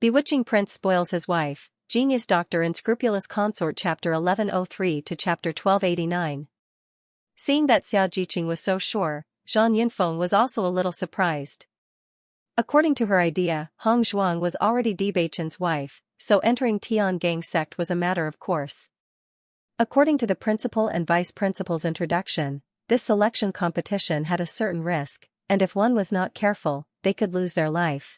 Bewitching Prince Spoils His Wife, Genius Doctor Unscrupulous Consort Chapter 1103 to Chapter 1289. Seeing that Xianxia was so sure, Zhang Yinfeng was also a little surprised. According to her idea, Hong Zhuang was already Bewitching's wife, so entering Tiangang sect was a matter of course. According to the principal and vice principal's introduction, this selection competition had a certain risk, and if one was not careful, they could lose their life.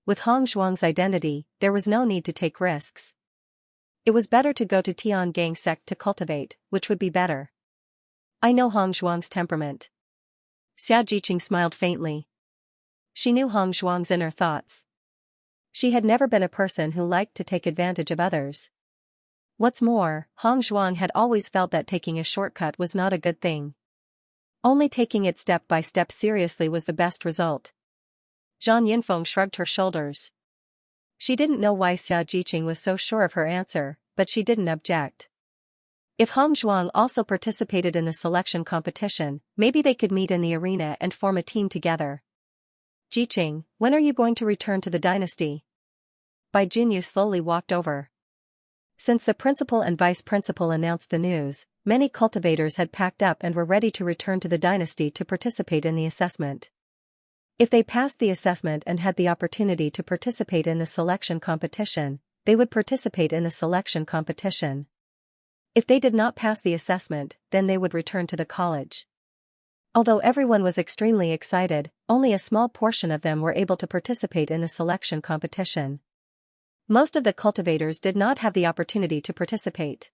With Hong Zhuang's identity, there was no need to take risks. It was better to go to Tiangang sect to cultivate, which would be better. I know Hong Zhuang's temperament. Xianxia smiled faintly. She knew Hong Zhuang's inner thoughts. She had never been a person who liked to take advantage of others. What's more, Hong Zhuang had always felt that taking a shortcut was not a good thing. Only taking it step by step seriously was the best result. Zhang Yinfeng shrugged her shoulders. She didn't know why Xianxia was so sure of her answer, but she didn't object. If Hong Zhuang also participated in the selection competition, maybe they could meet in the arena and form a team together. Jiqing, when are you going to return to the dynasty? Bai Junyu slowly walked over. Since the principal and vice principal announced the news, many cultivators had packed up and were ready to return to the dynasty to participate in the assessment. If they passed the assessment and had the opportunity to participate in the selection competition, they would participate in the selection competition. If they did not pass the assessment, then they would return to the college. Although everyone was extremely excited, only a small portion of them were able to participate in the selection competition. Most of the cultivators did not have the opportunity to participate.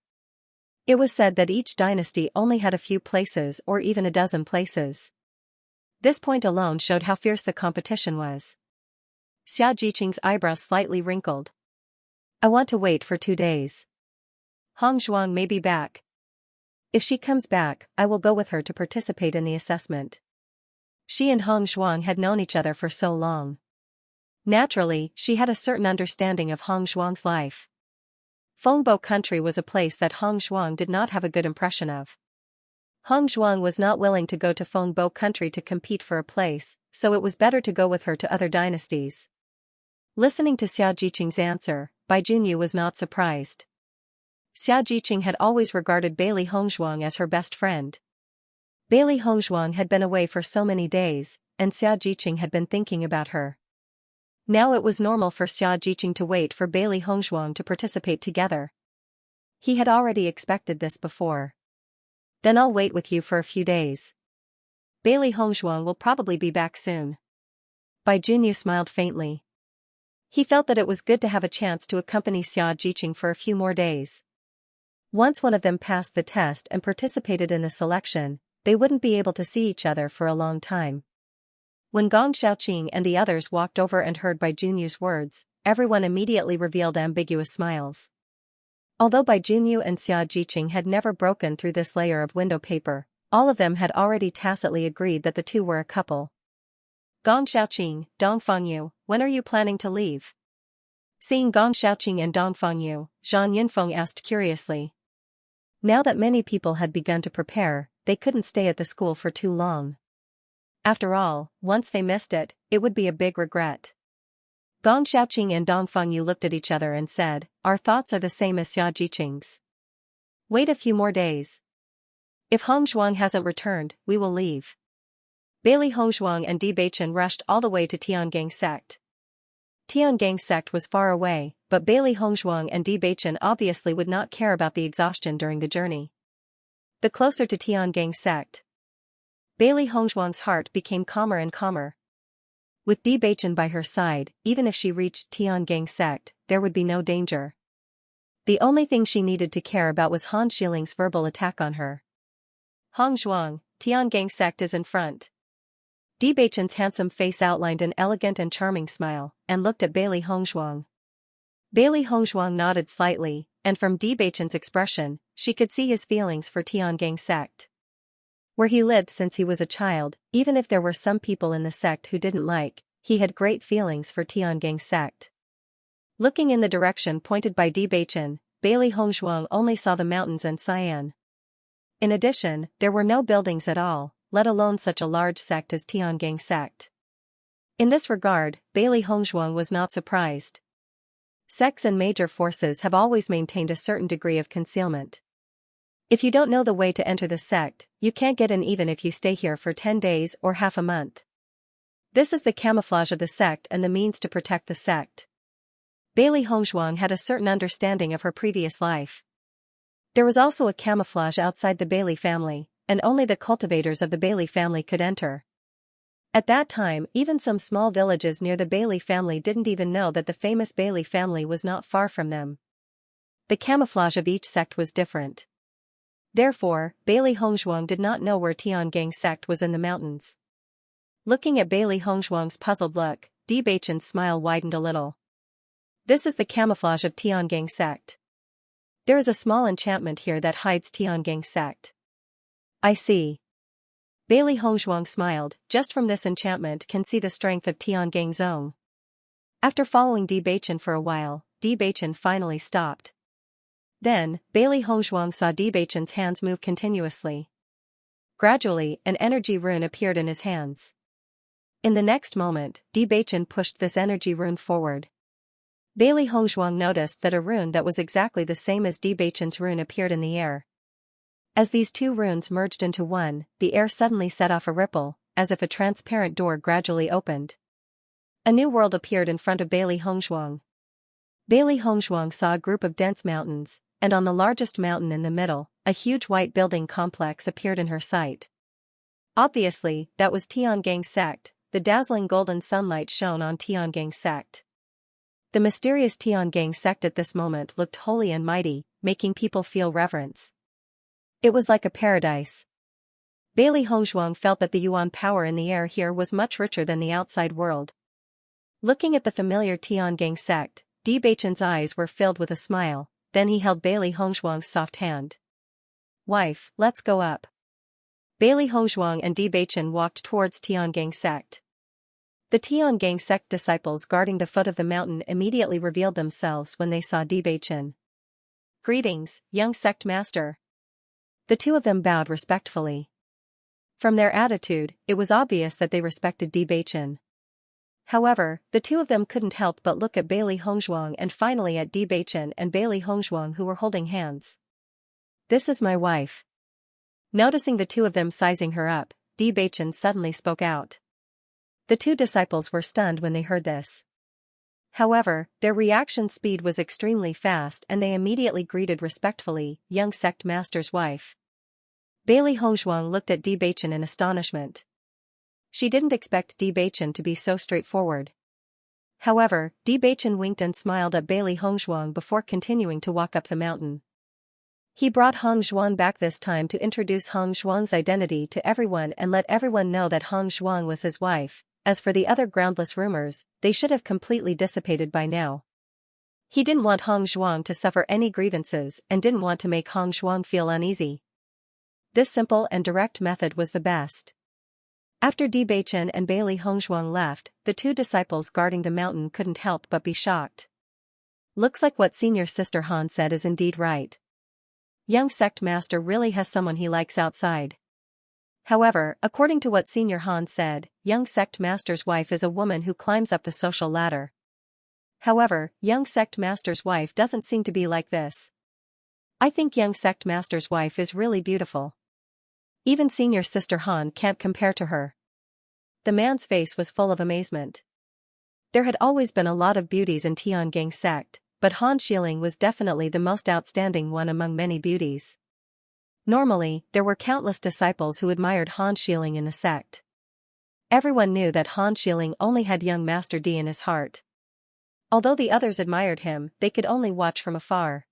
It was said that each dynasty only had a few places or even a dozen places. This point alone showed how fierce the competition was. Xianxia's eyebrows slightly wrinkled. I want to wait for 2 days. Hong Zhuang may be back. If she comes back, I will go with her to participate in the assessment. She and Hong Zhuang had known each other for so long. Naturally, she had a certain understanding of Hong Zhuang's life. Fengbo country was a place that Hong Zhuang did not have a good impression of. Hong Zhuang was not willing to go to Fengbo country to compete for a place, so it was better to go with her to other dynasties. Listening to Xianxia's answer, Bai Junyu was not surprised. Xianxia had always regarded Bailey Hongzhuang as her best friend. Bailey Hongzhuang had been away for so many days, and Xianxia had been thinking about her. Now it was normal for Xianxia to wait for Bailey Hongzhuang to participate together. He had already expected this before. Then I'll wait with you for a few days. Bailey Hongzhuang will probably be back soon. Bai Junyu smiled faintly. He felt that it was good to have a chance to accompany Xianxia for a few more days. Once one of them passed the test and participated in the selection, they wouldn't be able to see each other for a long time. When Gong Xiaoqing and the others walked over and heard Bai Junyu's words, everyone immediately revealed ambiguous smiles. Although Bai Junyu and Xianxia had never broken through this layer of window paper, all of them had already tacitly agreed that the two were a couple. Gong Xiaoqing, Dong Fengyu, when are you planning to leave? Seeing Gong Xiaoqing and Dong Fengyu, Zhang Yinfeng asked curiously. Now that many people had begun to prepare, they couldn't stay at the school for too long. After all, once they missed it, it would be a big regret. Gong Xiaoqing and Dong Fengyu looked at each other and said, our thoughts are the same as Xianxia's. Wait a few more days. If Hong Zhuang hasn't returned, we will leave. Bailey Hongzhuang and Bewitching rushed all the way to Tiangang sect. Tiangang sect was far away, but Bailey Hongzhuang and Bewitching obviously would not care about the exhaustion during the journey. The closer to Tiangang sect, Bailey Hongzhuang's heart became calmer and calmer. With Bewitching by her side, even if she reached Tiangang sect, there would be no danger. The only thing she needed to care about was Han Shiling's verbal attack on her. Hong Zhuang, Tiangang sect is in front. Bewitching's handsome face outlined an elegant and charming smile, and looked at Bailey Hongzhuang. Bailey Hongzhuang nodded slightly, and from Bewitching's expression, she could see his feelings for Tiangang sect. Where he lived since he was a child, even if there were some people in the sect who didn't like, he had great feelings for Tiangang sect. Looking in the direction pointed by Bewitching, Bailey Hongzhuang only saw the mountains and Xian. In addition, there were no buildings at all, let alone such a large sect as Tiangang sect. In this regard, Bailey Hongzhuang was not surprised. Sects and major forces have always maintained a certain degree of concealment. If you don't know the way to enter the sect, you can't get in even if you stay here for 10 days or half a month. This is the camouflage of the sect and the means to protect the sect. Bailey Hongzhuang had a certain understanding of her previous life. There was also a camouflage outside the Bailey family, and only the cultivators of the Bailey family could enter. At that time, even some small villages near the Bailey family didn't even know that the famous Bailey family was not far from them. The camouflage of each sect was different. Therefore, Bailey Hongzhuang did not know where Tiangang's sect was in the mountains. Looking at Bailey Hongzhuang's puzzled look, Bewitching's smile widened a little. This is the camouflage of Tiangang's sect. There is a small enchantment here that hides Tiangang's sect. I see. Bailey Hongzhuang smiled. Just from this enchantment can see the strength of Tiangang's own. After following Bewitching for a while, Bewitching finally stopped. Then, Bailey Hongzhuang saw Bewitching's hands move continuously. Gradually, an energy rune appeared in his hands. In the next moment, Bewitching pushed this energy rune forward. Bailey Hongzhuang noticed that a rune that was exactly the same as Bewitching's rune appeared in the air. As these two runes merged into one, the air suddenly set off a ripple, as if a transparent door gradually opened. A new world appeared in front of Bailey Hongzhuang. Bailey Hongzhuang saw a group of dense mountains, and on the largest mountain in the middle, a huge white building complex appeared in her sight. Obviously, that was Tiangang's sect. The dazzling golden sunlight shone on Tiangang's sect. The mysterious Tiangang sect at this moment looked holy and mighty, making people feel reverence. It was like a paradise. Bailey Hongzhuang felt that the yuan power in the air here was much richer than the outside world. Looking at the familiar Tiangang sect, Bewitching's eyes were filled with a smile, then he held Bailey Hongzhuang's soft hand. Wife, let's go up. Bailey Hongzhuang and Bewitching walked towards Tiangang sect. The Tiangang sect disciples guarding the foot of the mountain immediately revealed themselves when they saw Bewitching. Greetings, young sect master. The two of them bowed respectfully. From their attitude, it was obvious that they respected Bewitching. However, the two of them couldn't help but look at Bailey Hongzhuang and finally at Bewitching and Bailey Hongzhuang who were holding hands. This is my wife. Noticing the two of them sizing her up, Bewitching suddenly spoke out. The two disciples were stunned when they heard this. However, their reaction speed was extremely fast and they immediately greeted respectfully, young sect master's wife. Bailey Hongzhuang looked at Bewitching in astonishment. She didn't expect Bewitching to be so straightforward. However, Bewitching winked and smiled at Bailey Hongzhuang before continuing to walk up the mountain. He brought Hongzhuang back this time to introduce Hongzhuang's identity to everyone and let everyone know that Hongzhuang was his wife. As for the other groundless rumors, they should have completely dissipated by now. He didn't want Hongzhuang to suffer any grievances and didn't want to make Hongzhuang feel uneasy. This simple and direct method was the best. After Bewitching and Bailey Hongzhuang left, the two disciples guarding the mountain couldn't help but be shocked. Looks like what senior sister Han said is indeed right. Young sect master really has someone he likes outside. However, according to what Senior Han said, young sect master's wife is a woman who climbs up the social ladder. However, young sect master's wife doesn't seem to be like this. I think young sect master's wife is really beautiful. Even senior sister Han can't compare to her. The man's face was full of amazement. There had always been a lot of beauties in Tiangang sect, but Han Xiling was definitely the most outstanding one among many beauties. Normally, there were countless disciples who admired Han Xiling in the sect. Everyone knew that Han Xiling only had young Master D in his heart. Although the others admired him, they could only watch from afar.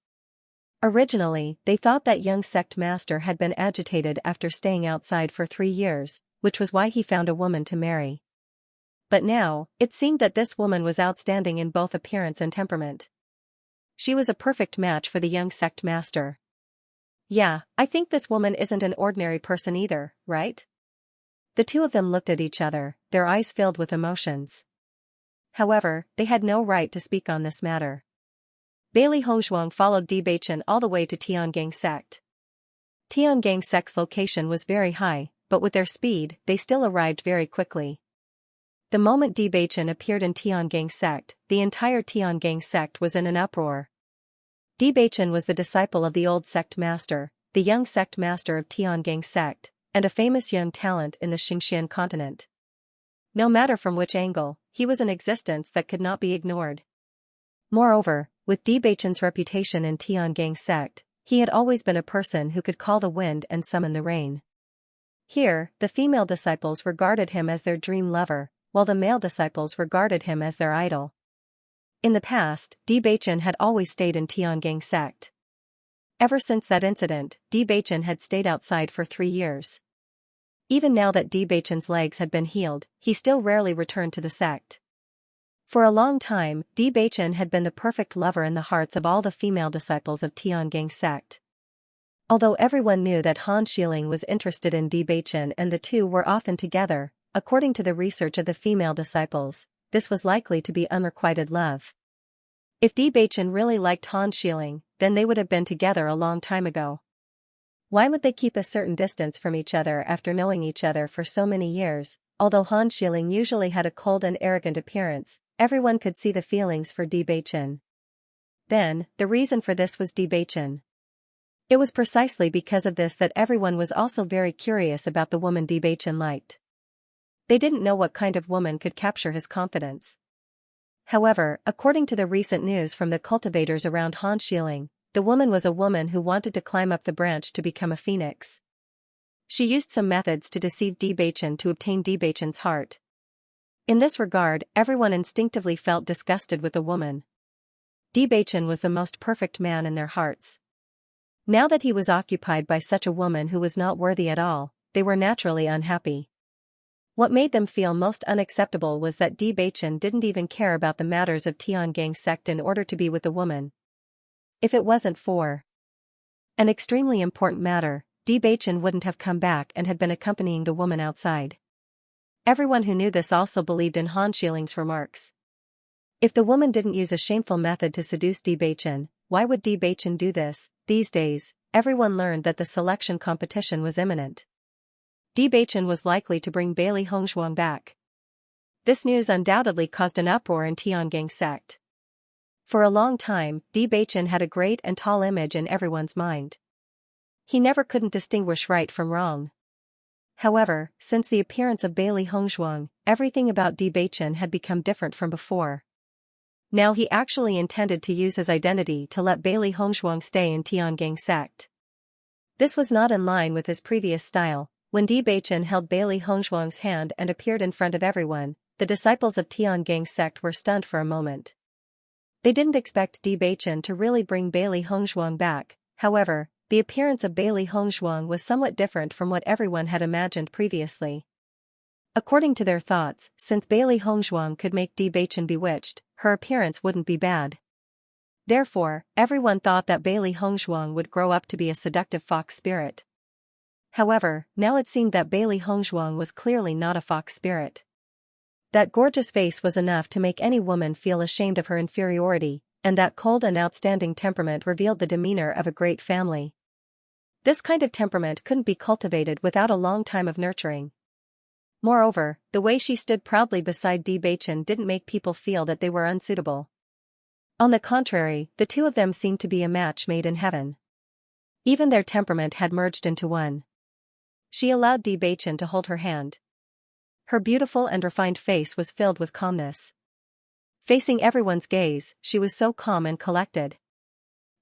Originally, they thought that young sect master had been agitated after staying outside for 3 years, which was why he found a woman to marry. But now, it seemed that this woman was outstanding in both appearance and temperament. She was a perfect match for the young sect master. Yeah, I think this woman isn't an ordinary person either, right? The two of them looked at each other, their eyes filled with emotions. However, they had no right to speak on this matter. Bailey Hongzhuang followed Bewitching all the way to Tiangang sect. Tiangang sect's location was very high, but with their speed, they still arrived very quickly. The moment Bewitching appeared in Tiangang sect, the entire Tiangang sect was in an uproar. Bewitching was the disciple of the old sect master, the young sect master of Tiangang sect, and a famous young talent in the Xianxia continent. No matter from which angle, he was an existence that could not be ignored. Moreover, with Bewitching's reputation in Tiangang sect, he had always been a person who could call the wind and summon the rain. Here, the female disciples regarded him as their dream lover, while the male disciples regarded him as their idol. In the past, Bewitching had always stayed in Tiangang sect. Ever since that incident, Bewitching had stayed outside for 3 years. Even now that Bewitching's legs had been healed, he still rarely returned to the sect. For a long time, Bewitching had been the perfect lover in the hearts of all the female disciples of Tiangang sect. Although everyone knew that Han Xiling was interested in Bewitching and the two were often together, according to the research of the female disciples, this was likely to be unrequited love. If Bewitching really liked Han Xiling, then they would have been together a long time ago. Why would they keep a certain distance from each other after knowing each other for so many years? Although Han Xiling usually had a cold and arrogant appearance, everyone could see the feelings for Bewitching. Then, the reason for this was Bewitching. It was precisely because of this that everyone was also very curious about the woman Bewitching liked. They didn't know what kind of woman could capture his confidence. However, according to the recent news from the cultivators around Han Xiling, the woman was a woman who wanted to climb up the branch to become a phoenix. She used some methods to deceive Bewitching to obtain Bewitching's heart. In this regard, everyone instinctively felt disgusted with the woman. Bewitching was the most perfect man in their hearts. Now that he was occupied by such a woman who was not worthy at all, they were naturally unhappy. What made them feel most unacceptable was that Bewitching didn't even care about the matters of Tiangang sect in order to be with the woman. If it wasn't for an extremely important matter, Bewitching wouldn't have come back and had been accompanying the woman outside. Everyone who knew this also believed in Han Xiling's remarks. If the woman didn't use a shameful method to seduce Bewitching, why would Bewitching do this? These days, everyone learned that the selection competition was imminent. Bewitching was likely to bring Bailey Hongzhuang back. This news undoubtedly caused an uproar in Tiangang sect. For a long time, Bewitching had a great and tall image in everyone's mind. He never couldn't distinguish right from wrong. However, since the appearance of Bailey Hongzhuang, everything about Bewitching had become different from before. Now he actually intended to use his identity to let Bailey Hongzhuang stay in Tiangang sect. This was not in line with his previous style. When Bewitching held Bailey Hongzhuang's hand and appeared in front of everyone, the disciples of Tiangang sect were stunned for a moment. They didn't expect Bewitching to really bring Bailey Hongzhuang back. However, the appearance of Bailey Hongzhuang was somewhat different from what everyone had imagined previously. According to their thoughts, since Bailey Hongzhuang could make Bewitching bewitched, her appearance wouldn't be bad. Therefore, everyone thought that Bailey Hongzhuang would grow up to be a seductive fox spirit. However, now it seemed that Bailey Hongzhuang was clearly not a fox spirit. That gorgeous face was enough to make any woman feel ashamed of her inferiority, and that cold and outstanding temperament revealed the demeanor of a great family. This kind of temperament couldn't be cultivated without a long time of nurturing. Moreover, the way she stood proudly beside Bewitching didn't make people feel that they were unsuitable. On the contrary, the two of them seemed to be a match made in heaven. Even their temperament had merged into one. She allowed Bewitching to hold her hand. Her beautiful and refined face was filled with calmness. Facing everyone's gaze, she was so calm and collected.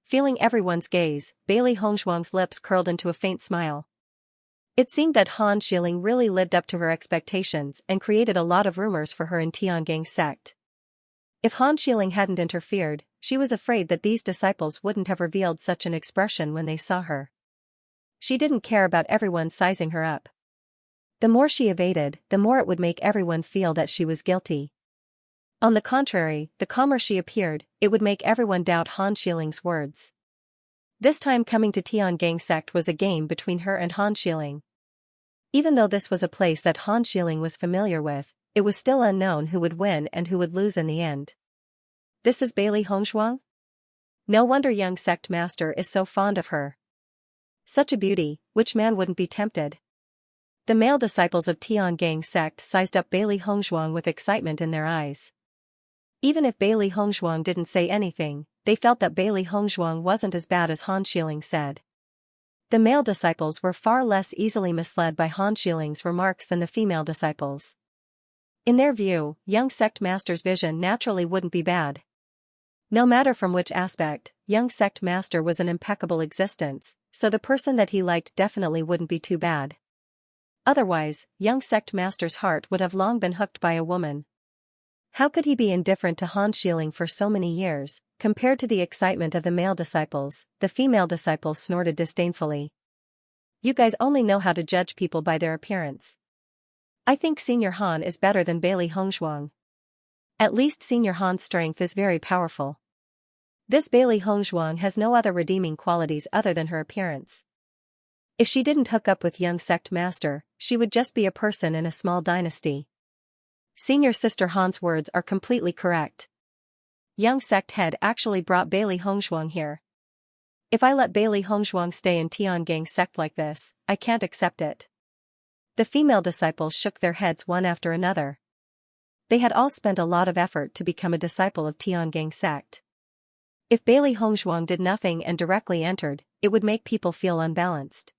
Feeling everyone's gaze, Bailey Hongzhuang's lips curled into a faint smile. It seemed that Han Xiling really lived up to her expectations and created a lot of rumors for her in Tiangang sect. If Han Xiling hadn't interfered, she was afraid that these disciples wouldn't have revealed such an expression when they saw her. She didn't care about everyone sizing her up. The more she evaded, the more it would make everyone feel that she was guilty. On the contrary, the calmer she appeared, it would make everyone doubt Han Xiling's words. This time coming to Tiangang sect was a game between her and Han Xiling. Even though this was a place that Han Xiling was familiar with, it was still unknown who would win and who would lose in the end. This is Bailey Hongzhuang? No wonder young sect master is so fond of her. Such a beauty, which man wouldn't be tempted? The male disciples of Tiangang sect sized up Bailey Hongzhuang with excitement in their eyes. Even if Bailey Hongzhuang didn't say anything, they felt that Bailey Hongzhuang wasn't as bad as Han Xiling said. The male disciples were far less easily misled by Han Xiling's remarks than the female disciples. In their view, young sect master's vision naturally wouldn't be bad. No matter from which aspect, young sect master was an impeccable existence, so the person that he liked definitely wouldn't be too bad. Otherwise, young sect master's heart would have long been hooked by a woman. How could he be indifferent to Han Xiling for so many years? Compared to the excitement of the male disciples, the female disciples snorted disdainfully. You guys only know how to judge people by their appearance. I think Senior Han is better than Bailey Hongzhuang. At least Senior Han's strength is very powerful. This Bailey Hongzhuang has no other redeeming qualities other than her appearance. If she didn't hook up with young sect master, she would just be a person in a small dynasty. Senior Sister Han's words are completely correct. Young sect head actually brought Bailey Hongzhuang here. If I let Bailey Hongzhuang stay in Tiangang sect like this, I can't accept it. The female disciples shook their heads one after another. They had all spent a lot of effort to become a disciple of Tiangang sect. If Bailey Hongzhuang did nothing and directly entered, it would make people feel unbalanced.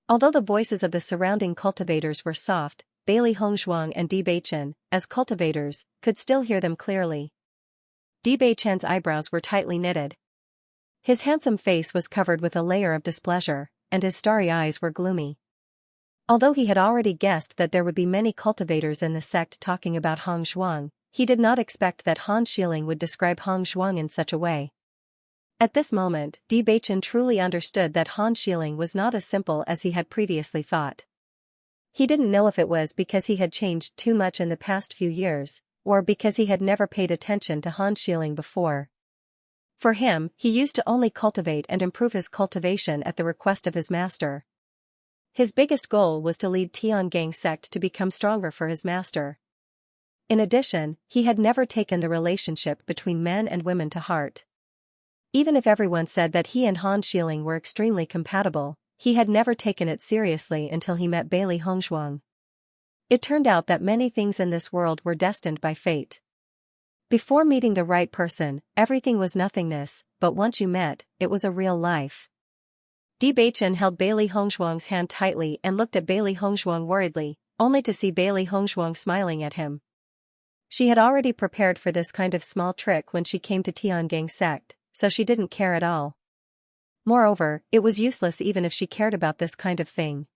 Although the voices of the surrounding cultivators were soft, Bailey Hongzhuang and Bewitching, as cultivators, could still hear them clearly. Bewitching's eyebrows were tightly knitted. His handsome face was covered with a layer of displeasure, and his starry eyes were gloomy. Although he had already guessed that there would be many cultivators in the sect talking about Hongzhuang, he did not expect that Han Xiling would describe Hongzhuang in such a way. At this moment, Bewitching truly understood that Han Xiling was not as simple as he had previously thought. He didn't know if it was because he had changed too much in the past few years, or because he had never paid attention to Han Xiling before. For him, he used to only cultivate and improve his cultivation at the request of his master. His biggest goal was to lead Tiangang sect to become stronger for his master. In addition, he had never taken the relationship between men and women to heart. Even if everyone said that he and Han Xiling were extremely compatible, he had never taken it seriously until he met Bailey Hongzhuang. It turned out that many things in this world were destined by fate. Before meeting the right person, everything was nothingness, but once you met, it was a real life. Bewitching held Bailey Hongzhuang's hand tightly and looked at Bailey Hongzhuang worriedly, only to see Bailey Hongzhuang smiling at him. She had already prepared for this kind of small trick when she came to Tiangang sect, so she didn't care at all. Moreover, it was useless even if she cared about this kind of thing.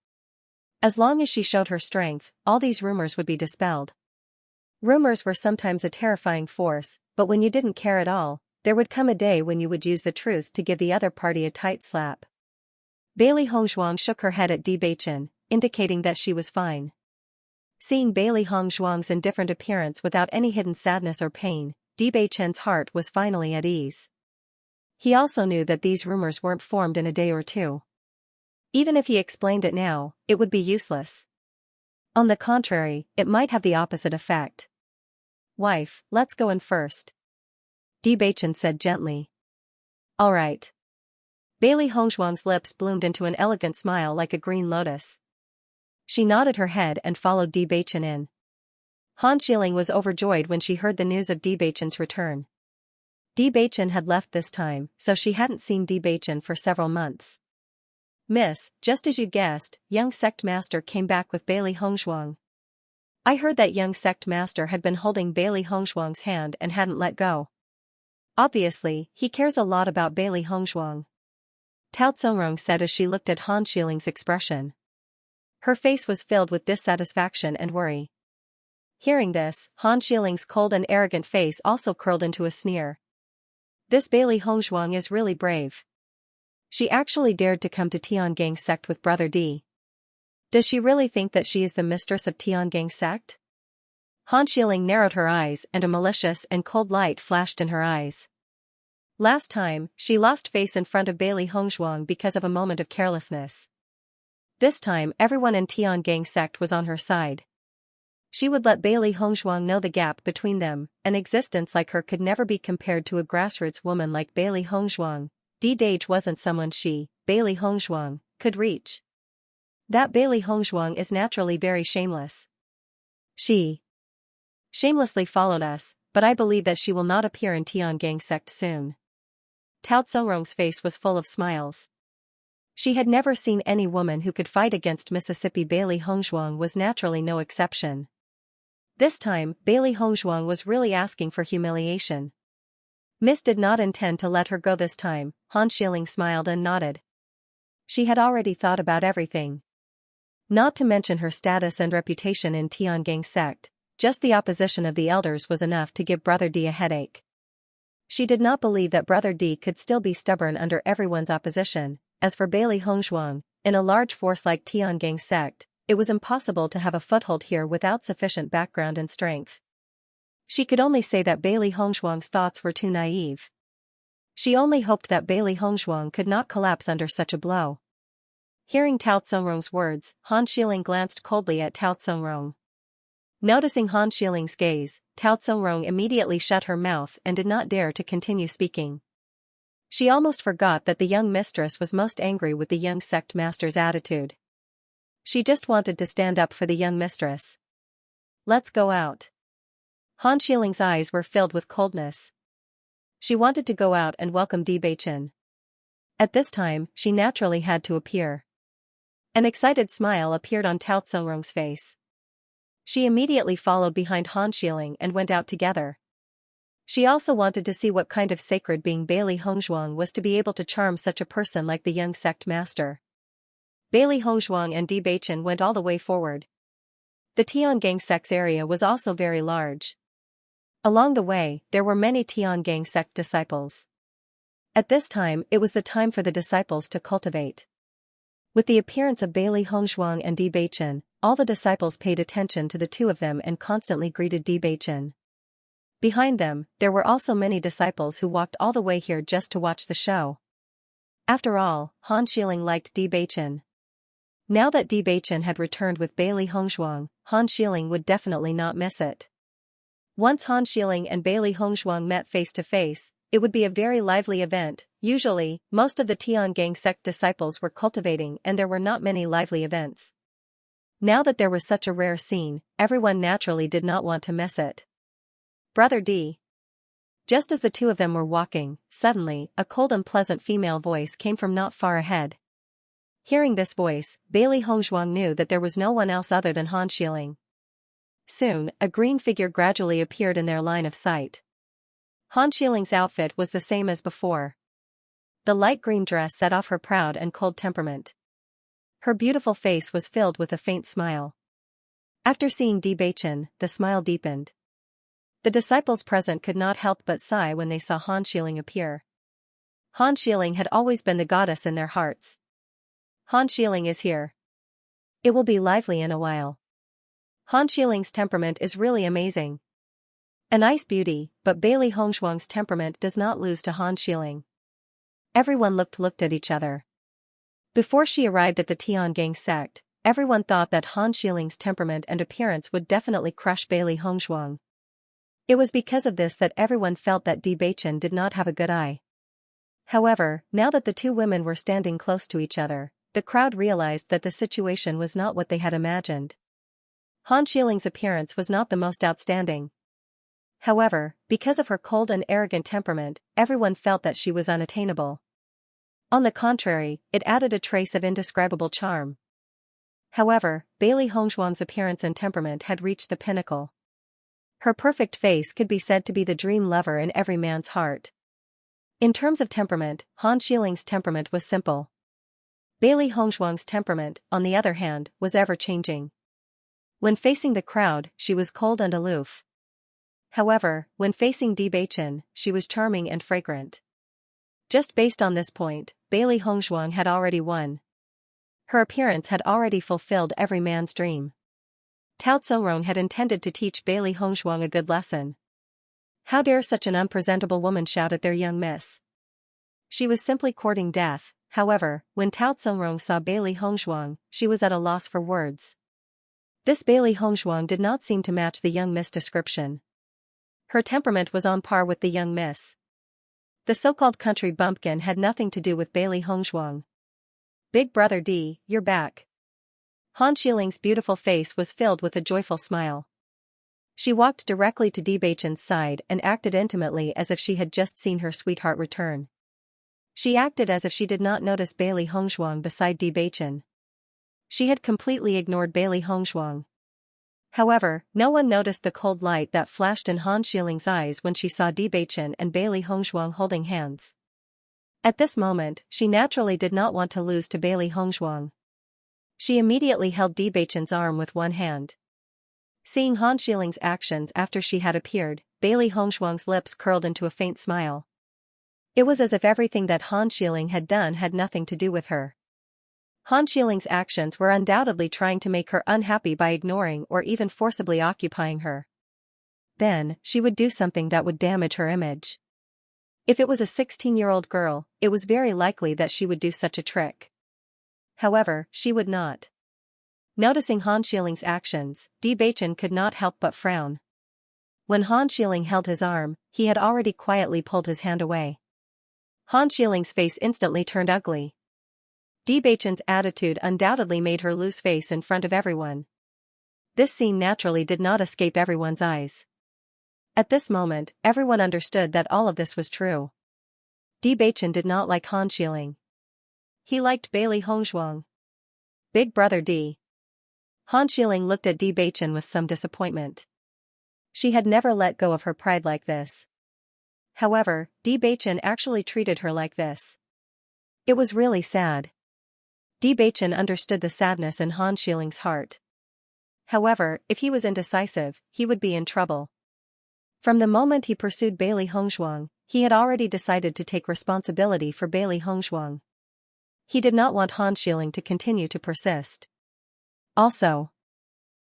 As long as she showed her strength, all these rumors would be dispelled. Rumors were sometimes a terrifying force, but when you didn't care at all, there would come a day when you would use the truth to give the other party a tight slap. Bailey Hongzhuang shook her head at Bewitching, indicating that she was fine. Seeing Bailey Hongzhuang's indifferent appearance without any hidden sadness or pain, Bewitching's heart was finally at ease. He also knew that these rumors weren't formed in a day or two. Even if he explained it now, it would be useless. On the contrary, it might have the opposite effect. Wife, let's go in first. Bewitching said gently. All right. Bailey Hongzhuang's lips bloomed into an elegant smile like a green lotus. She nodded her head and followed Bewitching in. Han Xiling was overjoyed when she heard the news of Bewitching's return. Bewitching had left this time, so she hadn't seen Bewitching for several months. Miss, just as you guessed, young sect master came back with Bailey Hongzhuang. I heard that young sect master had been holding Bailey Hongzhuang's hand and hadn't let go. Obviously, he cares a lot about Bailey Hongzhuang. Tao Tsongrong said as she looked at Han Xiling's expression. Her face was filled with dissatisfaction and worry. Hearing this, Han Xiling's cold and arrogant face also curled into a sneer. This Bailey Hongzhuang is really brave. She actually dared to come to Tiangang sect with Brother D. Does she really think that she is the mistress of Tiangang sect? Han Xiling narrowed her eyes and a malicious and cold light flashed in her eyes. Last time, she lost face in front of Bailey Hongzhuang because of a moment of carelessness. This time everyone in Tiangang sect was on her side. She would let Bailey Hongzhuang know the gap between them. An existence like her could never be compared to a grassroots woman like Bailey Hongzhuang. D-Dage wasn't someone she, Bailey Hongzhuang, could reach. That Bailey Hongzhuang is naturally very shameless. She shamelessly followed us, but I believe that she will not appear in Tiangang sect soon. Tao Tsongrong's face was full of smiles. She had never seen any woman who could fight against Mississippi. Bailey Hongzhuang was naturally no exception. This time, Bailey Hongzhuang was really asking for humiliation. Miss did not intend to let her go this time. Han Xiling smiled and nodded. She had already thought about everything. Not to mention her status and reputation in Tiangang sect, just the opposition of the elders was enough to give Brother D a headache. She did not believe that Brother D could still be stubborn under everyone's opposition. As for Bailey Hongzhuang, in a large force like Tiangang sect, it was impossible to have a foothold here without sufficient background and strength. She could only say that Bailey Hongzhuang's thoughts were too naive. She only hoped that Bailey Hongzhuang could not collapse under such a blow. Hearing Tao Tsongrong's words, Han Xiling glanced coldly at Tao Tsongrong. Noticing Han Xiling's gaze, Tao Tsongrong immediately shut her mouth and did not dare to continue speaking. She almost forgot that the young mistress was most angry with the young sect master's attitude. She just wanted to stand up for the young mistress. Let's go out. Han Xiling's eyes were filled with coldness. She wanted to go out and welcome Bewitching. At this time, she naturally had to appear. An excited smile appeared on Tao Tsongrong's face. She immediately followed behind Han Xiling and went out together. She also wanted to see what kind of sacred being Bailey Hongzhuang was to be able to charm such a person like the young sect master. Bailey Hongzhuang and Bewitching went all the way forward. The Tiangang sect's area was also very large. Along the way, there were many Tiangang sect disciples. At this time, it was the time for the disciples to cultivate. With the appearance of Bailey Hongzhuang and Bewitching, all the disciples paid attention to the two of them and constantly greeted Bewitching. Behind them, there were also many disciples who walked all the way here just to watch the show. After all, Han Xiling liked Bewitching. Now that Bewitching had returned with Bailey Hongzhuang, Han Xiling would definitely not miss it. Once Han Xiling and Bailey Hongzhuang met face to face, it would be a very lively event. Usually, most of the Tiangang sect disciples were cultivating and there were not many lively events. Now that there was such a rare scene, everyone naturally did not want to miss it. Brother D. Just as the two of them were walking, suddenly, a cold and pleasant female voice came from not far ahead. Hearing this voice, Bailey Hongzhuang knew that there was no one else other than Han Xiling. Soon, a green figure gradually appeared in their line of sight. Han Xiling's outfit was the same as before. The light green dress set off her proud and cold temperament. Her beautiful face was filled with a faint smile. After seeing Bewitching, the smile deepened. The disciples present could not help but sigh when they saw Han Xiling appear. Han Xiling had always been the goddess in their hearts. Han Xiling is here. It will be lively in a while. Han Xiling's temperament is really amazing. A nice beauty, but Bailey Hongzhuang's temperament does not lose to Han Xiling. Everyone looked at each other. Before she arrived at the Tiangang sect, everyone thought that Han Xiling's temperament and appearance would definitely crush Bailey Hongzhuang. It was because of this that everyone felt that Bewitching did not have a good eye. However, now that the two women were standing close to each other, the crowd realized that the situation was not what they had imagined. Han Xiling's appearance was not the most outstanding. However, because of her cold and arrogant temperament, everyone felt that she was unattainable. On the contrary, it added a trace of indescribable charm. However, Bailey Hongzhuang's appearance and temperament had reached the pinnacle. Her perfect face could be said to be the dream lover in every man's heart. In terms of temperament, Han Xiling's temperament was simple. Bailey Hongzhuang's temperament, on the other hand, was ever-changing. When facing the crowd, she was cold and aloof. However, when facing Bewitching, she was charming and fragrant. Just based on this point, Bailey Hongzhuang had already won. Her appearance had already fulfilled every man's dream. Tao Tsongrong had intended to teach Bailey Hongzhuang a good lesson. How dare such an unpresentable woman shout at their young miss? She was simply courting death. However, when Tao Tsongrong saw Bailey Hongzhuang, she was at a loss for words. This Bailey Hongzhuang did not seem to match the young miss description. Her temperament was on par with the young miss. The so-called country bumpkin had nothing to do with Bailey Hongzhuang. Big Brother D, you're back. Han Shiling's beautiful face was filled with a joyful smile. She walked directly to Bewitching's side and acted intimately as if she had just seen her sweetheart return. She acted as if she did not notice Bailey Hongshuang beside Bewitching. She had completely ignored Bailey Hongshuang. However, no one noticed the cold light that flashed in Han Shiling's eyes when she saw Bewitching and Bailey Hongshuang holding hands. At this moment, she naturally did not want to lose to Bailey Hongshuang. She immediately held Bewitching's arm with one hand. Seeing Han Shiling's actions after she had appeared, Bailey Hongshuang's lips curled into a faint smile. It was as if everything that Han Shiling had done had nothing to do with her. Han Shiling's actions were undoubtedly trying to make her unhappy by ignoring or even forcibly occupying her. Then, she would do something that would damage her image. If it was a 16-year-old girl, it was very likely that she would do such a trick. However, she would not. Noticing Han Shiling's actions, Bewitching could not help but frown. When Han Shiling held his arm, he had already quietly pulled his hand away. Han Shiling's face instantly turned ugly. Bewitching's attitude undoubtedly made her lose face in front of everyone. This scene naturally did not escape everyone's eyes. At this moment, everyone understood that all of this was true. Bewitching did not like Han Shiling. He liked Bailey Hongshuang. Big brother D. Han Shiling looked at Bewitching with some disappointment. She had never let go of her pride like this. However, Bewitching actually treated her like this. It was really sad. Bewitching understood the sadness in Han Shiling's heart. However, if he was indecisive, he would be in trouble. From the moment he pursued Bailey Hongshuang, he had already decided to take responsibility for Bailey Hongshuang. He did not want Han Shiling to continue to persist. Also,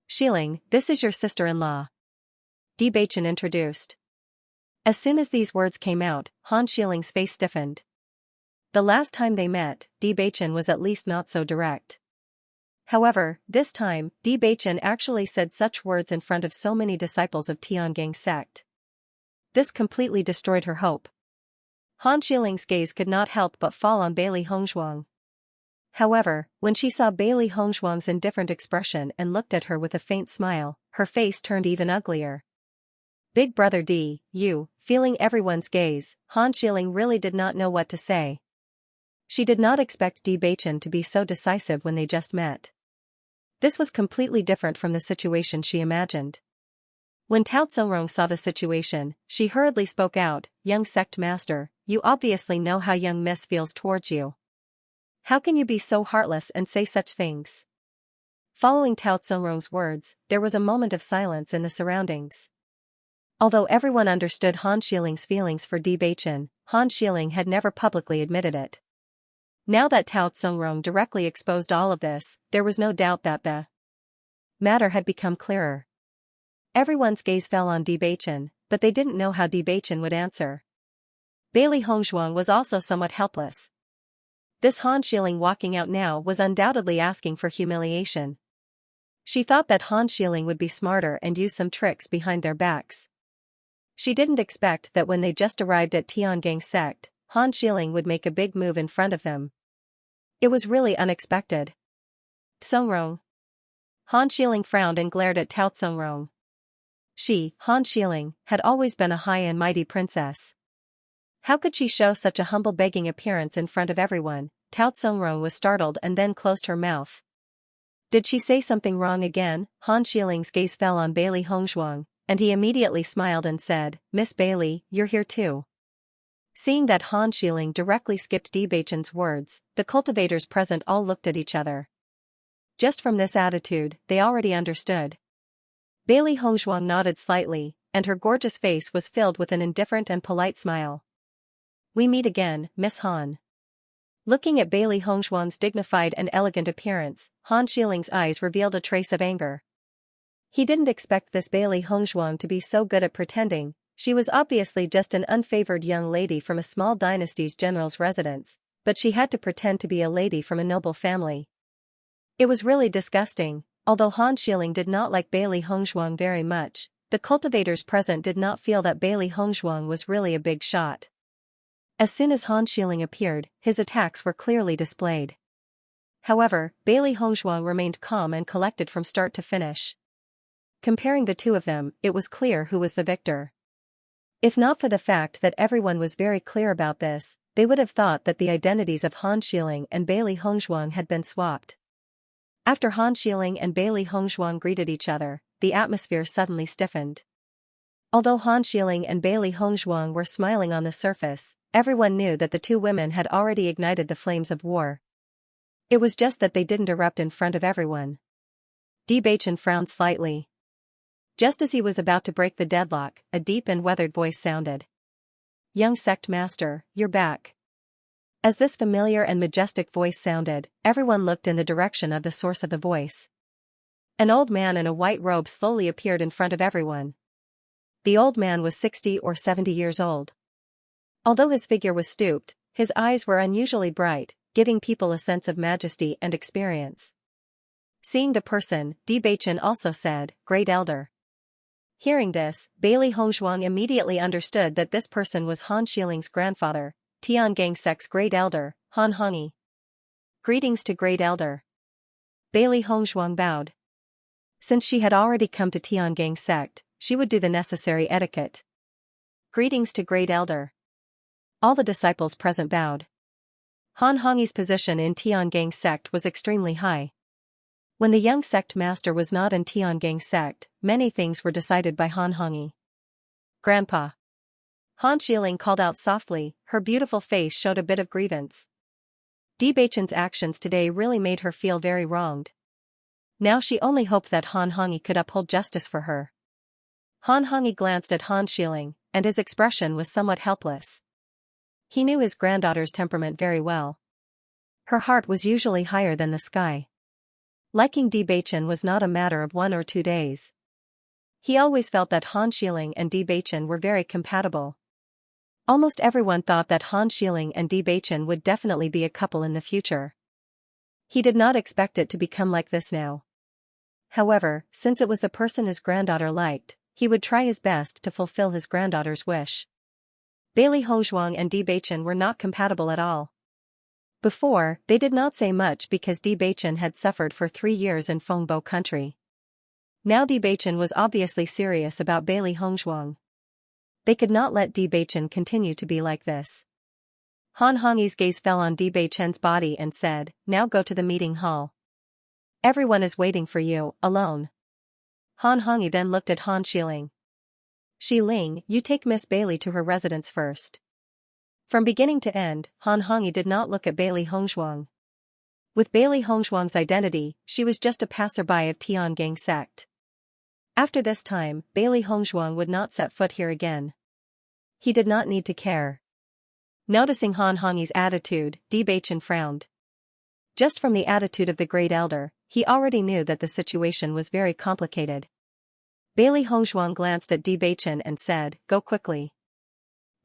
Shiling, this is your sister-in-law. Bewitching introduced. As soon as these words came out, Han Shiling's face stiffened. The last time they met, Bewitching was at least not so direct. However, this time, Bewitching actually said such words in front of so many disciples of Tiangang sect. This completely destroyed her hope. Han Shiling's gaze could not help but fall on Bailey Hongshuang. However, when she saw Bailey Hongshuang's indifferent expression and looked at her with a faint smile, her face turned even uglier. Big brother D, you, feeling everyone's gaze, Han Shiling really did not know what to say. She did not expect Bewitching to be so decisive when they just met. This was completely different from the situation she imagined. When Tao Tsongrong saw the situation, she hurriedly spoke out, "Young sect master, you obviously know how young miss feels towards you. How can you be so heartless and say such things?" Following Tao Tsongrong's words, there was a moment of silence in the surroundings. Although everyone understood Han Shiling's feelings for Bewitching, Han Shiling had never publicly admitted it. Now that Tao Tsongrong directly exposed all of this, there was no doubt that the matter had become clearer. Everyone's gaze fell on Bewitching, but they didn't know how Bewitching would answer. Bailey Hongshuang was also somewhat helpless. This Han Shiling walking out now was undoubtedly asking for humiliation. She thought that Han Shiling would be smarter and use some tricks behind their backs. She didn't expect that when they just arrived at Tiangang sect, Han Shiling would make a big move in front of them. It was really unexpected. Tsongrong. Han Shiling frowned and glared at Tao Tsongrong. She, Han Shiling, had always been a high and mighty princess. How could she show such a humble begging appearance in front of everyone? Tao Tsongrong was startled and then closed her mouth. Did she say something wrong again? Han Shiling's gaze fell on Bailey Hongshuang, and he immediately smiled and said, "Miss Bailey, you're here too." Seeing that Han Shiling directly skipped Bewitching's words, the cultivators present all looked at each other. Just from this attitude, they already understood. Bailey Hongshuang nodded slightly, and her gorgeous face was filled with an indifferent and polite smile. "We meet again, Miss Han." Looking at Bailey Hongshuang's dignified and elegant appearance, Han Shiling's eyes revealed a trace of anger. He didn't expect this Bailey Hongshuang to be so good at pretending. She was obviously just an unfavored young lady from a small dynasty's general's residence, but she had to pretend to be a lady from a noble family. It was really disgusting. Although Han Shiling did not like Bailey Hongshuang very much, the cultivators present did not feel that Bailey Hongshuang was really a big shot. As soon as Han Shiling appeared, his attacks were clearly displayed. However, Bailey Hongzhuang remained calm and collected from start to finish. Comparing the two of them, it was clear who was the victor. If not for the fact that everyone was very clear about this, they would have thought that the identities of Han Xiling and Bailey Hongzhuang had been swapped. After Han Xiling and Bailey Hongzhuang greeted each other, the atmosphere suddenly stiffened. Although Han Xiling and Bailey Hongzhuang were smiling on the surface, everyone knew that the two women had already ignited the flames of war. It was just that they didn't erupt in front of everyone. Bewitching frowned slightly. Just as he was about to break the deadlock, a deep and weathered voice sounded. "Young sect master, you're back." As this familiar and majestic voice sounded, everyone looked in the direction of the source of the voice. An old man in a white robe slowly appeared in front of everyone. The old man was 60 or 70 years old. Although his figure was stooped, his eyes were unusually bright, giving people a sense of majesty and experience. Seeing the person, Bewitching also said, "Great Elder." Hearing this, Bailey Hongzhuang immediately understood that this person was Han Xiling's grandfather, Tiangang Sect's Great Elder, Han Hongyi. "Greetings to Great Elder." Bailey Hongzhuang bowed. Since she had already come to Tiangang Sect, she would do the necessary etiquette. "Greetings to Great Elder." All the disciples present bowed. Han Hongyi's position in Tiangang Sect was extremely high. When the young sect master was not in Tiangang Sect, many things were decided by Han Hongyi. "Grandpa." Han Xiling called out softly, her beautiful face showed a bit of grievance. Bewitching's actions today really made her feel very wronged. Now she only hoped that Han Hongyi could uphold justice for her. Han Hongyi glanced at Han Xiling, and his expression was somewhat helpless. He knew his granddaughter's temperament very well. Her heart was usually higher than the sky. Liking Bewitching was not a matter of 1 or 2 days. He always felt that Han Xiling and Bewitching were very compatible. Almost everyone thought that Han Xiling and Bewitching would definitely be a couple in the future. He did not expect it to become like this now. However, since it was the person his granddaughter liked, he would try his best to fulfill his granddaughter's wish. Bailey Hongzhuang and Bewitching were not compatible at all. Before, they did not say much because Bewitching had suffered for 3 years in Fengbo country. Now Bewitching was obviously serious about Bailey Hongzhuang. They could not let Bewitching continue to be like this. Han Hongyi's gaze fell on Bewitching's body and said, "Now go to the meeting hall. Everyone is waiting for you, alone." Han Hongyi then looked at Han Xiling. "Xiling, you take Miss Bailey to her residence first." From beginning to end, Han Hongyi did not look at Bailey Hongzhuang. With Bailey Hongzhuang's identity, she was just a passerby of Tiangang Sect. After this time, Bailey Hongzhuang would not set foot here again. He did not need to care. Noticing Han Hongyi's attitude, Bewitching frowned. Just from the attitude of the Great Elder, he already knew that the situation was very complicated. Bailey Hongzhuang glanced at Bewitching and said, "Go quickly."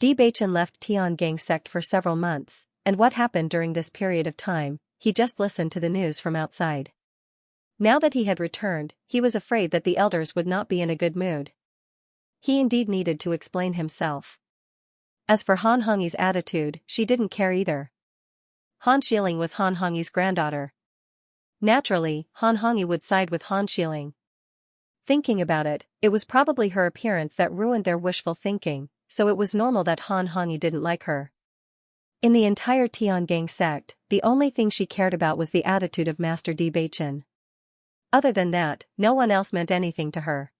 Bewitching left Tiangang Sect for several months, and what happened during this period of time, he just listened to the news from outside. Now that he had returned, he was afraid that the elders would not be in a good mood. He indeed needed to explain himself. As for Han Hongyi's attitude, she didn't care either. Han Xiling was Han Hongyi's granddaughter. Naturally, Han Hongyi would side with Han Xiling. Thinking about it, it was probably her appearance that ruined their wishful thinking, so it was normal that Han Hongyi didn't like her. In the entire Tiangang Sect, the only thing she cared about was the attitude of Master Bewitching. Other than that, no one else meant anything to her.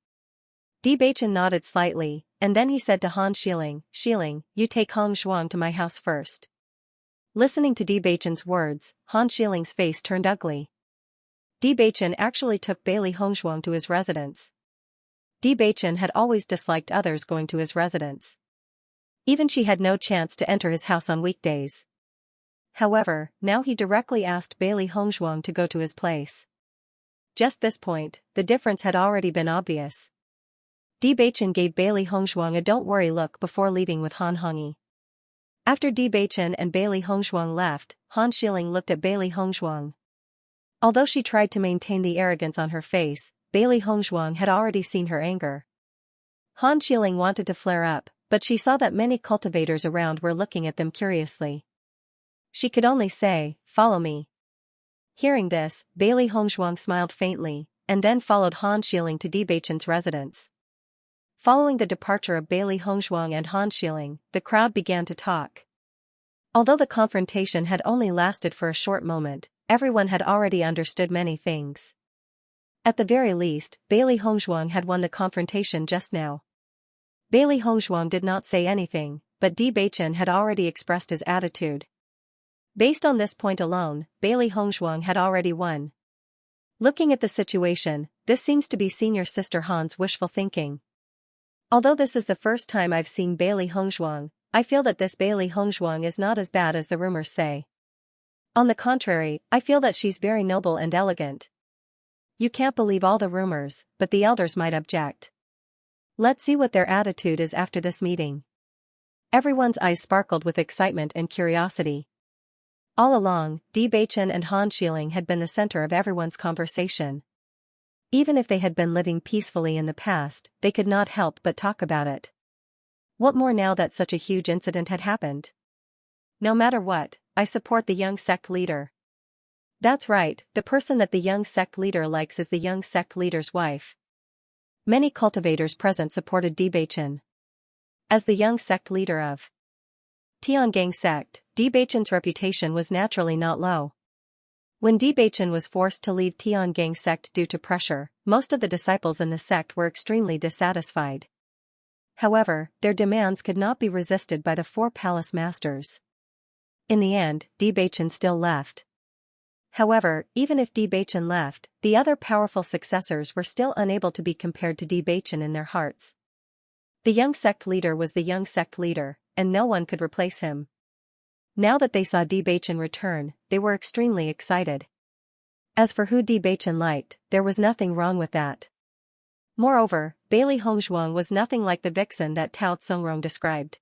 Bewitching nodded slightly, and then he said to Han Xiling, "Xiling, you take Hongzhuang to my house first." Listening to Bewitching's words, Han Xiling's face turned ugly. Bewitching actually took Bailey Hongzhuang to his residence. Bewitching had always disliked others going to his residence. Even she had no chance to enter his house on weekdays. However, now he directly asked Bailey Hongzhuang to go to his place. Just this point, the difference had already been obvious. Bewitching gave Bailey Hongzhuang a don't worry look before leaving with Han Hongyi. After Bewitching and Bailey Hongzhuang left, Han Xiling looked at Bailey Hongzhuang. Although she tried to maintain the arrogance on her face, Bailey Hongzhuang had already seen her anger. Han Xiling wanted to flare up, but she saw that many cultivators around were looking at them curiously. She could only say, "Follow me." Hearing this, Bailey Hongzhuang smiled faintly, and then followed Han Xiling to Debachen's residence. Following the departure of Bailey Hongzhuang and Han Xiling, the crowd began to talk. Although the confrontation had only lasted for a short moment, everyone had already understood many things. At the very least, Bailey Hongzhuang had won the confrontation just now. Bailey Hongzhuang did not say anything, but Debachen had already expressed his attitude. Based on this point alone, Bailey Hongzhuang had already won. Looking at the situation, this seems to be senior sister Han's wishful thinking. Although this is the first time I've seen Bailey Hongzhuang, I feel that this Bailey Hongzhuang is not as bad as the rumors say. On the contrary, I feel that she's very noble and elegant. You can't believe all the rumors, but the elders might object. Let's see what their attitude is after this meeting. Everyone's eyes sparkled with excitement and curiosity. All along, Debachen and Han Xiling had been the center of everyone's conversation. Even if they had been living peacefully in the past, they could not help but talk about it. What more now that such a huge incident had happened? No matter what, I support the young sect leader. That's right, the person that the young sect leader likes is the young sect leader's wife. Many cultivators present supported Debachen. As the young sect leader of Tiangang sect, Debachen's reputation was naturally not low. When Debachen was forced to leave Tiangang sect due to pressure, most of the disciples in the sect were extremely dissatisfied. However, their demands could not be resisted by the four palace masters. In the end, Debachen still left. However, even if Debachen left, the other powerful successors were still unable to be compared to Debachen in their hearts. The young sect leader was the young sect leader, and no one could replace him. Now that they saw Debachen return, they were extremely excited. As for who Debachen liked, there was nothing wrong with that. Moreover, Bailey Hongzhuang was nothing like the vixen that Tao Tsongrong described.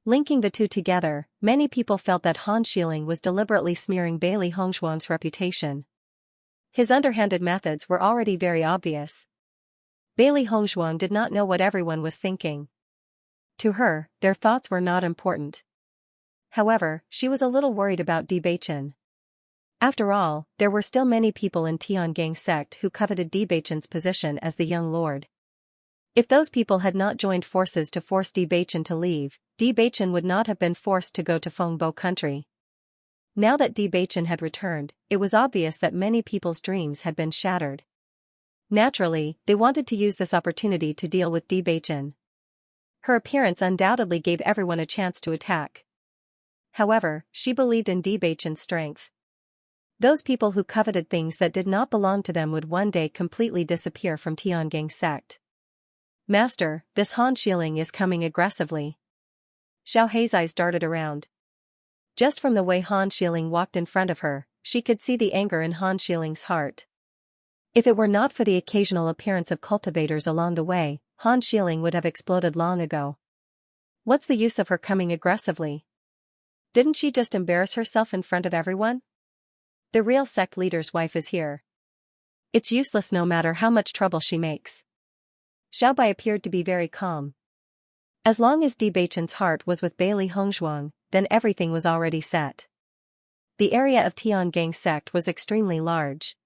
Linking the two together, many people felt that Han Xiling was deliberately smearing Bailey Hongzhuang's reputation. His underhanded methods were already very obvious. Bailey Hongzhuang did not know what everyone was thinking. To her, their thoughts were not important. However, she was a little worried about Debachen. After all, there were still many people in Tiangang sect who coveted Debachen's position as the young lord. If those people had not joined forces to force Debachen to leave, Debachen would not have been forced to go to Fengbo country. Now that Debachen had returned, it was obvious that many people's dreams had been shattered. Naturally, they wanted to use this opportunity to deal with Debachen. Her appearance undoubtedly gave everyone a chance to attack. However, she believed in Debachen's strength. Those people who coveted things that did not belong to them would one day completely disappear from Tiangang sect. Master, this Han Xiling is coming aggressively. Xiao Hei's eyes darted around. Just from the way Han Xiling walked in front of her, she could see the anger in Han Xiling's heart. If it were not for the occasional appearance of cultivators along the way, Han Xiling would have exploded long ago. What's the use of her coming aggressively? Didn't she just embarrass herself in front of everyone? The real sect leader's wife is here. It's useless no matter how much trouble she makes. Xiao Bai appeared to be very calm. As long as Debachen's heart was with Bailey Hongzhuang, then everything was already set. The area of Tiangang sect was extremely large.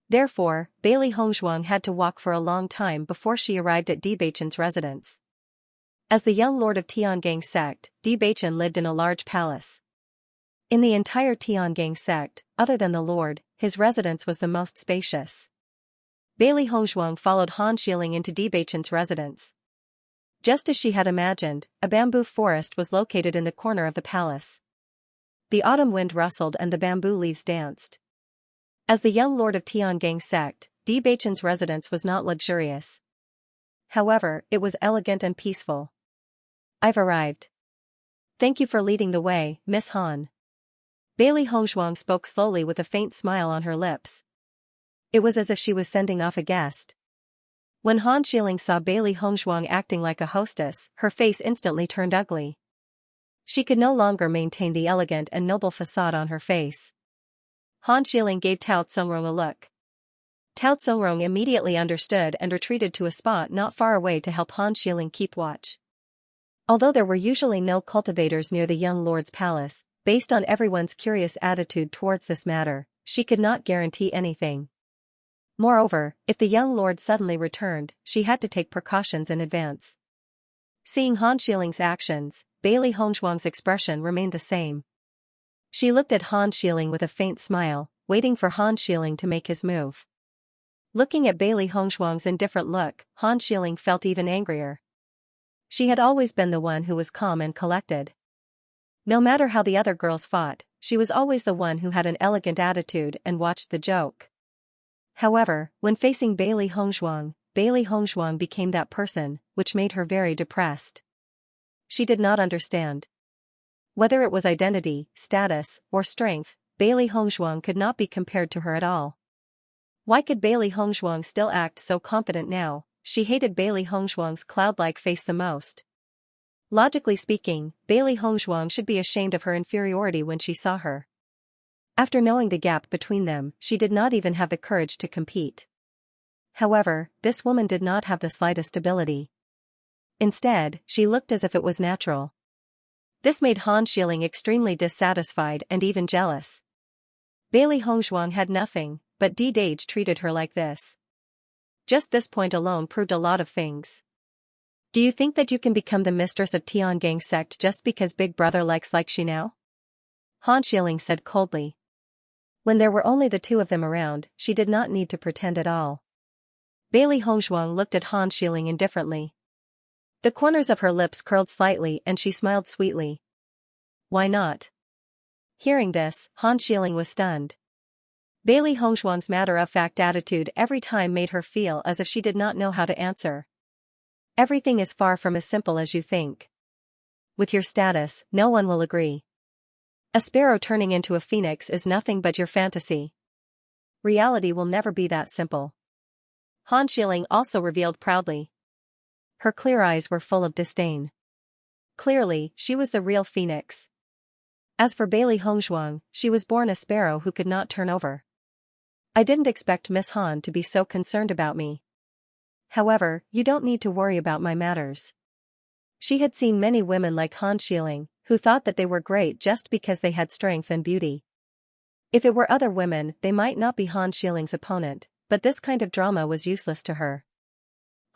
Therefore, Bailey Hongzhuang had to walk for a long time before she arrived at Debachen's residence. As the young lord of Tiangang sect, Debachen lived in a large palace. In the entire Tiangang sect, other than the lord, his residence was the most spacious. Bailey Hongzhuang followed Han Xiling into Debachen's residence. Just as she had imagined, a bamboo forest was located in the corner of the palace. The autumn wind rustled and the bamboo leaves danced. As the young lord of Tiangang sect, Debachen's residence was not luxurious. However, it was elegant and peaceful. I've arrived. Thank you for leading the way, Miss Han. Bailey Hongzhuang spoke slowly with a faint smile on her lips. It was as if she was sending off a guest. When Han Xiling saw Bailey Hongzhuang acting like a hostess, her face instantly turned ugly. She could no longer maintain the elegant and noble facade on her face. Han Xiling gave Tao Tsongrong a look. Tao Tsongrong immediately understood and retreated to a spot not far away to help Han Xiling keep watch. Although there were usually no cultivators near the young lord's palace, based on everyone's curious attitude towards this matter, she could not guarantee anything. Moreover, if the young lord suddenly returned, she had to take precautions in advance. Seeing Han Shiling's actions, Bailey Hongzhuang's expression remained the same. She looked at Han Shiling with a faint smile, waiting for Han Shiling to make his move. Looking at Bailey Hongzhuang's indifferent look, Han Shiling felt even angrier. She had always been the one who was calm and collected. No matter how the other girls fought, she was always the one who had an elegant attitude and watched the joke. However, when facing Bailey Hongzhuang became that person, which made her very depressed. She did not understand. Whether it was identity, status, or strength, Bailey Hongzhuang could not be compared to her at all. Why could Bailey Hongzhuang still act so confident now? She hated Bailey Hongzhuang's cloud-like face the most. Logically speaking, Bailey Hongzhuang should be ashamed of her inferiority when she saw her. After knowing the gap between them, she did not even have the courage to compete. However, this woman did not have the slightest ability. Instead, she looked as if it was natural. This made Han Shiling extremely dissatisfied and even jealous. Bailey Hongzhuang had nothing, but D-Dage treated her like this. Just this point alone proved a lot of things. Do you think that you can become the mistress of Tiangang sect just because Big Brother likes you now? Han Shiling said coldly. When there were only the two of them around, she did not need to pretend at all. Bailey Hongzhuang looked at Han Shiling indifferently. The corners of her lips curled slightly and she smiled sweetly. Why not? Hearing this, Han Shiling was stunned. Bailey Hongzhuang's matter-of-fact attitude every time made her feel as if she did not know how to answer. Everything is far from as simple as you think. With your status, no one will agree. A sparrow turning into a phoenix is nothing but your fantasy. Reality will never be that simple. Han Shiling also revealed proudly. Her clear eyes were full of disdain. Clearly, she was the real phoenix. As for Bailey Hongzhuang, she was born a sparrow who could not turn over. I didn't expect Miss Han to be so concerned about me. However, you don't need to worry about my matters. She had seen many women like Han Shiling, who thought that they were great just because they had strength and beauty. If it were other women, they might not be Han Shiling's opponent, but this kind of drama was useless to her.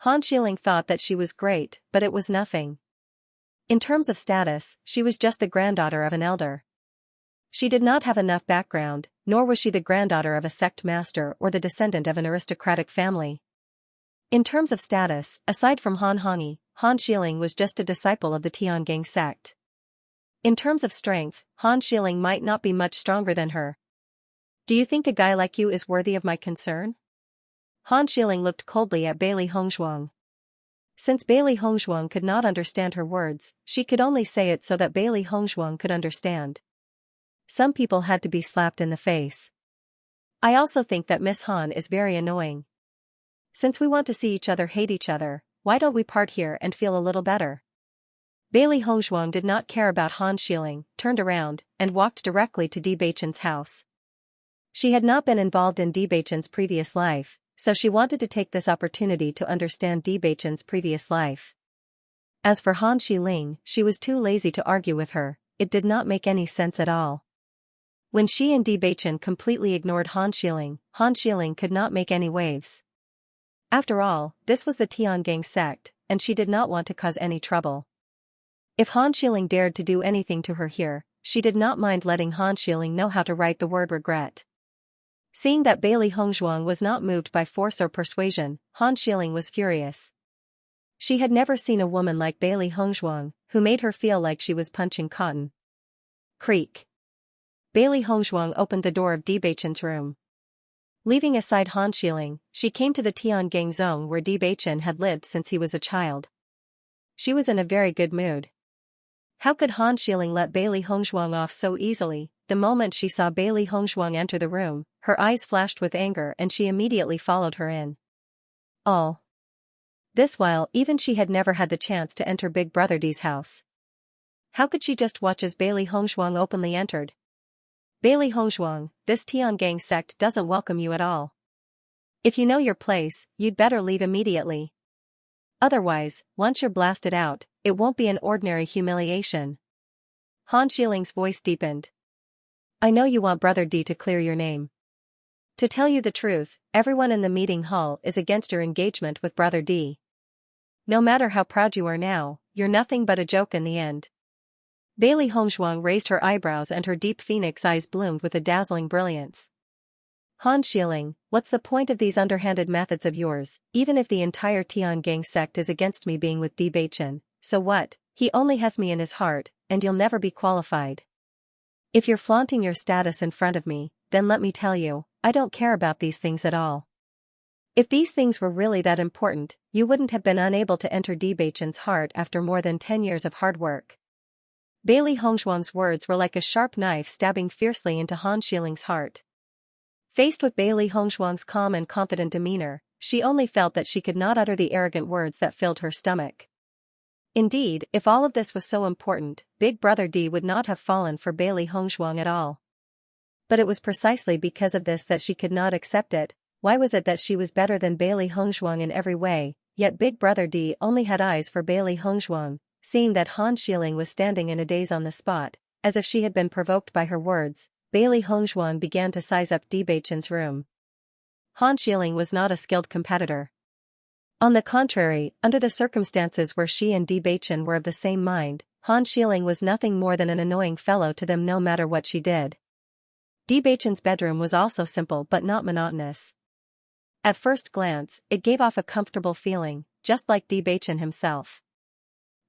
Han Shiling thought that she was great, but it was nothing. In terms of status, she was just the granddaughter of an elder. She did not have enough background, nor was she the granddaughter of a sect master or the descendant of an aristocratic family. In terms of status, aside from Han Hongyi, Han Shiling was just a disciple of the Tiangang sect. In terms of strength, Han Shiling might not be much stronger than her. Do you think a guy like you is worthy of my concern? Han Shiling looked coldly at Bailey Hongzhuang. Since Bailey Hongzhuang could not understand her words, she could only say it so that Bailey Hongzhuang could understand. Some people had to be slapped in the face. I also think that Miss Han is very annoying. Since we want to see each other hate each other, why don't we part here and feel a little better? Bailey Hongzhuang did not care about Han Shiling, turned around, and walked directly to Bewitching's house. She had not been involved in Bewitching's previous life, so she wanted to take this opportunity to understand Bewitching's previous life. As for Han Shiling, she was too lazy to argue with her, it did not make any sense at all. When she and Bewitching completely ignored Han Shiling could not make any waves. After all, this was the Tiangang sect, and she did not want to cause any trouble. If Han Shiling dared to do anything to her here, she did not mind letting Han Shiling know how to write the word regret. Seeing that Bailey Hongzhuang was not moved by force or persuasion, Han Shiling was furious. She had never seen a woman like Bailey Hongzhuang, who made her feel like she was punching cotton. Creak. Bailey Hongzhuang opened the door of Bewitching's room. Leaving aside Han Shiling, she came to the Tiangang zone where Bewitching had lived since he was a child. She was in a very good mood. How could Han Shiling let Bailey Hongzhuang off so easily? The moment she saw Bailey Hongzhuang enter the room, her eyes flashed with anger and she immediately followed her in. All this while even she had never had the chance to enter Big Brother D's house. How could she just watch as Bailey Hongzhuang openly entered? Bailey Hongzhuang, this Tiangang sect doesn't welcome you at all. If you know your place, you'd better leave immediately. Otherwise, once you're blasted out, it won't be an ordinary humiliation. Han Shiling's voice deepened. I know you want Brother D to clear your name. To tell you the truth, everyone in the meeting hall is against your engagement with Brother D. No matter how proud you are now, you're nothing but a joke in the end. Bailey Hongzhuang raised her eyebrows and her deep phoenix eyes bloomed with a dazzling brilliance. Han Xiling, what's the point of these underhanded methods of yours? Even if the entire Tiangang sect is against me being with Bewitching, so what? He only has me in his heart, and you'll never be qualified. If you're flaunting your status in front of me, then let me tell you, I don't care about these things at all. If these things were really that important, you wouldn't have been unable to enter Bewitching's heart after more than 10 years of hard work. Bailey Hongzhuang's words were like a sharp knife stabbing fiercely into Han Xiling's heart. Faced with Bailey Hongzhuang's calm and confident demeanor, she only felt that she could not utter the arrogant words that filled her stomach. Indeed, if all of this was so important, Big Brother D would not have fallen for Bailey Hongzhuang at all. But it was precisely because of this that she could not accept it. Why was it that she was better than Bailey Hongzhuang in every way, yet Big Brother D only had eyes for Bailey Hongzhuang? Seeing that Han Xiling was standing in a daze on the spot, as if she had been provoked by her words, Bailey Hongzhuang began to size up Bewitching's room. Han Xiling was not a skilled competitor. On the contrary, under the circumstances where she and Bewitching were of the same mind, Han Xiling was nothing more than an annoying fellow to them no matter what she did. Bewitching's bedroom was also simple but not monotonous. At first glance, it gave off a comfortable feeling, just like Bewitching himself.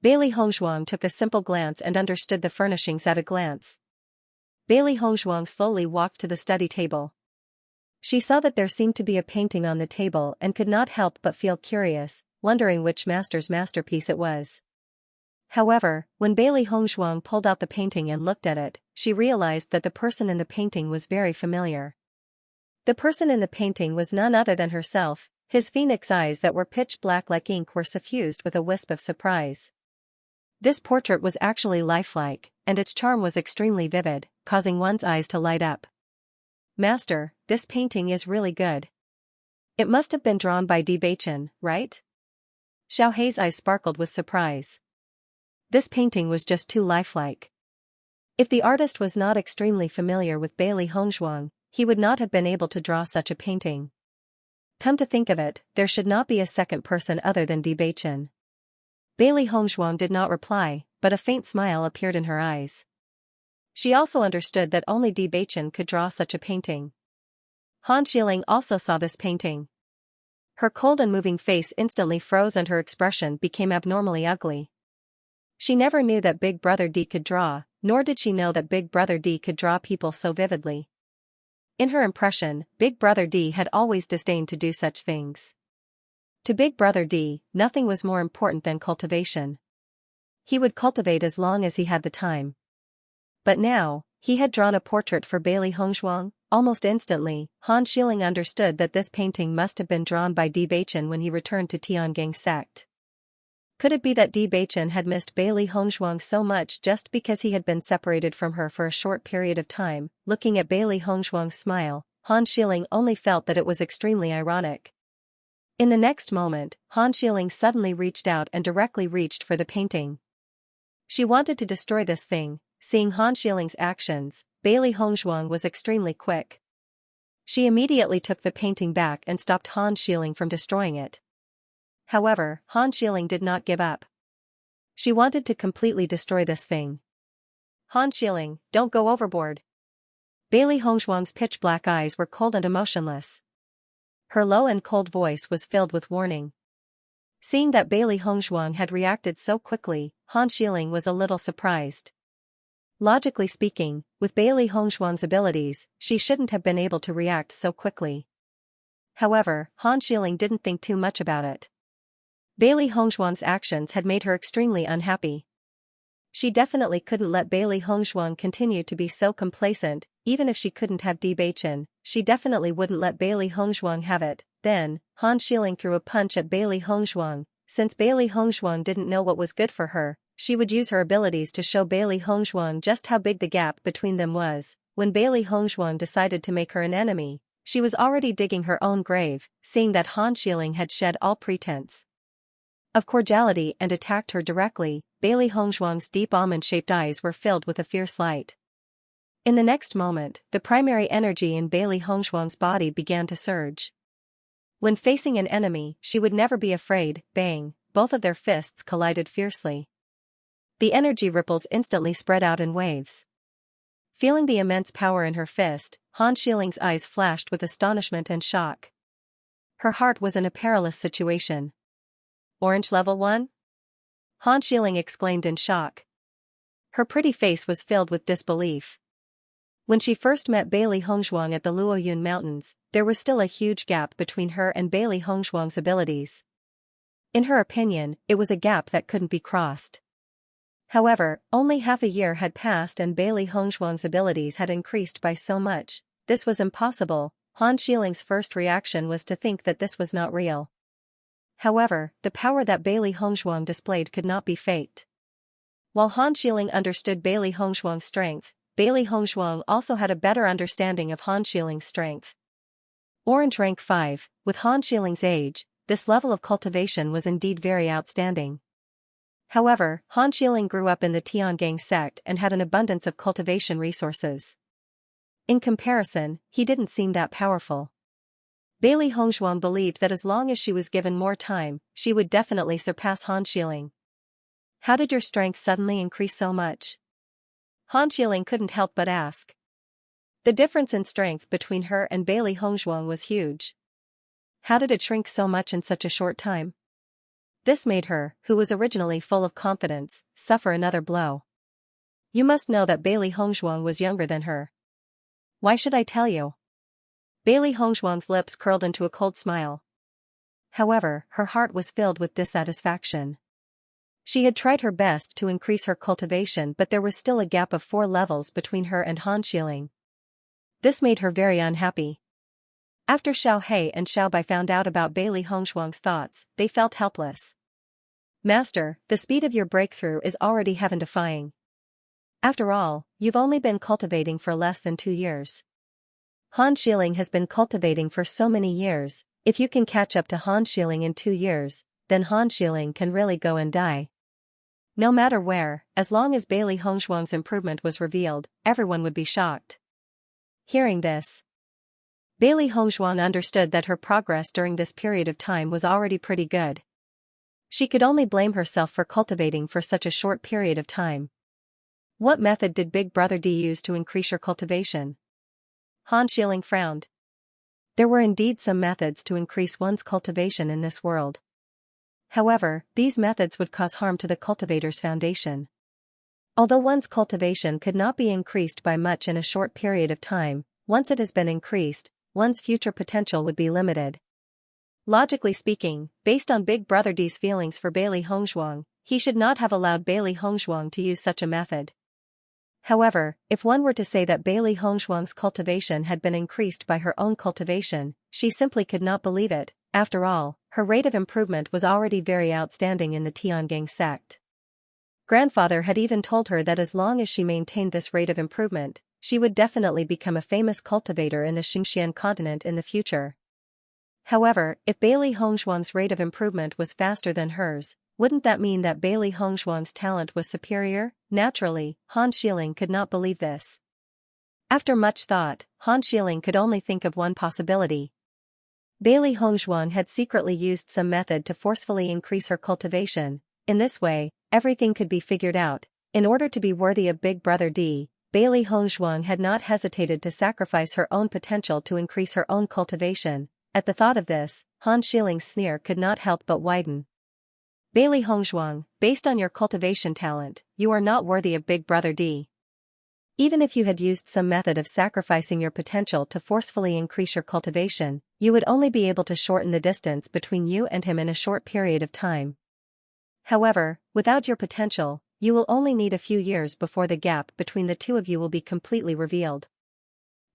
Bailey Hongzhuang took a simple glance and understood the furnishings at a glance. Bailey Hongzhuang slowly walked to the study table. She saw that there seemed to be a painting on the table and could not help but feel curious, wondering which master's masterpiece it was. However, when Bailey Hongzhuang pulled out the painting and looked at it, she realized that the person in the painting was very familiar. The person in the painting was none other than herself. His phoenix eyes that were pitch black like ink were suffused with a wisp of surprise. This portrait was actually lifelike, and its charm was extremely vivid, causing one's eyes to light up. Master, this painting is really good. It must have been drawn by Bewitching, right? Xiao Hei's eyes sparkled with surprise. This painting was just too lifelike. If the artist was not extremely familiar with Bailey Hongzhuang, he would not have been able to draw such a painting. Come to think of it, there should not be a second person other than Bewitching. Bailey Hongzhuang did not reply, but a faint smile appeared in her eyes. She also understood that only Bewitching could draw such a painting. Han Xiling also saw this painting. Her cold and moving face instantly froze and her expression became abnormally ugly. She never knew that Big Brother D could draw, nor did she know that Big Brother D could draw people so vividly. In her impression, Big Brother D had always disdained to do such things. To Big Brother D, nothing was more important than cultivation. He would cultivate as long as he had the time. But now, he had drawn a portrait for Bailey Hongzhuang. Almost instantly, Han Xiling understood that this painting must have been drawn by Bewitching when he returned to Tiangang sect. Could it be that Bewitching had missed Bailey Hongzhuang so much just because he had been separated from her for a short period of time? Looking at Bailey Hongzhuang's smile, Han Xiling only felt that it was extremely ironic. In the next moment, Han Xiling suddenly reached out and directly reached for the painting. She wanted to destroy this thing. Seeing Han Xiling's actions, Bailey Hongzhuang was extremely quick. She immediately took the painting back and stopped Han Xiling from destroying it. However, Han Xiling did not give up. She wanted to completely destroy this thing. Han Xiling, don't go overboard. Bailey Hongzhuang's pitch-black eyes were cold and emotionless. Her low and cold voice was filled with warning. Seeing that Bailey Hongzhuang had reacted so quickly, Han Xiling was a little surprised. Logically speaking, with Bailey Hongzhuang's abilities, she shouldn't have been able to react so quickly. However, Han Xiling didn't think too much about it. Bailey Hongzhuang's actions had made her extremely unhappy. She definitely couldn't let Bailey Hongzhuang continue to be so complacent. Even if she couldn't have Bewitching, she definitely wouldn't let Bailey Hongzhuang have it. Then, Han Xiling threw a punch at Bailey Hongzhuang. Since Bailey Hongzhuang didn't know what was good for her, she would use her abilities to show Bailey Hongzhuang just how big the gap between them was. When Bailey Hongzhuang decided to make her an enemy, she was already digging her own grave, seeing that Han Xiling had shed all pretense of cordiality and attacked her directly. Bailey Hongzhuang's deep almond-shaped eyes were filled with a fierce light. In the next moment, the primary energy in Bailey Hongshuang's body began to surge. When facing an enemy, she would never be afraid. Bang, both of their fists collided fiercely. The energy ripples instantly spread out in waves. Feeling the immense power in her fist, Han Shiling's eyes flashed with astonishment and shock. Her heart was in a perilous situation. Orange level 1? Han Shiling exclaimed in shock. Her pretty face was filled with disbelief. When she first met Bailey Hongshuang at the Luoyun Mountains, there was still a huge gap between her and Bailey Hongshuang's abilities. In her opinion, it was a gap that couldn't be crossed. However, only half a year had passed and Bailey Hongshuang's abilities had increased by so much. This was impossible. Han Shiling's first reaction was to think that this was not real. However, the power that Bailey Hongshuang displayed could not be faked. While Han Shiling understood Bailey Hongshuang's strength, Bailey Hongshuang also had a better understanding of Han Shiling's strength. Orange rank 5, with Han Shiling's age, this level of cultivation was indeed very outstanding. However, Han Shiling grew up in the Tiangang sect and had an abundance of cultivation resources. In comparison, he didn't seem that powerful. Bailey Hongshuang believed that as long as she was given more time, she would definitely surpass Han Shiling. How did your strength suddenly increase so much? Han Shiling couldn't help but ask. The difference in strength between her and Bailey Hongshuang was huge. How did it shrink so much in such a short time? This made her, who was originally full of confidence, suffer another blow. You must know that Bailey Hongshuang was younger than her. Why should I tell you? Bailey Hongshuang's lips curled into a cold smile. However, her heart was filled with dissatisfaction. She had tried her best to increase her cultivation, but there was still a gap of 4 levels between her and Han Shiling. This made her very unhappy. After Xiao He and Xiao Bai found out about Bailey Hongshuang's thoughts, they felt helpless. Master, the speed of your breakthrough is already heaven-defying. After all, you've only been cultivating for less than 2 years. Han Shiling has been cultivating for so many years. If you can catch up to Han Shiling in 2 years, then Han Shiling can really go and die. No matter where, as long as Bailey Hongshuang's improvement was revealed, everyone would be shocked. Hearing this, Bailey Hongshuang understood that her progress during this period of time was already pretty good. She could only blame herself for cultivating for such a short period of time. What method did Big Brother D use to increase your cultivation? Han Shiling frowned. There were indeed some methods to increase one's cultivation in this world. However, these methods would cause harm to the cultivator's foundation. Although one's cultivation could not be increased by much in a short period of time, once it has been increased, one's future potential would be limited. Logically speaking, based on Big Brother D's feelings for Bailey Hongshuang, he should not have allowed Bailey Hongshuang to use such a method. However, if one were to say that Bailey Hongshuang's cultivation had been increased by her own cultivation, she simply could not believe it. After all, her rate of improvement was already very outstanding in the Tiangang sect. Grandfather had even told her that as long as she maintained this rate of improvement, she would definitely become a famous cultivator in the Xianxia continent in the future. However, if Bailey Hongshuang's rate of improvement was faster than hers, wouldn't that mean that Bailey Hongshuang's talent was superior? Naturally, Han Shiling could not believe this. After much thought, Han Shiling could only think of one possibility. Bailey Hongshuang had secretly used some method to forcefully increase her cultivation. In this way, everything could be figured out. In order to be worthy of Big Brother D, Bailey Hongshuang had not hesitated to sacrifice her own potential to increase her own cultivation. At the thought of this, Han Shiling's sneer could not help but widen. Bailey Hongshuang, based on your cultivation talent, you are not worthy of Big Brother D. Even if you had used some method of sacrificing your potential to forcefully increase your cultivation, you would only be able to shorten the distance between you and him in a short period of time. However, without your potential, you will only need a few years before the gap between the two of you will be completely revealed.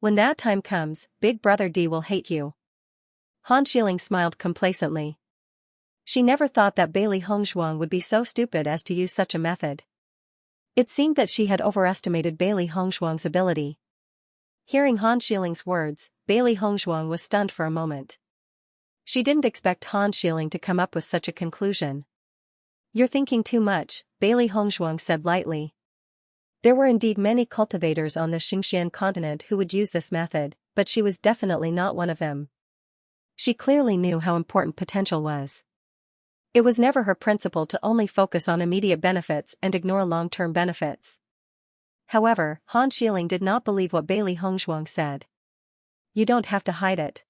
When that time comes, Big Brother D will hate you. Han Shiling smiled complacently. She never thought that Bailey Hongshuang would be so stupid as to use such a method. It seemed that she had overestimated Bailey Hongshuang's ability. Hearing Han Shiling's words, Bailey Hongshuang was stunned for a moment. She didn't expect Han Shiling to come up with such a conclusion. You're thinking too much, Bailey Hongshuang said lightly. There were indeed many cultivators on the Xianxia continent who would use this method, but she was definitely not one of them. She clearly knew how important potential was. It was never her principle to only focus on immediate benefits and ignore long-term benefits. However, Han Xiling did not believe what Bailey Hongzhuang said. You don't have to hide it.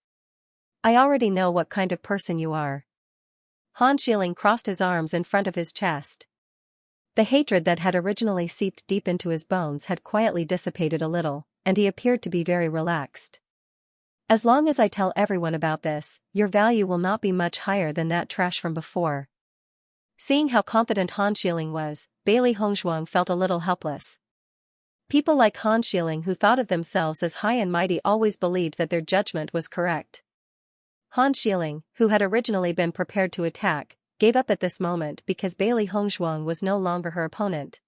I already know what kind of person you are. Han Xiling crossed his arms in front of his chest. The hatred that had originally seeped deep into his bones had quietly dissipated a little, and he appeared to be very relaxed. As long as I tell everyone about this, your value will not be much higher than that trash from before. Seeing how confident Han Xiling was, Bailey Hongzhuang felt a little helpless. People like Han Xiling who thought of themselves as high and mighty always believed that their judgment was correct. Han Xiling, who had originally been prepared to attack, gave up at this moment because Bailey Hongzhuang was no longer her opponent.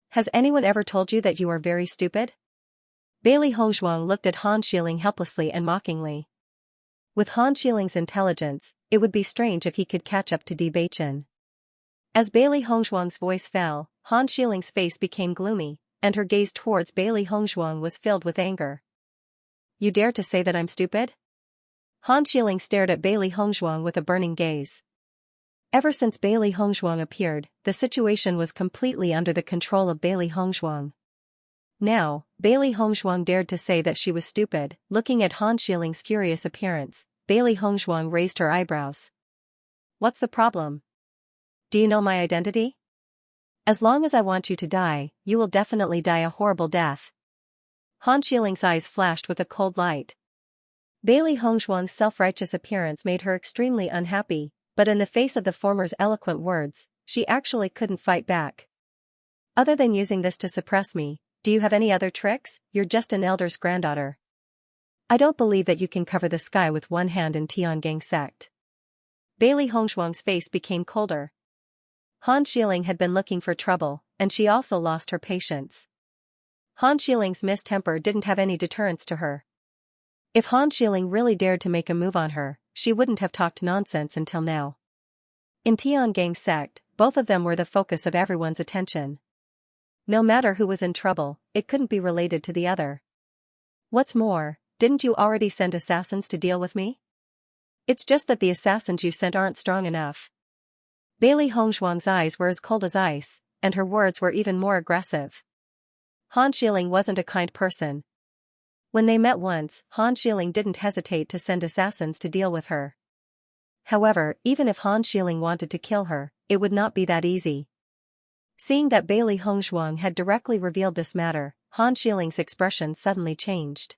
Has anyone ever told you that you are very stupid? Bailey Hongzhuang looked at Han Xiling helplessly and mockingly. With Han Xiling's intelligence, it would be strange if he could catch up to Bewitching. As Bailey Hongzhuang's voice fell, Han Xiling's face became gloomy, and her gaze towards Bailey Hongzhuang was filled with anger. You dare to say that I'm stupid? Han Xiling stared at Bailey Hongzhuang with a burning gaze. Ever since Bailey Hongzhuang appeared, the situation was completely under the control of Bailey Hongzhuang. Now, Bailey Hongzhuang dared to say that she was stupid. Looking at Han Xiling's furious appearance, Bailey Hongzhuang raised her eyebrows. What's the problem? Do you know my identity? As long as I want you to die, you will definitely die a horrible death. Han Xiling's eyes flashed with a cold light. Bailey Hongzhuang's self-righteous appearance made her extremely unhappy, but in the face of the former's eloquent words, she actually couldn't fight back. Other than using this to suppress me, do you have any other tricks? You're just an elder's granddaughter. I don't believe that you can cover the sky with one hand in Tiangang sect. Bailey Hongzhuang's face became colder. Han Xiling had been looking for trouble, and she also lost her patience. Han Xiling's mistemper didn't have any deterrence to her. If Han Xiling really dared to make a move on her, she wouldn't have talked nonsense until now. In Tiangang sect, both of them were the focus of everyone's attention. No matter who was in trouble, it couldn't be related to the other. What's more, didn't you already send assassins to deal with me? It's just that the assassins you sent aren't strong enough. Bailey Hongzhuang's eyes were as cold as ice, and her words were even more aggressive. Han Xiling wasn't a kind person. When they met once, Han Xiling didn't hesitate to send assassins to deal with her. However, even if Han Xiling wanted to kill her, it would not be that easy. Seeing that Bailey Hongzhuang had directly revealed this matter, Han Xiling's expression suddenly changed.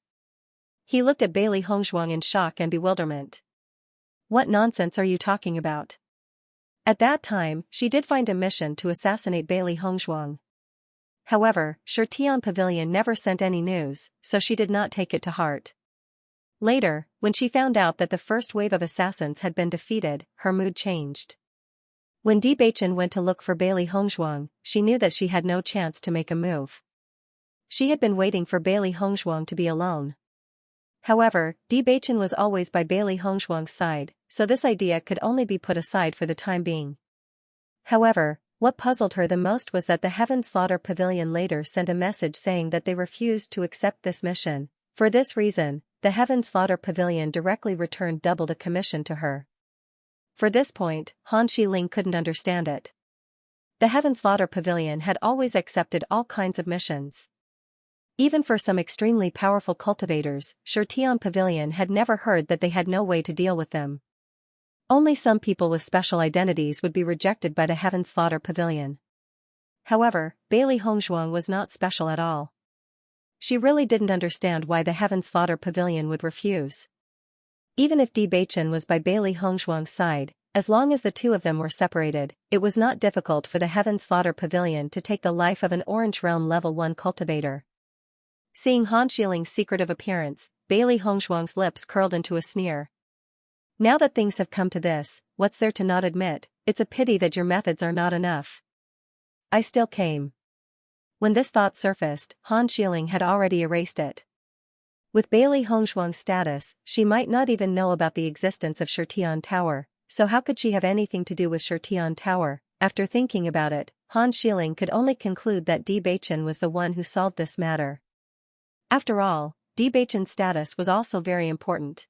He looked at Bailey Hongzhuang in shock and bewilderment. What nonsense are you talking about? At that time, she did find a mission to assassinate Bailey Hongzhuang. However, Shirtian Pavilion never sent any news, so she did not take it to heart. Later, when she found out that the first wave of assassins had been defeated, her mood changed. When Bewitching went to look for Bailey Hongzhuang, she knew that she had no chance to make a move. She had been waiting for Bailey Hongzhuang to be alone. However, Bewitching was always by Bailey Hongzhuang's side, so this idea could only be put aside for the time being. However, what puzzled her the most was that the Heaven Slaughter Pavilion later sent a message saying that they refused to accept this mission. For this reason, the Heaven Slaughter Pavilion directly returned double the commission to her. For this point, Han Xiling couldn't understand it. The Heaven Slaughter Pavilion had always accepted all kinds of missions. Even for some extremely powerful cultivators, Shirtian Pavilion had never heard that they had no way to deal with them. Only some people with special identities would be rejected by the Heaven Slaughter Pavilion. However, Bailey Hongzhuang was not special at all. She really didn't understand why the Heaven Slaughter Pavilion would refuse. Even if Bewitching was by Bailey Hongzhuang's side, as long as the two of them were separated, it was not difficult for the Heaven Slaughter Pavilion to take the life of an Orange Realm Level 1 cultivator. Seeing Han Xiling's secretive appearance, Bailey Hongzhuang's lips curled into a sneer. Now that things have come to this, what's there to not admit? It's a pity that your methods are not enough. I still came. When this thought surfaced, Han Xiling had already erased it. With Bailey Hongzhuang's status, she might not even know about the existence of Shirtian Tower, so how could she have anything to do with Shirtian Tower? after thinking about it, Han Xiling could only conclude that Bewitching was the one who solved this matter. After all, Bewitching's status was also very important.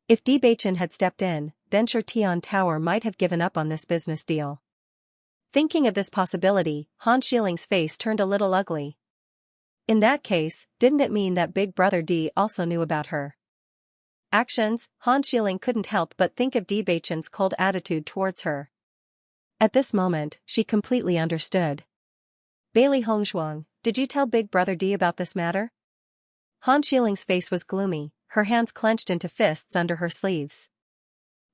If Bewitching had stepped in, then Sure Tian Tower might have given up on this business deal. Thinking of this possibility, Han Xiling's face turned a little ugly. In that case, didn't it mean that Big Brother D also knew about her actions? Han Xiling couldn't help but think of Bewitching's cold attitude towards her. At this moment, she completely understood. Bailey Hongzhuang, did you tell Big Brother D about this matter? Han Xiling's face was gloomy, her hands clenched into fists under her sleeves.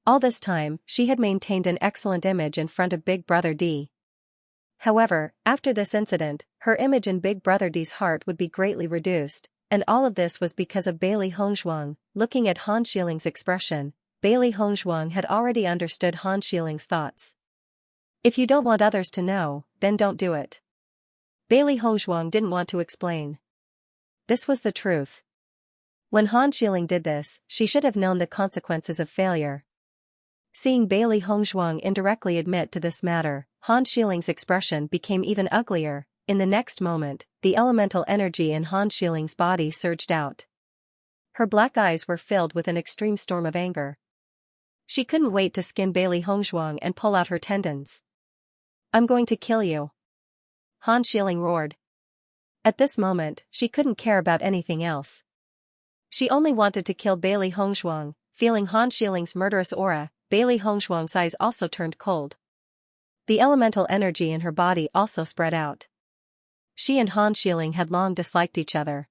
All this time, she had maintained an excellent image in front of Big Brother D. However, after this incident, her image in Big Brother D's heart would be greatly reduced, and all of this was because of Bailey Hongzhuang. Looking at Han Xiling's expression, Bailey Hongzhuang had already understood Han Xiling's thoughts. If you don't want others to know, then don't do it. Bailey Hongzhuang didn't want to explain. This was the truth. When Han Xiling did this, she should have known the consequences of failure. Seeing Bailey Hongzhuang indirectly admit to this matter, Han Xiling's expression became even uglier. In the next moment, the elemental energy in Han Xiling's body surged out. Her black eyes were filled with an extreme storm of anger. She couldn't wait to skin Bailey Hongzhuang and pull out her tendons. I'm going to kill you. Han Xiling roared. At this moment, she couldn't care about anything else. She only wanted to kill Bailey Hongzhuang. Feeling Han Xiling's murderous aura, Bailey Hongzhuang's eyes also turned cold. The elemental energy in her body also spread out. She and Han Xiling had long disliked each other.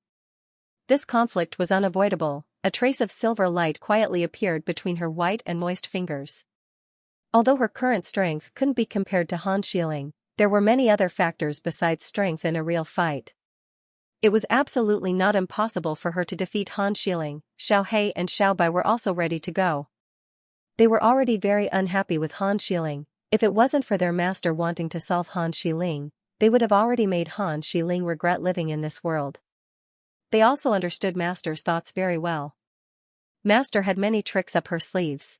This conflict was unavoidable. A trace of silver light quietly appeared between her white and moist fingers. Although her current strength couldn't be compared to Han Xiling, there were many other factors besides strength in a real fight. It was absolutely not impossible for her to defeat Han Xiling. Xiao He and Xiao Bai were also ready to go. They were already very unhappy with Han Xiling. If it wasn't for their master wanting to solve Han Xiling, they would have already made Han Xiling regret living in this world. They also understood Master's thoughts very well. Master had many tricks up her sleeves.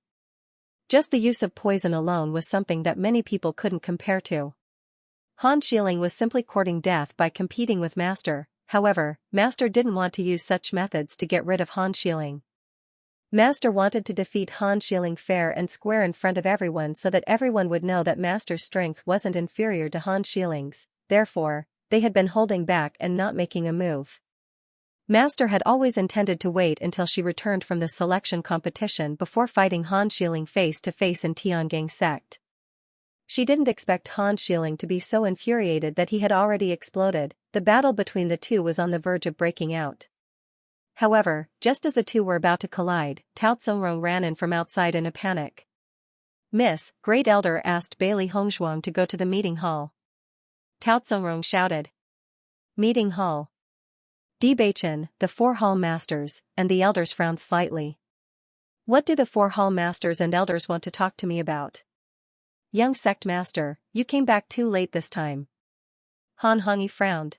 Just the use of poison alone was something that many people couldn't compare to. Han Xiling was simply courting death by competing with Master. However, Master didn't want to use such methods to get rid of Han Xiling. Master wanted to defeat Han Xiling fair and square in front of everyone so that everyone would know that Master's strength wasn't inferior to Han Xiling's. Therefore, they had been holding back and not making a move. Master had always intended to wait until she returned from the selection competition before fighting Han Xiling face to face in Tiangang sect. She didn't expect Han Xiling to be so infuriated that he had already exploded. The battle between the two was on the verge of breaking out. However, just as the two were about to collide, Tao Tsongrong ran in from outside in a panic. Miss, Great Elder asked Bailey Hongzhuang to go to the meeting hall. Tao Tsongrong shouted. Meeting hall. Bewitching, the 4 hall masters, and the elders frowned slightly. What do the 4 hall masters and elders want to talk to me about? Young sect master, you came back too late this time. Han Hongyi frowned.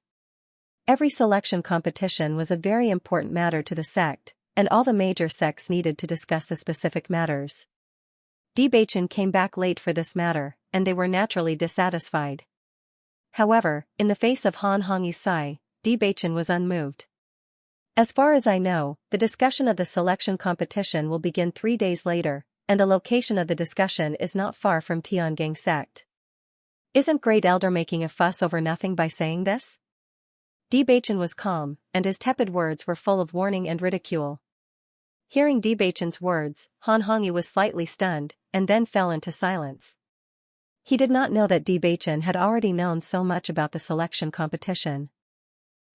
Every selection competition was a very important matter to the sect, and all the major sects needed to discuss the specific matters. Bewitching came back late for this matter, and they were naturally dissatisfied. However, in the face of Han Hongyi's sigh, Bewitching was unmoved. As far as I know, the discussion of the selection competition will begin 3 days later, and the location of the discussion is not far from Tiangang sect. Isn't Great Elder making a fuss over nothing by saying this? Bewitching was calm, and his tepid words were full of warning and ridicule. Hearing Bewitching's words, Han Hongyi was slightly stunned, and then fell into silence. He did not know that Bewitching had already known so much about the selection competition.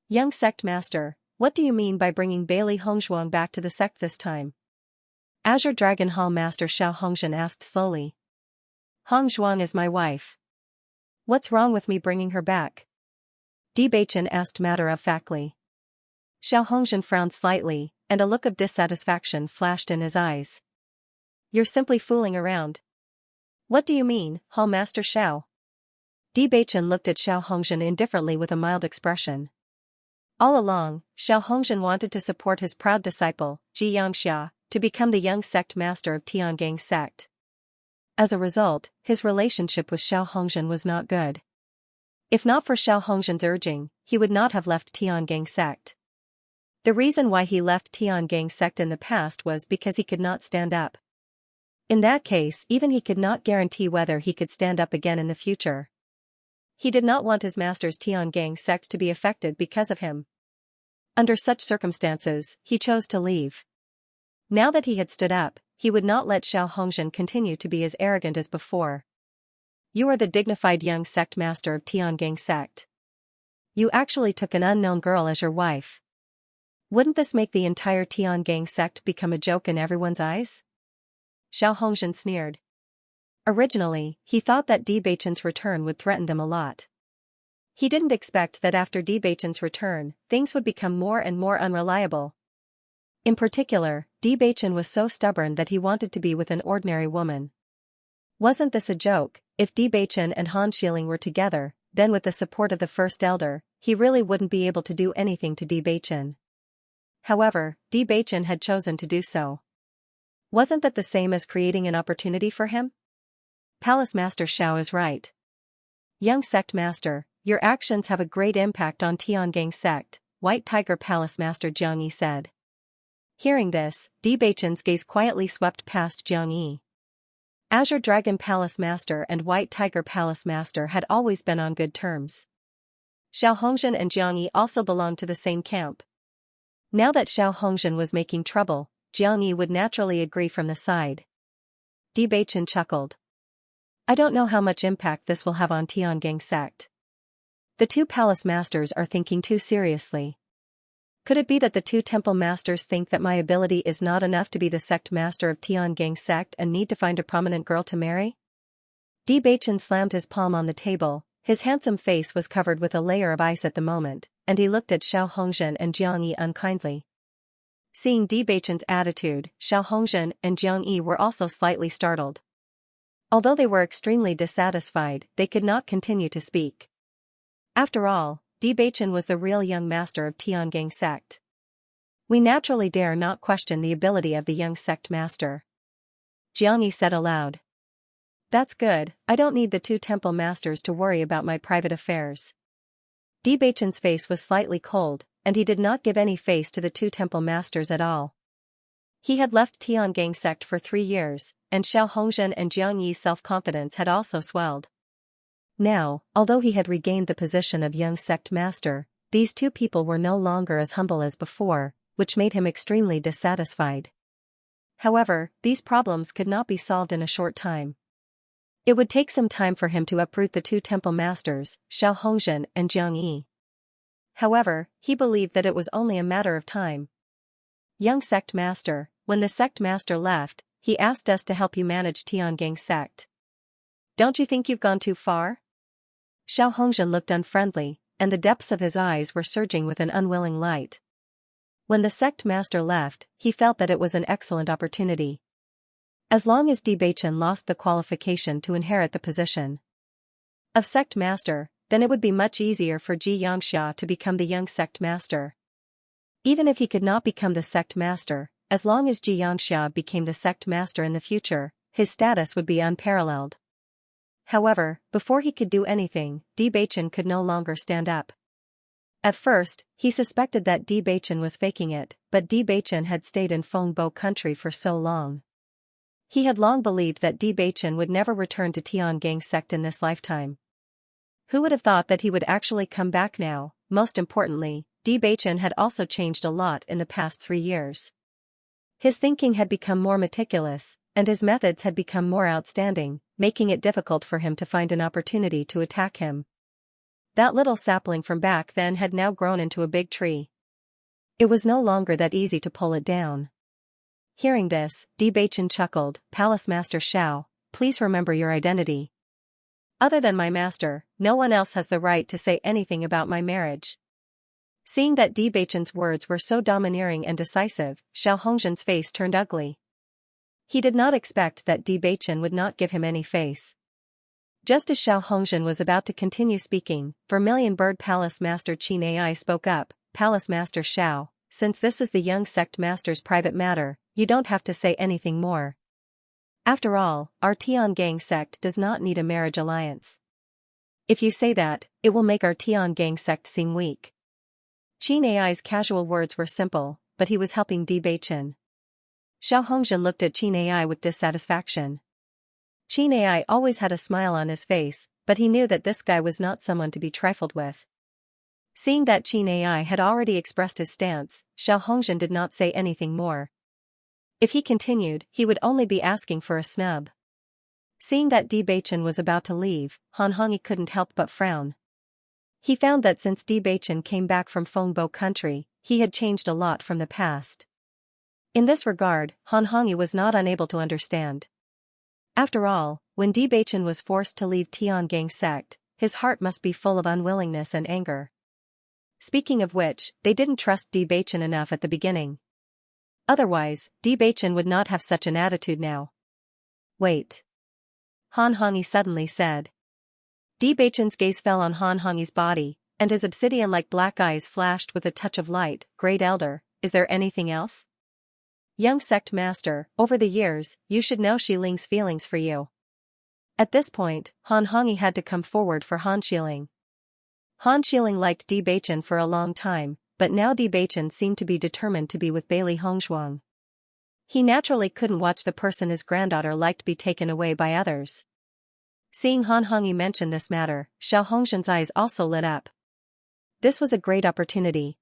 Young sect master, what do you mean by bringing Bailey Hongzhuang back to the sect this time? Azure Dragon Hall Master Xiao Hongzhen asked slowly. Hongzhuang is my wife. What's wrong with me bringing her back? Bewitching asked matter-of-factly. Xiao Hongzhen frowned slightly, and a look of dissatisfaction flashed in his eyes. You're simply fooling around. What do you mean, Hall Master Xiao? Bewitching looked at Xiao Hongzhen indifferently with a mild expression. All along, Xiao Hongzhen wanted to support his proud disciple, Xianxia, to become the young sect master of Tiangang sect. As a result, his relationship with Xiao Hongzhen was not good. If not for Xiao Hongzhen's urging, he would not have left Tiangang sect. The reason why he left Tiangang sect in the past was because he could not stand up. In that case, even he could not guarantee whether he could stand up again in the future. He did not want his master's Tiangang sect to be affected because of him. Under such circumstances, he chose to leave. Now that he had stood up, he would not let Xiao Hongzhen continue to be as arrogant as before. You are the dignified young sect master of Tiangang sect. You actually took an unknown girl as your wife. Wouldn't this make the entire Tiangang sect become a joke in everyone's eyes? Xiao Hongzhen sneered. Originally, he thought that Bewitching's return would threaten them a lot. He didn't expect that after Bewitching's return, things would become more and more unreliable. In particular, Bewitching was so stubborn that he wanted to be with an ordinary woman. Wasn't this a joke? If Bewitching and Han Xiling were together, then with the support of the First Elder, he really wouldn't be able to do anything to Bewitching. However, Bewitching had chosen to do so. Wasn't that the same as creating an opportunity for him? Palace Master Xiao is right. Young sect master, your actions have a great impact on Tiangang sect, White Tiger Palace Master Xianxia said. Hearing this, Bewitching's gaze quietly swept past Xianxia. Azure Dragon Palace Master and White Tiger Palace Master had always been on good terms. Xiao Hongzhen and Xianxia also belonged to the same camp. Now that Xiao Hongzhen was making trouble, Xianxia would naturally agree from the side. Bewitching chuckled. I don't know how much impact this will have on Tiangang sect. The two palace masters are thinking too seriously. Could it be that the two temple masters think that my ability is not enough to be the sect master of Tiangang sect and need to find a prominent girl to marry? Bewitching slammed his palm on the table, his handsome face was covered with a layer of ice at the moment, and he looked at Xiao Hongzhen and Xianxia unkindly. Seeing Bewitching's attitude, Xiao Hongzhen and Xianxia were also slightly startled. Although they were extremely dissatisfied, they could not continue to speak. After all, Bewitching was the real young master of Tiangang sect. We naturally dare not question the ability of the young sect master. Xianxia said aloud. That's good, I don't need the two temple masters to worry about my private affairs. Bewitching's face was slightly cold, and he did not give any face to the two temple masters at all. He had left Tiangang sect for 3 years, and Xiao Hongzhen and Xianxi's self-confidence had also swelled. Now, although he had regained the position of young sect master, these two people were no longer as humble as before, which made him extremely dissatisfied. However, these problems could not be solved in a short time. It would take some time for him to uproot the two temple masters, Xiao Hongzhen and Xianxia. However, he believed that it was only a matter of time. Young sect master, when the sect master left, he asked us to help you manage Tiangang sect. Don't you think you've gone too far? Xiao Hongzhen looked unfriendly, and the depths of his eyes were surging with an unwilling light. When the sect master left, he felt that it was an excellent opportunity. As long as Bewitching lost the qualification to inherit the position of sect master, then it would be much easier for Xianxia to become the young sect master. Even if he could not become the sect master, as long as Xianxia became the sect master in the future, his status would be unparalleled. However, before he could do anything, Bewitching could no longer stand up. At first, he suspected that Bewitching was faking it, but Bewitching had stayed in Fengbo country for so long. He had long believed that Bewitching would never return to Tiangang sect in this lifetime. Who would have thought that he would actually come back now? Most importantly, Bewitching had also changed a lot in the past 3 years. His thinking had become more meticulous, and his methods had become more outstanding, making it difficult for him to find an opportunity to attack him. That little sapling from back then had now grown into a big tree. It was no longer that easy to pull it down. Hearing this, Bewitching chuckled. Palace Master Xiao, please remember your identity. Other than my master, no one else has the right to say anything about my marriage. Seeing that Bewitching's words were so domineering and decisive, Xiao Hongzhen's face turned ugly. He did not expect that Bewitching would not give him any face. Just as Xiao Hongzhen was about to continue speaking, Vermilion Bird Palace Master Qin Ai spoke up. Palace Master Xiao, since this is the young sect master's private matter, you don't have to say anything more. After all, our Tiangang sect does not need a marriage alliance. If you say that, it will make our Tiangang sect seem weak. Qin Ai's casual words were simple, but he was helping Bewitching. Xiao Hongzhen looked at Qin Ai with dissatisfaction. Qin Ai always had a smile on his face, but he knew that this guy was not someone to be trifled with. Seeing that Qin Ai had already expressed his stance, Xiao Hongzhen did not say anything more. If he continued, he would only be asking for a snub. Seeing that Bewitching was about to leave, Han Hongyi couldn't help but frown. He found that since Bewitching came back from Fengbo country, he had changed a lot from the past. In this regard, Han Hongyi was not unable to understand. After all, when Bewitching was forced to leave Tiangang sect, his heart must be full of unwillingness and anger. Speaking of which, they didn't trust Bewitching enough at the beginning. Otherwise, Bewitching would not have such an attitude now. Wait. Han Hongyi suddenly said. Bewitching's gaze fell on Han Hongyi's body, and his obsidian-like black eyes flashed with a touch of light. Great Elder, is there anything else? Young sect master, over the years, you should know Xiling's feelings for you. At this point, Han Hongyi had to come forward for Han Xiling. Han Xiling liked Bewitching for a long time, but now Bewitching seemed to be determined to be with Bailey Hongzhuang. He naturally couldn't watch the person his granddaughter liked be taken away by others. Seeing Han Hongyi mention this matter, Xiao Hongzhen's eyes also lit up. This was a great opportunity.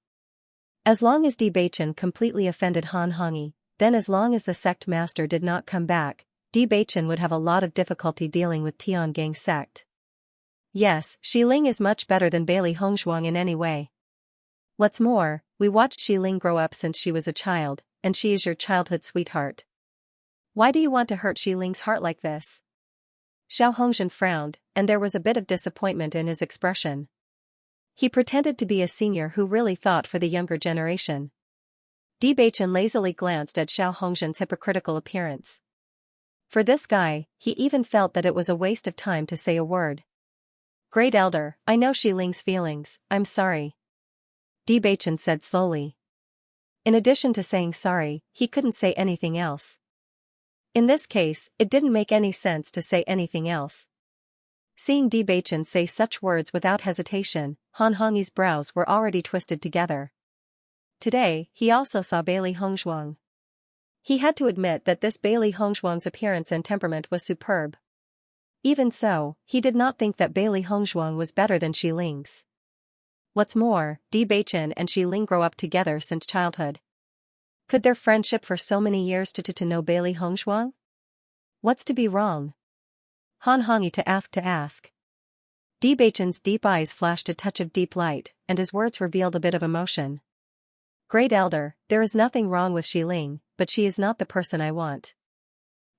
As long as Bewitching completely offended Han Hongyi, then as long as the sect master did not come back, Bewitching would have a lot of difficulty dealing with Tiangang sect. Yes, Xiling is much better than Bailey Hongzhuang in any way. What's more, we watched Xiling grow up since she was a child, and she is your childhood sweetheart. Why do you want to hurt Xiling's heart like this? Xiao Hongzhen frowned, and there was a bit of disappointment in his expression. He pretended to be a senior who really thought for the younger generation. Bewitching lazily glanced at Xiao Hongzhen's hypocritical appearance. For this guy, he even felt that it was a waste of time to say a word. Great Elder, I know Xiling's feelings, I'm sorry. Bewitching said slowly. In addition to saying sorry, he couldn't say anything else. In this case, it didn't make any sense to say anything else. Seeing Bewitching say such words without hesitation, Han Hongyi's brows were already twisted together. Today, he also saw Bailey Hongzhuang. He had to admit that this Bailey Hongzhuang's appearance and temperament was superb. Even so, he did not think that Bailey Hongzhuang was better than Xiling's. What's more, Bewitching and Xiling grow up together since childhood. Could their friendship for so many years to know Bailey Hongzhuang? What's to be wrong? Han Hongyi to ask. Bewitching's deep eyes flashed a touch of deep light, and his words revealed a bit of emotion. Great Elder, there is nothing wrong with Xiling, but she is not the person I want.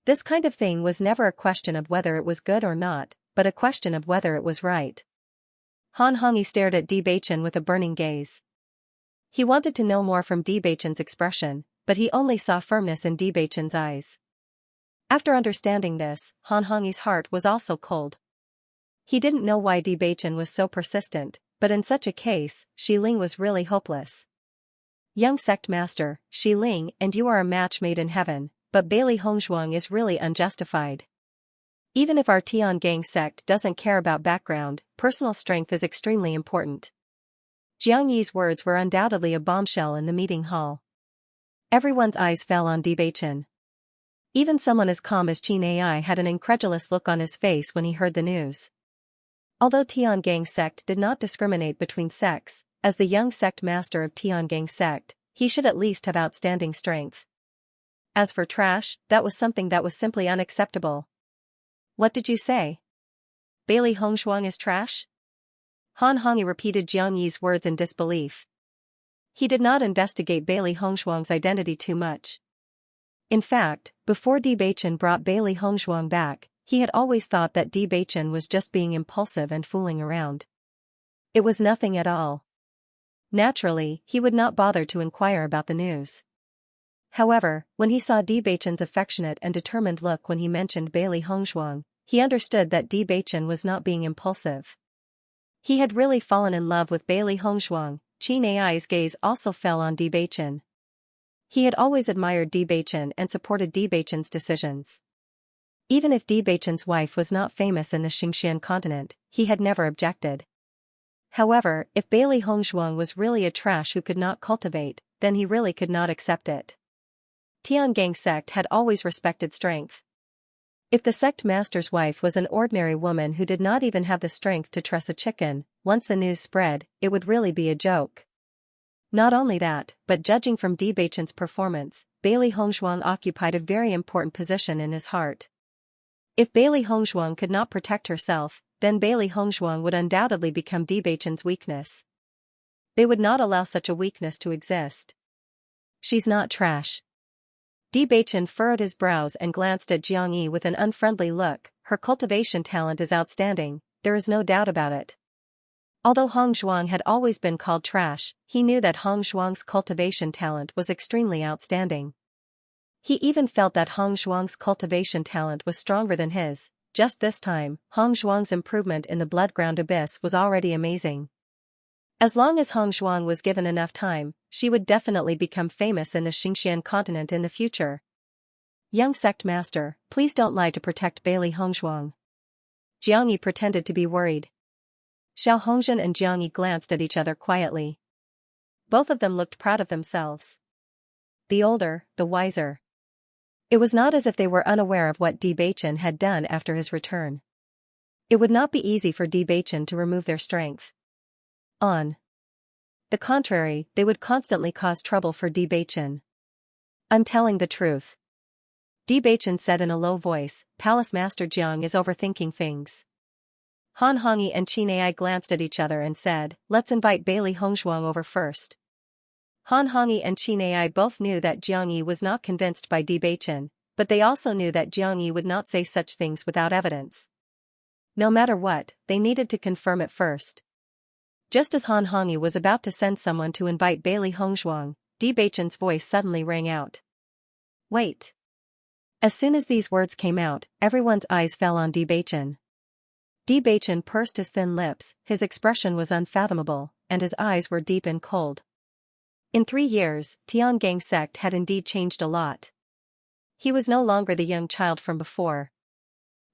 This kind of thing was never a question of whether it was good or not, but a question of whether it was right. Han Hongyi stared at Bewitching with a burning gaze. He wanted to know more from Bewitching's expression, but he only saw firmness in Bewitching's eyes. After understanding this, Han Hongyi's heart was also cold. He didn't know why Bewitching was so persistent, but in such a case, Xiling was really hopeless. Young sect master, Xiling and you are a match made in heaven, but Bailey Hongzhuang is really unjustified. Even if our Tiangang sect doesn't care about background, personal strength is extremely important. Jiang Yi's words were undoubtedly a bombshell in the meeting hall. Everyone's eyes fell on Bewitching. Even someone as calm as Qin Ai had an incredulous look on his face when he heard the news. Although Tiangang sect did not discriminate between sects, as the young sect master of Tiangang sect, he should at least have outstanding strength. As for trash, that was something that was simply unacceptable. What did you say? Bailey Hongzhuang is trash? Han Hongyi repeated Jiang Yi's words in disbelief. He did not investigate Bailey Hongzhuang's identity too much. In fact, before Bewitching brought Bailey Hongzhuang back, he had always thought that Bewitching was just being impulsive and fooling around. It was nothing at all. Naturally, he would not bother to inquire about the news. However, when he saw Bewitching's affectionate and determined look when he mentioned Bailey Hongzhuang, he understood that Bewitching was not being impulsive. He had really fallen in love with Bailey Hongzhuang. Qin Ai's gaze also fell on Bewitching. He had always admired Bewitching and supported Bewitching's decisions. Even if Bewitching's wife was not famous in the Xianxia continent, he had never objected. However, if Bailey Hongzhuang was really a trash who could not cultivate, then he really could not accept it. Tiangang sect had always respected strength. If the sect master's wife was an ordinary woman who did not even have the strength to truss a chicken, once the news spread, it would really be a joke. Not only that, but judging from Bewitching's performance, Bailey Hongzhuang occupied a very important position in his heart. If Bailey Hongzhuang could not protect herself, then Bailey Hongzhuang would undoubtedly become Bewitching's weakness. They would not allow such a weakness to exist. She's not trash. Bewitching furrowed his brows and glanced at Xianxia with an unfriendly look. Her cultivation talent is outstanding, there is no doubt about it. Although Hongzhuang had always been called trash, he knew that Hongzhuang's cultivation talent was extremely outstanding. He even felt that Hongzhuang's cultivation talent was stronger than his. Just this time, Hongzhuang's improvement in the blood-ground abyss was already amazing. As long as Hongzhuang was given enough time, she would definitely become famous in the Xianxia continent in the future. Young sect master, please don't lie to protect Bailey Hongzhuang. Xianxia pretended to be worried. Xiao Hongzhen and Xianxia glanced at each other quietly. Both of them looked proud of themselves. The older, the wiser. It was not as if they were unaware of what Bewitching had done after his return. It would not be easy for Bewitching to remove their strength. On the contrary, they would constantly cause trouble for Bewitching. I'm telling the truth. Bewitching said in a low voice. Palace Master Jiang is overthinking things. Han Hongyi and Qin Ai glanced at each other and said, let's invite Bailey Hongzhuang over first. Han Hongyi and Qin Ai both knew that Xianxia was not convinced by Bewitching, but they also knew that Xianxia would not say such things without evidence. No matter what, they needed to confirm it first. Just as Han Hongyi was about to send someone to invite Bailey Hongzhuang, Bewitching's voice suddenly rang out. Wait. As soon as these words came out, everyone's eyes fell on Bewitching. Bewitching pursed his thin lips, his expression was unfathomable, and his eyes were deep and cold. In 3 years, Tiangang sect had indeed changed a lot. He was no longer the young child from before.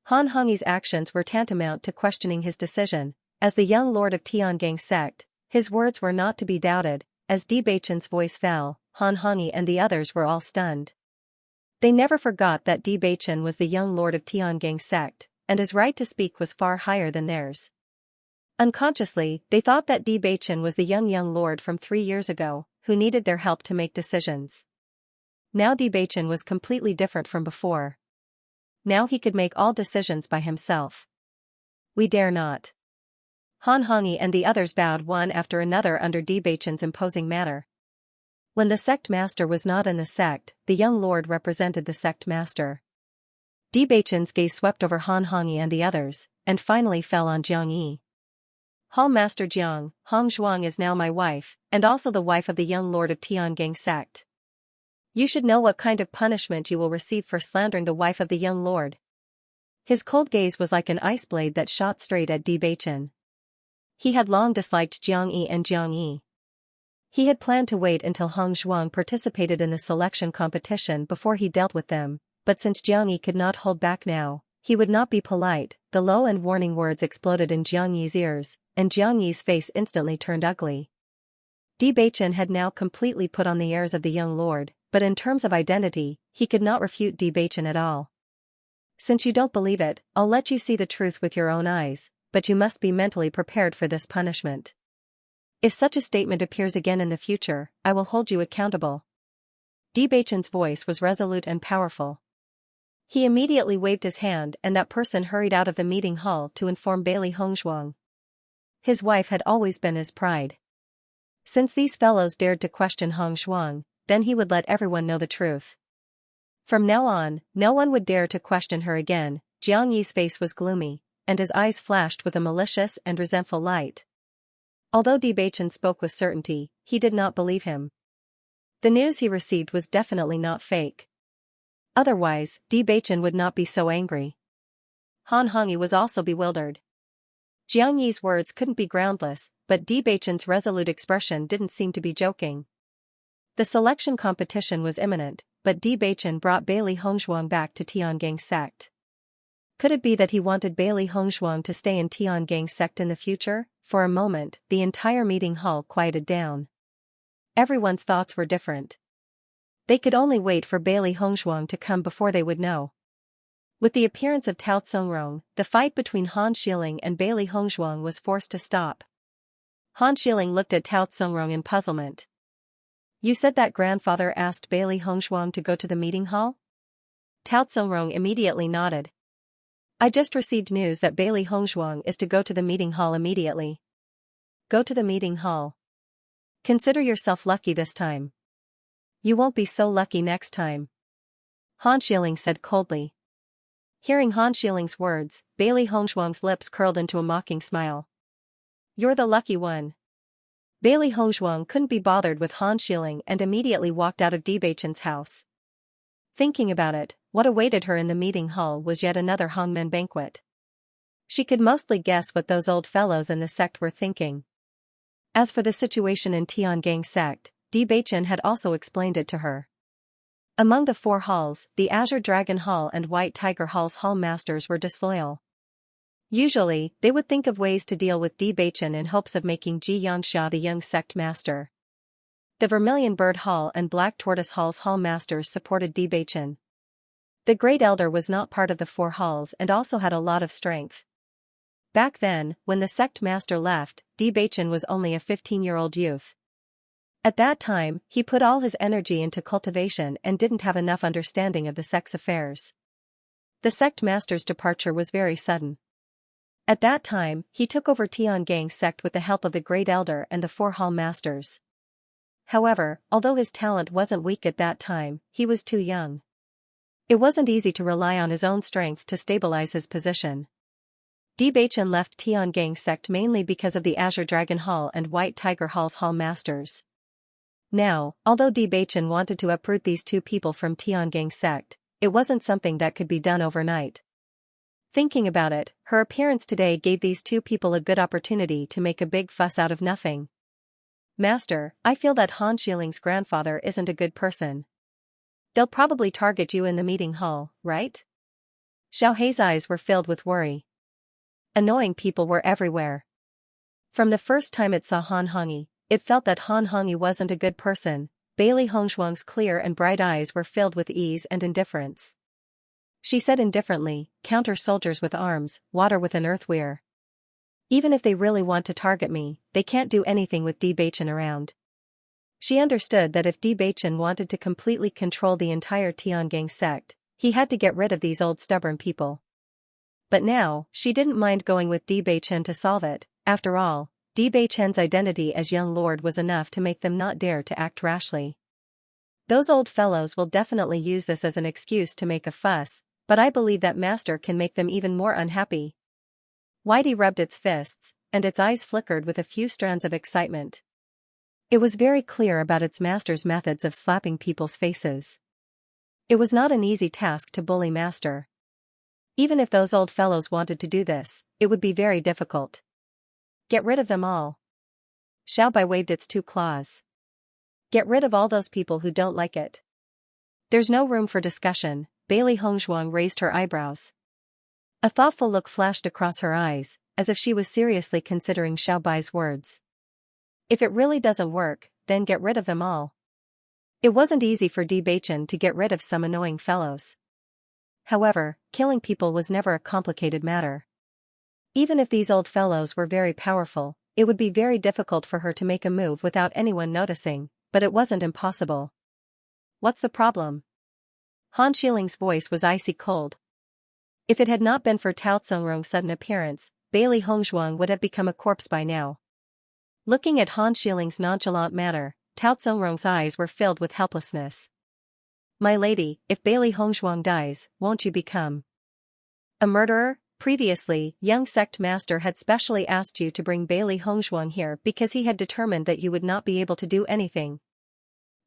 Han Hongyi's actions were tantamount to questioning his decision. As the young lord of Tiangang sect, his words were not to be doubted. As Bewitching's voice fell, Han Hongyi and the others were all stunned. They never forgot that Bewitching was the young lord of Tiangang sect, and his right to speak was far higher than theirs. Unconsciously, they thought that Bewitching was the young lord from 3 years ago, who needed their help to make decisions. Now Bewitching was completely different from before. Now he could make all decisions by himself. We dare not. Han Hongyi and the others bowed one after another under Bewitching's imposing manner. When the sect master was not in the sect, the young lord represented the sect master. Bewitching's gaze swept over Han Hongyi and the others, and finally fell on Xianxia. Hall Master Jiang, Hongzhuang is now my wife, and also the wife of the young lord of Tiangang sect. You should know what kind of punishment you will receive for slandering the wife of the young lord. His cold gaze was like an ice blade that shot straight at Bewitching. He had long disliked Xianxia and Xianxia. He had planned to wait until Hongzhuang participated in the selection competition before he dealt with them, but since Xianxia could not hold back now, he would not be polite. The low and warning words exploded in Xianxia's ears, and Xianxia's face instantly turned ugly. Bewitching had now completely put on the airs of the young lord, but in terms of identity, he could not refute Bewitching at all. Since you don't believe it, I'll let you see the truth with your own eyes, but you must be mentally prepared for this punishment. If such a statement appears again in the future, I will hold you accountable. Bewitching's voice was resolute and powerful. He immediately waved his hand and that person hurried out of the meeting hall to inform Bailey Hongzhuang. His wife had always been his pride. Since these fellows dared to question Hongzhuang, then he would let everyone know the truth. From now on, no one would dare to question her again. Xianxia's face was gloomy, and his eyes flashed with a malicious and resentful light. Although Bewitching spoke with certainty, he did not believe him. The news he received was definitely not fake. Otherwise, Bewitching would not be so angry. Han Hongyi was also bewildered. Xianxia's words couldn't be groundless, but Bewitching's resolute expression didn't seem to be joking. The selection competition was imminent, but Bewitching brought Bailey Hongzhuang back to Tiangang sect. Could it be that he wanted Bailey Hongzhuang to stay in Tiangang sect in the future? For a moment, the entire meeting hall quieted down. Everyone's thoughts were different. They could only wait for Bailey Hongzhuang to come before they would know. With the appearance of Tao Tsongrong, the fight between Han Xiling and Bailey Hongzhuang was forced to stop. Han Xiling looked at Tao Tsongrong in puzzlement. You said that grandfather asked Bailey Hongzhuang to go to the meeting hall? Tao Tsongrong immediately nodded. I just received news that Bailey Hongzhuang is to go to the meeting hall immediately. Go to the meeting hall. Consider yourself lucky this time. You won't be so lucky next time. Han Xiling said coldly. Hearing Han Xiling's words, Bailey Hongzhuang's lips curled into a mocking smile. You're the lucky one. Bailey Hongzhuang couldn't be bothered with Han Xiling and immediately walked out of Bewitching's house. Thinking about it, what awaited her in the meeting hall was yet another hangmen banquet. She could mostly guess what those old fellows in the sect were thinking. As for the situation in Tiangang sect, Bewitching had also explained it to her. Among the four halls, the Azure Dragon Hall and White Tiger Hall's hall masters were disloyal. Usually, they would think of ways to deal with Bewitching in hopes of making Xianxia the young sect master. The Vermilion Bird Hall and Black Tortoise Hall's hall masters supported Bewitching. The Great Elder was not part of the four halls and also had a lot of strength. Back then, when the sect master left, Bewitching was only a 15-year-old youth. At that time, he put all his energy into cultivation and didn't have enough understanding of the sect's affairs. The sect master's departure was very sudden. At that time, he took over Tiangang sect with the help of the Great Elder and the four hall masters. However, although his talent wasn't weak at that time, he was too young. It wasn't easy to rely on his own strength to stabilize his position. Bewitching left Tiangang sect mainly because of the Azure Dragon Hall and White Tiger Hall's hall masters. Now, although Bewitching wanted to uproot these two people from Tiangang sect, it wasn't something that could be done overnight. Thinking about it, her appearance today gave these two people a good opportunity to make a big fuss out of nothing. Master, I feel that Han Xiling's grandfather isn't a good person. They'll probably target you in the meeting hall, right? Xiao Hei's eyes were filled with worry. Annoying people were everywhere. From the first time it saw Han Hongyi, it felt that Han Hongyi wasn't a good person. Bailey Hongzhuang's clear and bright eyes were filled with ease and indifference. She said indifferently, counter soldiers with arms, water with an earthweir. Even if they really want to target me, they can't do anything with Bewitching around. She understood that if Bewitching wanted to completely control the entire Tiangang sect, he had to get rid of these old stubborn people. But now, she didn't mind going with Bewitching to solve it. After all, Bewitching's identity as young lord was enough to make them not dare to act rashly. Those old fellows will definitely use this as an excuse to make a fuss, but I believe that master can make them even more unhappy. Whitey rubbed its fists, and its eyes flickered with a few strands of excitement. It was very clear about its master's methods of slapping people's faces. It was not an easy task to bully master. Even if those old fellows wanted to do this, it would be very difficult. Get rid of them all. Xiaobai waved its two claws. Get rid of all those people who don't like it. There's no room for discussion. Bailey Hongzhuang raised her eyebrows. A thoughtful look flashed across her eyes, as if she was seriously considering Xiaobai's words. If it really doesn't work, then get rid of them all. It wasn't easy for Bewitching to get rid of some annoying fellows. However, killing people was never a complicated matter. Even if these old fellows were very powerful, it would be very difficult for her to make a move without anyone noticing, but it wasn't impossible. What's the problem? Han Xiling's voice was icy cold. If it had not been for Tao Tsongrong's sudden appearance, Bailey Hongzhuang would have become a corpse by now. Looking at Han Xiling's nonchalant manner, Tao Tsongrong's eyes were filled with helplessness. My lady, if Bailey Hongzhuang dies, won't you become a murderer? Previously, young sect master had specially asked you to bring Bailey Hongzhuang here because he had determined that you would not be able to do anything.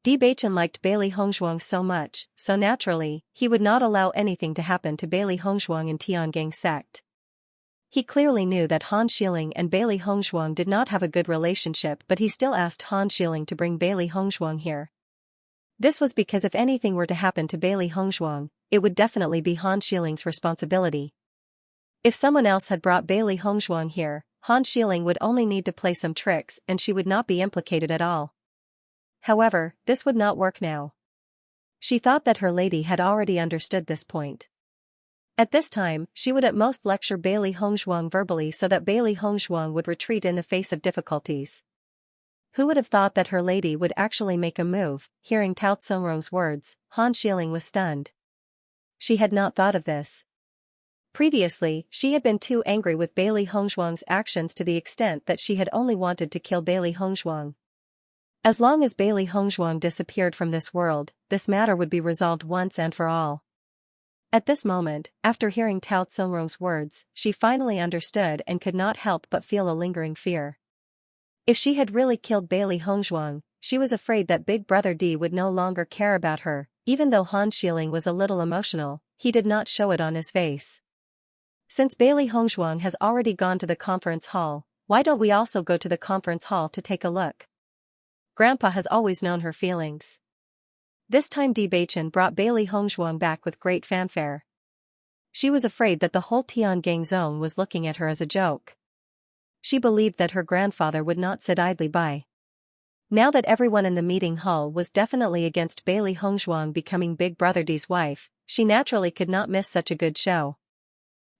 Bewitching liked Bailey Hongzhuang so much, so naturally, he would not allow anything to happen to Bailey Hongzhuang in Tiangang sect. He clearly knew that Han Xiling and Bailey Hongzhuang did not have a good relationship, but he still asked Han Xiling to bring Bailey Hongzhuang here. This was because if anything were to happen to Bailey Hongzhuang, it would definitely be Han Xiling's responsibility. If someone else had brought Bailey Hongzhuang here, Han Xiling would only need to play some tricks and she would not be implicated at all. However, this would not work now. She thought that her lady had already understood this point. At this time, she would at most lecture Bailey Hongzhuang verbally so that Bailey Hongzhuang would retreat in the face of difficulties. Who would have thought that her lady would actually make a move? Hearing Tao Tsongrong's words, Han Xiling was stunned. She had not thought of this. Previously, she had been too angry with Bailey Hongzhuang's actions to the extent that she had only wanted to kill Bailey Hongzhuang. As long as Bailey Hongzhuang disappeared from this world, this matter would be resolved once and for all. At this moment, after hearing Tao Tsongrong's words, she finally understood and could not help but feel a lingering fear. If she had really killed Bailey Hongzhuang, she was afraid that Big Brother D would no longer care about her. Even though Han Xiling was a little emotional, he did not show it on his face. Since Bailey Hongzhuang has already gone to the conference hall, why don't we also go to the conference hall to take a look? Grandpa has always known her feelings. This time Bewitching brought Bailey Hongzhuang back with great fanfare. She was afraid that the whole Tiangang zone was looking at her as a joke. She believed that her grandfather would not sit idly by. Now that everyone in the meeting hall was definitely against Bailey Hongzhuang becoming Big Brother D's wife, she naturally could not miss such a good show.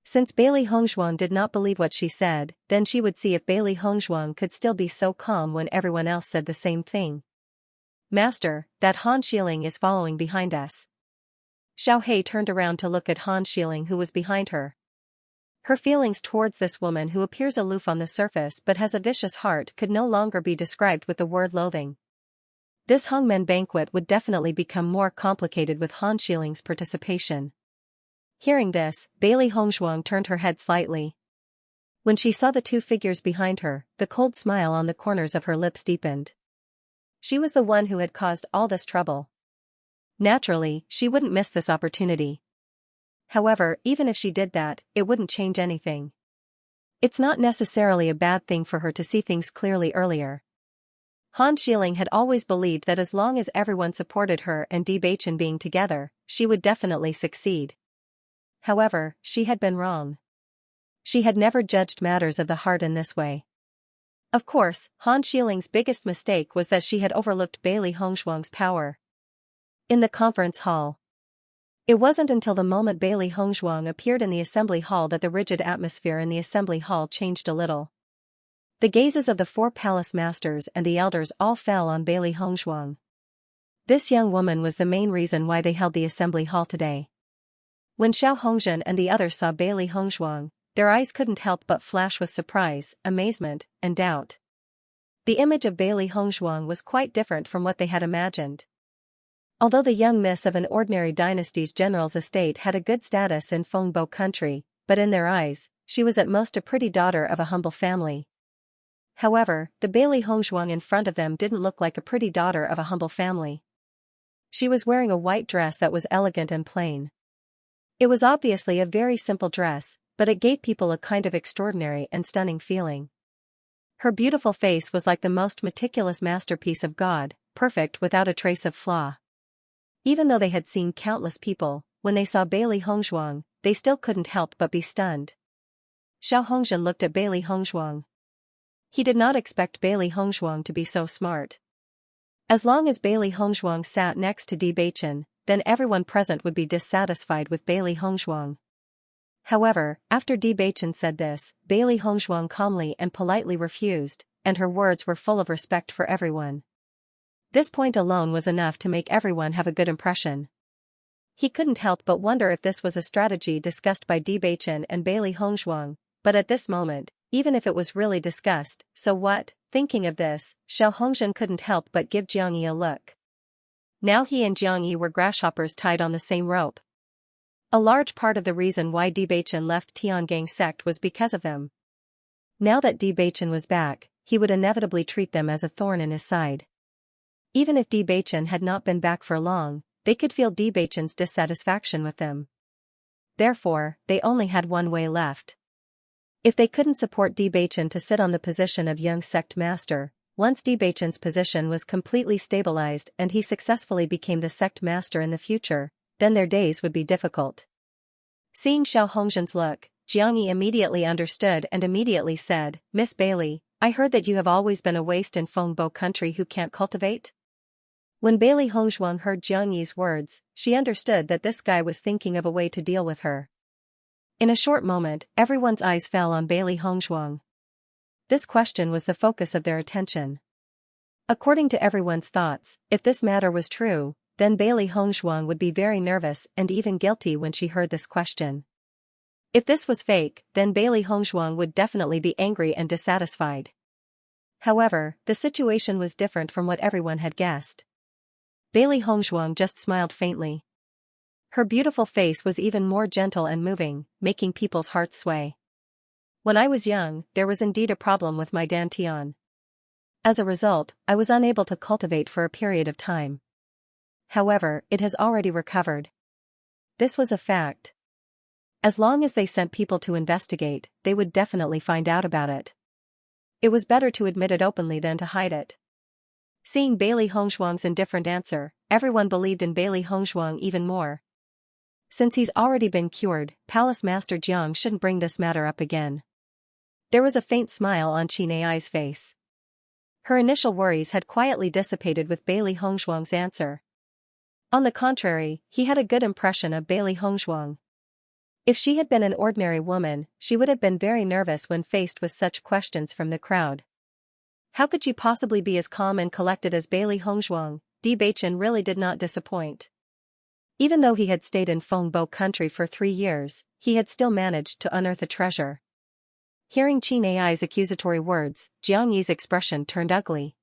Since Bailey Hongzhuang did not believe what she said, then she would see if Bailey Hongzhuang could still be so calm when everyone else said the same thing. Master, that Han Xiling is following behind us. Xiao He turned around to look at Han Xiling who was behind her. Her feelings towards this woman who appears aloof on the surface but has a vicious heart could no longer be described with the word loathing. This Hongmen banquet would definitely become more complicated with Han Xiling's participation. Hearing this, Bailey Hongzhuang turned her head slightly. When she saw the two figures behind her, the cold smile on the corners of her lips deepened. She was the one who had caused all this trouble. Naturally, she wouldn't miss this opportunity. However, even if she did that, it wouldn't change anything. It's not necessarily a bad thing for her to see things clearly earlier. Han Xiling had always believed that as long as everyone supported her and Bewitching being together, she would definitely succeed. However, she had been wrong. She had never judged matters of the heart in this way. Of course, Han Xiling's biggest mistake was that she had overlooked Bailey Hongzhuang's power. In the conference hall. It wasn't until the moment Bailey Hongzhuang appeared in the assembly hall that the rigid atmosphere in the assembly hall changed a little. The gazes of the four palace masters and the elders all fell on Bailey Hongzhuang. This young woman was the main reason why they held the assembly hall today. When Xiao Hongzhen and the others saw Bailey Hongzhuang, their eyes couldn't help but flash with surprise, amazement, and doubt. The image of Bailey Hongzhuang was quite different from what they had imagined. Although the young miss of an ordinary dynasty's general's estate had a good status in Fengbo country, but in their eyes, she was at most a pretty daughter of a humble family. However, the Bailey Hongzhuang in front of them didn't look like a pretty daughter of a humble family. She was wearing a white dress that was elegant and plain. It was obviously a very simple dress, but it gave people a kind of extraordinary and stunning feeling. Her beautiful face was like the most meticulous masterpiece of God, perfect without a trace of flaw. Even though they had seen countless people, when they saw Bailey Hongzhuang, they still couldn't help but be stunned. Xiao Hongzhen looked at Bailey Hongzhuang. He did not expect Bailey Hongzhuang to be so smart. As long as Bailey Hongzhuang sat next to Bewitching, then everyone present would be dissatisfied with Bailey Hongzhuang. However, after Bewitching said this, Bailey Hongzhuang calmly and politely refused, and her words were full of respect for everyone. This point alone was enough to make everyone have a good impression. He couldn't help but wonder if this was a strategy discussed by Bewitching and Bailey Hongzhuang, but at this moment, even if it was really discussed, so what? Thinking of this, Xiao Hongzhen couldn't help but give Xianxia a look. Now he and Xianxia were grasshoppers tied on the same rope. A large part of the reason why Bewitching left Tiangang sect was because of them. Now that Bewitching was back, he would inevitably treat them as a thorn in his side. Even if Bewitching had not been back for long, they could feel Bewitching's dissatisfaction with them. Therefore, they only had one way left. If they couldn't support Bewitching to sit on the position of young sect master, once Bewitching's position was completely stabilized and he successfully became the sect master in the future, then their days would be difficult. Seeing Xiao Hongzhen's look, Jiang Yi immediately understood and immediately said, "Miss Bailey, I heard that you have always been a waste in Fengbo country who can't cultivate?" When Bailey Hongshuang heard Jiang Yi's words, she understood that this guy was thinking of a way to deal with her. In a short moment, everyone's eyes fell on Bailey Hongshuang. This question was the focus of their attention. According to everyone's thoughts, if this matter was true, then Bailey Hongshuang would be very nervous and even guilty when she heard this question. If this was fake, then Bailey Hongshuang would definitely be angry and dissatisfied. However, the situation was different from what everyone had guessed. Bailey Hongshuang just smiled faintly. Her beautiful face was even more gentle and moving, making people's hearts sway. When I was young, there was indeed a problem with my dantian. As a result, I was unable to cultivate for a period of time. However, it has already recovered. This was a fact. As long as they sent people to investigate, they would definitely find out about it. It was better to admit it openly than to hide it. Seeing Bailey Hongshuang's indifferent answer, everyone believed in Bailey Hongshuang even more. Since he's already been cured, Palace Master Jiang shouldn't bring this matter up again. There was a faint smile on Qin Ai's face. Her initial worries had quietly dissipated with Bailey Hongshuang's answer. On the contrary, he had a good impression of Bailey Hongshuang. If she had been an ordinary woman, she would have been very nervous when faced with such questions from the crowd. How could she possibly be as calm and collected as Bailey Hongshuang? Bewitching really did not disappoint. Even though he had stayed in Fengbo country for 3 years, he had still managed to unearth a treasure. Hearing Qin Ai's accusatory words, Jiang Yi's expression turned ugly.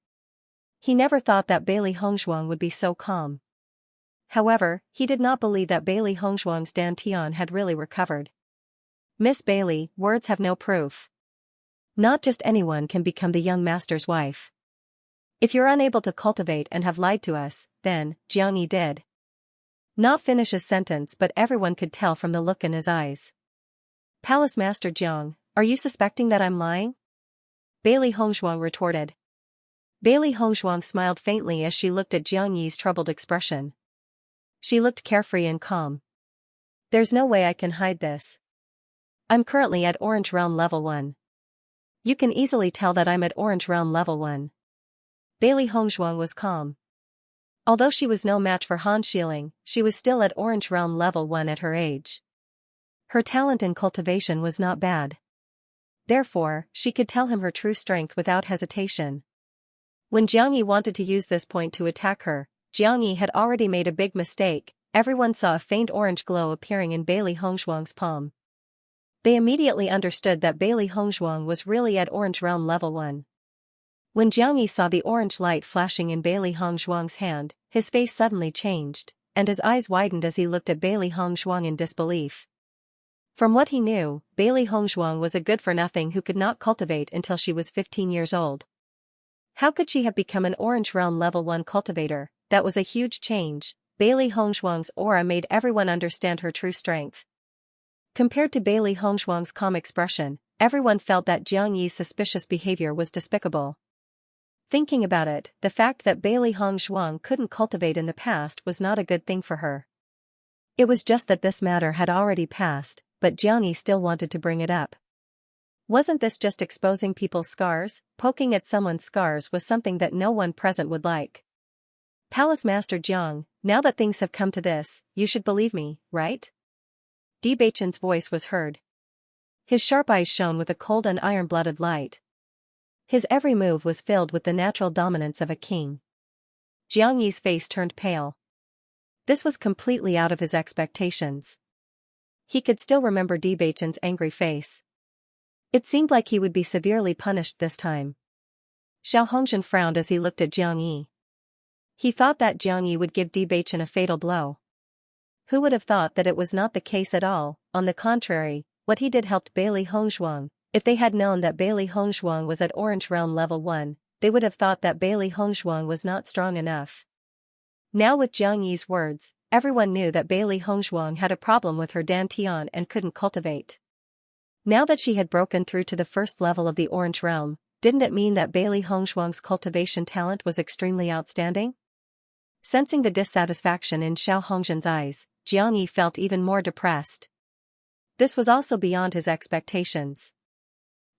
He never thought that Bailey Hongshuang would be so calm. However, he did not believe that Bailey Hongshuang's dantian had really recovered. "Miss Bailey, words have no proof. Not just anyone can become the young master's wife. If you're unable to cultivate and have lied to us, then," Jiang Yi did not finish his sentence, but everyone could tell from the look in his eyes. "Palace Master Jiang, are you suspecting that I'm lying?" Bailey Hongshuang retorted. Bailey Hongshuang smiled faintly as she looked at Jiang Yi's troubled expression. She looked carefree and calm. "There's no way I can hide this. I'm currently at Orange Realm Level 1. You can easily tell that I'm at Orange Realm Level 1. Bailey Hongshuang was calm. Although she was no match for Han Xiling, she was still at Orange Realm Level 1 at her age. Her talent in cultivation was not bad. Therefore, she could tell him her true strength without hesitation. When Jiang Yi wanted to use this point to attack her, Jiang Yi had already made a big mistake. Everyone saw a faint orange glow appearing in Bailey Hongshuang's palm. They immediately understood that Bailey Hongshuang was really at Orange Realm Level 1. When Jiang Yi saw the orange light flashing in Bailey Hongshuang's hand, his face suddenly changed, and his eyes widened as he looked at Bailey Hongshuang in disbelief. From what he knew, Bailey Hongshuang was a good-for-nothing who could not cultivate until she was 15 years old. How could she have become an Orange Realm Level 1 cultivator? That was a huge change. Bailey Hongshuang's aura made everyone understand her true strength. Compared to Bailey Hongshuang's calm expression, everyone felt that Jiang Yi's suspicious behavior was despicable. Thinking about it, the fact that Bailey Hongshuang couldn't cultivate in the past was not a good thing for her. It was just that this matter had already passed, but Jiang Yi still wanted to bring it up. Wasn't this just exposing people's scars? Poking at someone's scars was something that no one present would like. "Palace Master Jiang, now that things have come to this, you should believe me, right?" Bewitching's voice was heard. His sharp eyes shone with a cold and iron-blooded light. His every move was filled with the natural dominance of a king. Jiang Yi's face turned pale. This was completely out of his expectations. He could still remember Bewitching's angry face. It seemed like he would be severely punished this time. Xiao Hongzhen frowned as he looked at Jiang Yi. He thought that Jiang Yi would give Bewitching a fatal blow. Who would have thought that it was not the case at all? On the contrary, what he did helped Bailey Hongshuang. If they had known that Bailey Hongshuang was at Orange Realm Level 1, they would have thought that Bailey Hongshuang was not strong enough. Now with Jiang Yi's words, everyone knew that Bailey Hongshuang had a problem with her dantian and couldn't cultivate. Now that she had broken through to the first level of the Orange Realm, didn't it mean that Bailey Hongshuang's cultivation talent was extremely outstanding? Sensing the dissatisfaction in Xiao Hongzhen's eyes, Jiang Yi felt even more depressed. This was also beyond his expectations.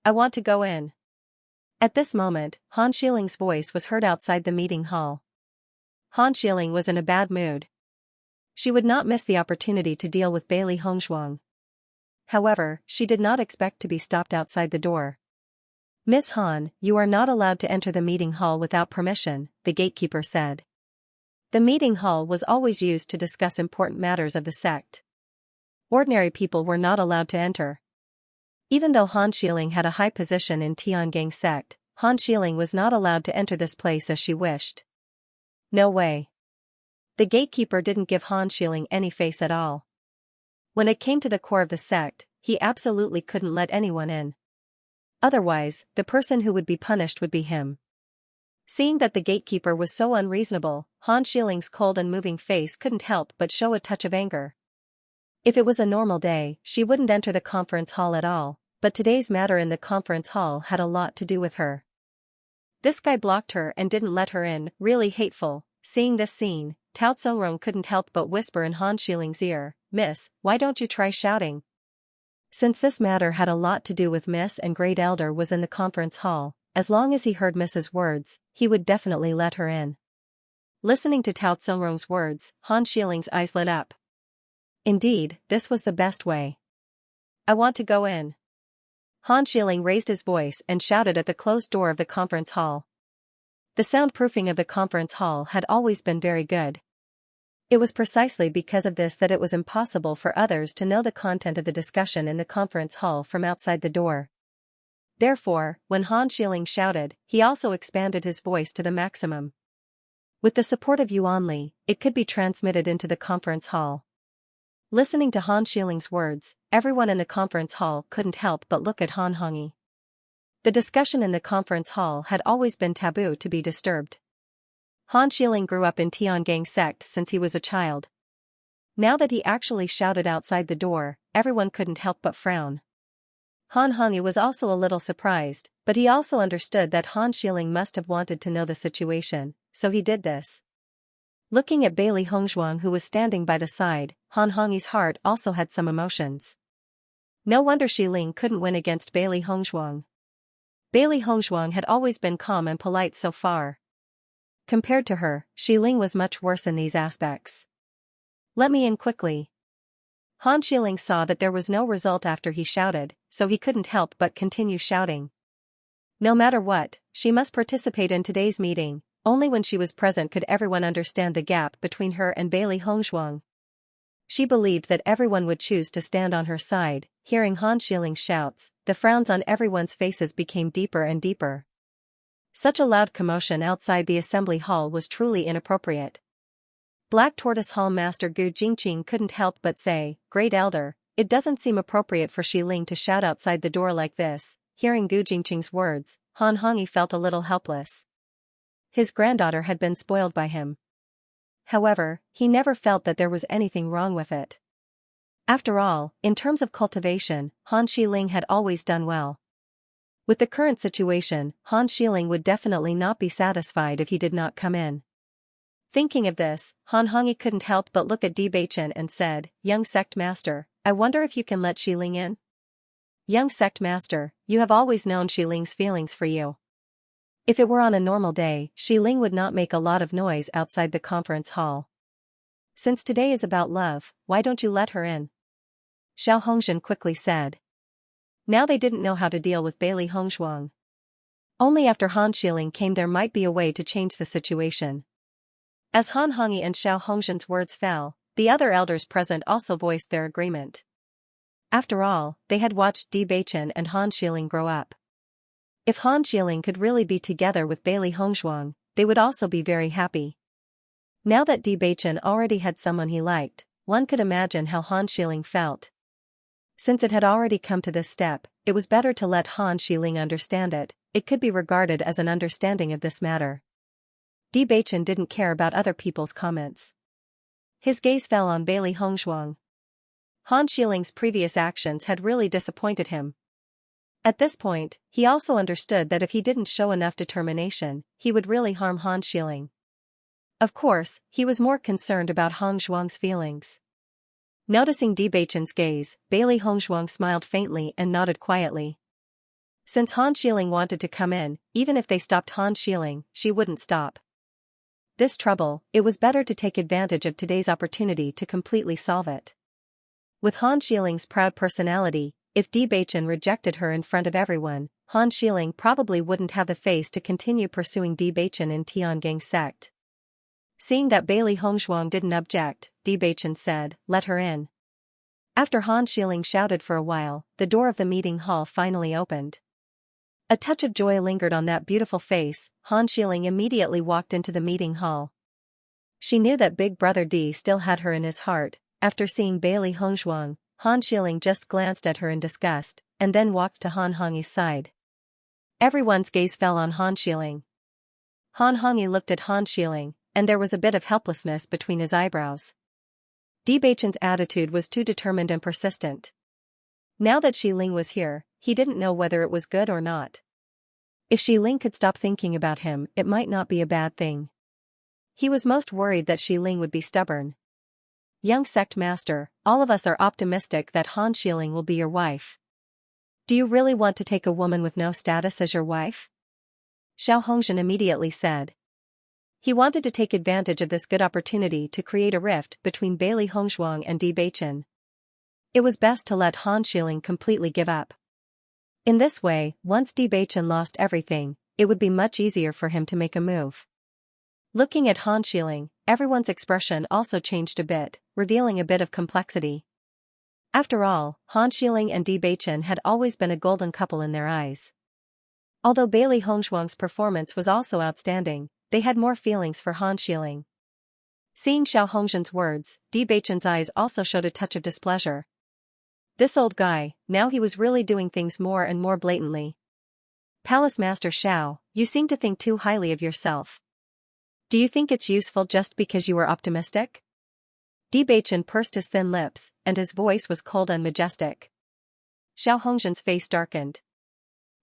I want to go in. At this moment, Han Shiling's voice was heard outside the meeting hall. Han Shiling was in a bad mood. She would not miss the opportunity to deal with Bailey Hongzhuang. However, she did not expect to be stopped outside the door. Miss Han, you are not allowed to enter the meeting hall without permission, the gatekeeper said. The meeting hall was always used to discuss important matters of the sect. Ordinary people were not allowed to enter. Even though Han Shiling had a high position in Tiangang sect, Han Shiling was not allowed to enter this place as she wished. No way. The gatekeeper didn't give Han Shiling any face at all. When it came to the core of the sect, he absolutely couldn't let anyone in. Otherwise, the person who would be punished would be him. Seeing that the gatekeeper was so unreasonable, Han Shiling's cold and moving face couldn't help but show a touch of anger. If it was a normal day, she wouldn't enter the conference hall at all, but today's matter in the conference hall had a lot to do with her. This guy blocked her and didn't let her in, really hateful. Seeing this scene, Tao Tsongrong couldn't help but whisper in Han Shiling's ear, "Miss, why don't you try shouting?" Since this matter had a lot to do with Miss and Great Elder was in the conference hall, as long as he heard Miss's words, he would definitely let her in. Listening to Tao Tsongrong's words, Han Shiling's eyes lit up. Indeed, this was the best way. I want to go in. Han Shiling raised his voice and shouted at the closed door of the conference hall. The soundproofing of the conference hall had always been very good. It was precisely because of this that it was impossible for others to know the content of the discussion in the conference hall from outside the door. Therefore, when Han Shiling shouted, he also expanded his voice to the maximum. With the support of Yuan Li, it could be transmitted into the conference hall. Listening to Han Shiling's words, everyone in the conference hall couldn't help but look at Han Hongyi. The discussion in the conference hall had always been taboo to be disturbed. Han Shiling grew up in Tiangang sect since he was a child. Now that he actually shouted outside the door, everyone couldn't help but frown. Han Hongyi was also a little surprised, but he also understood that Han Shiling must have wanted to know the situation, so he did this. Looking at Bailey Hongzhuang who was standing by the side, Han Hongyi's heart also had some emotions. No wonder Shiling couldn't win against Bailey Hongzhuang. Bailey Hongzhuang had always been calm and polite so far. Compared to her, Shiling was much worse in these aspects. Let me in quickly. Han Shiling saw that there was no result after he shouted, so he couldn't help but continue shouting. No matter what, she must participate in today's meeting. Only when she was present could everyone understand the gap between her and Bailey Hongzhuang. She believed that everyone would choose to stand on her side. Hearing Han Shiling's shouts, the frowns on everyone's faces became deeper and deeper. Such a loud commotion outside the assembly hall was truly inappropriate. Black Tortoise Hall Master Gu Jingqing couldn't help but say, "Great Elder, it doesn't seem appropriate for Shiling to shout outside the door like this." Hearing Gu Jingqing's words, Han Hongyi felt a little helpless. His granddaughter had been spoiled by him. However, he never felt that there was anything wrong with it. After all, in terms of cultivation, Han Shiling had always done well. With the current situation, Han Shiling would definitely not be satisfied if he did not come in. Thinking of this, Han Hongyi couldn't help but look at Bewitching and said, "Young sect master, I wonder if you can let Shiling in?" "Young sect master, you have always known Shiling's feelings for you." If it were on a normal day, Shiling would not make a lot of noise outside the conference hall. "Since today is about love, why don't you let her in?" Xiao Hongzhen quickly said. Now they didn't know how to deal with Bailey Hongzhuang. Only after Han Shiling came there might be a way to change the situation. As Han Hongyi and Xiao Hongzhen's words fell, the other elders present also voiced their agreement. After all, they had watched Bewitching and Han Shiling grow up. If Han Shiling could really be together with Bailey Hongzhuang, they would also be very happy. Now that Bewitching already had someone he liked, one could imagine how Han Shiling felt. Since it had already come to this step, it was better to let Han Shiling understand it. It could be regarded as an understanding of this matter. Bewitching didn't care about other people's comments. His gaze fell on Bailey Hongzhuang. Han Shiling's previous actions had really disappointed him. At this point, he also understood that if he didn't show enough determination, he would really harm Han Shiling. Of course, he was more concerned about Hongzhuang's feelings. Noticing Debaichen's gaze, Bailey Hongzhuang smiled faintly and nodded quietly. Since Han Xiling wanted to come in, even if they stopped Han Xiling, she wouldn't stop this trouble. It was better to take advantage of today's opportunity to completely solve it. With Han Xiling's proud personality, if Debaichen rejected her in front of everyone, Han Xiling probably wouldn't have the face to continue pursuing Debaichen in Tiangang sect. Seeing that Bailey Hongzhuang didn't object, Debaichen said, "Let her in." After Han Xiling shouted for a while, the door of the meeting hall finally opened. A touch of joy lingered on that beautiful face. Han Xiling immediately walked into the meeting hall. She knew that Big Brother D still had her in his heart. After seeing Bailey Hongzhuang, Han Xiling just glanced at her in disgust, and then walked to Han Hongyi's side. Everyone's gaze fell on Han Xiling. Han Hongyi looked at Han Xiling, and there was a bit of helplessness between his eyebrows. Debaichen's attitude was too determined and persistent. Now that Xi Ling was here, he didn't know whether it was good or not. If Xi Ling could stop thinking about him, it might not be a bad thing. He was most worried that Xi Ling would be stubborn. "Young sect master, all of us are optimistic that Han Xiling will be your wife. Do you really want to take a woman with no status as your wife?" Xiao Hongzhen immediately said. He wanted to take advantage of this good opportunity to create a rift between Bailey Hongzhuang and Debaichen. It was best to let Han Xiling completely give up. In this way, once Debaichen lost everything, it would be much easier for him to make a move. Looking at Han Xiling, everyone's expression also changed a bit, revealing a bit of complexity. After all, Han Xiling and Debaichen had always been a golden couple in their eyes. Although Bailey Hongzhuang's performance was also outstanding, they had more feelings for Han Xiling. Seeing Xiao Hongzhen's words, Debaichen's eyes also showed a touch of displeasure. This old guy, now he was really doing things more and more blatantly. "Palace Master Xiao, you seem to think too highly of yourself. Do you think it's useful just because you are optimistic?" Debaichen pursed his thin lips, and his voice was cold and majestic. Xiao Hongzhen's face darkened.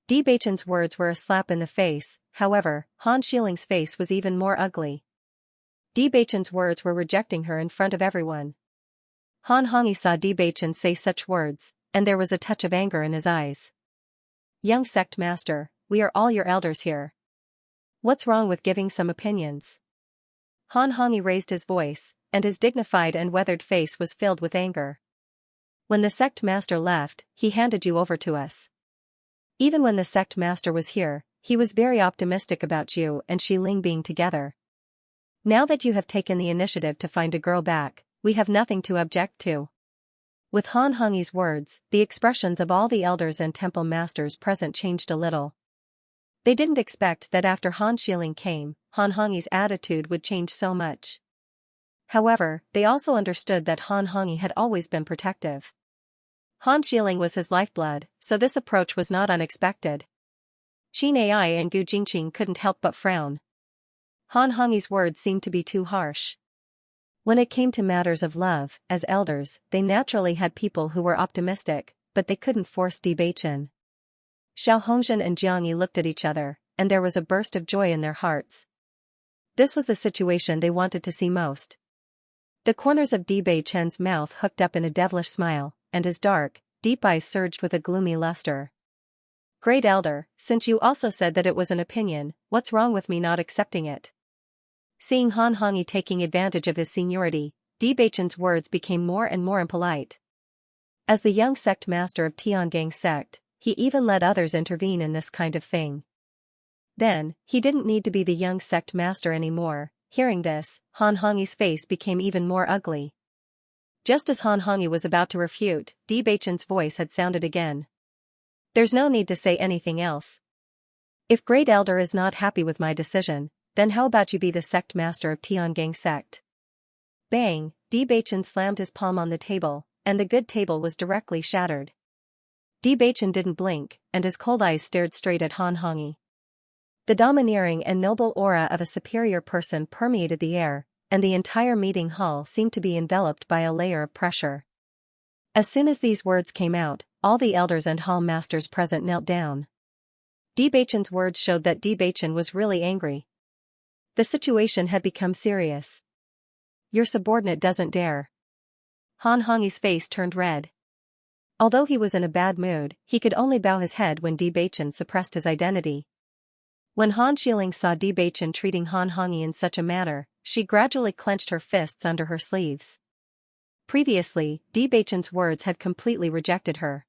Debaichen's words were a slap in the face. However, Han Xiling's face was even more ugly. Debaichen's words were rejecting her in front of everyone. Han Hongyi saw Debaichen say such words, and there was a touch of anger in his eyes. "Young sect master, we are all your elders here. What's wrong with giving some opinions?" Han Hongyi raised his voice, and his dignified and weathered face was filled with anger. "When the sect master left, he handed you over to us. Even when the sect master was here, he was very optimistic about you and Xi Ling being together. Now that you have taken the initiative to find a girl back, we have nothing to object to." With Han Hongyi's words, the expressions of all the elders and temple masters present changed a little. They didn't expect that after Han Xiling came, Han Hongyi's attitude would change so much. However, they also understood that Han Hongyi had always been protective. Han Xiling was his lifeblood, so this approach was not unexpected. Qin Ai and Gu Jingqing couldn't help but frown. Han Hongyi's words seemed to be too harsh. When it came to matters of love, as elders, they naturally had people who were optimistic, but they couldn't force Debaichen. Xiao Hongzhen and Jiang Yi looked at each other, and there was a burst of joy in their hearts. This was the situation they wanted to see most. The corners of Debaichen's mouth hooked up in a devilish smile, and his dark, deep eyes surged with a gloomy luster. "Great Elder, since you also said that it was an opinion, what's wrong with me not accepting it?" Seeing Han Hongyi taking advantage of his seniority, Debaichen's words became more and more impolite. As the young sect master of Tiangang sect, he even let others intervene in this kind of thing. Then, he didn't need to be the young sect master anymore. Hearing this, Han Hongyi's face became even more ugly. Just as Han Hongyi was about to refute, Debaichen's voice had sounded again. "There's no need to say anything else. If Great Elder is not happy with my decision, then how about you be the sect master of Tiangang sect?" Bang! Debaichen slammed his palm on the table, and the good table was directly shattered. Debaichen didn't blink, and his cold eyes stared straight at Han Hongyi. The domineering and noble aura of a superior person permeated the air, and the entire meeting hall seemed to be enveloped by a layer of pressure. As soon as these words came out, all the elders and hall masters present knelt down. Debaichen's words showed that Debaichen was really angry. The situation had become serious. "Your subordinate doesn't dare." Han Hongyi's face turned red. Although he was in a bad mood, he could only bow his head when Bewitching suppressed his identity. When Han Xiling saw Bewitching treating Han Hongyi in such a manner, she gradually clenched her fists under her sleeves. Previously, Bewitching's words had completely rejected her.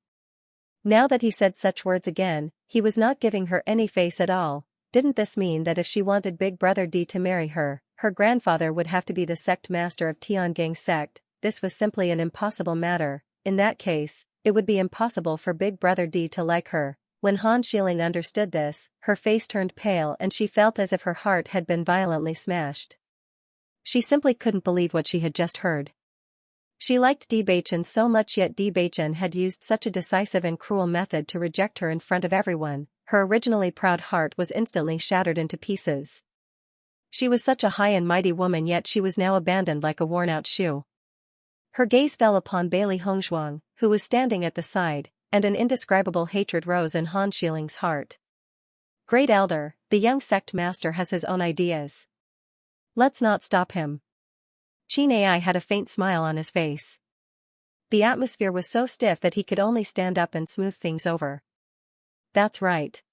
Now that he said such words again, he was not giving her any face at all. Didn't this mean that if she wanted Big Brother D to marry her, her grandfather would have to be the sect master of Tiangang sect? This was simply an impossible matter. In that case, it would be impossible for Big Brother D to like her. When Han Xiling understood this, her face turned pale and she felt as if her heart had been violently smashed. She simply couldn't believe what she had just heard. She liked Bewitching so much, yet Bewitching had used such a decisive and cruel method to reject her in front of everyone. Her originally proud heart was instantly shattered into pieces. She was such a high and mighty woman, yet she was now abandoned like a worn-out shoe. Her gaze fell upon Bailey Hongzhuang, who was standing at the side, and an indescribable hatred rose in Han Xiling's heart. Great Elder, the young sect master has his own ideas. Let's not stop him. Qin Ai had a faint smile on his face. The atmosphere was so stiff that he could only stand up and smooth things over. That's right.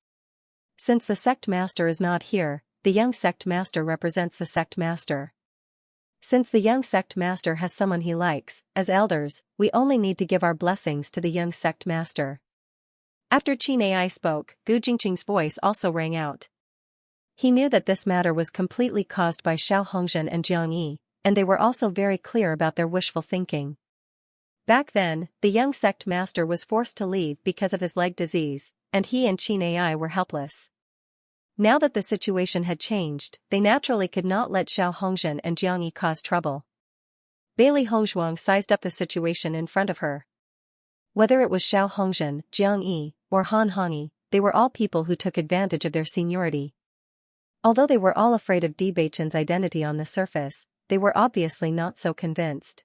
Since the sect master is not here, the young sect master represents the sect master. Since the young sect master has someone he likes, as elders, we only need to give our blessings to the young sect master. After Qin Ai spoke, Gu Jingqing's voice also rang out. He knew that this matter was completely caused by Xiao Hongzhen and Jiang Yi, and they were also very clear about their wishful thinking. Back then, the young sect master was forced to leave because of his leg disease, and he and Qin Ai were helpless. Now that the situation had changed, they naturally could not let Xiao Hongzhen and Jiang Yi cause trouble. Bailey Hongzhuang sized up the situation in front of her. Whether it was Xiao Hongzhen, Jiang Yi, or Han Hongyi, they were all people who took advantage of their seniority. Although they were all afraid of Bewitching's identity on the surface, they were obviously not so convinced.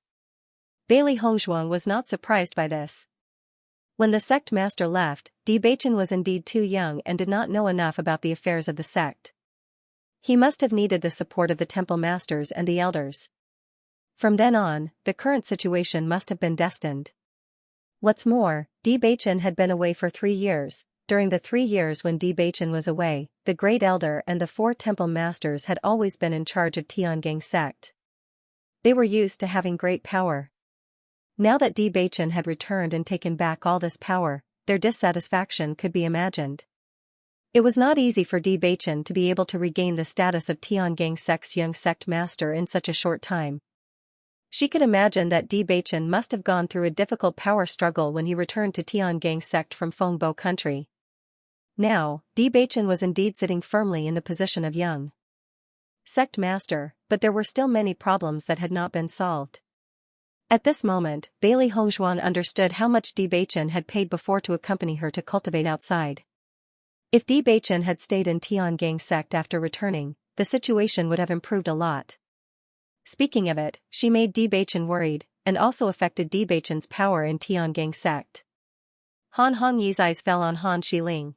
Bailey Hongzhuang was not surprised by this. When the sect master left, Bewitching was indeed too young and did not know enough about the affairs of the sect. He must have needed the support of the temple masters and the elders. From then on, the current situation must have been destined. What's more, Bewitching had been away for 3 years. During the 3 years when Bewitching was away, the Great Elder and the 4 temple masters had always been in charge of Tiangang sect. They were used to having great power. Now that Bewitching had returned and taken back all this power, their dissatisfaction could be imagined. It was not easy for Bewitching to be able to regain the status of Tiangang sect's young sect master in such a short time. She could imagine that Bewitching must have gone through a difficult power struggle when he returned to Tiangang sect from Fengbo country. Now, Bewitching was indeed sitting firmly in the position of young sect master, but there were still many problems that had not been solved. At this moment, Bailey Hongzhuang understood how much Bewitching had paid before to accompany her to cultivate outside. If Bewitching had stayed in Tiangang sect after returning, the situation would have improved a lot. Speaking of it, she made Bewitching worried, and also affected Bewitching's power in Tiangang sect. Han Hongyi's eyes fell on Han Xiling.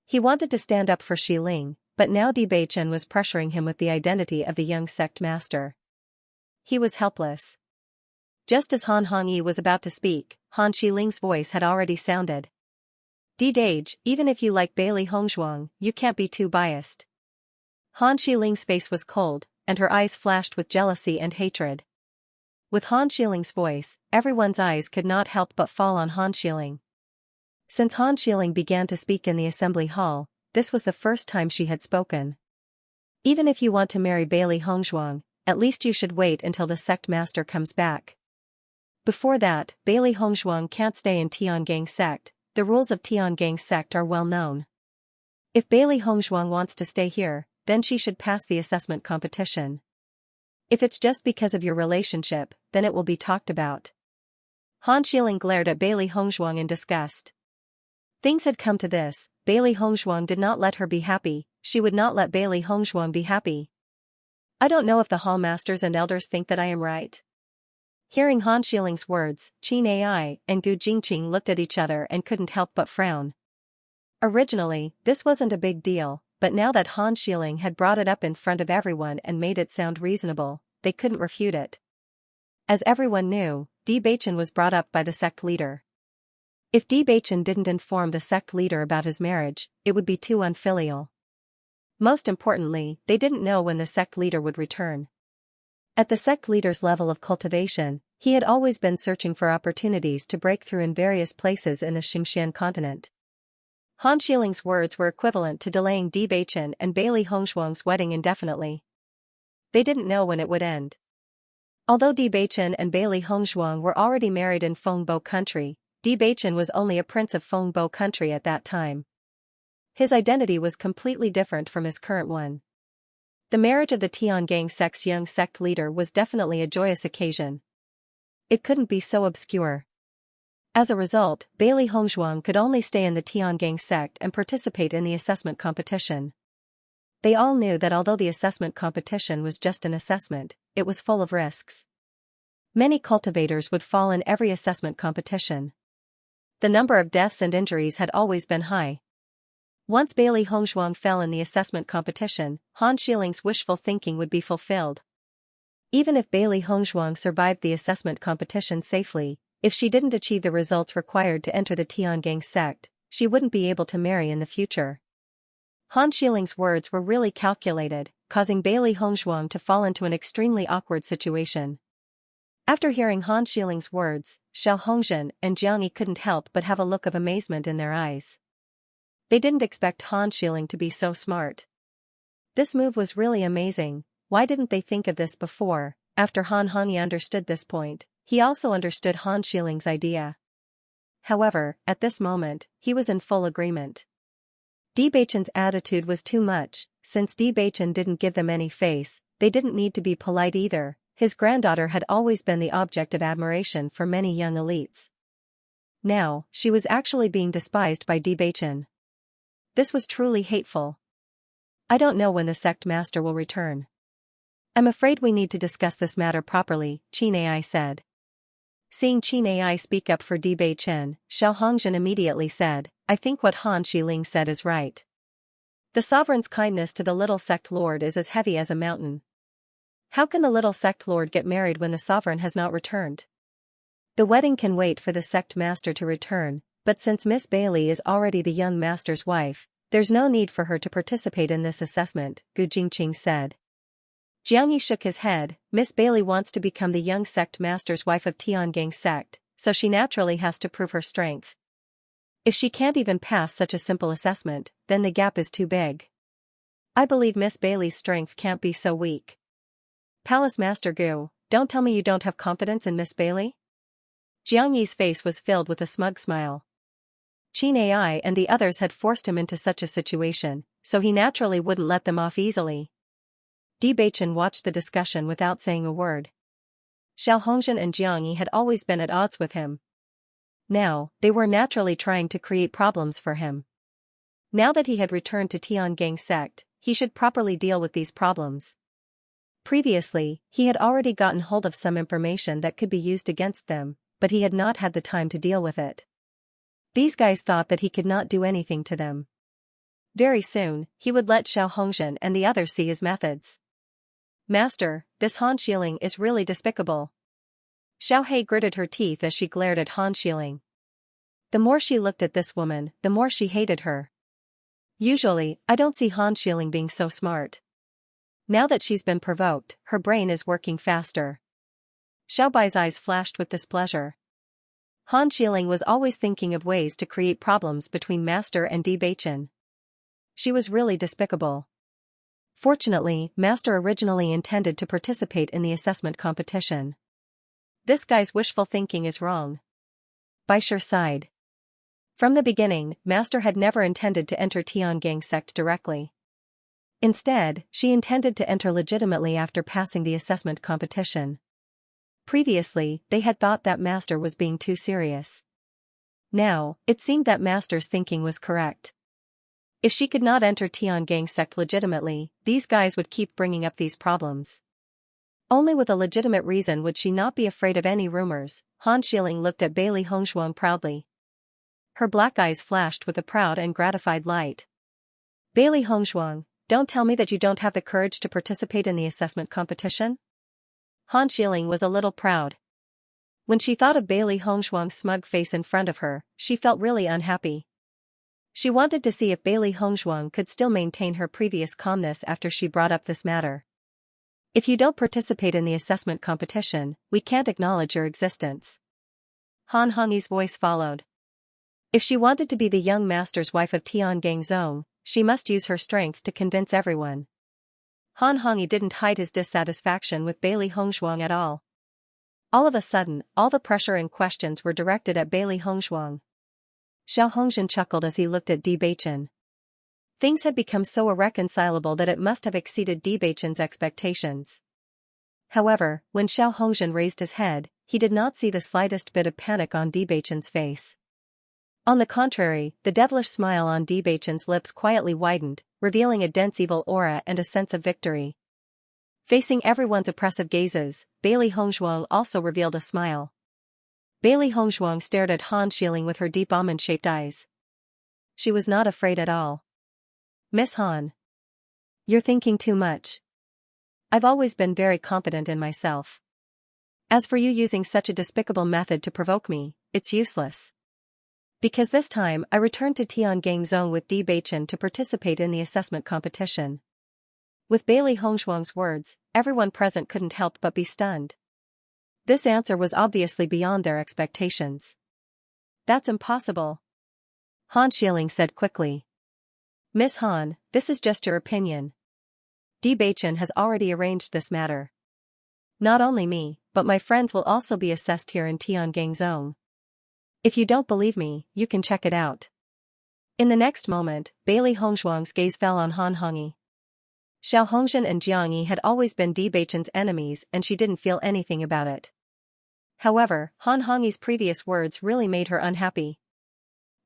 He wanted to stand up for Xiling, but now Bewitching was pressuring him with the identity of the young sect master. He was helpless. Just as Han Hongyi was about to speak, Han Xiling's voice had already sounded. "Dage, even if you like Bailey Hongzhuang, you can't be too biased." Han Xiling's face was cold, and her eyes flashed with jealousy and hatred. With Han Xiling's voice, everyone's eyes could not help but fall on Han Xiling. Since Han Xiling began to speak in the assembly hall, this was the first time she had spoken. Even if you want to marry Bailey Hongzhuang, at least you should wait until the sect master comes back. Before that, Bailey Hongzhuang can't stay in Tiangang sect. The rules of Tiangang sect are well known. If Bailey Hongzhuang wants to stay here, then she should pass the assessment competition. If it's just because of your relationship, then it will be talked about. Han Xiling glared at Bailey Hongzhuang in disgust. Things had come to this. Bailey Hongzhuang did not let her be happy. She would not let Bailey Hongzhuang be happy. I don't know if the hall masters and elders think that I am right. Hearing Han Xiling's words, Qin Ai and Gu Jingqing looked at each other and couldn't help but frown. Originally, this wasn't a big deal, but now that Han Xiling had brought it up in front of everyone and made it sound reasonable, they couldn't refute it. As everyone knew, Bewitching was brought up by the sect leader. If Bewitching didn't inform the sect leader about his marriage, it would be too unfilial. Most importantly, they didn't know when the sect leader would return. At the sect leader's level of cultivation, he had always been searching for opportunities to break through in various places in the Xianxia continent. Han Xiling's words were equivalent to delaying Bewitching and Bailey Hongshuang's wedding indefinitely. They didn't know when it would end. Although Bewitching and Bailey Hongshuang were already married in Fengbo country, Bewitching was only a prince of Fengbo country at that time. His identity was completely different from his current one. The marriage of the Tiangang sect's young sect leader was definitely a joyous occasion. It couldn't be so obscure. As a result, Bailey Hongshuang could only stay in the Tiangang sect and participate in the assessment competition. They all knew that although the assessment competition was just an assessment, it was full of risks. Many cultivators would fall in every assessment competition. The number of deaths and injuries had always been high. Once Bailey Hongshuang fell in the assessment competition, Han Xiling's wishful thinking would be fulfilled. Even if Bailey Hongshuang survived the assessment competition safely, if she didn't achieve the results required to enter the Tiangang sect, she wouldn't be able to marry in the future. Han Xiling's words were really calculated, causing Bailey Hongshuang to fall into an extremely awkward situation. After hearing Han Xiling's words, Xiao Hongzhen and Jiangyi couldn't help but have a look of amazement in their eyes. They didn't expect Han Xiling to be so smart. This move was really amazing. Why didn't they think of this before? After Han Hongyi understood this point, he also understood Han Xiling's idea. However, at this moment, he was in full agreement. Bewitching's attitude was too much. Since Bewitching didn't give them any face, they didn't need to be polite either. His granddaughter had always been the object of admiration for many young elites. Now, she was actually being despised by Bewitching. This was truly hateful. I don't know when the sect master will return. I'm afraid we need to discuss this matter properly, Qin Ai said. Seeing Qin Ai speak up for Bewitching, Xiao Hongzhen immediately said, I think what Han Xiling said is right. The sovereign's kindness to the little sect lord is as heavy as a mountain. How can the little sect lord get married when the sovereign has not returned? The wedding can wait for the sect master to return, but since Miss Bailey is already the young master's wife, there's no need for her to participate in this assessment, Gu Jingqing said. Jiangyi shook his head. Miss Bailey wants to become the young sect master's wife of Tiangang sect, so she naturally has to prove her strength. If she can't even pass such a simple assessment, then the gap is too big. I believe Miss Bailey's strength can't be so weak. Palace Master Gu, don't tell me you don't have confidence in Miss Bailey? Jiangyi's face was filled with a smug smile. Qin Ai and the others had forced him into such a situation, so he naturally wouldn't let them off easily. Bewitching watched the discussion without saying a word. Xiao Hongzhen and Jiangyi had always been at odds with him. Now, they were naturally trying to create problems for him. Now that he had returned to Tiangang sect, he should properly deal with these problems. Previously, he had already gotten hold of some information that could be used against them, but he had not had the time to deal with it. These guys thought that he could not do anything to them. Very soon, he would let Xiao Hongzhen and the others see his methods. Master, this Han Xiling is really despicable. Xiao He gritted her teeth as she glared at Han Xiling. The more she looked at this woman, the more she hated her. Usually, I don't see Han Xiling being so smart. Now that she's been provoked, her brain is working faster. Xiao Bai's eyes flashed with displeasure. Han Xiling was always thinking of ways to create problems between Master and Bewitching. She was really despicable. Fortunately, Master originally intended to participate in the assessment competition. This guy's wishful thinking is wrong. Baisher sighed. From the beginning, Master had never intended to enter Tiangang sect directly. Instead, she intended to enter legitimately after passing the assessment competition. Previously, they had thought that Master was being too serious. Now, it seemed that Master's thinking was correct. If she could not enter Tiangang sect legitimately, these guys would keep bringing up these problems. Only with a legitimate reason would she not be afraid of any rumors. Han Xiling looked at Bailey Hongshuang proudly. Her black eyes flashed with a proud and gratified light. Bailey Hongshuang, don't tell me that you don't have the courage to participate in the assessment competition? Han Xiling was a little proud. When she thought of Bailey Hongshuang's smug face in front of her, she felt really unhappy. She wanted to see if Bailey Hongshuang could still maintain her previous calmness after she brought up this matter. If you don't participate in the assessment competition, we can't acknowledge your existence. Han Hongyi's voice followed. If she wanted to be the young master's wife of Tian Gangzong, she must use her strength to convince everyone. Han Hongyi didn't hide his dissatisfaction with Bailey Hongshuang at all. All of a sudden, all the pressure and questions were directed at Bailey Hongshuang. Xiao Hongzhen chuckled as he looked at Di Beichen. Things had become so irreconcilable that it must have exceeded Di Beichen's expectations. However, when Xiao Hongzhen raised his head, he did not see the slightest bit of panic on Di Beichen's face. On the contrary, the devilish smile on Di Beichen's lips quietly widened, revealing a dense evil aura and a sense of victory. Facing everyone's oppressive gazes, Bailey Hongshuang also revealed a smile. Bailey Hongshuang stared at Han Xiling with her deep almond-shaped eyes. She was not afraid at all. Miss Han. You're thinking too much. I've always been very confident in myself. As for you using such a despicable method to provoke me, it's useless. Because this time I returned to Tian Gangzong with Di Beichen to participate in the assessment competition. With Bailey Hongshuang's words, everyone present couldn't help but be stunned. This answer was obviously beyond their expectations. That's impossible. Han Xiling said quickly. Miss Han, this is just your opinion. Di Beichen has already arranged this matter. Not only me, but my friends will also be assessed here in Tian Gangzong. If you don't believe me, you can check it out. In the next moment, Bailey Hongshuang's gaze fell on Han Hongyi. Xiao Hongzhen and Jiang Yi had always been Di Beichen's enemies and she didn't feel anything about it. However, Han Hongyi's previous words really made her unhappy.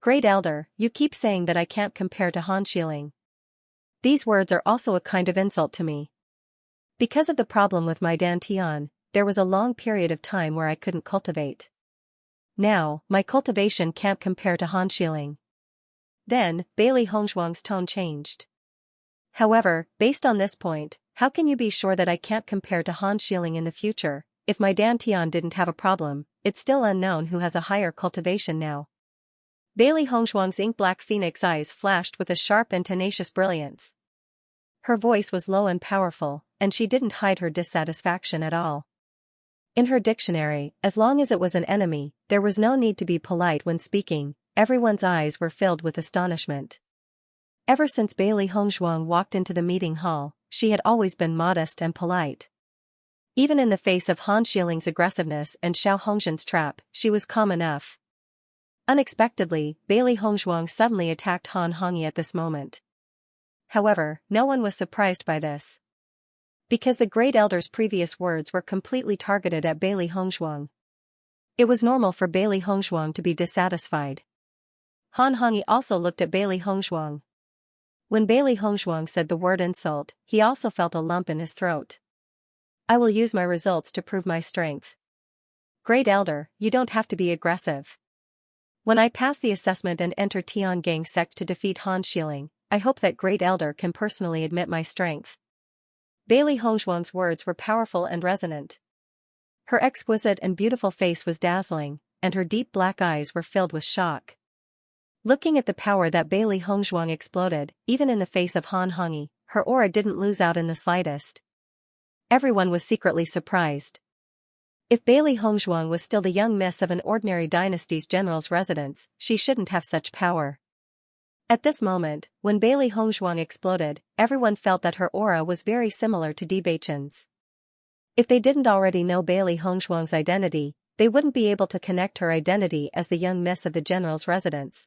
Great Elder, you keep saying that I can't compare to Han Xiling. These words are also a kind of insult to me. Because of the problem with my Dan Tian, there was a long period of time where I couldn't cultivate. Now, my cultivation can't compare to Han Xiling. Then, Bailey Hongshuang's tone changed. However, based on this point, how can you be sure that I can't compare to Han Xiling in the future? If my Dan Tian didn't have a problem, it's still unknown who has a higher cultivation now. Bailey Hongshuang's ink-black phoenix eyes flashed with a sharp and tenacious brilliance. Her voice was low and powerful, and she didn't hide her dissatisfaction at all. In her dictionary, as long as it was an enemy, there was no need to be polite when speaking. Everyone's eyes were filled with astonishment. Ever since Bailey Hongshuang walked into the meeting hall, she had always been modest and polite. Even in the face of Han Xiling's aggressiveness and Xiao Hongzhen's trap, she was calm enough. Unexpectedly, Bailey Hongshuang suddenly attacked Han Hongyi at this moment. However, no one was surprised by this. Because the Great Elder's previous words were completely targeted at Bailey Hongshuang. It was normal for Bailey Hongshuang to be dissatisfied. Han Hongyi also looked at Bailey Hongshuang. When Bailey Hongshuang said the word insult, he also felt a lump in his throat. I will use my results to prove my strength. Great Elder, you don't have to be aggressive. When I pass the assessment and enter Tiangang sect to defeat Han Xiling, I hope that Great Elder can personally admit my strength. Bailey Hongshuang's words were powerful and resonant. Her exquisite and beautiful face was dazzling, and her deep black eyes were filled with shock. Looking at the power that Bailey Hongshuang exploded, even in the face of Han Hongyi, her aura didn't lose out in the slightest. Everyone was secretly surprised. If Bailey Hongshuang was still the young miss of an ordinary dynasty's general's residence, she shouldn't have such power. At this moment, when Bailey Hongshuang exploded, everyone felt that her aura was very similar to Di Beichen's. If they didn't already know Bailey Hongshuang's identity, they wouldn't be able to connect her identity as the young miss of the general's residence.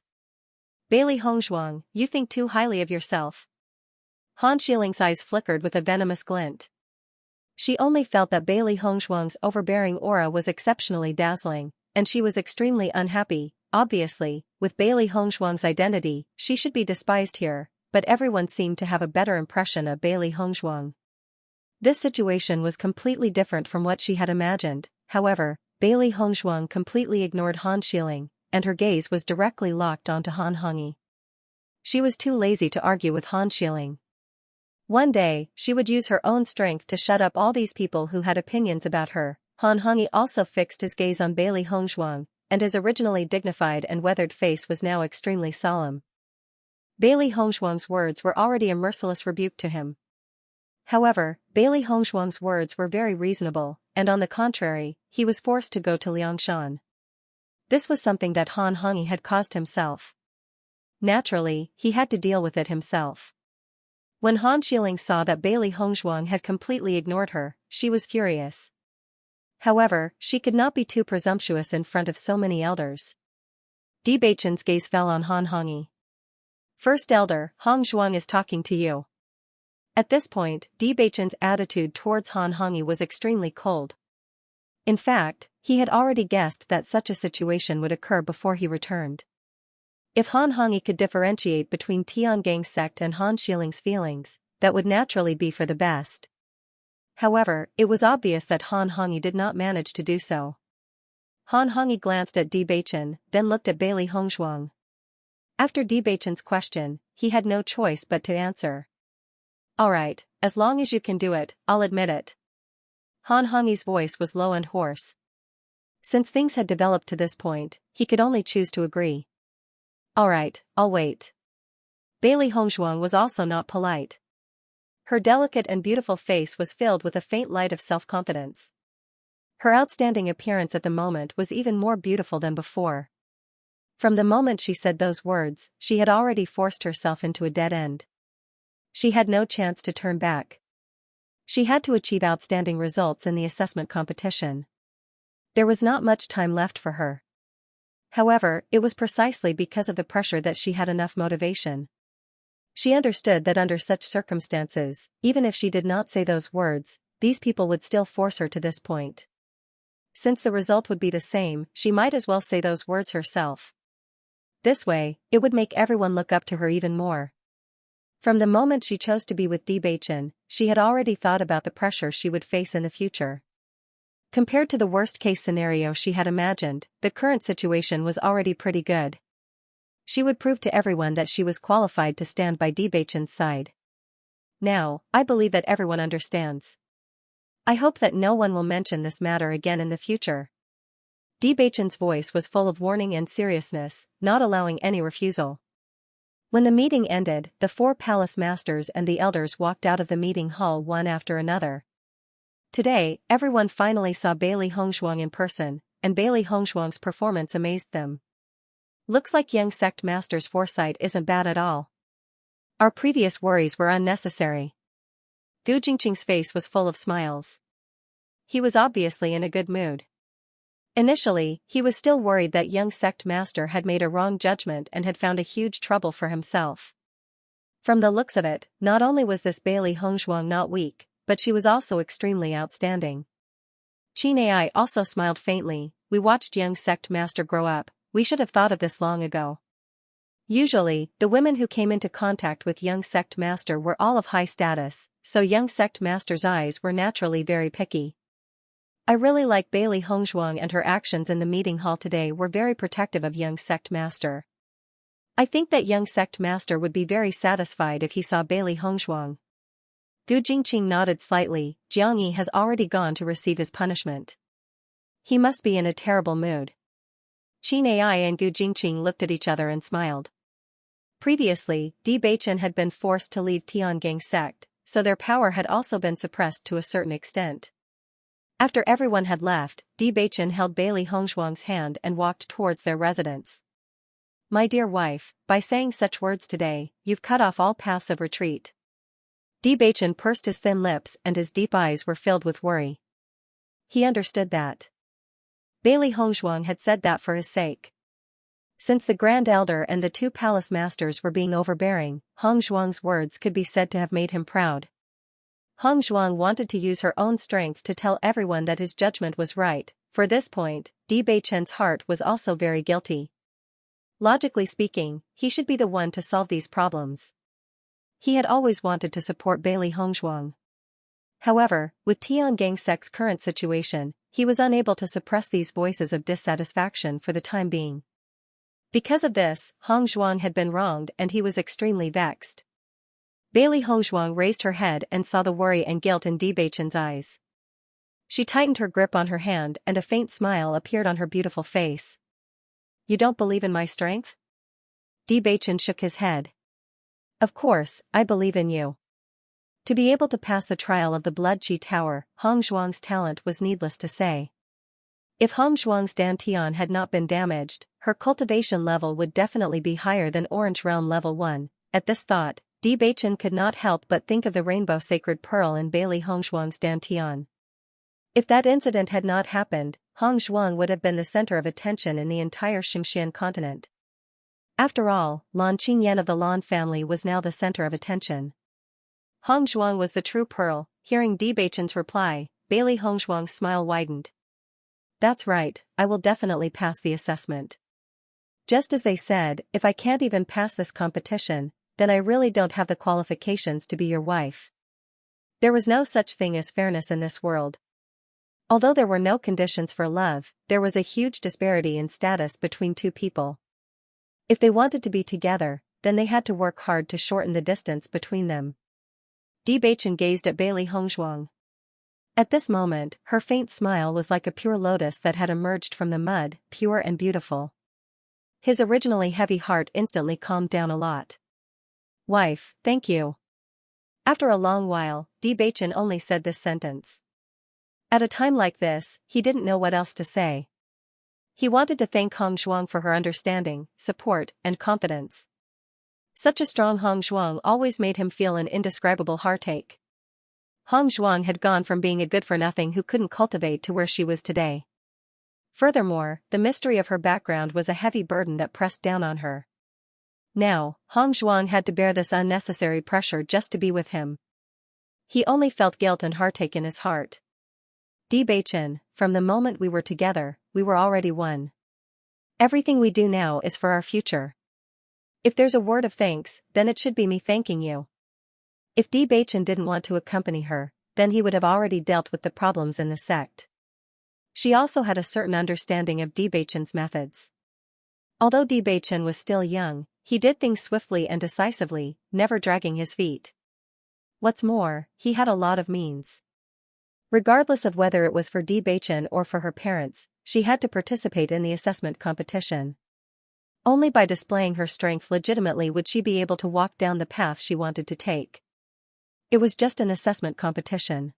Bailey Hongshuang, you think too highly of yourself. Han Xiling's eyes flickered with a venomous glint. She only felt that Bailey Hongshuang's overbearing aura was exceptionally dazzling, and she was extremely unhappy. Obviously, with Bailey Hongshuang's identity, she should be despised here, but everyone seemed to have a better impression of Bailey Hongshuang. This situation was completely different from what she had imagined. However, Bailey Hongshuang completely ignored Han Xiling, and her gaze was directly locked onto Han Hongyi. She was too lazy to argue with Han Xiling. One day, she would use her own strength to shut up all these people who had opinions about her. Han Hongyi also fixed his gaze on Bailey Hongzhuang, and his originally dignified and weathered face was now extremely solemn. Bailey Hongzhuang's words were already a merciless rebuke to him. However, Bailey Hongzhuang's words were very reasonable, and on the contrary, he was forced to go to Liangshan. This was something that Han Hongyi had caused himself. Naturally, he had to deal with it himself. When Han Xiling saw that Bailey Hongzhuang had completely ignored her, she was furious. However, she could not be too presumptuous in front of so many elders. Bewitching's gaze fell on Han Hongyi. First elder, Hongzhuang is talking to you. At this point, Bewitching's attitude towards Han Hongyi was extremely cold. In fact, he had already guessed that such a situation would occur before he returned. If Han Hongyi could differentiate between Tiangang's sect and Han Xiling's feelings, that would naturally be for the best. However, it was obvious that Han Hongyi did not manage to do so. Han Hongyi glanced at Bewitching, then looked at Bailey Hongzhuang. After Bewitching's question, he had no choice but to answer. Alright, as long as you can do it, I'll admit it. Han Hongyi's voice was low and hoarse. Since things had developed to this point, he could only choose to agree. Alright, I'll wait. Bailey Hongzhuang was also not polite. Her delicate and beautiful face was filled with a faint light of self-confidence. Her outstanding appearance at the moment was even more beautiful than before. From the moment she said those words, she had already forced herself into a dead end. She had no chance to turn back. She had to achieve outstanding results in the assessment competition. There was not much time left for her. However, it was precisely because of the pressure that she had enough motivation. She understood that under such circumstances, even if she did not say those words, these people would still force her to this point. Since the result would be the same, she might as well say those words herself. This way, it would make everyone look up to her even more. From the moment she chose to be with Bewitching, she had already thought about the pressure she would face in the future. Compared to the worst-case scenario she had imagined, the current situation was already pretty good. She would prove to everyone that she was qualified to stand by Bewitching's side. Now, I believe that everyone understands. I hope that no one will mention this matter again in the future. Bewitching's voice was full of warning and seriousness, not allowing any refusal. When the meeting ended, the 4 palace masters and the elders walked out of the meeting hall one after another. Today, everyone finally saw Bailey Hongzhuang in person, and Bailey Hongzhuang's performance amazed them. Looks like young sect master's foresight isn't bad at all. Our previous worries were unnecessary. Gu Jingqing's face was full of smiles. He was obviously in a good mood. Initially, he was still worried that young sect master had made a wrong judgment and had found a huge trouble for himself. From the looks of it, not only was this Bailey Hongzhuang not weak, but she was also extremely outstanding. Qin Ai also smiled faintly. We watched young sect master grow up. We should have thought of this long ago. Usually, the women who came into contact with young sect master were all of high status, so young sect master's eyes were naturally very picky. I really like Bailey Hongzhuang, and her actions in the meeting hall today were very protective of young sect master. I think that young sect master would be very satisfied if he saw Bailey Hongzhuang. Gu Jingqing nodded slightly. Jiang Yi has already gone to receive his punishment. He must be in a terrible mood. Qin Ai and Gu Jingqing looked at each other and smiled. Previously, Bewitching had been forced to leave Tiangang sect, so their power had also been suppressed to a certain extent. After everyone had left, Bewitching held Bailey Hongzhuang's hand and walked towards their residence. My dear wife, by saying such words today, you've cut off all paths of retreat. Bewitching pursed his thin lips and his deep eyes were filled with worry. He understood that Bailey Hongzhuang had said that for his sake. Since the Grand Elder and the 2 palace masters were being overbearing, Hongzhuang's words could be said to have made him proud. Hongzhuang wanted to use her own strength to tell everyone that his judgment was right. For this point, Bewitching's heart was also very guilty. Logically speaking, he should be the one to solve these problems. He had always wanted to support Bailey Hongzhuang. However, with Tiangang sect's current situation, he was unable to suppress these voices of dissatisfaction for the time being. Because of this, Hongzhuang had been wronged and he was extremely vexed. Bailey Hongzhuang raised her head and saw the worry and guilt in Bewitching's eyes. She tightened her grip on her hand and a faint smile appeared on her beautiful face. You don't believe in my strength? Bewitching shook his head. Of course, I believe in you. To be able to pass the trial of the Blood Chi Tower, Hong Zhuang's talent was needless to say. If Hong Zhuang's dantian had not been damaged, her cultivation level would definitely be higher than Orange Realm level 1. At this thought, Bewitching could not help but think of the rainbow sacred pearl in Bailey Hong Zhuang's dantian. If that incident had not happened, Hong Zhuang would have been the center of attention in the entire Xianxia continent. After all, Lan Qingyan of the Lan family was now the center of attention. Hong Zhuang was the true pearl. Hearing Bewitching's reply, Bailey Hong Zhuang's smile widened. That's right, I will definitely pass the assessment. Just as they said, if I can't even pass this competition, then I really don't have the qualifications to be your wife. There was no such thing as fairness in this world. Although there were no conditions for love, there was a huge disparity in status between two people. If they wanted to be together, then they had to work hard to shorten the distance between them. Bewitching gazed at Bailey Hong Zhuang. At this moment, her faint smile was like a pure lotus that had emerged from the mud, pure and beautiful. His originally heavy heart instantly calmed down a lot. Wife, thank you. After a long while, Bewitching only said this sentence. At a time like this, he didn't know what else to say. He wanted to thank Hong Zhuang for her understanding, support, and confidence. Such a strong Hong Zhuang always made him feel an indescribable heartache. Hong Zhuang had gone from being a good-for-nothing who couldn't cultivate to where she was today. Furthermore, the mystery of her background was a heavy burden that pressed down on her. Now, Hong Zhuang had to bear this unnecessary pressure just to be with him. He only felt guilt and heartache in his heart. Bewitching, from the moment we were together, we were already one. Everything we do now is for our future. If there's a word of thanks, then it should be me thanking you. If Bewitching didn't want to accompany her, then he would have already dealt with the problems in the sect. She also had a certain understanding of Bewitching's methods. Although Bewitching was still young, he did things swiftly and decisively, never dragging his feet. What's more, he had a lot of means. Regardless of whether it was for Bewitching or for her parents, she had to participate in the assessment competition. Only by displaying her strength legitimately would she be able to walk down the path she wanted to take. It was just an assessment competition.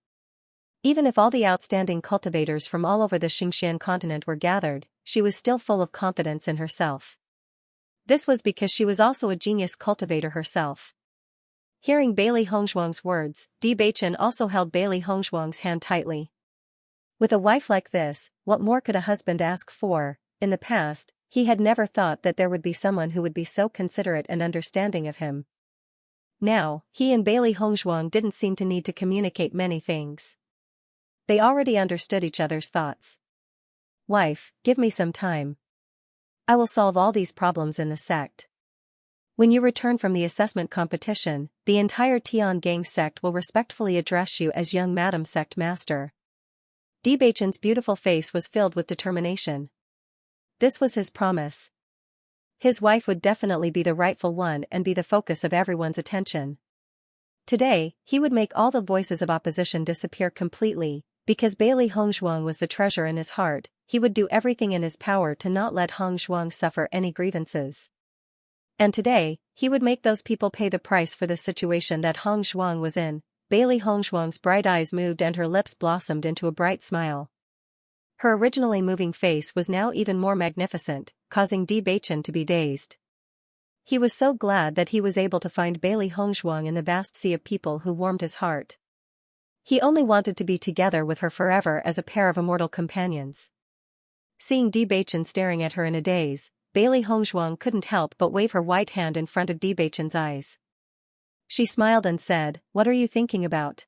Even if all the outstanding cultivators from all over the Xianxia continent were gathered, she was still full of confidence in herself. This was because she was also a genius cultivator herself. Hearing Bailey Hong Zhuang's words, Bewitching also held Bailey Hong Zhuang's hand tightly. With a wife like this, what more could a husband ask for? In the past, he had never thought that there would be someone who would be so considerate and understanding of him. Now, he and Bailey Hong Zhuang didn't seem to need to communicate many things. They already understood each other's thoughts. Wife, give me some time. I will solve all these problems in the sect. When you return from the assessment competition, the entire Tian Gang sect will respectfully address you as young Madam Sect Master. Bewitching's beautiful face was filled with determination. This was his promise. His wife would definitely be the rightful one and be the focus of everyone's attention. Today, he would make all the voices of opposition disappear completely, because Bailey Hong Zhuang was the treasure in his heart. He would do everything in his power to not let Hong Zhuang suffer any grievances. And today, he would make those people pay the price for the situation that Hong Zhuang was in. Bailey Hong Zhuang's bright eyes moved and her lips blossomed into a bright smile. Her originally moving face was now even more magnificent, causing Bewitching to be dazed. He was so glad that he was able to find Bailey Hong Zhuang in the vast sea of people who warmed his heart. He only wanted to be together with her forever as a pair of immortal companions. Seeing Bewitching staring at her in a daze, Bailey Hong Zhuang couldn't help but wave her white hand in front of Bewitching's eyes. She smiled and said, "What are you thinking about?"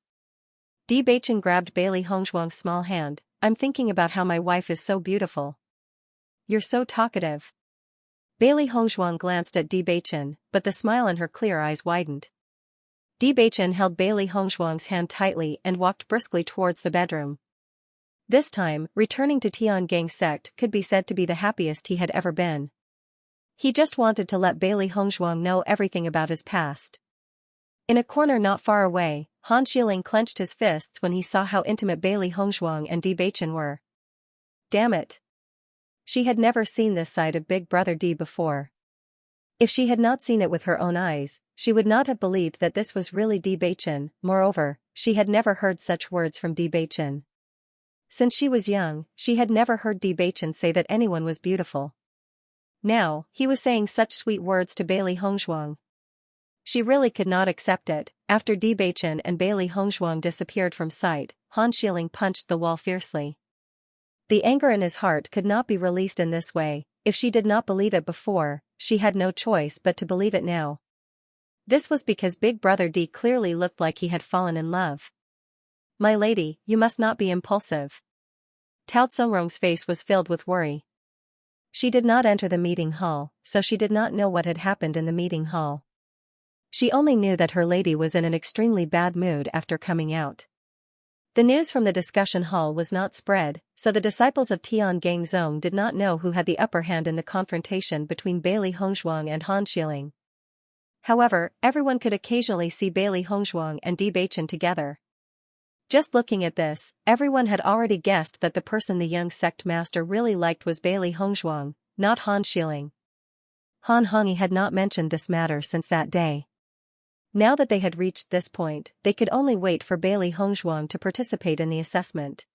Bewitching grabbed Bailey Hong Zhuang's small hand. "I'm thinking about how my wife is so beautiful. You're so talkative." Bailey Hong Zhuang glanced at Bewitching, but the smile in her clear eyes widened. Bewitching held Bailey Hong Zhuang's hand tightly and walked briskly towards the bedroom. This time, returning to Tian Gang sect could be said to be the happiest he had ever been. He just wanted to let Bailey Hong Zhuang know everything about his past. In a corner not far away, Han Xiling clenched his fists when he saw how intimate Bailey Hongzhuang and Di Beichen were. Damn it. She had never seen this side of Big Brother Di before. If she had not seen it with her own eyes, she would not have believed that this was really Di Beichen. Moreover, she had never heard such words from Di Beichen. Since she was young, she had never heard Di Beichen say that anyone was beautiful. Now, he was saying such sweet words to Bailey Hongzhuang. She really could not accept it. After Di Beichen and Bailey Hongzhuang disappeared from sight, Han Xiling punched the wall fiercely. The anger in his heart could not be released in this way. If she did not believe it before, she had no choice but to believe it now. This was because Big Brother Di clearly looked like he had fallen in love. My lady, you must not be impulsive. Tao Tsongrong's face was filled with worry. She did not enter the meeting hall, so she did not know what had happened in the meeting hall. She only knew that her lady was in an extremely bad mood after coming out. The news from the discussion hall was not spread, so the disciples of Tian Gangzong did not know who had the upper hand in the confrontation between Bailey Hongzhuang and Han Xiling. However, everyone could occasionally see Bailey Hongzhuang and Di Beichen together. Just looking at this, everyone had already guessed that the person the young sect master really liked was Bailey Hongzhuang, not Han Xiling. Han Hongyi had not mentioned this matter since that day. Now that they had reached this point, they could only wait for Bailey Hongzhuang to participate in the assessment.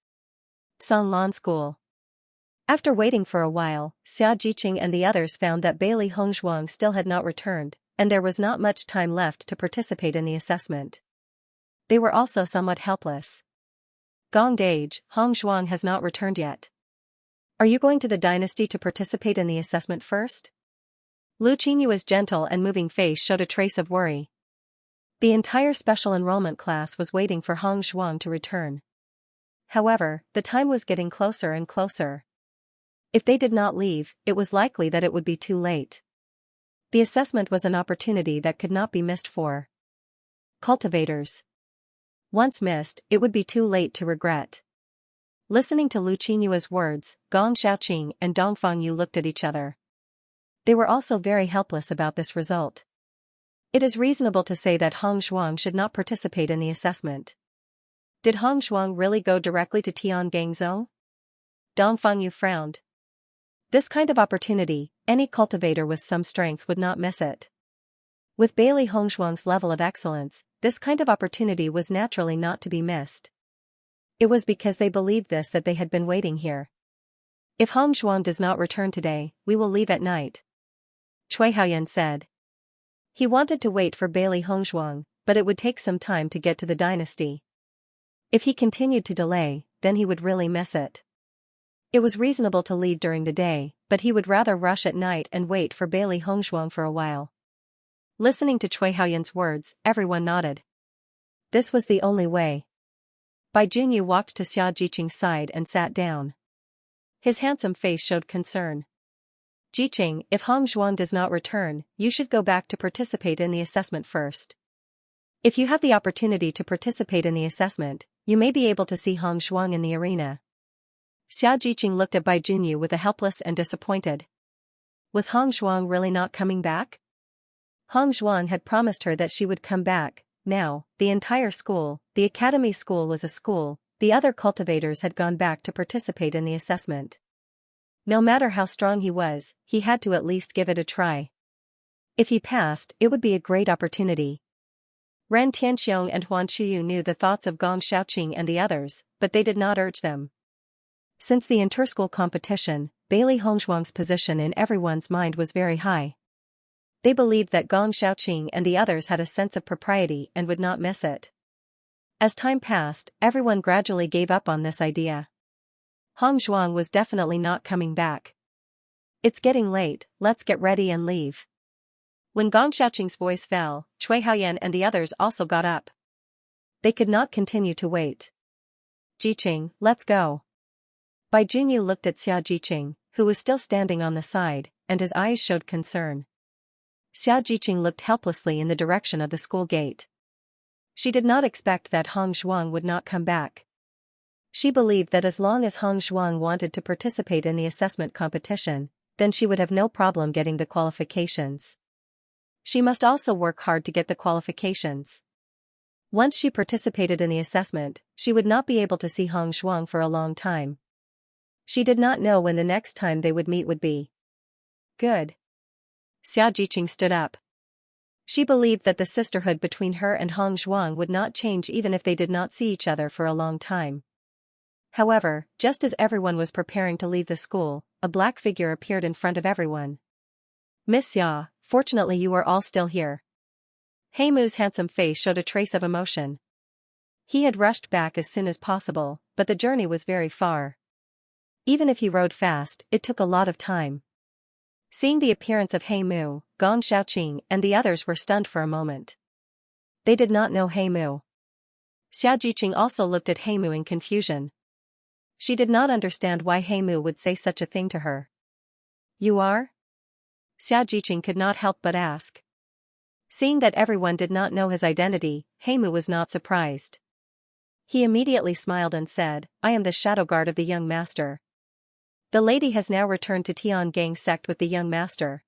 Sanlan School. After waiting for a while, Xianxia and the others found that Bailey Hongzhuang still had not returned, and there was not much time left to participate in the assessment. They were also somewhat helpless. Gong Dage, Hongzhuang has not returned yet. Are you going to the dynasty to participate in the assessment first? Lu Qingyue's gentle and moving face showed a trace of worry. The entire special enrollment class was waiting for Hongzhuang to return. However, the time was getting closer and closer. If they did not leave, it was likely that it would be too late. The assessment was an opportunity that could not be missed for cultivators. Once missed, it would be too late to regret. Listening to Lu Qingyue's words, Gong Xiaoqing and Dong Fangyu looked at each other. They were also very helpless about this result. It is reasonable to say that Hongzhuang should not participate in the assessment. Did Hongzhuang really go directly to Tian Gangzong? Dong Fangyu frowned. This kind of opportunity, any cultivator with some strength would not miss it. With Bailey Hongzhuang's level of excellence, this kind of opportunity was naturally not to be missed. It was because they believed this that they had been waiting here. If Hongzhuang does not return today, we will leave at night, Cui Haoyan said. He wanted to wait for Bailey Hongzhuang, but it would take some time to get to the dynasty. If he continued to delay, then he would really miss it. It was reasonable to leave during the day, but he would rather rush at night and wait for Bailey Hongzhuang for a while. Listening to Cui Haoyan's words, everyone nodded. This was the only way. Bai Junyu walked to Xia Jiqing's side and sat down. His handsome face showed concern. Jiqing, if Hongzhuang does not return, you should go back to participate in the assessment first. If you have the opportunity to participate in the assessment, you may be able to see Hongzhuang in the arena. Xia Jiqing looked at Bai Junyu with a helpless and disappointed. Was Hongzhuang really not coming back? Hongzhuang had promised her that she would come back. Now, the entire school, the academy school was a school, the other cultivators had gone back to participate in the assessment. No matter how strong he was, he had to at least give it a try. If he passed, it would be a great opportunity. Ren Tianxiong and Huan Chuyu knew the thoughts of Gong Xiaoqing and the others, but they did not urge them. Since the interschool competition, Bailey Hongzhuang's position in everyone's mind was very high. They believed that Gong Xiaoqing and the others had a sense of propriety and would not miss it. As time passed, everyone gradually gave up on this idea. Hongzhuang was definitely not coming back. It's getting late, let's get ready and leave. When Gong Xiaoqing's voice fell, Cui Haoyan and the others also got up. They could not continue to wait. Jiqing, let's go. Bai Junyu looked at Xia Jiqing, who was still standing on the side, and his eyes showed concern. Xia Jiqing looked helplessly in the direction of the school gate. She did not expect that Hongzhuang would not come back. She believed that as long as Hongzhuang wanted to participate in the assessment competition, then she would have no problem getting the qualifications. She must also work hard to get the qualifications. Once she participated in the assessment, she would not be able to see Hong Zhuang for a long time. She did not know when the next time they would meet would be. Good. Xiaojiqing stood up. She believed that the sisterhood between her and Hong Zhuang would not change even if they did not see each other for a long time. However, just as everyone was preparing to leave the school, a black figure appeared in front of everyone. Miss Xia, fortunately you are all still here. Heimu's handsome face showed a trace of emotion. He had rushed back as soon as possible, but the journey was very far. Even if he rode fast, it took a lot of time. Seeing the appearance of Heimu, Gong Xiaoqing and the others were stunned for a moment. They did not know Heimu. Xiaojiqing also looked at Heimu in confusion. She did not understand why Heimu would say such a thing to her. You are? Xiaojiqing could not help but ask. Seeing that everyone did not know his identity, Heimu was not surprised. He immediately smiled and said, I am the shadow guard of the young master. The lady has now returned to Tiangang sect with the young master.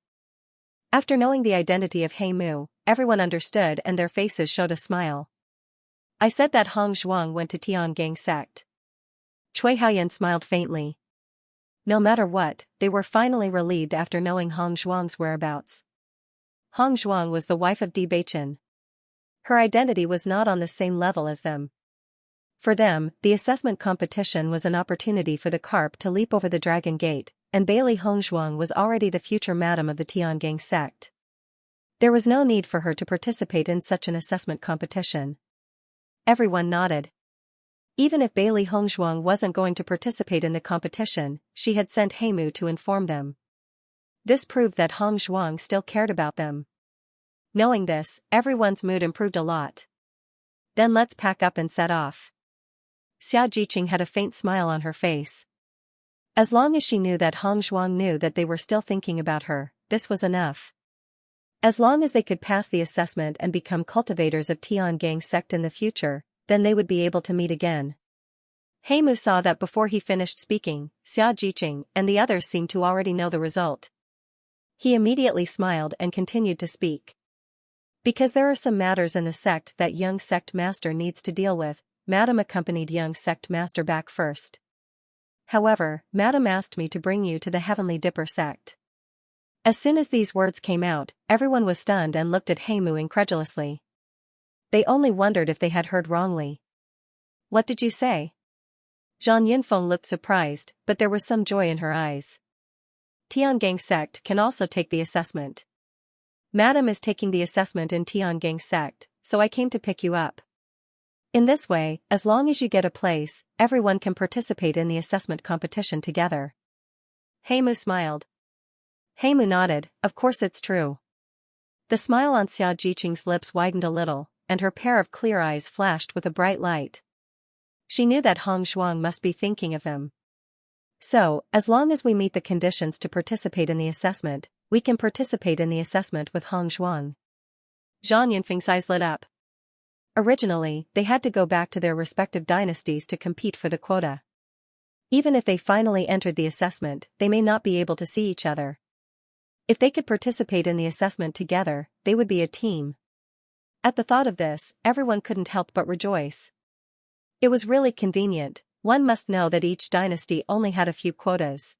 After knowing the identity of Heimu, everyone understood and their faces showed a smile. I said that Hong Zhuang went to Tiangang sect. Cui Haoyan smiled faintly. No matter what, they were finally relieved after knowing Hong Zhuang's whereabouts. Hong Zhuang was the wife of Bewitching. Her identity was not on the same level as them. For them, the assessment competition was an opportunity for the carp to leap over the dragon gate, and Bailey Hong Zhuang was already the future madam of the Tiangang sect. There was no need for her to participate in such an assessment competition. Everyone nodded. Even if Bailey Hong Zhuang wasn't going to participate in the competition, she had sent Heimu to inform them. This proved that Hong Zhuang still cared about them. Knowing this, everyone's mood improved a lot. Then let's pack up and set off. Xiaojiqing had a faint smile on her face. As long as she knew that Hong Zhuang knew that they were still thinking about her, this was enough. As long as they could pass the assessment and become cultivators of Tiangang sect in the future, then they would be able to meet again. Heimu saw that before he finished speaking, Xiaojiqing and the others seemed to already know the result. He immediately smiled and continued to speak. Because there are some matters in the sect that young sect master needs to deal with, Madam accompanied young sect master back first. However, Madam asked me to bring you to the Heavenly Dipper sect. As soon as these words came out, everyone was stunned and looked at Heimu incredulously. They only wondered if they had heard wrongly. What did you say? Zhang Yunfeng looked surprised, but there was some joy in her eyes. Tiangang sect can also take the assessment. Madam is taking the assessment in Tiangang sect, so I came to pick you up. In this way, as long as you get a place, everyone can participate in the assessment competition together. Heimu smiled. Heimu nodded, of course it's true. The smile on Xiaojiqing's lips widened a little, and her pair of clear eyes flashed with a bright light. She knew that Hong Zhuang must be thinking of them. So, as long as we meet the conditions to participate in the assessment, we can participate in the assessment with Hong Zhuang. Zhang Yunfeng's eyes lit up. Originally, they had to go back to their respective dynasties to compete for the quota. Even if they finally entered the assessment, they may not be able to see each other. If they could participate in the assessment together, they would be a team. At the thought of this, everyone couldn't help but rejoice. It was really convenient. One must know that each dynasty only had a few quotas.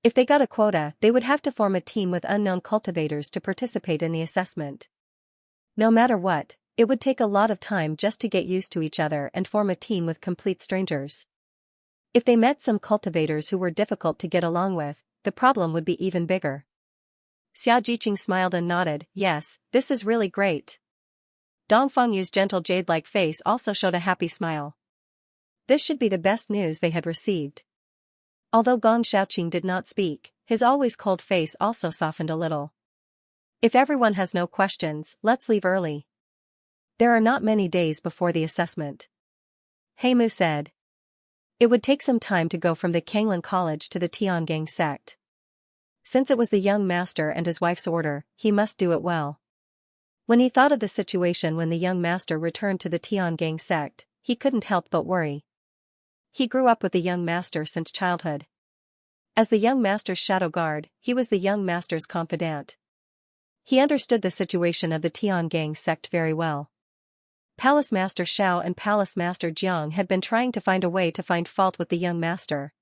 If they got a quota, they would have to form a team with unknown cultivators to participate in the assessment. No matter what, it would take a lot of time just to get used to each other and form a team with complete strangers. If they met some cultivators who were difficult to get along with, the problem would be even bigger. Xiaojiqing smiled and nodded, yes, this is really great. Dongfengyu's gentle jade-like face also showed a happy smile. This should be the best news they had received. Although Gong Xiaoqing did not speak, his always cold face also softened a little. If everyone has no questions, let's leave early. There are not many days before the assessment. Heimu said. It would take some time to go from the Kanglan College to the Tiangang sect. Since it was the young master and his wife's order, he must do it well. When he thought of the situation when the young master returned to the Tiangang sect, he couldn't help but worry. He grew up with the young master since childhood. As the young master's shadow guard, he was the young master's confidant. He understood the situation of the Tian gang sect very well. Palace Master Xiao and Palace Master Jiang had been trying to find a way to find fault with the young master.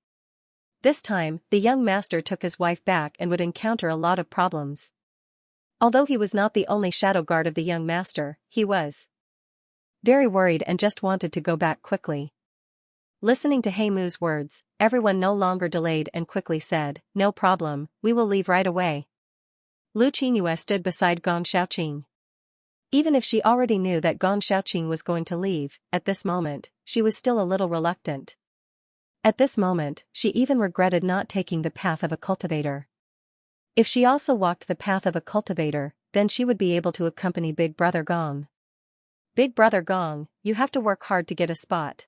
This time, the young master took his wife back and would encounter a lot of problems. Although he was not the only shadow guard of the young master, he was very worried and just wanted to go back quickly. Listening to He Mu's words, everyone no longer delayed and quickly said, "No problem, we will leave right away." Lu Qingyue stood beside Gong Xiaoqing. Even if she already knew that Gong Xiaoqing was going to leave, at this moment, she was still a little reluctant. At this moment, she even regretted not taking the path of a cultivator. If she also walked the path of a cultivator, then she would be able to accompany Big Brother Gong. Big Brother Gong, you have to work hard to get a spot.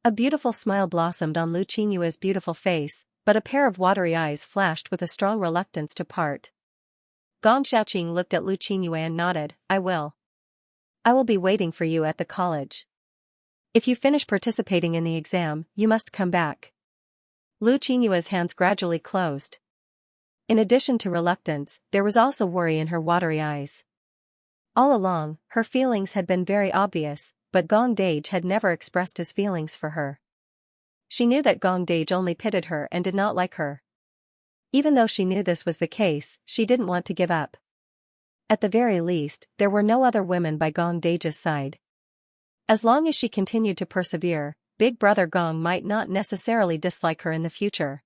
A beautiful smile blossomed on Lu Qingyue's beautiful face, but a pair of watery eyes flashed with a strong reluctance to part. Gong Xiaoqing looked at Lu Qingyue and nodded, I will be waiting for you at the college. If you finish participating in the exam, you must come back." Lu Qingyue's hands gradually closed. In addition to reluctance, there was also worry in her watery eyes. All along, her feelings had been very obvious, but Gong Dage had never expressed his feelings for her. She knew that Gong Dage only pitied her and did not like her. Even though she knew this was the case, she didn't want to give up. At the very least, there were no other women by Gong Dage's side. As long as she continued to persevere, Big Brother Gong might not necessarily dislike her in the future.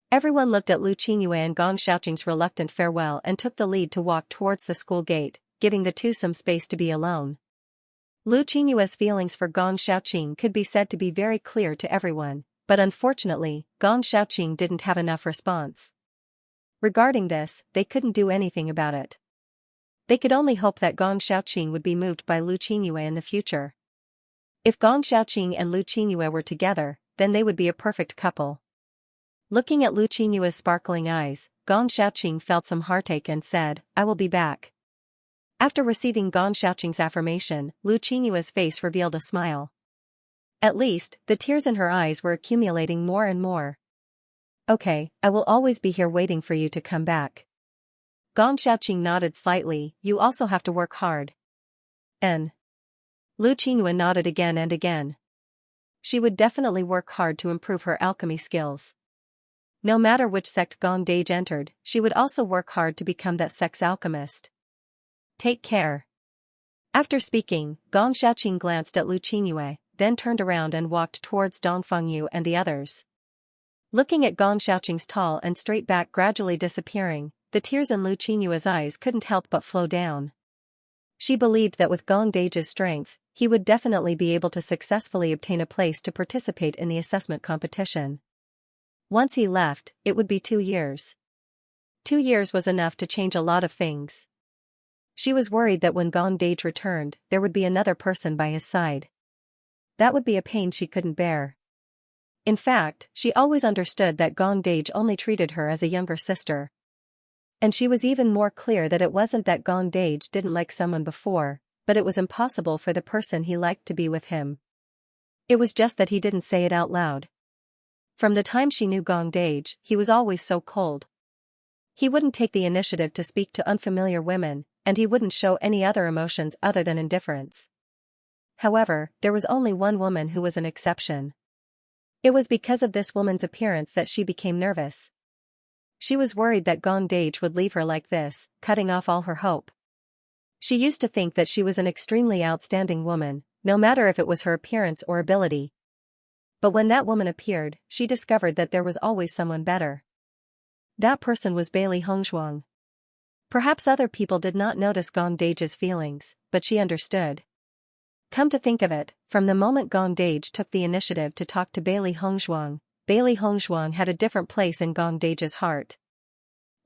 Everyone looked at Lu Qingyue and Gong Xiaoqing's reluctant farewell and took the lead to walk towards the school gate, giving the two some space to be alone. Lu Qingyue's feelings for Gong Xiaoqing could be said to be very clear to everyone, but unfortunately, Gong Xiaoqing didn't have enough response. Regarding this, they couldn't do anything about it. They could only hope that Gong Xiaoqing would be moved by Lu Qingyue in the future. If Gong Xiaoqing and Lu Qingyue were together, then they would be a perfect couple. Looking at Lu Qingyue's sparkling eyes, Gong Xiaoqing felt some heartache and said, I will be back. After receiving Gong Xiaoqing's affirmation, Lu Qingyue's face revealed a smile. At least, the tears in her eyes were accumulating more and more. Okay, I will always be here waiting for you to come back. Gong Xiaoqing nodded slightly, you also have to work hard. Lu Qingyue nodded again and again. She would definitely work hard to improve her alchemy skills. No matter which sect Gong Dage entered, she would also work hard to become that sect's alchemist. Take care. After speaking, Gong Xiaoqing glanced at Lu Qingyue, then turned around and walked towards Dongfeng Yu and the others. Looking at Gong Xiaoqing's tall and straight back gradually disappearing, the tears in Lu Qingyue's eyes couldn't help but flow down. She believed that with Gong Dage's strength, he would definitely be able to successfully obtain a place to participate in the assessment competition. Once he left, it would be 2 years. 2 years was enough to change a lot of things. She was worried that when Gong Dage returned, there would be another person by his side. That would be a pain she couldn't bear. In fact, she always understood that Gong Dage only treated her as a younger sister. And she was even more clear that it wasn't that Gong Dage didn't like someone before, but it was impossible for the person he liked to be with him. It was just that he didn't say it out loud. From the time she knew Gong Dage, he was always so cold. He wouldn't take the initiative to speak to unfamiliar women, and he wouldn't show any other emotions other than indifference. However, there was only one woman who was an exception. It was because of this woman's appearance that she became nervous. She was worried that Gong Dage would leave her like this, cutting off all her hope. She used to think that she was an extremely outstanding woman, no matter if it was her appearance or ability. But when that woman appeared, she discovered that there was always someone better. That person was Bailey Hongzhuang. Perhaps other people did not notice Gong Dage's feelings, but she understood. Come to think of it, from the moment Gong Dage took the initiative to talk to Bailey Hongzhuang had a different place in Gong Dage's heart.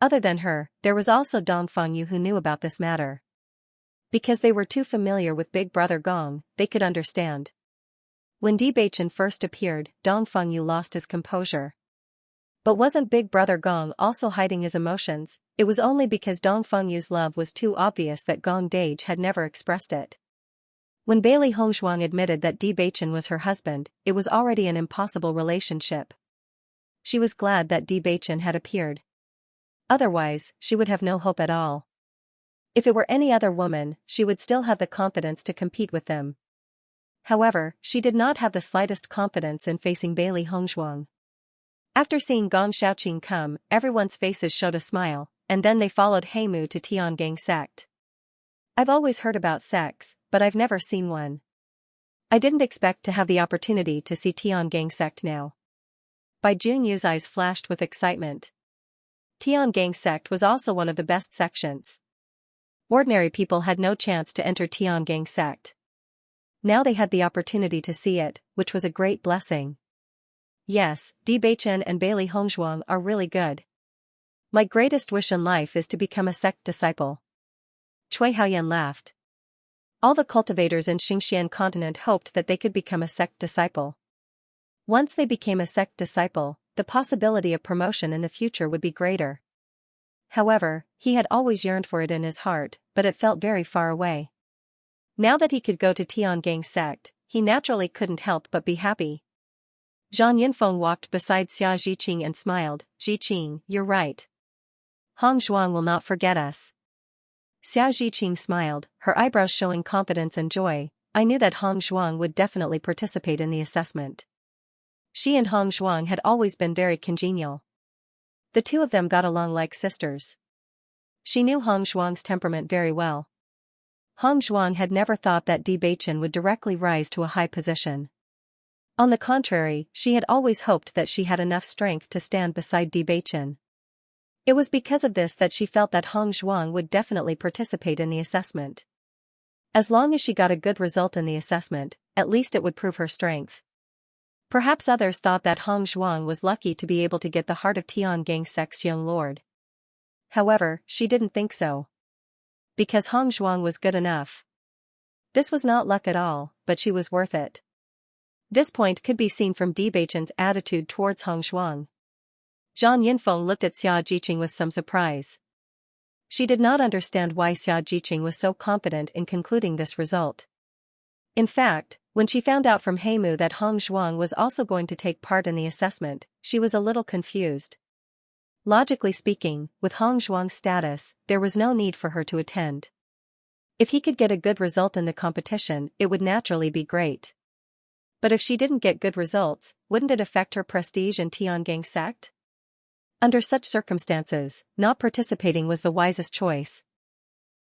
Other than her, there was also Dongfeng Yu who knew about this matter. Because they were too familiar with Big Brother Gong, they could understand. When Bewitching first appeared, Dongfeng Yu lost his composure. But wasn't Big Brother Gong also hiding his emotions? It was only because Dongfeng Yu's love was too obvious that Gong Dage had never expressed it. When Bailey Hongzhuang admitted that Bewitching was her husband, it was already an impossible relationship. She was glad that Bewitching had appeared. Otherwise, she would have no hope at all. If it were any other woman, she would still have the confidence to compete with them. However, she did not have the slightest confidence in facing Bailey Hongzhuang. After seeing Gong Xiaoqing come, everyone's faces showed a smile, and then they followed Heimu to Tiangang sect. I've always heard about sects, but I've never seen one. I didn't expect to have the opportunity to see Tiangang sect now. Bai Junyu's eyes flashed with excitement. Tiangang sect was also one of the best sections. Ordinary people had no chance to enter Tiangang sect. Now they had the opportunity to see it, which was a great blessing. Yes, Bewitching and Bailey Hongzhuang are really good. My greatest wish in life is to become a sect disciple. Cui Haoyan laughed. All the cultivators in Xianxia continent hoped that they could become a sect disciple. Once they became a sect disciple, the possibility of promotion in the future would be greater. However, he had always yearned for it in his heart, but it felt very far away. Now that he could go to Tiangang sect, he naturally couldn't help but be happy. Zhang Yinfeng walked beside Xia Zhiqing and smiled. Zhiqing, you're right. Hongzhuang will not forget us. Xia Zhiqing smiled, her eyebrows showing confidence and joy. I knew that Hongzhuang would definitely participate in the assessment. She and Hongzhuang had always been very congenial. The two of them got along like sisters. She knew Hongzhuang's temperament very well. Hongzhuang had never thought that Bewitching would directly rise to a high position. On the contrary, she had always hoped that she had enough strength to stand beside Bewitching. It was because of this that she felt that Hongzhuang would definitely participate in the assessment. As long as she got a good result in the assessment, at least it would prove her strength. Perhaps others thought that Hongzhuang was lucky to be able to get the heart of Tiangang sect's young lord. However, she didn't think so. Because Hongzhuang was good enough. This was not luck at all, but she was worth it. This point could be seen from Bewitching's attitude towards Hongzhuang. Zhang Yinfeng looked at Xia Zhiqing with some surprise. She did not understand why Xia Zhiqing was so confident in concluding this result. In fact, when she found out from Heimu that Hongzhuang was also going to take part in the assessment, she was a little confused. Logically speaking, with Hongzhuang's status, there was no need for her to attend. If he could get a good result in the competition, it would naturally be great. But if she didn't get good results, wouldn't it affect her prestige in Tiangang sect? Under such circumstances, not participating was the wisest choice.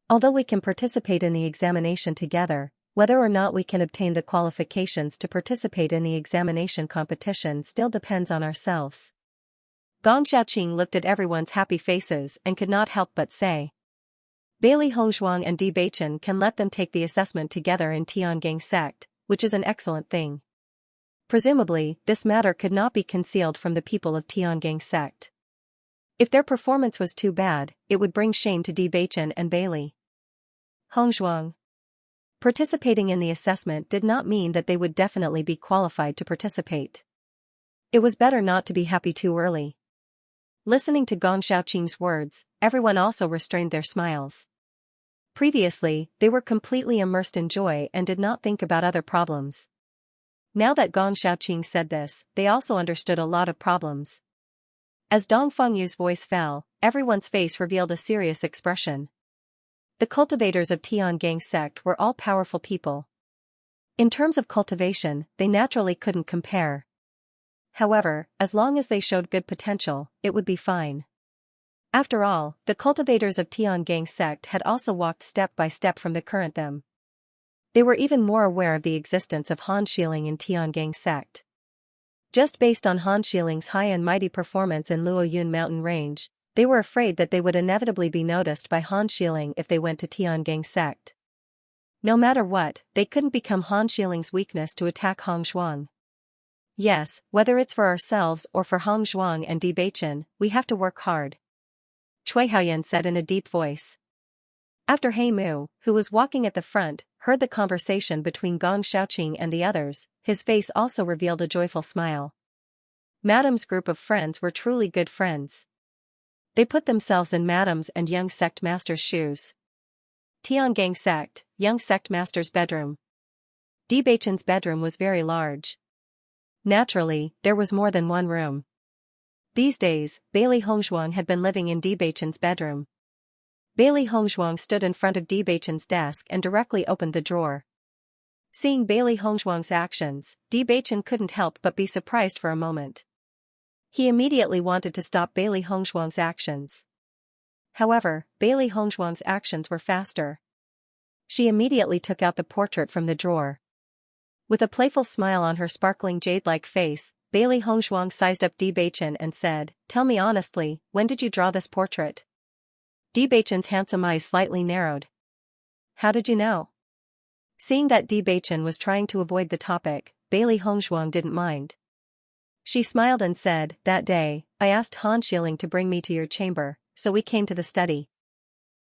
Although we can participate in the examination together, whether or not we can obtain the qualifications to participate in the examination competition still depends on ourselves. Gong Xiaoqing looked at everyone's happy faces and could not help but say. Bailey Hongzhuang and Bewitching can let them take the assessment together in Tiangang sect, which is an excellent thing. Presumably, this matter could not be concealed from the people of Tiangang sect. If their performance was too bad, it would bring shame to Bewitching and Bailey. Hongzhuang. Participating in the assessment did not mean that they would definitely be qualified to participate. It was better not to be happy too early. Listening to Gong Xiaoqing's words, everyone also restrained their smiles. Previously, they were completely immersed in joy and did not think about other problems. Now that Gong Xiaoqing said this, they also understood a lot of problems. As Dong Fengyu's voice fell, everyone's face revealed a serious expression. The cultivators of Tiangang sect were all powerful people. In terms of cultivation, they naturally couldn't compare. However, as long as they showed good potential, it would be fine. After all, the cultivators of Tiangang sect had also walked step by step from the current them. They were even more aware of the existence of Han Xiling in Tiangang sect. Just based on Han Xiling's high and mighty performance in Luoyun mountain range, they were afraid that they would inevitably be noticed by Han Xiling if they went to Tiangang sect. No matter what, they couldn't become Han Xiling's weakness to attack Hongzhuang. Yes, whether it's for ourselves or for Hongzhuang and Bewitching, we have to work hard. Cui Haoyan said in a deep voice. After Heimu, who was walking at the front, heard the conversation between Gong Xiaoqing and the others, his face also revealed a joyful smile. Madam's group of friends were truly good friends. They put themselves in Madam's and young sect master's shoes. Tiangang sect, young sect master's bedroom. Bewitching's bedroom was very large. Naturally, there was more than one room. These days, Bailey Hongzhuang had been living in Bewitching's bedroom. Bailey Hongzhuang stood in front of Di Beichen's desk and directly opened the drawer. Seeing Bailey Hongzhuang's actions, Di Beichen couldn't help but be surprised for a moment. He immediately wanted to stop Bailey Hongzhuang's actions. However, Bailey Hongzhuang's actions were faster. She immediately took out the portrait from the drawer. With a playful smile on her sparkling jade-like face, Bailey Hongzhuang sized up Di Beichen and said, "Tell me honestly, when did you draw this portrait?" Di Beichen's handsome eyes slightly narrowed. "How did you know?" Seeing that Di Beichen was trying to avoid the topic, Bailey Hongzhuang didn't mind. She smiled and said, "That day, I asked Han Xiling to bring me to your chamber, so we came to the study."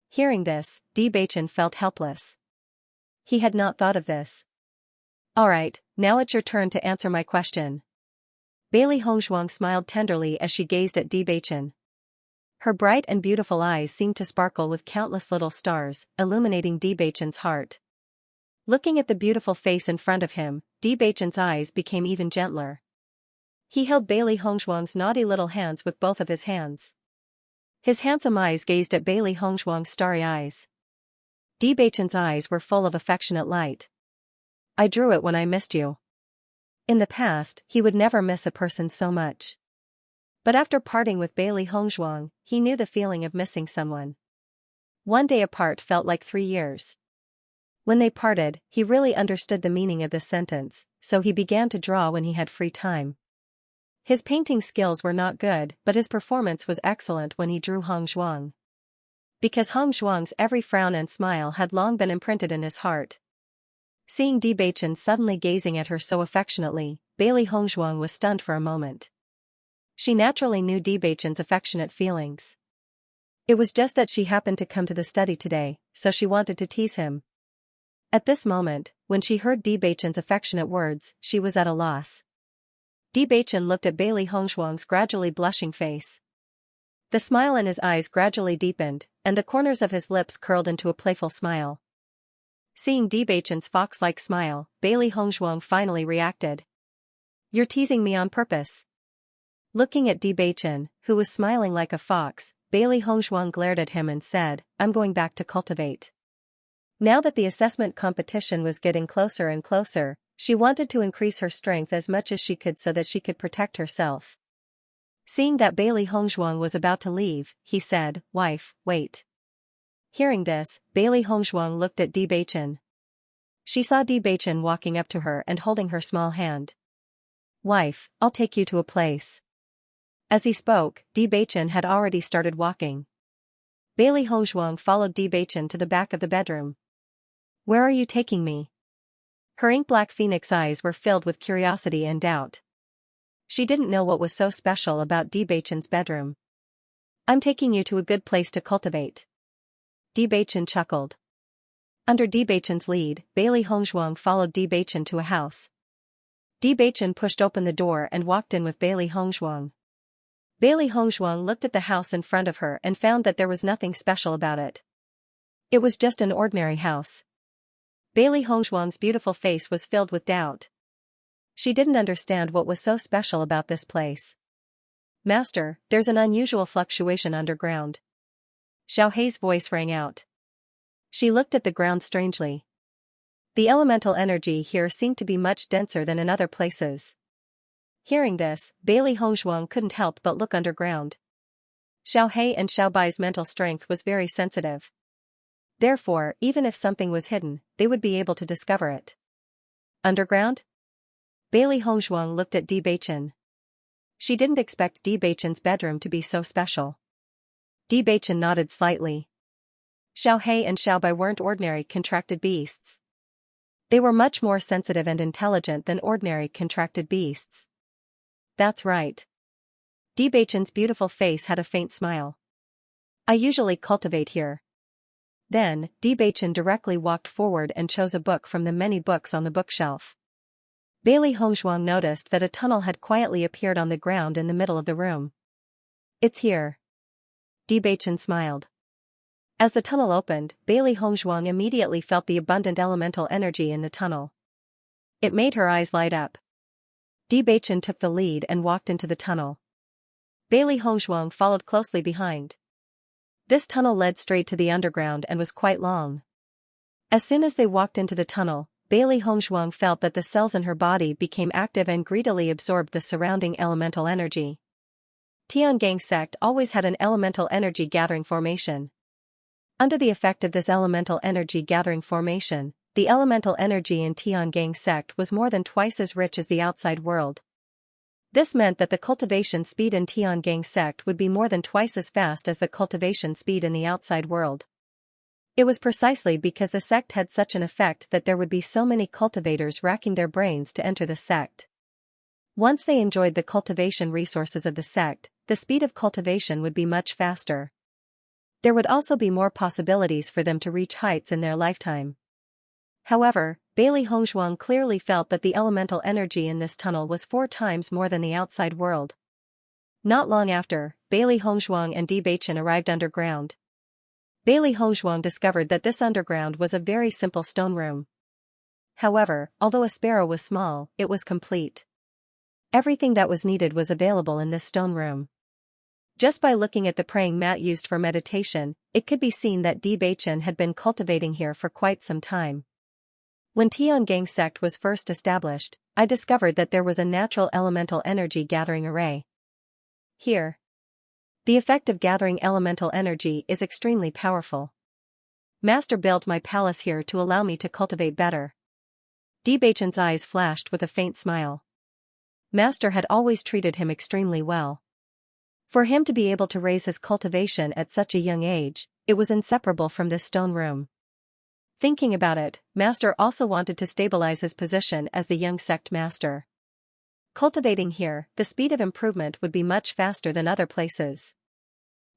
Hearing this, Di Beichen felt helpless. He had not thought of this. "Alright, now it's your turn to answer my question." Bailey Hongzhuang smiled tenderly as she gazed at Di Beichen. Her bright and beautiful eyes seemed to sparkle with countless little stars, illuminating Di Beichen's heart. Looking at the beautiful face in front of him, Di Beichen's eyes became even gentler. He held Bailey Hongzhuang's naughty little hands with both of his hands. His handsome eyes gazed at Bailey Hongzhuang's starry eyes. Di Beichen's eyes were full of affectionate light. "I drew it when I missed you." In the past, he would never miss a person so much. But after parting with Bailey Hongzhuang, he knew the feeling of missing someone. One day apart felt like 3 years. When they parted, he really understood the meaning of this sentence, so he began to draw when he had free time. His painting skills were not good, but his performance was excellent when he drew Hongzhuang. Because Hongzhuang's every frown and smile had long been imprinted in his heart. Seeing Di Beichen suddenly gazing at her so affectionately, Bailey Hongzhuang was stunned for a moment. She naturally knew Di Beichen's affectionate feelings. It was just that she happened to come to the study today, so she wanted to tease him. At this moment, when she heard Di Beichen's affectionate words, she was at a loss. Di Beichen looked at Bailey Hongzhuang's gradually blushing face. The smile in his eyes gradually deepened, and the corners of his lips curled into a playful smile. Seeing Di Beichen's fox-like smile, Bailey Hongzhuang finally reacted. "You're teasing me on purpose." Looking at Di Beichen, who was smiling like a fox, Bailey Hongzhuang glared at him and said, "I'm going back to cultivate." Now that the assessment competition was getting closer and closer, she wanted to increase her strength as much as she could so that she could protect herself. Seeing that Bailey Hongzhuang was about to leave, he said, "Wife, wait." Hearing this, Bailey Hongzhuang looked at Di Beichen. She saw Di Beichen walking up to her and holding her small hand. "Wife, I'll take you to a place." As he spoke, Di Beichen had already started walking. Bailey Hongzhuang followed Di Beichen to the back of the bedroom. "Where are you taking me?" Her ink-black phoenix eyes were filled with curiosity and doubt. She didn't know what was so special about Di Beichen's bedroom. "I'm taking you to a good place to cultivate." Di Beichen chuckled. Under Di Beichen's lead, Bailey Hongzhuang followed Di Beichen to a house. Di Beichen pushed open the door and walked in with Bailey Hongzhuang. Bailey Hongzhuang looked at the house in front of her and found that there was nothing special about it. It was just an ordinary house. Bailey Hongzhuang's beautiful face was filled with doubt. She didn't understand what was so special about this place. "Master, there's an unusual fluctuation underground." Xiaohei's voice rang out. She looked at the ground strangely. The elemental energy here seemed to be much denser than in other places. Hearing this, Bailey Hongzhuang couldn't help but look underground. Xiaohei and Xiaobai's mental strength was very sensitive. Therefore, even if something was hidden, they would be able to discover it. Underground? Bailey Hongzhuang looked at Di Beichen. She didn't expect Di Beichen's bedroom to be so special. Di Beichen nodded slightly. Xiaohei and Xiaobai weren't ordinary contracted beasts. They were much more sensitive and intelligent than ordinary contracted beasts. That's right. Di Beichen's beautiful face had a faint smile. "I usually cultivate here." Then, Di Beichen directly walked forward and chose a book from the many books on the bookshelf. Bailey Hongzhuang noticed that a tunnel had quietly appeared on the ground in the middle of the room. "It's here." Di Beichen smiled. As the tunnel opened, Bailey Hongzhuang immediately felt the abundant elemental energy in the tunnel. It made her eyes light up. Di Beichen took the lead and walked into the tunnel. Bailey Hongzhuang followed closely behind. This tunnel led straight to the underground and was quite long. As soon as they walked into the tunnel, Bailey Hongzhuang felt that the cells in her body became active and greedily absorbed the surrounding elemental energy. Tiangang sect always had an elemental energy gathering formation. Under the effect of this elemental energy gathering formation, the elemental energy in Tiangang sect was more than twice as rich as the outside world. This meant that the cultivation speed in Tiangang sect would be more than twice as fast as the cultivation speed in the outside world. It was precisely because the sect had such an effect that there would be so many cultivators racking their brains to enter the sect. Once they enjoyed the cultivation resources of the sect, the speed of cultivation would be much faster. There would also be more possibilities for them to reach heights in their lifetime. However, Bailey Hongzhuang clearly felt that the elemental energy in this tunnel was 4 times more than the outside world. Not long after, Bailey Hongzhuang and Bewitching arrived underground. Bailey Hongzhuang discovered that this underground was a very simple stone room. However, although a sparrow was small, it was complete. Everything that was needed was available in this stone room. Just by looking at the praying mat used for meditation, it could be seen that Bewitching had been cultivating here for quite some time. When Tiangang sect was first established, I discovered that there was a natural elemental energy gathering array here. The effect of gathering elemental energy is extremely powerful. Master built my palace here to allow me to cultivate better. Bewitching's eyes flashed with a faint smile. Master had always treated him extremely well. For him to be able to raise his cultivation at such a young age, it was inseparable from this stone room. Thinking about it, Master also wanted to stabilize his position as the young sect master. Cultivating here, the speed of improvement would be much faster than other places.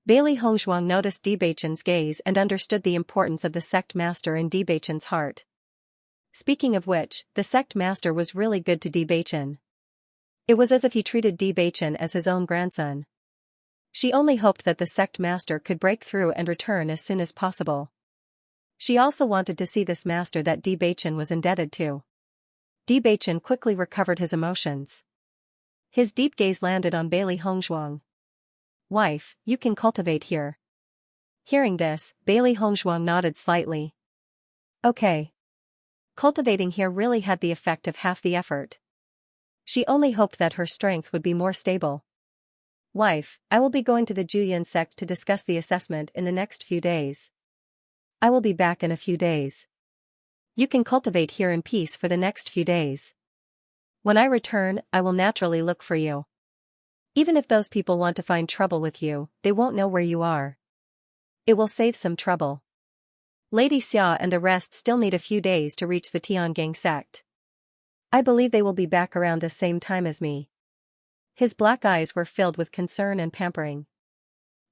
Bailey Hongzhuang noticed Bewitching's gaze and understood the importance of the sect master in Bewitching's heart. Speaking of which, the sect master was really good to Bewitching. It was as if he treated Bewitching as his own grandson. She only hoped that the sect master could break through and return as soon as possible. She also wanted to see this master that Bewitching was indebted to. Bewitching quickly recovered his emotions. His deep gaze landed on Bailey Hongzhuang. Wife, you can cultivate here. Hearing this, Bailey Hongzhuang nodded slightly. Okay. Cultivating here really had the effect of half the effort. She only hoped that her strength would be more stable. Wife, I will be going to the Juyin sect to discuss the assessment in the next few days. I will be back in a few days. You can cultivate here in peace for the next few days. When I return, I will naturally look for you. Even if those people want to find trouble with you, they won't know where you are. It will save some trouble. Lady Xia and the rest still need a few days to reach the Tiangang sect. I believe they will be back around the same time as me. His black eyes were filled with concern and pampering.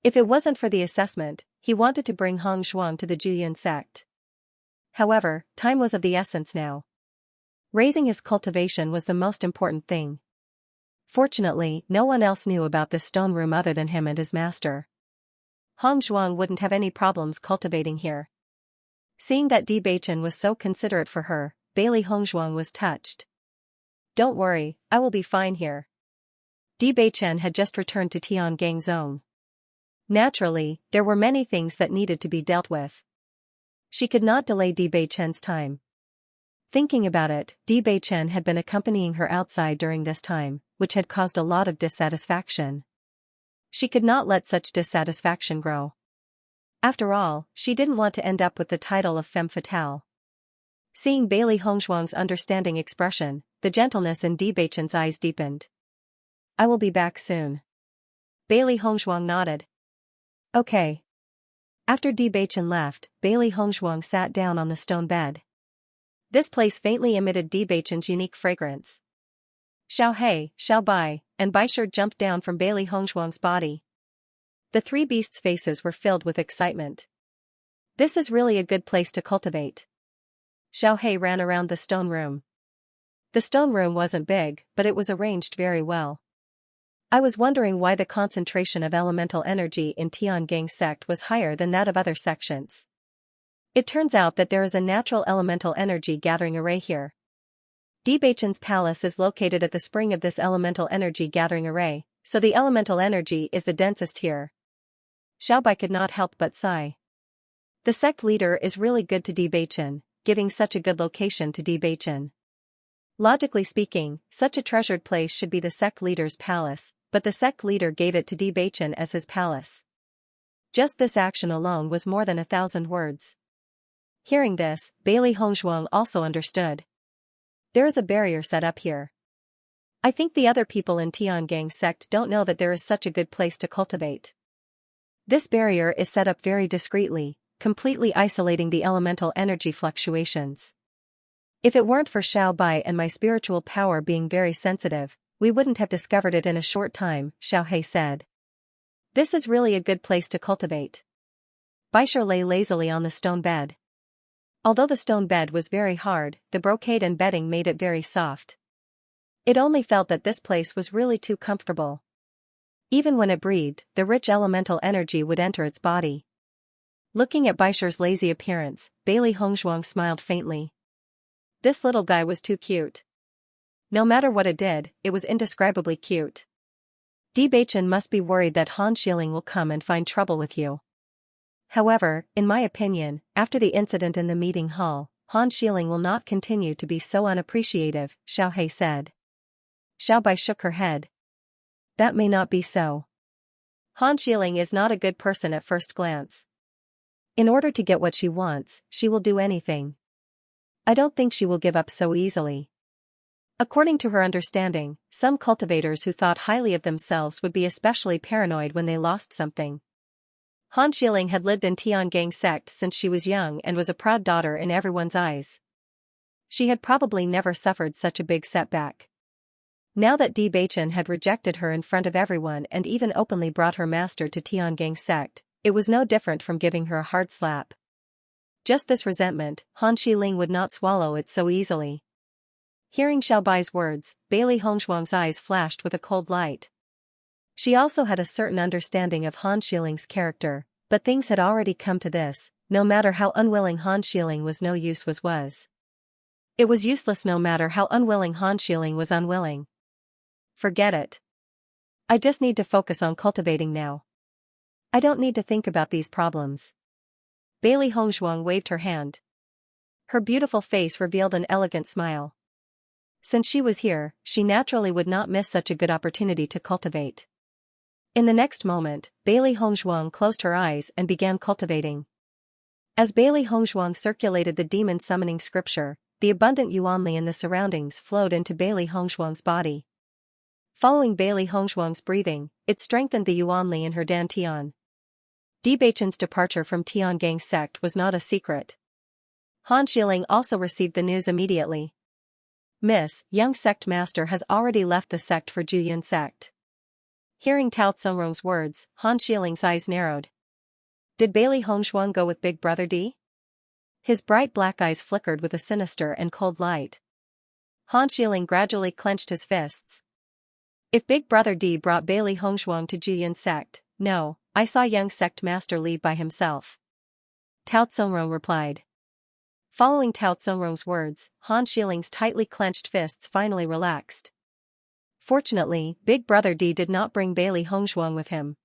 If it wasn't for the assessment, he wanted to bring Hongzhuang to the Juyin sect. However, time was of the essence now. Raising his cultivation was the most important thing. Fortunately, no one else knew about this stone room other than him and his master. Hongzhuang wouldn't have any problems cultivating here. Seeing that Bewitching was so considerate for her, Bailey Hongzhuang was touched. Don't worry, I will be fine here. Bewitching had just returned to Tiangang zone. Naturally, there were many things that needed to be dealt with. She could not delay Bewitching's time. Thinking about it, Bewitching had been accompanying her outside during this time, which had caused a lot of dissatisfaction. She could not let such dissatisfaction grow. After all, she didn't want to end up with the title of femme fatale. Seeing Bailey Hongzhuang's understanding expression, the gentleness in Bewitching's eyes deepened. I will be back soon. Bailey Hongzhuang nodded. Okay. After Bewitching left, Bailey Hongzhuang sat down on the stone bed. This place faintly emitted Bewitching's unique fragrance. Xiao He, Xiao Bai, and Baishir jumped down from Bailey Hongzhuang's body. The 3 beasts' faces were filled with excitement. This is really a good place to cultivate. Xiao He ran around the stone room. The stone room wasn't big, but it was arranged very well. I was wondering why the concentration of elemental energy in Tiangang sect was higher than that of other sections. It turns out that there is a natural elemental energy gathering array here. Bewitching's palace is located at the spring of this elemental energy gathering array, so the elemental energy is the densest here. Xiaobai could not help but sigh. The sect leader is really good to Bewitching, giving such a good location to Bewitching. Logically speaking, such a treasured place should be the sect leader's palace, but the sect leader gave it to Bewitching as his palace. Just this action alone was more than 1,000 words. Hearing this, Bailey Hongzhuang also understood. There is a barrier set up here. I think the other people in Tiangang sect don't know that there is such a good place to cultivate. This barrier is set up very discreetly, completely isolating the elemental energy fluctuations. If it weren't for Xiao Bai and my spiritual power being very sensitive, we wouldn't have discovered it in a short time, Xiao He said. This is really a good place to cultivate. Baisher lay lazily on the stone bed. Although the stone bed was very hard, the brocade and bedding made it very soft. It only felt that this place was really too comfortable. Even when it breathed, the rich elemental energy would enter its body. Looking at Baisher's lazy appearance, Bailey Hongzhuang smiled faintly. This little guy was too cute. No matter what it did, it was indescribably cute. Bewitching must be worried that Han Xiling will come and find trouble with you. However, in my opinion, after the incident in the meeting hall, Han Xiling will not continue to be so unappreciative, Xiao He said. Xiao Bai shook her head. That may not be so. Han Xiling is not a good person at first glance. In order to get what she wants, she will do anything. I don't think she will give up so easily. According to her understanding, some cultivators who thought highly of themselves would be especially paranoid when they lost something. Han Xiling had lived in Tiangang sect since she was young and was a proud daughter in everyone's eyes. She had probably never suffered such a big setback. Now that Bewitching had rejected her in front of everyone and even openly brought her master to Tiangang sect, it was no different from giving her a hard slap. Just this resentment, Han Xiling would not swallow it so easily. Hearing Xiao Bai's words, Bailey Hongzhuang's eyes flashed with a cold light. She also had a certain understanding of Han Xiling's character, but things had already come to this. No matter how unwilling Han Xiling was, no use was. It was useless no matter how unwilling Han Xiling was unwilling. Forget it. I just need to focus on cultivating now. I don't need to think about these problems. Bailey Hongzhuang waved her hand. Her beautiful face revealed an elegant smile. Since she was here, she naturally would not miss such a good opportunity to cultivate. In the next moment, Bailey Hongzhuang closed her eyes and began cultivating. As Bailey Hongzhuang circulated the demon summoning scripture, the abundant yuanli in the surroundings flowed into Bailey Hongzhuang's body. Following Bailey Hongzhuang's breathing, it strengthened the yuanli in her dantian. Bewitching's departure from Tiangang sect was not a secret. Han Xiling also received the news immediately. Miss, young sect master has already left the sect for Juyin sect. Hearing Tao Tsongrong's words, Han Xiling's eyes narrowed. Did Bailey Hongzhuang go with Big Brother D? His bright black eyes flickered with a sinister and cold light. Han Xiling gradually clenched his fists. If Big Brother D brought Bailey Hongzhuang to Juyin sect, no, I saw young sect master leave by himself. Tao Tsongrong replied. Following Tao Tsongrong's words, Han Xiling's tightly clenched fists finally relaxed. Fortunately, Big Brother D did not bring Bailey Hongzhuang with him.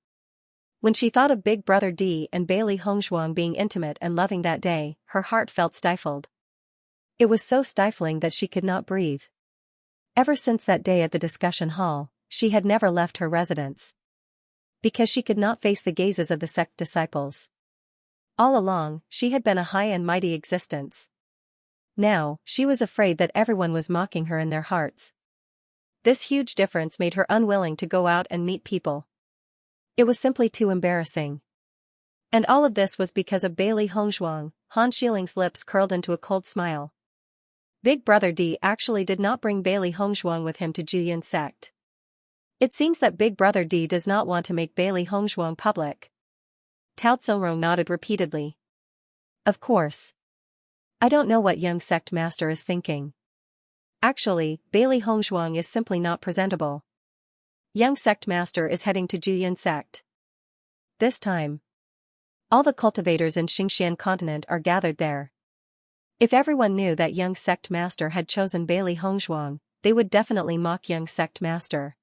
When she thought of Big Brother D and Bailey Hongzhuang being intimate and loving that day, her heart felt stifled. It was so stifling that she could not breathe. Ever since that day at the discussion hall, she had never left her residence. Because she could not face the gazes of the sect disciples. All along, she had been a high and mighty existence. Now, she was afraid that everyone was mocking her in their hearts. This huge difference made her unwilling to go out and meet people. It was simply too embarrassing. And all of this was because of Bailey Hongzhuang. Han Xiling's lips curled into a cold smile. Big Brother D actually did not bring Bailey Hongzhuang with him to Juyin sect. It seems that Big Brother D does not want to make Bailey Hongzhuang public. Tao Tsongrong nodded repeatedly. Of course. I don't know what young sect master is thinking. Actually, Bailey Hongzhuang is simply not presentable. Young sect master is heading to Juyin sect. This time, all the cultivators in Xianxia continent are gathered there. If everyone knew that young sect master had chosen Bailey Hongzhuang, they would definitely mock young sect master.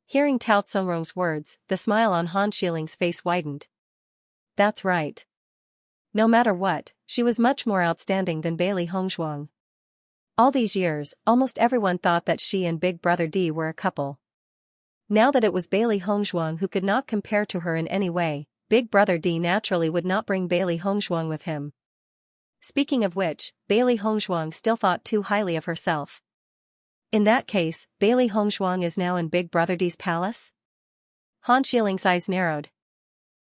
Hearing Tao Tsongrong's words, the smile on Han Xiling's face widened. That's right. No matter what, she was much more outstanding than Bailey Hongzhuang. All these years, almost everyone thought that she and Big Brother D were a couple. Now that it was Bailey Hongzhuang who could not compare to her in any way, Big Brother D naturally would not bring Bailey Hongzhuang with him. Speaking of which, Bailey Hongzhuang still thought too highly of herself. In that case, Bailey Hongzhuang is now in Big Brother D's palace? Han Xiling's eyes narrowed.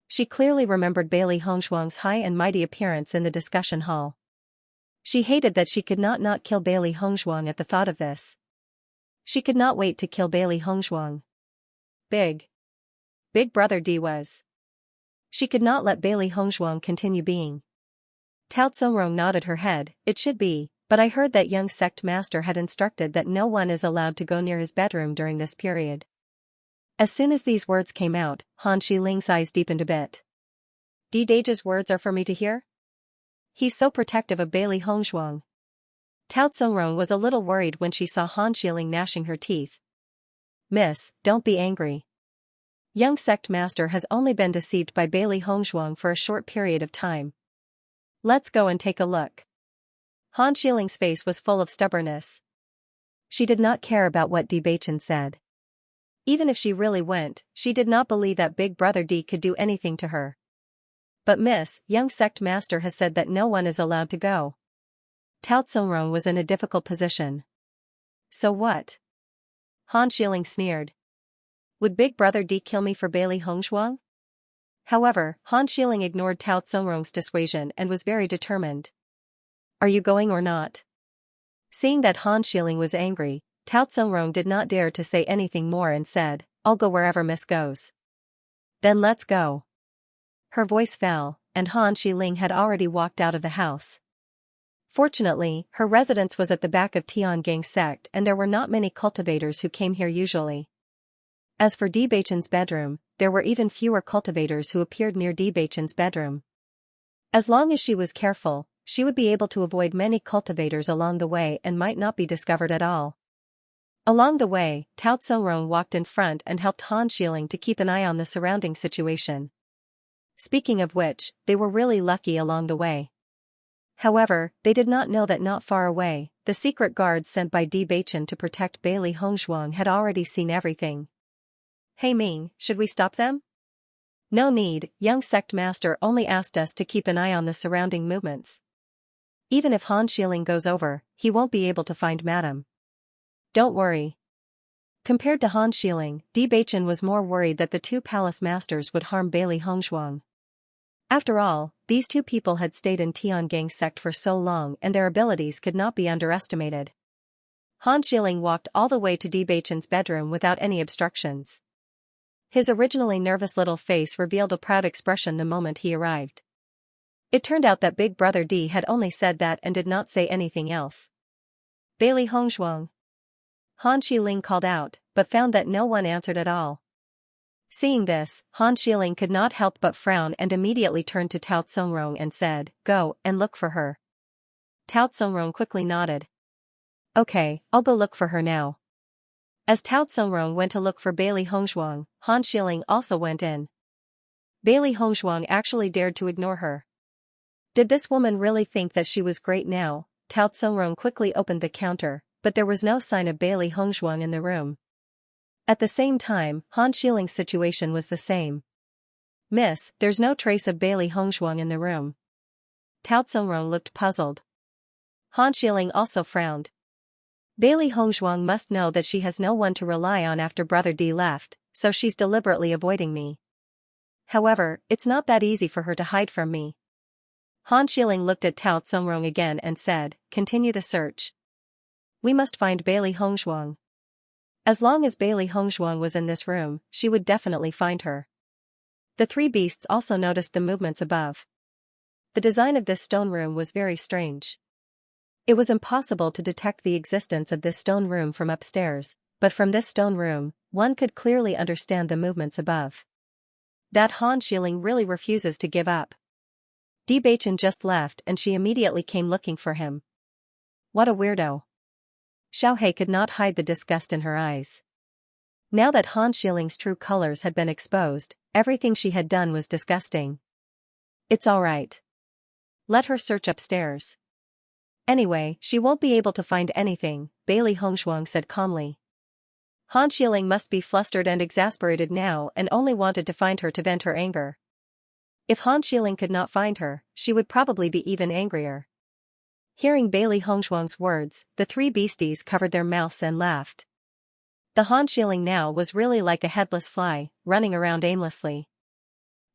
She clearly remembered Bailey Hongzhuang's high and mighty appearance in the discussion hall. She hated that she could not kill Bailey Hongzhuang at the thought of this. She could not wait to kill Bailey Hongzhuang. Big Brother D was. She could not let Bailey Hongzhuang continue being. Tao Tsongrong nodded her head. It should be, but I heard that young sect master had instructed that no one is allowed to go near his bedroom during this period. As soon as these words came out, Han Xiling's eyes deepened a bit. Dage's words are for me to hear? He's so protective of Bailey Hongzhuang. Tao Tsongrong was a little worried when she saw Han Xiling gnashing her teeth. Miss, don't be angry. Young sect master has only been deceived by Bailey Hongzhuang for a short period of time. Let's go and take a look. Han Xiling's face was full of stubbornness. She did not care about what Bewitching said. Even if she really went, she did not believe that Big Brother D could do anything to her. But Miss, young sect master has said that no one is allowed to go. Tao Tsongrong was in a difficult position. So what? Han Xiling sneered. Would Big Brother D kill me for Bailey Hongzhuang? However, Han Xiling ignored Tao Tsongrong's dissuasion and was very determined. Are you going or not? Seeing that Han Xiling was angry, Tao Tsongrong did not dare to say anything more and said, I'll go wherever Miss goes. Then let's go. Her voice fell, and Han Xiling had already walked out of the house. Fortunately, her residence was at the back of Tiangang sect and there were not many cultivators who came here usually. As for Bewitching's bedroom, there were even fewer cultivators who appeared near Bewitching's bedroom. As long as she was careful, she would be able to avoid many cultivators along the way and might not be discovered at all. Along the way, Tao Tsongrong walked in front and helped Han Xiling to keep an eye on the surrounding situation. Speaking of which, they were really lucky along the way. However, they did not know that not far away, the secret guards sent by Bewitching to protect Bailey Hongzhuang had already seen everything. Hey Ming, should we stop them? No need, young sect master only asked us to keep an eye on the surrounding movements. Even if Han Xiling goes over, he won't be able to find Madame. Don't worry. Compared to Han Xiling, Bewitching was more worried that the two palace masters would harm Bailey Hongzhuang. After all, these two people had stayed in Tiangang sect for so long and their abilities could not be underestimated. Han Xiling walked all the way to Bewitching's bedroom without any obstructions. His originally nervous little face revealed a proud expression the moment he arrived. It turned out that Big Brother D had only said that and did not say anything else. Bailey Hongzhuang. Han Xiling called out, but found that no one answered at all. Seeing this, Han Xiling could not help but frown and immediately turned to Tao Tsongrong and said, Go and look for her. Tao Tsongrong quickly nodded. Okay, I'll go look for her now. As Tao Tsongrong went to look for Bailey Hongzhuang, Han Xiling also went in. Bailey Hongzhuang actually dared to ignore her. Did this woman really think that she was great now? Tao Tsongrong quickly opened the counter, but there was no sign of Bailey Hongzhuang in the room. At the same time, Han Xiling's situation was the same. Miss, there's no trace of Bailey Hongzhuang in the room. Tao Tsongrong looked puzzled. Han Xiling also frowned. Bailey Hongzhuang must know that she has no one to rely on after Brother D left, so she's deliberately avoiding me. However, it's not that easy for her to hide from me. Han Xiling looked at Tao Tsongrong again and said, Continue the search. We must find Bailey Hongzhuang. As long as Bailey Hongzhuang was in this room, she would definitely find her. The three beasts also noticed the movements above. The design of this stone room was very strange. It was impossible to detect the existence of this stone room from upstairs, but from this stone room, one could clearly understand the movements above. That Han Xiling really refuses to give up. Bewitching just left and she immediately came looking for him. What a weirdo. Xiaohei could not hide the disgust in her eyes. Now that Han Xiling's true colors had been exposed, everything she had done was disgusting. It's alright. Let her search upstairs. Anyway, she won't be able to find anything, Bailey Hongshuang said calmly. Han Xiling must be flustered and exasperated now and only wanted to find her to vent her anger. If Han Xiling could not find her, she would probably be even angrier. Hearing Bailey Hongshuang's words, the three beasties covered their mouths and laughed. The Han Xiling now was really like a headless fly, running around aimlessly.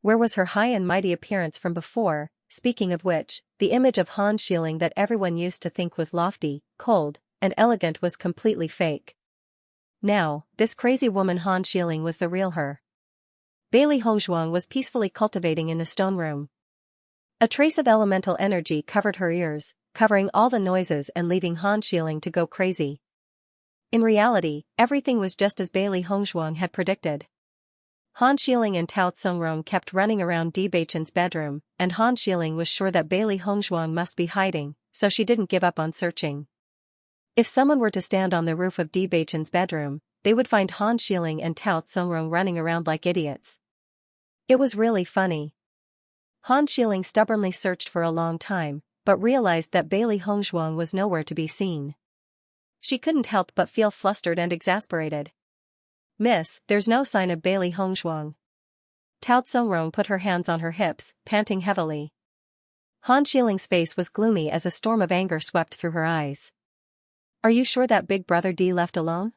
Where was her high and mighty appearance from before? Speaking of which, the image of Han Xiling that everyone used to think was lofty, cold, and elegant was completely fake. Now, this crazy woman Han Xiling was the real her. Bailey Hongshuang was peacefully cultivating in the stone room. A trace of elemental energy covered her ears, covering all the noises and leaving Han Xiling to go crazy. In reality, everything was just as Bailey Hongshuang had predicted. Han Xiling and Tao Tsongrong kept running around Bewitching's bedroom, and Han Xiling was sure that Bailey Hongshuang must be hiding, so she didn't give up on searching. If someone were to stand on the roof of Bewitching's bedroom, they would find Han Xiling and Tao Tsongrong running around like idiots. It was really funny. Han Xiling stubbornly searched for a long time, but realized that Bailey Hongshuang was nowhere to be seen. She couldn't help but feel flustered and exasperated. Miss, there's no sign of Bailey Hongshuang. Tao Tsongrong put her hands on her hips, panting heavily. Han Xiling's face was gloomy as a storm of anger swept through her eyes. Are you sure that big brother D left alone?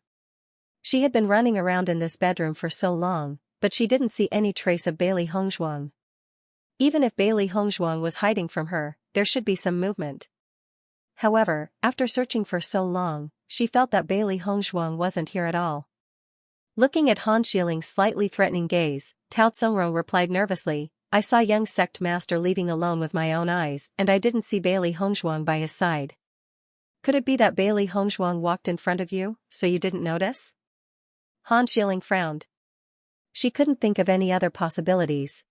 She had been running around in this bedroom for so long, but she didn't see any trace of Bailey Hongshuang. Even if Bailey Hongshuang was hiding from her, there should be some movement. However, after searching for so long, she felt that Bailey Hongshuang wasn't here at all. Looking at Han Xiling's slightly threatening gaze, Tao Tsongrong replied nervously, I saw young sect master leaving alone with my own eyes and I didn't see Bailey Hongshuang by his side. Could it be that Bailey Hongshuang walked in front of you, so you didn't notice? Han Xiling frowned. She couldn't think of any other possibilities.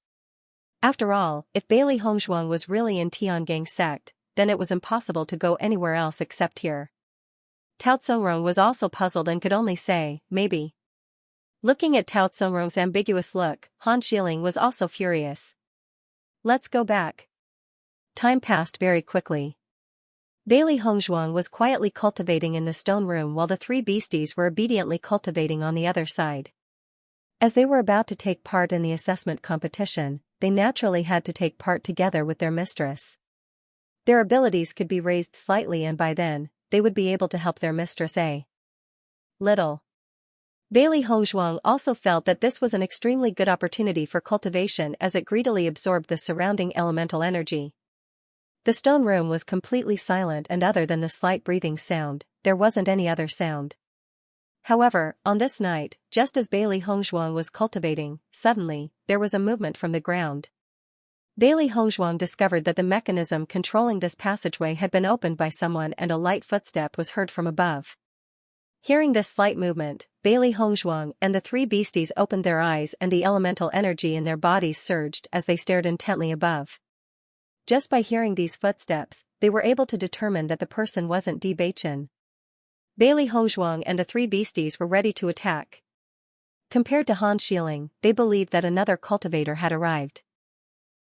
After all, if Bailey Hongshuang was really in Tiangang's sect, then it was impossible to go anywhere else except here. Tao Tsongrong was also puzzled and could only say, maybe. Looking at Tao Tsongrong's ambiguous look, Han Xiling was also furious. Let's go back. Time passed very quickly. Bailey Hongshuang was quietly cultivating in the stone room while the three beasties were obediently cultivating on the other side. As they were about to take part in the assessment competition, they naturally had to take part together with their mistress. Their abilities could be raised slightly and by then, they would be able to help their mistress a little. Bailey Hongshuang also felt that this was an extremely good opportunity for cultivation as it greedily absorbed the surrounding elemental energy. The stone room was completely silent and other than the slight breathing sound, there wasn't any other sound. However, on this night, just as Bailey Hongshuang was cultivating, suddenly, there was a movement from the ground. Bailey Hongshuang discovered that the mechanism controlling this passageway had been opened by someone and a light footstep was heard from above. Hearing this slight movement, Bailey Hongshuang and the three beasties opened their eyes and the elemental energy in their bodies surged as they stared intently above. Just by hearing these footsteps, they were able to determine that the person wasn't Di Beichen. Bailey Hongshuang and the three beasties were ready to attack. Compared to Han Xiling, they believed that another cultivator had arrived.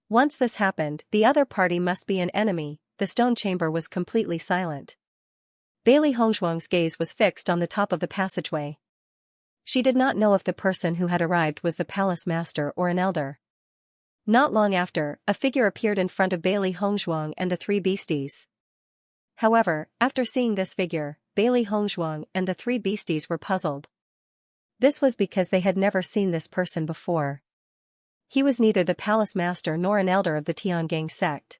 Once this happened, the other party must be an enemy. The stone chamber was completely silent. Bailey Hongshuang's gaze was fixed on the top of the passageway. She did not know if the person who had arrived was the palace master or an elder. Not long after, a figure appeared in front of Bailey Hongshuang and the three beasties. However, after seeing this figure, Bailey Hongshuang and the three beasties were puzzled. This was because they had never seen this person before. He was neither the palace master nor an elder of the Tiangang sect.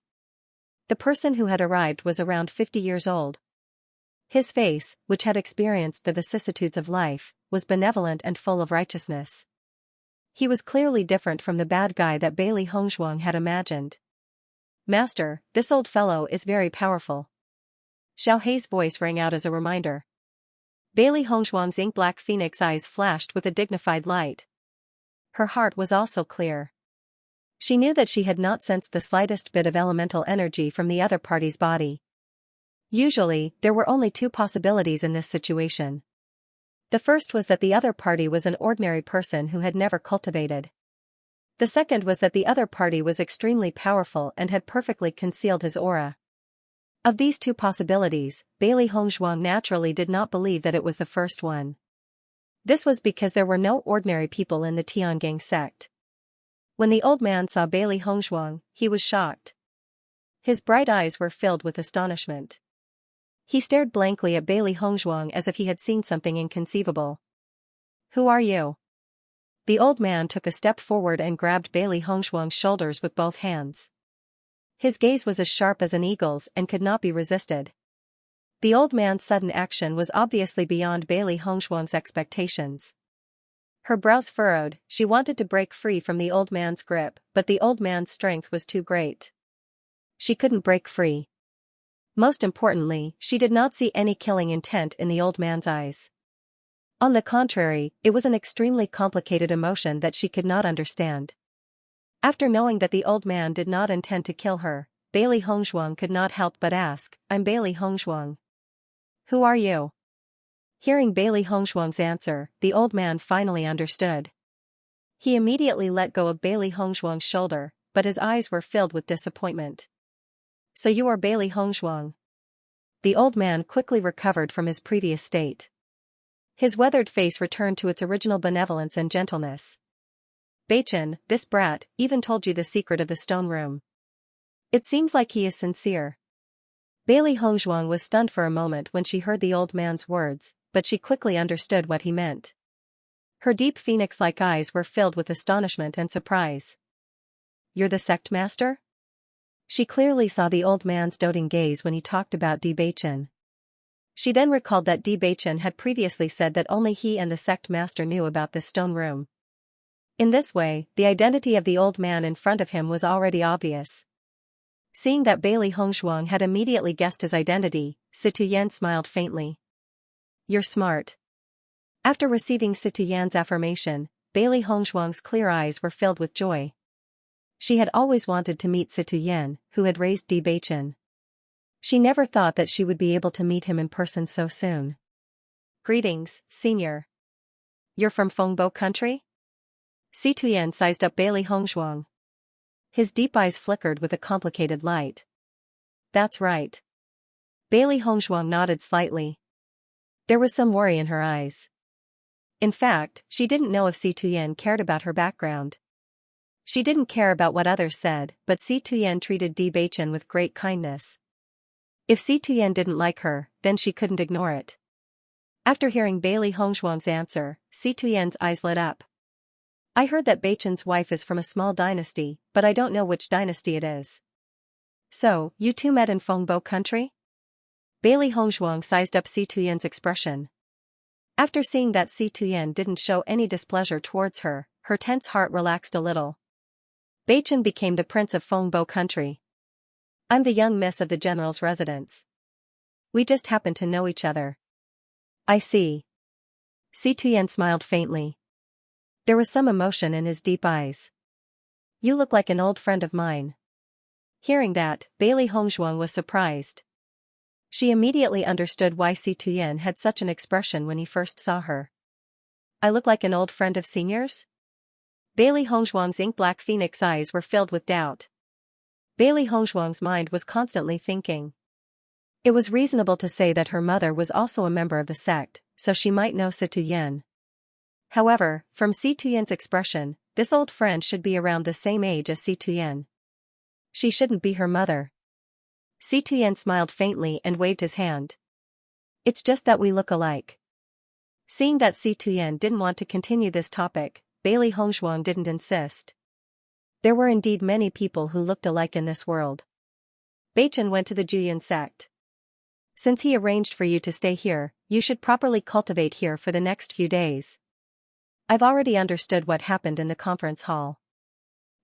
The person who had arrived was around 50 years old. His face, which had experienced the vicissitudes of life, was benevolent and full of righteousness. He was clearly different from the bad guy that Bailey Hongshuang had imagined. Master, this old fellow is very powerful. Xiao Hei's voice rang out as a reminder. Bailey Hongshuang's ink-black phoenix eyes flashed with a dignified light. Her heart was also clear. She knew that she had not sensed the slightest bit of elemental energy from the other party's body. Usually, there were only two possibilities in this situation. The first was that the other party was an ordinary person who had never cultivated. The second was that the other party was extremely powerful and had perfectly concealed his aura. Of these two possibilities, Bailey Hongzhuang naturally did not believe that it was the first one. This was because there were no ordinary people in the Tiangang sect. When the old man saw Bailey Hongzhuang, he was shocked. His bright eyes were filled with astonishment. He stared blankly at Bailey Hongzhuang as if he had seen something inconceivable. "Who are you?" The old man took a step forward and grabbed Bailey Hongzhuang's shoulders with both hands. His gaze was as sharp as an eagle's and could not be resisted. The old man's sudden action was obviously beyond Bailey Hongzhuang's expectations. Her brows furrowed, she wanted to break free from the old man's grip, but the old man's strength was too great. She couldn't break free. Most importantly, she did not see any killing intent in the old man's eyes. On the contrary, it was an extremely complicated emotion that she could not understand. After knowing that the old man did not intend to kill her, Bailey Hongzhuang could not help but ask, "I'm Bailey Hongzhuang. Who are you?" Hearing Bailey Hongzhuang's answer, the old man finally understood. He immediately let go of Bailey Hongzhuang's shoulder, but his eyes were filled with disappointment. "So you are Bailey Hongzhuang." The old man quickly recovered from his previous state. His weathered face returned to its original benevolence and gentleness. "Beichin, this brat, even told you the secret of the stone room. It seems like he is sincere." Bailey Hongzhuang was stunned for a moment when she heard the old man's words, but she quickly understood what he meant. Her deep phoenix-like eyes were filled with astonishment and surprise. "You're the sect master?" She clearly saw the old man's doting gaze when he talked about Bewitching. She then recalled that Bewitching had previously said that only he and the sect master knew about this stone room. In this way, the identity of the old man in front of him was already obvious. Seeing that Bailey Hongzhuang had immediately guessed his identity, Situyen smiled faintly. "You're smart." After receiving Situyen's affirmation, Bailey Hongzhuang's clear eyes were filled with joy. She had always wanted to meet Situyen, who had raised Bewitching. She never thought that she would be able to meet him in person so soon. "Greetings, senior. You're from Fengbo country?" Situyen sized up Bailey Hongzhuang. His deep eyes flickered with a complicated light. "That's right." Bailey Hongzhuang nodded slightly. There was some worry in her eyes. In fact, she didn't know if Situyen cared about her background. She didn't care about what others said, but Situyen treated Bewitching with great kindness. If Situyen didn't like her, then she couldn't ignore it. After hearing Bailey Hongzhuang's answer, Situyen's eyes lit up. "I heard that Beichin's wife is from a small dynasty, but I don't know which dynasty it is." "So, you two met in Fengbo country?" Bailey Hongzhuang sized up Situyen's expression. After seeing that Situyen didn't show any displeasure towards her, her tense heart relaxed a little. "Beichin became the prince of Fengbo country. I'm the young miss of the general's residence. We just happen to know each other." "I see." Situyen smiled faintly. There was some emotion in his deep eyes. "You look like an old friend of mine." Hearing that, Bailey Hongzhuang was surprised. She immediately understood why Situyen had such an expression when he first saw her. "I look like an old friend of seniors?" Bailey Hongzhuang's ink-black phoenix eyes were filled with doubt. Bailey Hongzhuang's mind was constantly thinking. It was reasonable to say that her mother was also a member of the sect, so she might know Situyen. However, from Situyen's expression, this old friend should be around the same age as Situyen. She shouldn't be her mother. Situyen smiled faintly and waved his hand. "It's just that we look alike." Seeing that Situyen didn't want to continue this topic, Bailey Hongzhuang didn't insist. There were indeed many people who looked alike in this world. Beichin went to the Juyin sect. "Since he arranged for you to stay here, you should properly cultivate here for the next few days. I've already understood what happened in the conference hall.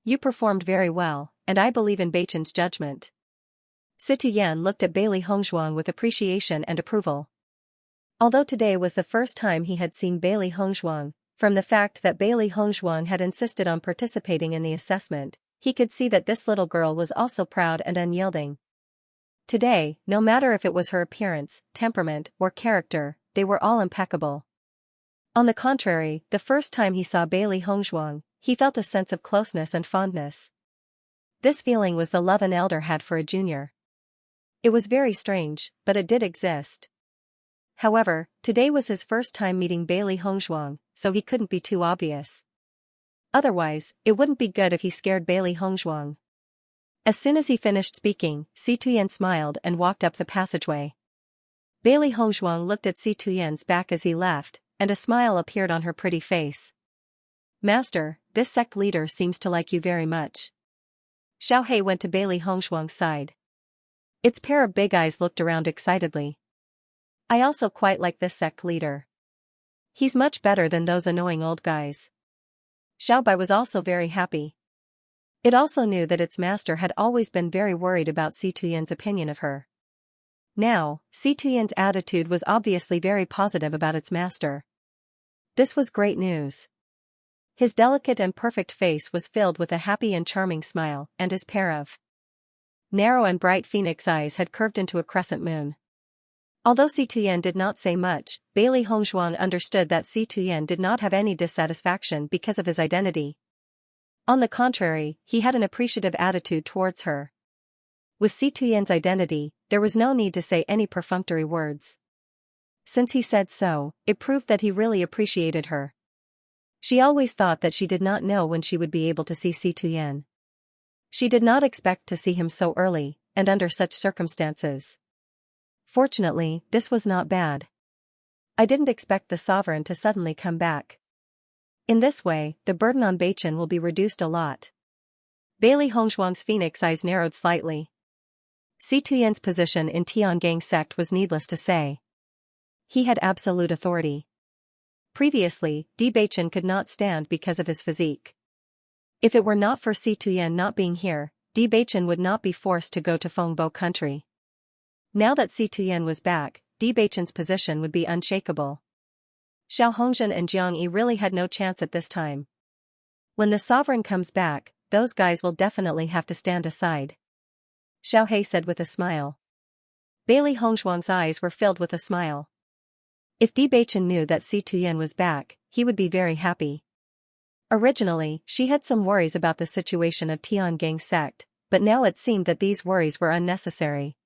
You performed very well, and I believe in Beichin's judgment." Situyen looked at Bailey Hongzhuang with appreciation and approval. Although today was the first time he had seen Bailey Hongzhuang, from the fact that Bailey Hongzhuang had insisted on participating in the assessment, he could see that this little girl was also proud and unyielding. Today, no matter if it was her appearance, temperament, or character, they were all impeccable. On the contrary, the first time he saw Bailey Hongzhuang, he felt a sense of closeness and fondness. This feeling was the love an elder had for a junior. It was very strange, but it did exist. However, today was his first time meeting Bailey Hongzhuang, so he couldn't be too obvious. Otherwise, it wouldn't be good if he scared Bailey Hongzhuang. As soon as he finished speaking, Si Tuyen smiled and walked up the passageway. Bailey Hongzhuang looked at Si Tuyen's back as he left, and a smile appeared on her pretty face. "Master, this sect leader seems to like you very much." Xiao He went to Bailey Hongzhuang's side. Its pair of big eyes looked around excitedly. "I also quite like this sect leader. He's much better than those annoying old guys." Xiao Bai was also very happy. It also knew that its master had always been very worried about Si Tuyen's opinion of her. Now, Si Tuyen's attitude was obviously very positive about its master. This was great news. His delicate and perfect face was filled with a happy and charming smile, and his pair of narrow and bright phoenix eyes had curved into a crescent moon. Although Si Tuyen did not say much, Bailey Hongzhuang understood that Si Tuyen did not have any dissatisfaction because of his identity. On the contrary, he had an appreciative attitude towards her. With Si Tuyen's identity, there was no need to say any perfunctory words. Since he said so, it proved that he really appreciated her. She always thought that she did not know when she would be able to see Si Tuyen. She did not expect to see him so early, and under such circumstances. Fortunately, this was not bad. I didn't expect the sovereign to suddenly come back. In this way, the burden on Beichen will be reduced a lot. Bailey Hongzhuang's phoenix eyes narrowed slightly. Si Tuyen's position in Tiangang sect was needless to say. He had absolute authority. Previously, Beichen could not stand because of his physique. If it were not for Si Tuyen not being here, Beichen would not be forced to go to Fengbo country. Now that Si Tuyen was back, Beichen's position would be unshakable. Xiao Hongzhen and Jiang Yi really had no chance at this time. When the sovereign comes back, those guys will definitely have to stand aside. Xiao He said with a smile. Bailey Hongzhuang's eyes were filled with a smile. If Beichen knew that Si Tuyen was back, he would be very happy. Originally, she had some worries about the situation of Tiangang sect, but now it seemed that these worries were unnecessary.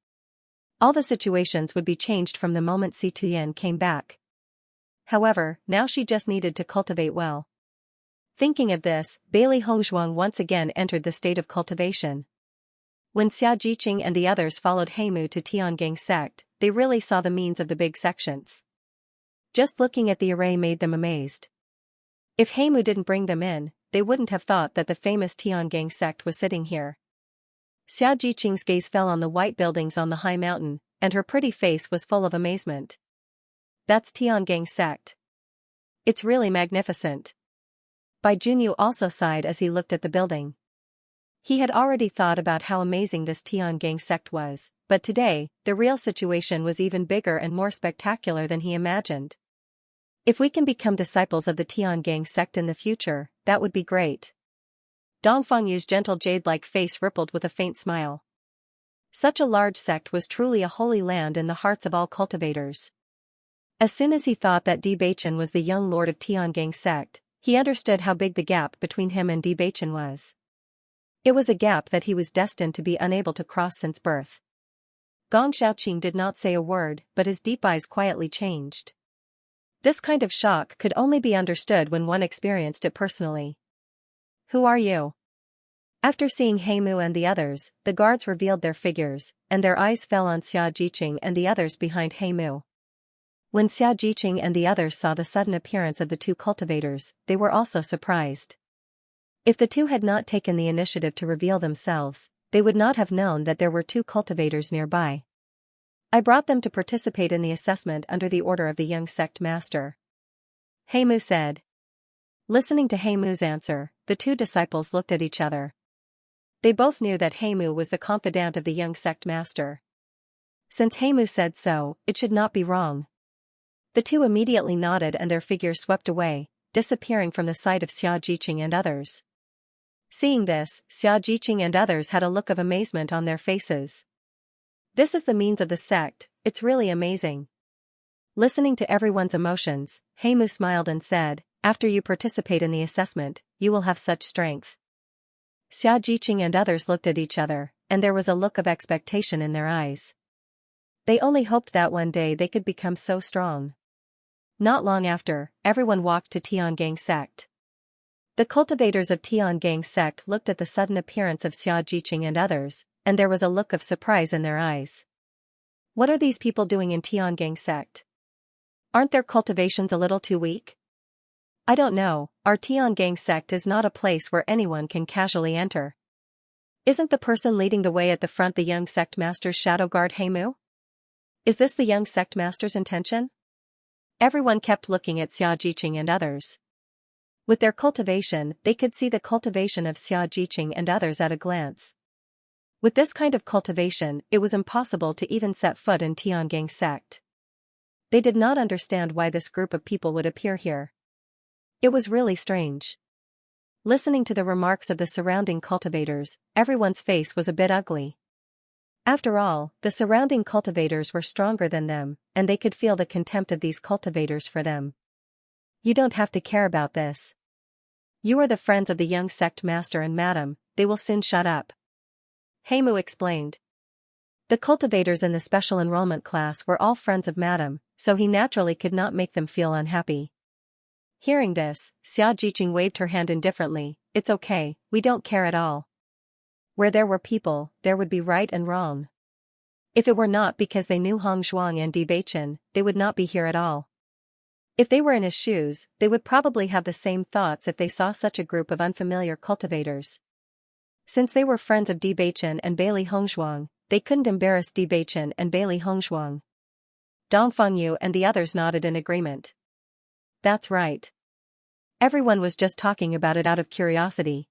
All the situations would be changed from the moment Si Tuyen came back. However, now she just needed to cultivate well. Thinking of this, Bailey Hongzhuang once again entered the state of cultivation. When Xiaojiqing and the others followed Heimu to Tiangang sect, they really saw the means of the big sections. Just looking at the array made them amazed. If Heimu didn't bring them in, they wouldn't have thought that the famous Tiangang sect was sitting here. Xiaojiqing's gaze fell on the white buildings on the high mountain, and her pretty face was full of amazement. That's Tiangang sect. It's really magnificent. Bai Junyu also sighed as he looked at the building. He had already thought about how amazing this Tiangang sect was, but today, the real situation was even bigger and more spectacular than he imagined. If we can become disciples of the Tiangang sect in the future, that would be great. Dongfang Yu's gentle jade-like face rippled with a faint smile. Such a large sect was truly a holy land in the hearts of all cultivators. As soon as he thought that Beichen was the young lord of Tiangang sect, he understood how big the gap between him and Beichen was. It was a gap that he was destined to be unable to cross since birth. Gong Xiaoqing did not say a word, but his deep eyes quietly changed. This kind of shock could only be understood when one experienced it personally. Who are you? After seeing Heimu and the others, the guards revealed their figures, and their eyes fell on Xiaojiqing and the others behind Heimu. When Xiaojiqing and the others saw the sudden appearance of the two cultivators, they were also surprised. If the two had not taken the initiative to reveal themselves, they would not have known that there were two cultivators nearby. I brought them to participate in the assessment under the order of the young sect master. Heimu said. Listening to Heimu's answer, the two disciples looked at each other. They both knew that Heimu was the confidant of the young sect master. Since Heimu said so, it should not be wrong. The two immediately nodded and their figures swept away, disappearing from the sight of Xiaojiqing and others. Seeing this, Xiaojiqing and others had a look of amazement on their faces. This is the means of the sect, it's really amazing. Listening to everyone's emotions, Heimu smiled and said, after you participate in the assessment, you will have such strength. Xiaojiqing and others looked at each other, and there was a look of expectation in their eyes. They only hoped that one day they could become so strong. Not long after, everyone walked to Tiangang sect. The cultivators of Tiangang sect looked at the sudden appearance of Xiaojiqing and others, and there was a look of surprise in their eyes. What are these people doing in Tiangang sect? Aren't their cultivations a little too weak? I don't know, our Tiangang sect is not a place where anyone can casually enter. Isn't the person leading the way at the front the young sect master's shadow guard Heimu? Is this the young sect master's intention? Everyone kept looking at Xiaojiqing and others. With their cultivation, they could see the cultivation of Xiaojiqing and others at a glance. With this kind of cultivation, it was impossible to even set foot in Tiangang sect. They did not understand why this group of people would appear here. It was really strange. Listening to the remarks of the surrounding cultivators, everyone's face was a bit ugly. After all, the surrounding cultivators were stronger than them, and they could feel the contempt of these cultivators for them. You don't have to care about this. You are the friends of the young sect master and madam, they will soon shut up. Heimu explained. The cultivators in the special enrollment class were all friends of madam, so he naturally could not make them feel unhappy. Hearing this, Xiaojiqing waved her hand indifferently. It's okay, we don't care at all. Where there were people, there would be right and wrong. If it were not because they knew Hongshuang and Bewitching, they would not be here at all. If they were in his shoes, they would probably have the same thoughts if they saw such a group of unfamiliar cultivators. Since they were friends of Bewitching and Bailey Hongshuang, they couldn't embarrass Bewitching and Bailey Hongshuang. Dongfangyu and the others nodded in agreement. That's right. Everyone was just talking about it out of curiosity.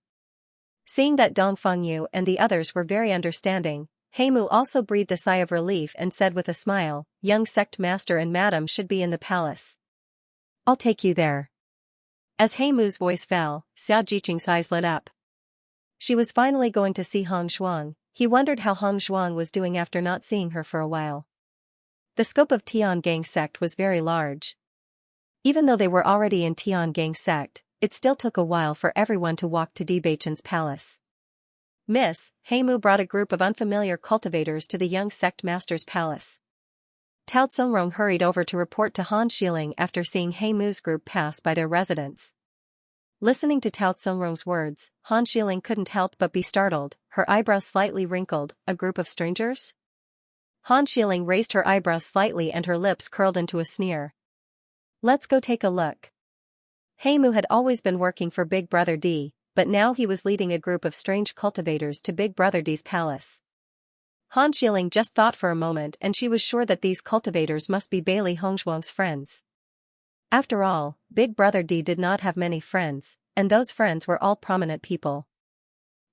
Seeing that Dongfangyu and the others were very understanding, Heimu also breathed a sigh of relief and said with a smile, young sect master and madam should be in the palace. I'll take you there. As Heimu's voice fell, Xiaojiqing's eyes lit up. She was finally going to see Hongshuang. He wondered how Hongshuang was doing after not seeing her for a while. The scope of Tiangang sect was very large. Even though they were already in Tiangang sect, it still took a while for everyone to walk to Bewitching's palace. Miss, Heimu brought a group of unfamiliar cultivators to the young sect master's palace. Tao Tsongrong hurried over to report to Han Xiling after seeing Heimu's group pass by their residence. Listening to Tao Tsongrong's words, Han Xiling couldn't help but be startled, her eyebrows slightly wrinkled. A group of strangers? Han Xiling raised her eyebrows slightly and her lips curled into a sneer. Let's go take a look. Heimu had always been working for Big Brother D, but now he was leading a group of strange cultivators to Big Brother D's palace. Han Xiling just thought for a moment and she was sure that these cultivators must be Bailey Hongshuang's friends. After all, Big Brother D did not have many friends, and those friends were all prominent people.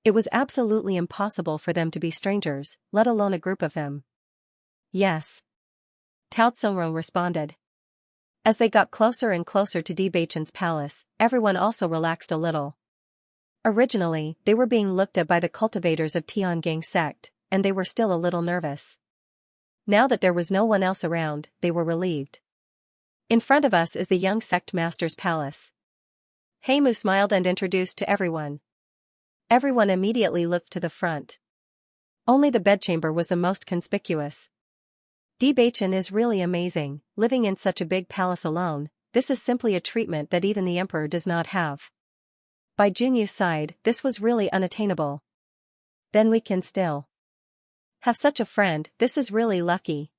It was absolutely impossible for them to be strangers, let alone a group of them. Yes. Tao Tsongrong responded. As they got closer and closer to Bewitching's palace, everyone also relaxed a little. Originally, they were being looked at by the cultivators of Tiangang sect, and they were still a little nervous. Now that there was no one else around, they were relieved. In front of us is the young sect master's palace. Heimu smiled and introduced to everyone. Everyone immediately looked to the front. Only the bedchamber was the most conspicuous. Bewitching is really amazing, living in such a big palace alone. This is simply a treatment that even the emperor does not have. By Junyu's side, this was really unattainable. Then we can still have such a friend. This is really lucky.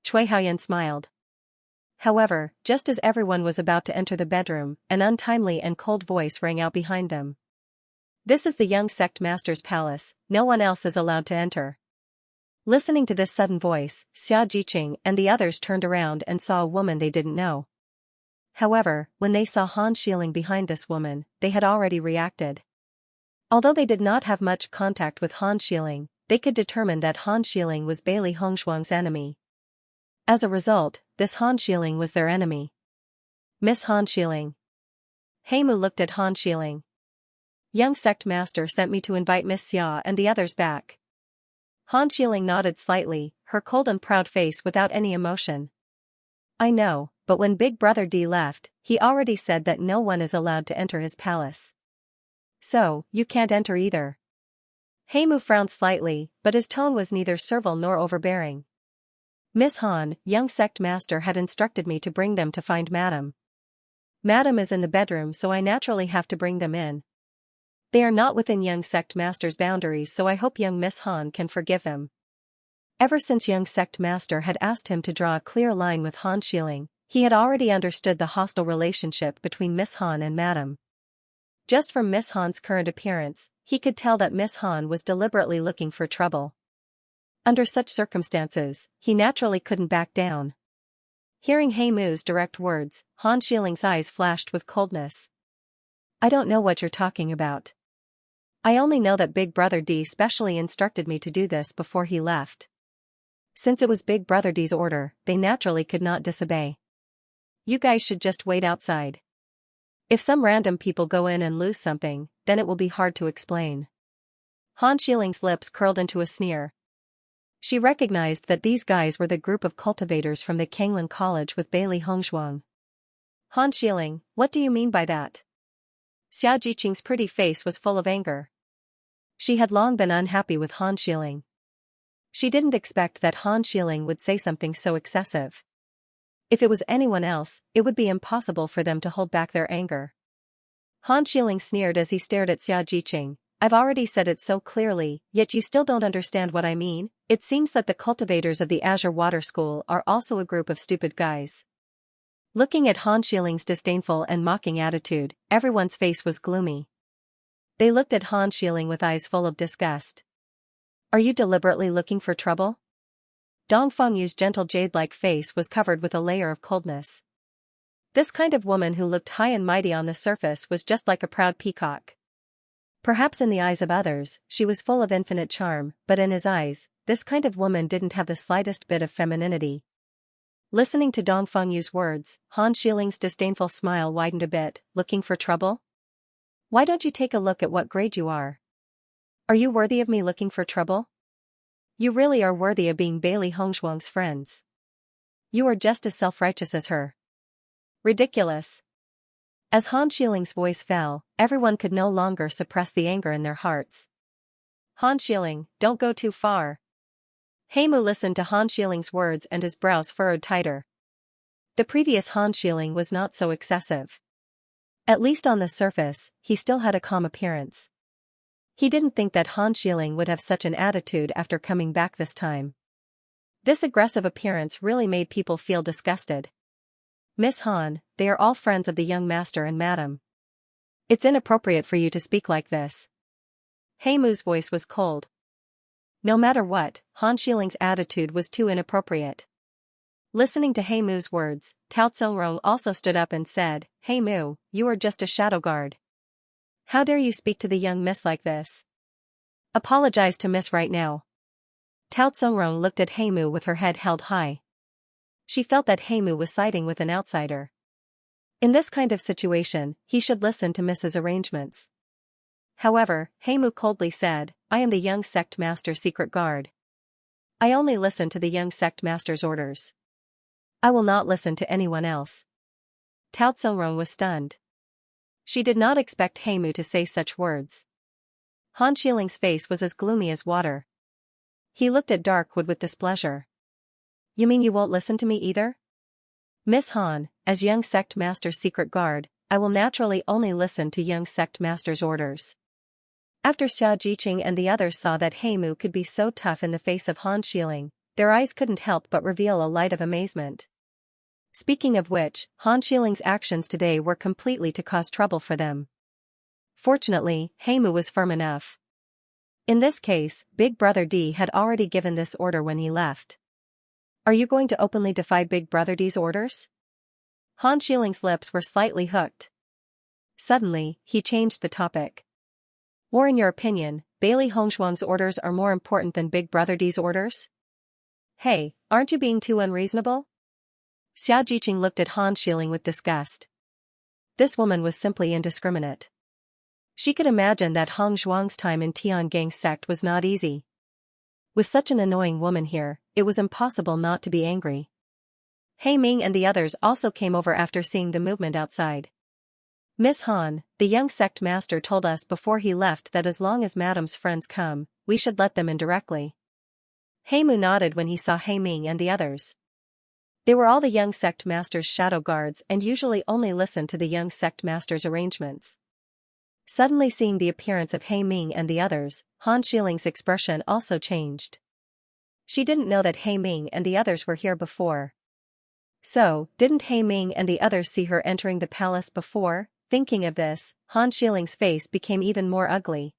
Cui Haoyan smiled. However, just as everyone was about to enter the bedroom, an untimely and cold voice rang out behind them. This is the young sect master's palace, no one else is allowed to enter. Listening to this sudden voice, Xiaojiqing and the others turned around and saw a woman they didn't know. However, when they saw Han Xiling behind this woman, they had already reacted. Although they did not have much contact with Han Xiling, they could determine that Han Xiling was Bailey Hongshuang's enemy. As a result, this Han Xiling was their enemy. Miss Han Xiling. Heimu looked at Han Xiling. Young sect master sent me to invite Miss Xia and the others back. Han Xiling nodded slightly, her cold and proud face without any emotion. I know, but when Big Brother D left, he already said that no one is allowed to enter his palace. So, you can't enter either. Heimu frowned slightly, but his tone was neither servile nor overbearing. Miss Han, young sect master, had instructed me to bring them to find Madam. Madam is in the bedroom, so I naturally have to bring them in. They are not within young sect master's boundaries, so I hope young Miss Han can forgive him. Ever since young sect master had asked him to draw a clear line with Han Xiling, he had already understood the hostile relationship between Miss Han and Madam. Just from Miss Han's current appearance, he could tell that Miss Han was deliberately looking for trouble. Under such circumstances, he naturally couldn't back down. Hearing Heimu's direct words, Han Xiling's eyes flashed with coldness. I don't know what you're talking about. I only know that Big Brother D specially instructed me to do this before he left. Since it was Big Brother D's order, they naturally could not disobey. You guys should just wait outside. If some random people go in and lose something, then it will be hard to explain. Han Xiling's lips curled into a sneer. She recognized that these guys were the group of cultivators from the Kanglin College with Bailey Hongshuang. Han Xiling, what do you mean by that? Xiao Jiqing's pretty face was full of anger. She had long been unhappy with Han Xiling. She didn't expect that Han Xiling would say something so excessive. If it was anyone else, it would be impossible for them to hold back their anger. Han Xiling sneered as he stared at Xiao Jiqing. I've already said it so clearly, yet you still don't understand what I mean. It seems that the cultivators of the Azure Water School are also a group of stupid guys. Looking at Han Xiling's disdainful and mocking attitude, everyone's face was gloomy. They looked at Han Xiling with eyes full of disgust. Are you deliberately looking for trouble? Dong Fengyu's gentle jade-like face was covered with a layer of coldness. This kind of woman who looked high and mighty on the surface was just like a proud peacock. Perhaps in the eyes of others, she was full of infinite charm, but in his eyes, this kind of woman didn't have the slightest bit of femininity. Listening to Dong Fengyu's words, Han Xiling's disdainful smile widened a bit. Looking for trouble? Why don't you take a look at what grade you are? Are you worthy of me looking for trouble? You really are worthy of being Bailey Hongshuang's friends. You are just as self-righteous as her. Ridiculous. As Han Xiling's voice fell, everyone could no longer suppress the anger in their hearts. Han Xiling, don't go too far. Heimu listened to Han Xiling's words and his brows furrowed tighter. The previous Han Xiling was not so excessive. At least on the surface, he still had a calm appearance. He didn't think that Han Xiling would have such an attitude after coming back this time. This aggressive appearance really made people feel disgusted. Miss Han, they are all friends of the young master and madam. It's inappropriate for you to speak like this. Heimu's voice was cold. No matter what, Han Xiling's attitude was too inappropriate. Listening to Heimu's words, Tao Tsongrong also stood up and said, Heimu, you are just a shadow guard. How dare you speak to the young miss like this? Apologize to miss right now. Tao Tsongrong looked at Heimu with her head held high. She felt that Heimu was siding with an outsider. In this kind of situation, he should listen to Miss's arrangements. However, Heimu coldly said, I am the young sect master's secret guard. I only listen to the young sect master's orders. I will not listen to anyone else. Tao Tsongrong was stunned. She did not expect Heimu to say such words. Han Xiling's face was as gloomy as water. He looked at Darkwood with displeasure. You mean you won't listen to me either? Miss Han, as young sect master's secret guard, I will naturally only listen to young sect master's orders. After Xiao Jiqing and the others saw that Heimu could be so tough in the face of Han Xiling, their eyes couldn't help but reveal a light of amazement. Speaking of which, Han Xiling's actions today were completely to cause trouble for them. Fortunately, Heimu was firm enough. In this case, Big Brother D had already given this order when he left. Are you going to openly defy Big Brother D's orders? Han Xiling's lips were slightly hooked. Suddenly, he changed the topic. Or in your opinion, Bailey Hongshuang's orders are more important than Big Brother D's orders? Hey, aren't you being too unreasonable? Xiao Jiqing looked at Han Xiling with disgust. This woman was simply indiscriminate. She could imagine that Hong Zhuang's time in Tiangang's sect was not easy. With such an annoying woman here, it was impossible not to be angry. He Ming and the others also came over after seeing the movement outside. Miss Han, the young sect master told us before he left that as long as Madam's friends come, we should let them in directly. Heimu nodded when he saw Ming and the others. They were all the young sect master's shadow guards and usually only listened to the young sect master's arrangements. Suddenly seeing the appearance of Ming and the others, Han Shiling's expression also changed. She didn't know that Ming and the others were here before. So, didn't Ming and the others see her entering the palace before? Thinking of this, Han Shiling's face became even more ugly.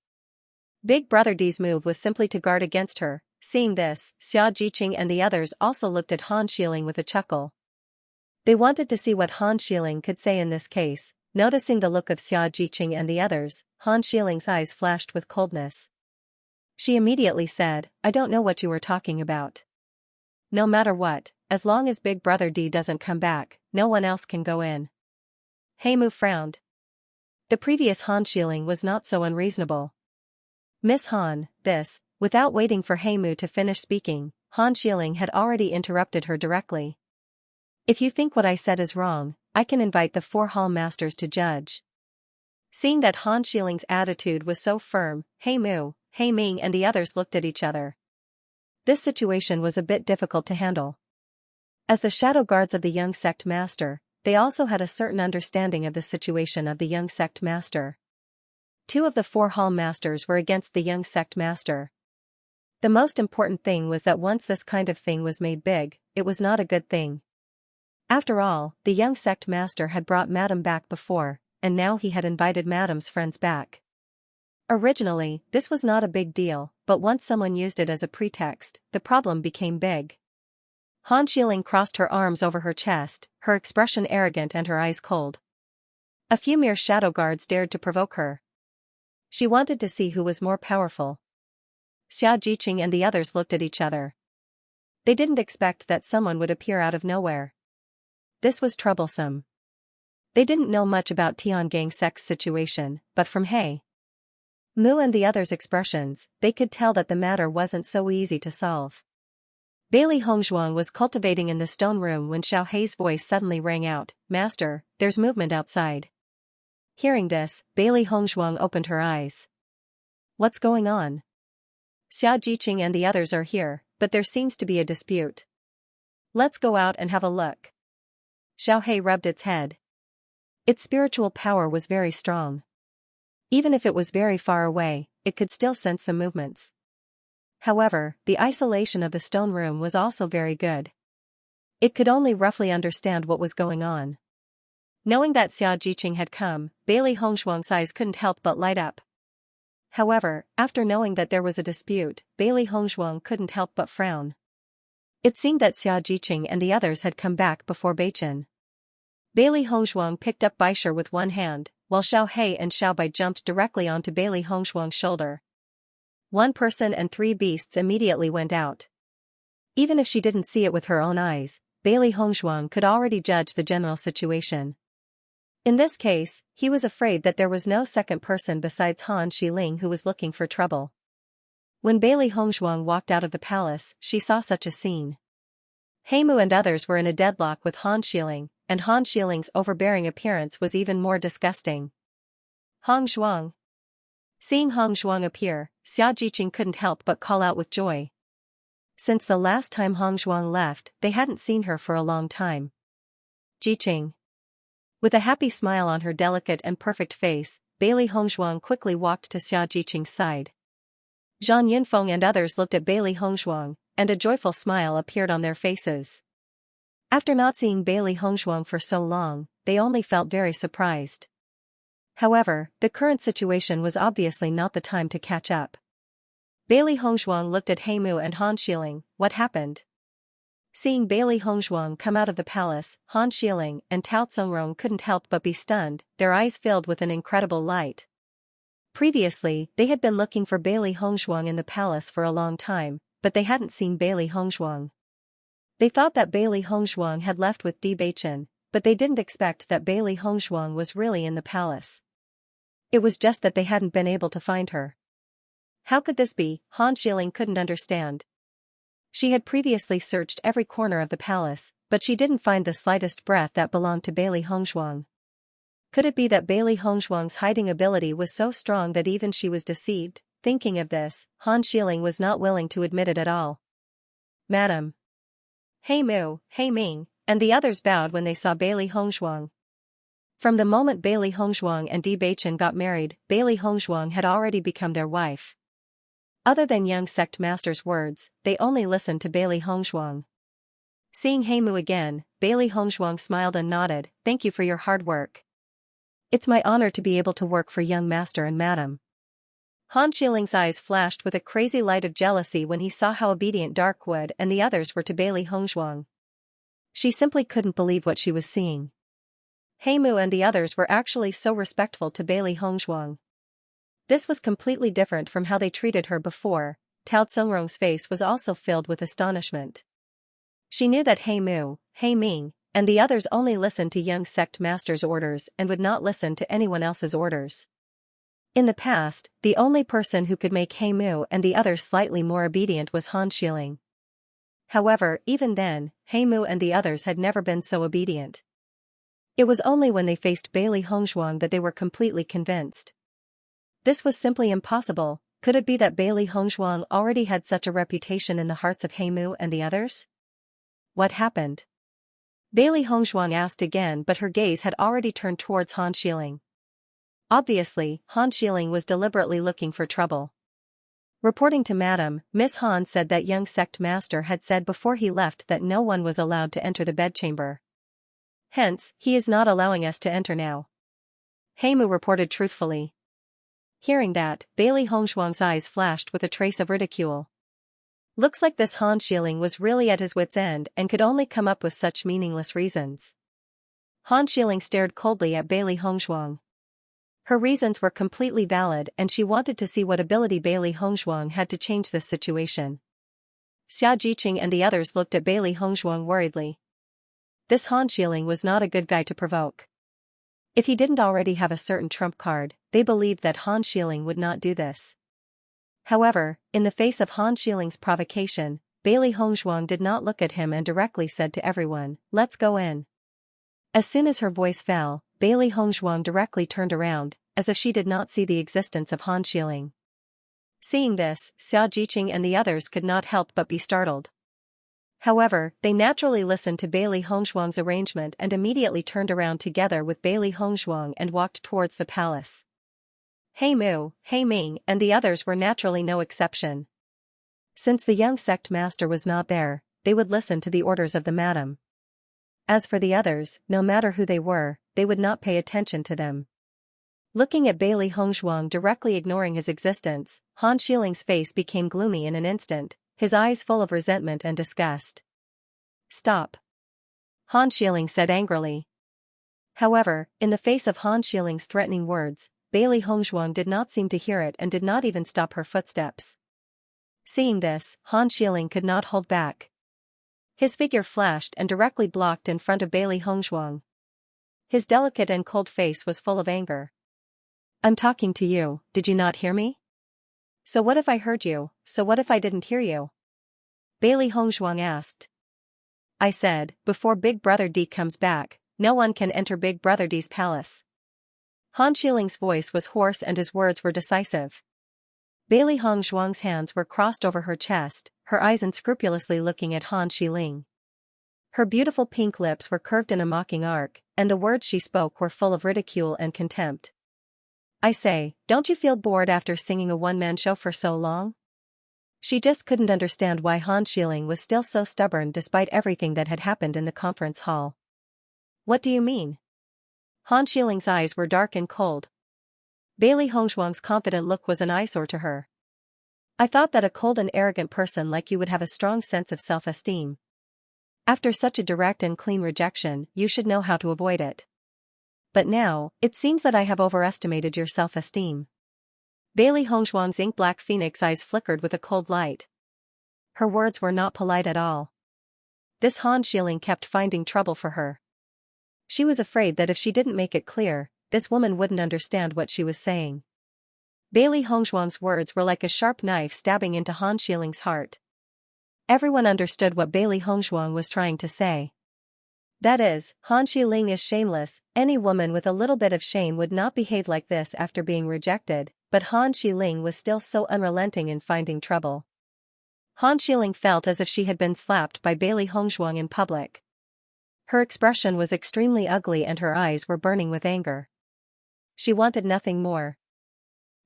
Big Brother D's move was simply to guard against her. Seeing this, Xianxia and the others also looked at Han Shiling with a chuckle. They wanted to see what Han Shiling could say in this case. Noticing the look of Xianxia and the others, Han Shiling's eyes flashed with coldness. She immediately said, "I don't know what you were talking about. No matter what, as long as Big Brother D doesn't come back, no one else can go in." Heimu frowned. The previous Han Shiling was not so unreasonable. Miss Han, this. Without waiting for Heimu to finish speaking, Han Shiling had already interrupted her directly. "If you think what I said is wrong, I can invite the 4 hall masters to judge." Seeing that Han Shiling's attitude was so firm, Heimu, Ming and the others looked at each other. This situation was a bit difficult to handle. As the shadow guards of the young sect master, they also had a certain understanding of the situation of the young sect master. 2 of the 4 hall masters were against the young sect master. The most important thing was that once this kind of thing was made big, it was not a good thing. After all, the young sect master had brought Madame back before, and now he had invited Madame's friends back. Originally, this was not a big deal, but once someone used it as a pretext, the problem became big. Han Shiling crossed her arms over her chest, her expression arrogant and her eyes cold. A few mere shadow guards dared to provoke her. She wanted to see who was more powerful. Xianxia and the others looked at each other. They didn't expect that someone would appear out of nowhere. This was troublesome. They didn't know much about Tiangang sect's situation, but from Mu and the others' expressions, they could tell that the matter wasn't so easy to solve. Bailey Hongzhuang was cultivating in the stone room when Xiao Hei's voice suddenly rang out, "Master, there's movement outside." Hearing this, Bailey Hongzhuang opened her eyes. "What's going on?" "Xianxia and the others are here, but there seems to be a dispute." "Let's go out and have a look." Xiao Hei rubbed its head. Its spiritual power was very strong. Even if it was very far away, it could still sense the movements. However, the isolation of the stone room was also very good. It could only roughly understand what was going on. Knowing that Xianxia had come, Bailey Hongzhuang's eyes couldn't help but light up. However, after knowing that there was a dispute, Bailey Hongzhuang couldn't help but frown. It seemed that Xianxia and the others had come back before Beichen. Bailey Hongzhuang picked up Baisher with one hand, while Xiao Hei and Xiao Bai jumped directly onto Bailey Hongzhuang's shoulder. 1 person and 3 beasts immediately went out. Even if she didn't see it with her own eyes, Bailey Hongzhuang could already judge the general situation. In this case, he was afraid that there was no second person besides Han Shiling who was looking for trouble. When Bailey Hongzhuang walked out of the palace, she saw such a scene. Heimu and others were in a deadlock with Han Shiling, and Han Shiling's overbearing appearance was even more disgusting. "Hongzhuang." Seeing Hongzhuang appear, Xianxia couldn't help but call out with joy. Since the last time Hongzhuang left, they hadn't seen her for a long time. "Jiqing." With a happy smile on her delicate and perfect face, Bailey Hongzhuang quickly walked to Xianxicing's side. Zhang Yunfeng and others looked at Bailey Hongzhuang, and a joyful smile appeared on their faces. After not seeing Bailey Hongzhuang for so long, they only felt very surprised. However, the current situation was obviously not the time to catch up. Bailey Hongzhuang looked at Heimu and Han Shiling. "What happened?" Seeing Bailey Hongzhuang come out of the palace, Han Shiling and Tao Tsongrong couldn't help but be stunned, their eyes filled with an incredible light. Previously, they had been looking for Bailey Hongzhuang in the palace for a long time, but they hadn't seen Bailey Hongzhuang. They thought that Bailey Hongzhuang had left with Di Beichen, but they didn't expect that Bailey Hongzhuang was really in the palace. It was just that they hadn't been able to find her. How could this be? Han Shiling couldn't understand. She had previously searched every corner of the palace, but she didn't find the slightest breath that belonged to Bailey Hongzhuang. Could it be that Bailey Hongshuang's hiding ability was so strong that even she was deceived? Thinking of this, Han Xiling was not willing to admit it at all. Madam. Hey Mu, Hey Ming, and the others bowed when they saw Bailey Hongshuang. From the moment Bailey Hongshuang and Bewitching got married, Bailey Hongshuang had already become their wife. Other than young sect master's words, they only listened to Bailey Hongshuang. Seeing Hey Mu again, Bailey Hongshuang smiled and nodded, "Thank you for your hard work. It's my honor to be able to work for young master and madam." Han Xiling's eyes flashed with a crazy light of jealousy when he saw how obedient Darkwood and the others were to Bailey Hongshuang. She simply couldn't believe what she was seeing. Hey Mu and the others were actually so respectful to Bailey Hongshuang. This was completely different from how they treated her before. Tao Tsungrong's face was also filled with astonishment. She knew that Hey Mu, Hey Ming, and the others only listened to young sect master's orders and would not listen to anyone else's orders. In the past, the only person who could make Hey Mu and the others slightly more obedient was Han Xiling. However, even then, Hey Mu and the others had never been so obedient. It was only when they faced Bailey Hongshuang that they were completely convinced. This was simply impossible. Could it be that Bailey Hongshuang already had such a reputation in the hearts of Hey Mu and the others? What happened? Bailey Hongshuang asked again, but her gaze had already turned towards Han Xiling. Obviously, Han Xiling was deliberately looking for trouble. Reporting to Madam, Miss Han said that young sect master had said before he left that no one was allowed to enter the bedchamber. Hence, he is not allowing us to enter now. Hey Mu reported truthfully. Hearing that, Bailey Hongshuang's eyes flashed with a trace of ridicule. Looks like this Han Xiling was really at his wit's end and could only come up with such meaningless reasons. Han Xiling stared coldly at Bailey Hongshuang. Her reasons were completely valid and she wanted to see what ability Bailey Hongshuang had to change this situation. Xiaojiqing and the others looked at Bailey Hongshuang worriedly. This Han Xiling was not a good guy to provoke. If he didn't already have a certain trump card, they believed that Han Xiling would not do this. However, in the face of Han Xiling's provocation, Bailey Hongshuang did not look at him and directly said to everyone, "Let's go in." As soon as her voice fell, Bailey Hongshuang directly turned around, as if she did not see the existence of Han Xiling. Seeing this, Xiaojiqing and the others could not help but be startled. However, they naturally listened to Bailey Hongshuang's arrangement and immediately turned around together with Bailey Hongshuang and walked towards the palace. Hey Mu, Hey Ming, and the others were naturally no exception. Since the young sect master was not there, they would listen to the orders of the madam. As for the others, no matter who they were, they would not pay attention to them. Looking at Bailey Hongshuang directly ignoring his existence, Han Xiling's face became gloomy in an instant, his eyes full of resentment and disgust. "Stop," Han Xiling said angrily. However, in the face of Han Xiling's threatening words, Bailey Hongshuang did not seem to hear it and did not even stop her footsteps. Seeing this, Han Xiling could not hold back. His figure flashed and directly blocked in front of Bailey Hongshuang. His delicate and cold face was full of anger. "I'm talking to you, did you not hear me? So what if I heard you, so what if I didn't hear you?" Bailey Hongshuang asked. "I said, before Big Brother D comes back, no one can enter Big Brother D's palace." Han Xiling's voice was hoarse and his words were decisive. Bailey Hongshuang's hands were crossed over her chest, her eyes unscrupulously looking at Han Xiling. Her beautiful pink lips were curved in a mocking arc, and the words she spoke were full of ridicule and contempt. "I say, don't you feel bored after singing a one-man show for so long?" She just couldn't understand why Han Xiling was still so stubborn despite everything that had happened in the conference hall. "What do you mean?" Han Xiling's eyes were dark and cold. Bailey Hongshuang's confident look was an eyesore to her. "I thought that a cold and arrogant person like you would have a strong sense of self-esteem. After such a direct and clean rejection, you should know how to avoid it. But now, it seems that I have overestimated your self-esteem." Bailey Hongshuang's ink-black phoenix eyes flickered with a cold light. Her words were not polite at all. This Han Xiling kept finding trouble for her. She was afraid that if she didn't make it clear, this woman wouldn't understand what she was saying. Bailey Hongshuang's words were like a sharp knife stabbing into Han Xiling's heart. Everyone understood what Bailey Hongshuang was trying to say. That is, Han Xiling is shameless. Any woman with a little bit of shame would not behave like this after being rejected, but Han Xiling was still so unrelenting in finding trouble. Han Xiling felt as if she had been slapped by Bailey Hongzhuang in public. Her expression was extremely ugly and her eyes were burning with anger. She wanted nothing more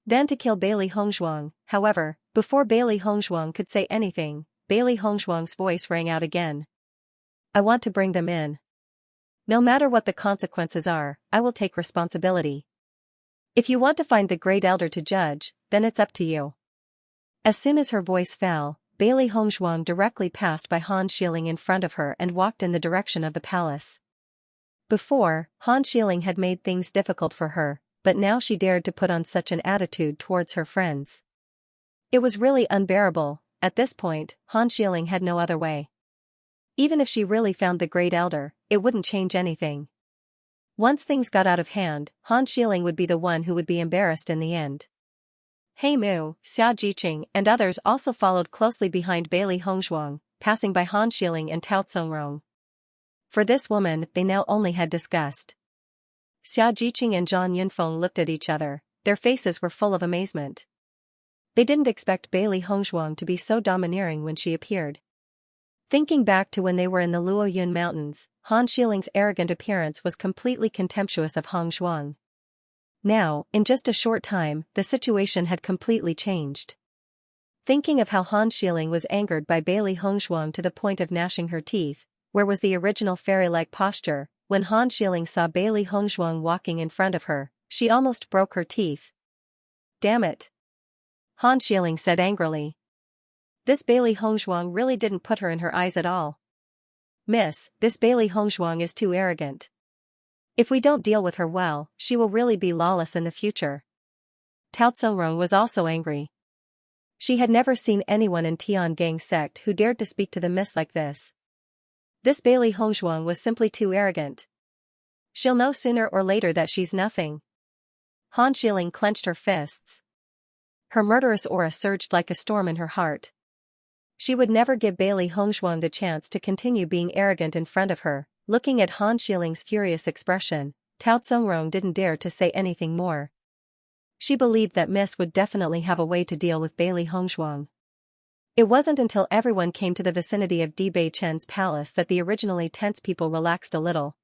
than to kill Bailey Hongzhuang. However, before Bailey Hongzhuang could say anything, Bailey Hongzhuang's voice rang out again. I want to bring them in. No matter what the consequences are, I will take responsibility. If you want to find the great elder to judge, then it's up to you. As soon as her voice fell, Bailey Hongzhuang directly passed by Han Xiling in front of her and walked in the direction of the palace. Before, Han Xiling had made things difficult for her, but now she dared to put on such an attitude towards her friends. It was really unbearable. At this point, Han Xiling had no other way. Even if she really found the great elder, it wouldn't change anything. Once things got out of hand, Han Xiling would be the one who would be embarrassed in the end. He Mu, Xianxia, and others also followed closely behind Bailey Hongzhuang, passing by Han Xiling and Tao Tsongrong. For this woman, they now only had disgust. Xianxia and Zhang Yunfeng looked at each other, their faces were full of amazement. They didn't expect Bailey Hongzhuang to be so domineering when she appeared. Thinking back to when they were in the Luoyun Mountains, Han Xiling's arrogant appearance was completely contemptuous of Hongzhuang. Now, in just a short time, the situation had completely changed. Thinking of how Han Xiling was angered by Bailey Hongzhuang to the point of gnashing her teeth, where was the original fairy-like posture, when Han Xiling saw Bailey Hongzhuang walking in front of her, she almost broke her teeth. Damn it! Han Xiling said angrily. This Bailey Hongzhuang really didn't put her in her eyes at all. Miss, this Bailey Hongzhuang is too arrogant. If we don't deal with her well, she will really be lawless in the future. Tao Tsongrong was also angry. She had never seen anyone in Tiangang sect who dared to speak to the miss like this. This Bailey Hongzhuang was simply too arrogant. She'll know sooner or later that she's nothing. Han Xiling clenched her fists. Her murderous aura surged like a storm in her heart. She would never give Bailey Hongzhuang the chance to continue being arrogant in front of her. Looking at Han Xiling's furious expression, Tao Tsongrong didn't dare to say anything more. She believed that Miss would definitely have a way to deal with Bailey Hongzhuang. It wasn't until everyone came to the vicinity of Di Bei Chen's palace that the originally tense people relaxed a little.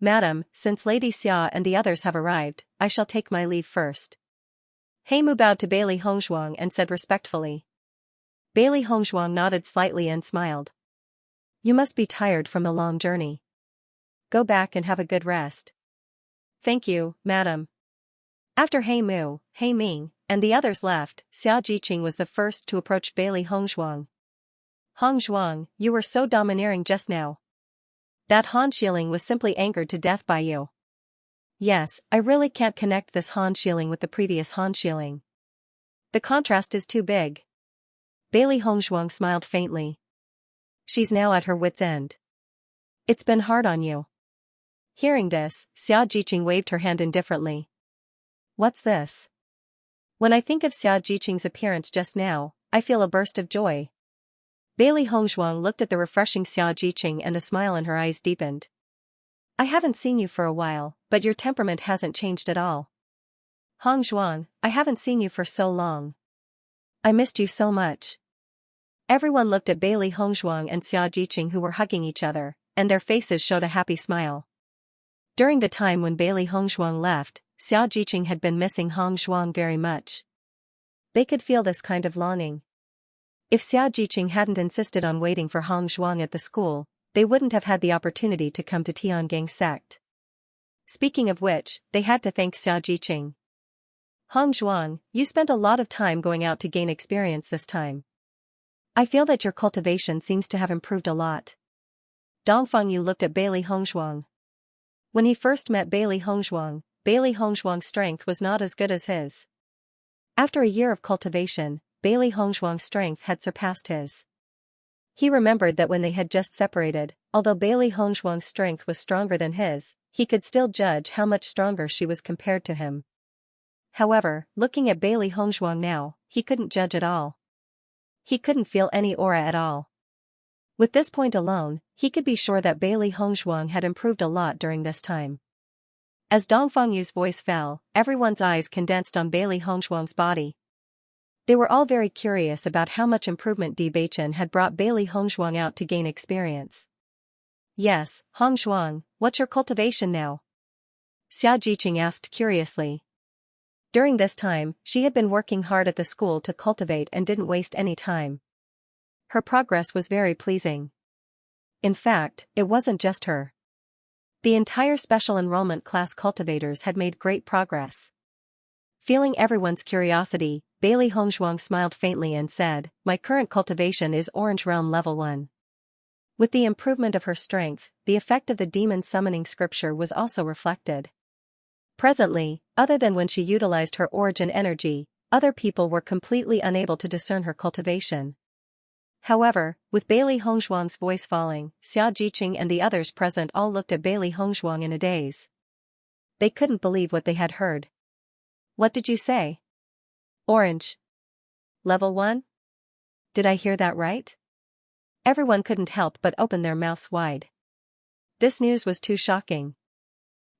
Madam, since Lady Xia and the others have arrived, I shall take my leave first. He Mu bowed to Bailey Hongzhuang and said respectfully. Bailey Hongzhuang nodded slightly and smiled. You must be tired from the long journey. Go back and have a good rest. Thank you, madam. After He Mu, He Ming, and the others left, Xiaojiqing was the first to approach Bailey Hongzhuang. Hongzhuang, you were so domineering just now. That Han Xiling was simply angered to death by you. Yes, I really can't connect this Han Xiling with the previous Han Xiling. The contrast is too big. Bailey Hongzhuang smiled faintly. She's now at her wit's end. It's been hard on you. Hearing this, Xiaojiqing waved her hand indifferently. What's this? When I think of Xiaojiqing's appearance just now, I feel a burst of joy. Bailey Hongzhuang looked at the refreshing Xiaojiqing and the smile in her eyes deepened. I haven't seen you for a while, but your temperament hasn't changed at all. Hongzhuang, I haven't seen you for so long. I missed you so much. Everyone looked at Bailey Hongzhuang and Xiaojiqing who were hugging each other, and their faces showed a happy smile. During the time when Bailey Hongzhuang left, Xiaojiqing had been missing Hongzhuang very much. They could feel this kind of longing. If Xiaojiqing hadn't insisted on waiting for Hongzhuang at the school, they wouldn't have had the opportunity to come to Tiangang sect. Speaking of which, they had to thank Xiaojiqing. Hongzhuang, you spent a lot of time going out to gain experience this time. I feel that your cultivation seems to have improved a lot. Dongfeng Yu looked at Bailey Hongzhuang. When he first met Bailey Hongzhuang's strength was not as good as his. After a year of cultivation, Bailey Hongzhuang's strength had surpassed his. He remembered that when they had just separated, although Bailey Hongzhuang's strength was stronger than his, he could still judge how much stronger she was compared to him. However, looking at Bailey Hongzhuang now, he couldn't judge at all. He couldn't feel any aura at all. With this point alone, he could be sure that Bailey Hongzhuang had improved a lot during this time. As Dongfang Yu's voice fell, everyone's eyes condensed on Bailey Hongzhuang's body. They were all very curious about how much improvement Bewitching had brought Bailey Hongzhuang out to gain experience. Yes, Hongzhuang, what's your cultivation now? Xianxia asked curiously. During this time, she had been working hard at the school to cultivate and didn't waste any time. Her progress was very pleasing. In fact, it wasn't just her. The entire special enrollment class cultivators had made great progress. Feeling everyone's curiosity, Bailey Hongzhuang smiled faintly and said, "My current cultivation is Orange Realm Level 1. With the improvement of her strength, the effect of the demon summoning scripture was also reflected. Presently, other than when she utilized her origin energy, other people were completely unable to discern her cultivation." However, with Bailey Hongzhuang's voice falling, Xiaojiqing and the others present all looked at Bailey Hongzhuang in a daze. They couldn't believe what they had heard. "What did you say? Orange. Level 1? Did I hear that right?" Everyone couldn't help but open their mouths wide. This news was too shocking.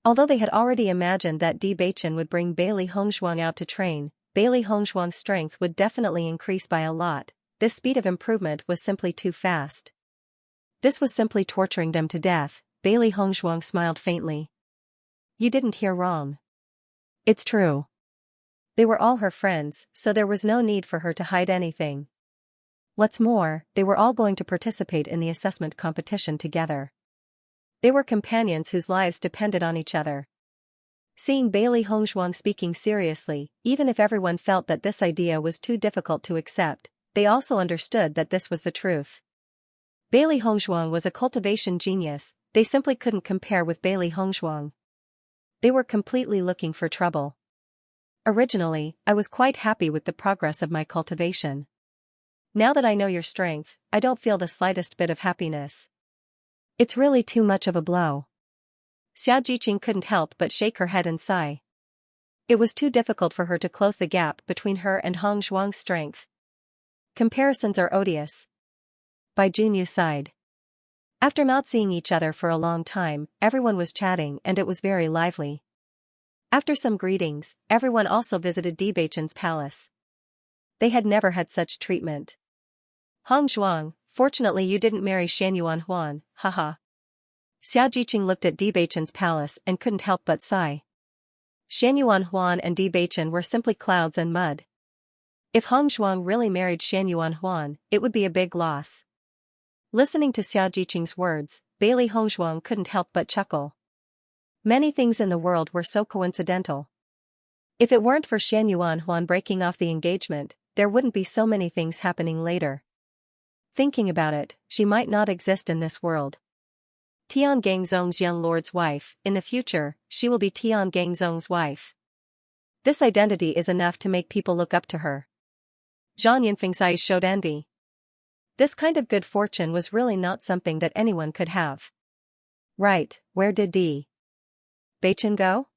Although they had already imagined that Bewitching would bring Bailey Hongzhuang out to train, Bailey Hongzhuang's strength would definitely increase by a lot. This speed of improvement was simply too fast. This was simply torturing them to death. Bailey Hongzhuang smiled faintly. "You didn't hear wrong. It's true." They were all her friends, so there was no need for her to hide anything. What's more, they were all going to participate in the assessment competition together. They were companions whose lives depended on each other. Seeing Bailey Hongzhuang speaking seriously, even if everyone felt that this idea was too difficult to accept, they also understood that this was the truth. Bailey Hongzhuang was a cultivation genius, they simply couldn't compare with Bailey Hongzhuang. They were completely looking for trouble. "Originally, I was quite happy with the progress of my cultivation. Now that I know your strength, I don't feel the slightest bit of happiness. It's really too much of a blow." Xiaojiqing couldn't help but shake her head and sigh. It was too difficult for her to close the gap between her and Hongzhuang's strength. Comparisons are odious. Bai Junyu sighed. After not seeing each other for a long time, everyone was chatting and it was very lively. After some greetings, everyone also visited Bewitching's palace. They had never had such treatment. "Hongzhuang, fortunately you didn't marry Xianyuan Huan, haha." Xiaojiqing looked at Bewitching's palace and couldn't help but sigh. Xianyuan Huan and Bewitching were simply clouds and mud. If Hongzhuang really married Xianyuan Huan, it would be a big loss. Listening to Xiaojiqing's words, Bailey Hongzhuang couldn't help but chuckle. Many things in the world were so coincidental. If it weren't for Xianyuan Huan breaking off the engagement, there wouldn't be so many things happening later. Thinking about it, she might not exist in this world. Tian Gangzong's young lord's wife, in the future, she will be Tian Gangzong's wife. This identity is enough to make people look up to her. Zhang Yinfeng's eyes showed envy. This kind of good fortune was really not something that anyone could have. Right, where did Bewitching go?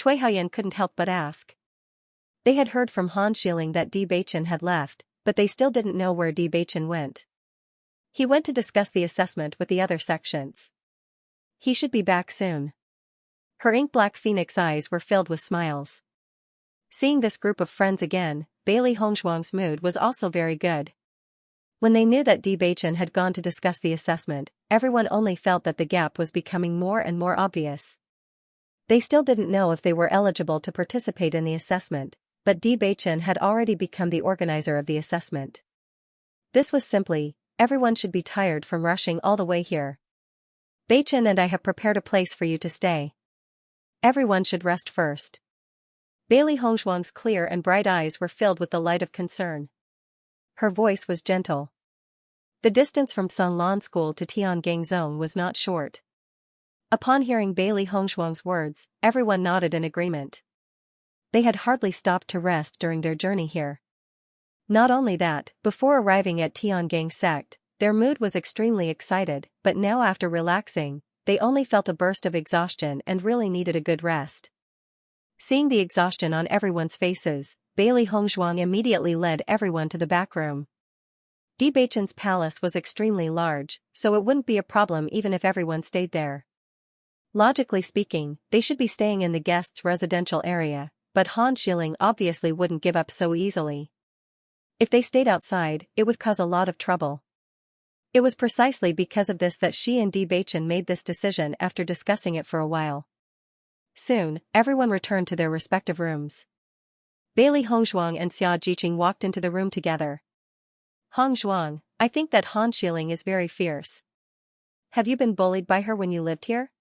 Cui Haoyan couldn't help but ask. They had heard from Han Xiling that Bewitching had left, but they still didn't know where Bewitching went. He went to discuss the assessment with the other sections. He should be back soon. Her ink-black phoenix eyes were filled with smiles. Seeing this group of friends again, Bailey Hongzhuang's mood was also very good. When they knew that Bewitching had gone to discuss the assessment, everyone only felt that the gap was becoming more and more obvious. They still didn't know if they were eligible to participate in the assessment, but Bewitching had already become the organizer of the assessment. This was simply, everyone should be tired from rushing all the way here. Bewitching and I have prepared a place for you to stay. Everyone should rest first. Bailey Hongzhuang's clear and bright eyes were filled with the light of concern. Her voice was gentle. The distance from Songlan School to Tiangangzong was not short. Upon hearing Bailey Hongzhuang's words, everyone nodded in agreement. They had hardly stopped to rest during their journey here. Not only that, before arriving at Tiangang sect, their mood was extremely excited, but now after relaxing, they only felt a burst of exhaustion and really needed a good rest. Seeing the exhaustion on everyone's faces, Bailey Hongzhuang immediately led everyone to the back room. Bewitching's palace was extremely large, so it wouldn't be a problem even if everyone stayed there. Logically speaking, they should be staying in the guests' residential area, but Han Xiling obviously wouldn't give up so easily. If they stayed outside, it would cause a lot of trouble. It was precisely because of this that she and Bewitching made this decision after discussing it for a while. Soon, everyone returned to their respective rooms. Bailey Hongzhuang and Xiaojiqing walked into the room together. Hongzhuang, I think that Han Xiling is very fierce. Have you been bullied by her when you lived here?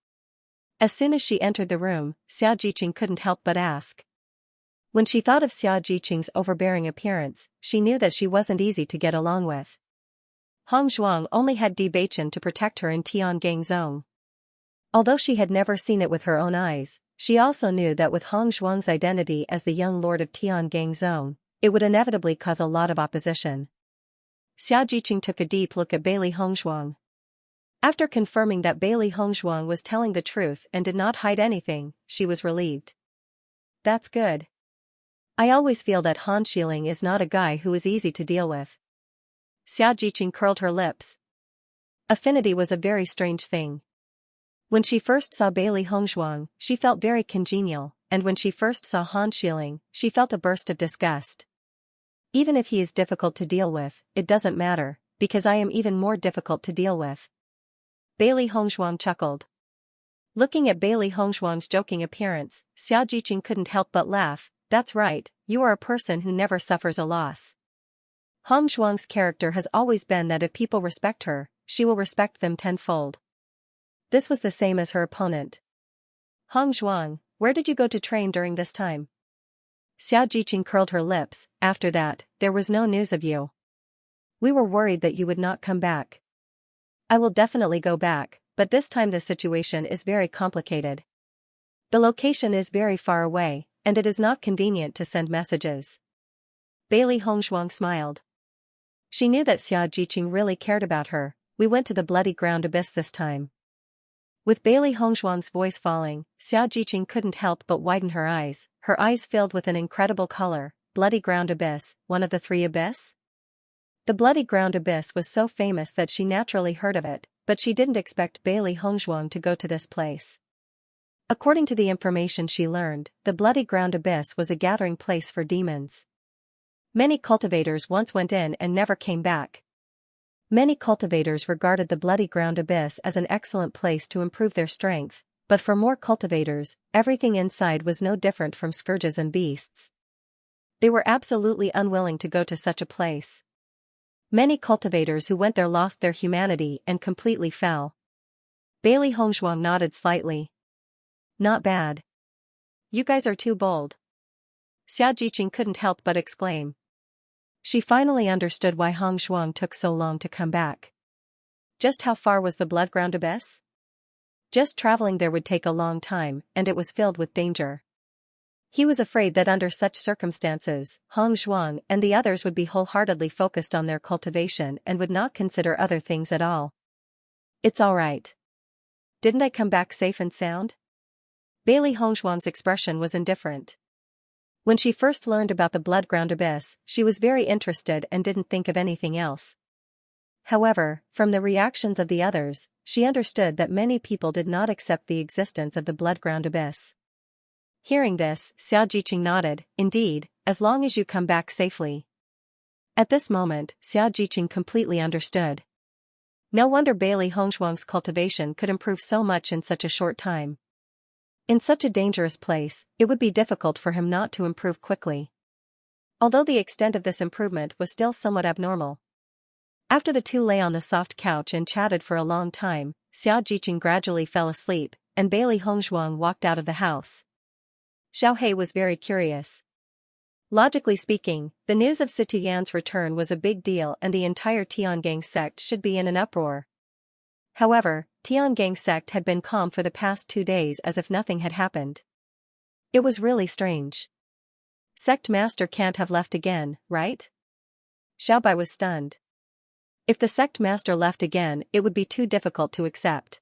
As soon as she entered the room, Xiaojiqing couldn't help but ask. When she thought of Xiaojiqing's overbearing appearance, she knew that she wasn't easy to get along with. Hongzhuang only had Bewitching to protect her in Tiangong Zone. Although she had never seen it with her own eyes, she also knew that with Hongzhuang's identity as the young lord of Tiangong Zone, it would inevitably cause a lot of opposition. Xiaojiqing took a deep look at Bailey Hongzhuang. After confirming that Bailey Hongzhuang was telling the truth and did not hide anything, she was relieved. That's good. I always feel that Han Xiling is not a guy who is easy to deal with. Xiaojiqing curled her lips. Affinity was a very strange thing. When she first saw Bailey Hongzhuang, she felt very congenial, and when she first saw Han Xiling, she felt a burst of disgust. Even if he is difficult to deal with, it doesn't matter, because I am even more difficult to deal with. Bailey Hongzhuang chuckled. Looking at Bailey Hongzhuang's joking appearance, Xiaojiqing couldn't help but laugh. That's right, you are a person who never suffers a loss. Hongzhuang's character has always been that if people respect her, she will respect them tenfold. This was the same as her opponent. Hongzhuang, where did you go to train during this time? Xiaojiqing curled her lips. After that, there was no news of you. We were worried that you would not come back. I will definitely go back, but this time the situation is very complicated. The location is very far away, and it is not convenient to send messages. Bailey Hongzhuang smiled. She knew that Xiaojiqing really cared about her. We went to the bloody ground abyss this time. With Bailey Hongzhuang's voice falling, Xiaojiqing couldn't help but widen her eyes filled with an incredible color. Bloody ground abyss, one of the three abyss? The bloody ground abyss was so famous that she naturally heard of it, but she didn't expect Bailey Hongzhuang to go to this place. According to the information she learned, the bloody ground abyss was a gathering place for demons. Many cultivators once went in and never came back. Many cultivators regarded the bloody ground abyss as an excellent place to improve their strength, but for more cultivators, everything inside was no different from scourges and beasts. They were absolutely unwilling to go to such a place. Many cultivators who went there lost their humanity and completely fell. Bailey Hongzhuang nodded slightly. Not bad. You guys are too bold. Xiaojiqing couldn't help but exclaim. She finally understood why Hongzhuang took so long to come back. Just how far was the blood ground abyss? Just traveling there would take a long time, and it was filled with danger. He was afraid that under such circumstances, Hongzhuang and the others would be wholeheartedly focused on their cultivation and would not consider other things at all. It's all right. Didn't I come back safe and sound? Bailey Hongzhuang's expression was indifferent. When she first learned about the blood ground abyss, she was very interested and didn't think of anything else. However, from the reactions of the others, she understood that many people did not accept the existence of the blood ground abyss. Hearing this, Xiaojiqing nodded. Indeed, as long as you come back safely. At this moment, Xiaojiqing completely understood. No wonder Bailey Hongzhuang's cultivation could improve so much in such a short time. In such a dangerous place, it would be difficult for him not to improve quickly. Although the extent of this improvement was still somewhat abnormal. After the two lay on the soft couch and chatted for a long time, Xiaojiqing gradually fell asleep, and Bailey Hongzhuang walked out of the house. Xiaohei was very curious. Logically speaking, the news of Situyan's return was a big deal and the entire Tiangong sect should be in an uproar. However, Tiangong sect had been calm for the past 2 days as if nothing had happened. It was really strange. Sect master can't have left again, right? Xiaobai was stunned. If the sect master left again, it would be too difficult to accept.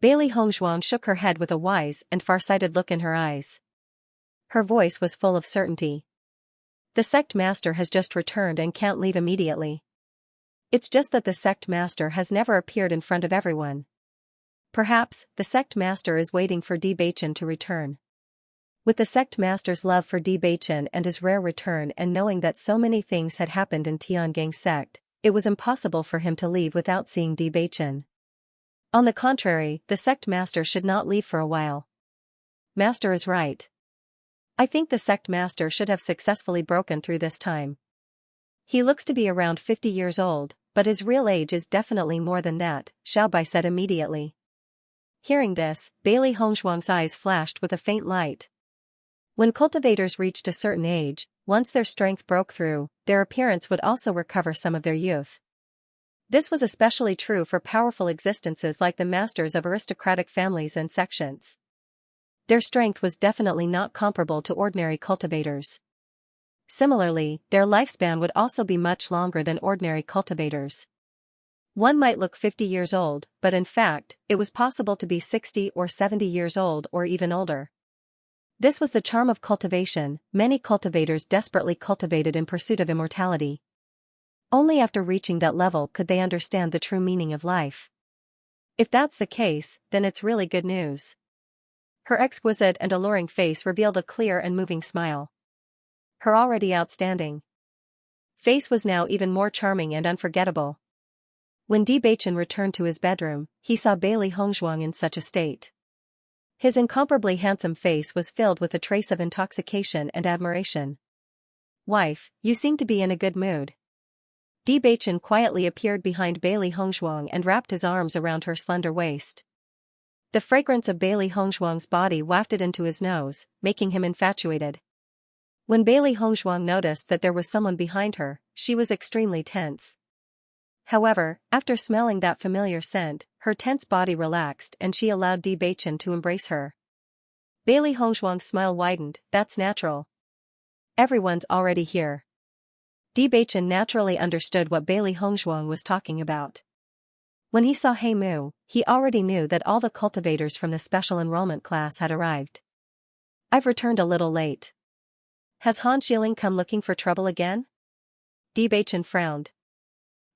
Bailey Hongzhuang shook her head with a wise and far-sighted look in her eyes. Her voice was full of certainty. The sect master has just returned and can't leave immediately. It's just that the sect master has never appeared in front of everyone. Perhaps, the sect master is waiting for Bewitching to return. With the sect master's love for Bewitching and his rare return and knowing that so many things had happened in Tiangong sect, it was impossible for him to leave without seeing Bewitching. On the contrary, the sect master should not leave for a while. Master is right. I think the sect master should have successfully broken through this time. He looks to be around 50 years old, but his real age is definitely more than that, Xiaobai said immediately. Hearing this, Bailey Hongshuang's eyes flashed with a faint light. When cultivators reached a certain age, once their strength broke through, their appearance would also recover some of their youth. This was especially true for powerful existences like the masters of aristocratic families and sections. Their strength was definitely not comparable to ordinary cultivators. Similarly, their lifespan would also be much longer than ordinary cultivators. One might look 50 years old, but in fact, it was possible to be 60 or 70 years old or even older. This was the charm of cultivation. Many cultivators desperately cultivated in pursuit of immortality. Only after reaching that level could they understand the true meaning of life. If that's the case, then it's really good news. Her exquisite and alluring face revealed a clear and moving smile. Her already outstanding face was now even more charming and unforgettable. When Bewitching returned to his bedroom, he saw Bailey Hongshuang in such a state. His incomparably handsome face was filled with a trace of intoxication and admiration. "Wife, you seem to be in a good mood." Bewitching quietly appeared behind Bailey Hongshuang and wrapped his arms around her slender waist. The fragrance of Bailey Hongshuang's body wafted into his nose, making him infatuated. When Bailey Hongshuang noticed that there was someone behind her, she was extremely tense. However, after smelling that familiar scent, her tense body relaxed and she allowed Bewitching to embrace her. Bailey Hongshuang's smile widened. "That's natural. Everyone's already here." Bewitching naturally understood what Bailey Hongshuang was talking about. When he saw He Mu, he already knew that all the cultivators from the special enrollment class had arrived. "I've returned a little late. Has Han Xiling come looking for trouble again?" Bewitching frowned.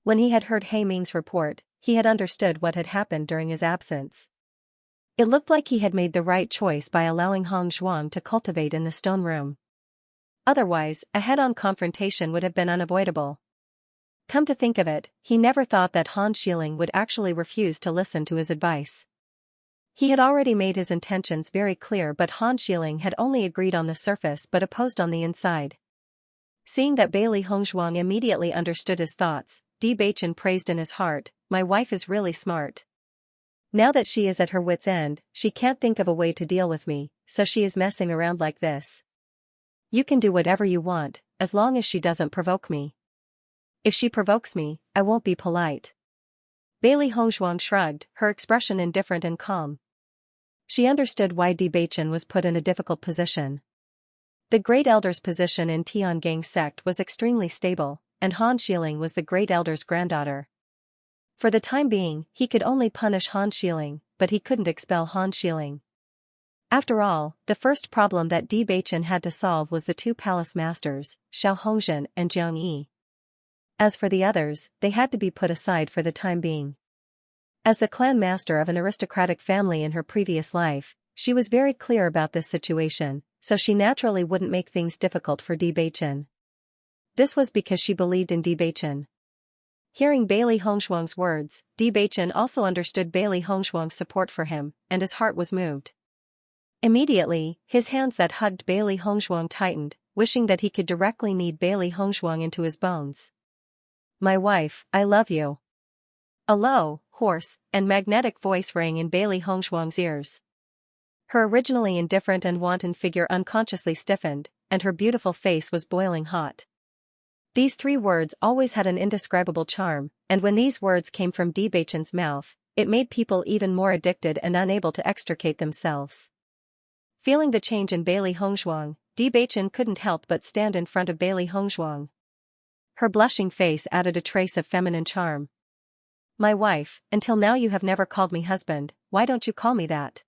When he had heard He Ming's report, he had understood what had happened during his absence. It looked like he had made the right choice by allowing Hong Zhuang to cultivate in the stone room. Otherwise, a head-on confrontation would have been unavoidable. Come to think of it, he never thought that Han Xiling would actually refuse to listen to his advice. He had already made his intentions very clear, but Han Xiling had only agreed on the surface but opposed on the inside. Seeing that Bailey Hongshuang immediately understood his thoughts, Bewitching praised in his heart, "My wife is really smart. Now that she is at her wit's end, she can't think of a way to deal with me, so she is messing around like this. You can do whatever you want, as long as she doesn't provoke me. If she provokes me, I won't be polite." Bailey Hongshuang shrugged, her expression indifferent and calm. She understood why Bewitching was put in a difficult position. The Great Elder's position in Tiangong sect was extremely stable, and Han Xiling was the Great Elder's granddaughter. For the time being, he could only punish Han Xiling, but he couldn't expel Han Xiling. After all, the first problem that Bewitching had to solve was the two palace masters, Xiao Hongzhen and Jiang Yi. As for the others, they had to be put aside for the time being. As the clan master of an aristocratic family in her previous life, she was very clear about this situation, so she naturally wouldn't make things difficult for Bewitching. This was because she believed in Bewitching. Hearing Bailey Hongshuang's words, Bewitching also understood Bailey Hongshuang's support for him, and his heart was moved. Immediately, his hands that hugged Bailey Hongshuang tightened, wishing that he could directly knead Bailey Hongshuang into his bones. "My wife, I love you." A low, hoarse, and magnetic voice rang in Bailey Hongshuang's ears. Her originally indifferent and wanton figure unconsciously stiffened, and her beautiful face was boiling hot. These three words always had an indescribable charm, and when these words came from Bewitching's mouth, it made people even more addicted and unable to extricate themselves. Feeling the change in Bailey Hongshuang, Bewitching couldn't help but stand in front of Bailey Hongshuang. Her blushing face added a trace of feminine charm. "My wife, until now you have never called me husband, why don't you call me that?"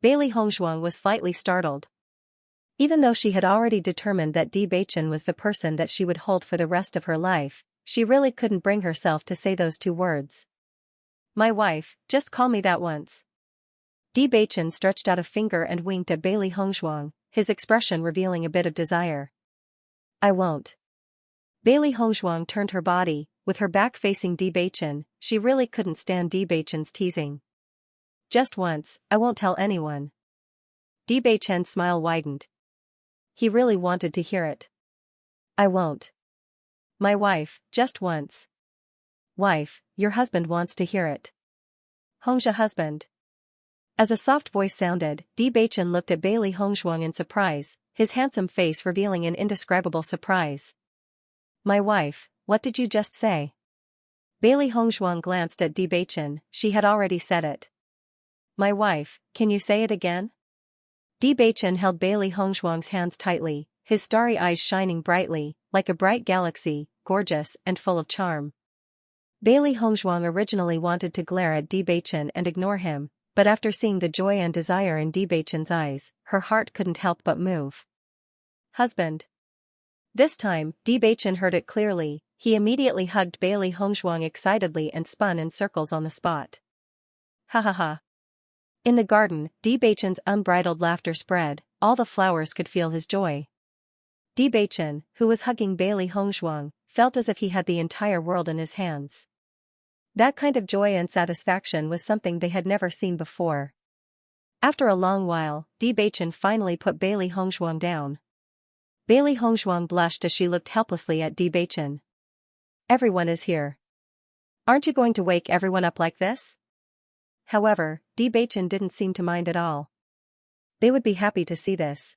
Bailey Hongshuang was slightly startled. Even though she had already determined that Bewitching was the person that she would hold for the rest of her life, she really couldn't bring herself to say those 2 words. My wife, just call me that once. Bewitching stretched out a finger and winked at Bailey Hongshuang, his expression revealing a bit of desire. I won't. Bailey Hongshuang turned her body, with her back facing Bewitching. She really couldn't stand Bewitching's teasing. Just once, I won't tell anyone. Bewitching's smile widened. He really wanted to hear it. I won't. My wife, just once. Wife, your husband wants to hear it. Hongxia husband. As a soft voice sounded, Bewitching looked at Bailey Hongshuang in surprise, his handsome face revealing an indescribable surprise. My wife, what did you just say? Bailey Hongshuang glanced at Bewitching. She had already said it. My wife, can you say it again? Bewitching held Bailey Hongshuang's hands tightly, his starry eyes shining brightly, like a bright galaxy, gorgeous and full of charm. Bailey Hongshuang originally wanted to glare at Bewitching and ignore him, but after seeing the joy and desire in Bewitching's eyes, her heart couldn't help but move. Husband. This time, Bewitching heard it clearly. He immediately hugged Bailey Hongshuang excitedly and spun in circles on the spot. Ha ha ha. In the garden, Bewitching's unbridled laughter spread. All the flowers could feel his joy. Bewitching, who was hugging Bailey Hongshuang, felt as if he had the entire world in his hands. That kind of joy and satisfaction was something they had never seen before. After a long while, Bewitching finally put Bailey Hongshuang down. Bailey Hongshuang blushed as she looked helplessly at Bewitching. Everyone is here. Aren't you going to wake everyone up like this? However, Bewitching didn't seem to mind at all. They would be happy to see this.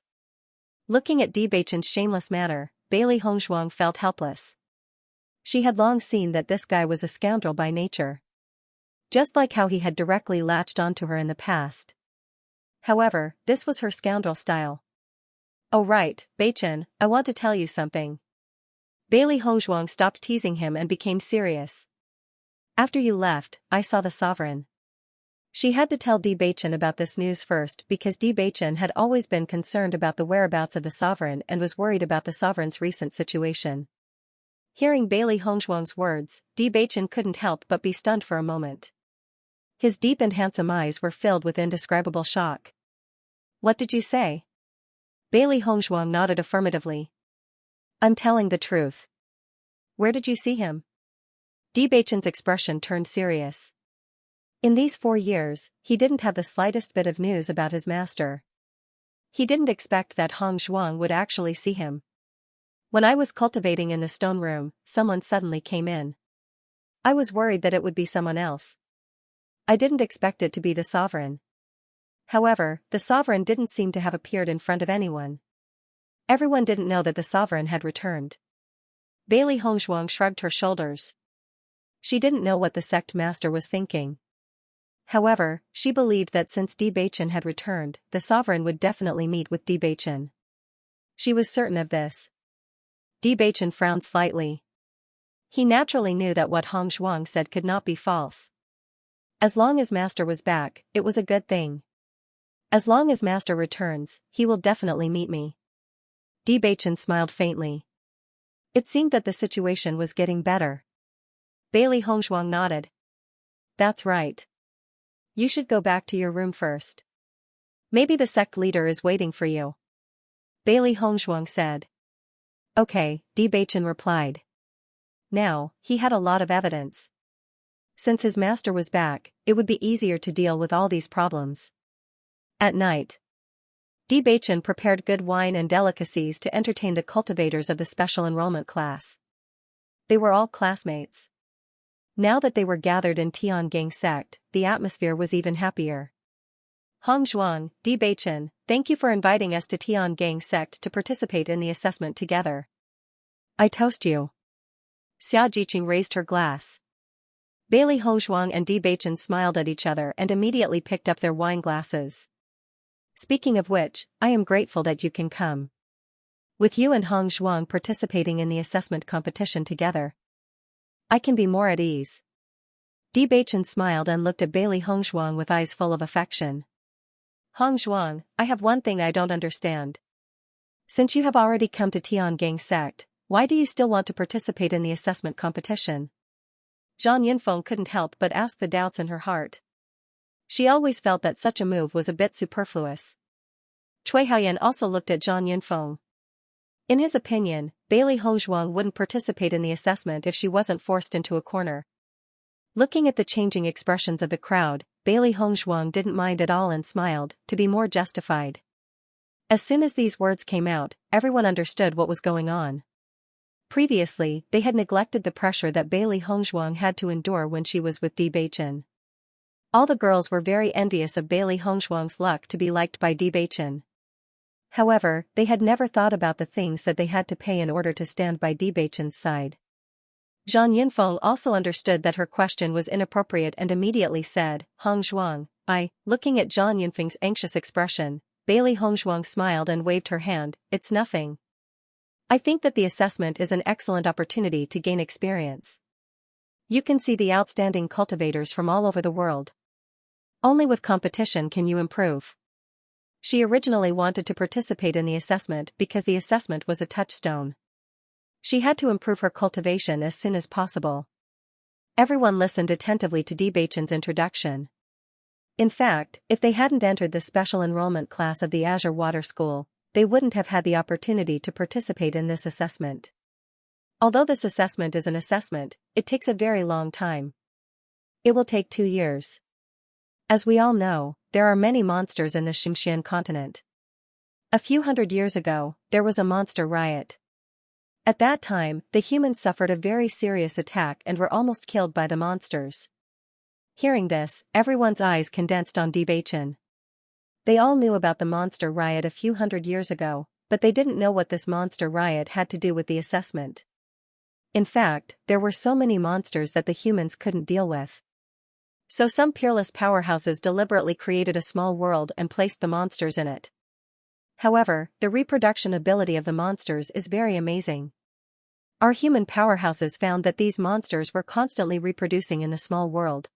Looking at Bewitching's shameless manner, Bailey Hongshuang felt helpless. She had long seen that this guy was a scoundrel by nature. Just like how he had directly latched onto her in the past. However, this was her scoundrel style. Oh right, Bewitching, I want to tell you something. Bailey Hongshuang stopped teasing him and became serious. After you left, I saw the sovereign. She had to tell Bewitching about this news first because Bewitching had always been concerned about the whereabouts of the sovereign and was worried about the sovereign's recent situation. Hearing Bailey Hongshuang's words, Bewitching couldn't help but be stunned for a moment. His deep and handsome eyes were filled with indescribable shock. What did you say? Bailey Hongshuang nodded affirmatively. I'm telling the truth. Where did you see him? Bewitching's expression turned serious. In these 4 years, he didn't have the slightest bit of news about his master. He didn't expect that Hongshuang would actually see him. When I was cultivating in the stone room, someone suddenly came in. I was worried that it would be someone else. I didn't expect it to be the sovereign. However, the sovereign didn't seem to have appeared in front of anyone. Everyone didn't know that the sovereign had returned. Bailey Hongshuang shrugged her shoulders. She didn't know what the sect master was thinking. However, she believed that since Bewitching had returned, the sovereign would definitely meet with Bewitching. She was certain of this. Bewitching frowned slightly. He naturally knew that what Hongshuang said could not be false. As long as Master was back, it was a good thing. As long as Master returns, he will definitely meet me. Bewitching smiled faintly. It seemed that the situation was getting better. Bailey Hongshuang nodded. That's right. You should go back to your room first. Maybe the sect leader is waiting for you. Bailey Hongshuang said. Okay, Bewitching replied. Now, he had a lot of evidence. Since his master was back, it would be easier to deal with all these problems. At night, Bewitching prepared good wine and delicacies to entertain the cultivators of the special enrollment class. They were all classmates. Now that they were gathered in Tiangang sect, the atmosphere was even happier. Hongshuang, Bewitching, thank you for inviting us to Tiangang sect to participate in the assessment together. I toast you. Xianxia raised her glass. Bailey Hongshuang and Bewitching smiled at each other and immediately picked up their wine glasses. Speaking of which, I am grateful that you can come. With you and Hongshuang participating in the assessment competition together, I can be more at ease. Bewitching smiled and looked at Bailey Hongshuang with eyes full of affection. Hongshuang, I have one thing I don't understand. Since you have already come to Tiangang sect, why do you still want to participate in the assessment competition? Zhang Yinfeng couldn't help but ask the doubts in her heart. She always felt that such a move was a bit superfluous. Cui Haoyan also looked at Zhang Yinfeng. In his opinion, Bailey Hongzhuang wouldn't participate in the assessment if she wasn't forced into a corner. Looking at the changing expressions of the crowd, Bailey Hongzhuang didn't mind at all and smiled, to be more justified. As soon as these words came out, everyone understood what was going on. Previously, they had neglected the pressure that Bailey Hongzhuang had to endure when she was with Bewitching. All the girls were very envious of Bailey Hongzhuang's luck to be liked by Bewitching. However, they had never thought about the things that they had to pay in order to stand by Bewitching's side. Zhang Yinfeng also understood that her question was inappropriate and immediately said, Hongzhuang, looking at Zhang Yinfeng's anxious expression, Bailey Hongzhuang smiled and waved her hand, it's nothing. I think that the assessment is an excellent opportunity to gain experience. You can see the outstanding cultivators from all over the world. Only with competition can you improve. She originally wanted to participate in the assessment because the assessment was a touchstone. She had to improve her cultivation as soon as possible. Everyone listened attentively to Bewitching's introduction. In fact, if they hadn't entered the special enrollment class of the Azure Water School, they wouldn't have had the opportunity to participate in this assessment. Although this assessment is an assessment, it takes a very long time. It will take 2 years. As we all know, there are many monsters in the Xianxia continent. A few hundred years ago, there was a monster riot. At that time, the humans suffered a very serious attack and were almost killed by the monsters. Hearing this, everyone's eyes condensed on Bewitching. They all knew about the monster riot a few hundred years ago, but they didn't know what this monster riot had to do with the assessment. In fact, there were so many monsters that the humans couldn't deal with. So some peerless powerhouses deliberately created a small world and placed the monsters in it. However, the reproduction ability of the monsters is very amazing. Our human powerhouses found that these monsters were constantly reproducing in the small world.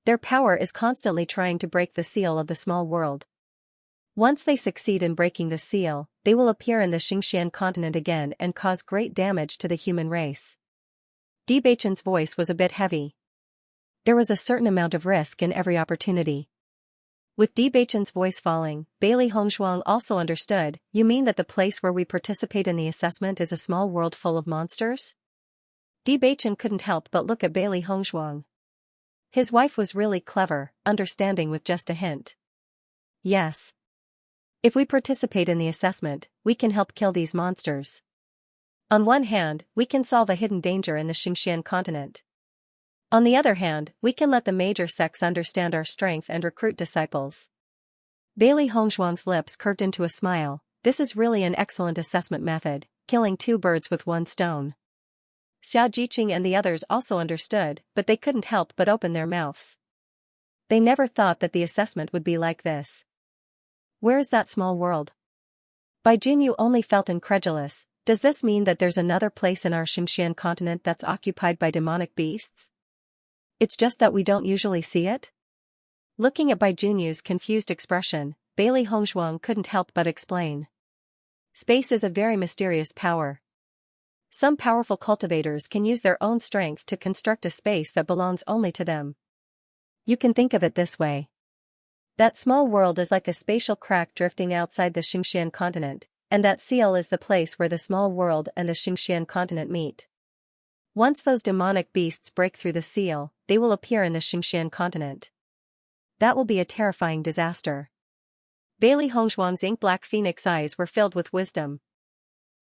Their power is constantly trying to break the seal of the small world. Once they succeed in breaking the seal, they will appear in the Xianxia continent again and cause great damage to the human race. Bewitching's voice was a bit heavy. There was a certain amount of risk in every opportunity. With Bewitching's voice falling, Bailey Hongzhuang also understood, you mean that the place where we participate in the assessment is a small world full of monsters? Bewitching couldn't help but look at Bailey Hongzhuang. His wife was really clever, understanding with just a hint. Yes. If we participate in the assessment, we can help kill these monsters. On one hand, we can solve a hidden danger in the Xianxia continent. On the other hand, we can let the major sects understand our strength and recruit disciples. Bailey Hongzhuang's lips curved into a smile. This is really an excellent assessment method, killing 2 birds with 1 stone. Xiaojiqing and the others also understood, but they couldn't help but open their mouths. They never thought that the assessment would be like this. Where is that small world? Bai Junyu only felt incredulous. Does this mean that there's another place in our Xianxia continent that's occupied by demonic beasts? It's just that we don't usually see it? Looking at Bai Junyu's confused expression, Bailey Hongzhuang couldn't help but explain. Space is a very mysterious power. Some powerful cultivators can use their own strength to construct a space that belongs only to them. You can think of it this way. That small world is like a spatial crack drifting outside the Xianxia continent, and that seal is the place where the small world and the Xianxia continent meet. Once those demonic beasts break through the seal, they will appear in the Xianxia continent. That will be a terrifying disaster. Bailey Hongzhuang's ink-black phoenix eyes were filled with wisdom.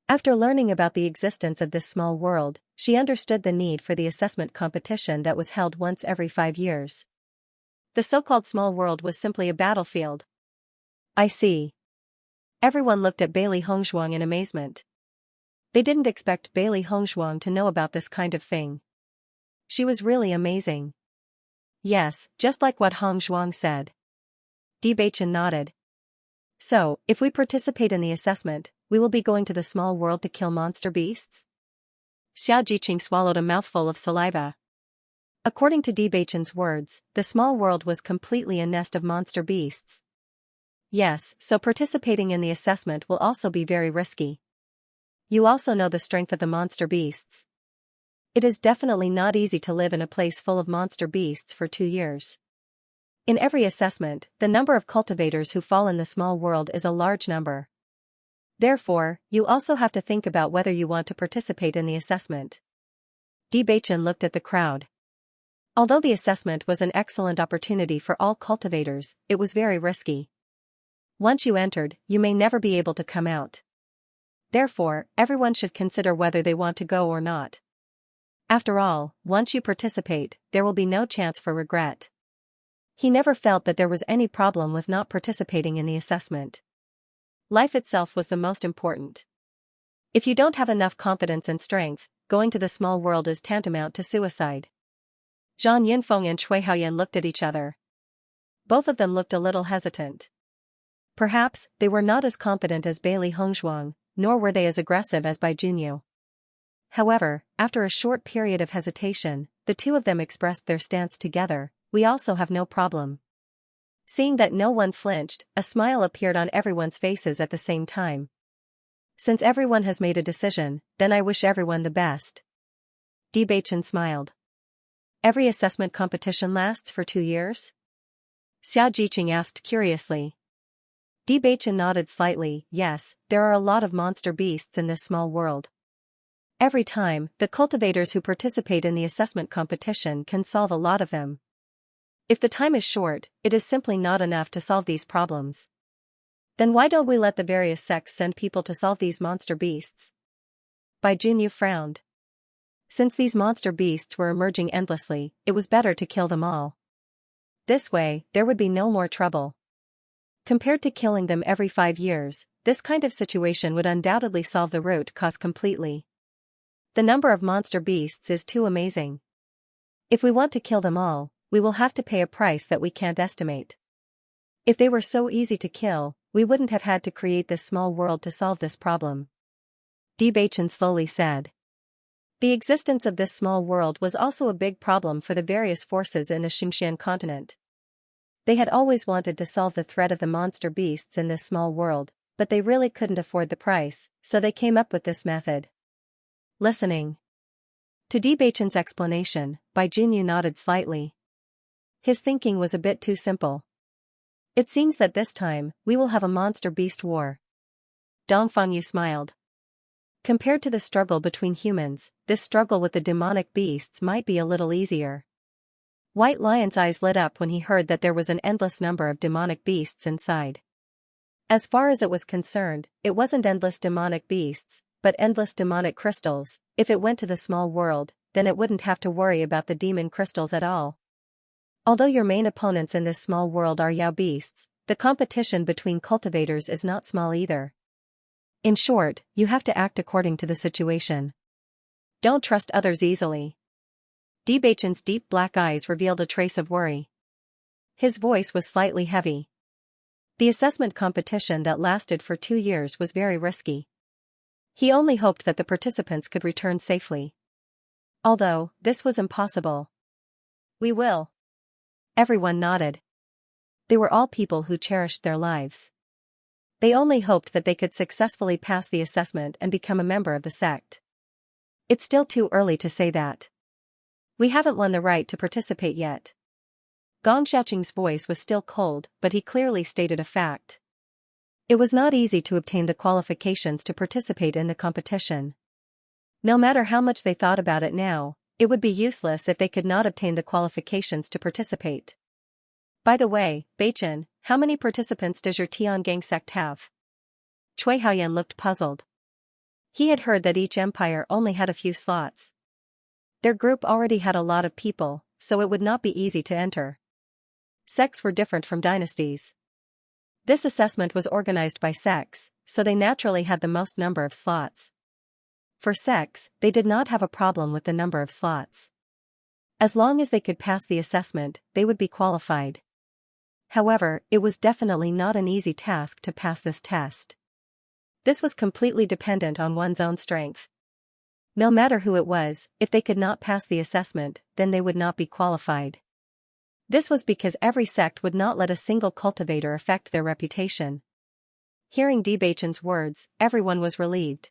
After learning about the existence of this small world, she understood the need for the assessment competition that was held once every 5 years. The so-called small world was simply a battlefield. I see. Everyone looked at Bailey Hongzhuang in amazement. They didn't expect Bailey Hongzhuang to know about this kind of thing. She was really amazing. Yes, just like what Hongzhuang said. Bewitching nodded. So, if we participate in the assessment, we will be going to the small world to kill monster beasts? Xiaojiqing swallowed a mouthful of saliva. According to Bewitching's words, the small world was completely a nest of monster beasts. Yes, so participating in the assessment will also be very risky. You also know the strength of the monster beasts. It is definitely not easy to live in a place full of monster beasts for 2 years. In every assessment, the number of cultivators who fall in the small world is a large number. Therefore, you also have to think about whether you want to participate in the assessment. Bewitching looked at the crowd. Although the assessment was an excellent opportunity for all cultivators, it was very risky. Once you entered, you may never be able to come out. Therefore, everyone should consider whether they want to go or not. After all, once you participate, there will be no chance for regret. He never felt that there was any problem with not participating in the assessment. Life itself was the most important. If you don't have enough confidence and strength, going to the small world is tantamount to suicide. Zhang Yinfeng and Cui Haoyan looked at each other. Both of them looked a little hesitant. Perhaps, they were not as confident as Bailey Hongzhuang, nor were they as aggressive as Bai Junyu. However, after a short period of hesitation, the two of them expressed their stance together. We also have no problem. Seeing that no one flinched, a smile appeared on everyone's faces at the same time. Since everyone has made a decision, then I wish everyone the best. Bewitching smiled. Every assessment competition lasts for 2 years? Xianxia asked curiously. Bewitching nodded slightly. Yes, there are a lot of monster beasts in this small world. Every time, the cultivators who participate in the assessment competition can solve a lot of them. If the time is short, it is simply not enough to solve these problems. Then why don't we let the various sects send people to solve these monster beasts? Bai Junyu frowned. Since these monster beasts were emerging endlessly, it was better to kill them all. This way, there would be no more trouble. Compared to killing them every 5 years, this kind of situation would undoubtedly solve the root cause completely. The number of monster beasts is too amazing. If we want to kill them all, we will have to pay a price that we can't estimate. If they were so easy to kill, we wouldn't have had to create this small world to solve this problem. Bewitching slowly said. The existence of this small world was also a big problem for the various forces in the Xianxia continent. They had always wanted to solve the threat of the monster beasts in this small world, but they really couldn't afford the price, so they came up with this method. Listening to Bewitching's explanation, Bai Junyu nodded slightly. His thinking was a bit too simple. It seems that this time, we will have a monster beast war. Dongfangyu smiled. Compared to the struggle between humans, this struggle with the demonic beasts might be a little easier. White Lion's eyes lit up when he heard that there was an endless number of demonic beasts inside. As far as it was concerned, it wasn't endless demonic beasts, but endless demonic crystals. If it went to the small world, then it wouldn't have to worry about the demon crystals at all. Although your main opponents in this small world are Yao beasts, the competition between cultivators is not small either. In short, you have to act according to the situation. Don't trust others easily. Bewitching's deep black eyes revealed a trace of worry. His voice was slightly heavy. The assessment competition that lasted for 2 years was very risky. He only hoped that the participants could return safely. Although, this was impossible. We will. Everyone nodded. They were all people who cherished their lives. They only hoped that they could successfully pass the assessment and become a member of the sect. It's still too early to say that. We haven't won the right to participate yet. Gong Xiaoqing's voice was still cold, but he clearly stated a fact. It was not easy to obtain the qualifications to participate in the competition. No matter how much they thought about it now, it would be useless if they could not obtain the qualifications to participate. By the way, Beichen, how many participants does your Tiangang sect have? Cui Haoyan looked puzzled. He had heard that each empire only had a few slots. Their group already had a lot of people, so it would not be easy to enter. Sects were different from dynasties. This assessment was organized by sects, so they naturally had the most number of slots. For sects, they did not have a problem with the number of slots. As long as they could pass the assessment, they would be qualified. However, it was definitely not an easy task to pass this test. This was completely dependent on one's own strength. No matter who it was, if they could not pass the assessment, then they would not be qualified. This was because every sect would not let a single cultivator affect their reputation. Hearing Bewitching's words, everyone was relieved.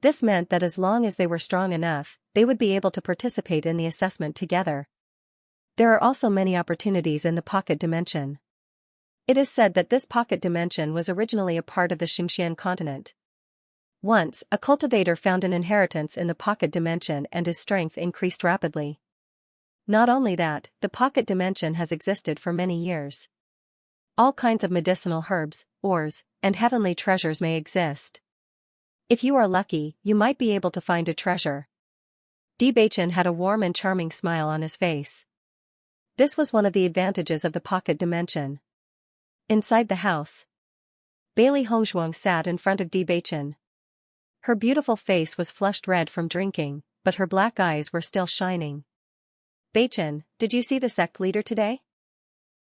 This meant that as long as they were strong enough, they would be able to participate in the assessment together. There are also many opportunities in the pocket dimension. It is said that this pocket dimension was originally a part of the Xianxia continent. Once, a cultivator found an inheritance in the pocket dimension and his strength increased rapidly. Not only that, the pocket dimension has existed for many years. All kinds of medicinal herbs, ores, and heavenly treasures may exist. If you are lucky, you might be able to find a treasure. Bewitching had a warm and charming smile on his face. This was one of the advantages of the pocket dimension. Inside the house, Bailey Hongzhuang sat in front of Bewitching. Her beautiful face was flushed red from drinking, but her black eyes were still shining. Bewitching, did you see the sect leader today?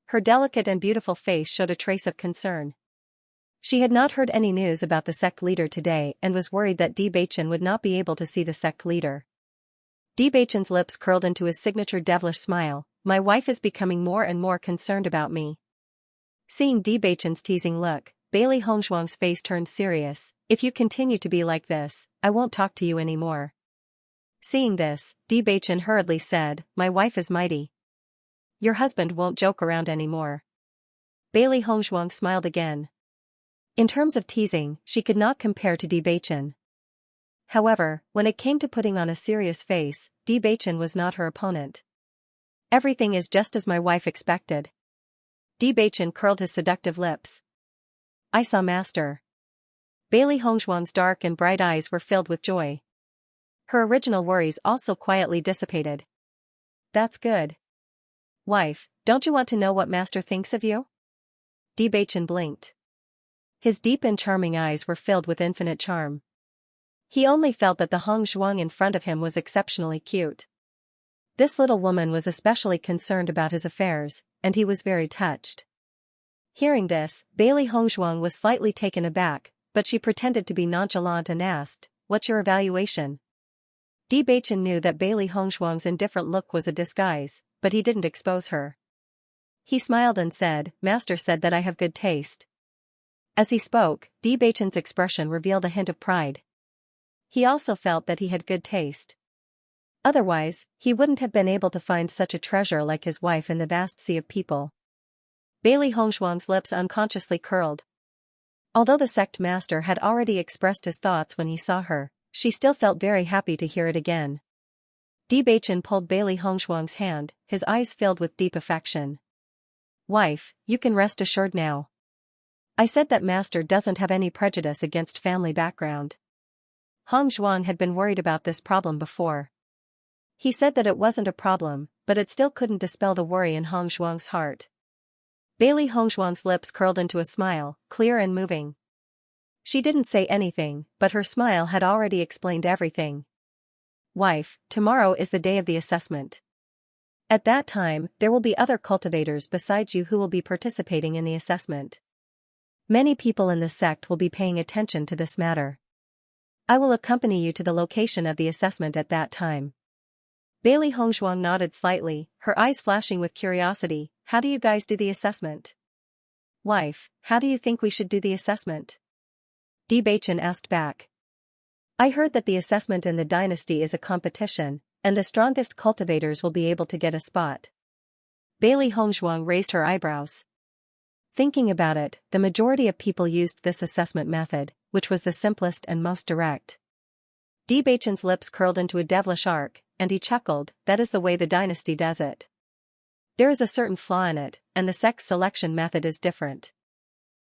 Her delicate and beautiful face showed a trace of concern. She had not heard any news about the sect leader today and was worried that Bewitching would not be able to see the sect leader. Bewitching's lips curled into his signature devilish smile. My wife is becoming more and more concerned about me. Seeing Bewitching's teasing look, Bailey Hongzhuang's face turned serious. If you continue to be like this, I won't talk to you anymore. Seeing this, Bewitching hurriedly said, my wife is mighty. Your husband won't joke around anymore. Bailey Hongzhuang smiled again. In terms of teasing, she could not compare to Bewitching. However, when it came to putting on a serious face, Bewitching was not her opponent. Everything is just as my wife expected. Bewitching curled his seductive lips. I saw Master. Bailey Hongzhuang's dark and bright eyes were filled with joy. Her original worries also quietly dissipated. That's good. Wife, don't you want to know what Master thinks of you? Bewitching blinked. His deep and charming eyes were filled with infinite charm. He only felt that the Hongzhuang in front of him was exceptionally cute. This little woman was especially concerned about his affairs, and he was very touched. Hearing this, Bailey Hongzhuang was slightly taken aback, but she pretended to be nonchalant and asked, what's your evaluation? Bewitching knew that Bailey Hongzhuang's indifferent look was a disguise, but he didn't expose her. He smiled and said, Master said that I have good taste. As he spoke, Bewitching's expression revealed a hint of pride. He also felt that he had good taste. Otherwise, he wouldn't have been able to find such a treasure like his wife in the vast sea of people. Bailey Hongzhuang's lips unconsciously curled. Although the sect master had already expressed his thoughts when he saw her, she still felt very happy to hear it again. Bewitching pulled Bailey Hongzhuang's hand, his eyes filled with deep affection. Wife, you can rest assured now. I said that Master doesn't have any prejudice against family background. Hongzhuang had been worried about this problem before. He said that it wasn't a problem, but it still couldn't dispel the worry in Hongzhuang's heart. Bailey Hongzhuang's lips curled into a smile, clear and moving. She didn't say anything, but her smile had already explained everything. Wife, tomorrow is the day of the assessment. At that time, there will be other cultivators besides you who will be participating in the assessment. Many people in the sect will be paying attention to this matter. I will accompany you to the location of the assessment at that time. Bailey Hongzhuang nodded slightly, her eyes flashing with curiosity. How do you guys do the assessment? Wife, how do you think we should do the assessment? Bewitching asked back. I heard that the assessment in the dynasty is a competition, and the strongest cultivators will be able to get a spot. Bailey Hongzhuang raised her eyebrows. Thinking about it, the majority of people used this assessment method, which was the simplest and most direct. Bewitching's lips curled into a devilish arc, and he chuckled, that is the way the dynasty does it. There is a certain flaw in it, and the sect's selection method is different.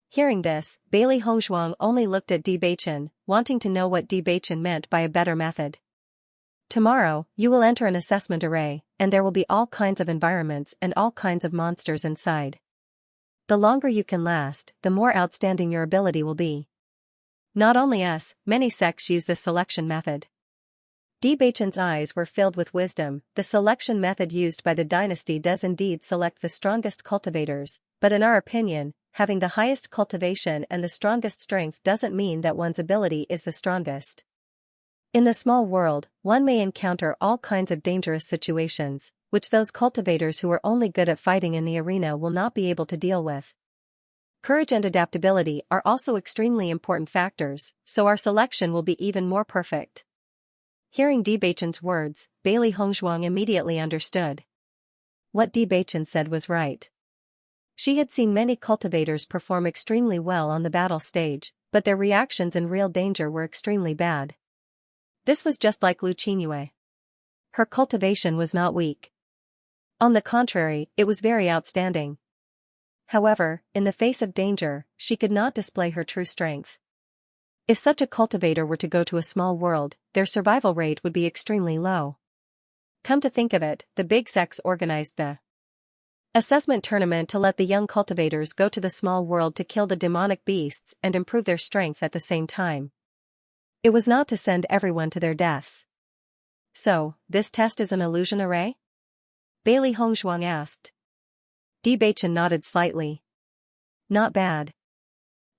Hearing this, Bailey Hongzhuang only looked at Bewitching, wanting to know what Bewitching meant by a better method. Tomorrow, you will enter an assessment array, and there will be all kinds of environments and all kinds of monsters inside. The longer you can last, the more outstanding your ability will be. Not only us, many sects use this selection method. Bewitching's eyes were filled with wisdom. The selection method used by the dynasty does indeed select the strongest cultivators, but in our opinion, having the highest cultivation and the strongest strength doesn't mean that one's ability is the strongest. In the small world, one may encounter all kinds of dangerous situations, which those cultivators who are only good at fighting in the arena will not be able to deal with. Courage and adaptability are also extremely important factors, so our selection will be even more perfect. Hearing Bewitching's words, Bailey Hongzhuang immediately understood. What Bewitching said was right. She had seen many cultivators perform extremely well on the battle stage, but their reactions in real danger were extremely bad. This was just like Lu Qingyue. Her cultivation was not weak. On the contrary, it was very outstanding. However, in the face of danger, she could not display her true strength. If such a cultivator were to go to a small world, their survival rate would be extremely low. Come to think of it, the big sects organized the assessment tournament to let the young cultivators go to the small world to kill the demonic beasts and improve their strength at the same time. It was not to send everyone to their deaths. So, this test is an illusion array? Bailey Hongzhuang asked. Bewitching nodded slightly. Not bad.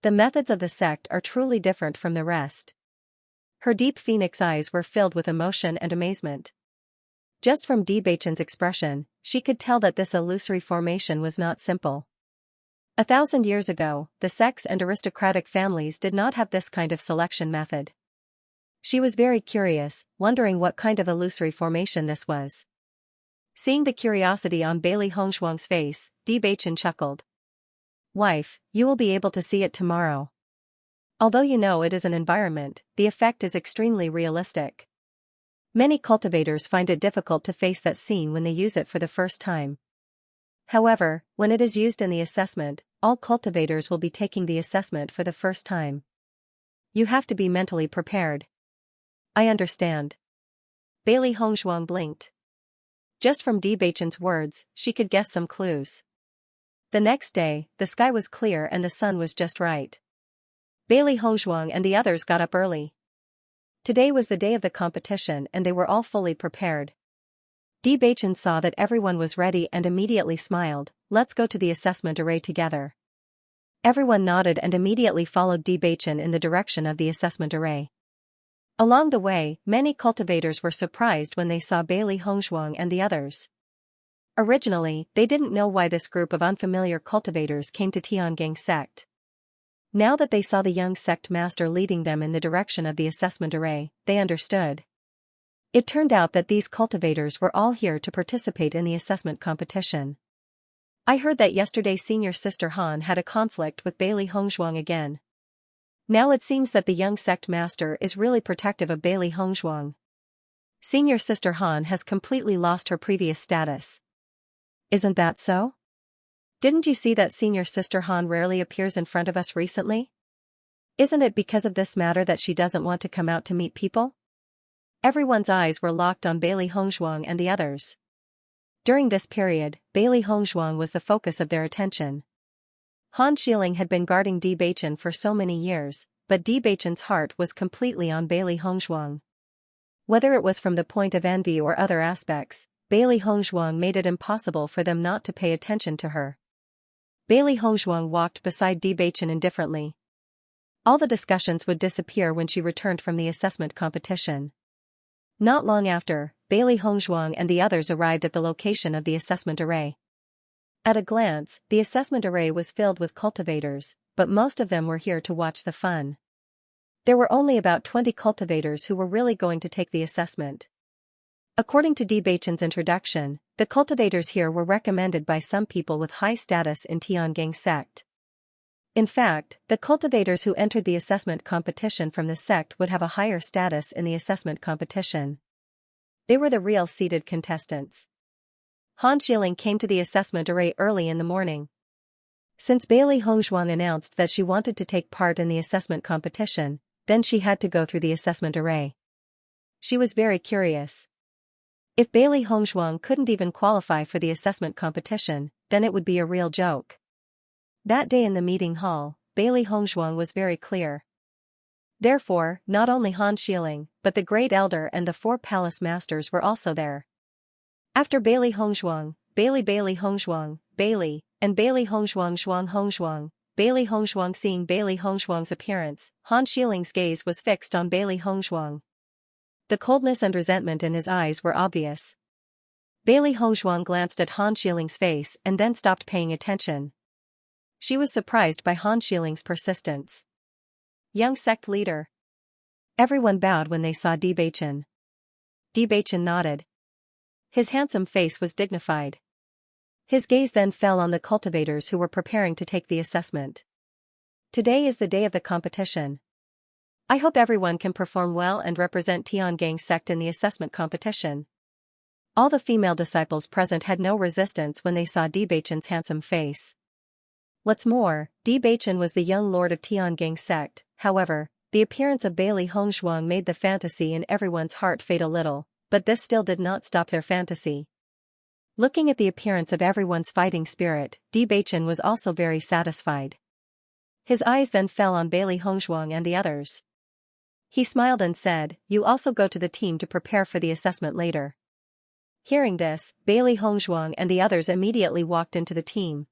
The methods of the sect are truly different from the rest. Her deep phoenix eyes were filled with emotion and amazement. Just from Bewitching's expression, she could tell that this illusory formation was not simple. 1,000 years ago, the sects and aristocratic families did not have this kind of selection method. She was very curious, wondering what kind of illusory formation this was. Seeing the curiosity on Bailey Hongzhuang's face, Bewitching chuckled. Wife, you will be able to see it tomorrow. Although you know it is an environment, the effect is extremely realistic. Many cultivators find it difficult to face that scene when they use it for the first time. However, when it is used in the assessment, all cultivators will be taking the assessment for the first time. You have to be mentally prepared. I understand. Bailey Hongzhuang blinked. Just from Bewitching's words, she could guess some clues. The next day, the sky was clear and the sun was just right. Bailey Hongzhuang and the others got up early. Today was the day of the competition and they were all fully prepared. Bewitching saw that everyone was ready and immediately smiled. Let's go to the assessment array together. Everyone nodded and immediately followed Bewitching in the direction of the assessment array. Along the way, many cultivators were surprised when they saw Bailey Hongzhuang and the others. Originally, they didn't know why this group of unfamiliar cultivators came to Tiangang sect. Now that they saw the young sect master leading them in the direction of the assessment array, they understood. It turned out that these cultivators were all here to participate in the assessment competition. I heard that yesterday senior sister Han had a conflict with Bailey Hongzhuang again. Now it seems that the young sect master is really protective of Bailey Hongzhuang. Senior sister Han has completely lost her previous status. Isn't that so? Didn't you see that senior sister Han rarely appears in front of us recently? Isn't it because of this matter that she doesn't want to come out to meet people? Everyone's eyes were locked on Bailey Hongzhuang and the others. During this period, Bailey Hongzhuang was the focus of their attention. Han Xiling had been guarding Bewitching for so many years, but Bewitching's heart was completely on Bailey Hongzhuang. Whether it was from the point of envy or other aspects, Bailey Hongzhuang made it impossible for them not to pay attention to her. Bailey Hongzhuang walked beside Bewitching indifferently. All the discussions would disappear when she returned from the assessment competition. Not long after, Bailey Hongzhuang and the others arrived at the location of the assessment array. At a glance, the assessment array was filled with cultivators, but most of them were here to watch the fun. There were only about 20 cultivators who were really going to take the assessment. According to Bewitching's introduction, the cultivators here were recommended by some people with high status in Tiangang sect. In fact, the cultivators who entered the assessment competition from this sect would have a higher status in the assessment competition. They were the real seeded contestants. Han Xiling came to the assessment array early in the morning. Since Bailey Hongzhuang announced that she wanted to take part in the assessment competition, then she had to go through the assessment array. She was very curious. If Bailey Hongzhuang couldn't even qualify for the assessment competition, then it would be a real joke. That day in the meeting hall, Bailey Hongzhuang was very clear. Therefore, not only Han Xiling, but the Great Elder and the 4 palace masters were also there. After Bailey Hongzhuang, Bailey Hongzhuang, Bailey, and Bailey Hongzhuang Hongzhuang, Bailey Hongzhuang. Seeing Bailey Hongzhuang's appearance, Han Xiling's gaze was fixed on Bailey Hongzhuang. The coldness and resentment in his eyes were obvious. Bailey Hongzhuang glanced at Han Xiling's face and then stopped paying attention. She was surprised by Han Shiling's persistence. Young sect leader. Everyone bowed when they saw Bewitching. Bewitching nodded. His handsome face was dignified. His gaze then fell on the cultivators who were preparing to take the assessment. Today is the day of the competition. I hope everyone can perform well and represent Tiangang sect in the assessment competition. All the female disciples present had no resistance when they saw Bewitching's handsome face. What's more, Bewitching was the young lord of Tiangang sect. However, the appearance of Bailey Hongzhuang made the fantasy in everyone's heart fade a little, but this still did not stop their fantasy. Looking at the appearance of everyone's fighting spirit, Bewitching was also very satisfied. His eyes then fell on Bailey Hongzhuang and the others. He smiled and said, "You also go to the team to prepare for the assessment later." Hearing this, Bailey Hongzhuang and the others immediately walked into the team.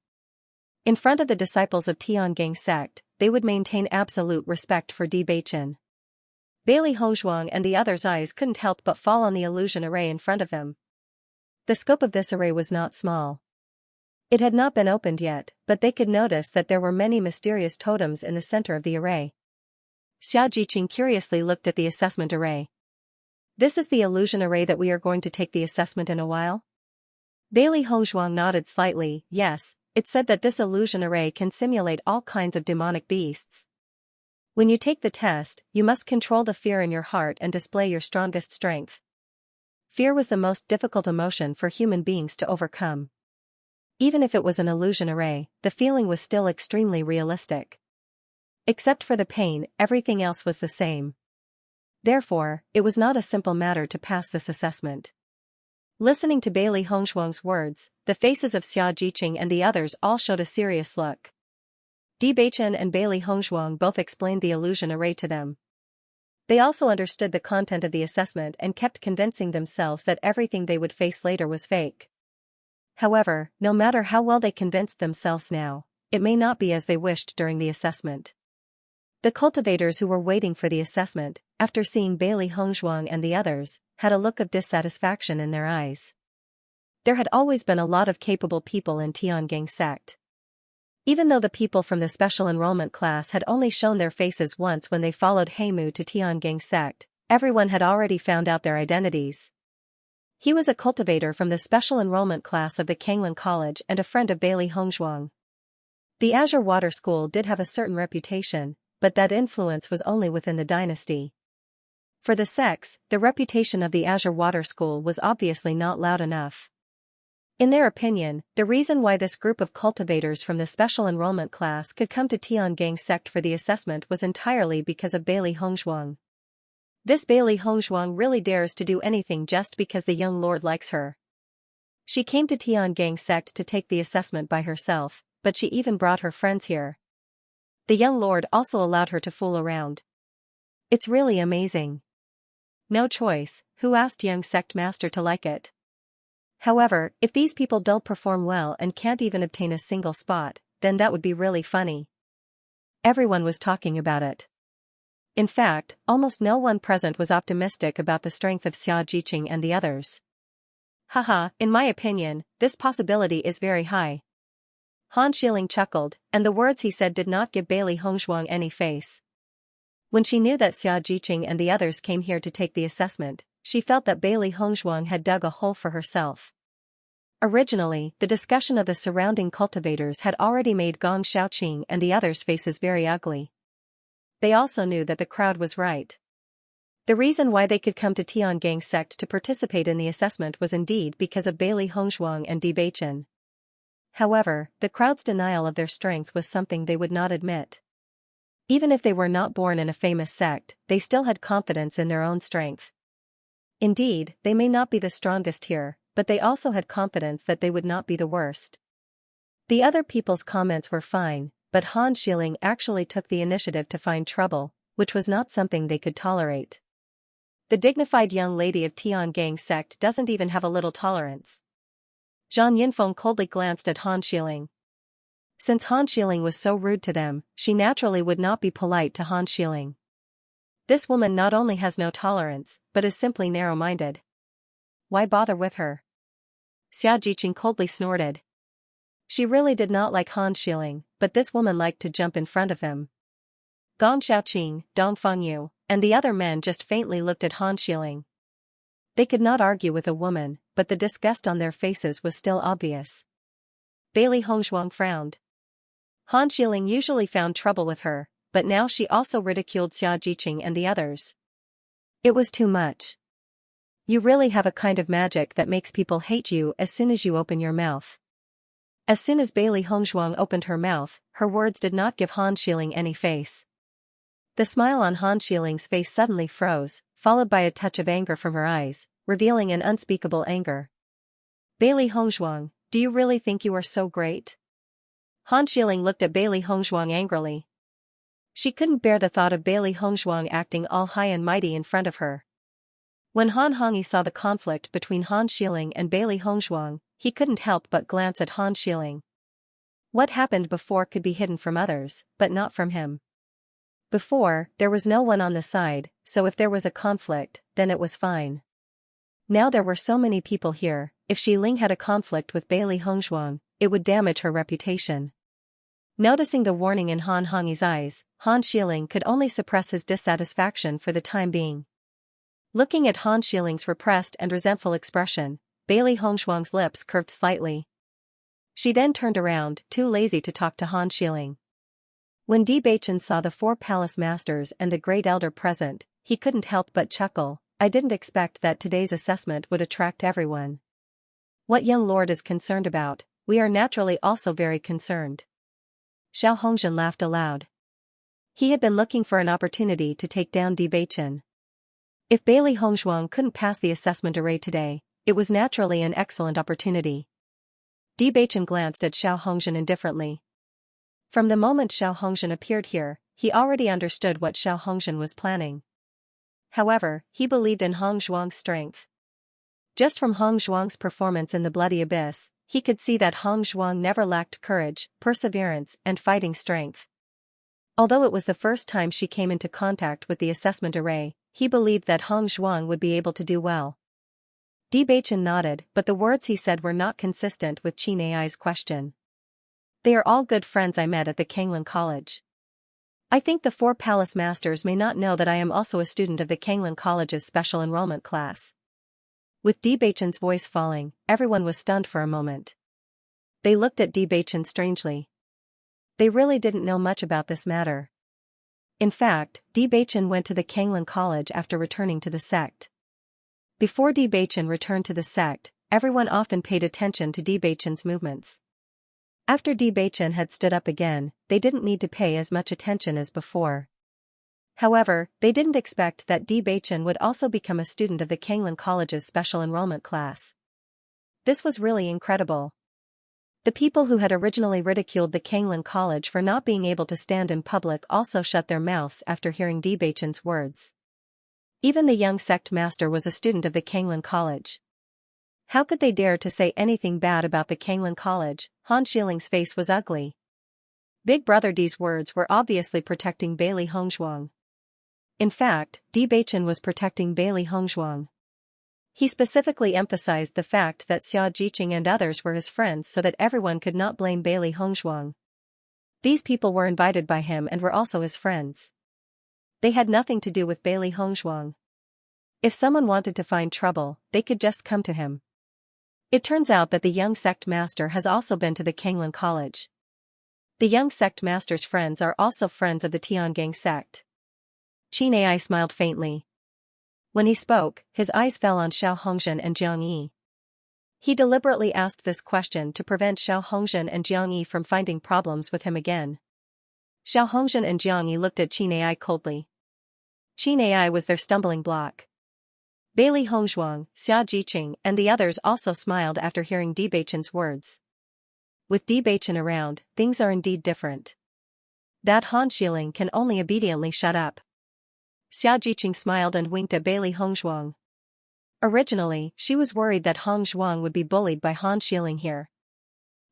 In front of the disciples of Tiangang sect, they would maintain absolute respect for Bewitching. Bailey Hongzhuang and the others' eyes couldn't help but fall on the illusion array in front of them. The scope of this array was not small. It had not been opened yet, but they could notice that there were many mysterious totems in the center of the array. Xianxia curiously looked at the assessment array. "This is the illusion array that we are going to take the assessment in a while?" Bailey Hongzhuang nodded slightly. "Yes, it said that this illusion array can simulate all kinds of demonic beasts. When you take the test, you must control the fear in your heart and display your strongest strength." Fear was the most difficult emotion for human beings to overcome. Even if it was an illusion array, the feeling was still extremely realistic. Except for the pain, everything else was the same. Therefore, it was not a simple matter to pass this assessment. Listening to Bailey Hongzhuang's words, the faces of Xianxia and the others all showed a serious look. Bewitching and Bailey Hongzhuang both explained the illusion array to them. They also understood the content of the assessment and kept convincing themselves that everything they would face later was fake. However, no matter how well they convinced themselves now, it may not be as they wished during the assessment. The cultivators who were waiting for the assessment, after seeing Bailey Hongzhuang and the others, had a look of dissatisfaction in their eyes. There had always been a lot of capable people in Tiangang sect. Even though the people from the special enrollment class had only shown their faces once when they followed Heimu to Tiangang sect, everyone had already found out their identities. He was a cultivator from the special enrollment class of the Kanglin College and a friend of Bailey Hongzhuang. The Azure Water School did have a certain reputation, but that influence was only within the dynasty. For the sects, the reputation of the Azure Water School was obviously not loud enough. In their opinion, the reason why this group of cultivators from the special enrollment class could come to Tiangang sect for the assessment was entirely because of Bailey Hongzhuang. This Bailey Hongzhuang really dares to do anything just because the young lord likes her. She came to Tiangang sect to take the assessment by herself, but she even brought her friends here. The young lord also allowed her to fool around. It's really amazing. No choice, who asked young sect master to like it? However, if these people don't perform well and can't even obtain a single spot, then that would be really funny. Everyone was talking about it. In fact, almost no one present was optimistic about the strength of Xianxia and the others. Haha, in my opinion, this possibility is very high. Han Shiling chuckled, and the words he said did not give Bailey Hongzhuang any face. When she knew that Xianxia and the others came here to take the assessment, she felt that Bailey Hongzhuang had dug a hole for herself. Originally, the discussion of the surrounding cultivators had already made Gong Xiaoqing and the others' faces very ugly. They also knew that the crowd was right. The reason why they could come to Tiangang sect to participate in the assessment was indeed because of Bailey Hongzhuang and Bewitching. However, the crowd's denial of their strength was something they would not admit. Even if they were not born in a famous sect, they still had confidence in their own strength. Indeed, they may not be the strongest here, but they also had confidence that they would not be the worst. The other people's comments were fine, but Han Shiling actually took the initiative to find trouble, which was not something they could tolerate. The dignified young lady of Tiangang sect doesn't even have a little tolerance. Zhang Yinfeng coldly glanced at Han Shiling. Since Han Shiling was so rude to them, she naturally would not be polite to Han Shiling. This woman not only has no tolerance, but is simply narrow-minded. Why bother with her? Xianxia coldly snorted. She really did not like Han Xiling, but this woman liked to jump in front of him. Gong Xiaoqing, Dong Fengyu, and the other men just faintly looked at Han Xiling. They could not argue with a woman, but the disgust on their faces was still obvious. Bailey Hongzhuang frowned. Han Xiling usually found trouble with her, but now she also ridiculed Xia Jiqing and the others. It was too much. You really have a kind of magic that makes people hate you as soon as you open your mouth. As soon as Bailey Hongzhuang opened her mouth, her words did not give Han Xiling any face. The smile on Han Xiling's face suddenly froze, followed by a touch of anger from her eyes, revealing an unspeakable anger. Bailey Hongzhuang, do you really think you are so great? Han Xiling looked at Bailey Hongzhuang angrily. She couldn't bear the thought of Bailey Hongzhuang acting all high and mighty in front of her. When Han Hongyi saw the conflict between Han Xiling and Bailey Hongzhuang, he couldn't help but glance at Han Xiling. What happened before could be hidden from others, but not from him. Before, there was no one on the side, so if there was a conflict, then it was fine. Now there were so many people here, if Xi Ling had a conflict with Bailey Hongzhuang, it would damage her reputation. Noticing the warning in Han Hongyi's eyes, Han Xiling could only suppress his dissatisfaction for the time being. Looking at Han Xiling's repressed and resentful expression, Bailey Hongzhuang's lips curved slightly. She then turned around, too lazy to talk to Han Xiling. When Bewitching saw the 4 palace masters and the great elder present, he couldn't help but chuckle. I didn't expect that today's assessment would attract everyone. What young lord is concerned about, we are naturally also very concerned. Xiao Hongzhen laughed aloud. He had been looking for an opportunity to take down Bewitching. If Bailey Hongzhuang couldn't pass the assessment array today, it was naturally an excellent opportunity. Bewitching glanced at Xiao Hongzhen indifferently. From the moment Xiao Hongzhen appeared here, he already understood what Xiao Hongzhen was planning. However, he believed in Hong Zhuang's strength. Just from Hong Zhuang's performance in the Bloody Abyss, he could see that Hong Zhuang never lacked courage, perseverance, and fighting strength. Although it was the first time she came into contact with the assessment array, he believed that Hong Zhuang would be able to do well. Bewitching nodded, but the words he said were not consistent with Qin Ai's question. They are all good friends I met at the Kanglin College. I think the 4 palace masters may not know that I am also a student of the Kanglin College's special enrollment class. With Bewitching's voice falling, everyone was stunned for a moment. They looked at Bewitching strangely. They really didn't know much about this matter. In fact, Bewitching went to the Kanglin College after returning to the sect. Before Bewitching returned to the sect, everyone often paid attention to Bewitching's movements. After Bewitching had stood up again, they didn't need to pay as much attention as before. However, they didn't expect that Bewitching would also become a student of the Kanglin College's special enrollment class. This was really incredible. The people who had originally ridiculed the Kanglin College for not being able to stand in public also shut their mouths after hearing Bewitching's words. Even the young sect master was a student of the Kanglin College. How could they dare to say anything bad about the Kanglin College? Han Xiling's face was ugly. Big Brother D's words were obviously protecting Bailey Hongzhuang. In fact, Bewitching was protecting Bailey Hongzhuang. He specifically emphasized the fact that Xia Jiqing and others were his friends so that everyone could not blame Bailey Hongzhuang. These people were invited by him and were also his friends. They had nothing to do with Bailey Hongzhuang. If someone wanted to find trouble, they could just come to him. It turns out that the young sect master has also been to the Kanglin College. The young sect master's friends are also friends of the Tiangang sect. Qin Ai smiled faintly. When he spoke, his eyes fell on Xiao Hongzhen and Jiang Yi. He deliberately asked this question to prevent Xiao Hongzhen and Jiang Yi from finding problems with him again. Xiao Hongzhen and Jiang Yi looked at Qin Ai coldly. Qin Ai was their stumbling block. Bailey Hongzhuang, Xia Jiqing, and the others also smiled after hearing Bewitching's words. With Bewitching around, things are indeed different. That Han Xiling can only obediently shut up. Xia Jiqing smiled and winked at Bailey Hongzhuang. Originally, she was worried that Hong Zhuang would be bullied by Han Xiling here.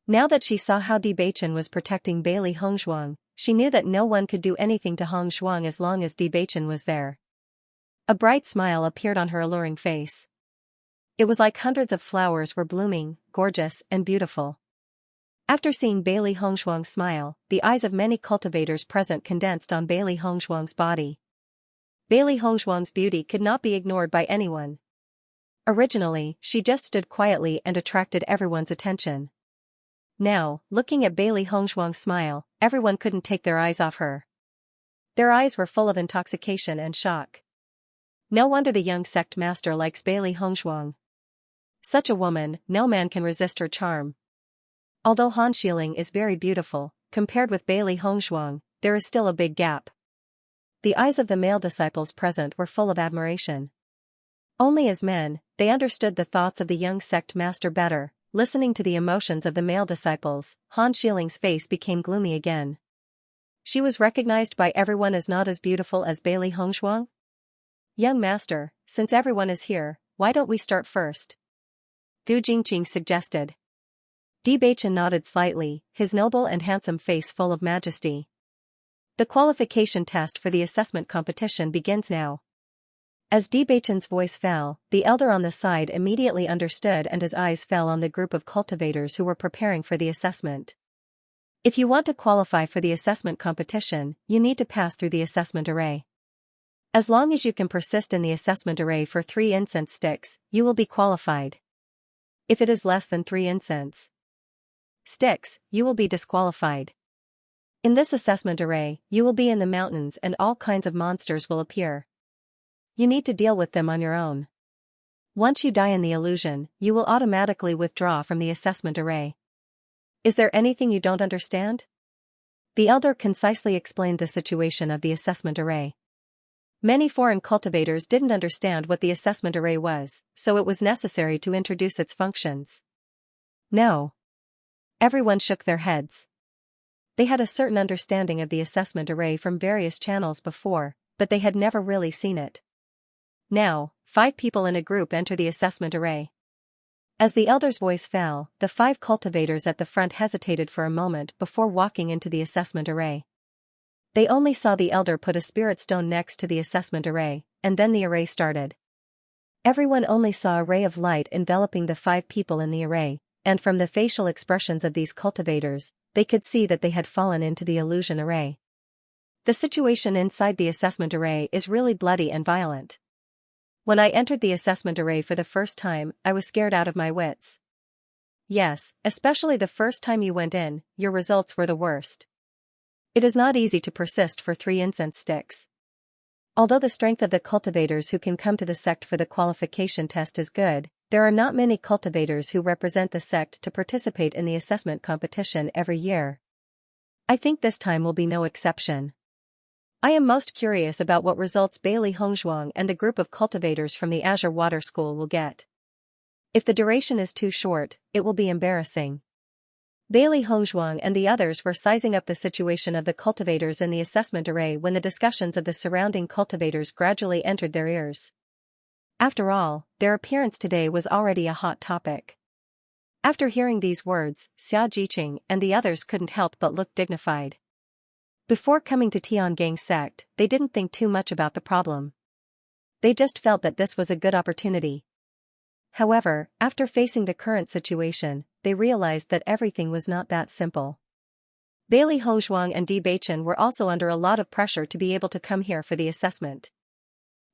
Now that she saw how Bewitching was protecting Bailey Hongzhuang, she knew that no one could do anything to Hong Zhuang as long as Bewitching was there. A bright smile appeared on her alluring face. It was like hundreds of flowers were blooming, gorgeous and beautiful. After seeing Bailey Hongshuang smile, the eyes of many cultivators present condensed on Bailey Hongshuang's body. Bailey Hongshuang's beauty could not be ignored by anyone. Originally, she just stood quietly and attracted everyone's attention. Now, looking at Bailey Hongshuang's smile, everyone couldn't take their eyes off her. Their eyes were full of intoxication and shock. No wonder the young sect master likes Bailey Hongshuang. Such a woman, no man can resist her charm. Although Han Xiling is very beautiful, compared with Bailey Hongshuang, there is still a big gap. The eyes of the male disciples present were full of admiration. Only as men, they understood the thoughts of the young sect master better. Listening to the emotions of the male disciples, Han Xiling's face became gloomy again. She was recognized by everyone as not as beautiful as Bailey Hongshuang? Young master, since everyone is here, why don't we start first? Gu Jingqing suggested. Bewitching nodded slightly, his noble and handsome face full of majesty. The qualification test for the assessment competition begins now. As Bewitching's voice fell, the elder on the side immediately understood and his eyes fell on the group of cultivators who were preparing for the assessment. If you want to qualify for the assessment competition, you need to pass through the assessment array. As long as you can persist in the assessment array for 3 incense sticks, you will be qualified. If it is less than 3 incense sticks, you will be disqualified. In this assessment array, you will be in the mountains and all kinds of monsters will appear. You need to deal with them on your own. Once you die in the illusion, you will automatically withdraw from the assessment array. Is there anything you don't understand? The elder concisely explained the situation of the assessment array. Many foreign cultivators didn't understand what the assessment array was, so it was necessary to introduce its functions. No. Everyone shook their heads. They had a certain understanding of the assessment array from various channels before, but they had never really seen it. Now, 5 people in a group enter the assessment array. As the elder's voice fell, the 5 cultivators at the front hesitated for a moment before walking into the assessment array. They only saw the elder put a spirit stone next to the assessment array, and then the array started. Everyone only saw a ray of light enveloping the 5 people in the array, and from the facial expressions of these cultivators, they could see that they had fallen into the illusion array. The situation inside the assessment array is really bloody and violent. When I entered the assessment array for the first time, I was scared out of my wits. Yes, especially the first time you went in, your results were the worst. It is not easy to persist for 3 incense sticks. Although the strength of the cultivators who can come to the sect for the qualification test is good, there are not many cultivators who represent the sect to participate in the assessment competition every year. I think this time will be no exception. I am most curious about what results Bailey Hongshuang and the group of cultivators from the Azure Water School will get. If the duration is too short, it will be embarrassing. Bailey Hongshuang and the others were sizing up the situation of the cultivators in the assessment array when the discussions of the surrounding cultivators gradually entered their ears. After all, their appearance today was already a hot topic. After hearing these words, Xianxia and the others couldn't help but look dignified. Before coming to Tiangang sect, they didn't think too much about the problem. They just felt that this was a good opportunity. However, after facing the current situation, they realized that everything was not that simple. Bailey Hongshuang and Bewitching were also under a lot of pressure to be able to come here for the assessment.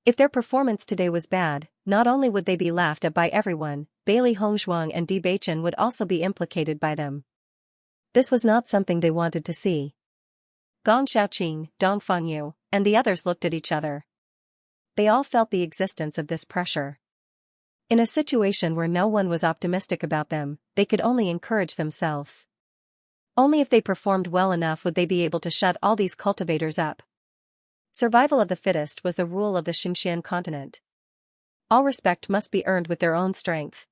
If their performance today was bad, not only would they be laughed at by everyone, Bailey Hongshuang and Bewitching would also be implicated by them. This was not something they wanted to see. Gong Xiaoqing, Dong Fangyu, and the others looked at each other. They all felt the existence of this pressure. In a situation where no one was optimistic about them, they could only encourage themselves. Only if they performed well enough would they be able to shut all these cultivators up. Survival of the fittest was the rule of the Xianxia continent. All respect must be earned with their own strength.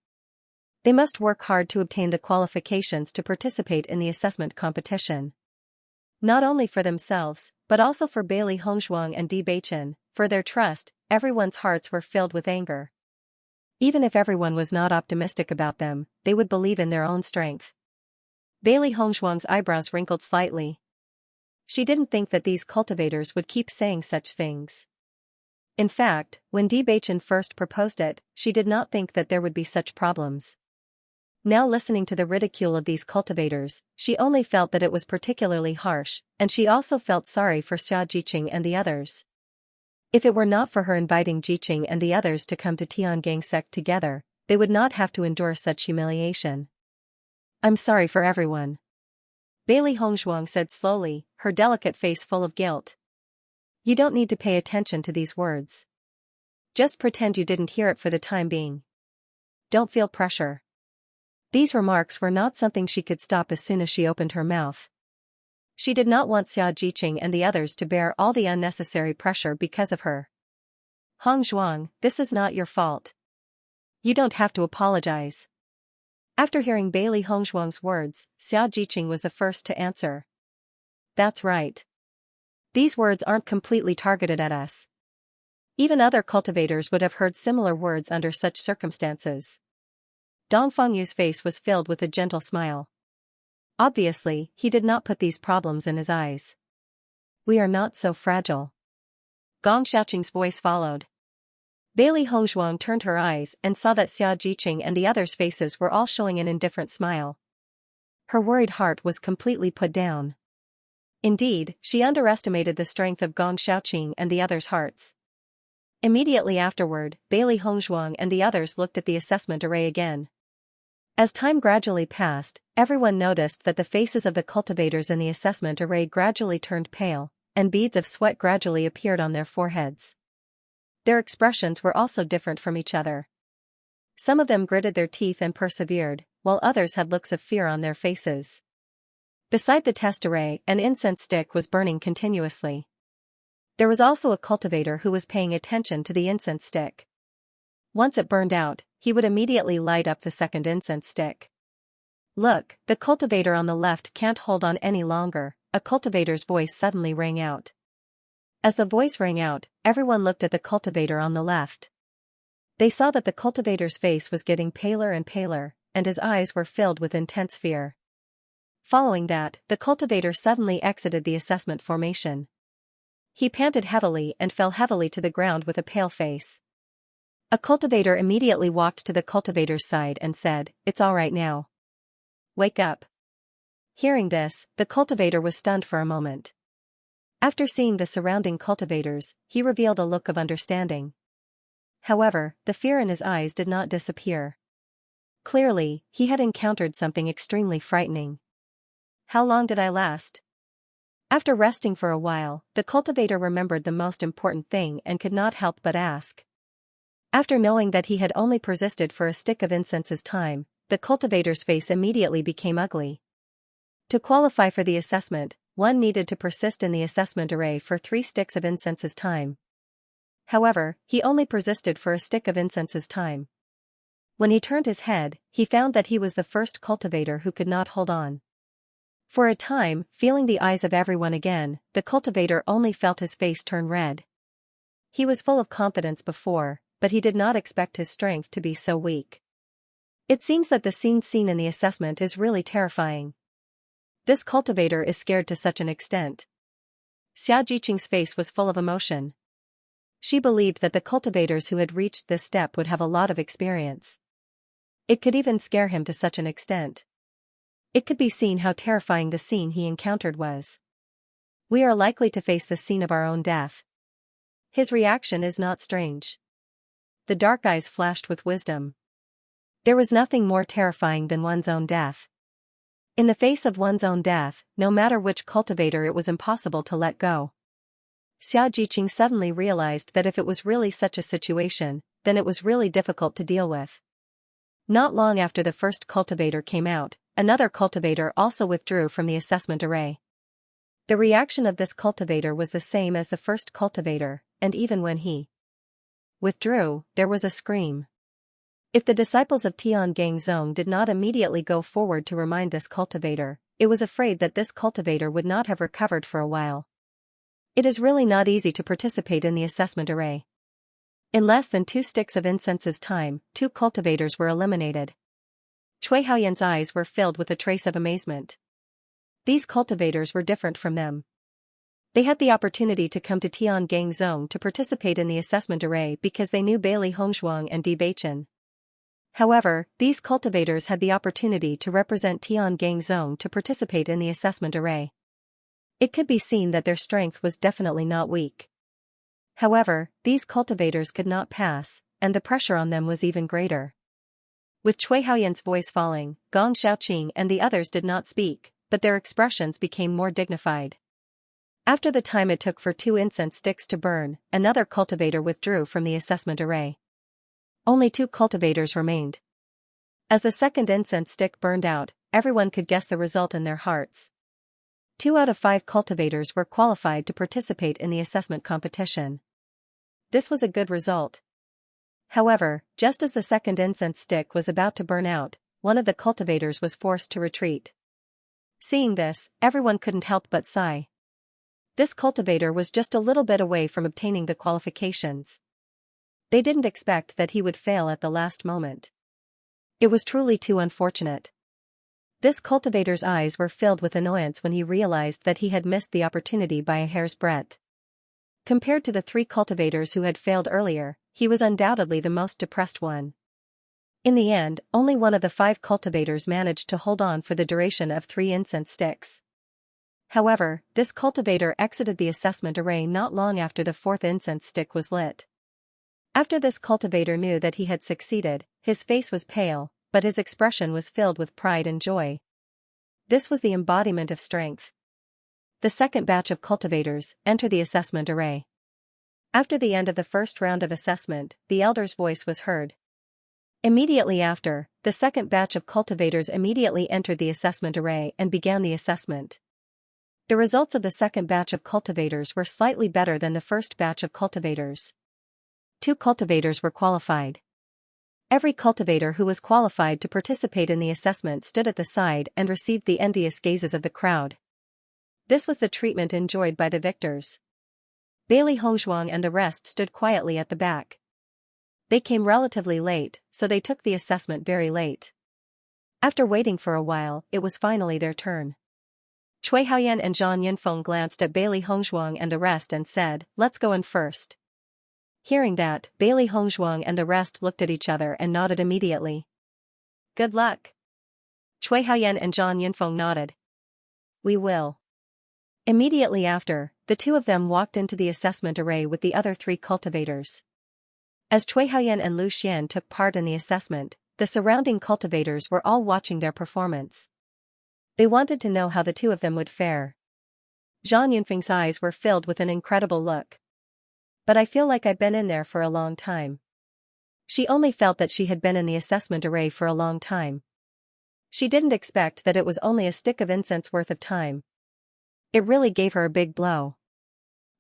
They must work hard to obtain the qualifications to participate in the assessment competition. Not only for themselves, but also for Bailey Hongshuang and Bewitching, for their trust, everyone's hearts were filled with anger. Even if everyone was not optimistic about them, they would believe in their own strength. Bailey Hongshuang's eyebrows wrinkled slightly. She didn't think that these cultivators would keep saying such things. In fact, when Bewitching first proposed it, she did not think that there would be such problems. Now listening to the ridicule of these cultivators, she only felt that it was particularly harsh, and she also felt sorry for Xianxia and the others. If it were not for her inviting Jiqing and the others to come to Tiangong sect together, they would not have to endure such humiliation. I'm sorry for everyone. Bailey Hongzhuang said slowly, her delicate face full of guilt. You don't need to pay attention to these words. Just pretend you didn't hear it for the time being. Don't feel pressure. These remarks were not something she could stop as soon as she opened her mouth. She did not want Xia Jiqing and the others to bear all the unnecessary pressure because of her. Hongzhuang, this is not your fault. You don't have to apologize. After hearing Bailey Hongzhuang's words, Xia Jiqing was the first to answer. That's right. These words aren't completely targeted at us. Even other cultivators would have heard similar words under such circumstances. Dong Fengyu's face was filled with a gentle smile. Obviously, he did not put these problems in his eyes. We are not so fragile. Gong Xiaoqing's voice followed. Bailey Hongzhuang turned her eyes and saw that Xia Jiqing and the others' faces were all showing an indifferent smile. Her worried heart was completely put down. Indeed, she underestimated the strength of Gong Xiaoqing and the others' hearts. Immediately afterward, Bailey Hongzhuang and the others looked at the assessment array again. As time gradually passed, everyone noticed that the faces of the cultivators in the assessment array gradually turned pale, and beads of sweat gradually appeared on their foreheads. Their expressions were also different from each other. Some of them gritted their teeth and persevered, while others had looks of fear on their faces. Beside the test array, an incense stick was burning continuously. There was also a cultivator who was paying attention to the incense stick. Once it burned out, he would immediately light up the second incense stick. Look, the cultivator on the left can't hold on any longer, a cultivator's voice suddenly rang out. As the voice rang out, everyone looked at the cultivator on the left. They saw that the cultivator's face was getting paler and paler, and his eyes were filled with intense fear. Following that, the cultivator suddenly exited the assessment formation. He panted heavily and fell heavily to the ground with a pale face. A cultivator immediately walked to the cultivator's side and said, "It's all right now. Wake up." Hearing this, the cultivator was stunned for a moment. After seeing the surrounding cultivators, he revealed a look of understanding. However, the fear in his eyes did not disappear. Clearly, he had encountered something extremely frightening. How long did I last? After resting for a while, the cultivator remembered the most important thing and could not help but ask. After knowing that he had only persisted for a stick of incense's time, the cultivator's face immediately became ugly. To qualify for the assessment, one needed to persist in the assessment array for 3 sticks of incense's time. However, he only persisted for a stick of incense's time. When he turned his head, he found that he was the first cultivator who could not hold on. For a time, feeling the eyes of everyone again, the cultivator only felt his face turn red. He was full of confidence before, but he did not expect his strength to be so weak. It seems that the scene seen in the assessment is really terrifying. This cultivator is scared to such an extent. Xia Jiqing's face was full of emotion. She believed that the cultivators who had reached this step would have a lot of experience. It could even scare him to such an extent. It could be seen how terrifying the scene he encountered was. We are likely to face the scene of our own death. His reaction is not strange. The dark eyes flashed with wisdom. There was nothing more terrifying than one's own death. In the face of one's own death, no matter which cultivator, it was impossible to let go. Xia Jiqing suddenly realized that if it was really such a situation, then it was really difficult to deal with. Not long after the first cultivator came out, another cultivator also withdrew from the assessment array. The reaction of this cultivator was the same as the first cultivator, and even when he withdrew, there was a scream. If the disciples of Tiangong Zone did not immediately go forward to remind this cultivator, it was afraid that this cultivator would not have recovered for a while. It is really not easy to participate in the assessment array. In less than 2 sticks of incense's time, 2 cultivators were eliminated. Cui Haoyan's eyes were filled with a trace of amazement. These cultivators were different from them. They had the opportunity to come to Tiangong Zone to participate in the assessment array because they knew Bailey Hongzhuang and Bewitching. However, these cultivators had the opportunity to represent Tiangong Zone to participate in the assessment array. It could be seen that their strength was definitely not weak. However, these cultivators could not pass, and the pressure on them was even greater. With Cui Haoyan's voice falling, Gong Xiaoqing and the others did not speak, but their expressions became more dignified. After the time it took for 2 incense sticks to burn, another cultivator withdrew from the assessment array. Only 2 cultivators remained. As the second incense stick burned out, everyone could guess the result in their hearts. 2 out of 5 cultivators were qualified to participate in the assessment competition. This was a good result. However, just as the second incense stick was about to burn out, one of the cultivators was forced to retreat. Seeing this, everyone couldn't help but sigh. This cultivator was just a little bit away from obtaining the qualifications. They didn't expect that he would fail at the last moment. It was truly too unfortunate. This cultivator's eyes were filled with annoyance when he realized that he had missed the opportunity by a hair's breadth. Compared to the 3 cultivators who had failed earlier, he was undoubtedly the most depressed one. In the end, only one of the 5 cultivators managed to hold on for the duration of 3 incense sticks. However, this cultivator exited the assessment array not long after the 4th incense stick was lit. After this cultivator knew that he had succeeded, his face was pale, but his expression was filled with pride and joy. This was the embodiment of strength. The second batch of cultivators entered the assessment array. After the end of the first round of assessment, the elder's voice was heard. Immediately after, the second batch of cultivators immediately entered the assessment array and began the assessment. The results of the second batch of cultivators were slightly better than the first batch of cultivators. 2 cultivators were qualified. Every cultivator who was qualified to participate in the assessment stood at the side and received the envious gazes of the crowd. This was the treatment enjoyed by the victors. Bailey Hongzhuang and the rest stood quietly at the back. They came relatively late, so they took the assessment very late. After waiting for a while, it was finally their turn. Cui Haoyan and Zhang Yinfeng glanced at Bailey Hongzhuang and the rest and said, "Let's go in first." Hearing that, Bailey Hongzhuang and the rest looked at each other and nodded immediately. "Good luck." Cui Haoyan and Zhang Yinfeng nodded. "We will." Immediately after, the 2 of them walked into the assessment array with the other 3 cultivators. As Cui Haoyan and Lu Xian took part in the assessment, the surrounding cultivators were all watching their performance. They wanted to know how the 2 of them would fare. Zhang Yinfeng's eyes were filled with an incredible look. "But I feel like I've been in there for a long time." She only felt that she had been in the assessment array for a long time. She didn't expect that it was only a stick of incense worth of time. It really gave her a big blow.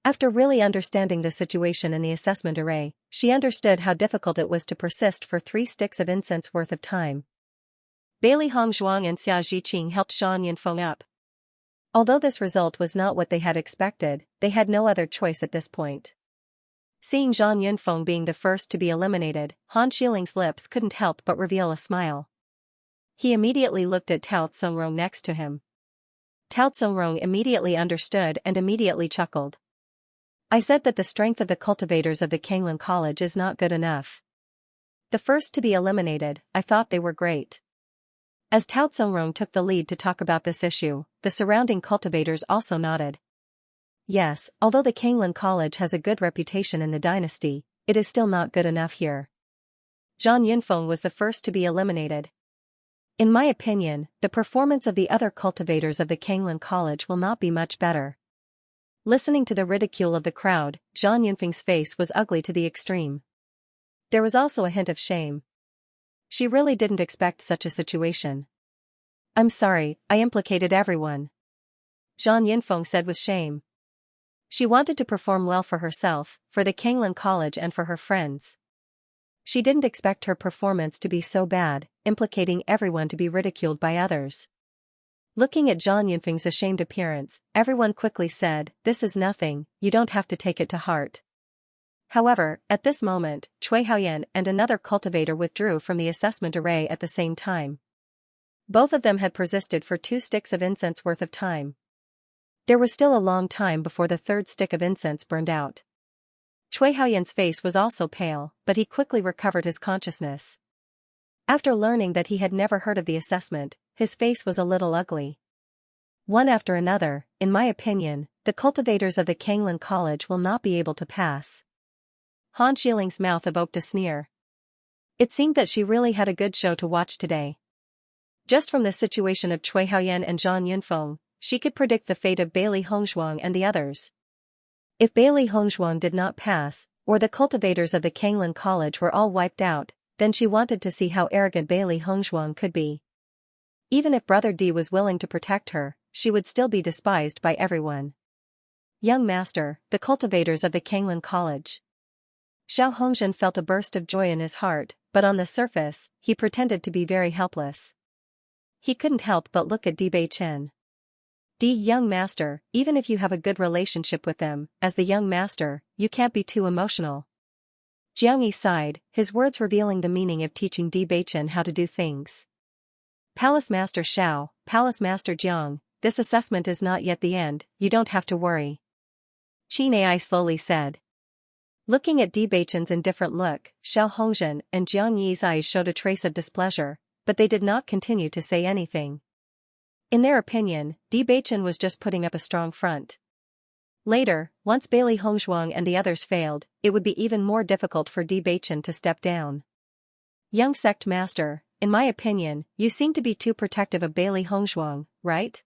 After really understanding the situation in the assessment array, she understood how difficult it was to persist for 3 sticks of incense worth of time. Bailey Hongzhuang and Xia Zhiqing helped Zhang Yinfeng up. Although this result was not what they had expected, they had no other choice at this point. Seeing Zhang Yinfeng being the first to be eliminated, Han Shiling's lips couldn't help but reveal a smile. He immediately looked at Tao Tsongrong next to him. Tao Tsongrong immediately understood and immediately chuckled. "I said that the strength of the cultivators of the Kanglan College is not good enough. The first to be eliminated, I thought they were great." As Tao Tsongrong took the lead to talk about this issue, the surrounding cultivators also nodded. "Yes, although the Kanglan College has a good reputation in the dynasty, it is still not good enough here." Zhang Yinfeng was the first to be eliminated. "In my opinion, the performance of the other cultivators of the Kanglan College will not be much better." Listening to the ridicule of the crowd, Zhang Yinfeng's face was ugly to the extreme. There was also a hint of shame. She really didn't expect such a situation. "I'm sorry, I implicated everyone," Zhang Yinfeng said with shame. She wanted to perform well for herself, for the Kanglan College and for her friends. She didn't expect her performance to be so bad, implicating everyone to be ridiculed by others. Looking at Zhang Yinfeng's ashamed appearance, everyone quickly said, "This is nothing, you don't have to take it to heart." However, at this moment, Cui Haoyan and another cultivator withdrew from the assessment array at the same time. Both of them had persisted for 2 sticks of incense worth of time. There was still a long time before the 3rd stick of incense burned out. Cui Haoyan's face was also pale, but he quickly recovered his consciousness. After learning that he had never heard of the assessment, his face was a little ugly. One after another, in my opinion, the cultivators of the Kanglan College will not be able to pass. Han Shiling's mouth evoked a sneer. It seemed that she really had a good show to watch today. Just from the situation of Cui Haoyan and Zhang Yunfeng, she could predict the fate of Bailey Hongzhuang and the others. If Bailey Hongzhuang did not pass, or the cultivators of the Kanglan College were all wiped out, then she wanted to see how arrogant Bailey Hongzhuang could be. Even if Brother D was willing to protect her, she would still be despised by everyone. Young master, the cultivators of the Kanglan College. Xiao Hongzhen felt a burst of joy in his heart, but on the surface, he pretended to be very helpless. He couldn't help but look at Di Beichen. Young master, even if you have a good relationship with them, as the young master, you can't be too emotional. Jiang Yi sighed, his words revealing the meaning of teaching Di Beichen how to do things. Palace Master Xiao, Palace Master Jiang, this assessment is not yet the end, you don't have to worry. Qin Ai slowly said. Looking at Di Beichen's indifferent look, Xiao Hongzhen and Jiang Yi's eyes showed a trace of displeasure, but they did not continue to say anything. In their opinion, Di Beichen was just putting up a strong front. Later, once Bailey Hongzhuang and the others failed, it would be even more difficult for Di Beichen to step down. Young sect master, in my opinion, you seem to be too protective of Bailey Hongzhuang, right?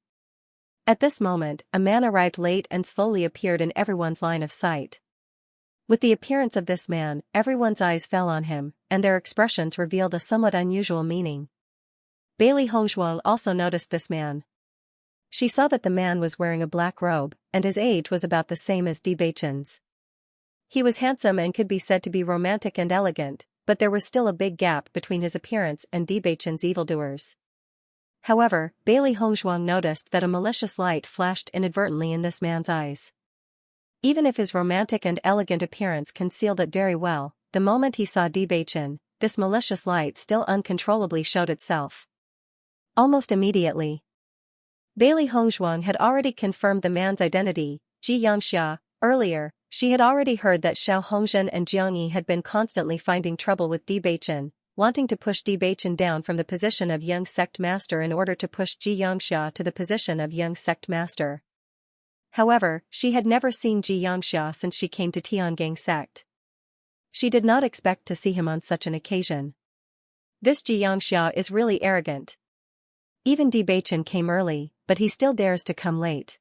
At this moment, a man arrived late and slowly appeared in everyone's line of sight. With the appearance of this man, everyone's eyes fell on him, and their expressions revealed a somewhat unusual meaning. Bailey Hongzhuang also noticed this man. She saw that the man was wearing a black robe, and his age was about the same as Di Beichen's. He was handsome and could be said to be romantic and elegant, but there was still a big gap between his appearance and Di Beichen's evildoers. However, Bailey Hongzhuang noticed that a malicious light flashed inadvertently in this man's eyes. Even if his romantic and elegant appearance concealed it very well, the moment he saw Di Beichen, this malicious light still uncontrollably showed itself. Almost immediately, Bailey Hongzhuang had already confirmed the man's identity, Xianxia. Earlier, she had already heard that Xiao Hongzhen and Jiang Yi had been constantly finding trouble with Di Beichen, wanting to push Di Beichen down from the position of young sect master in order to push Xianxia to the position of young sect master. However, she had never seen Xianxia since she came to Tiangang sect. She did not expect to see him on such an occasion. This Xianxia is really arrogant. Even Di Beichen came early, but he still dares to come late.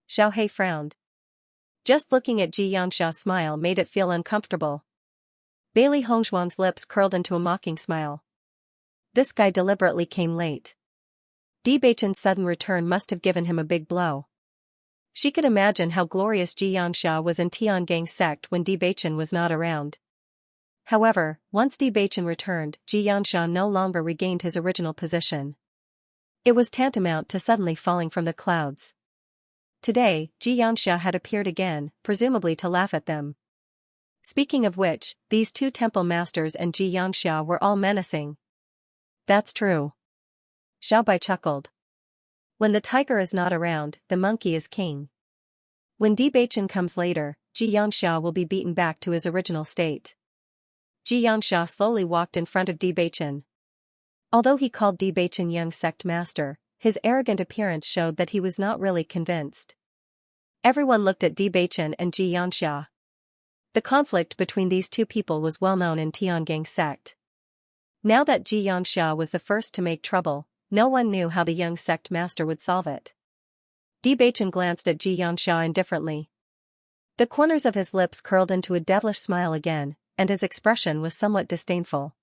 Xiao He frowned. Just looking at Xianxia's smile made it feel uncomfortable. Bailey Hongzhuang's lips curled into a mocking smile. This guy deliberately came late. Di Beichen's sudden return must have given him a big blow. She could imagine how glorious Xianxia was in Tiangang sect when Di Beichen was not around. However, once Di Beichen returned, Xianxia no longer regained his original position. It was tantamount to suddenly falling from the clouds. Today, Xianxia had appeared again, presumably to laugh at them. Speaking of which, these two temple masters and Xianxia were all menacing. That's true. Xiao Bai chuckled. When the tiger is not around, the monkey is king. When Di Beichen comes later, Xianxia will be beaten back to his original state. Xianxia slowly walked in front of Di Beichen. Although he called Di Beichen young sect master, his arrogant appearance showed that he was not really convinced. Everyone looked at Di Beichen and Xianxia. The conflict between these two people was well known in Tiangang sect. Now that Xianxia was the first to make trouble, no one knew how the young sect master would solve it. Di Beichen glanced at Xianxia indifferently. The corners of his lips curled into a devilish smile again, and his expression was somewhat disdainful.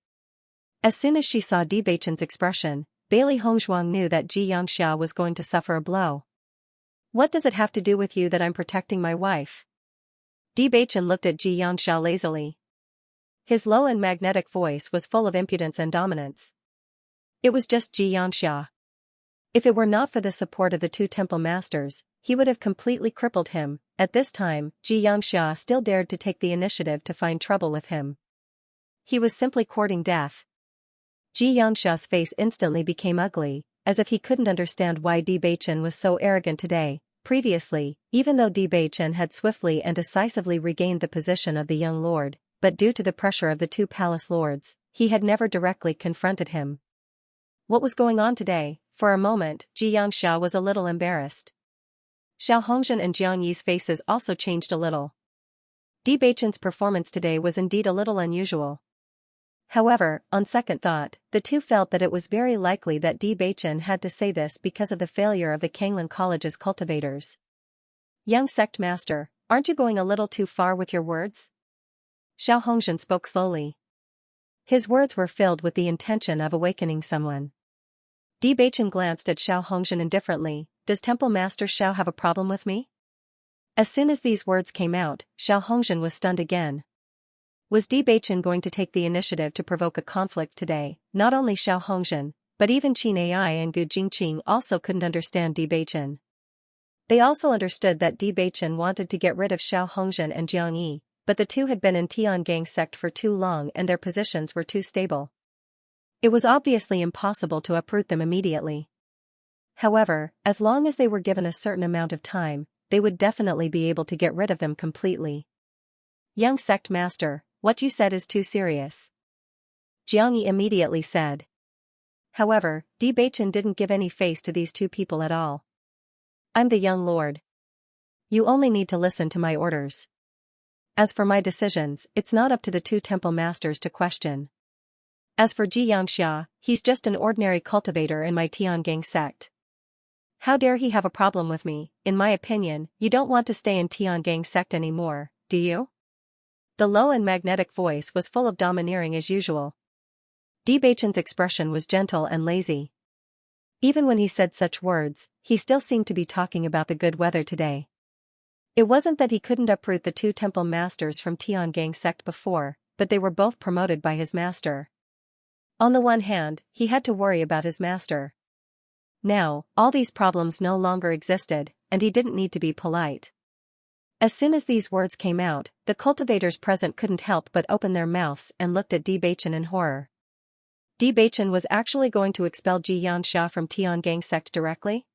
As soon as she saw Di Beichen's expression, Bailey Hongzhuang knew that Xianxia was going to suffer a blow. What does it have to do with you that I'm protecting my wife? Di Beichen looked at Xianxia lazily. His low and magnetic voice was full of impudence and dominance. It was just Xianxia. If it were not for the support of the two temple masters, he would have completely crippled him. At this time, Xianxia still dared to take the initiative to find trouble with him. He was simply courting death. Xianxia's face instantly became ugly, as if he couldn't understand why Di Beichen was so arrogant today. Previously, even though Di Beichen had swiftly and decisively regained the position of the young lord, but due to the pressure of the two palace lords, he had never directly confronted him. What was going on today? For a moment, Xianxia was a little embarrassed. Xiao Hongzhen and Jiang Yi's faces also changed a little. Bewitching's performance today was indeed a little unusual. However, on second thought, the two felt that it was very likely that Bewitching had to say this because of the failure of the Kanglan College's cultivators. Young sect master, aren't you going a little too far with your words? Xiao Hongzhen spoke slowly. His words were filled with the intention of awakening someone. Bewitching glanced at Xiao Hongzhen indifferently. Does Temple Master Xiao have a problem with me? As soon as these words came out, Xiao Hongzhen was stunned again. Was Bewitching going to take the initiative to provoke a conflict today? Not only Xiao Hongzhen, but even Xianxia and Gu Jingqing also couldn't understand Bewitching. They also understood that Bewitching wanted to get rid of Xiao Hongzhen and Jiang Yi, but the two had been in Tiangang sect for too long and their positions were too stable. It was obviously impossible to uproot them immediately. However, as long as they were given a certain amount of time, they would definitely be able to get rid of them completely. Young sect master, what you said is too serious. Jiang Yi immediately said. However, Bewitching didn't give any face to these two people at all. I'm the young lord. You only need to listen to my orders. As for my decisions, it's not up to the two temple masters to question. As for Xianxia, he's just an ordinary cultivator in my Tiangang sect. How dare he have a problem with me? In my opinion, you don't want to stay in Tiangang sect anymore, do you? The low and magnetic voice was full of domineering as usual. Bewitching's expression was gentle and lazy. Even when he said such words, he still seemed to be talking about the good weather today. It wasn't that he couldn't uproot the two temple masters from Tiangang sect before, but they were both promoted by his master. On the one hand, he had to worry about his master. Now, all these problems no longer existed, and he didn't need to be polite. As soon as these words came out, the cultivators present couldn't help but open their mouths and looked at Bewitching in horror. Bewitching was actually going to expel Xianxia from Tiangang sect directly?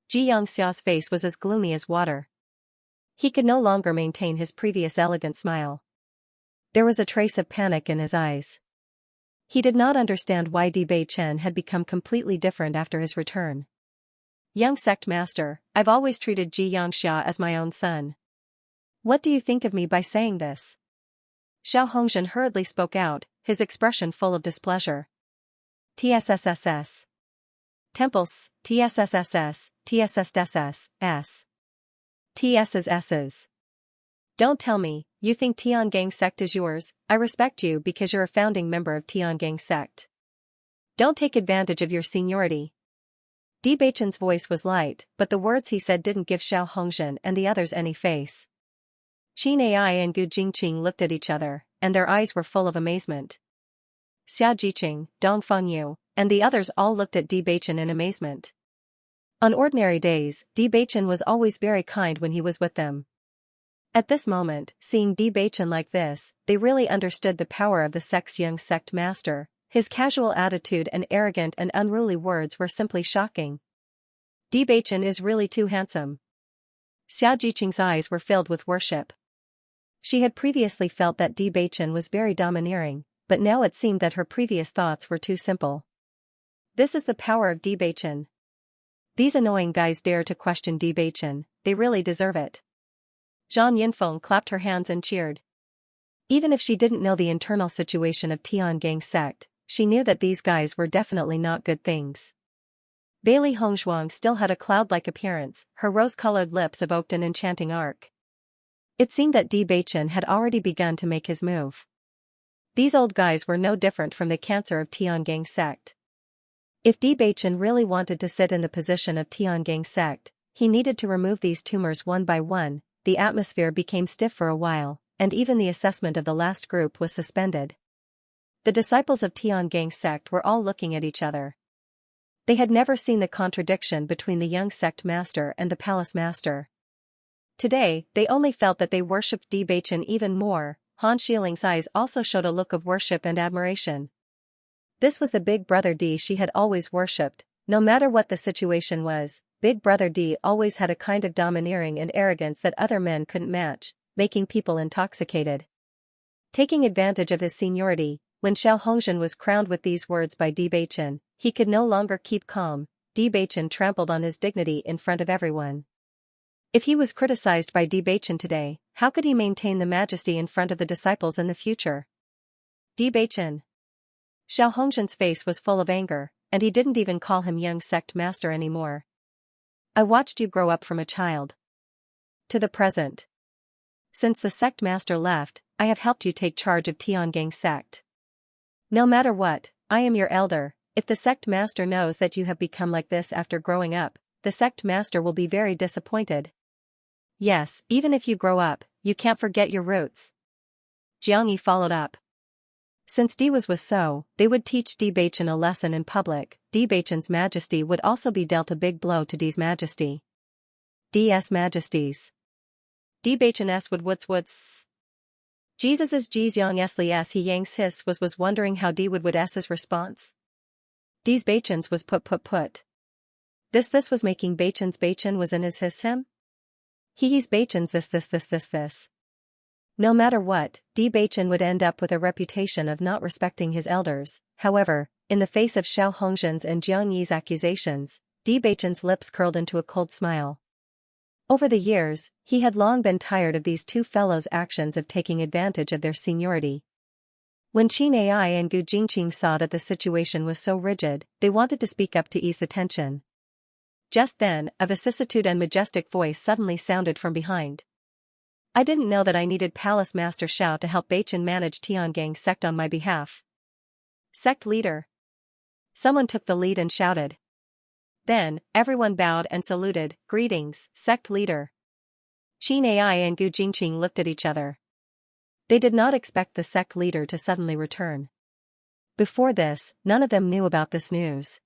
Xianxia's face was as gloomy as water. He could no longer maintain his previous elegant smile. There was a trace of panic in his eyes. He did not understand why Bewitching had become completely different after his return. Young sect master, I've always treated Xianxia as my own son. What do you think of me by saying this? Xiao Hongzhen hurriedly spoke out, his expression full of displeasure. TSSSS. Temples, TSSSS, TSSSS. TSSSS. Don't tell me, you think Tiangang sect is yours. I respect you because you're a founding member of Tiangang sect. Don't take advantage of your seniority. Bewitching's voice was light, but the words he said didn't give Xiao Hongzhen and the others any face. Xianxia and Gu Jingqing looked at each other, and their eyes were full of amazement. Xia Jiqing, Dong Fangyu, and the others all looked at Bewitching in amazement. On ordinary days, Bewitching was always very kind when he was with them. At this moment, seeing Bewitching like this, they really understood the power of the sect's young sect master. His casual attitude and arrogant and unruly words were simply shocking. Bewitching is really too handsome. Xia Jiqing's eyes were filled with worship. She had previously felt that Bewitching was very domineering, but now it seemed that her previous thoughts were too simple. This is the power of Bewitching. These annoying guys dare to question Bewitching, they really deserve it. Zhang Yinfeng clapped her hands and cheered. Even if she didn't know the internal situation of Tiangang sect, she knew that these guys were definitely not good things. Bailey Hongzhuang still had a cloud-like appearance, her rose-colored lips evoked an enchanting arc. It seemed that Bewitching had already begun to make his move. These old guys were no different from the cancer of Tiangang sect. If Bewitching really wanted to sit in the position of Tiangang sect, he needed to remove these tumors one by one. The atmosphere became stiff for a while, and even the assessment of the last group was suspended. The disciples of Tiangang sect were all looking at each other. They had never seen the contradiction between the young sect master and the palace master. Today, they only felt that they worshipped Bewitching even more. Han Shiling's eyes also showed a look of worship and admiration. This was the big brother D she had always worshipped. No matter what the situation was, Big Brother D always had a kind of domineering and arrogance that other men couldn't match, making people intoxicated. Taking advantage of his seniority, when Xiao Hongzhen was crowned with these words by Bewitching, he could no longer keep calm. Bewitching trampled on his dignity in front of everyone. If he was criticized by Bewitching today, how could he maintain the majesty in front of the disciples in the future? Bewitching. Xiao Hongzhen's face was full of anger, and he didn't even call him young sect master anymore. I watched you grow up from a child to the present. Since the sect master left, I have helped you take charge of Tiangang sect. No matter what, I am your elder. If the sect master knows that you have become like this after growing up, the sect master will be very disappointed. Yes, even if you grow up, you can't forget your roots. Xianxia followed up. Since Di was so, they would teach Bewitching a lesson in public. Bewitching's majesty would also be dealt a big blow to Di's majesty. D's majesties. Bewitching s would woods. Jesus's Xianxia s he yangs his was wondering how Di would s's response. Di's Beichens was put. This was making Beichen was in his him? He's Beichens this. No matter what, Bewitching would end up with a reputation of not respecting his elders. However, in the face of Xiao Hongzhen's and Xiangyi's accusations, Bewitching's lips curled into a cold smile. Over the years, he had long been tired of these two fellows' actions of taking advantage of their seniority. When Qin Ai and Gu Jingqing saw that the situation was so rigid, they wanted to speak up to ease the tension. Just then, a vicissitude and majestic voice suddenly sounded from behind. I didn't know that I needed Palace Master Xiao to help Beichen manage Tiangang sect on my behalf. Sect leader. Someone took the lead and shouted. Then, everyone bowed and saluted. Greetings, sect leader. Qin Ai and Gu Jingqing looked at each other. They did not expect the sect leader to suddenly return. Before this, none of them knew about this news.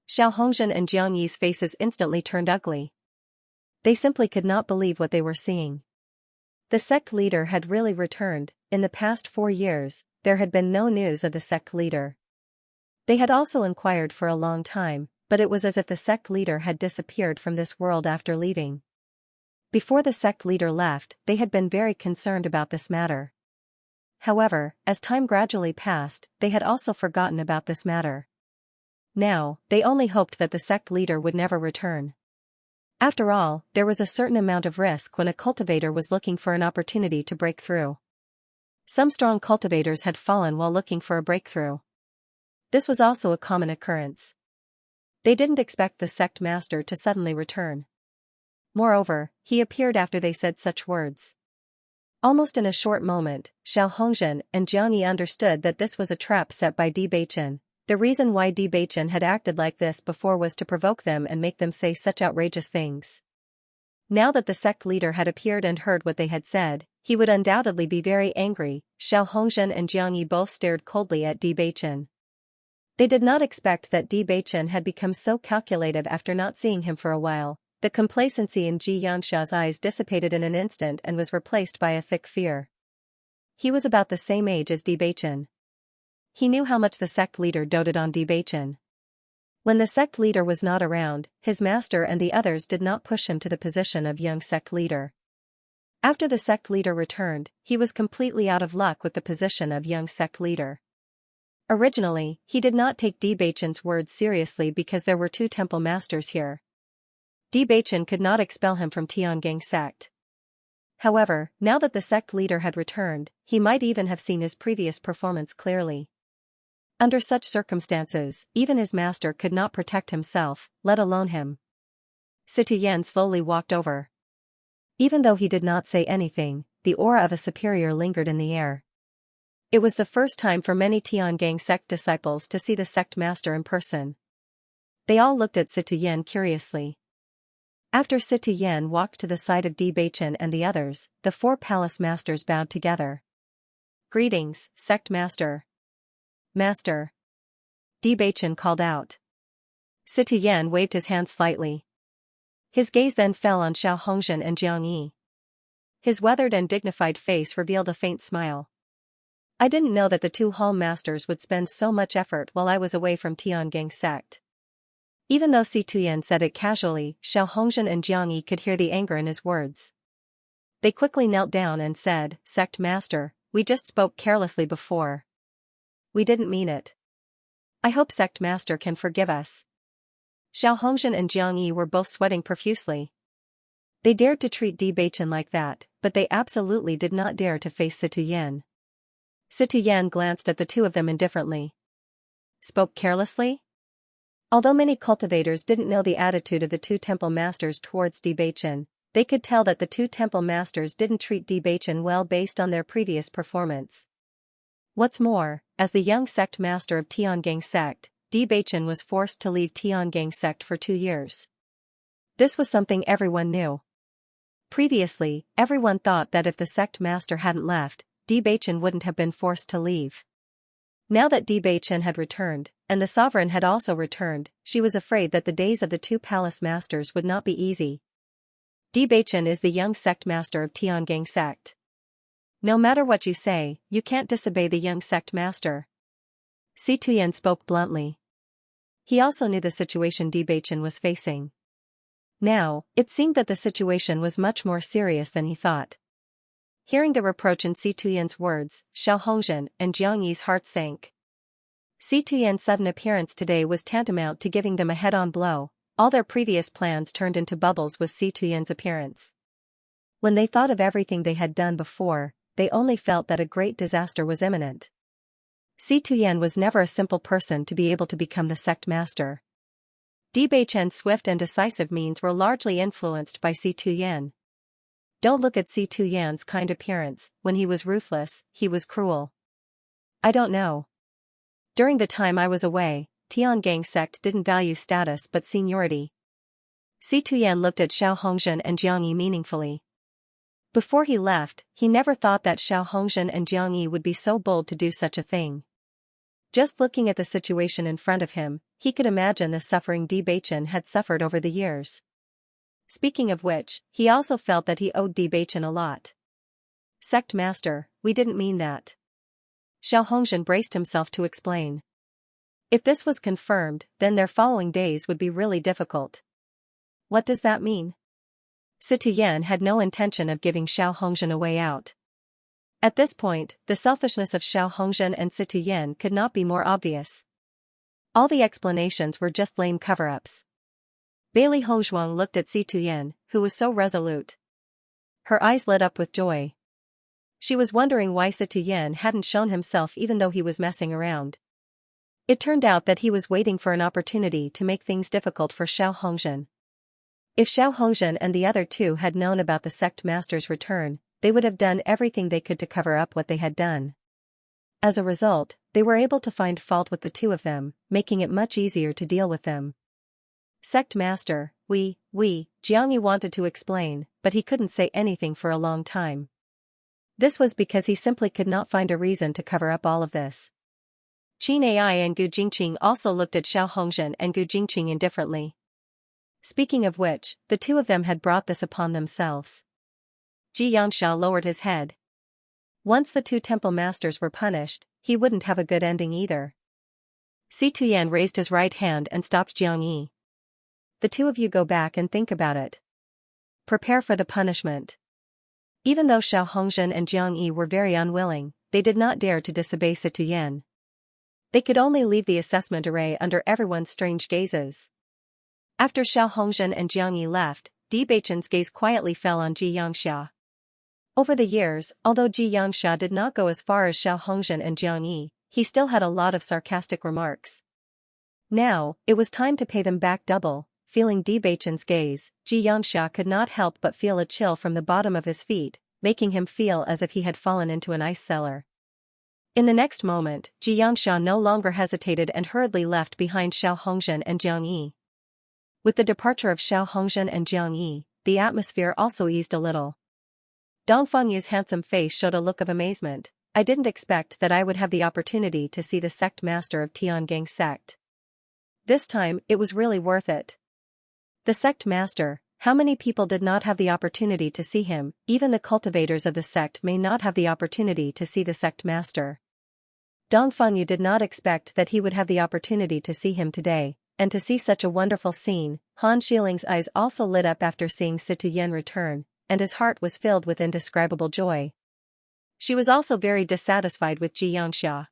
Xiao Hongzhen and Xiangyi's faces instantly turned ugly. They simply could not believe what they were seeing. The sect leader had really returned. In the past 4 years, there had been no news of the sect leader. They had also inquired for a long time, but it was as if the sect leader had disappeared from this world after leaving. Before the sect leader left, they had been very concerned about this matter. However, as time gradually passed, they had also forgotten about this matter. Now, they only hoped that the sect leader would never return. After all, there was a certain amount of risk when a cultivator was looking for an opportunity to break through. Some strong cultivators had fallen while looking for a breakthrough. This was also a common occurrence. They didn't expect the sect master to suddenly return. Moreover, he appeared after they said such words. Almost in a short moment, Xiao Hongzhen and Xiangyi understood that this was a trap set by Bewitching. The reason why Bewitching had acted like this before was to provoke them and make them say such outrageous things. Now that the sect leader had appeared and heard what they had said, he would undoubtedly be very angry. Xiao Hongzhen and Xiangyi both stared coldly at Bewitching. They did not expect that Bewitching had become so calculative after not seeing him for a while. The complacency in Xianxia's eyes dissipated in an instant and was replaced by a thick fear. He was about the same age as Bewitching. He knew how much the sect leader doted on Bewitching. When the sect leader was not around, his master and the others did not push him to the position of young sect leader. After the sect leader returned, he was completely out of luck with the position of young sect leader. Originally, he did not take Bewitching's words seriously because there were 2 temple masters here. Bewitching could not expel him from Tiangang sect. However, now that the sect leader had returned, he might even have seen his previous performance clearly. Under such circumstances, even his master could not protect himself, let alone him. Situyen slowly walked over. Even though he did not say anything, the aura of a superior lingered in the air. It was the first time for many Tiangang sect disciples to see the sect master in person. They all looked at Situyen curiously. After Situyen walked to the side of Bewitching and the others, the 4 palace masters bowed together. Greetings, sect master. Master. Bewitching called out. Situyen waved his hand slightly. His gaze then fell on Xiao Hongzhen and Xiangyi. His weathered and dignified face revealed a faint smile. I didn't know that the 2 hall masters would spend so much effort while I was away from Tiangang sect. Even though Situyen said it casually, Xiao Hongzhen and Xiangyi could hear the anger in his words. They quickly knelt down and said, Sect master, we just spoke carelessly before. We didn't mean it. I hope Sect Master can forgive us. Xiao Hongzhen and Jiang Yi were both sweating profusely. They dared to treat Bewitching like that, but they absolutely did not dare to face Situ Yan. Situ Yan glanced at the two of them indifferently. Spoke carelessly? Although many cultivators didn't know the attitude of the two temple masters towards Bewitching, they could tell that the two temple masters didn't treat Bewitching well based on their previous performance. What's more, as the young sect master of Tiangang sect, Bewitching was forced to leave Tiangang sect for 2 years. This was something everyone knew. Previously, everyone thought that if the sect master hadn't left, Bewitching wouldn't have been forced to leave. Now that Bewitching had returned, and the sovereign had also returned, she was afraid that the days of the two palace masters would not be easy. Bewitching is the young sect master of Tiangang sect. No matter what you say, you can't disobey the young sect master. Si Tuyen spoke bluntly. He also knew the situation Bewitching was facing. Now, it seemed that the situation was much more serious than he thought. Hearing the reproach in Si Tuyen's words, Xiao Hongzhen and Jiang Yi's hearts sank. Si Tuyen's sudden appearance today was tantamount to giving them a head-on blow. All their previous plans turned into bubbles with Si Tuyen's appearance. When they thought of everything they had done before, they only felt that a great disaster was imminent. Si Tuyen was never a simple person to be able to become the sect master. Bewitching's swift and decisive means were largely influenced by Si Tuyen. Don't look at Si Tuyen's kind appearance. When he was ruthless, he was cruel. I don't know. During the time I was away, Tiangang sect didn't value status but seniority. Si Tuyen looked at Xiao Hongzhen and Jiang Yi meaningfully. Before he left, he never thought that Xiao Hongzhen and Jiang Yi would be so bold to do such a thing. Just looking at the situation in front of him, he could imagine the suffering Bewitching had suffered over the years. Speaking of which, he also felt that he owed Bewitching a lot. Sect Master, we didn't mean that. Xiao Hongzhen braced himself to explain. If this was confirmed, then their following days would be really difficult. What does that mean? Si Tuyen had no intention of giving Xiao Hongzhen a way out. At this point, the selfishness of Xiao Hongzhen and Si Tuyen could not be more obvious. All the explanations were just lame cover-ups. Bailey Hongzhuang looked at Si Tuyen, who was so resolute. Her eyes lit up with joy. She was wondering why Si Tuyen hadn't shown himself even though he was messing around. It turned out that he was waiting for an opportunity to make things difficult for Xiao Hongzhen. If Xiao Hongzhen and the other two had known about the sect master's return, they would have done everything they could to cover up what they had done. As a result, they were able to find fault with the two of them, making it much easier to deal with them. Sect master, Jiang Yi wanted to explain, but he couldn't say anything for a long time. This was because he simply could not find a reason to cover up all of this. Qin Ai and Gu Jingqing also looked at Xiao Hongzhen and Gu Jingqing indifferently. Speaking of which, the two of them had brought this upon themselves. Xianxia lowered his head. Once the two temple masters were punished, he wouldn't have a good ending either. Si Tuyen raised his right hand and stopped Jiang Yi. The two of you go back and think about it. Prepare for the punishment. Even though Xiao Hongzhen and Jiang Yi were very unwilling, they did not dare to disobey Si Tuyen. They could only leave the assessment array under everyone's strange gazes. After Xiao Hongzhen and Jiang Yi left, Bewitching's gaze quietly fell on Xianxia. Over the years, although Xianxia did not go as far as Xiao Hongzhen and Jiang Yi, he still had a lot of sarcastic remarks. Now, it was time to pay them back double. Feeling Bewitching's gaze, Xianxia could not help but feel a chill from the bottom of his feet, making him feel as if he had fallen into an ice cellar. In the next moment, Xianxia no longer hesitated and hurriedly left behind Xiao Hongzhen and Jiang Yi. With the departure of Xiao Hongzhen and Jiang Yi, the atmosphere also eased a little. Dongfangyu's handsome face showed a look of amazement. I didn't expect that I would have the opportunity to see the sect master of Tiangang sect. This time, it was really worth it. The sect master, how many people did not have the opportunity to see him? Even the cultivators of the sect may not have the opportunity to see the sect master. Dongfanyu did not expect that he would have the opportunity to see him today, and to see such a wonderful scene. Han Shiling's eyes also lit up after seeing Si Tuyen return, and his heart was filled with indescribable joy. She was also very dissatisfied with Xianxia.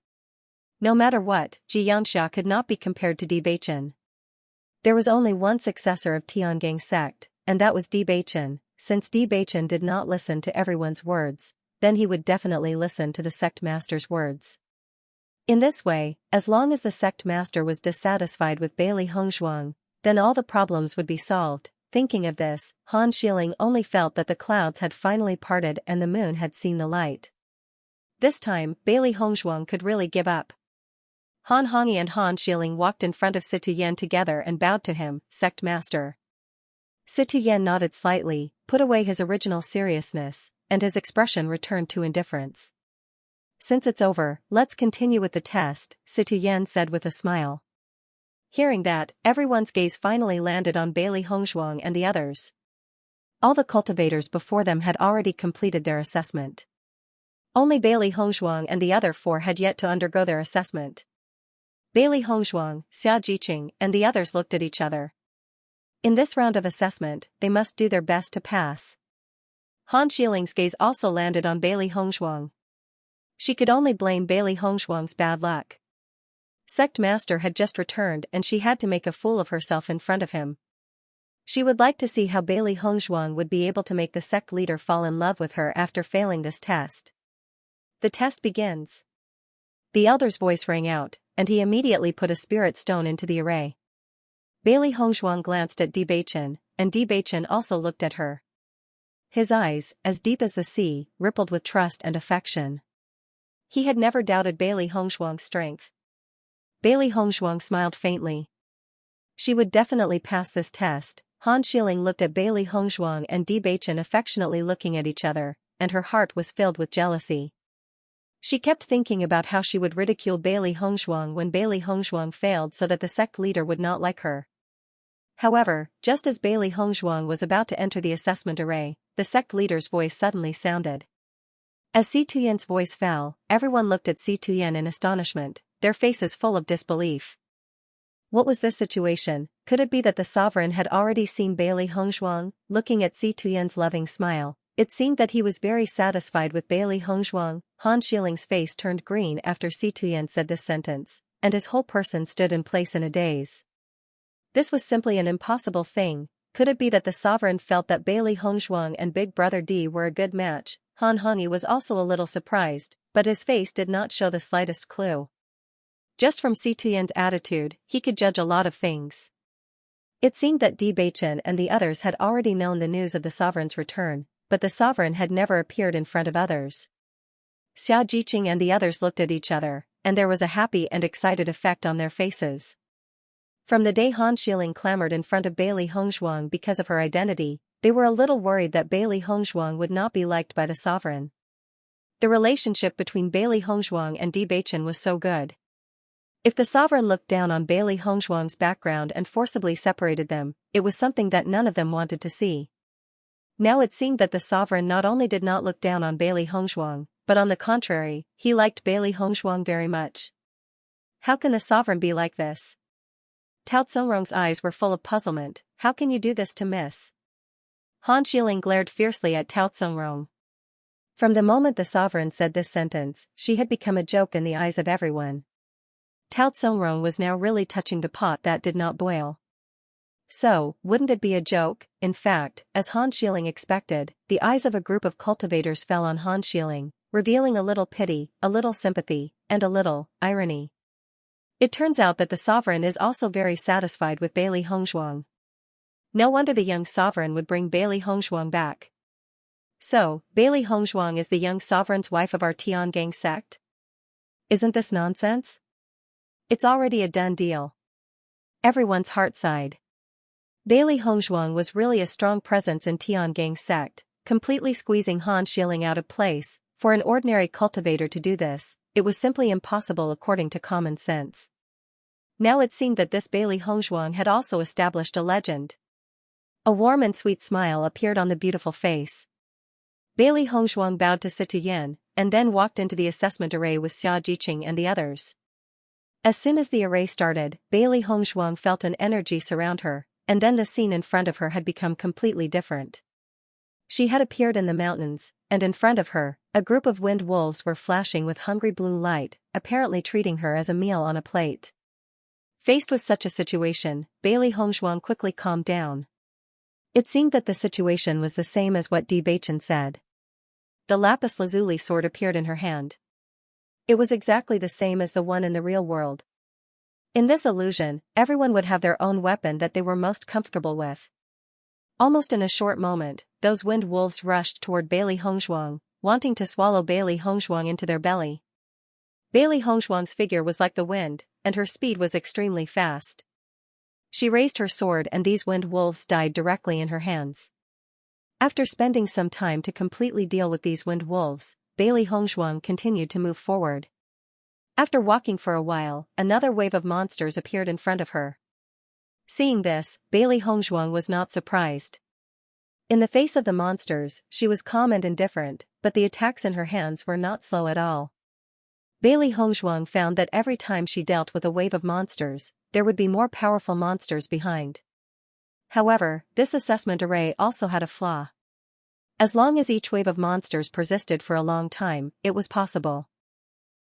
No matter what, Xianxia could not be compared to Bewitching. There was only one successor of Tiangang sect, and that was Bewitching. Since Bewitching did not listen to everyone's words, then he would definitely listen to the sect master's words. In this way, as long as the sect master was dissatisfied with Bailey Hongzhuang, then all the problems would be solved. Thinking of this, Han Xiling only felt that the clouds had finally parted and the moon had seen the light. This time, Bailey Hongzhuang could really give up. Han Hongyi and Han Xiling walked in front of Situyen together and bowed to him, sect master. Situyen nodded slightly, put away his original seriousness, and his expression returned to indifference. Since it's over, let's continue with the test, Situyen said with a smile. Hearing that, everyone's gaze finally landed on Bailey Hongzhuang and the others. All the cultivators before them had already completed their assessment. Only Bailey Hongzhuang and the other 4 had yet to undergo their assessment. Bailey Hongzhuang, Xianxia, and the others looked at each other. In this round of assessment, they must do their best to pass. Han Xiling's gaze also landed on Bailey Hongzhuang. She could only blame Bailey Hongzhuang's bad luck. Sect master had just returned and she had to make a fool of herself in front of him. She would like to see how Bailey Hongzhuang would be able to make the sect leader fall in love with her after failing this test. The test begins. The elder's voice rang out, and he immediately put a spirit stone into the array. Bailey Hongzhuang glanced at Bewitching, and Bewitching also looked at her. His eyes, as deep as the sea, rippled with trust and affection. He had never doubted Bailey Hongzhuang's strength. Bailey Hongzhuang smiled faintly. She would definitely pass this test. Han Xiling looked at Bailey Hongzhuang and Bewitching affectionately looking at each other, and her heart was filled with jealousy. She kept thinking about how she would ridicule Bailey Hongzhuang when Bailey Hongzhuang failed so that the sect leader would not like her. However, just as Bailey Hongzhuang was about to enter the assessment array, the sect leader's voice suddenly sounded. As Si Tuyen's voice fell, everyone looked at Si Tuyen in astonishment, their faces full of disbelief. What was this situation? Could it be that the sovereign had already seen Bailey Hongzhuang? Looking at Si Tuyen's loving smile, it seemed that he was very satisfied with Bailey Hongzhuang. Han Xiling's face turned green after Si Tuyen said this sentence, and his whole person stood in place in a daze. This was simply an impossible thing. Could it be that the sovereign felt that Bailey Hongzhuang and Big Brother D were a good match? Han Hongyi was also a little surprised, but his face did not show the slightest clue. Just from Si Tuyen's attitude, he could judge a lot of things. It seemed that Bewitching and the others had already known the news of the sovereign's return, but the sovereign had never appeared in front of others. Xianxia and the others looked at each other, and there was a happy and excited effect on their faces. From the day Han Xiling clamored in front of Bailey Hongzhuang because of her identity, they were a little worried that Bailey Hongzhuang would not be liked by the sovereign. The relationship between Bailey Hongzhuang and Bewitching was so good. If the sovereign looked down on Bailey Hongzhuang's background and forcibly separated them, it was something that none of them wanted to see. Now it seemed that the sovereign not only did not look down on Bailey Hongzhuang, but on the contrary, he liked Bailey Hongzhuang very much. How can the sovereign be like this? Tao Tsongrong's eyes were full of puzzlement. How can you do this to Miss? Han Xiling glared fiercely at Tao Tsongrong. From the moment the sovereign said this sentence, she had become a joke in the eyes of everyone. Tao Tsongrong was now really touching the pot that did not boil. So, wouldn't it be a joke? In fact, as Han Xiling expected, the eyes of a group of cultivators fell on Han Xiling, revealing a little pity, a little sympathy, and a little irony. It turns out that the sovereign is also very satisfied with Bailey Hongzhuang. No wonder the young sovereign would bring Bailey Hongzhuang back. So, Bailey Hongzhuang is the young sovereign's wife of our Tiangang sect? Isn't this nonsense? It's already a done deal. Everyone's heart sighed. Bailey Hongzhuang was really a strong presence in Tiangang sect, completely squeezing Han Xiling out of place. For an ordinary cultivator to do this, it was simply impossible according to common sense. Now it seemed that this Bailey Hongzhuang had also established a legend. A warm and sweet smile appeared on the beautiful face. Bailey Hongzhuang bowed to Situyen, and then walked into the assessment array with Xianxia and the others. As soon as the array started, Bailey Hongzhuang felt an energy surround her, and then the scene in front of her had become completely different. She had appeared in the mountains, and in front of her, a group of wind wolves were flashing with hungry blue light, apparently treating her as a meal on a plate. Faced with such a situation, Bailey Hongzhuang quickly calmed down. It seemed that the situation was the same as what Bewitching said. The lapis lazuli sword appeared in her hand. It was exactly the same as the one in the real world. In this illusion, everyone would have their own weapon that they were most comfortable with. Almost in a short moment, those wind wolves rushed toward Bailey Hongzhuang, wanting to swallow Bailey Hongzhuang into their belly. Bailey Hongzhuang's figure was like the wind, and her speed was extremely fast. She raised her sword and these wind wolves died directly in her hands. After spending some time to completely deal with these wind wolves, Bailey Hongzhuang continued to move forward. After walking for a while, another wave of monsters appeared in front of her. Seeing this, Bailey Hongzhuang was not surprised. In the face of the monsters, she was calm and indifferent, but the attacks in her hands were not slow at all. Bailey Hongzhuang found that every time she dealt with a wave of monsters, there would be more powerful monsters behind. However, this assessment array also had a flaw. As long as each wave of monsters persisted for a long time, it was possible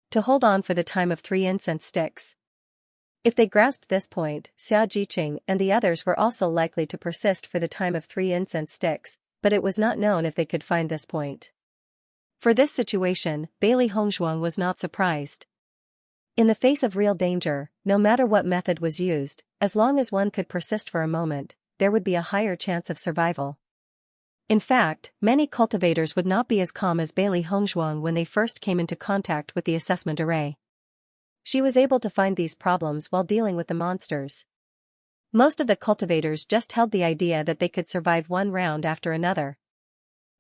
to hold on for the time of 3 incense sticks. If they grasped this point, Xianxia and the others were also likely to persist for the time of 3 incense sticks, but it was not known if they could find this point. For this situation, Bailey Hongzhuang was not surprised. In the face of real danger, no matter what method was used, as long as one could persist for a moment, there would be a higher chance of survival. In fact, many cultivators would not be as calm as Bailey Hongzhuang when they first came into contact with the assessment array. She was able to find these problems while dealing with the monsters. Most of the cultivators just held the idea that they could survive one round after another.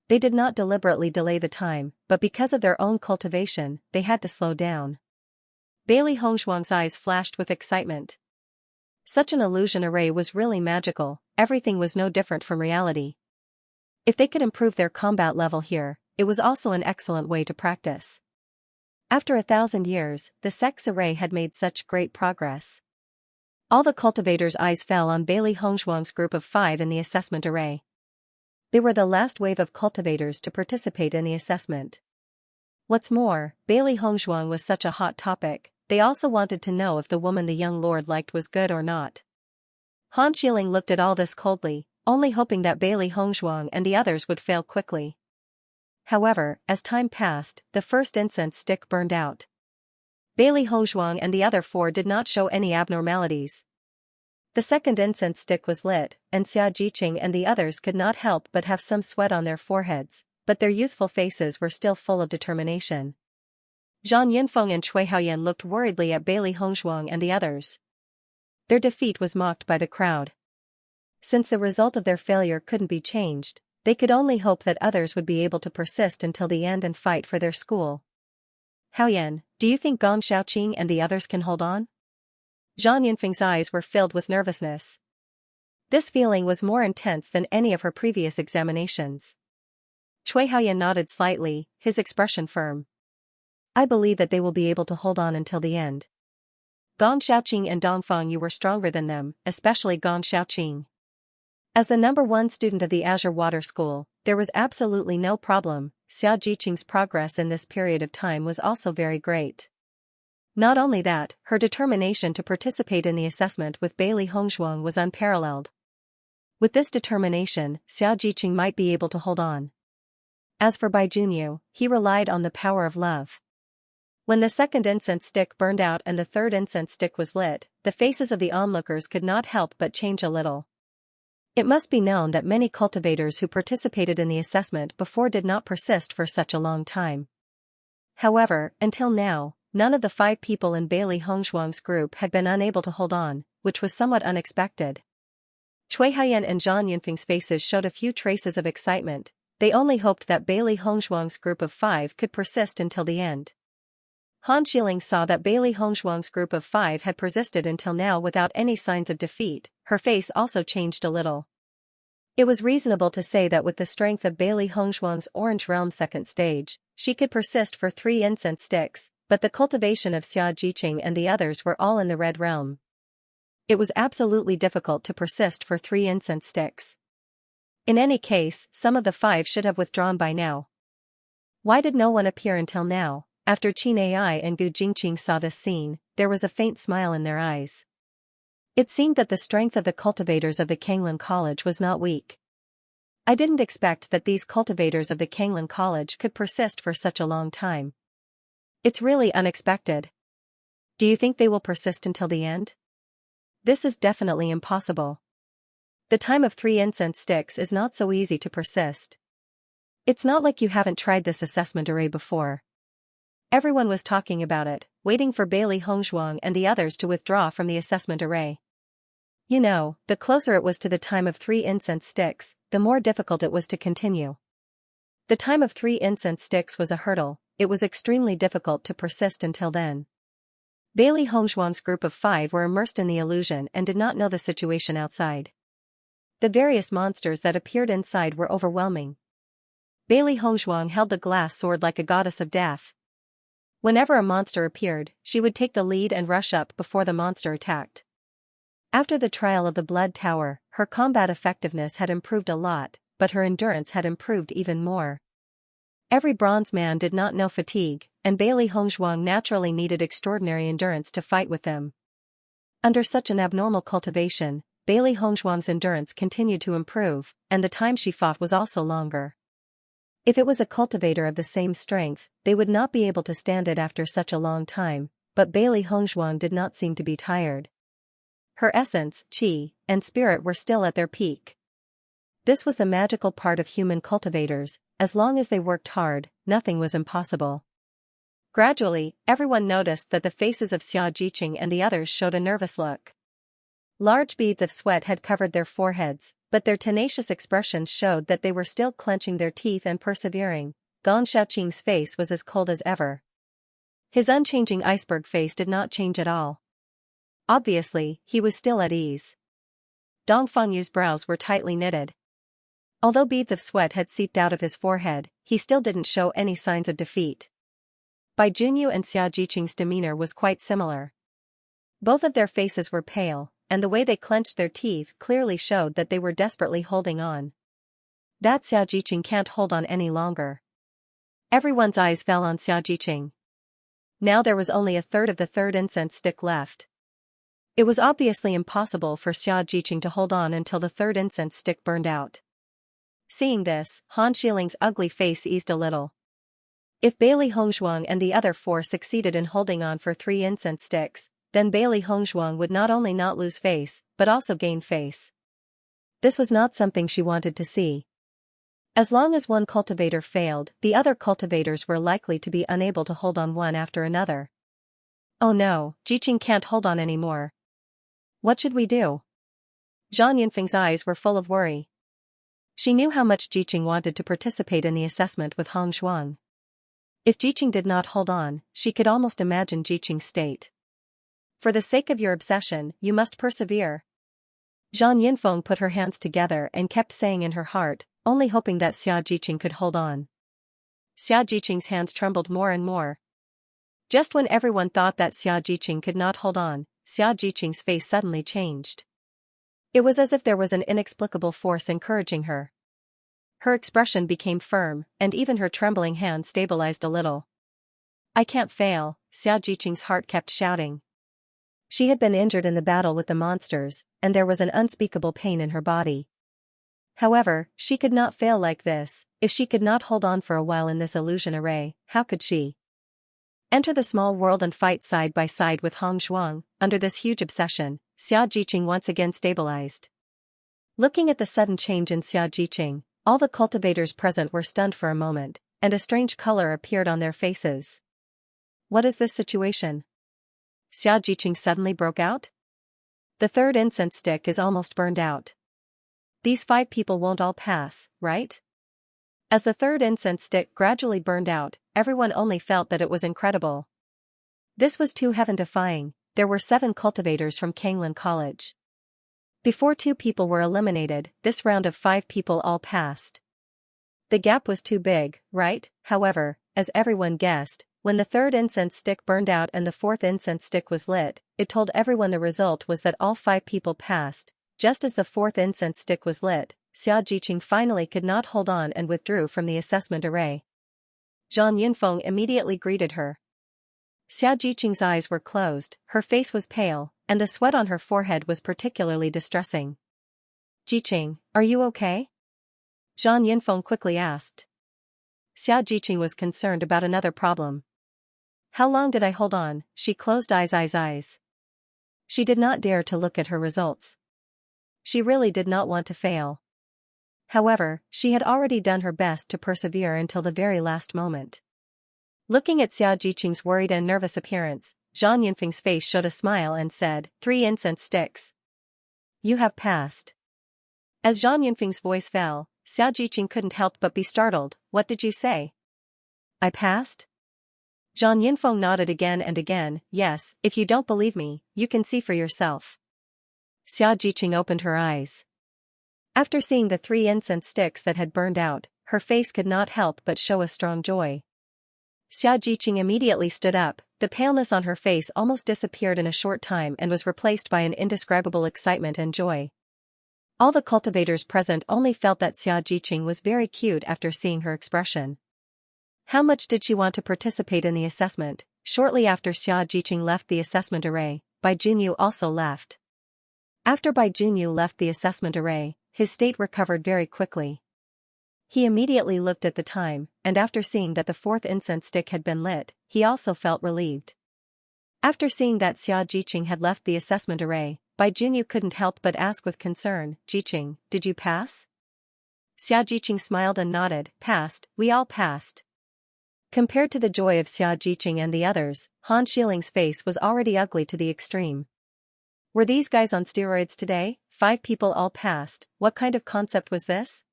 They did not deliberately delay the time, but because of their own cultivation, they had to slow down. Bailey Hongzhuang's eyes flashed with excitement. Such an illusion array was really magical, everything was no different from reality. If they could improve their combat level here, it was also an excellent way to practice. After 1,000 years, the sex array had made such great progress. All the cultivators' eyes fell on Bailey Hongzhuang's group of 5 in the assessment array. They were the last wave of cultivators to participate in the assessment. What's more, Bailey Hongzhuang was such a hot topic, they also wanted to know if the woman the young lord liked was good or not. Han Xiling looked at all this coldly, only hoping that Bailey Hongzhuang and the others would fail quickly. However, as time passed, the first incense stick burned out. Bailey Hongzhuang and the other 4 did not show any abnormalities. The second incense stick was lit, and Xianxia and the others could not help but have some sweat on their foreheads, but their youthful faces were still full of determination. Zhang Yinfeng and Cui Haoyan looked worriedly at Bailey Hongzhuang and the others. Their defeat was mocked by the crowd. Since the result of their failure couldn't be changed, they could only hope that others would be able to persist until the end and fight for their school. Haoyan, do you think Gong Xiaoqing and the others can hold on? Zhang Yinfeng's eyes were filled with nervousness. This feeling was more intense than any of her previous examinations. Cui Haoyan nodded slightly, his expression firm. I believe that they will be able to hold on until the end. Gong Xiaoqing and Dongfang Yu were stronger than them, especially Gong Xiaoqing. As the #1 student of the Azure Water School, there was absolutely no problem. Xianxia's progress in this period of time was also very great. Not only that, her determination to participate in the assessment with Bailey Hongzhuang was unparalleled. With this determination, Xianxia might be able to hold on. As for Bai Junyu, he relied on the power of love. When the second incense stick burned out and the third incense stick was lit, the faces of the onlookers could not help but change a little. It must be known that many cultivators who participated in the assessment before did not persist for such a long time. However, until now, none of the 5 people in Bailey Hongzhuang's group had been unable to hold on, which was somewhat unexpected. Cui Haoyan and Zhang Yinfeng's faces showed a few traces of excitement. They only hoped that Bailey Hongzhuang's group of 5 could persist until the end. Han Xiling saw that Bailey Hongzhuang's group of 5 had persisted until now without any signs of defeat. Her face also changed a little. It was reasonable to say that with the strength of Bailey Hongzhuang's Orange Realm second stage, she could persist for 3 incense sticks, but the cultivation of Xianxia and the others were all in the Red Realm. It was absolutely difficult to persist for 3 incense sticks. In any case, some of the 5 should have withdrawn by now. Why did no one appear until now? After Qin Ai and Gu Jingqing saw this scene, there was a faint smile in their eyes. It seemed that the strength of the cultivators of the Kanglin College was not weak. I didn't expect that these cultivators of the Kanglin College could persist for such a long time. It's really unexpected. Do you think they will persist until the end? This is definitely impossible. The time of 3 incense sticks is not so easy to persist. It's not like you haven't tried this assessment array before. Everyone was talking about it, waiting for Bailey Hongzhuang and the others to withdraw from the assessment array. You know, the closer it was to the time of 3 incense sticks, the more difficult it was to continue. The time of 3 incense sticks was a hurdle. It was extremely difficult to persist until then. Bailey Hongzhuang's group of 5 were immersed in the illusion and did not know the situation outside. The various monsters that appeared inside were overwhelming. Bailey Hongzhuang held the glass sword like a goddess of death. Whenever a monster appeared, she would take the lead and rush up before the monster attacked. After the trial of the Blood Tower, her combat effectiveness had improved a lot, but her endurance had improved even more. Every bronze man did not know fatigue, and Bailey Hongzhuang naturally needed extraordinary endurance to fight with them. Under such an abnormal cultivation, Bailey Hongzhuang's endurance continued to improve, and the time she fought was also longer. If it was a cultivator of the same strength, they would not be able to stand it after such a long time, but Bailey Hongzhuang did not seem to be tired. Her essence, qi, and spirit were still at their peak. This was the magical part of human cultivators. As long as they worked hard, nothing was impossible. Gradually, everyone noticed that the faces of Xianxia and the others showed a nervous look. Large beads of sweat had covered their foreheads, but their tenacious expressions showed that they were still clenching their teeth and persevering. Gong Xiaoqing's face was as cold as ever. His unchanging iceberg face did not change at all. Obviously, he was still at ease. Dong Fangyu's brows were tightly knitted. Although beads of sweat had seeped out of his forehead, he still didn't show any signs of defeat. Bai Junyu and Xia Jiqing's demeanor was quite similar. Both of their faces were pale, and the way they clenched their teeth clearly showed that they were desperately holding on. That Xia Jiqing can't hold on any longer. Everyone's eyes fell on Xia Jiqing. Now there was only a third of the 3rd incense stick left. It was obviously impossible for Xia Jiqing to hold on until the 3rd incense stick burned out. Seeing this, Han Shiling's ugly face eased a little. If Bailey Hongzhuang and the other 4 succeeded in holding on for 3 incense sticks, then Bailey Hongzhuang would not only not lose face, but also gain face. This was not something she wanted to see. As long as one cultivator failed, the other cultivators were likely to be unable to hold on one after another. Oh no, Jiqing can't hold on anymore. What should we do? Zhang Yinfeng's eyes were full of worry. She knew how much Jiqing wanted to participate in the assessment with Hongzhuang. If Jiqing did not hold on, she could almost imagine Jiqing's state. For the sake of your obsession, you must persevere. Zhang Yinfeng put her hands together and kept saying in her heart, only hoping that Xia Jiqing could hold on. Xia Jiqing's hands trembled more and more. Just when everyone thought that Xia Jiqing could not hold on, Xia Jiqing's face suddenly changed. It was as if there was an inexplicable force encouraging her. Her expression became firm, and even her trembling hand stabilized a little. I can't fail, Xia Jiqing's heart kept shouting. She had been injured in the battle with the monsters, and there was an unspeakable pain in her body. However, she could not fail like this. If she could not hold on for a while in this illusion array, how could she enter the small world and fight side by side with Hongzhuang? Under this huge obsession, Xia Jiqing once again stabilized. Looking at the sudden change in Xia Jiqing, all the cultivators present were stunned for a moment, and a strange color appeared on their faces. What is this situation? Xia Jiqing suddenly broke out? The 3rd incense stick is almost burned out. These 5 people won't all pass, right? As the 3rd incense stick gradually burned out, everyone only felt that it was incredible. This was too heaven-defying. There were 7 cultivators from Kanglin College. Before 2 people were eliminated, this round of 5 people all passed. The gap was too big, right? However, as everyone guessed, when the 3rd incense stick burned out and the 4th incense stick was lit, it told everyone the result was that all 5 people passed. Just as the 4th incense stick was lit, Xia Jiqing finally could not hold on and withdrew from the assessment array. Zhang Yunfeng immediately greeted her. Xia Jiqing's eyes were closed, her face was pale, and the sweat on her forehead was particularly distressing. Jiqing, are you okay? Zhang Yunfeng quickly asked. Xia Jiqing was concerned about another problem. How long did I hold on? She closed eyes. She did not dare to look at her results. She really did not want to fail. However, she had already done her best to persevere until the very last moment. Looking at Xia Jiqing's worried and nervous appearance, Zhang Yunfeng's face showed a smile and said, 3 incense sticks. You have passed. As Zhang Yunfeng's voice fell, Xia Jiqing couldn't help but be startled. What did you say? I passed? Zhang Yunfeng nodded again and again. Yes, if you don't believe me, you can see for yourself. Xia Jiqing opened her eyes. After seeing the 3 incense sticks that had burned out, her face could not help but show a strong joy. Xia Jiqing immediately stood up, the paleness on her face almost disappeared in a short time and was replaced by an indescribable excitement and joy. All the cultivators present only felt that Xia Jiqing was very cute after seeing her expression. How much did she want to participate in the assessment? Shortly after Xia Jiqing left the assessment array, Bai Junyu also left. After Bai Junyu left the assessment array, his state recovered very quickly. He immediately looked at the time, and after seeing that the 4th incense stick had been lit, he also felt relieved. After seeing that Xia Jiqing had left the assessment array, Bai Junyu couldn't help but ask with concern, Jiqing, did you pass? Xia Jiqing smiled and nodded, passed, we all passed. Compared to the joy of Xia Jiqing and the others, Han Shiling's face was already ugly to the extreme. Were these guys on steroids today? 5 people all passed, what kind of concept was this?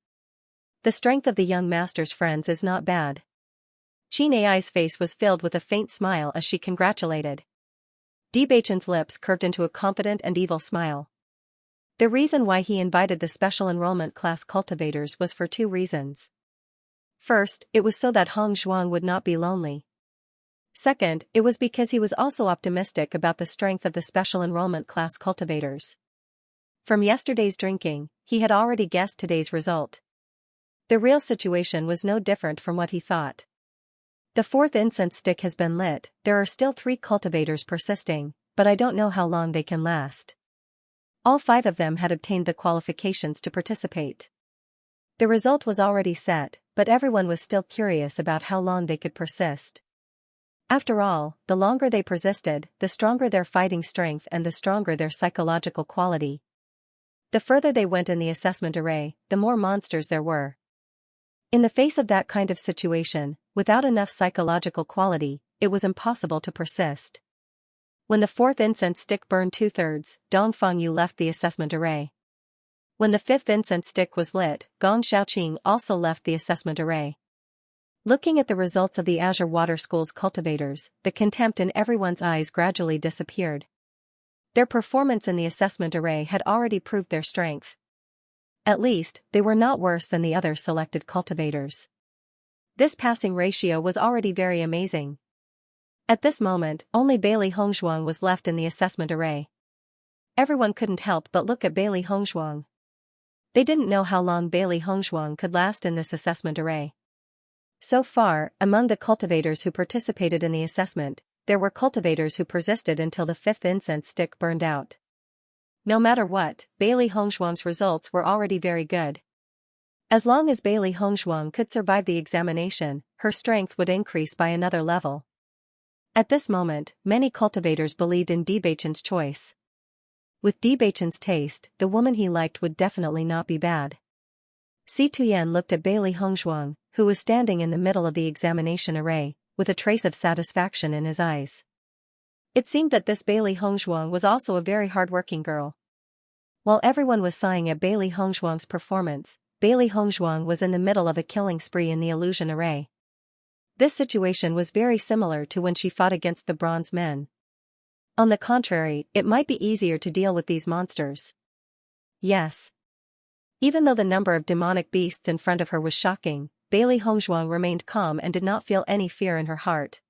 The strength of the young master's friends is not bad. Qin Ai's face was filled with a faint smile as she congratulated. Debachen's lips curved into a confident and evil smile. The reason why he invited the special enrollment class cultivators was for 2 reasons. First, it was so that Hong Zhuang would not be lonely. Second, it was because he was also optimistic about the strength of the special enrollment class cultivators. From yesterday's drinking, he had already guessed today's result. The real situation was no different from what he thought. The 4th incense stick has been lit, there are still 3 cultivators persisting, but I don't know how long they can last. All 5 of them had obtained the qualifications to participate. The result was already set, but everyone was still curious about how long they could persist. After all, the longer they persisted, the stronger their fighting strength and the stronger their psychological quality. The further they went in the assessment array, the more monsters there were. In the face of that kind of situation, without enough psychological quality, it was impossible to persist. When the 4th incense stick burned 2/3, Dong Fangyu left the assessment array. When the 5th incense stick was lit, Gong Shaoqing also left the assessment array. Looking at the results of the Azure Water School's cultivators, the contempt in everyone's eyes gradually disappeared. Their performance in the assessment array had already proved their strength. At least, they were not worse than the other selected cultivators. This passing ratio was already very amazing. At this moment, only Bailey Hongzhuang was left in the assessment array. Everyone couldn't help but look at Bailey Hongzhuang. They didn't know how long Bailey Hongzhuang could last in this assessment array. So far, among the cultivators who participated in the assessment, there were cultivators who persisted until the 5th incense stick burned out. No matter what, Bailey Hongzhuang's results were already very good. As long as Bailey Hongzhuang could survive the examination, her strength would increase by another level. At this moment, many cultivators believed in Debachen's choice. With Debachen's taste, the woman he liked would definitely not be bad. Si Tuyen looked at Bailey Hongzhuang, who was standing in the middle of the examination array, with a trace of satisfaction in his eyes. It seemed that this Bailey Hongzhuang was also a very hard-working girl. While everyone was sighing at Bailey Hongzhuang's performance, Bailey Hongzhuang was in the middle of a killing spree in the illusion array. This situation was very similar to when she fought against the bronze men. On the contrary, it might be easier to deal with these monsters. Yes. Even though the number of demonic beasts in front of her was shocking, Bailey Hongzhuang remained calm and did not feel any fear in her heart.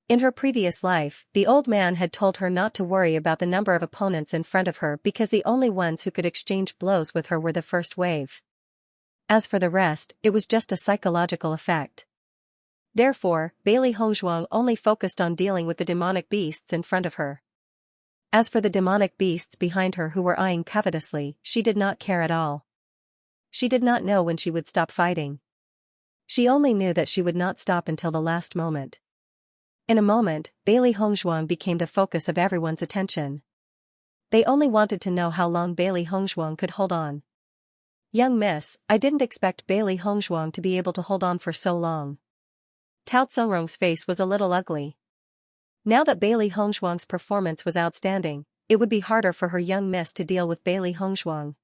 In her previous life, the old man had told her not to worry about the number of opponents in front of her because the only ones who could exchange blows with her were the first wave. As for the rest, it was just a psychological effect. Therefore, Bailey Hongzhuang only focused on dealing with the demonic beasts in front of her. As for the demonic beasts behind her who were eyeing covetously, she did not care at all. She did not know when she would stop fighting. She only knew that she would not stop until the last moment. In a moment, Bailey Hongzhuang became the focus of everyone's attention. They only wanted to know how long Bailey Hongzhuang could hold on. "Young miss, I didn't expect Bailey Hongzhuang to be able to hold on for so long." Tao Tsongrong's face was a little ugly. Now that Bailey Hongzhuang's performance was outstanding, it would be harder for her young miss to deal with Bailey Hongzhuang.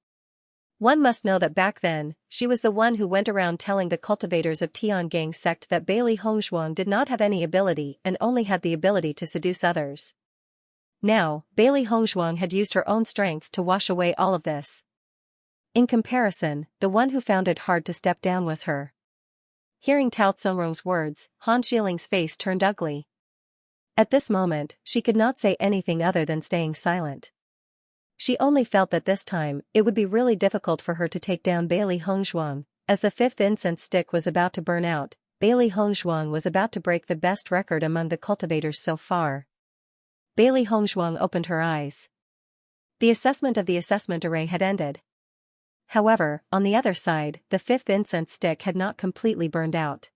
One must know that back then, she was the one who went around telling the cultivators of Tiangang sect that Bailey Hongzhuang did not have any ability and only had the ability to seduce others. Now, Bailey Hongzhuang had used her own strength to wash away all of this. In comparison, the one who found it hard to step down was her. Hearing Tao Tsongrong's words, Han Shiling's face turned ugly. At this moment, she could not say anything other than staying silent. She only felt that this time, it would be really difficult for her to take down Bailey Hongzhuang. As the fifth incense stick was about to burn out, Bailey Hongzhuang was about to break the best record among the cultivators so far. Bailey Hongzhuang opened her eyes. The assessment of the assessment array had ended. However, on the other side, the fifth incense stick had not completely burned out.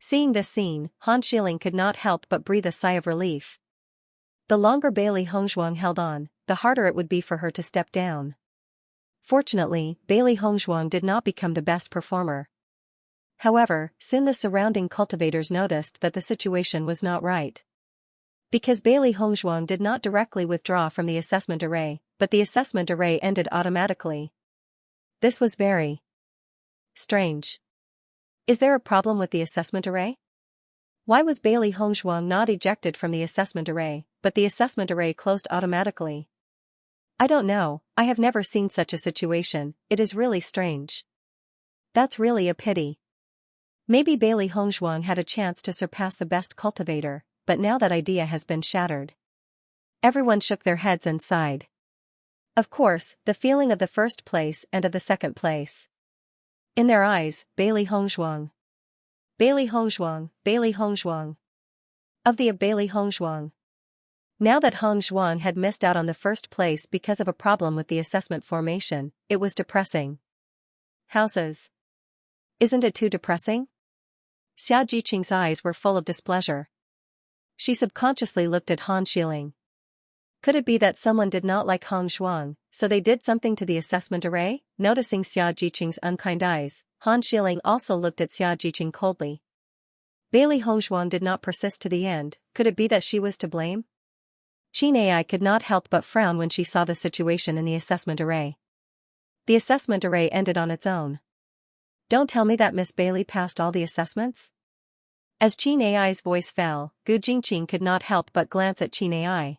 Seeing this scene, Han Shiling could not help but breathe a sigh of relief. The longer Bailey Hongzhuang held on, the harder it would be for her to step down. Fortunately, Bailey Hongzhuang did not become the best performer. However, soon the surrounding cultivators noticed that the situation was not right. Because Bailey Hongzhuang did not directly withdraw from the assessment array, but the assessment array ended automatically. This was very strange. Is there a problem with the assessment array? Why was Bailey Hongzhuang not ejected from the assessment array, but the assessment array closed automatically? I don't know, I have never seen such a situation, it is really strange. That's really a pity. Maybe Bailey Hongzhuang had a chance to surpass the best cultivator, but now that idea has been shattered. Everyone shook their heads and sighed. Of course, the feeling of the first place and of the second place. In their eyes, Bailey Hongzhuang. Bailey Hongzhuang, Bailey Hongzhuang. Of the Bailey Hongzhuang. Now that Hongzhuang had missed out on the first place because of a problem with the assessment formation, it was depressing. Houses. Isn't it too depressing? Xia Jiqing's eyes were full of displeasure. She subconsciously looked at Han Shiling. Could it be that someone did not like Hongzhuang, so they did something to the assessment array? Noticing Xia Jiqing's unkind eyes, Han Shiling also looked at Xia Jiqing coldly. Bailey Hongzhuang did not persist to the end, could it be that she was to blame? Qin Ai could not help but frown when she saw the situation in the assessment array. The assessment array ended on its own. Don't tell me that Miss Bailey passed all the assessments? As Qin Ai's voice fell, Gu Jingqing could not help but glance at Qin Ai.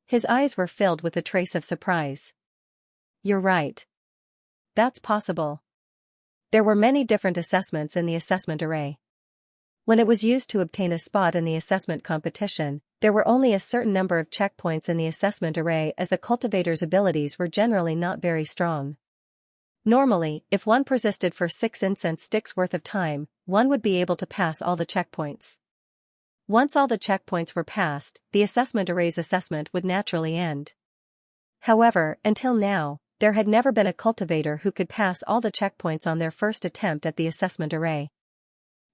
His eyes were filled with a trace of surprise. You're right. That's possible. There were many different assessments in the assessment array. When it was used to obtain a spot in the assessment competition, there were only a certain number of checkpoints in the assessment array as the cultivator's abilities were generally not very strong. Normally, if one persisted for 6 incense sticks worth of time, one would be able to pass all the checkpoints. Once all the checkpoints were passed, the assessment array's assessment would naturally end. However, until now, there had never been a cultivator who could pass all the checkpoints on their first attempt at the assessment array.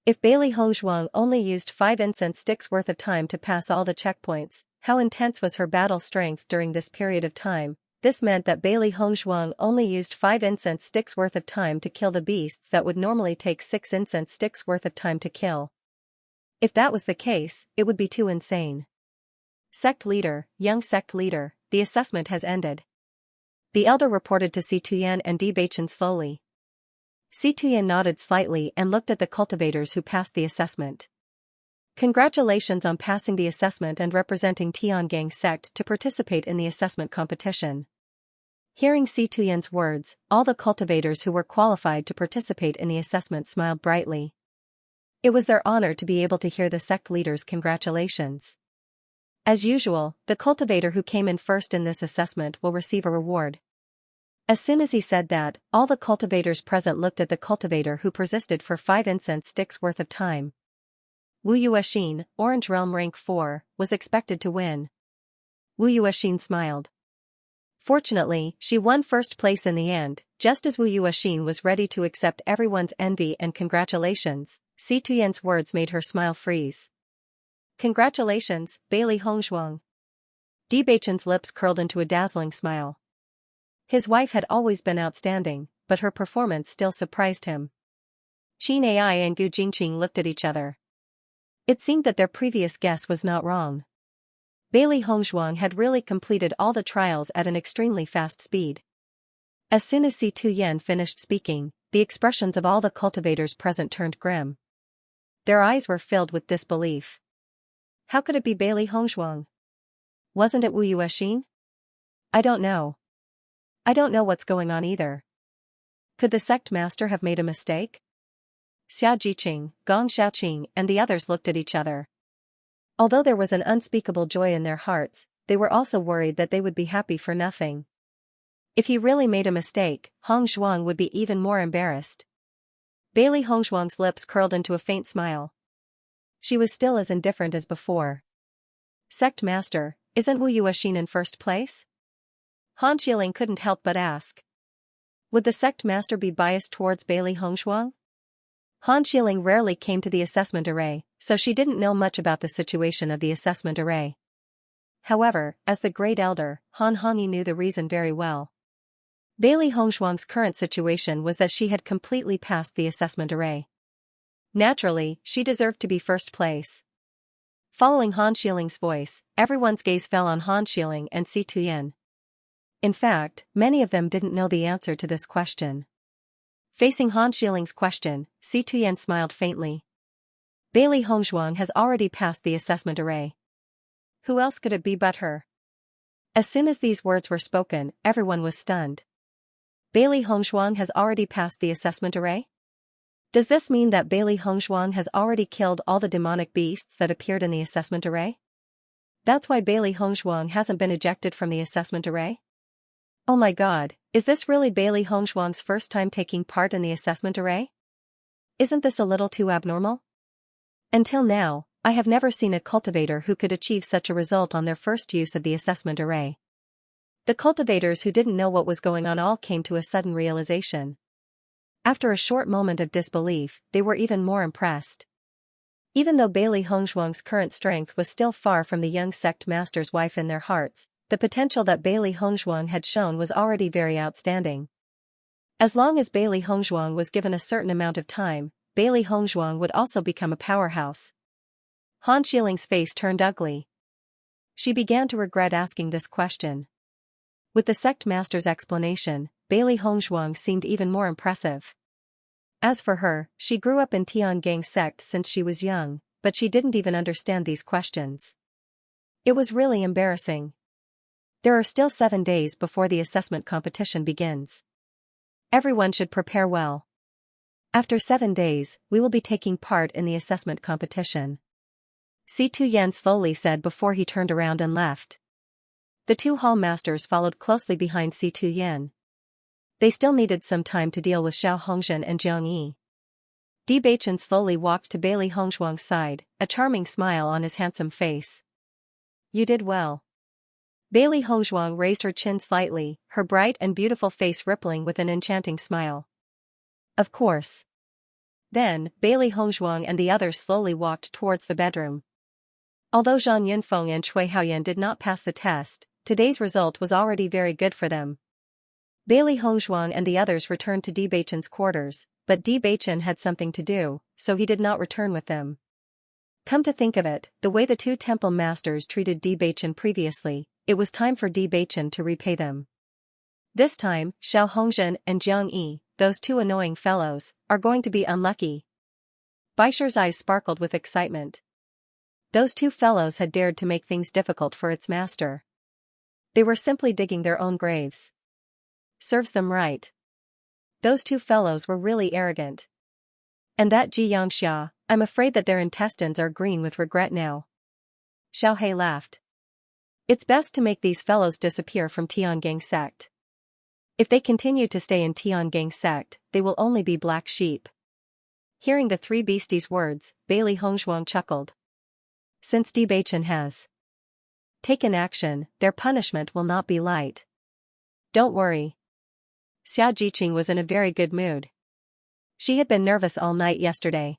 If Bailey Hongzhuang only used 5 incense sticks worth of time to pass all the checkpoints, how intense was her battle strength during this period of time? This meant that Bailey Hongzhuang only used 5 incense sticks worth of time to kill the beasts that would normally take 6 incense sticks worth of time to kill. If that was the case, it would be too insane. Sect leader, young sect leader, the assessment has ended. The elder reported to Si Tuyan and Di Baichen slowly. Si Tuyan nodded slightly and looked at the cultivators who passed the assessment. Congratulations on passing the assessment and representing Tiangang sect to participate in the assessment competition. Hearing Si Tuyan's words, all the cultivators who were qualified to participate in the assessment smiled brightly. It was their honor to be able to hear the sect leader's congratulations. As usual, the cultivator who came in first in this assessment will receive a reward. As soon as he said that, all the cultivators present looked at the cultivator who persisted for 5 incense sticks worth of time. Wu Yuexin, Orange Realm rank 4, was expected to win. Wu Yuexin smiled. Fortunately, she won first place in the end, just as Wu Yuexin was ready to accept everyone's envy and congratulations. Si Tuyen's words made her smile freeze. Congratulations, Bailey Hongzhuang. Di Beichen's lips curled into a dazzling smile. His wife had always been outstanding, but her performance still surprised him. Qin Ai and Gu Jingqing looked at each other. It seemed that their previous guess was not wrong. Bailey Hongzhuang had really completed all the trials at an extremely fast speed. As soon as Si Tuyen finished speaking, the expressions of all the cultivators present turned grim. Their eyes were filled with disbelief. How could it be Bailey Hongzhuang? Wasn't it Wu Yuexin? I don't know. I don't know what's going on either. Could the sect master have made a mistake? Xia Jiqing, Gong Xiaoqing, and the others looked at each other. Although there was an unspeakable joy in their hearts, they were also worried that they would be happy for nothing. If he really made a mistake, Hongzhuang would be even more embarrassed. Bailey Hongzhuang's lips curled into a faint smile. She was still as indifferent as before. Sect master, isn't Wu Yuexin in first place? Han Xiling couldn't help but ask. Would the sect master be biased towards Bailey Hongzhuang? Han Xiling rarely came to the assessment array, so she didn't know much about the situation of the assessment array. However, as the great elder, Han Hongyi knew the reason very well. Bailey Hongzhuang's current situation was that she had completely passed the assessment array. Naturally, she deserved to be first place. Following Han Xiling's voice, everyone's gaze fell on Han Xiling and Si Tuyen. In fact, many of them didn't know the answer to this question. Facing Han Xiling's question, Si Tuyen smiled faintly. Bailey Hongzhuang has already passed the assessment array. Who else could it be but her? As soon as these words were spoken, everyone was stunned. Bailey Hongzhuang has already passed the assessment array? Does this mean that Bailey Hongzhuang has already killed all the demonic beasts that appeared in the assessment array? That's why Bailey Hongzhuang hasn't been ejected from the assessment array? Oh my god, is this really Bailey Hongzhuang's first time taking part in the assessment array? Isn't this a little too abnormal? Until now, I have never seen a cultivator who could achieve such a result on their first use of the assessment array. The cultivators who didn't know what was going on all came to a sudden realization. After a short moment of disbelief, they were even more impressed. Even though Bailey Hongzhuang's current strength was still far from the young sect master's wife in their hearts, the potential that Bailey Hongzhuang had shown was already very outstanding. As long as Bailey Hongzhuang was given a certain amount of time, Bailey Hongzhuang would also become a powerhouse. Han Xiling's face turned ugly. She began to regret asking this question. With the sect master's explanation, Bailey Hongzhuang seemed even more impressive. As for her, she grew up in Tiangang sect since she was young, but she didn't even understand these questions. It was really embarrassing. There are still 7 days before the assessment competition begins. Everyone should prepare well. After 7 days, we will be taking part in the assessment competition. Si Tuyen slowly said before he turned around and left. The 2 hall masters followed closely behind Si Tuyen. They still needed some time to deal with Xiao Hongzhen and Jiang Yi. Di Beichen slowly walked to Bailey Hongzhuang's side, a charming smile on his handsome face. You did well. Bailey Hongzhuang raised her chin slightly, her bright and beautiful face rippling with an enchanting smile. Of course. Then, Bailey Hongzhuang and the others slowly walked towards the bedroom. Although Zhang Yunfeng and Cui Haoyan did not pass the test, today's result was already very good for them. Bailey Hongzhuang and the others returned to Di Beichen's quarters, but Di Beichen had something to do, so he did not return with them. Come to think of it, the way the 2 temple masters treated Di Beichen previously, it was time for Di Beichen to repay them. This time, Xiao Hongzhen and Jiang Yi, those 2 annoying fellows, are going to be unlucky. Baisher's eyes sparkled with excitement. Those 2 fellows had dared to make things difficult for its master. They were simply digging their own graves. Serves them right. Those 2 fellows were really arrogant. And that Xianxia, I'm afraid that their intestines are green with regret now. Xiao He laughed. It's best to make these fellows disappear from Tiangang sect. If they continue to stay in Tiangang sect, they will only be black sheep. Hearing the three beasties' words, Bailey Hongzhuang chuckled. Since Bewitching has taken action, their punishment will not be light. Don't worry. Xianxia was in a very good mood. She had been nervous all night yesterday.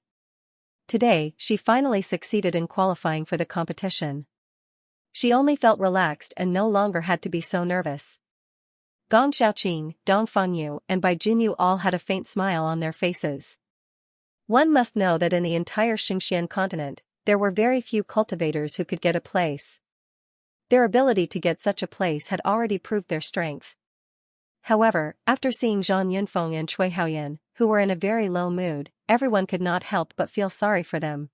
Today, she finally succeeded in qualifying for the competition. She only felt relaxed and no longer had to be so nervous. Gong Xiaoqing, Dong Fengyu, and Bai Junyu all had a faint smile on their faces. One must know that in the entire Xianxia continent, there were very few cultivators who could get a place. Their ability to get such a place had already proved their strength. However, after seeing Zhang Yunfeng and Cui Haoyan, who were in a very low mood, everyone could not help but feel sorry for them.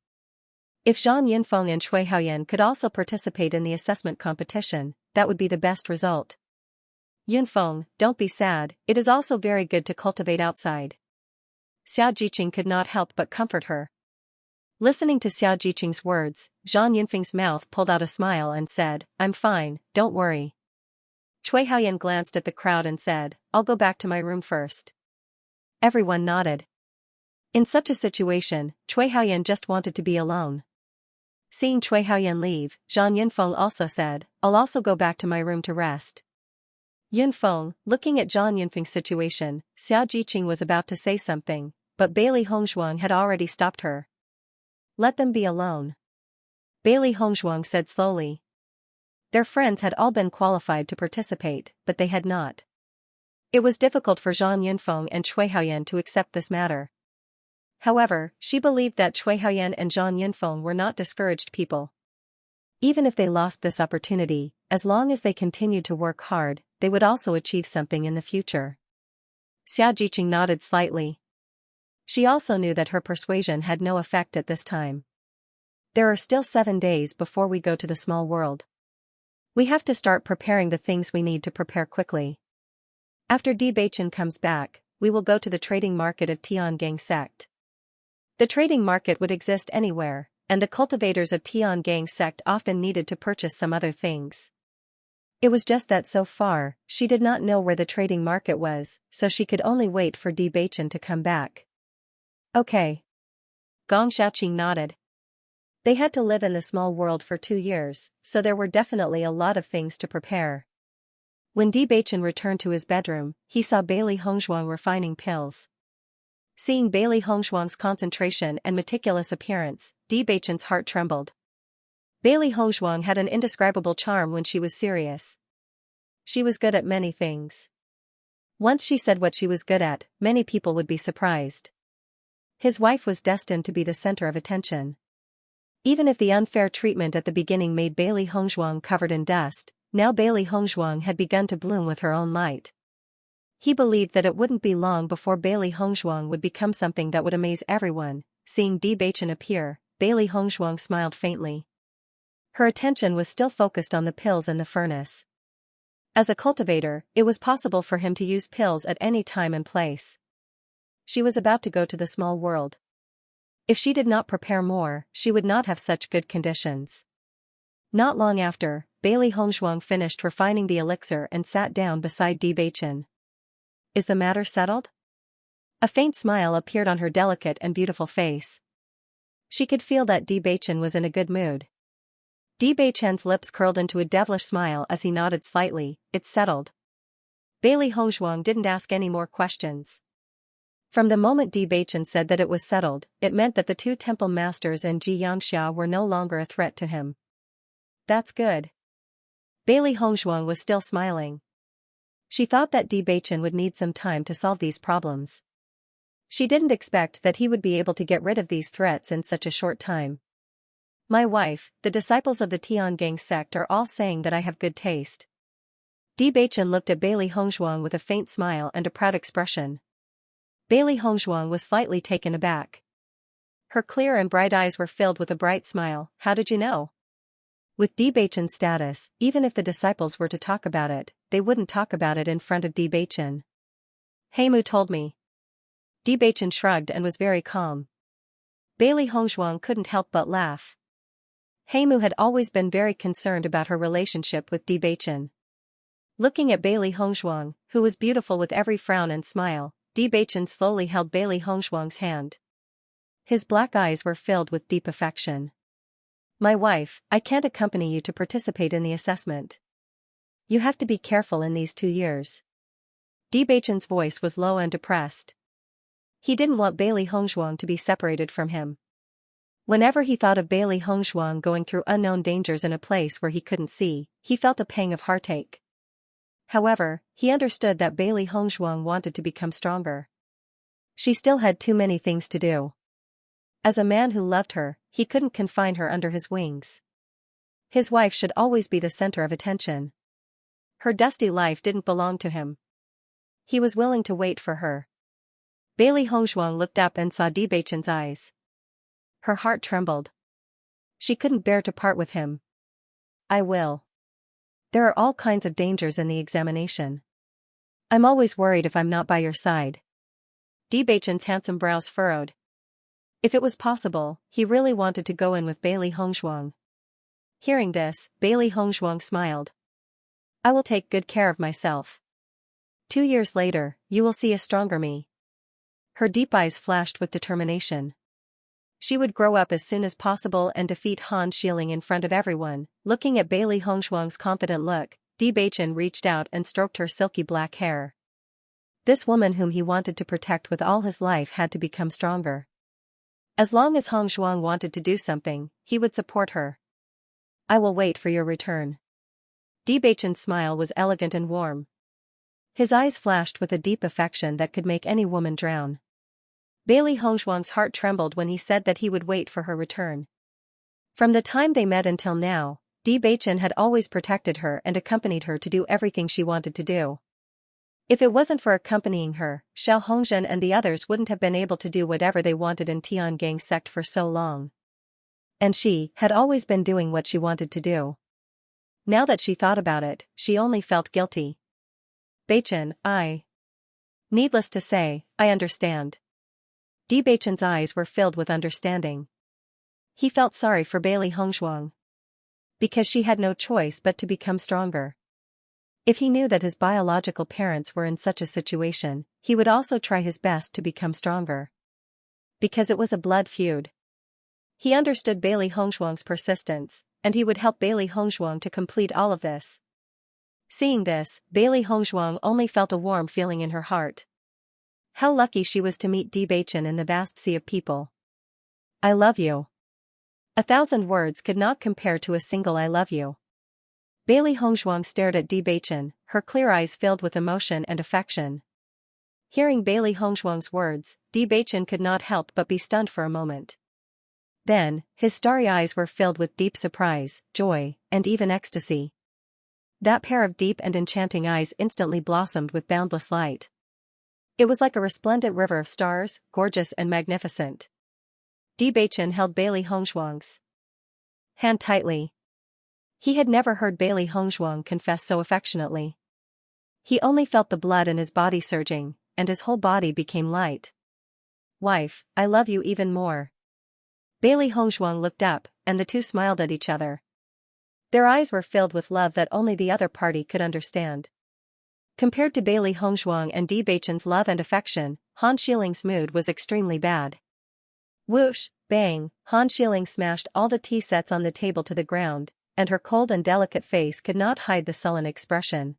If Zhang Yunfeng and Cui Haoyan could also participate in the assessment competition, that would be the best result. Yunfeng, don't be sad, it is also very good to cultivate outside. Xiaojiqing could not help but comfort her. Listening to Xiaojiqing's words, Zhang Yunfeng's mouth pulled out a smile and said, I'm fine, don't worry. Cui Haoyan glanced at the crowd and said, I'll go back to my room first. Everyone nodded. In such a situation, Cui Haoyan just wanted to be alone. Seeing Cui Haoyan leave, Zhang Yunfeng also said, I'll also go back to my room to rest. Yunfeng, looking at Zhang Yunfeng's situation, Xiaojiqing was about to say something, but Bailey Hongzhuang had already stopped her. Let them be alone. Bailey Hongzhuang said slowly. Their friends had all been qualified to participate, but they had not. It was difficult for Zhang Yunfeng and Cui Haoyan to accept this matter. However, she believed that Cui Haoyan and Zhang Yunfeng were not discouraged people. Even if they lost this opportunity, as long as they continued to work hard, they would also achieve something in the future. Xiaojiqing nodded slightly. She also knew that her persuasion had no effect at this time. There are still 7 days before we go to the small world. We have to start preparing the things we need to prepare quickly. After Bewitching comes back, we will go to the trading market of Tiangang sect. The trading market would exist anywhere, and the cultivators of Tiangang sect often needed to purchase some other things. It was just that so far, she did not know where the trading market was, so she could only wait for Bewitching to come back. Okay. Gong Xiaoqing nodded. They had to live in the small world for 2 years, so there were definitely a lot of things to prepare. When Bewitching returned to his bedroom, he saw Bailey Hongzhuang refining pills. Seeing Bailey Hongzhuang's concentration and meticulous appearance, Bewitching's heart trembled. Bailey Hongzhuang had an indescribable charm when she was serious. She was good at many things. Once she said what she was good at, many people would be surprised. His wife was destined to be the center of attention. Even if the unfair treatment at the beginning made Bailey Hongzhuang covered in dust, now Bailey Hongzhuang had begun to bloom with her own light. He believed that it wouldn't be long before Bailey Hongzhuang would become something that would amaze everyone. Seeing Bewitching appear, Bailey Hongzhuang smiled faintly. Her attention was still focused on the pills in the furnace. As a cultivator, it was possible for him to use pills at any time and place. She was about to go to the small world. If she did not prepare more, she would not have such good conditions. Not long after, Bailey Hongzhuang finished refining the elixir and sat down beside Bewitching. Is the matter settled? A faint smile appeared on her delicate and beautiful face. She could feel that Bewitching was in a good mood. Bewitching's lips curled into a devilish smile as he nodded slightly. It's settled. Bailey Hongzhuang didn't ask any more questions. From the moment Bewitching said that it was settled, it meant that the 2 temple masters and Xianxia were no longer a threat to him. That's good. Bailey Hongzhuang was still smiling. She thought that Bewitching would need some time to solve these problems. She didn't expect that he would be able to get rid of these threats in such a short time. My wife, the disciples of the Tiangang sect are all saying that I have good taste. Bewitching looked at Bailey Hongzhuang with a faint smile and a proud expression. Bailey Hongzhuang was slightly taken aback. Her clear and bright eyes were filled with a bright smile. How did you know? With Bewitching's status, even if the disciples were to talk about it, they wouldn't talk about it in front of Bewitching. Heimu told me. Bewitching shrugged and was very calm. Bailey Hongzhuang couldn't help but laugh. Heimu had always been very concerned about her relationship with Bewitching. Looking at Bailey Hongshuang, who was beautiful with every frown and smile, Bewitching slowly held Bailey Hongshuang's hand. His black eyes were filled with deep affection. "My wife, I can't accompany you to participate in the assessment. You have to be careful in these 2 years." Bewitching's voice was low and depressed. He didn't want Bailey Hongshuang to be separated from him. Whenever he thought of Bailey Hongshuang going through unknown dangers in a place where he couldn't see, he felt a pang of heartache. However, he understood that Bailey Hongshuang wanted to become stronger. She still had too many things to do. As a man who loved her, he couldn't confine her under his wings. His wife should always be the center of attention. Her dusty life didn't belong to him. He was willing to wait for her. Bailey Hongshuang looked up and saw Bewitching's eyes. Her heart trembled. She couldn't bear to part with him. "I will. There are all kinds of dangers in the examination. I'm always worried if I'm not by your side." Bewitching's handsome brows furrowed. If it was possible, he really wanted to go in with Bailey Hongshuang. Hearing this, Bailey Hongshuang smiled. "I will take good care of myself. 2 years later, you will see a stronger me." Her deep eyes flashed with determination. She would grow up as soon as possible and defeat Han Xiling in front of everyone. Looking at Bailey Hongshuang's confident look, Bewitching reached out and stroked her silky black hair. This woman whom he wanted to protect with all his life had to become stronger. As long as Hongshuang wanted to do something, he would support her. "I will wait for your return." Bewitching's smile was elegant and warm. His eyes flashed with a deep affection that could make any woman drown. Bailey Hongshuang's heart trembled when he said that he would wait for her return. From the time they met until now, Bewitching had always protected her and accompanied her to do everything she wanted to do. If it wasn't for accompanying her, Xiao Hongzhen and the others wouldn't have been able to do whatever they wanted in Tiangang sect for so long. And she had always been doing what she wanted to do. Now that she thought about it, she only felt guilty. "Beichen, Needless to say, I understand." Bewitching's eyes were filled with understanding. He felt sorry for Bailey Hongshuang. Because she had no choice but to become stronger. If he knew that his biological parents were in such a situation, he would also try his best to become stronger. Because it was a blood feud. He understood Bailey Hongshuang's persistence, and he would help Bailey Hongshuang to complete all of this. Seeing this, Bailey Hongshuang only felt a warm feeling in her heart. How lucky she was to meet Bewitching in the vast sea of people. "I love you." 1,000 words could not compare to a single "I love you." Bailey Hongshuang stared at Bewitching, her clear eyes filled with emotion and affection. Hearing Bailey Hongshuang's words, Bewitching could not help but be stunned for a moment. Then, his starry eyes were filled with deep surprise, joy, and even ecstasy. That pair of deep and enchanting eyes instantly blossomed with boundless light. It was like a resplendent river of stars, gorgeous and magnificent. Bewitching held Bailey Hongshuang's hand tightly. He had never heard Bailey Hongshuang confess so affectionately. He only felt the blood in his body surging, and his whole body became light. "Wife, I love you even more." Bailey Hongshuang looked up, and the two smiled at each other. Their eyes were filled with love that only the other party could understand. Compared to Bailey Hongshuang and Bewitching's love and affection, Han Xiling's mood was extremely bad. Whoosh, bang, Han Xiling smashed all the tea sets on the table to the ground, and her cold and delicate face could not hide the sullen expression.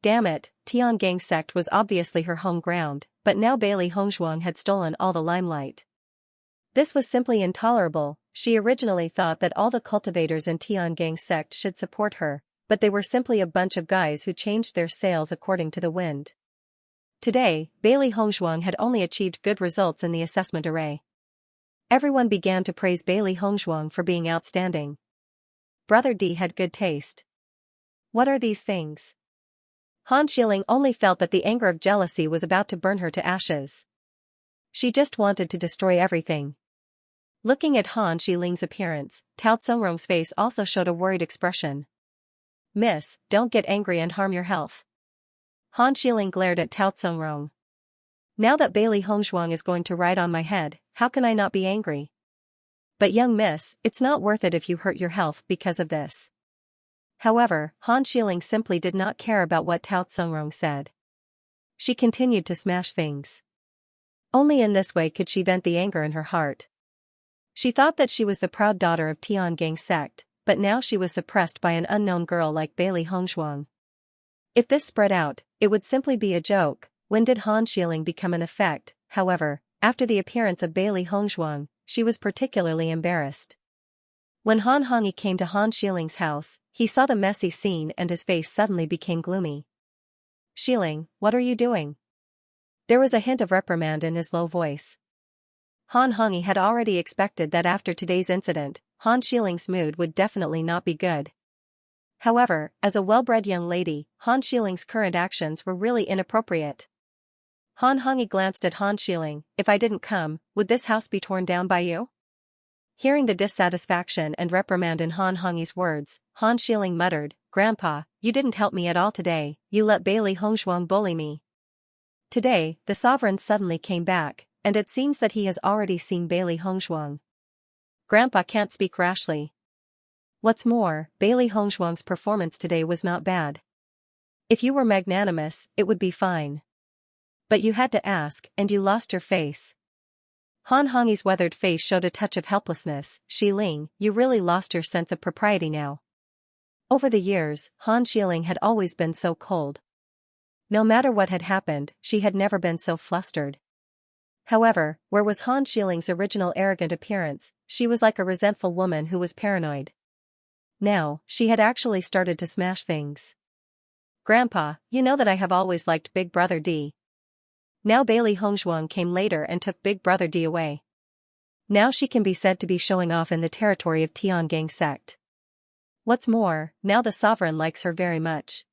Damn it, Tiangang sect was obviously her home ground, but now Bailey Hongshuang had stolen all the limelight. This was simply intolerable. She originally thought that all the cultivators in Tiangang sect should support her, but they were simply a bunch of guys who changed their sails according to the wind. Today, Bailey Hongshuang had only achieved good results in the assessment array. Everyone began to praise Bailey Hongshuang for being outstanding. Brother D had good taste. What are these things? Han Xiling only felt that the anger of jealousy was about to burn her to ashes. She just wanted to destroy everything. Looking at Han Xiling's appearance, Tao Tsongrong's face also showed a worried expression. "Miss, don't get angry and harm your health." Han Xiling glared at Tao Tsongrong. "Now that Bailey Hongshuang is going to ride on my head, how can I not be angry? But young miss, it's not worth it if you hurt your health because of this." However, Han Xiling simply did not care about what Tao Tsongrong said. She continued to smash things. Only in this way could she vent the anger in her heart. She thought that she was the proud daughter of Tiangang sect, but now she was suppressed by an unknown girl like Bailey Hongzhuang. If this spread out, it would simply be a joke. When did Han Xiling become an effect? However, after the appearance of Bailey Hongzhuang, she was particularly embarrassed. When Han Hongyi came to Han Xiling's house, he saw the messy scene and his face suddenly became gloomy. "Xiling, what are you doing?" There was a hint of reprimand in his low voice. Han Hongyi had already expected that after today's incident, Han Xiling's mood would definitely not be good. However, as a well-bred young lady, Han Xiling's current actions were really inappropriate. Han Hongyi glanced at Han Xiling. "If I didn't come, would this house be torn down by you?" Hearing the dissatisfaction and reprimand in Han Hongyi's words, Han Xiling muttered, "Grandpa, you didn't help me at all today, you let Bailey Hongzhuang bully me." Today, the sovereign suddenly came back, and it seems that he has already seen Bailey Hongzhuang. Grandpa can't speak rashly. What's more, Bailey Hongzhuang's performance today was not bad. If you were magnanimous, it would be fine. But you had to ask, and you lost your face. Han Hongyi's weathered face showed a touch of helplessness. "Xiling, you really lost your sense of propriety now." Over the years, Han Xiling had always been so cold. No matter what had happened, she had never been so flustered. However, where was Han Xiling's original arrogant appearance? She was like a resentful woman who was paranoid. Now, she had actually started to smash things. "Grandpa, you know that I have always liked Big Brother D." Now Bailey Hongzhuang came later and took Big Brother D away. Now she can be said to be showing off in the territory of Tiangang sect. What's more, now the sovereign likes her very much.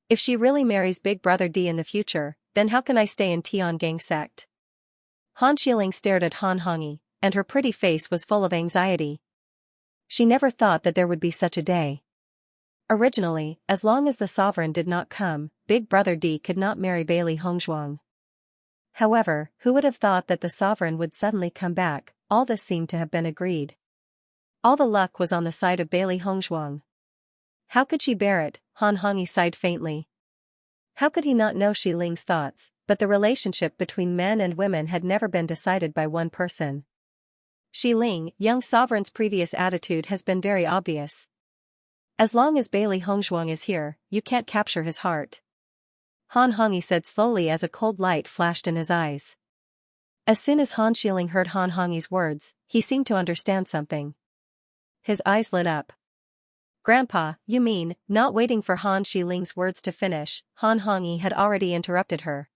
If she really marries Big Brother D in the future, then how can I stay in Tiangang sect? Han Xiling stared at Han Hongyi, and her pretty face was full of anxiety. She never thought that there would be such a day. Originally, as long as the sovereign did not come, Big Brother D could not marry Bailey Hongzhuang. However, who would have thought that the sovereign would suddenly come back? All this seemed to have been agreed. All the luck was on the side of Bailey Hongzhuang. How could she bear it? Han Hongyi sighed faintly. How could he not know Xiling's thoughts? But the relationship between men and women had never been decided by one person. Xiling, young sovereign's previous attitude has been very obvious. As long as Bailey Hongzhuang is here, you can't capture his heart. Han Hongyi said slowly as a cold light flashed in his eyes. As soon as Han Xiling heard Han Hongyi's words, he seemed to understand something. His eyes lit up. "Grandpa, you mean," not waiting for Han Xiling's words to finish, Han Hongyi had already interrupted her.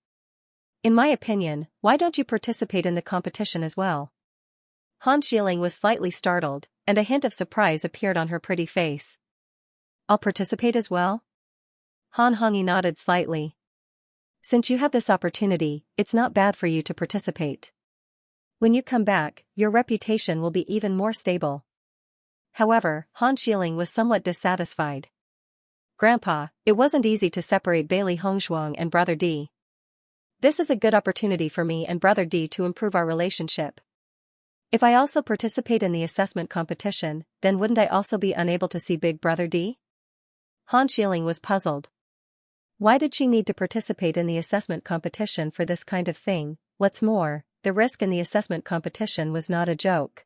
"In my opinion, why don't you participate in the competition as well?" Han Xiling was slightly startled, and a hint of surprise appeared on her pretty face. "I'll participate as well?" Han Hongyi nodded slightly. "Since you have this opportunity, it's not bad for you to participate. When you come back, your reputation will be even more stable." However, Han Xiling was somewhat dissatisfied. "Grandpa, it wasn't easy to separate Bailey Hongzhuang and Brother D. This is a good opportunity for me and Brother D to improve our relationship. If I also participate in the assessment competition, then wouldn't I also be unable to see Big Brother D?" Han Xiling was puzzled. Why did she need to participate in the assessment competition for this kind of thing? What's more, the risk in the assessment competition was not a joke.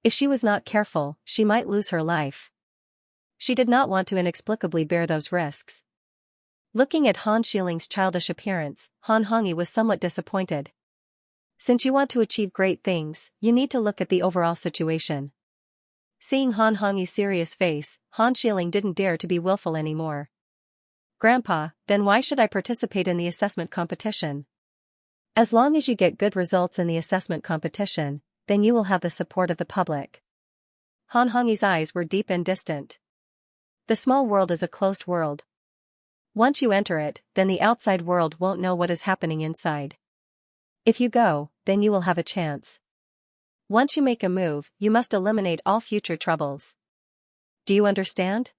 If she was not careful, she might lose her life. She did not want to inexplicably bear those risks. Looking at Han Xiling's childish appearance, Han Hongyi was somewhat disappointed. Since you want to achieve great things, you need to look at the overall situation. Seeing Han Hongyi's serious face, Han Xiling didn't dare to be willful anymore. "Grandpa, then why should I participate in the assessment competition?" "As long as you get good results in the assessment competition, then you will have the support of the public." Han Hongyi's eyes were deep and distant. The small world is a closed world. Once you enter it, then the outside world won't know what is happening inside. If you go, then you will have a chance. Once you make a move, you must eliminate all future troubles. Do you understand?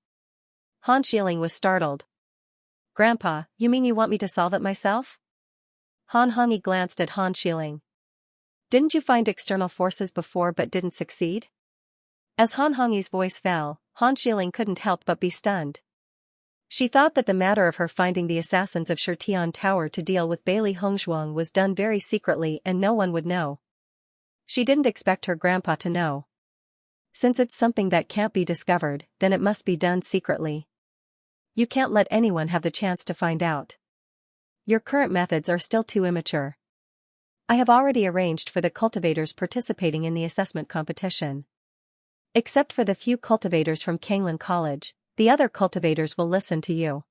Han Xiling was startled. "Grandpa, you mean you want me to solve it myself?" Han Hongyi glanced at Han Xiling. "Didn't you find external forces before but didn't succeed?" As Han Hongyi's voice fell, Han Xiling couldn't help but be stunned. She thought that the matter of her finding the assassins of Shirtian Tower to deal with Bailey Hongzhuang was done very secretly and no one would know. She didn't expect her grandpa to know. Since it's something that can't be discovered, then it must be done secretly. You can't let anyone have the chance to find out. Your current methods are still too immature. I have already arranged for the cultivators participating in the assessment competition. Except for the few cultivators from Kanglin College, the other cultivators will listen to you.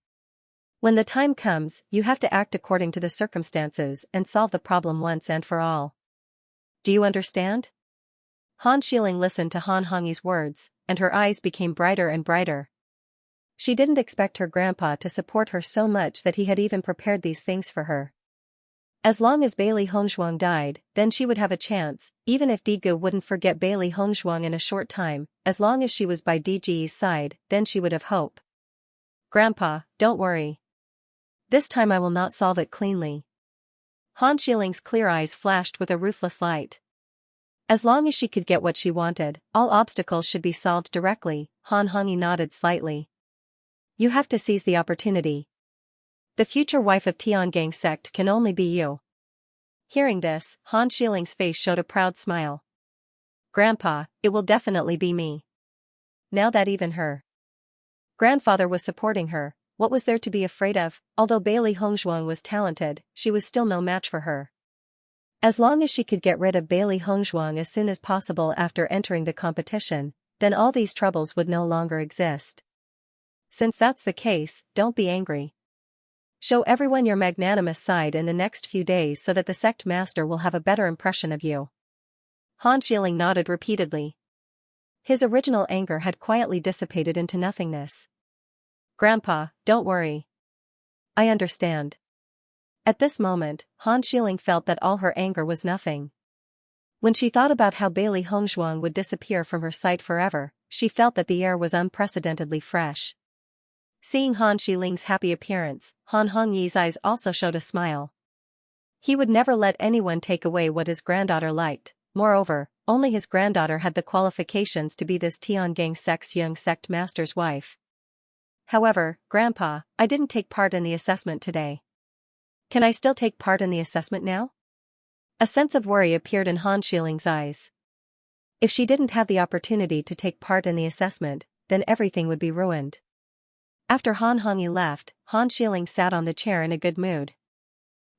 When the time comes, you have to act according to the circumstances and solve the problem once and for all. Do you understand? Han Xiling listened to Han Hongyi's words, and her eyes became brighter and brighter. She didn't expect her grandpa to support her so much that he had even prepared these things for her. As long as Bailey Hongzhuang died, then she would have a chance, even if Digu wouldn't forget Bailey Hongzhuang in a short time, as long as she was by Diji's side, then she would have hope. Grandpa, don't worry. This time I will not solve it cleanly. Han Xiling's clear eyes flashed with a ruthless light. As long as she could get what she wanted, all obstacles should be solved directly. Han Hongyi nodded slightly. You have to seize the opportunity. The future wife of Tiangang sect can only be you. Hearing this, Han Xiling's face showed a proud smile. Grandpa, it will definitely be me. Now that even her grandfather was supporting her, what was there to be afraid of? Although Bailey Hongzhuang was talented, she was still no match for her. As long as she could get rid of Bailey Hongzhuang as soon as possible after entering the competition, then all these troubles would no longer exist. Since that's the case, don't be angry. Show everyone your magnanimous side in the next few days so that the sect master will have a better impression of you. Han Xiling nodded repeatedly. His original anger had quietly dissipated into nothingness. Grandpa, don't worry. I understand. At this moment, Han Xiling felt that all her anger was nothing. When she thought about how Bailey Hongzhuang would disappear from her sight forever, she felt that the air was unprecedentedly fresh. Seeing Han Xiling's happy appearance, Han Hongyi's eyes also showed a smile. He would never let anyone take away what his granddaughter liked. Moreover, only his granddaughter had the qualifications to be this Tiangang sect's young sect master's wife. However, Grandpa, I didn't take part in the assessment today. Can I still take part in the assessment now? A sense of worry appeared in Han Xiling's eyes. If she didn't have the opportunity to take part in the assessment, then everything would be ruined. After Han Hongyi left, Han Xiling sat on the chair in a good mood.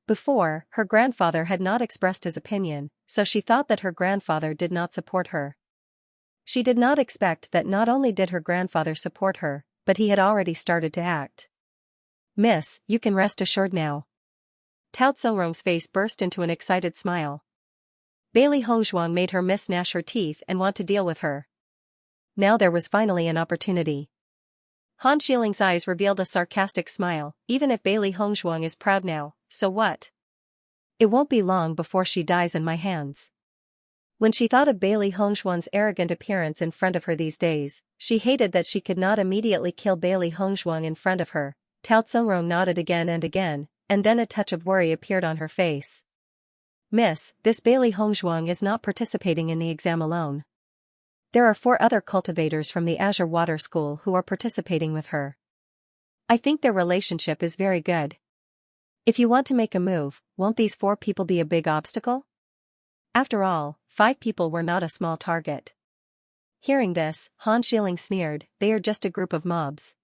Before, her grandfather had not expressed his opinion, so she thought that her grandfather did not support her. She did not expect that not only did her grandfather support her, but he had already started to act. Miss, you can rest assured now. Tao Tsongrong's face burst into an excited smile. Bailey Hongzhuang made her miss gnash her teeth and want to deal with her. Now there was finally an opportunity. Han Xiling's eyes revealed a sarcastic smile. Even if Bailey Hongzhuang is proud now, so what? It won't be long before she dies in my hands. When she thought of Bailey Hongzhuang's arrogant appearance in front of her these days, she hated that she could not immediately kill Bailey Hongzhuang in front of her. Tao Tsongrong nodded again, and then a touch of worry appeared on her face. Miss, this Bailey Hongzhuang is not participating in the exam alone. There are 4 other cultivators from the Azure Water School who are participating with her. I think their relationship is very good. If you want to make a move, won't these 4 people be a big obstacle? After all, 5 people were not a small target. Hearing this, Han Xiling sneered, they are just a group of mobs.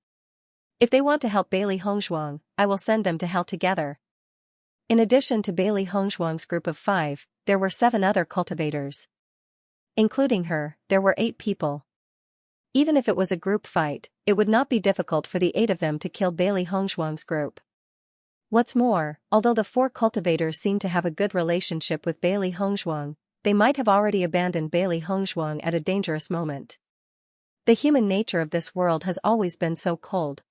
If they want to help Bailey Hongzhuang, I will send them to hell together. In addition to Bailey Hongzhuang's group of 5, there were 7 other cultivators. Including her, there were 8 people. Even if it was a group fight, it would not be difficult for the 8 of them to kill Bailey Hongzhuang's group. What's more, although the 4 cultivators seemed to have a good relationship with Bailey Hongzhuang, they might have already abandoned Bailey Hongzhuang at a dangerous moment. The human nature of this world has always been so cold.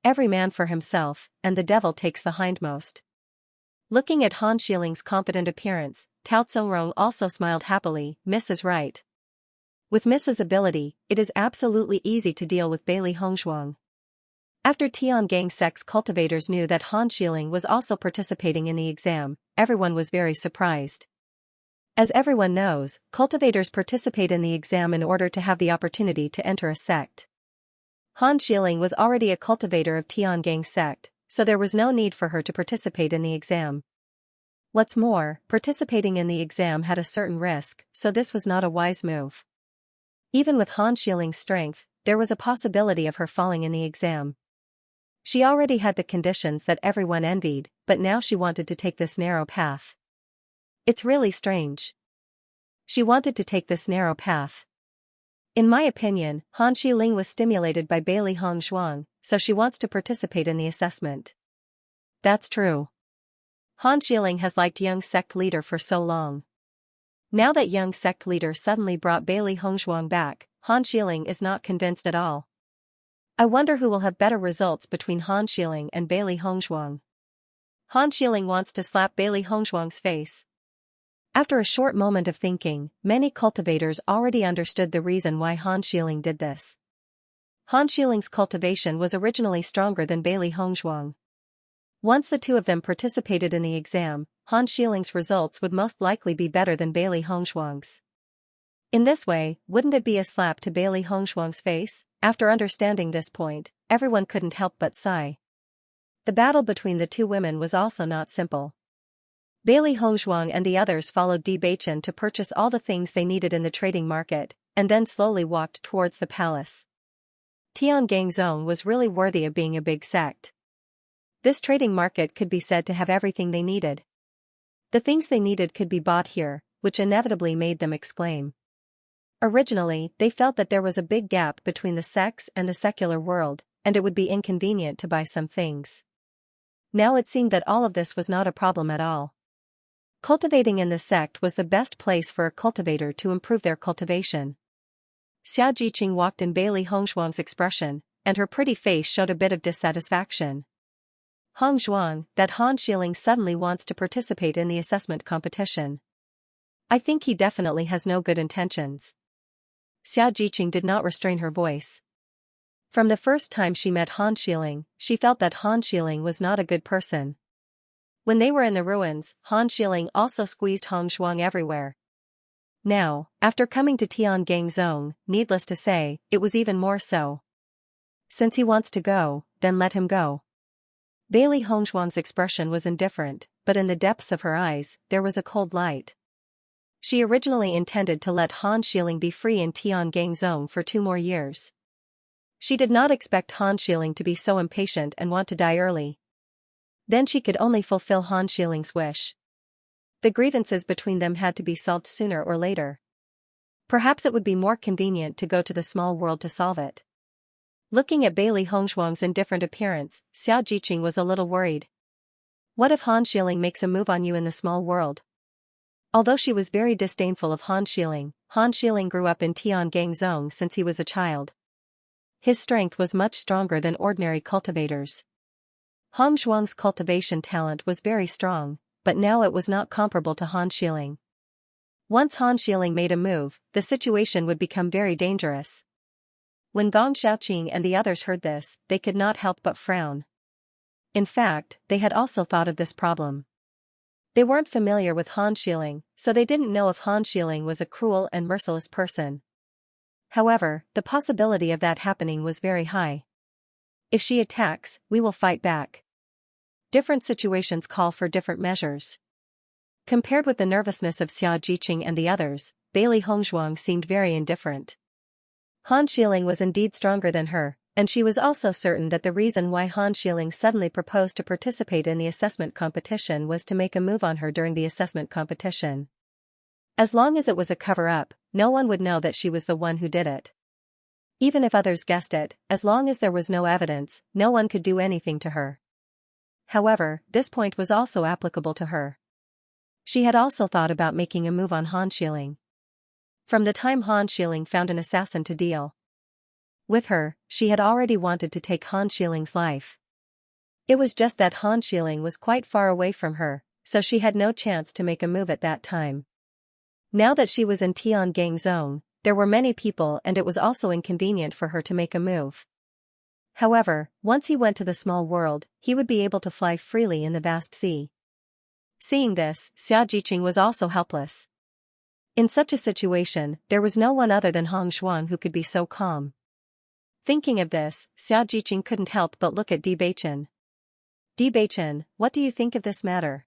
Every man for himself, and the devil takes the hindmost. Looking at Han Xiling's confident appearance, Tao Tsongrong also smiled happily. Miss is right. With Miss's ability, it is absolutely easy to deal with Bailey Hongzhuang. After Tiangang sect's cultivators knew that Han Xiling was also participating in the exam, everyone was very surprised. As everyone knows, cultivators participate in the exam in order to have the opportunity to enter a sect. Han Xiling was already a cultivator of Tiangang's sect, so there was no need for her to participate in the exam. What's more, participating in the exam had a certain risk, so this was not a wise move. Even with Han Xiling's strength, there was a possibility of her falling in the exam. She already had the conditions that everyone envied, but now she wanted to take this narrow path. It's really strange. She wanted to take this narrow path. In my opinion, Han Xiling was stimulated by Bailey Hong Zhuang, so she wants to participate in the assessment. That's true. Han Xiling has liked young sect leader for so long. Now that young sect leader suddenly brought Bailey Hong Zhuang back, Han Xiling is not convinced at all. I wonder who will have better results between Han Xiling and Bailey Hong Zhuang. Han Xiling wants to slap Bailey Hong Zhuang's face. After a short moment of thinking, many cultivators already understood the reason why Han Xiling did this. Han Xiling's cultivation was originally stronger than Bailey Hong Zhuang. Once the two of them participated in the exam, Han Xiling's results would most likely be better than Bailey Hong Zhuang's. In this way, wouldn't it be a slap to Bailey Hong Zhuang's face? After understanding this point, everyone couldn't help but sigh. The battle between the two women was also not simple. Bailey Hong Zhuang and the others followed Bewitching to purchase all the things they needed in the trading market, and then slowly walked towards the palace. Tiangang's zone was really worthy of being a big sect. This trading market could be said to have everything they needed. The things they needed could be bought here, which inevitably made them exclaim. Originally, they felt that there was a big gap between the sects and the secular world, and it would be inconvenient to buy some things. Now it seemed that all of this was not a problem at all. Cultivating in the sect was the best place for a cultivator to improve their cultivation. Xianxia walked in Bailey Hong Zhuang's expression, and her pretty face showed a bit of dissatisfaction. Hong Zhuang, that Han Xiling suddenly wants to participate in the assessment competition. I think he definitely has no good intentions. Xianxia did not restrain her voice. From the first time she met Han Xiling, she felt that Han Xiling was not a good person. When they were in the ruins, Han Xiling also squeezed Hong Zhuang everywhere. Now, after coming to Tiangang's zone, needless to say, it was even more so. Since he wants to go, then let him go. Bailey Hong Zhuang's expression was indifferent, but in the depths of her eyes, there was a cold light. She originally intended to let Han Xiling be free in Tiangang's zone for 2 more years. She did not expect Han Xiling to be so impatient and want to die early. Then she could only fulfill Han Xiling's wish. The grievances between them had to be solved sooner or later. Perhaps it would be more convenient to go to the small world to solve it. Looking at Bailey Hong Zhuang's indifferent appearance, Xianxia was a little worried. What if Han Xiling makes a move on you in the small world? Although she was very disdainful of Han Xiling grew up in Tiangang's zone since he was a child. His strength was much stronger than ordinary cultivators. Hong Zhuang's cultivation talent was very strong, but now it was not comparable to Han Xiling. Once Han Xiling made a move, the situation would become very dangerous. When Gong Xiaoqing and the others heard this, they could not help but frown. In fact, they had also thought of this problem. They weren't familiar with Han Xiling, so they didn't know if Han Xiling was a cruel and merciless person. However, the possibility of that happening was very high. If she attacks, we will fight back. Different situations call for different measures. Compared with the nervousness of Xianxia and the others, Bailey Hong Zhuang seemed very indifferent. Han Xiling was indeed stronger than her, and she was also certain that the reason why Han Xiling suddenly proposed to participate in the assessment competition was to make a move on her during the assessment competition. As long as it was a cover-up, no one would know that she was the one who did it. Even if others guessed it, as long as there was no evidence, no one could do anything to her. However, this point was also applicable to her. She had also thought about making a move on Han Xiling. From the time Han Xiling found an assassin to deal with her, she had already wanted to take Han Xiling's life. It was just that Han Xiling was quite far away from her, so she had no chance to make a move at that time. Now that she was in Tiangang's zone, there were many people and it was also inconvenient for her to make a move. However, once he went to the small world, he would be able to fly freely in the vast sea. Seeing this, Xianxia was also helpless. In such a situation, there was no one other than Hong Zhuang who could be so calm. Thinking of this, Xiaojiqing couldn't help but look at Bewitching. Bewitching, what do you think of this matter?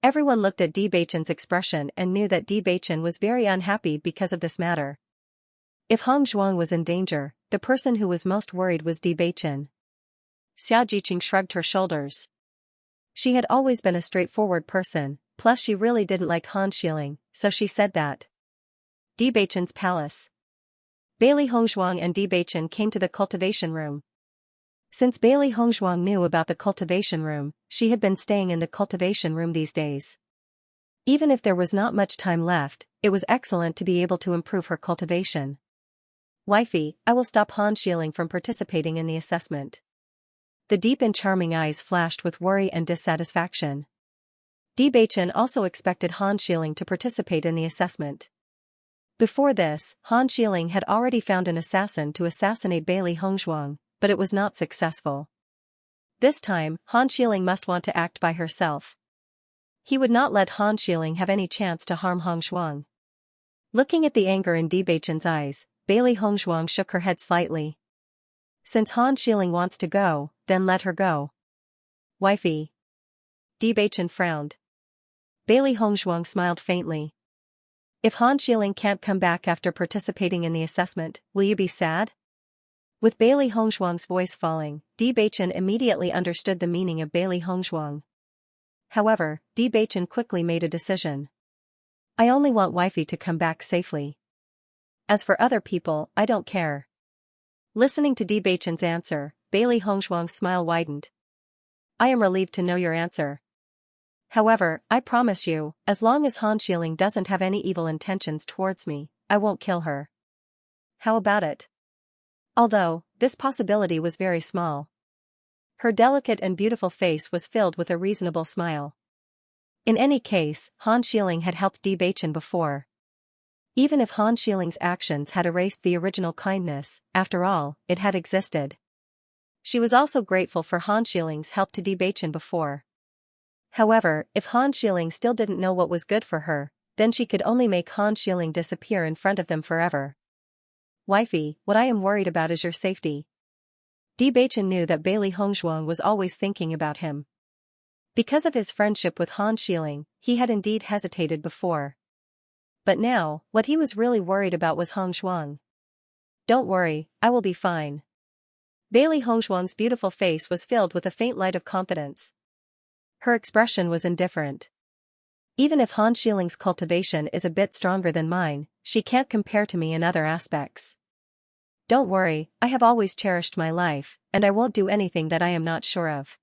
Everyone looked at Bewitching's expression and knew that Bewitching was very unhappy because of this matter. If Hong Zhuang was in danger, the person who was most worried was Bewitching. Xiaojiqing shrugged her shoulders. She had always been a straightforward person, plus she really didn't like Han Xiling, so she said that. Bewitching's palace. Bailey Hongzhuang and Bewitching came to the cultivation room. Since Bailey Hongzhuang knew about the cultivation room, she had been staying in the cultivation room these days. Even if there was not much time left, it was excellent to be able to improve her cultivation. Wifey, I will stop Han Xiling from participating in the assessment. The deep and charming eyes flashed with worry and dissatisfaction. Bewitching also expected Han Xiling to participate in the assessment. Before this, Han Xiling had already found an assassin to assassinate Bailey Hongzhuang, but it was not successful. This time, Han Xiling must want to act by herself. He would not let Han Xiling have any chance to harm Hongzhuang. Looking at the anger in Bewitching's eyes, Bailey Hongzhuang shook her head slightly. Since Han Xiling wants to go, then let her go. Wifey. Bewitching frowned. Bailey Hongzhuang smiled faintly. If Han Xiling can't come back after participating in the assessment, will you be sad? With Bailey Hongzhuang's voice falling, Bewitching immediately understood the meaning of Bailey Hongzhuang. However, Bewitching quickly made a decision. I only want wifey to come back safely. As for other people, I don't care. Listening to Bewitching's answer, Bailey Hongzhuang's smile widened. I am relieved to know your answer. However, I promise you, as long as Han Xiling doesn't have any evil intentions towards me, I won't kill her. How about it? Although, this possibility was very small. Her delicate and beautiful face was filled with a reasonable smile. In any case, Han Xiling had helped Bewitching before. Even if Han Xiling's actions had erased the original kindness, after all, it had existed. She was also grateful for Han Xiling's help to Bewitching before. However, if Han Xiling still didn't know what was good for her, then she could only make Han Xiling disappear in front of them forever. Wifey, what I am worried about is your safety. Bewitching knew that Bailey Hongzhuang was always thinking about him. Because of his friendship with Han Xiling, he had indeed hesitated before. But now, what he was really worried about was Hongzhuang. Don't worry, I will be fine. Bailey Hongzhuang's beautiful face was filled with a faint light of confidence. Her expression was indifferent. Even if Han Xiling's cultivation is a bit stronger than mine, she can't compare to me in other aspects. Don't worry, I have always cherished my life, and I won't do anything that I am not sure of.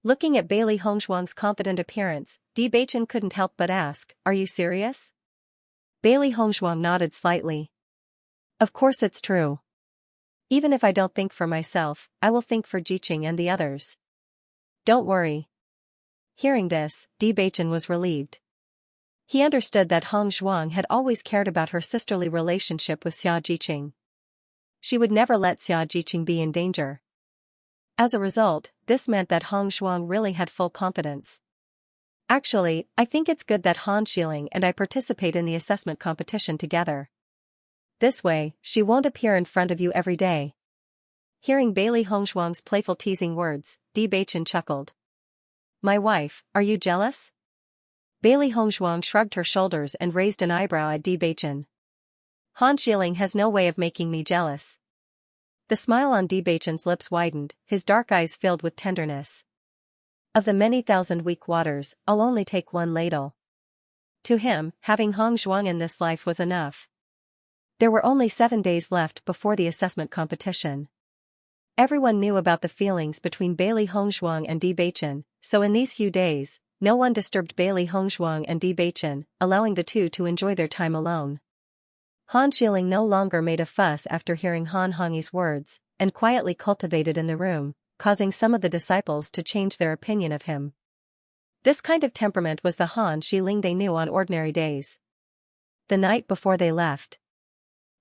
Looking at Bailey Hongzhuang's confident appearance, Bewitching couldn't help but ask, are you serious? Bailey Hongzhuang nodded slightly. Of course it's true. Even if I don't think for myself, I will think for Jiqing and the others. Don't worry. Hearing this, Bewitching was relieved. He understood that Hongzhuang had always cared about her sisterly relationship with Xiaojiqing. She would never let Xiaojiqing be in danger. As a result, this meant that Hongzhuang really had full confidence. Actually, I think it's good that Han Xiling and I participate in the assessment competition together. This way, she won't appear in front of you every day. Hearing Bailey Hongzhuang's playful teasing words, Bewitching chuckled. My wife, are you jealous? Bailey Hongzhuang shrugged her shoulders and raised an eyebrow at Bewitching. Han Xiling has no way of making me jealous. The smile on Bewitching's lips widened, his dark eyes filled with tenderness. Of the many thousand weak waters, I'll only take one ladle. To him, having Hongzhuang in this life was enough. There were only 7 days left before the assessment competition. Everyone knew about the feelings between Bailey Hongzhuang and Bewitching, so in these few days, no one disturbed Bailey Hongzhuang and Bewitching, allowing the two to enjoy their time alone. Han Xiling no longer made a fuss after hearing Han Hongyi's words, and quietly cultivated in the room, causing some of the disciples to change their opinion of him. This kind of temperament was the Han Xiling they knew on ordinary days. The night before they left,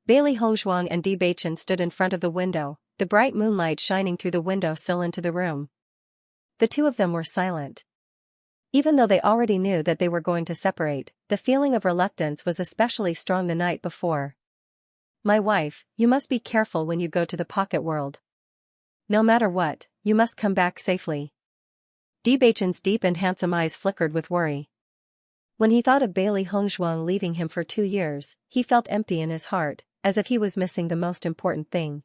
Bailey Hongzhuang and Bewitching stood in front of the window, the bright moonlight shining through the window sill into the room. The two of them were silent. Even though they already knew that they were going to separate, the feeling of reluctance was especially strong the night before. "My wife, you must be careful when you go to the pocket world. No matter what, you must come back safely." Bewitching's deep and handsome eyes flickered with worry. When he thought of Bailey Hongzhuang leaving him for 2 years, he felt empty in his heart, as if he was missing the most important thing.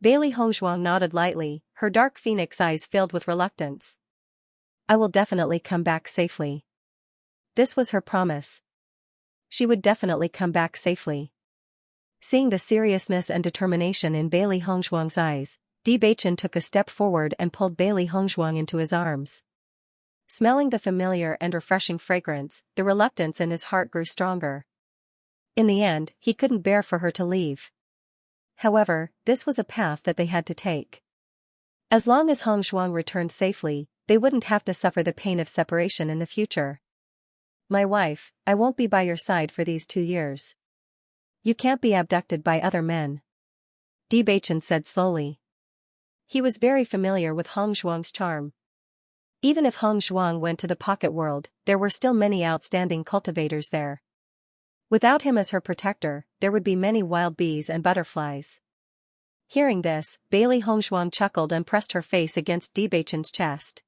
Bailey Hongzhuang nodded lightly, her dark phoenix eyes filled with reluctance. "I will definitely come back safely." This was her promise. She would definitely come back safely. Seeing the seriousness and determination in Bailey Hongzhuang's eyes, Bewitching took a step forward and pulled Bailey Hongzhuang into his arms. Smelling the familiar and refreshing fragrance, the reluctance in his heart grew stronger. In the end, he couldn't bear for her to leave. However, this was a path that they had to take. As long as Hongzhuang returned safely, they wouldn't have to suffer the pain of separation in the future. "My wife, I won't be by your side for these 2 years. You can't be abducted by other men," Bewitching said slowly. He was very familiar with Hongzhuang's charm. Even if Hongzhuang went to the pocket world, there were still many outstanding cultivators there. Without him as her protector, there would be many wild bees and butterflies. Hearing this, Bailey Hongzhuang chuckled and pressed her face against Bewitching's chest.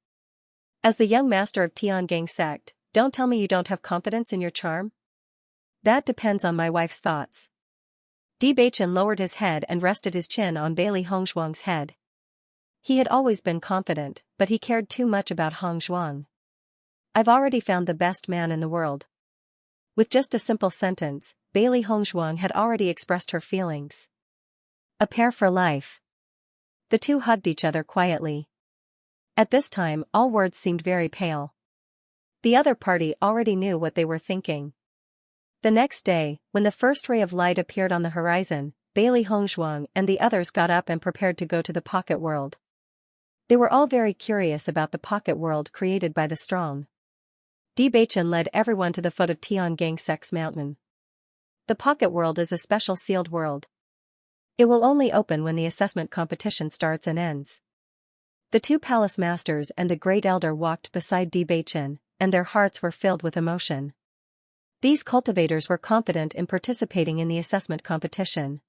"As the young master of Tiangang sect, don't tell me you don't have confidence in your charm?" "That depends on my wife's thoughts." Bewitching lowered his head and rested his chin on Bailey Hongzhuang's head. He had always been confident, but he cared too much about Hongzhuang. "I've already found the best man in the world." With just a simple sentence, Bailey Hongzhuang had already expressed her feelings. A pair for life. The two hugged each other quietly. At this time, all words seemed very pale. The other party already knew what they were thinking. The next day, when the first ray of light appeared on the horizon, Bailey Hongzhuang and the others got up and prepared to go to the pocket world. They were all very curious about the pocket world created by the strong. Bewitching led everyone to the foot of Tiangang Sect's mountain. The pocket world is a special sealed world. It will only open when the assessment competition starts and ends. The 2 palace masters and the great elder walked beside Bewitching, and their hearts were filled with emotion. These cultivators were confident in participating in the assessment competition.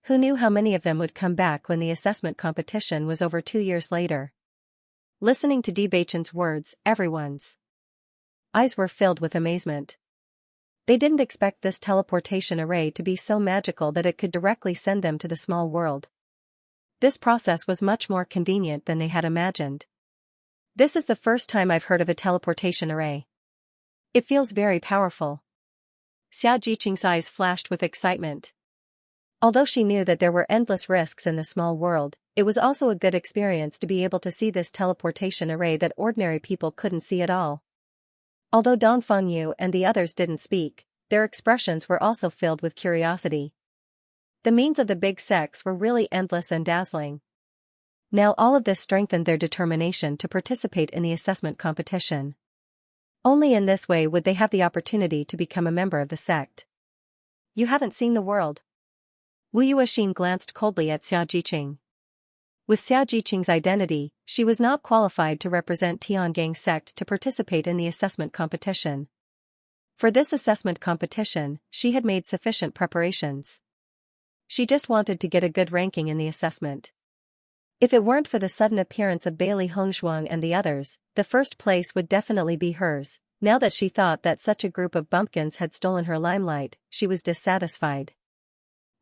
Who knew how many of them would come back when the assessment competition was over 2 years later? Listening to Bewitching's words, everyone's eyes were filled with amazement. They didn't expect this teleportation array to be so magical that it could directly send them to the small world. This process was much more convenient than they had imagined. "This is the first time I've heard of a teleportation array. It feels very powerful." Xianxia's eyes flashed with excitement. Although she knew that there were endless risks in the small world, it was also a good experience to be able to see this teleportation array that ordinary people couldn't see at all. Although Dongfang Yu and the others didn't speak, their expressions were also filled with curiosity. The means of the big sects were really endless and dazzling. Now all of this strengthened their determination to participate in the assessment competition. Only in this way would they have the opportunity to become a member of the sect. "You haven't seen the world." Wu Yuexin glanced coldly at Xianxia. With Xianxia's identity, she was not qualified to represent Tiangang sect to participate in the assessment competition. For this assessment competition, she had made sufficient preparations. She just wanted to get a good ranking in the assessment. If it weren't for the sudden appearance of Bailey Hongzhuang and the others, the first place would definitely be hers. Now that she thought that such a group of bumpkins had stolen her limelight, she was dissatisfied.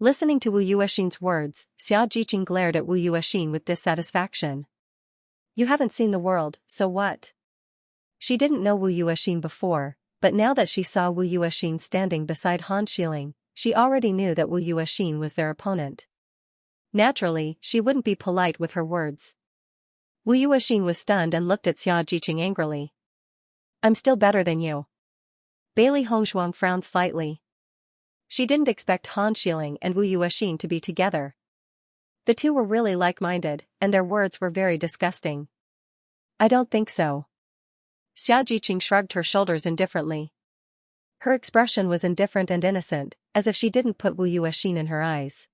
Listening to Wu Yuexin's words, Xianxia glared at Wu Yuexin with dissatisfaction. "You haven't seen the world, so what?" She didn't know Wu Yuexin before, but now that she saw Wu Yuexin standing beside Han Xiling, she already knew that Wu Yuexin was their opponent. Naturally, she wouldn't be polite with her words. Wu Yuexin was stunned and looked at Xianxia angrily. "I'm still better than you." Bailey Hongzhuang frowned slightly. She didn't expect Han Xiling and Wu Yuexin to be together. The two were really like-minded, and their words were very disgusting. "I don't think so." Xianxia shrugged her shoulders indifferently. Her expression was indifferent and innocent, as if she didn't put Wu Yuexin in her eyes.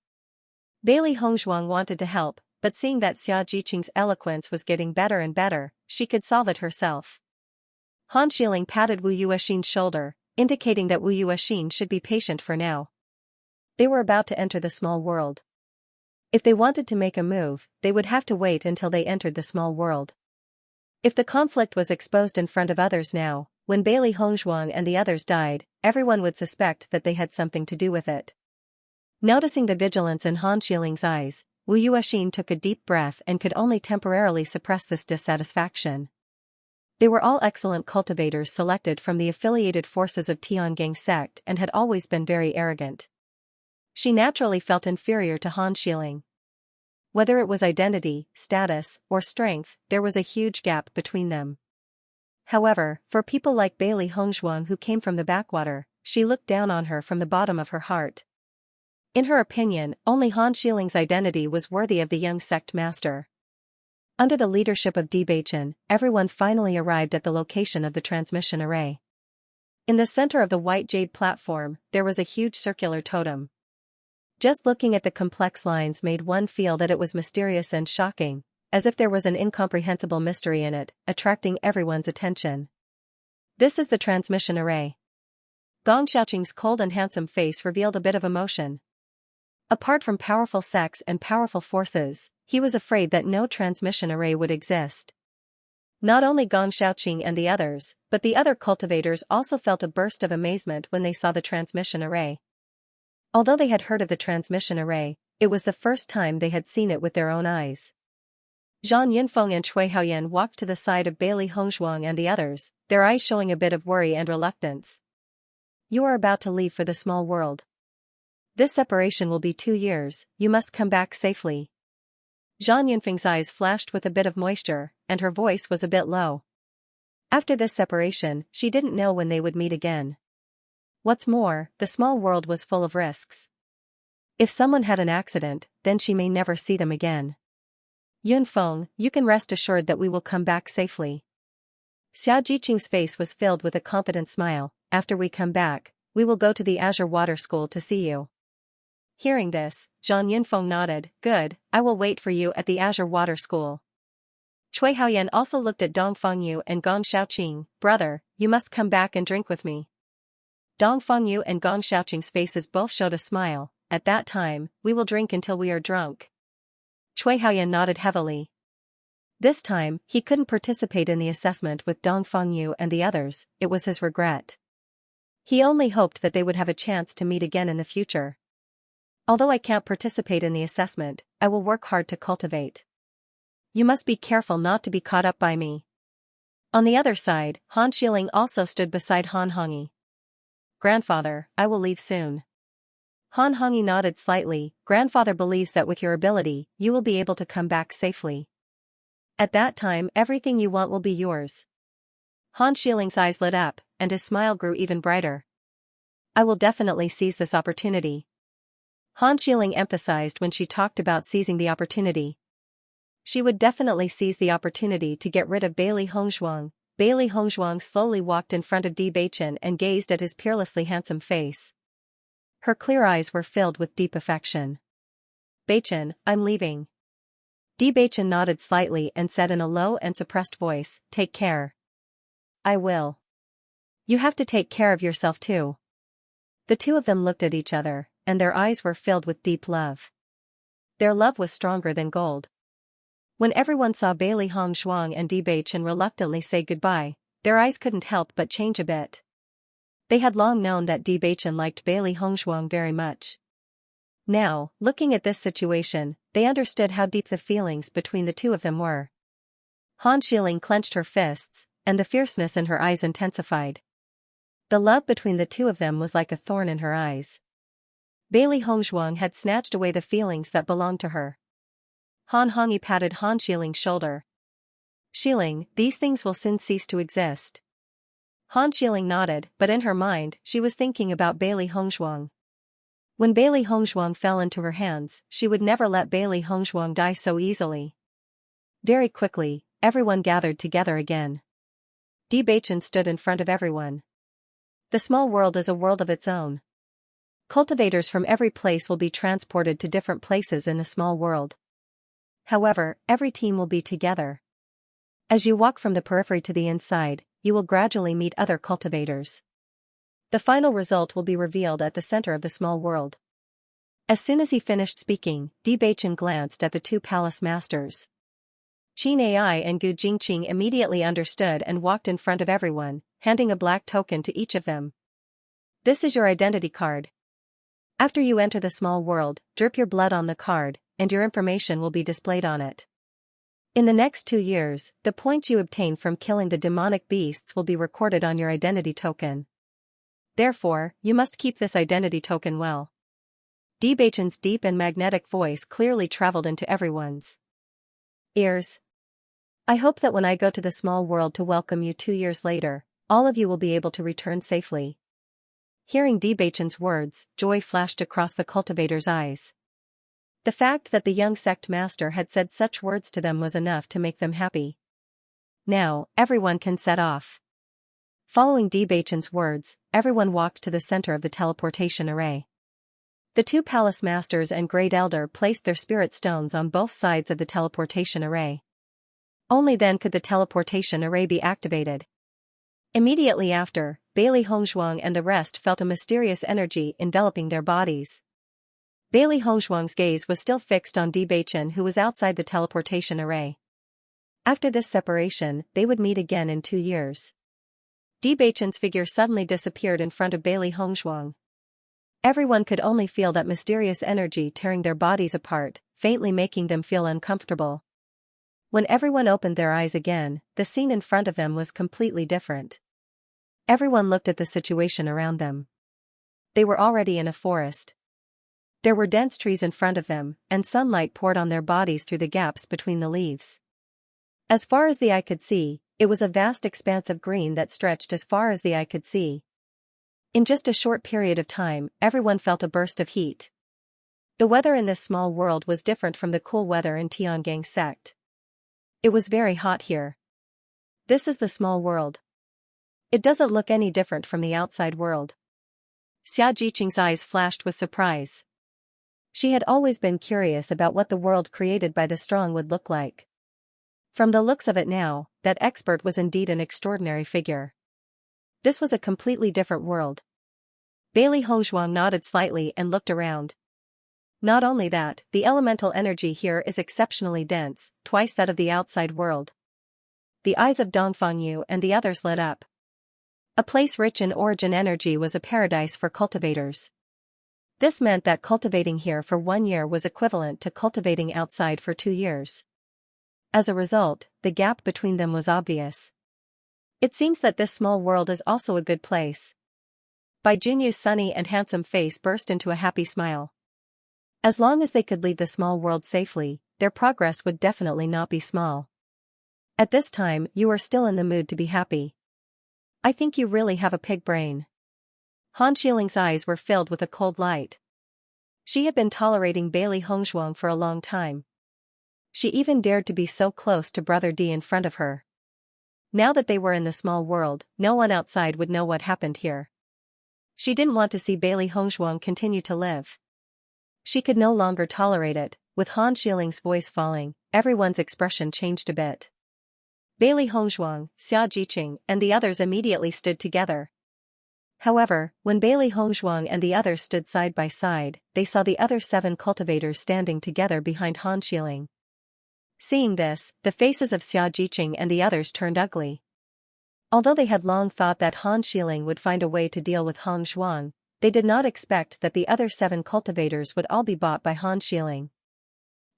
Bailey Hongzhuang wanted to help, but seeing that Xianxia's eloquence was getting better and better, she could solve it herself. Han Xiling patted Wu Yuexin's shoulder, indicating that Wu Yuexin should be patient for now. They were about to enter the small world. If they wanted to make a move, they would have to wait until they entered the small world. If the conflict was exposed in front of others now, when Bailey Hongzhuang and the others died, everyone would suspect that they had something to do with it. Noticing the vigilance in Han Xiling's eyes, Wu Yuexin took a deep breath and could only temporarily suppress this dissatisfaction. They were all excellent cultivators selected from the affiliated forces of Tiangang sect and had always been very arrogant. She naturally felt inferior to Han Xiling. Whether it was identity, status, or strength, there was a huge gap between them. However, for people like Bailey Hongzhuang who came from the backwater, she looked down on her from the bottom of her heart. In her opinion, only Han Xiling's identity was worthy of the young sect master. Under the leadership of Bewitching, everyone finally arrived at the location of the transmission array. In the center of the white jade platform, there was a huge circular totem. Just looking at the complex lines made one feel that it was mysterious and shocking, as if there was an incomprehensible mystery in it, attracting everyone's attention. This is the transmission array. Gong Xiaoqing's cold and handsome face revealed a bit of emotion. Apart from powerful sects and powerful forces, he was afraid that no transmission array would exist. Not only Gong Xiaoqing and the others, but the other cultivators also felt a burst of amazement when they saw the transmission array. Although they had heard of the transmission array, it was the first time they had seen it with their own eyes. Zhang Yunfeng and Cui Haoyan walked to the side of Bailey Hongzhuang and the others, their eyes showing a bit of worry and reluctance. You are about to leave for the small world. This separation will be 2 years, you must come back safely. Zhang Yunfeng's eyes flashed with a bit of moisture, and her voice was a bit low. After this separation, she didn't know when they would meet again. What's more, the small world was full of risks. If someone had an accident, then she may never see them again. Yunfeng, you can rest assured that we will come back safely. Xiao Jiqing's face was filled with a confident smile. After we come back, we will go to the Azure Water School to see you. Hearing this, Zhang Yunfeng nodded. Good, I will wait for you at the Azure Water School. Cui Haoyan also looked at Dong Fengyu and Gong Xiaoqing. Brother, you must come back and drink with me. Dong Fengyu and Gong Xiaoqing's faces both showed a smile. At that time, we will drink until we are drunk. Cui Haoyan nodded heavily. This time, he couldn't participate in the assessment with Dong Fengyu and the others, it was his regret. He only hoped that they would have a chance to meet again in the future. Although I can't participate in the assessment, I will work hard to cultivate. You must be careful not to be caught up by me. On the other side, Han Xiling also stood beside Han Hongyi. Grandfather, I will leave soon. Han Hongyi nodded slightly. Grandfather believes that with your ability, you will be able to come back safely. At that time, everything you want will be yours. Han Xiling's eyes lit up, and his smile grew even brighter. I will definitely seize this opportunity. Han Xiling emphasized when she talked about seizing the opportunity. She would definitely seize the opportunity to get rid of Bailey Hongzhuang. Bailey Hongzhuang slowly walked in front of Bewitching and gazed at his peerlessly handsome face. Her clear eyes were filled with deep affection. Beichen, I'm leaving. Bewitching nodded slightly and said in a low and suppressed voice, take care. I will. You have to take care of yourself too. The two of them looked at each other, and their eyes were filled with deep love. Their love was stronger than gold. When everyone saw Bailey Hongzhuang and Bewitching reluctantly say goodbye, their eyes couldn't help but change a bit. They had long known that Bewitching liked Bailey Hongzhuang very much. Now, looking at this situation, they understood how deep the feelings between the two of them were. Han Xiling clenched her fists, and the fierceness in her eyes intensified. The love between the two of them was like a thorn in her eyes. Bailey Hongzhuang had snatched away the feelings that belonged to her. Han Hongyi patted Han Xiling's shoulder. Xiling, these things will soon cease to exist. Han Xiling nodded, but in her mind, she was thinking about Bailey Hongzhuang. When Bailey Hongzhuang fell into her hands, she would never let Bailey Hongzhuang die so easily. Very quickly, everyone gathered together again. Bewitching stood in front of everyone. The small world is a world of its own. Cultivators from every place will be transported to different places in the small world. However, every team will be together. As you walk from the periphery to the inside, you will gradually meet other cultivators. The final result will be revealed at the center of the small world. As soon as he finished speaking, Bewitching glanced at the two palace masters. Qin Ai and Gu Jingqing immediately understood and walked in front of everyone, handing a black token to each of them. This is your identity card. After you enter the small world, drip your blood on the card, and your information will be displayed on it. In the next 2 years, the points you obtain from killing the demonic beasts will be recorded on your identity token. Therefore, you must keep this identity token well. Bewitching's deep and magnetic voice clearly traveled into everyone's ears. I hope that when I go to the small world to welcome you 2 years later, all of you will be able to return safely. Hearing Bewitching's words, joy flashed across the cultivator's eyes. The fact that the young sect master had said such words to them was enough to make them happy. Now, everyone can set off. Following Bewitching's words, everyone walked to the center of the teleportation array. The two palace masters and great elder placed their spirit stones on both sides of the teleportation array. Only then could the teleportation array be activated. Immediately after, Bailey Hongzhuang and the rest felt a mysterious energy enveloping their bodies. Bailey Hongzhuang's gaze was still fixed on Bewitching, who was outside the teleportation array. After this separation, they would meet again in 2 years. Bewitching's figure suddenly disappeared in front of Bailey Hongzhuang. Everyone could only feel that mysterious energy tearing their bodies apart, faintly making them feel uncomfortable. When everyone opened their eyes again, the scene in front of them was completely different. Everyone looked at the situation around them. They were already in a forest. There were dense trees in front of them, and sunlight poured on their bodies through the gaps between the leaves. As far as the eye could see, it was a vast expanse of green that stretched as far as the eye could see. In just a short period of time, everyone felt a burst of heat. The weather in this small world was different from the cool weather in Tiangang sect. It was very hot here. This is the small world. It doesn't look any different from the outside world. Xianxia's eyes flashed with surprise. She had always been curious about what the world created by the strong would look like. From the looks of it now, that expert was indeed an extraordinary figure. This was a completely different world. Bailey Hongzhuang nodded slightly and looked around. Not only that, the elemental energy here is exceptionally dense, twice that of the outside world. The eyes of Dongfangyu and the others lit up. A place rich in origin energy was a paradise for cultivators. This meant that cultivating here for 1 year was equivalent to cultivating outside for 2 years. As a result, the gap between them was obvious. It seems that this small world is also a good place. Bai Junyu's sunny and handsome face burst into a happy smile. As long as they could leave the small world safely, their progress would definitely not be small. At this time, you are still in the mood to be happy. I think you really have a pig brain. Han Shiling's eyes were filled with a cold light. She had been tolerating Bailey Hongzhuang for a long time. She even dared to be so close to Brother D in front of her. Now that they were in the small world, no one outside would know what happened here. She didn't want to see Bailey Hongzhuang continue to live. She could no longer tolerate it. With Han Shiling's voice falling, everyone's expression changed a bit. Bailey Hongzhuang, Xianxia, and the others immediately stood together. However, when Bailey Hongzhuang and the others stood side by side, they saw the other 7 cultivators standing together behind Han Shiling. Seeing this, the faces of Xianxia and the others turned ugly. Although they had long thought that Han Shiling would find a way to deal with Hongzhuang, they did not expect that the other 7 cultivators would all be bought by Han Shiling.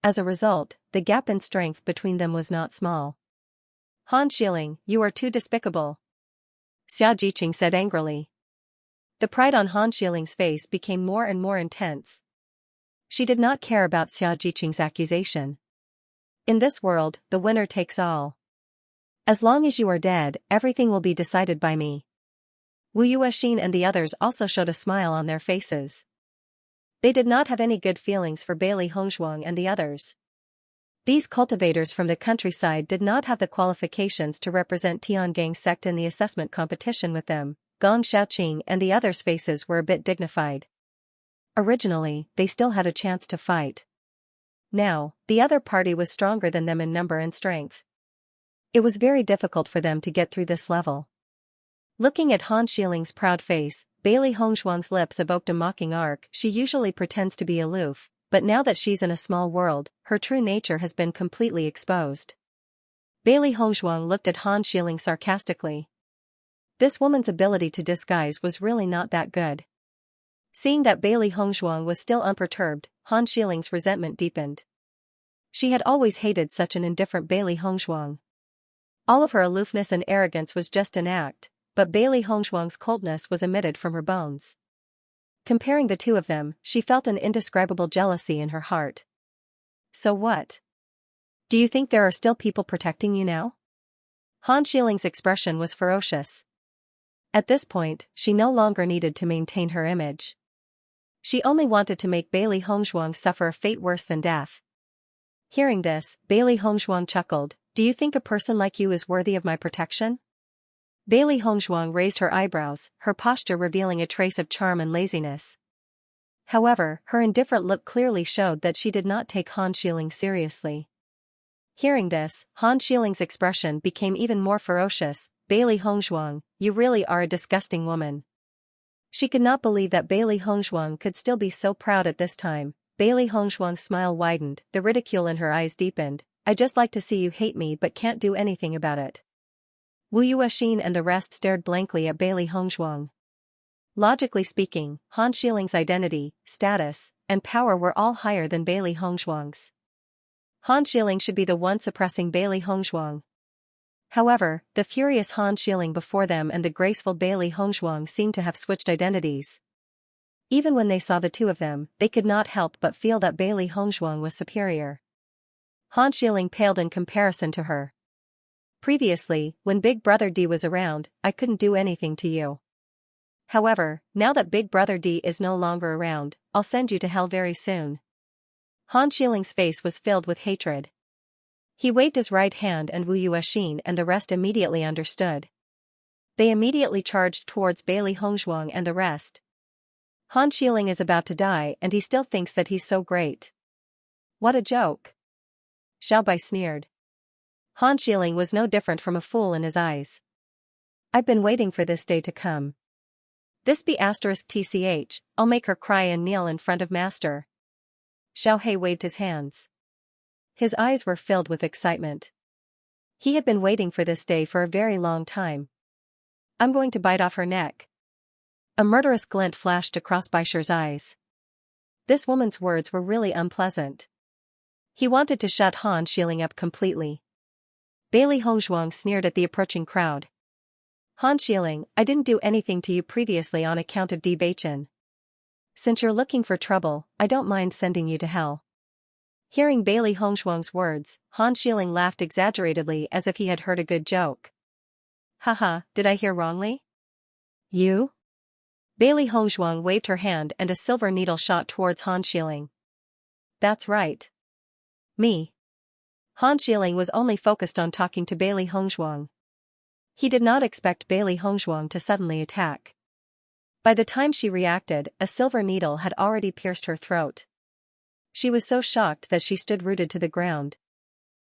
As a result, the gap in strength between them was not small. Han Shiling, you are too despicable, Xianxia said angrily. The pride on Han Shiling's face became more and more intense. She did not care about Xianxia's accusation. In this world, the winner takes all. As long as you are dead, everything will be decided by me. Wu Yuexin and the others also showed a smile on their faces. They did not have any good feelings for Bailey Hongzhuang and the others. These cultivators from the countryside did not have the qualifications to represent Tiangang sect in the assessment competition with them. Gong Xiaoqing and the others' faces were a bit dignified. Originally, they still had a chance to fight. Now, the other party was stronger than them in number and strength. It was very difficult for them to get through this level. Looking at Han Xiling's proud face, Bailey Hongshuang's lips evoked a mocking arc. She usually pretends to be aloof, but now that she's in a small world, her true nature has been completely exposed. Bailey Hongshuang looked at Han Xiling sarcastically. This woman's ability to disguise was really not that good. Seeing that Bailey Hongshuang was still unperturbed, Han Xiling's resentment deepened. She had always hated such an indifferent Bailey Hongshuang. All of her aloofness and arrogance was just an act, but Bailey Hongshuang's coldness was emitted from her bones. Comparing the two of them, she felt an indescribable jealousy in her heart. So what? Do you think there are still people protecting you now? Han Xiling's expression was ferocious. At this point, she no longer needed to maintain her image. She only wanted to make Bailey Hongshuang suffer a fate worse than death. Hearing this, Bailey Hongshuang chuckled. Do you think a person like you is worthy of my protection? Bailey Hongshuang raised her eyebrows, her posture revealing a trace of charm and laziness. However, her indifferent look clearly showed that she did not take Han Xiling seriously. Hearing this, Han Xiling's expression became even more ferocious. Bailey Hongshuang, you really are a disgusting woman. She could not believe that Bailey Hongshuang could still be so proud at this time. Bailey Hongshuang's smile widened, the ridicule in her eyes deepened. I just like to see you hate me but can't do anything about it. Wu Yuexin and the rest stared blankly at Bailey Hongshuang. Logically speaking, Han Xiling's identity, status, and power were all higher than Bailey Hongshuang's. Han Xiling should be the one suppressing Bailey Hongshuang. However, the furious Han Xiling before them and the graceful Bailey Hongshuang seemed to have switched identities. Even when they saw the two of them, they could not help but feel that Bailey Hongshuang was superior. Han Xiling paled in comparison to her. Previously, when Big Brother D was around, I couldn't do anything to you. However, now that Big Brother D is no longer around, I'll send you to hell very soon. Han Xiling's face was filled with hatred. He waved his right hand and Wu Yuexin and the rest immediately understood. They immediately charged towards Bailey Hongshuang and the rest. Han Xiling is about to die and he still thinks that he's so great. What a joke. Xiao Bai sneered. Han Xiling was no different from a fool in his eyes. I've been waiting for this day to come. This be *tch, I'll make her cry and kneel in front of Master. Xiao He waved his hands. His eyes were filled with excitement. He had been waiting for this day for a very long time. I'm going to bite off her neck. A murderous glint flashed across Baisher's eyes. This woman's words were really unpleasant. He wanted to shut Han Xiling up completely. Bailey Hongshuang sneered at the approaching crowd. Han Xiling, I didn't do anything to you previously on account of Bewitching. Since you're looking for trouble, I don't mind sending you to hell. Hearing Bailey Hongshuang's words, Han Xiling laughed exaggeratedly as if he had heard a good joke. Haha, did I hear wrongly? You? Bailey Hongshuang waved her hand and a silver needle shot towards Han Xiling. That's right. Me. Han Xiling was only focused on talking to Bailey Hongshuang. He did not expect Bailey Hongshuang to suddenly attack. By the time she reacted, a silver needle had already pierced her throat. She was so shocked that she stood rooted to the ground.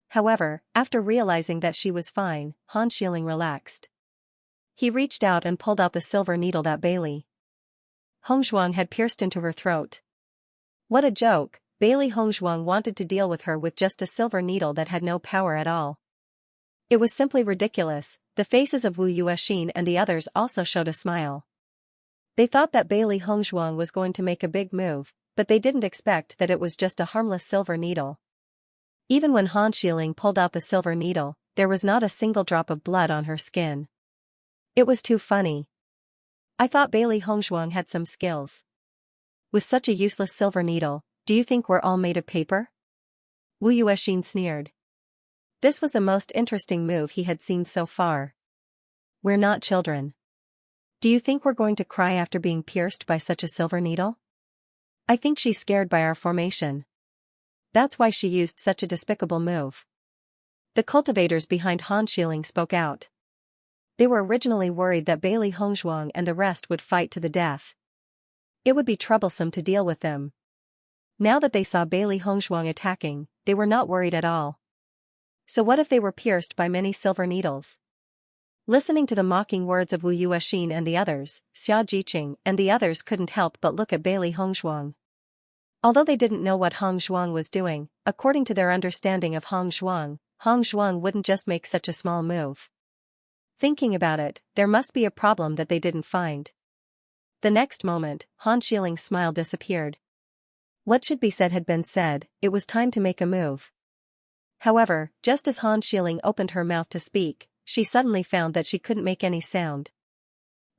However, after realizing that she was fine, Han Xiling relaxed. He reached out and pulled out the silver needle that Bailey Hongshuang had pierced into her throat. What a joke! Bailey Hongshuang wanted to deal with her with just a silver needle that had no power at all. It was simply ridiculous. The faces of Wu Yuexin and the others also showed a smile. They thought that Bailey Hongshuang was going to make a big move, but they didn't expect that it was just a harmless silver needle. Even when Han Xiling pulled out the silver needle, there was not a single drop of blood on her skin. It was too funny. I thought Bailey Hongshuang had some skills. With such a useless silver needle, do you think we're all made of paper? Wu Yuexin sneered. This was the most interesting move he had seen so far. We're not children. Do you think we're going to cry after being pierced by such a silver needle? I think she's scared by our formation. That's why she used such a despicable move. The cultivators behind Han Xiling spoke out. They were originally worried that Bailey Hongshuang and the rest would fight to the death. It would be troublesome to deal with them. Now that they saw Bailey Hongshuang attacking, they were not worried at all. So what if they were pierced by many silver needles? Listening to the mocking words of Wu Yuexin and the others, Xiaojiqing and the others couldn't help but look at Bailey Hongshuang. Although they didn't know what Hong Zhuang was doing, according to their understanding of Hong Zhuang wouldn't just make such a small move. Thinking about it, there must be a problem that they didn't find. The next moment, Han Shiling's smile disappeared. What should be said had been said, it was time to make a move. However, just as Han Shiling opened her mouth to speak, she suddenly found that she couldn't make any sound.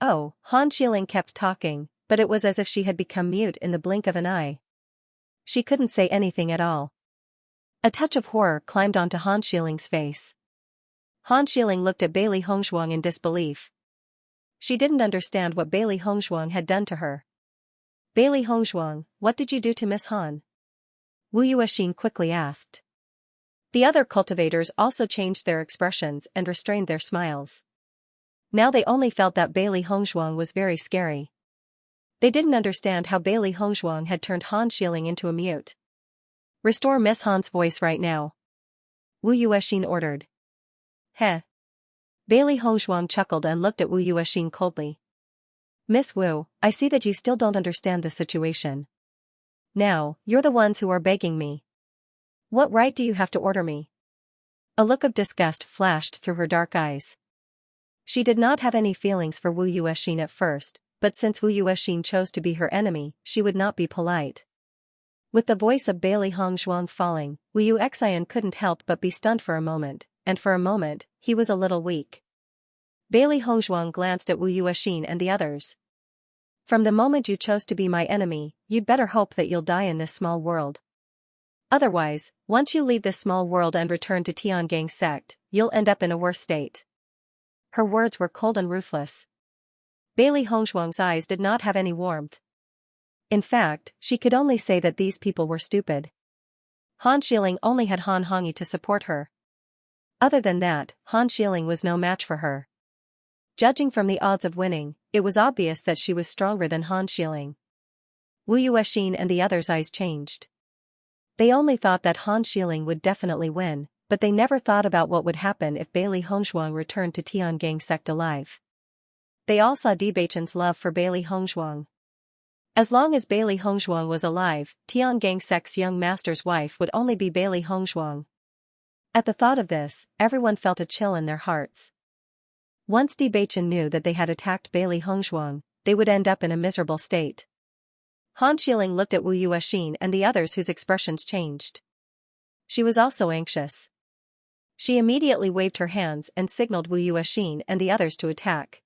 Oh, Han Shiling kept talking, but it was as if she had become mute in the blink of an eye. She couldn't say anything at all. A touch of horror climbed onto Han Shiling's face. Han Shiling looked at Bailey Hongshuang in disbelief. She didn't understand what Bailey Hongshuang had done to her. Bailey Hongshuang, what did you do to Miss Han? Wu Yuexin quickly asked. The other cultivators also changed their expressions and restrained their smiles. Now they only felt that Bailey Hongshuang was very scary. They didn't understand how Bailey Hongshuang had turned Han Shiling into a mute. Restore Miss Han's voice right now. Wu Yuexin ordered. Heh. Bailey Hongshuang chuckled and looked at Wu Yuexin coldly. Miss Wu, I see that you still don't understand the situation. Now, you're the ones who are begging me. What right do you have to order me? A look of disgust flashed through her dark eyes. She did not have any feelings for Wu Yuexin at first, but since Wu Yuexin chose to be her enemy, she would not be polite. With the voice of Bailey Hongshuang falling, Wu Yuexin couldn't help but be stunned for a moment, and for a moment, he was a little weak. Bailey Hongshuang glanced at Wu Yuexin and the others. From the moment you chose to be my enemy, you'd better hope that you'll die in this small world. Otherwise, once you leave this small world and return to Tiangang sect, you'll end up in a worse state. Her words were cold and ruthless. Bailey Hongshuang's eyes did not have any warmth. In fact, she could only say that these people were stupid. Han Shiling only had Han Hongyi to support her. Other than that, Han Shiling was no match for her. Judging from the odds of winning, it was obvious that she was stronger than Han Shiling. Wu Yuexin and the others' eyes changed. They only thought that Han Shiling would definitely win, but they never thought about what would happen if Bailey Hongshuang returned to Tiangang sect alive. They all saw Bewitching's love for Bailey Hongshuang. As long as Bailey Hongshuang was alive, Tiangang sect's young master's wife would only be Bailey Hongshuang. At the thought of this, everyone felt a chill in their hearts. Once Bewitching knew that they had attacked Bailey Hongshuang, they would end up in a miserable state. Han Shiling looked at Wu Yuexin and the others whose expressions changed. She was also anxious. She immediately waved her hands and signaled Wu Yuexin and the others to attack.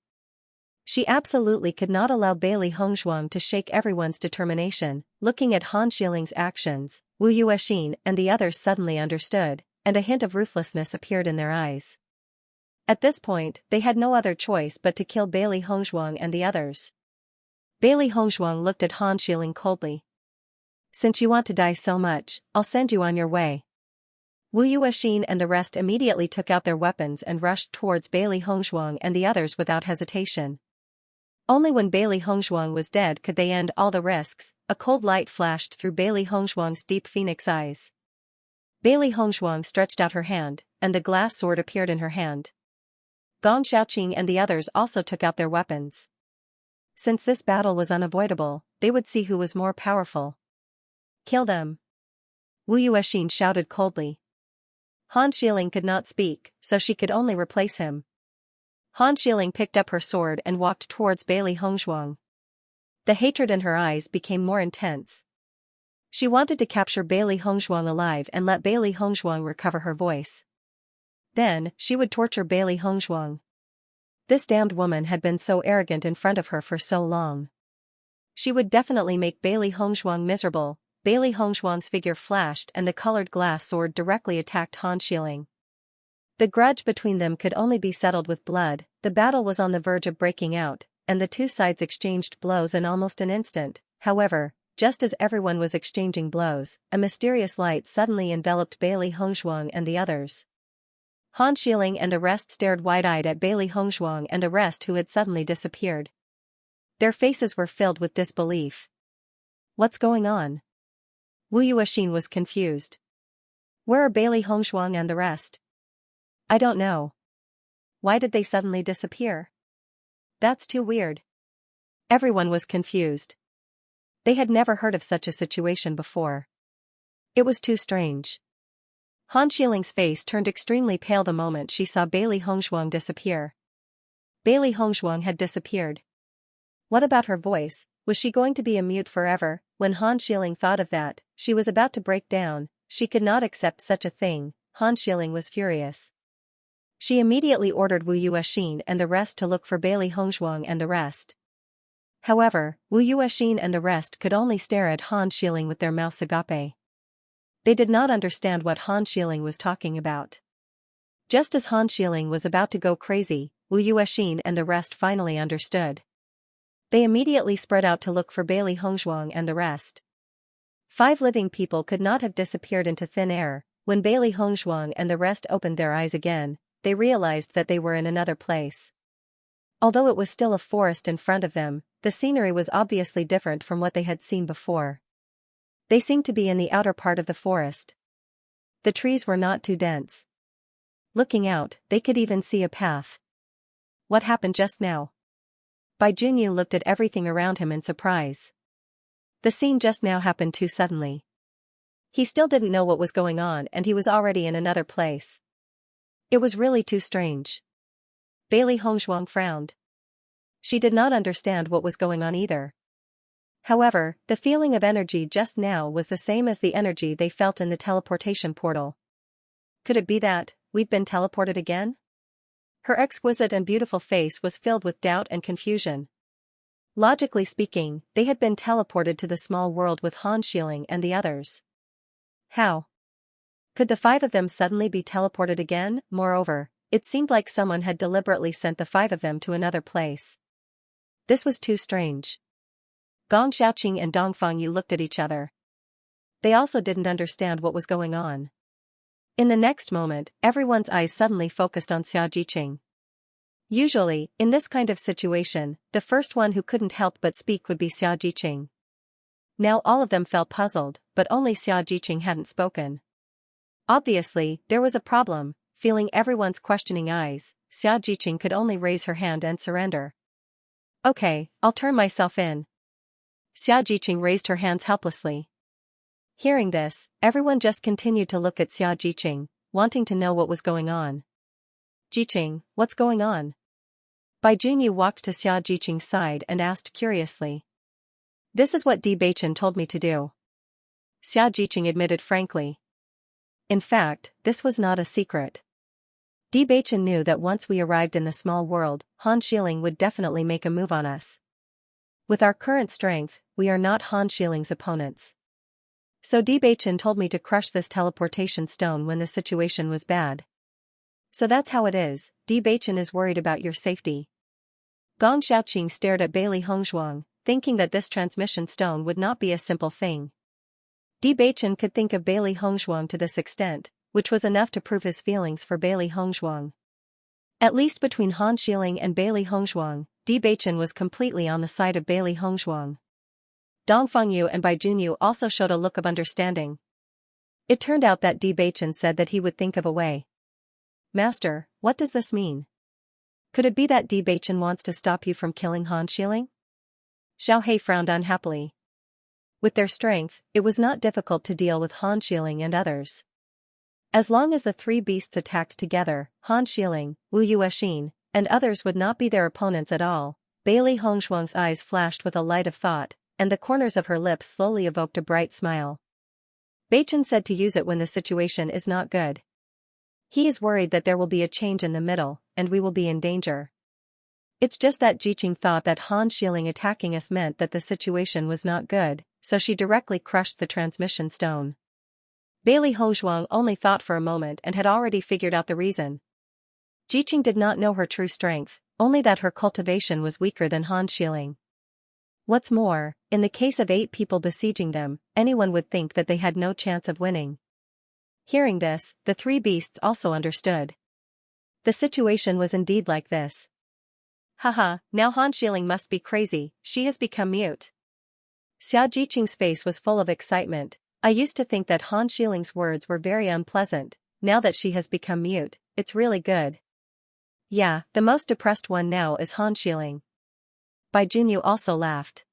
She absolutely could not allow Bailey Hongshuang to shake everyone's determination. Looking at Han Shiling's actions, Wu Yuexin and the others suddenly understood, and a hint of ruthlessness appeared in their eyes. At this point, they had no other choice but to kill Bailey Hongshuang and the others. Bailey Hongshuang looked at Han Shiling coldly. Since you want to die so much, I'll send you on your way. Wu Yuexin and the rest immediately took out their weapons and rushed towards Bailey Hongshuang and the others without hesitation. Only when Bailey Hongshuang was dead could they end all the risks. A cold light flashed through Bailey Hongshuang's deep phoenix eyes. Bailey Hongshuang stretched out her hand, and the glass sword appeared in her hand. Gong Xiaoqing and the others also took out their weapons. Since this battle was unavoidable, they would see who was more powerful. Kill them. Wu Yuexin shouted coldly. Han Shiling could not speak, so she could only replace him. Han Shiling picked up her sword and walked towards Bailey Hongshuang. The hatred in her eyes became more intense. She wanted to capture Bailey Hongshuang alive and let Bailey Hongshuang recover her voice. Then, she would torture Bailey Hongshuang. This damned woman had been so arrogant in front of her for so long. She would definitely make Bailey Hongshuang miserable. Bailey Hongshuang's figure flashed and the colored glass sword directly attacked Han Shiling. The grudge between them could only be settled with blood. The battle was on the verge of breaking out, and the two sides exchanged blows in almost an instant. However, just as everyone was exchanging blows, a mysterious light suddenly enveloped Bailey Hongshuang and the others. Han Shiling and the rest stared wide-eyed at Bailey Hongshuang and the rest who had suddenly disappeared. Their faces were filled with disbelief. What's going on? Wu Yuexin was confused. Where are Bailey Hongshuang and the rest? I don't know. Why did they suddenly disappear? That's too weird. Everyone was confused. They had never heard of such a situation before. It was too strange. Han Xiling's face turned extremely pale the moment she saw Bailey Hongzhuang disappear. Bailey Hongzhuang had disappeared. What about her voice? Was she going to be a mute forever? When Han Xiling thought of that, she was about to break down. She could not accept such a thing. Han Xiling was furious. She immediately ordered Wu Yuexin and the rest to look for Bailey Hongzhuang and the rest. However, Wu Yuexin and the rest could only stare at Han Xiling with their mouths agape. They did not understand what Han Xiling was talking about. Just as Han Xiling was about to go crazy, Wu Yuexin and the rest finally understood. They immediately spread out to look for Bailey Hongzhuang and the rest. 5 living people could not have disappeared into thin air. When Bailey Hongzhuang and the rest opened their eyes again, they realized that they were in another place. Although it was still a forest in front of them, the scenery was obviously different from what they had seen before. They seemed to be in the outer part of the forest. The trees were not too dense. Looking out, they could even see a path. What happened just now? Bai Junyu looked at everything around him in surprise. The scene just now happened too suddenly. He still didn't know what was going on and he was already in another place. It was really too strange. Bailey Hongzhuang frowned. She did not understand what was going on either. However, the feeling of energy just now was the same as the energy they felt in the teleportation portal. Could it be that we've been teleported again? Her exquisite and beautiful face was filled with doubt and confusion. Logically speaking, they had been teleported to the small world with Han Xiling and the others. How? Could the 5 of them suddenly be teleported again? Moreover, it seemed like someone had deliberately sent the 5 of them to another place. This was too strange. Gong Xiaoqing and Dong Fangyu looked at each other. They also didn't understand what was going on. In the next moment, everyone's eyes suddenly focused on Xiaojiqing. Usually, in this kind of situation, the first one who couldn't help but speak would be Xiaojiqing. Now all of them felt puzzled, but only Xiaojiqing hadn't spoken. Obviously, there was a problem. Feeling everyone's questioning eyes, Xiaojiqing could only raise her hand and surrender. Okay, I'll turn myself in. Xiaojiqing raised her hands helplessly. Hearing this, everyone just continued to look at Xiaojiqing, wanting to know what was going on. Jiqing, what's going on? Bai Junyu walked to Xiaojiqing's side and asked curiously. This is what Di Beichen told me to do. Xiaojiqing admitted frankly. In fact, this was not a secret. Di Beichen knew that once we arrived in the small world, Han Xiling would definitely make a move on us. With our current strength, we are not Han Xiling's opponents. So Di Beichen told me to crush this teleportation stone when the situation was bad. So that's how it is. Di Beichen is worried about your safety. Gong Xiaoqing stared at Bailey Hongzhuang, thinking that this transmission stone would not be a simple thing. Di Beichen could think of Bailey Hongzhuang to this extent, which was enough to prove his feelings for Bailey Hongzhuang. At least between Han Xiling and Bailey Hongzhuang, Di Beichen was completely on the side of Bailey Hongzhuang. Dong Fangyu and Bai Junyu also showed a look of understanding. It turned out that Di Beichen said that he would think of a way. Master, what does this mean? Could it be that Di Beichen wants to stop you from killing Han Xiling? Xiao He frowned unhappily. With their strength, it was not difficult to deal with Han Xiling and others. As long as the 3 beasts attacked together, Han Xiling, Wu Yuexin, and others would not be their opponents at all. Bailey Hongzhuang's eyes flashed with a light of thought, and the corners of her lips slowly evoked a bright smile. Beichen said to use it when the situation is not good. He is worried that there will be a change in the middle, and we will be in danger. It's just that Jiqing thought that Han Xiling attacking us meant that the situation was not good, so she directly crushed the transmission stone. Bailey Hongzhuang only thought for a moment and had already figured out the reason. Jiqing did not know her true strength, only that her cultivation was weaker than Han Xiling. What's more, in the case of 8 people besieging them, anyone would think that they had no chance of winning. Hearing this, the 3 beasts also understood. The situation was indeed like this. Haha, now Han Xiling must be crazy, she has become mute. Xiao Jiqing's face was full of excitement. I used to think that Han Xiling's words were very unpleasant, now that she has become mute, it's really good. Yeah, the most depressed one now is Han Xiling. Bai Junyu also laughed.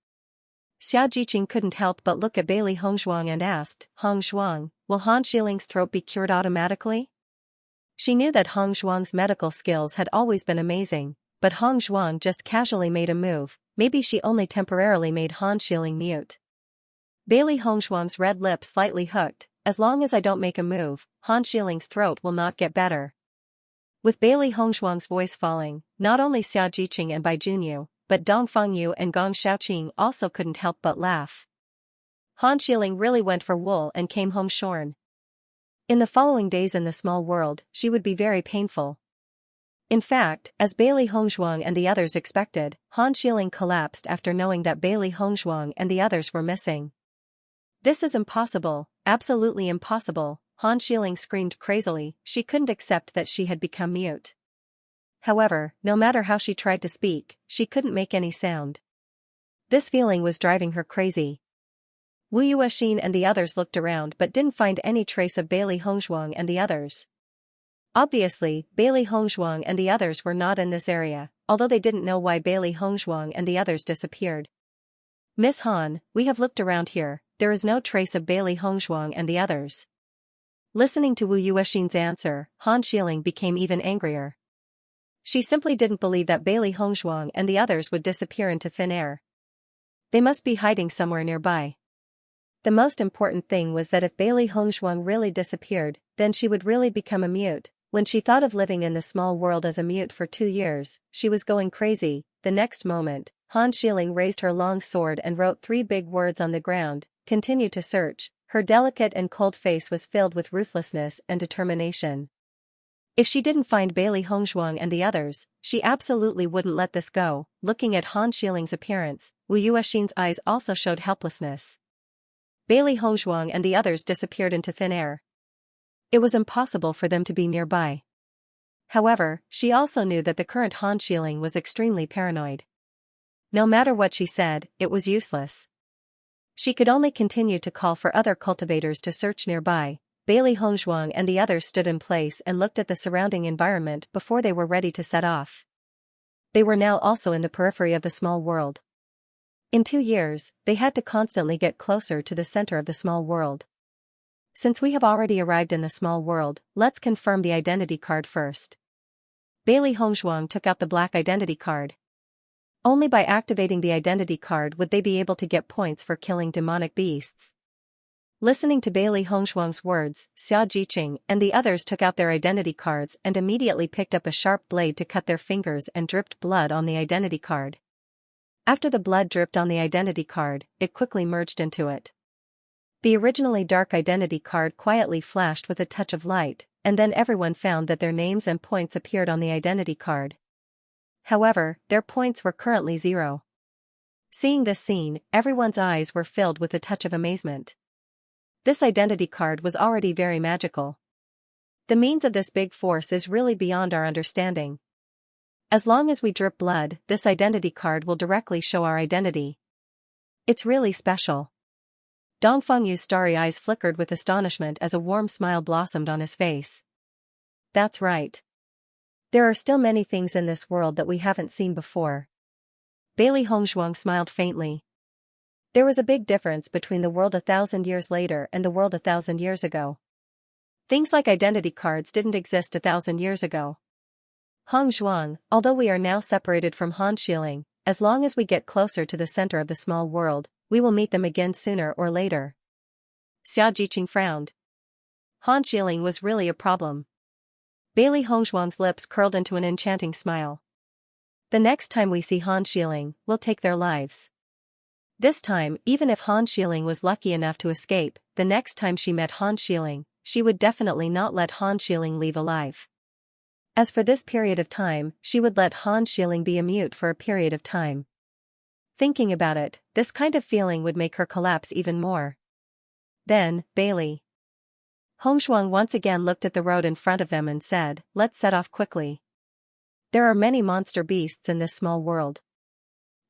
Xiaojiqing couldn't help but look at Bailey Hongzhuang and asked, Hongzhuang, will Han Xiling's throat be cured automatically? She knew that Hongzhuang's medical skills had always been amazing, but Hongzhuang just casually made a move, maybe she only temporarily made Han Xiling mute. Bailey Hongzhuang's red lips slightly hooked, as long as I don't make a move, Han Xiling's throat will not get better. With Bailey Hongzhuang's voice falling, not only Xiaojiqing and Bai Junyu, but Dong Fengyu and Gong Xiaoqing also couldn't help but laugh. Han Xiling really went for wool and came home shorn. In the following days in the small world, she would be very painful. In fact, as Bailey Hongzhuang and the others expected, Han Xiling collapsed after knowing that Bailey Hongzhuang and the others were missing. This is impossible, absolutely impossible, Han Xiling screamed crazily. She couldn't accept that she had become mute. However, no matter how she tried to speak, she couldn't make any sound. This feeling was driving her crazy. Wu Yuexin and the others looked around but didn't find any trace of Bailey Hongzhuang and the others. Obviously, Bailey Hongzhuang and the others were not in this area, although they didn't know why Bailey Hongzhuang and the others disappeared. Miss Han, we have looked around here, there is no trace of Bailey Hongzhuang and the others. Listening to Wu Yuexin's answer, Han Xiling became even angrier. She simply didn't believe that Bailey Hongzhuang and the others would disappear into thin air. They must be hiding somewhere nearby. The most important thing was that if Bailey Hongzhuang really disappeared, then she would really become a mute. When she thought of living in the small world as a mute for 2 years, she was going crazy. The next moment, Han Xiling raised her long sword and wrote 3 big words on the ground, continue to search. Her delicate and cold face was filled with ruthlessness and determination. If she didn't find Bailey Hongzhuang and the others, she absolutely wouldn't let this go. Looking at Han Xiling's appearance, Wu Yuexin's eyes also showed helplessness. Bailey Hongzhuang and the others disappeared into thin air. It was impossible for them to be nearby. However, she also knew that the current Han Xiling was extremely paranoid. No matter what she said, it was useless. She could only continue to call for other cultivators to search nearby. Bailey Hongzhuang and the others stood in place and looked at the surrounding environment before they were ready to set off. They were now also in the periphery of the small world. In 2 years, they had to constantly get closer to the center of the small world. Since we have already arrived in the small world, let's confirm the identity card first. Bailey Hongzhuang took out the black identity card. Only by activating the identity card would they be able to get points for killing demonic beasts. Listening to Bailey Hongzhuang's words, Xiaojiqing and the others took out their identity cards and immediately picked up a sharp blade to cut their fingers and dripped blood on the identity card. After the blood dripped on the identity card, it quickly merged into it. The originally dark identity card quietly flashed with a touch of light, and then everyone found that their names and points appeared on the identity card. However, their points were currently 0. Seeing this scene, everyone's eyes were filled with a touch of amazement. This identity card was already very magical. The means of this big force is really beyond our understanding. As long as we drip blood, this identity card will directly show our identity. It's really special. Dong Fengyu's starry eyes flickered with astonishment as a warm smile blossomed on his face. That's right. There are still many things in this world that we haven't seen before. Bailey Hongzhuang smiled faintly. There was a big difference between the world 1,000 years later and the world 1,000 years ago. Things like identity cards didn't exist 1,000 years ago. Hongzhuang, although we are now separated from Han Xiling, as long as we get closer to the center of the small world, we will meet them again sooner or later. Xiaojiqing frowned. Han Xiling was really a problem. Bailey Hongzhuang's lips curled into an enchanting smile. The next time we see Han Xiling, we'll take their lives. This time, even if Han Xiling was lucky enough to escape, the next time she met Han Xiling, she would definitely not let Han Xiling leave alive. As for this period of time, she would let Han Xiling be a mute for a period of time. Thinking about it, this kind of feeling would make her collapse even more. Then, Bailey Hongzhuang once again looked at the road in front of them and said, let's set off quickly. There are many monster beasts in this small world.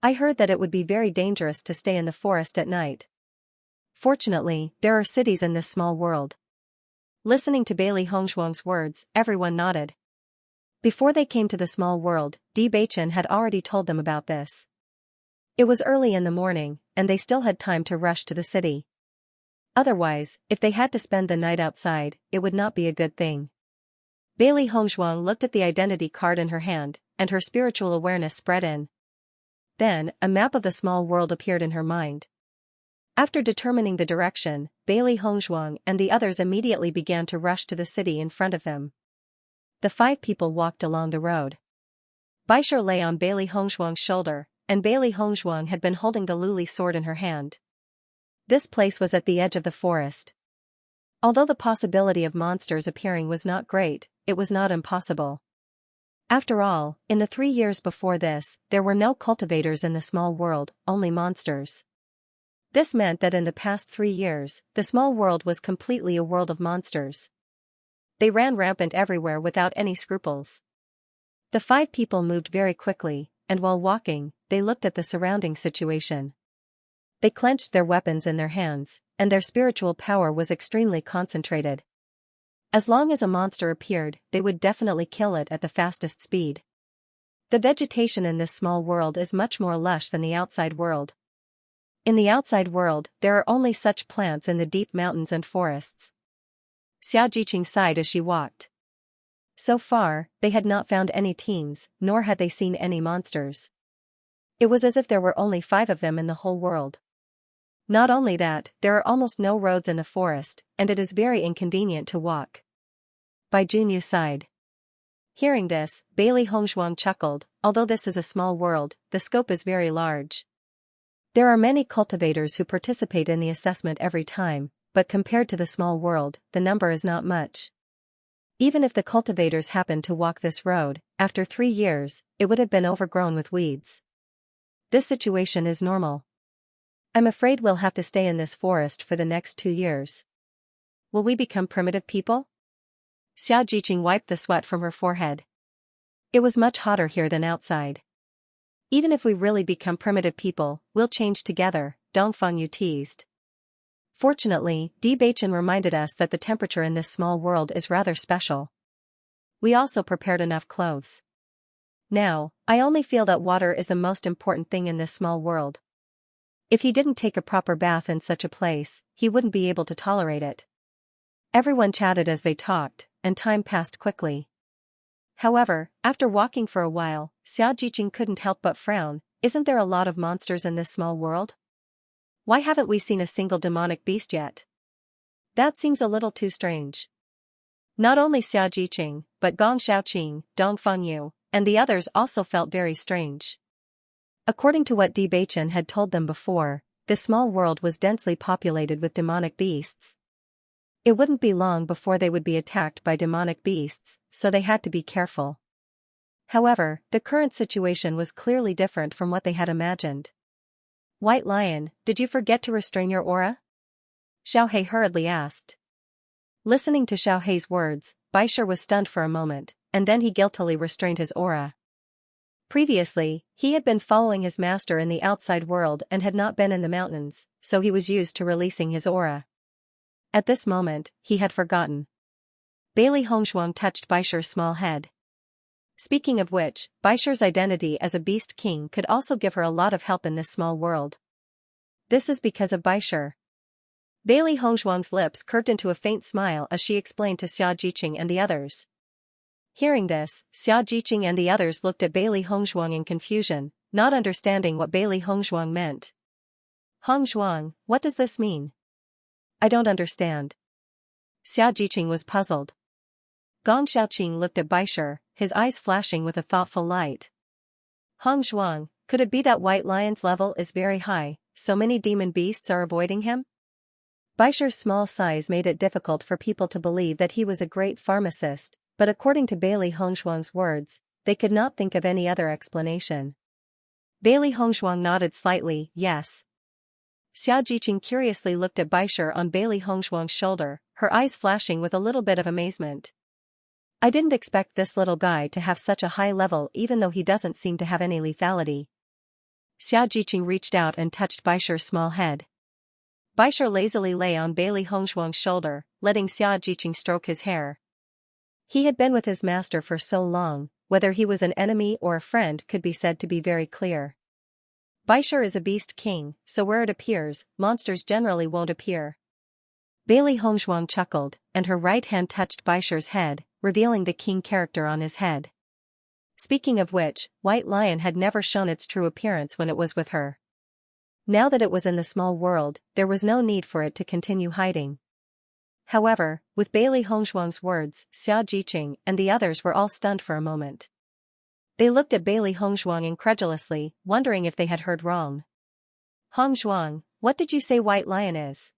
I heard that it would be very dangerous to stay in the forest at night. Fortunately, there are cities in this small world. Listening to Bailey Hongzhuang's words, everyone nodded. Before they came to the small world, Bewitching had already told them about this. It was early in the morning, and they still had time to rush to the city. Otherwise, if they had to spend the night outside, it would not be a good thing. Bailey Hongzhuang looked at the identity card in her hand, and her spiritual awareness spread in. Then, a map of the small world appeared in her mind. After determining the direction, Bailey Hongzhuang and the others immediately began to rush to the city in front of them. The 5 people walked along the road. Baisher lay on Bailey Hongzhuang's shoulder, and Bailey Hongzhuang had been holding the luli sword in her hand. This place was at the edge of the forest. Although the possibility of monsters appearing was not great, it was not impossible. After all, in the 3 years before this, there were no cultivators in the small world, only monsters. This meant that in the past 3 years, the small world was completely a world of monsters. They ran rampant everywhere without any scruples. The 5 people moved very quickly, and while walking, they looked at the surrounding situation. They clenched their weapons in their hands, and their spiritual power was extremely concentrated. As long as a monster appeared, they would definitely kill it at the fastest speed. The vegetation in this small world is much more lush than the outside world. In the outside world, there are only such plants in the deep mountains and forests. Xiaojiqing sighed as she walked. So far, they had not found any teens, nor had they seen any monsters. It was as if there were only 5 of them in the whole world. Not only that, there are almost no roads in the forest, and it is very inconvenient to walk. Bai Junyu sighed. Hearing this, Bailey Hongzhuang chuckled, although this is a small world, the scope is very large. There are many cultivators who participate in the assessment every time, but compared to the small world, the number is not much. Even if the cultivators happened to walk this road, after 3 years, it would have been overgrown with weeds. This situation is normal. I'm afraid we'll have to stay in this forest for the next 2 years. Will we become primitive people? Xiaojiqing wiped the sweat from her forehead. It was much hotter here than outside. Even if we really become primitive people, we'll change together, Dongfeng Yu teased. Fortunately, Bewitching reminded us that the temperature in this small world is rather special. We also prepared enough clothes. Now, I only feel that water is the most important thing in this small world. If he didn't take a proper bath in such a place, he wouldn't be able to tolerate it. Everyone chatted as they talked, and time passed quickly. However, after walking for a while, Xiaojiqing couldn't help but frown. Isn't there a lot of monsters in this small world? Why haven't we seen a single demonic beast yet? That seems a little too strange. Not only Xiaojiqing, but Gong Xiaoqing, Dongfeng Yu, and the others also felt very strange. According to what Bewitching had told them before, this small world was densely populated with demonic beasts. It wouldn't be long before they would be attacked by demonic beasts, so they had to be careful. However, the current situation was clearly different from what they had imagined. White Lion, did you forget to restrain your aura? Xiaohei hurriedly asked. Listening to Xiaohei's words, Baisher was stunned for a moment, and then he guiltily restrained his aura. Previously, he had been following his master in the outside world and had not been in the mountains, so he was used to releasing his aura. At this moment, he had forgotten. Bailey Hongzhuang touched Baisher's small head. Speaking of which, Baisher's identity as a beast king could also give her a lot of help in this small world. This is because of Baisher. Bailey Hongzhuang's lips curved into a faint smile as she explained to Xiaojiqing and the others. Hearing this, Xiaojiqing and the others looked at Bailey Hongzhuang in confusion, not understanding what Bailey Hongzhuang meant. Hongzhuang, what does this mean? I don't understand. Xiaojiqing was puzzled. Gong Xiaoqing looked at Baisher, his eyes flashing with a thoughtful light. Hongzhuang, could it be that White Lion's level is very high, so many demon beasts are avoiding him? Baisher's small size made it difficult for people to believe that he was a great pharmacist, but according to Bailey Hongzhuang's words, they could not think of any other explanation. Bailey Hongzhuang nodded slightly, yes. Xiaojiqing curiously looked at Baisher on Bailey Hongzhuang's shoulder, her eyes flashing with a little bit of amazement. I didn't expect this little guy to have such a high level even though he doesn't seem to have any lethality. Xiaojiqing reached out and touched Baisher's small head. Baisher lazily lay on Bailey Hongzhuang's shoulder, letting Xiaojiqing stroke his hair. He had been with his master for so long, whether he was an enemy or a friend could be said to be very clear. Baishar is a beast king, so where it appears, monsters generally won't appear. Bailey Hongzhuang chuckled, and her right hand touched Baishar's head, revealing the king character on his head. Speaking of which, White Lion had never shown its true appearance when it was with her. Now that it was in the small world, there was no need for it to continue hiding. However, with Bailey Hongzhuang's words, Xianxia and the others were all stunned for a moment. They looked at Bailey Hongzhuang incredulously, wondering if they had heard wrong. Hongzhuang, what did you say White Lion is?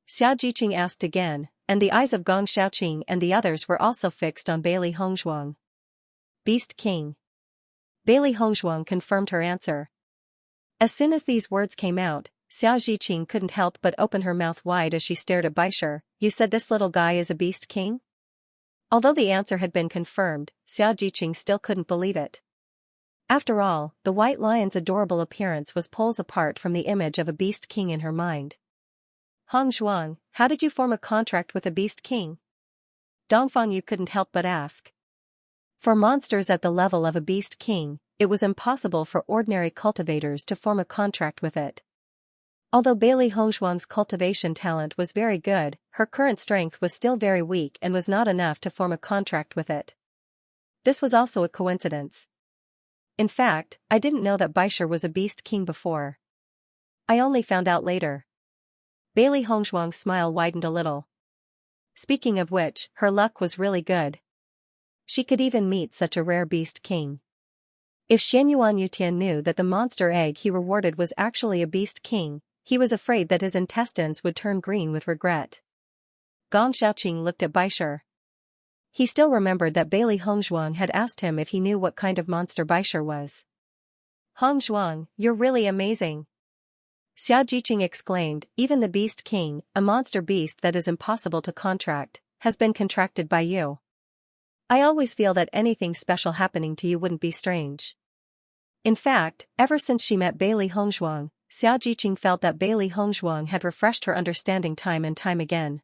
Xianxia asked again, and the eyes of Gong Xiaoqing and the others were also fixed on Bailey Hongzhuang. Beast King. Bailey Hongzhuang confirmed her answer. As soon as these words came out, Xiaoxiqing couldn't help but open her mouth wide as she stared at Baishar. You said this little guy is a beast king? Although the answer had been confirmed, Xiaoxiqing still couldn't believe it. After all, the White Lion's adorable appearance was poles apart from the image of a beast king in her mind. Hongzhuang, how did you form a contract with a beast king? Dongfang Yu couldn't help but ask. For monsters at the level of a beast king, it was impossible for ordinary cultivators to form a contract with it. Although Bailey Hongzhuang's cultivation talent was very good, her current strength was still very weak and was not enough to form a contract with it. This was also a coincidence. In fact, I didn't know that Baishar was a beast king before. I only found out later. Bailey Hongzhuang's smile widened a little. Speaking of which, her luck was really good. She could even meet such a rare beast king. If Xianyuan Yutian knew that the monster egg he rewarded was actually a beast king, he was afraid that his intestines would turn green with regret. Gong Xiaoqing looked at Baishar. He still remembered that Bailey Hongzhuang had asked him if he knew what kind of monster Baishar was. Hongzhuang, you're really amazing. Xiaojiqing exclaimed, even the beast king, a monster beast that is impossible to contract, has been contracted by you. I always feel that anything special happening to you wouldn't be strange. In fact, ever since she met Bailey Hongzhuang, Xiaojiqing felt that Bailey Hongzhuang had refreshed her understanding time and time again.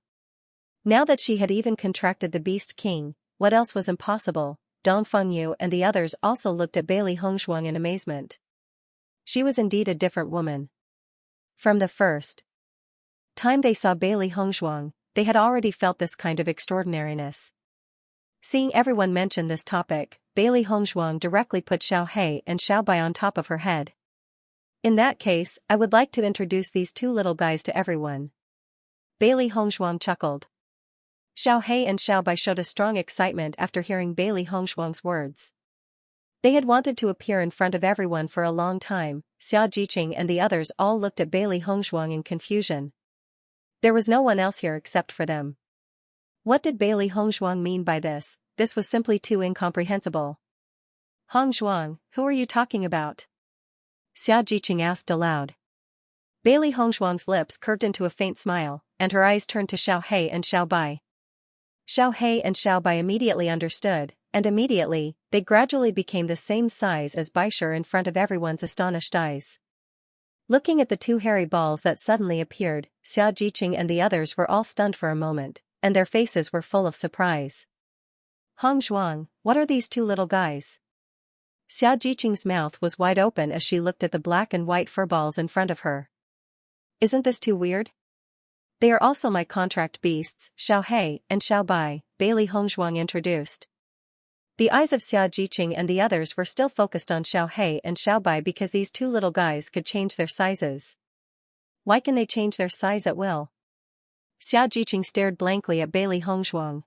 Now that she had even contracted the Beast King, what else was impossible? Dongfeng Yu and the others also looked at Bailey Hongzhuang in amazement. She was indeed a different woman. From the first time they saw Bailey Hongzhuang, they had already felt this kind of extraordinariness. Seeing everyone mention this topic, Bailey Hongzhuang directly put Xiao He and Xiao Bai on top of her head. In that case, I would like to introduce these two little guys to everyone. Bailey Hongzhuang chuckled. Xiao He and Xiao Bai showed a strong excitement after hearing Bailey Hongzhuang's words. They had wanted to appear in front of everyone for a long time. Xiaojiqing and the others all looked at Bailey Hongzhuang in confusion. There was no one else here except for them. What did Bailey Hongzhuang mean by this? This was simply too incomprehensible. Hongzhuang, who are you talking about? Xiaojiqing asked aloud. Bailey Hongzhuang's lips curved into a faint smile, and her eyes turned to Xiao He and Xiao Bai. Xiao He and Xiao Bai immediately understood, and immediately, they gradually became the same size as Baishar in front of everyone's astonished eyes. Looking at the two hairy balls that suddenly appeared, Xiaojiqing and the others were all stunned for a moment, and their faces were full of surprise. Hongzhuang, what are these two little guys? Xiaojiqing's mouth was wide open as she looked at the black and white furballs in front of her. Isn't this too weird? They are also my contract beasts, Xiao He and Xiao Bai, Bailey Hongzhuang introduced. The eyes of Xiaojiqing and the others were still focused on Xiao He and Xiao Bai because these two little guys could change their sizes. Why can they change their size at will? Xiaojiqing stared blankly at Bailey Hongzhuang.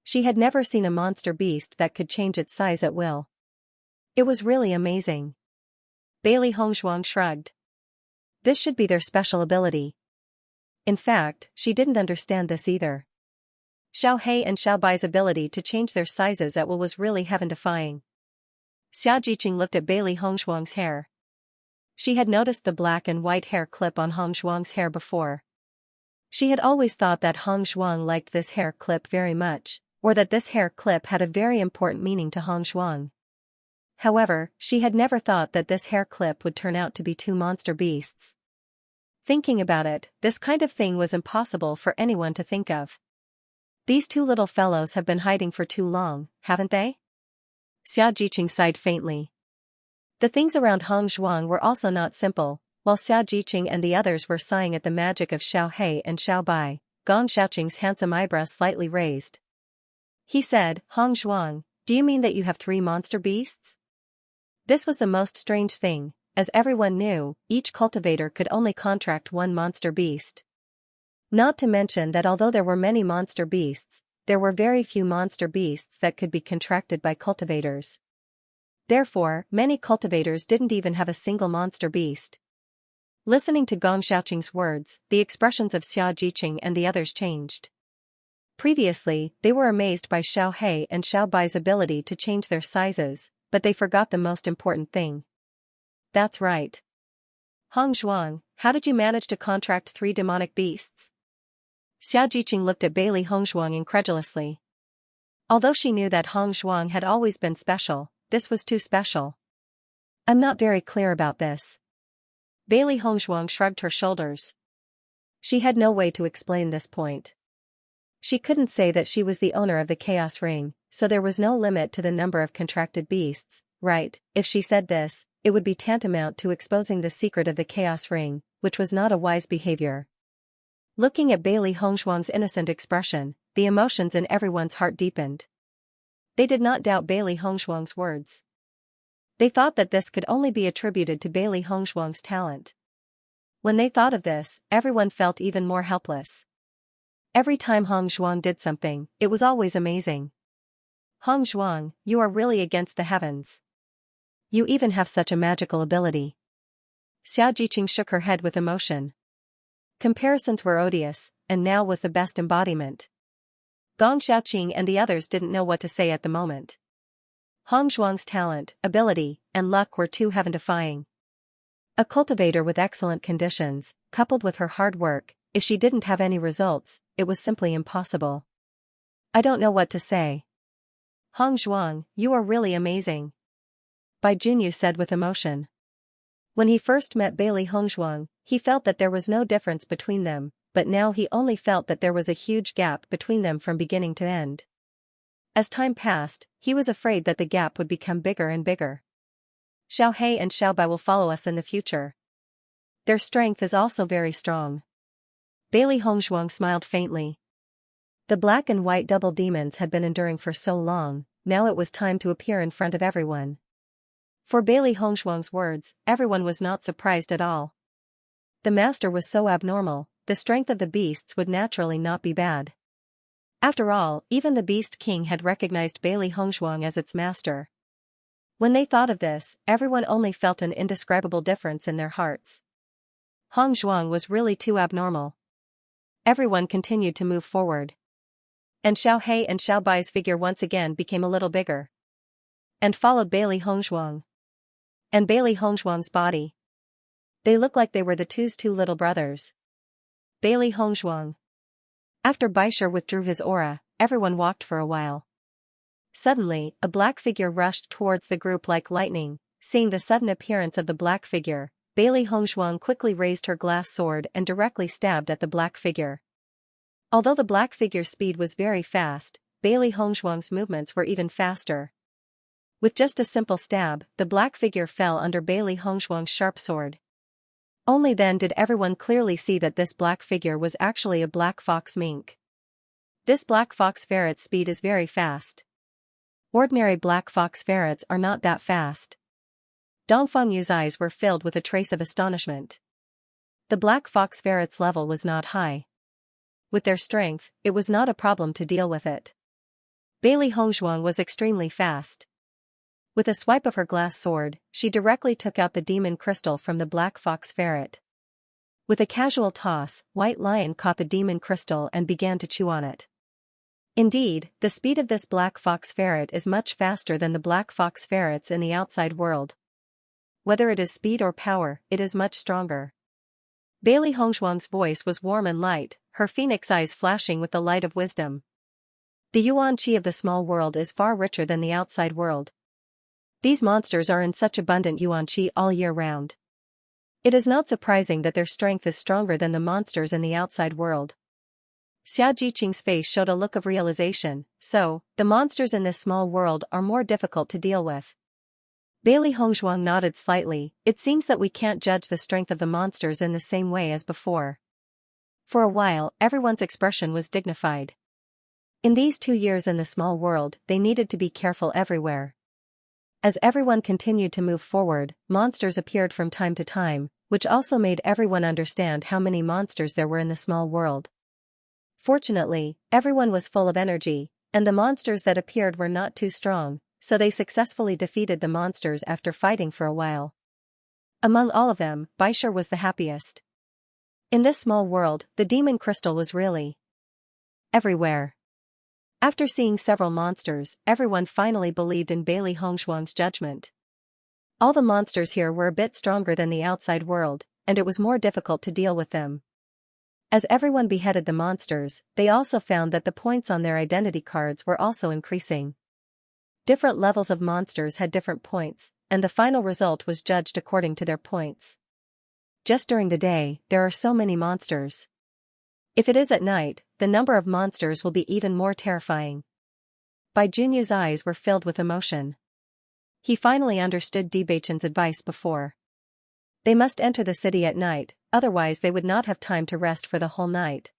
She had never seen a monster beast that could change its size at will. It was really amazing. Bailey Hongzhuang shrugged. This should be their special ability. In fact, she didn't understand this either. Xiao He and Xiao Bai's ability to change their sizes at will was really heaven-defying. Xiaojiqing looked at Bailey Hongzhuang's hair. She had noticed the black and white hair clip on Hongzhuang's hair before. She had always thought that Hongzhuang liked this hair clip very much, or that this hair clip had a very important meaning to Hongzhuang. However, she had never thought that this hair clip would turn out to be two monster beasts. Thinking about it, this kind of thing was impossible for anyone to think of. These two little fellows have been hiding for too long, haven't they? Xiaojiqing sighed faintly. The things around Hong Zhuang were also not simple. While Xiaojiqing and the others were sighing at the magic of Xiao He and Xiao Bai, Gong Xiaoqing's handsome eyebrows slightly raised. He said, Hong Zhuang, do you mean that you have 3 monster beasts? This was the most strange thing, as everyone knew, each cultivator could only contract 1 monster beast. Not to mention that although there were many monster beasts, there were very few monster beasts that could be contracted by cultivators. Therefore, many cultivators didn't even have a single monster beast. Listening to Gong Xiaoqing's words, the expressions of Xiaojiqing and the others changed. Previously, they were amazed by Xiao He and Xiao Bai's ability to change their sizes, but they forgot the most important thing. That's right. Hong Zhuang, how did you manage to contract 3 demonic beasts? Xiaojiqing looked at Bailey Hong Zhuang incredulously. Although she knew that Hong Zhuang had always been special, this was too special. I'm not very clear about this. Bailey Hong Zhuang shrugged her shoulders. She had no way to explain this point. She couldn't say that she was the owner of the Chaos Ring, so there was no limit to the number of contracted beasts, right? If she said this, it would be tantamount to exposing the secret of the Chaos Ring, which was not a wise behavior. Looking at Bailey Hong Zhuang's innocent expression, the emotions in everyone's heart deepened. They did not doubt Bailey Hong Zhuang's words. They thought that this could only be attributed to Bailey Hong Zhuang's talent. When they thought of this, everyone felt even more helpless. Every time Hong Zhuang did something, it was always amazing. Hong Zhuang, you are really against the heavens. You even have such a magical ability. Xiaojiqing shook her head with emotion. Comparisons were odious, and now was the best embodiment. Gong Xiaoqing and the others didn't know what to say at the moment. Hong Zhuang's talent, ability, and luck were too heaven-defying. A cultivator with excellent conditions, coupled with her hard work, if she didn't have any results, it was simply impossible. I don't know what to say. Hong Zhuang, you are really amazing. Bai Junyu said with emotion. When he first met Bailey Hong Zhuang, he felt that there was no difference between them, but now he only felt that there was a huge gap between them from beginning to end. As time passed, he was afraid that the gap would become bigger and bigger. Xiao He and Xiao Bai will follow us in the future. Their strength is also very strong. Bailey Hong Zhuang smiled faintly. The black and white double demons had been enduring for so long, now it was time to appear in front of everyone. For Bailey Hong Zhuang's words, everyone was not surprised at all. The master was so abnormal, the strength of the beasts would naturally not be bad. After all, even the Beast King had recognized Bailey Hong Zhuang as its master. When they thought of this, everyone only felt an indescribable difference in their hearts. Hong Zhuang was really too abnormal. Everyone continued to move forward. And Xiao He and Xiao Bai's figure once again became a little bigger. And followed Bailey Hong Zhuang. And Bailey Hong Zhuang's body. They looked like they were the two little brothers. Bailey Hong Zhuang. After Baisher withdrew his aura, everyone walked for a while. Suddenly, a black figure rushed towards the group like lightning. Seeing the sudden appearance of the black figure, Bailey Hong Zhuang quickly raised her glass sword and directly stabbed at the black figure. Although the black figure's speed was very fast, Bailey Hong Zhuang's movements were even faster. With just a simple stab, the black figure fell under Bailey Hong Zhuang's sharp sword. Only then did everyone clearly see that this black figure was actually a black fox mink. This black fox ferret's speed is very fast. Ordinary black fox ferrets are not that fast. Dongfang Yu's eyes were filled with a trace of astonishment. The black fox ferret's level was not high. With their strength, it was not a problem to deal with it. Bailey Hong Zhuang was extremely fast. With a swipe of her glass sword, she directly took out the demon crystal from the black fox ferret. With a casual toss, White Lion caught the demon crystal and began to chew on it. Indeed, the speed of this black fox ferret is much faster than the black fox ferrets in the outside world. Whether it is speed or power, it is much stronger. Bailey Hong Zhuang's voice was warm and light, her phoenix eyes flashing with the light of wisdom. The yuan qi of the small world is far richer than the outside world. These monsters are in such abundant yuan qi all year round. It is not surprising that their strength is stronger than the monsters in the outside world. Xiaojiqing's face showed a look of realization. So, the monsters in this small world are more difficult to deal with. Bailey Hongzhuang nodded slightly. It seems that we can't judge the strength of the monsters in the same way as before. For a while, everyone's expression was dignified. In these 2 years in the small world, they needed to be careful everywhere. As everyone continued to move forward, monsters appeared from time to time, which also made everyone understand how many monsters there were in the small world. Fortunately, everyone was full of energy, and the monsters that appeared were not too strong, so they successfully defeated the monsters after fighting for a while. Among all of them, Baishar was the happiest. In this small world, the demon crystal was really everywhere. After seeing several monsters, everyone finally believed in Bailey Hongzhuang's judgment. All the monsters here were a bit stronger than the outside world, and it was more difficult to deal with them. As everyone beheaded the monsters, they also found that the points on their identity cards were also increasing. Different levels of monsters had different points, and the final result was judged according to their points. Just during the day, there are so many monsters. If it is at night, the number of monsters will be even more terrifying. Bai Junyu's eyes were filled with emotion. He finally understood Bewitching's advice before. They must enter the city at night, otherwise they would not have time to rest for the whole night.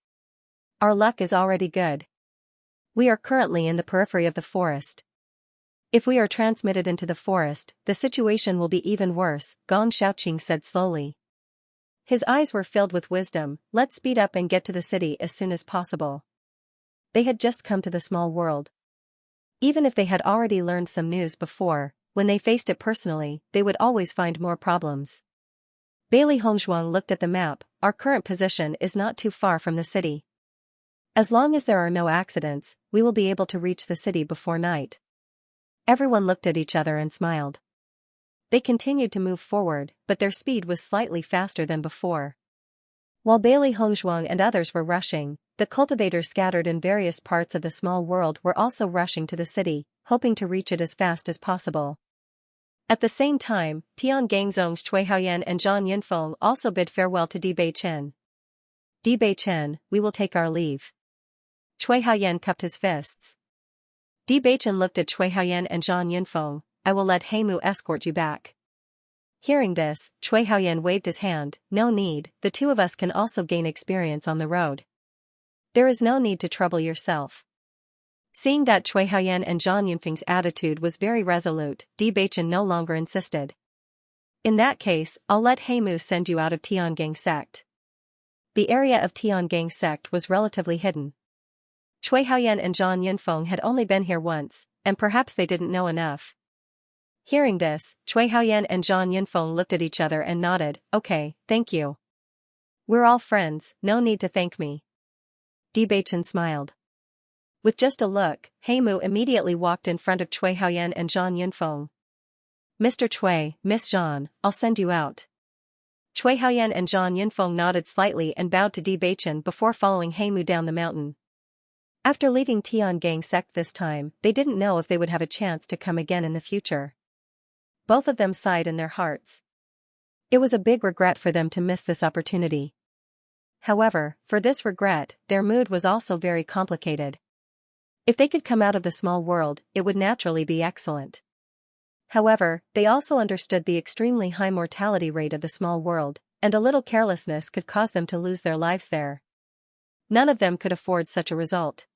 Our luck is already good. We are currently in the periphery of the forest. If we are transmitted into the forest, the situation will be even worse, Gong Xiaoqing said slowly. His eyes were filled with wisdom. Let's speed up and get to the city as soon as possible. They had just come to the small world. Even if they had already learned some news before, when they faced it personally, they would always find more problems. Bailey Hongzhuang looked at the map. Our current position is not too far from the city. As long as there are no accidents, we will be able to reach the city before night. Everyone looked at each other and smiled. They continued to move forward, but their speed was slightly faster than before. While Bailey Hongzhuang and others were rushing, the cultivators scattered in various parts of the small world were also rushing to the city, hoping to reach it as fast as possible. At the same time, Tian Gangzong's Cui Haoyan and Zhang Yunfeng also bid farewell to Di Beichen. Di Beichen, we will take our leave. Cui Haoyan cupped his fists. Di Beichen looked at Cui Haoyan and Zhang Yunfeng. I will let Heimu escort you back. Hearing this, Cui Haoyan waved his hand. No need, the two of us can also gain experience on the road. There is no need to trouble yourself. Seeing that Cui Haoyan and Zhang Yunfeng's attitude was very resolute, Di Beichen no longer insisted. In that case, I'll let Heimu send you out of Tiangang sect. The area of Tiangang sect was relatively hidden. Cui Haoyan and Zhang Yunfeng had only been here once, and perhaps they didn't know enough. Hearing this, Cui Haoyan and Zhang Yunfeng looked at each other and nodded. Okay, thank you. We're all friends, no need to thank me. Di Beichen smiled. With just a look, Heimu immediately walked in front of Cui Haoyan and Zhang Yunfeng. Mr. Cui, Miss Zhang, I'll send you out. Cui Haoyan and Zhang Yunfeng nodded slightly and bowed to Di Beichen before following Heimu down the mountain. After leaving Tiangang sect this time, they didn't know if they would have a chance to come again in the future. Both of them sighed in their hearts. It was a big regret for them to miss this opportunity. However, for this regret, their mood was also very complicated. If they could come out of the small world, it would naturally be excellent. However, they also understood the extremely high mortality rate of the small world, and a little carelessness could cause them to lose their lives there. None of them could afford such a result.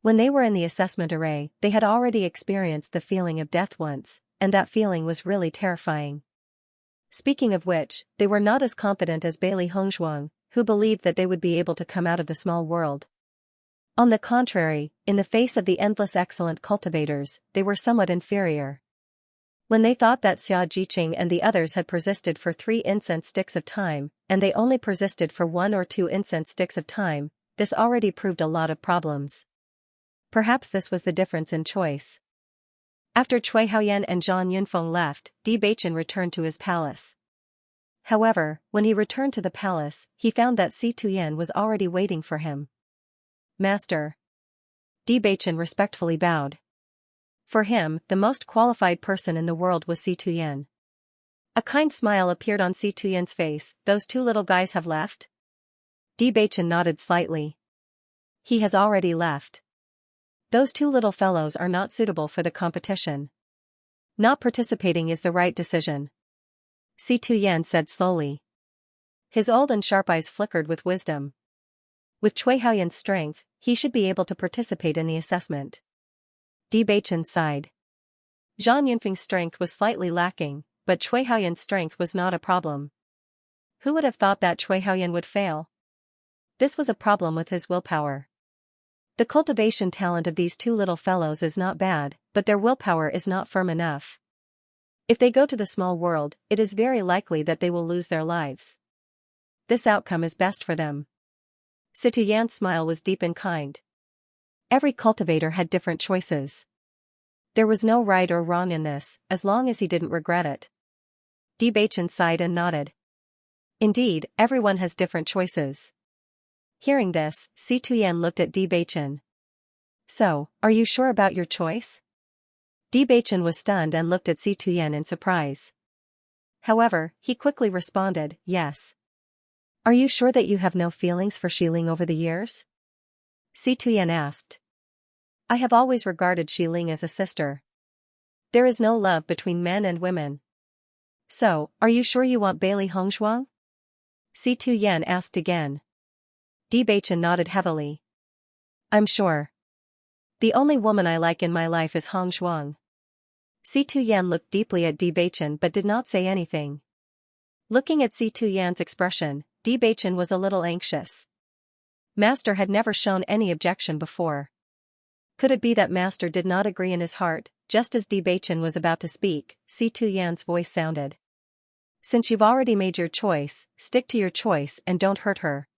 When they were in the assessment array, they had already experienced the feeling of death once, and that feeling was really terrifying. Speaking of which, they were not as confident as Bailey Hongzhuang, who believed that they would be able to come out of the small world. On the contrary, in the face of the endless excellent cultivators, they were somewhat inferior. When they thought that Xiaojiqing and the others had persisted for 3 incense sticks of time, and they only persisted for 1 or 2 incense sticks of time, this already proved a lot of problems. Perhaps this was the difference in choice. After Cui Haoyan and Zhang Yunfeng left, Di Beichen returned to his palace. However, when he returned to the palace, he found that Si Tuyen was already waiting for him. Master. Di Beichen respectfully bowed. For him, the most qualified person in the world was Si Tuyen. A kind smile appeared on Si Tuyen's face. Those 2 little guys have left? Di Beichen nodded slightly. He has already left. Those two little fellows are not suitable for the competition. Not participating is the right decision. Si Tuyen said slowly. His old and sharp eyes flickered with wisdom. With Cui Haoyan's strength, he should be able to participate in the assessment. Di Baichen sighed. Zhang Yunfeng's strength was slightly lacking, but Cui Haoyan's strength was not a problem. Who would have thought that Cui Haoyan would fail? This was a problem with his willpower. The cultivation talent of these two little fellows is not bad, but their willpower is not firm enough. If they go to the small world, it is very likely that they will lose their lives. This outcome is best for them. Si Tuyan's smile was deep and kind. Every cultivator had different choices. There was no right or wrong in this, as long as he didn't regret it. Di Baichen sighed and nodded. Indeed, everyone has different choices. Hearing this, Si Tuyen looked at Di Baichen. So, are you sure about your choice? Di Baichen was stunned and looked at Si Tuyen in surprise. However, he quickly responded, yes. Are you sure that you have no feelings for Xiling over the years? Si Tuyen asked. I have always regarded Xiling as a sister. There is no love between men and women. So, are you sure you want Bailey Hongshuang? Si Tuyen asked again. Di Baichen nodded heavily. I'm sure. The only woman I like in my life is Hongshuang. Si Tuyen looked deeply at Di Baichen but did not say anything. Looking at Si Tuyen's expression, Di Baichen was a little anxious. Master had never shown any objection before. Could it be that Master did not agree in his heart? Just as Di Baichen was about to speak, Si Tuyen's voice sounded. Since you've already made your choice, stick to your choice and don't hurt her.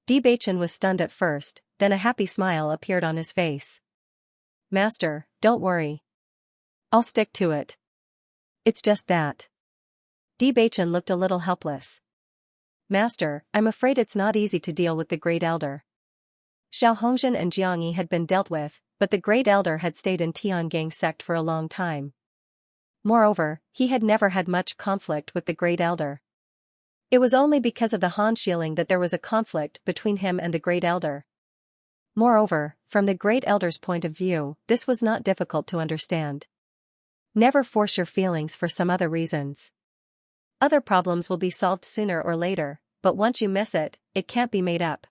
Di Baichen was stunned at first, then a happy smile appeared on his face. Master, don't worry. I'll stick to it. It's just that. Di Baichen looked a little helpless. Master, I'm afraid it's not easy to deal with the Great Elder. Xiao Hongzhen and Jiangyi had been dealt with, but the Great Elder had stayed in Tiangang sect for a long time. Moreover, he had never had much conflict with the Great Elder. It was only because of the Han Xiling that there was a conflict between him and the Great Elder. Moreover, from the Great Elder's point of view, this was not difficult to understand. Never force your feelings for some other reasons. Other problems will be solved sooner or later, but once you miss it, it can't be made up.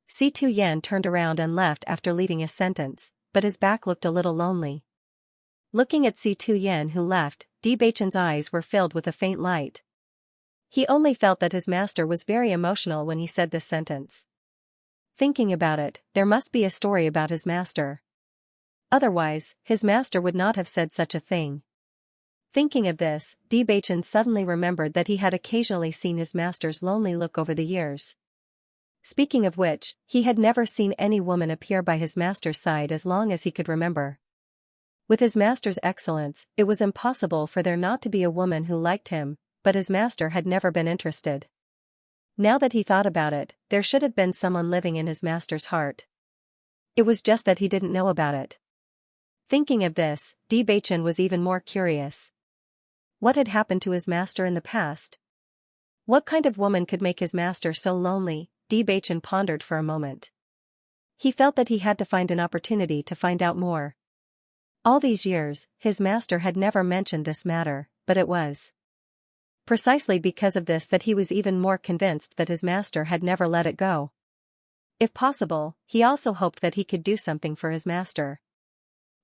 Si Tuyen turned around and left after leaving a sentence, but his back looked a little lonely. Looking at Si Tuyen who left, Di Baichen's eyes were filled with a faint light. He only felt that his master was very emotional when he said this sentence. Thinking about it, there must be a story about his master. Otherwise, his master would not have said such a thing. Thinking of this, Di Baichen suddenly remembered that he had occasionally seen his master's lonely look over the years. Speaking of which, he had never seen any woman appear by his master's side as long as he could remember. With his master's excellence, it was impossible for there not to be a woman who liked him, but his master had never been interested. Now that he thought about it, there should have been someone living in his master's heart. It was just that he didn't know about it. Thinking of this, Di Baichen was even more curious. What had happened to his master in the past? What kind of woman could make his master so lonely? Di Baichen pondered for a moment. He felt that he had to find an opportunity to find out more. All these years, his master had never mentioned this matter, but it was precisely because of this that he was even more convinced that his master had never let it go. If possible, he also hoped that he could do something for his master.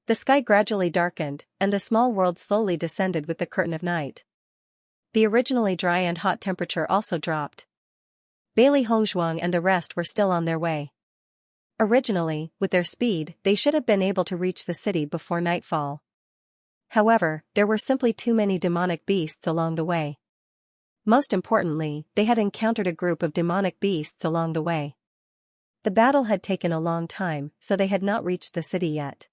The sky gradually darkened, and the small world slowly descended with the curtain of night. The originally dry and hot temperature also dropped. Bailey Hongshuang and the rest were still on their way. Originally, with their speed, they should have been able to reach the city before nightfall. However, there were simply too many demonic beasts along the way. Most importantly, they had encountered a group of demonic beasts along the way. The battle had taken a long time, so they had not reached the city yet.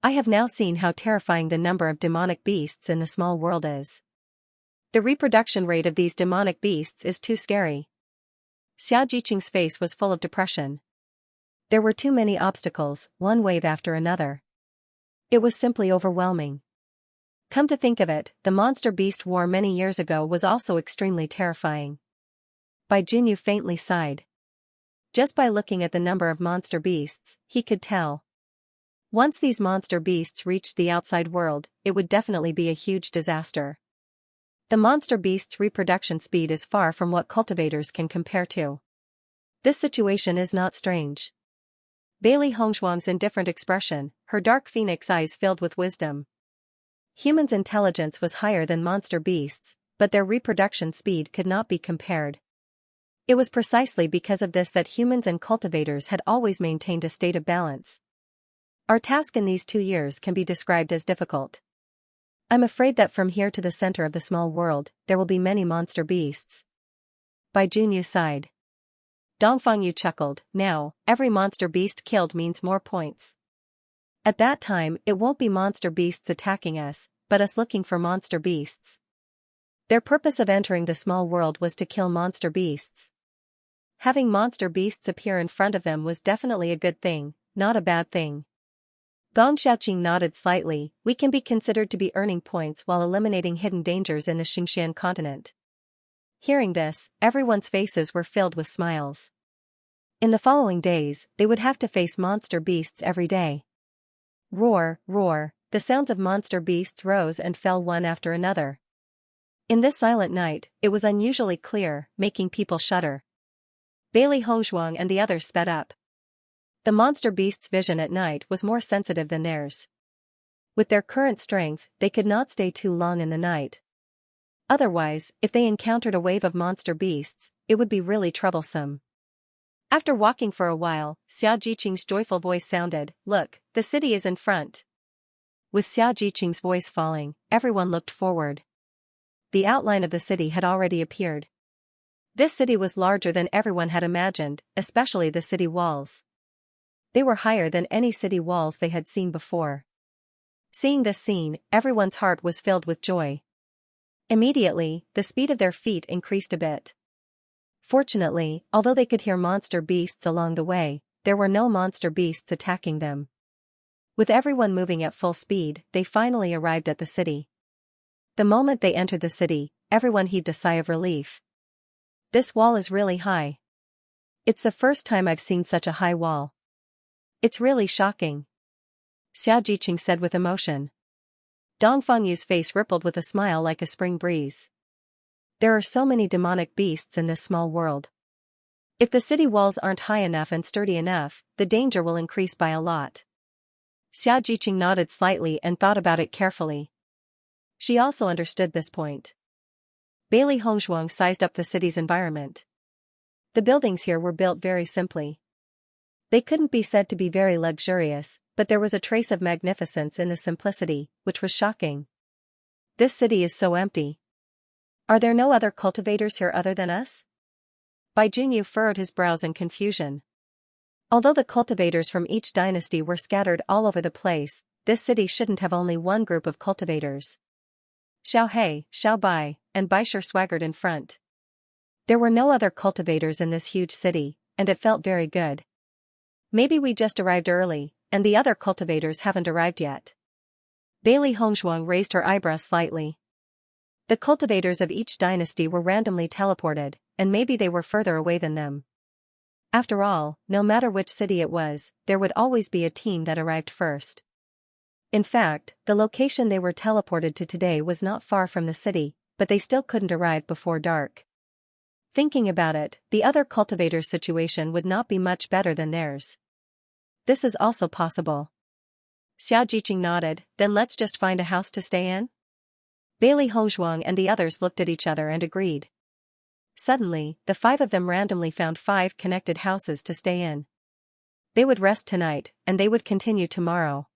I have now seen how terrifying the number of demonic beasts in the small world is. The reproduction rate of these demonic beasts is too scary. Xiaojiqing's face was full of depression. There were too many obstacles, one wave after another. It was simply overwhelming. Come to think of it, the monster beast war many years ago was also extremely terrifying. Bai Junyu faintly sighed. Just by looking at the number of monster beasts, he could tell. Once these monster beasts reached the outside world, it would definitely be a huge disaster. The monster beast's reproduction speed is far from what cultivators can compare to. This situation is not strange. Bailey Hongzhuang's indifferent expression, her dark phoenix eyes filled with wisdom. Humans' intelligence was higher than monster beasts, but their reproduction speed could not be compared. It was precisely because of this that humans and cultivators had always maintained a state of balance. Our task in these 2 years can be described as difficult. I'm afraid that from here to the center of the small world, there will be many monster beasts. Bai Junyu sighed. Dongfang Yu chuckled. Now, every monster beast killed means more points. At that time, it won't be monster beasts attacking us, but us looking for monster beasts. Their purpose of entering the small world was to kill monster beasts. Having monster beasts appear in front of them was definitely a good thing, not a bad thing. Gong Xiaoqing nodded slightly. We can be considered to be earning points while eliminating hidden dangers in the Xianxia continent. Hearing this, everyone's faces were filled with smiles. In the following days, they would have to face monster beasts every day. Roar, roar, the sounds of monster beasts rose and fell one after another. In this silent night, it was unusually clear, making people shudder. Bailey Hongzhuang and the others sped up. The monster beast's vision at night was more sensitive than theirs. With their current strength, they could not stay too long in the night. Otherwise, if they encountered a wave of monster beasts, it would be really troublesome. After walking for a while, Xia Jiqing's joyful voice sounded, "Look, the city is in front." With Xia Jiqing's voice falling, everyone looked forward. The outline of the city had already appeared. This city was larger than everyone had imagined, especially the city walls. They were higher than any city walls they had seen before. Seeing this scene, everyone's heart was filled with joy. Immediately, the speed of their feet increased a bit. Fortunately, although they could hear monster beasts along the way, there were no monster beasts attacking them. With everyone moving at full speed, they finally arrived at the city. The moment they entered the city, everyone heaved a sigh of relief. This wall is really high. It's the first time I've seen such a high wall. It's really shocking. Xia Jiqing said with emotion. Dongfang Yu's face rippled with a smile like a spring breeze. There are so many demonic beasts in this small world. If the city walls aren't high enough and sturdy enough, the danger will increase by a lot. Xia Jiqing nodded slightly and thought about it carefully. She also understood this point. Bailey Hongzhuang sized up the city's environment. The buildings here were built very simply. They couldn't be said to be very luxurious, but there was a trace of magnificence in the simplicity, which was shocking. This city is so empty. Are there no other cultivators here other than us? Bai Junyu furrowed his brows in confusion. Although the cultivators from each dynasty were scattered all over the place, this city shouldn't have only one group of cultivators. Xiao He, Xiao Bai, and Baisher swaggered in front. There were no other cultivators in this huge city, and it felt very good. Maybe we just arrived early, and the other cultivators haven't arrived yet. Bailey Hongzhuang raised her eyebrows slightly. The cultivators of each dynasty were randomly teleported, and maybe they were further away than them. After all, no matter which city it was, there would always be a team that arrived first. In fact, the location they were teleported to today was not far from the city, but they still couldn't arrive before dark. Thinking about it, the other cultivators' situation would not be much better than theirs. This is also possible. Xia Jiqing nodded. Then let's just find a house to stay in? Bailey Hongzhuang and the others looked at each other and agreed. Suddenly, the 5 of them randomly found 5 connected houses to stay in. They would rest tonight, and they would continue tomorrow.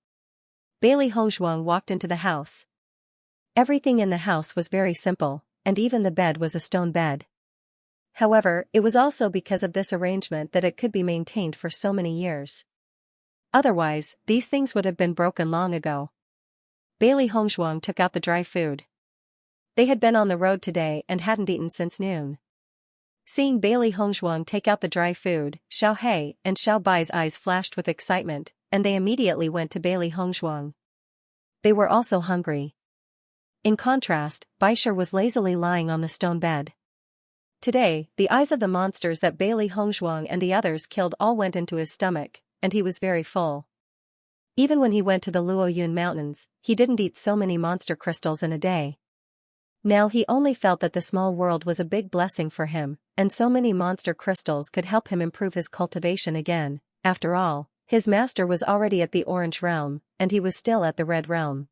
Bailey Hongzhuang walked into the house. Everything in the house was very simple, and even the bed was a stone bed. However, it was also because of this arrangement that it could be maintained for so many years. Otherwise, these things would have been broken long ago. Bailey Hongzhuang took out the dry food. They had been on the road today and hadn't eaten since noon. Seeing Bailey Hongzhuang take out the dry food, Xiao He and Xiao Bai's eyes flashed with excitement, and they immediately went to Bailey Hongzhuang. They were also hungry. In contrast, Baisher was lazily lying on the stone bed. Today, the eyes of the monsters that Bailey Hongzhuang and the others killed all went into his stomach, and he was very full. Even when he went to the Luoyun Mountains, he didn't eat so many monster crystals in a day. Now he only felt that the small world was a big blessing for him, and so many monster crystals could help him improve his cultivation again. After all, his master was already at the Orange Realm, and he was still at the Red Realm.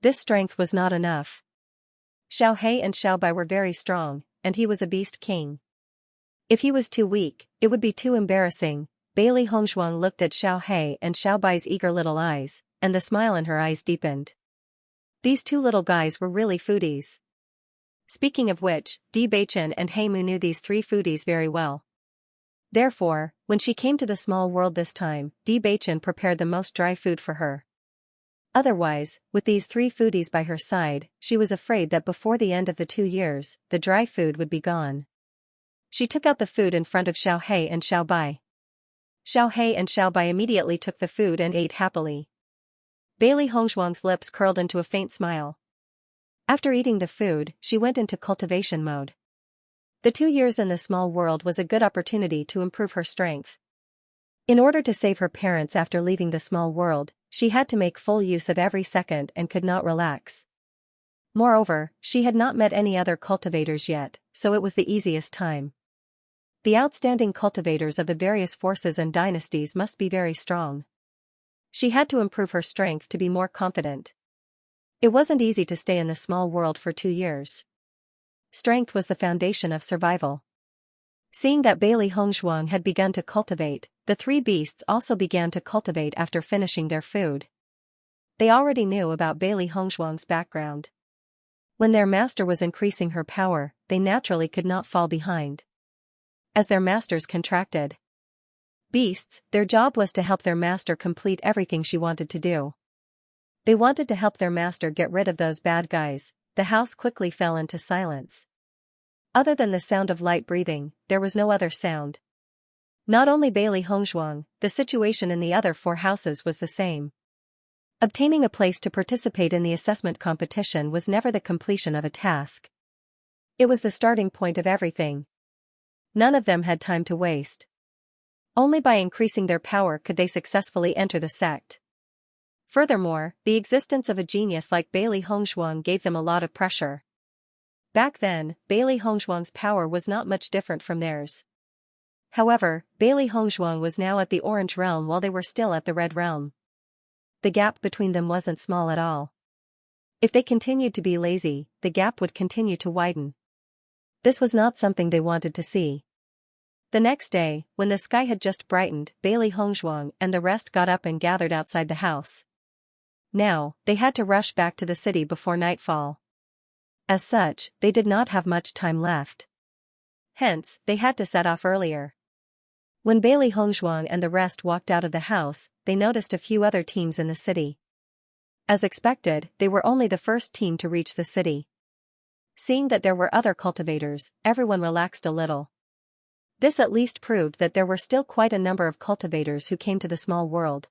This strength was not enough. Xiao He and Xiao Bai were very strong, and he was a beast king. If he was too weak, it would be too embarrassing. Bailey Hongzhuang looked at Xiao He and Xiao Bai's eager little eyes, and the smile in her eyes deepened. These two little guys were really foodies. Speaking of which, Bewitching and He Mu knew these three foodies very well. Therefore, when she came to the small world this time, Bewitching prepared the most dry food for her. Otherwise, with these three foodies by her side, she was afraid that before the end of the 2 years, the dry food would be gone. She took out the food in front of Xiao He and Xiao Bai. Xiao He and Xiao Bai immediately took the food and ate happily. Bailey Hongzhuang's lips curled into a faint smile. After eating the food, she went into cultivation mode. The 2 years in the small world was a good opportunity to improve her strength. In order to save her parents after leaving the small world, she had to make full use of every second and could not relax. Moreover, she had not met any other cultivators yet, so it was the easiest time. The outstanding cultivators of the various forces and dynasties must be very strong. She had to improve her strength to be more confident. It wasn't easy to stay in the small world for 2 years. Strength was the foundation of survival. Seeing that Bailey Hongzhuang had begun to cultivate, the three beasts also began to cultivate after finishing their food. They already knew about Bailey Hongzhuang's background. When their master was increasing her power, they naturally could not fall behind. As their masters contracted beasts, their job was to help their master complete everything she wanted to do. They wanted to help their master get rid of those bad guys. The house quickly fell into silence. Other than the sound of light breathing, there was no other sound. Not only Bailey Hongzhuang, the situation in the other 4 houses was the same. Obtaining a place to participate in the assessment competition was never the completion of a task. It was the starting point of everything. None of them had time to waste. Only by increasing their power could they successfully enter the sect. Furthermore, the existence of a genius like Bailey Hongzhuang gave them a lot of pressure. Back then, Bailey Hongzhuang's power was not much different from theirs. However, Bailey Hongzhuang was now at the Orange Realm while they were still at the Red Realm. The gap between them wasn't small at all. If they continued to be lazy, the gap would continue to widen. This was not something they wanted to see. The next day, when the sky had just brightened, Bailey Hongzhuang and the rest got up and gathered outside the house. Now, they had to rush back to the city before nightfall. As such, they did not have much time left. Hence, they had to set off earlier. When Bailey Hongzhuang and the rest walked out of the house, they noticed a few other teams in the city. As expected, they were only the first team to reach the city. Seeing that there were other cultivators, everyone relaxed a little. This at least proved that there were still quite a number of cultivators who came to the small world.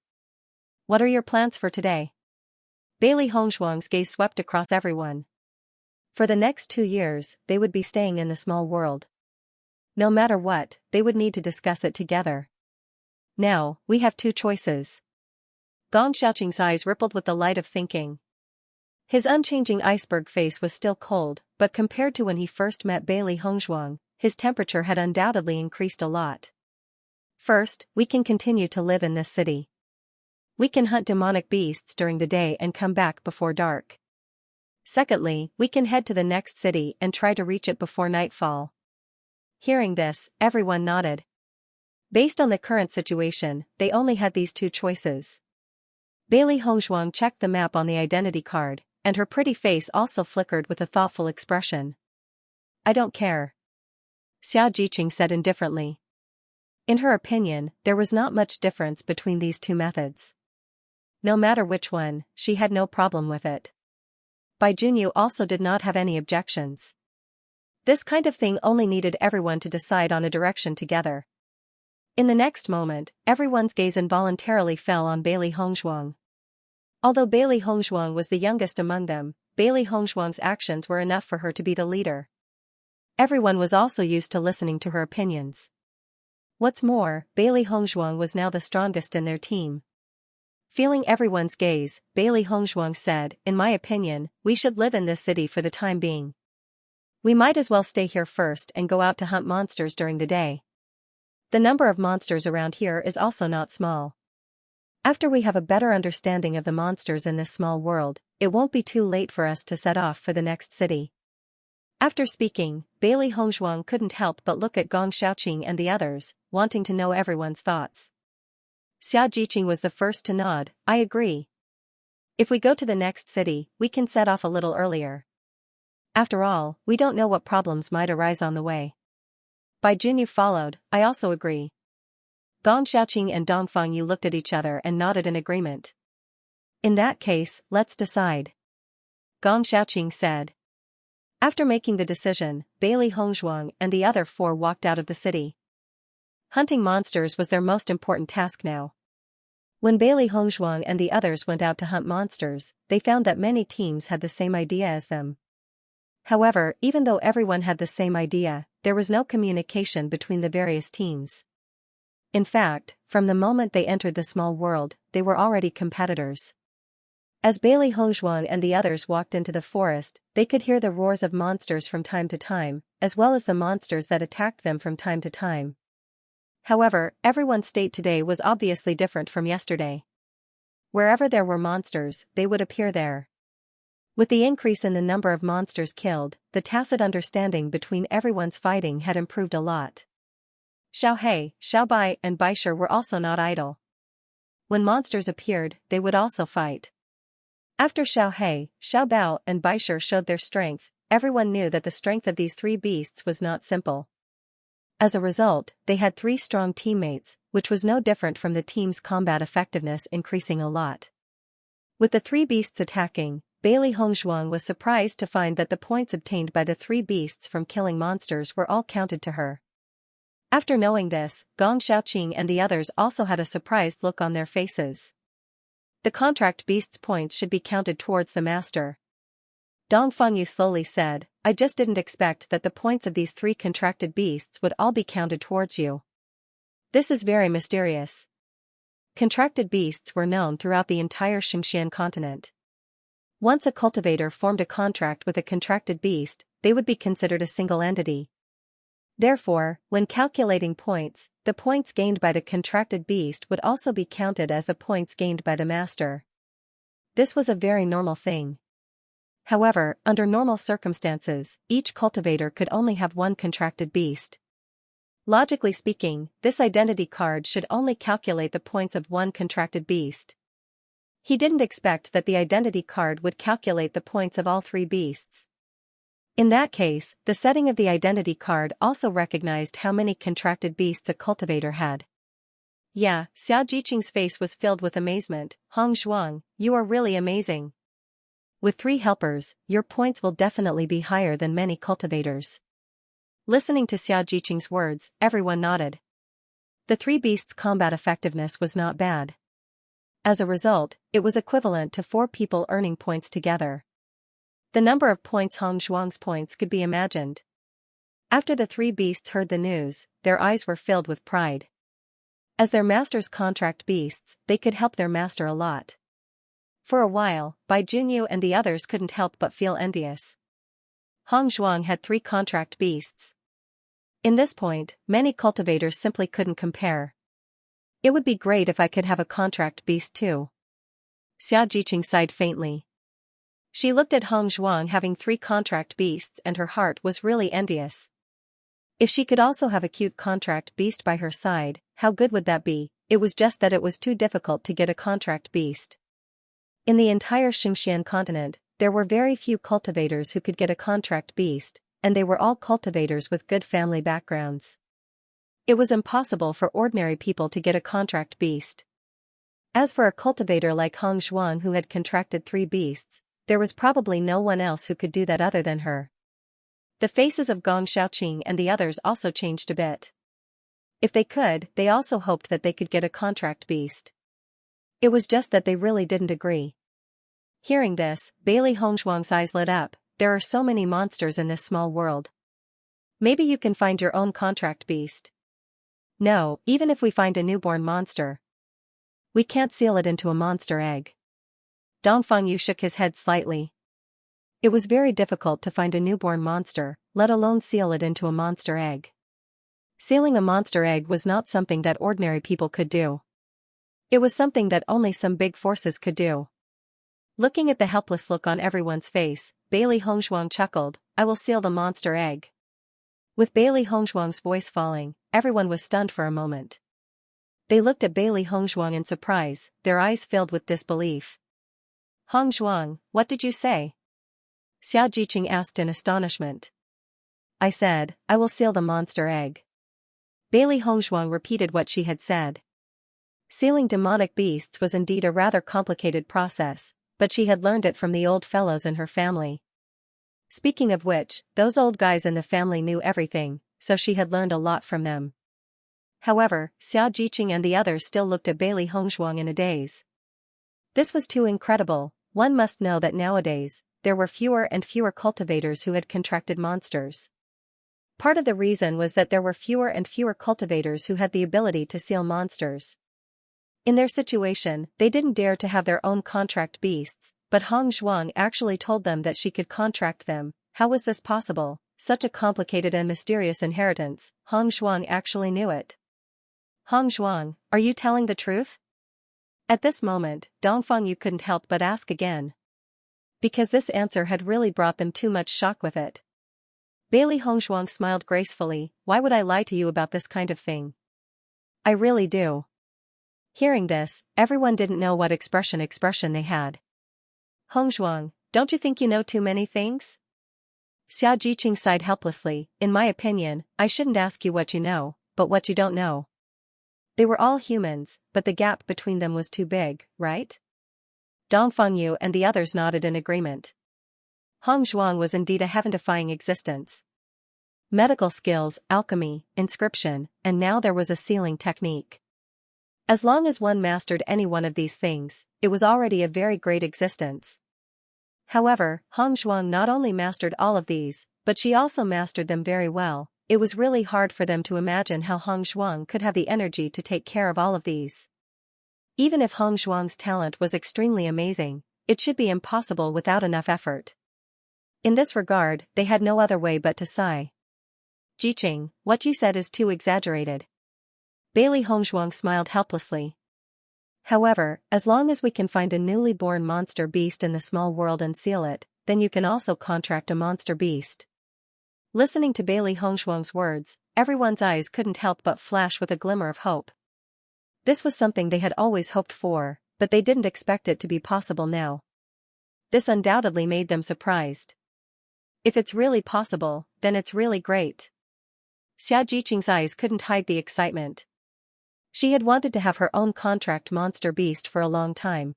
What are your plans for today? Bailey Hongzhuang's gaze swept across everyone. For the next 2 years, they would be staying in the small world. No matter what, they would need to discuss it together. Now, we have 2 choices. Gong Xiaoqing's eyes rippled with the light of thinking. His unchanging iceberg face was still cold, but compared to when he first met Bailey Hongzhuang, his temperature had undoubtedly increased a lot. First, we can continue to live in this city. We can hunt demonic beasts during the day and come back before dark. Secondly, we can head to the next city and try to reach it before nightfall. Hearing this, everyone nodded. Based on the current situation, they only had these 2 choices. Bailey Hongzhuang checked the map on the identity card, and her pretty face also flickered with a thoughtful expression. I don't care. Xiaojiqing said indifferently. In her opinion, there was not much difference between these 2 methods. No matter which one, she had no problem with it. Bai Junyu also did not have any objections. This kind of thing only needed everyone to decide on a direction together. In the next moment, everyone's gaze involuntarily fell on Bailey Hongzhuang. Although Bailey Hongzhuang was the youngest among them, Bailey Hongzhuang's actions were enough for her to be the leader. everyone was also used to listening to her opinions. What's more, Bailey Hongzhuang was now the strongest in their team. Feeling everyone's gaze, Bailey Hongzhuang said, "In my opinion, we should live in this city for the time being. We might as well stay here first and go out to hunt monsters during the day. The number of monsters around here is also not small. After we have a better understanding of the monsters in this small world, it won't be too late for us to set off for the next city." After speaking, Bailey Hongzhuang couldn't help but look at Gong Xiaoqing and the others, wanting to know everyone's thoughts. Xiaojiqing was the first to nod. "I agree. If we go to the next city, we can set off a little earlier. After all, we don't know what problems might arise on the way." Bai Junyu followed. "I also agree." Gong Xiaoqing and Dong Fangyu looked at each other and nodded in agreement. "In that case, let's decide," Gong Xiaoqing said. After making the decision, Bailey Hongzhuang and the other four walked out of the city. Hunting monsters was their most important task now. When Bailey Hongzhuang and the others went out to hunt monsters, they found that many teams had the same idea as them. However, even though everyone had the same idea, there was no communication between the various teams. In fact, from the moment they entered the small world, they were already competitors. As Bailey Hongzhuang and the others walked into the forest, they could hear the roars of monsters from time to time, as well as the monsters that attacked them from time to time. However, everyone's state today was obviously different from yesterday. Wherever there were monsters, they would appear there. With the increase in the number of monsters killed, the tacit understanding between everyone's fighting had improved a lot. Xiao He, Xiao Bai, and Baisher were also not idle. When monsters appeared, they would also fight. After Xiao He, Xiao Bao, and Baisher showed their strength, everyone knew that the strength of these three beasts was not simple. As a result, they had three strong teammates, which was no different from the team's combat effectiveness increasing a lot. With the three beasts attacking, Bailey Hongzhuang was surprised to find that the points obtained by the three beasts from killing monsters were all counted to her. After knowing this, Gong Xiaoqing and the others also had a surprised look on their faces. The contract beast's points should be counted towards the master. Dong Fangyu slowly said, "I just didn't expect that the points of these three contracted beasts would all be counted towards you. This is very mysterious." Contracted beasts were known throughout the entire Xianxia continent. Once a cultivator formed a contract with a contracted beast, they would be considered a single entity. Therefore, when calculating points, the points gained by the contracted beast would also be counted as the points gained by the master. This was a very normal thing. However, under normal circumstances, each cultivator could only have one contracted beast. Logically speaking, this identity card should only calculate the points of one contracted beast. He didn't expect that the identity card would calculate the points of all three beasts. In that case, the setting of the identity card also recognized how many contracted beasts a cultivator had. Yeah, Xiao Jiqing's face was filled with amazement. "Hongzhuang, you are really amazing. With 3 helpers, your points will definitely be higher than many cultivators." Listening to Xiao Jiqing's words, everyone nodded. The 3 beasts' combat effectiveness was not bad. As a result, it was equivalent to 4 people earning points together. The number of points Hongzhuang's points could be imagined. After the 3 beasts heard the news, their eyes were filled with pride. As their master's contract beasts, they could help their master a lot. For a while, Bai Junyu and the others couldn't help but feel envious. Hongzhuang had 3 contract beasts. In this point, many cultivators simply couldn't compare. It would be great if I could have a contract beast too. Xiao Jiqing sighed faintly. She looked at Hongzhuang having 3 contract beasts and her heart was really envious. If she could also have a cute contract beast by her side, how good would that be? It was just that it was too difficult to get a contract beast. In the entire Xianxia continent, there were very few cultivators who could get a contract beast, and they were all cultivators with good family backgrounds. It was impossible for ordinary people to get a contract beast. As for a cultivator like Hongzhuang who had contracted 3 beasts, there was probably no one else who could do that other than her. The faces of Gong Xiaoqing and the others also changed a bit. If they could, they also hoped that they could get a contract beast. It was just that they really didn't agree. Hearing this, Bailey Hongzhuang's eyes lit up. There are so many monsters in this small world. Maybe you can find your own contract beast. No, even if we find a newborn monster, we can't seal it into a monster egg. Dongfangyu shook his head slightly. It was very difficult to find a newborn monster, let alone seal it into a monster egg. Sealing a monster egg was not something that ordinary people could do. It was something that only some big forces could do. Looking at the helpless look on everyone's face, Bailey Hongzhuang chuckled, "I will seal the monster egg." With Bailey Hongzhuang's voice falling, everyone was stunned for a moment. They looked at Bailey Hongzhuang in surprise, their eyes filled with disbelief. "Hongzhuang, what did you say?" Xiaojiqing asked in astonishment. "I said, I will seal the monster egg." Bailey Hongzhuang repeated what she had said. Sealing demonic beasts was indeed a rather complicated process, but she had learned it from the old fellows in her family. Speaking of which, those old guys in the family knew everything, so she had learned a lot from them. However, Xiaojiqing and the others still looked at Bailey Hongzhuang in a daze. This was too incredible. One must know that nowadays, there were fewer and fewer cultivators who had contracted monsters. Part of the reason was that there were fewer and fewer cultivators who had the ability to seal monsters. In their situation, they didn't dare to have their own contract beasts, but Hongzhuang actually told them that she could contract them. How was this possible? Such a complicated and mysterious inheritance. Hongzhuang actually knew it. "Hongzhuang, are you telling the truth?" At this moment, Dongfangyu couldn't help but ask again. Because this answer had really brought them too much shock with it. Bailey Hongzhuang smiled gracefully, "Why would I lie to you about this kind of thing? I really do." Hearing this, everyone didn't know what expression they had. "Hongzhuang, don't you think you know too many things?" Xiaojiqing sighed helplessly, "In my opinion, I shouldn't ask you what you know, but what you don't know." They were all humans, but the gap between them was too big, right? Dongfangyu and the others nodded in agreement. Hongzhuang was indeed a heaven-defying existence. Medical skills, alchemy, inscription, and now there was a sealing technique. As long as one mastered any one of these things, it was already a very great existence. However, Hongzhuang not only mastered all of these, but she also mastered them very well. It was really hard for them to imagine how Hongzhuang could have the energy to take care of all of these. Even if Hongzhuang's talent was extremely amazing, it should be impossible without enough effort. In this regard, they had no other way but to sigh. "Jiqing, what you said is too exaggerated." Bailey Hongzhuang smiled helplessly. "However, as long as we can find a newly born monster beast in the small world and seal it, then you can also contract a monster beast." Listening to Bailey Hongzhuang's words, everyone's eyes couldn't help but flash with a glimmer of hope. This was something they had always hoped for, but they didn't expect it to be possible now. This undoubtedly made them surprised. If it's really possible, then it's really great. Xiaojiqing's eyes couldn't hide the excitement. She had wanted to have her own contract monster beast for a long time.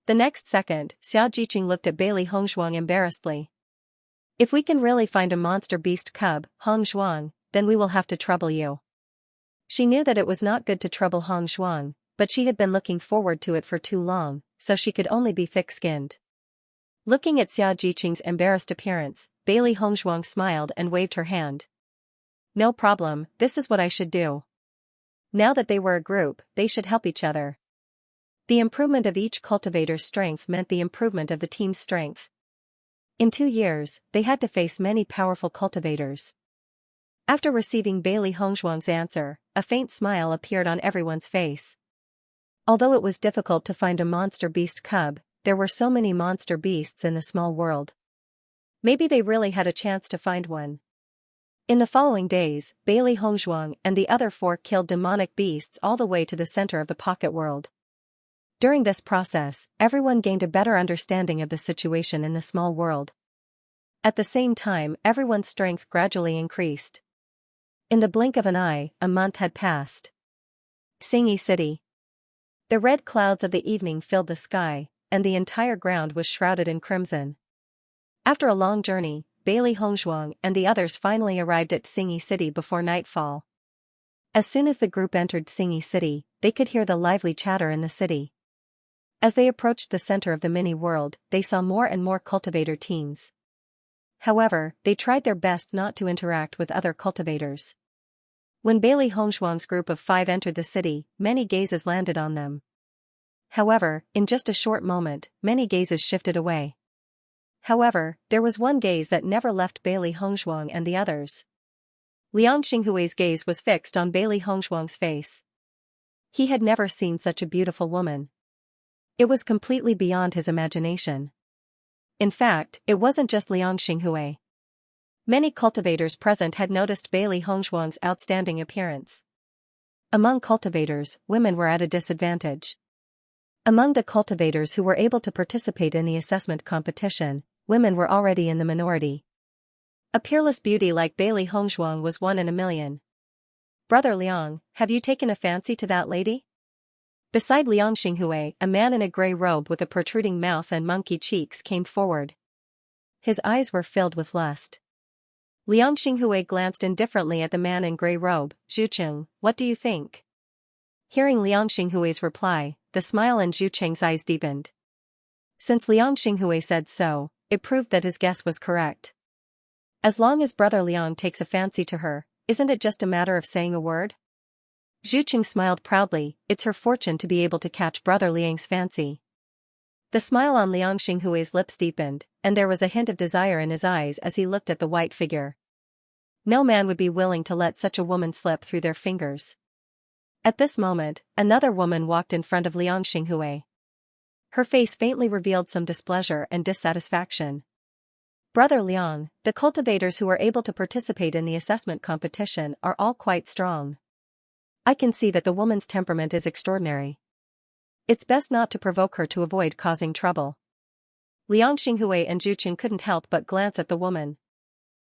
The next second, Xiaojiqing looked at Bailey Hongzhuang embarrassedly. "If we can really find a monster beast cub, Hongzhuang, then we will have to trouble you." She knew that it was not good to trouble Hongzhuang, but she had been looking forward to it for too long, so she could only be thick-skinned. Looking at Xiaojiqing's embarrassed appearance, Bailey Hongzhuang smiled and waved her hand. "No problem, this is what I should do." Now that they were a group, they should help each other. The improvement of each cultivator's strength meant the improvement of the team's strength. In 2 years, they had to face many powerful cultivators. After receiving Bailey Hongzhuang's answer, a faint smile appeared on everyone's face. Although it was difficult to find a monster beast cub, there were so many monster beasts in the small world. Maybe they really had a chance to find one. In the following days, Bailey Hongzhuang and the other 4 killed demonic beasts all the way to the center of the pocket world. During this process, everyone gained a better understanding of the situation in the small world. At the same time, everyone's strength gradually increased. In the blink of an eye, a month had passed. Xianxia City. The red clouds of the evening filled the sky, and the entire ground was shrouded in crimson. After a long journey, Bailey Hongzhuang and the others finally arrived at Xianxia City before nightfall. As soon as the group entered Xianxia City, they could hear the lively chatter in the city. As they approached the center of the mini-world, they saw more and more cultivator teams. However, they tried their best not to interact with other cultivators. When Bailey Hongzhuang's group of 5 entered the city, many gazes landed on them. However, in just a short moment, many gazes shifted away. However, there was one gaze that never left Bailey Hongzhuang and the others. Liang Xinghui's gaze was fixed on Bailey Hongzhuang's face. He had never seen such a beautiful woman. It was completely beyond his imagination. In fact, it wasn't just Liang Xinghui. Many cultivators present had noticed Bailey Hongzhuang's outstanding appearance. Among cultivators, women were at a disadvantage. Among the cultivators who were able to participate in the assessment competition, women were already in the minority. A peerless beauty like Bailey Hongzhuang was one in a million. "Brother Liang, have you taken a fancy to that lady?" Beside Liang Xinghui, a man in a gray robe with a protruding mouth and monkey cheeks came forward. His eyes were filled with lust. Liang Xinghui glanced indifferently at the man in gray robe. "Zhucheng, what do you think?" Hearing Liang Xinghui's reply, the smile in Zhucheng's eyes deepened. Since Liang Xinghui said so, it proved that his guess was correct. As long as Brother Liang takes a fancy to her, isn't it just a matter of saying a word? Zhucheng smiled proudly. It's her fortune to be able to catch Brother Liang's fancy. The smile on Liang Xinghui's lips deepened, and there was a hint of desire in his eyes as he looked at the white figure. No man would be willing to let such a woman slip through their fingers. At this moment, another woman walked in front of Liang Xinghui. Her face faintly revealed some displeasure and dissatisfaction. "Brother Liang, the cultivators who are able to participate in the assessment competition are all quite strong. I can see that the woman's temperament is extraordinary. It's best not to provoke her to avoid causing trouble." Liang Xinghui and Zhucheng couldn't help but glance at the woman.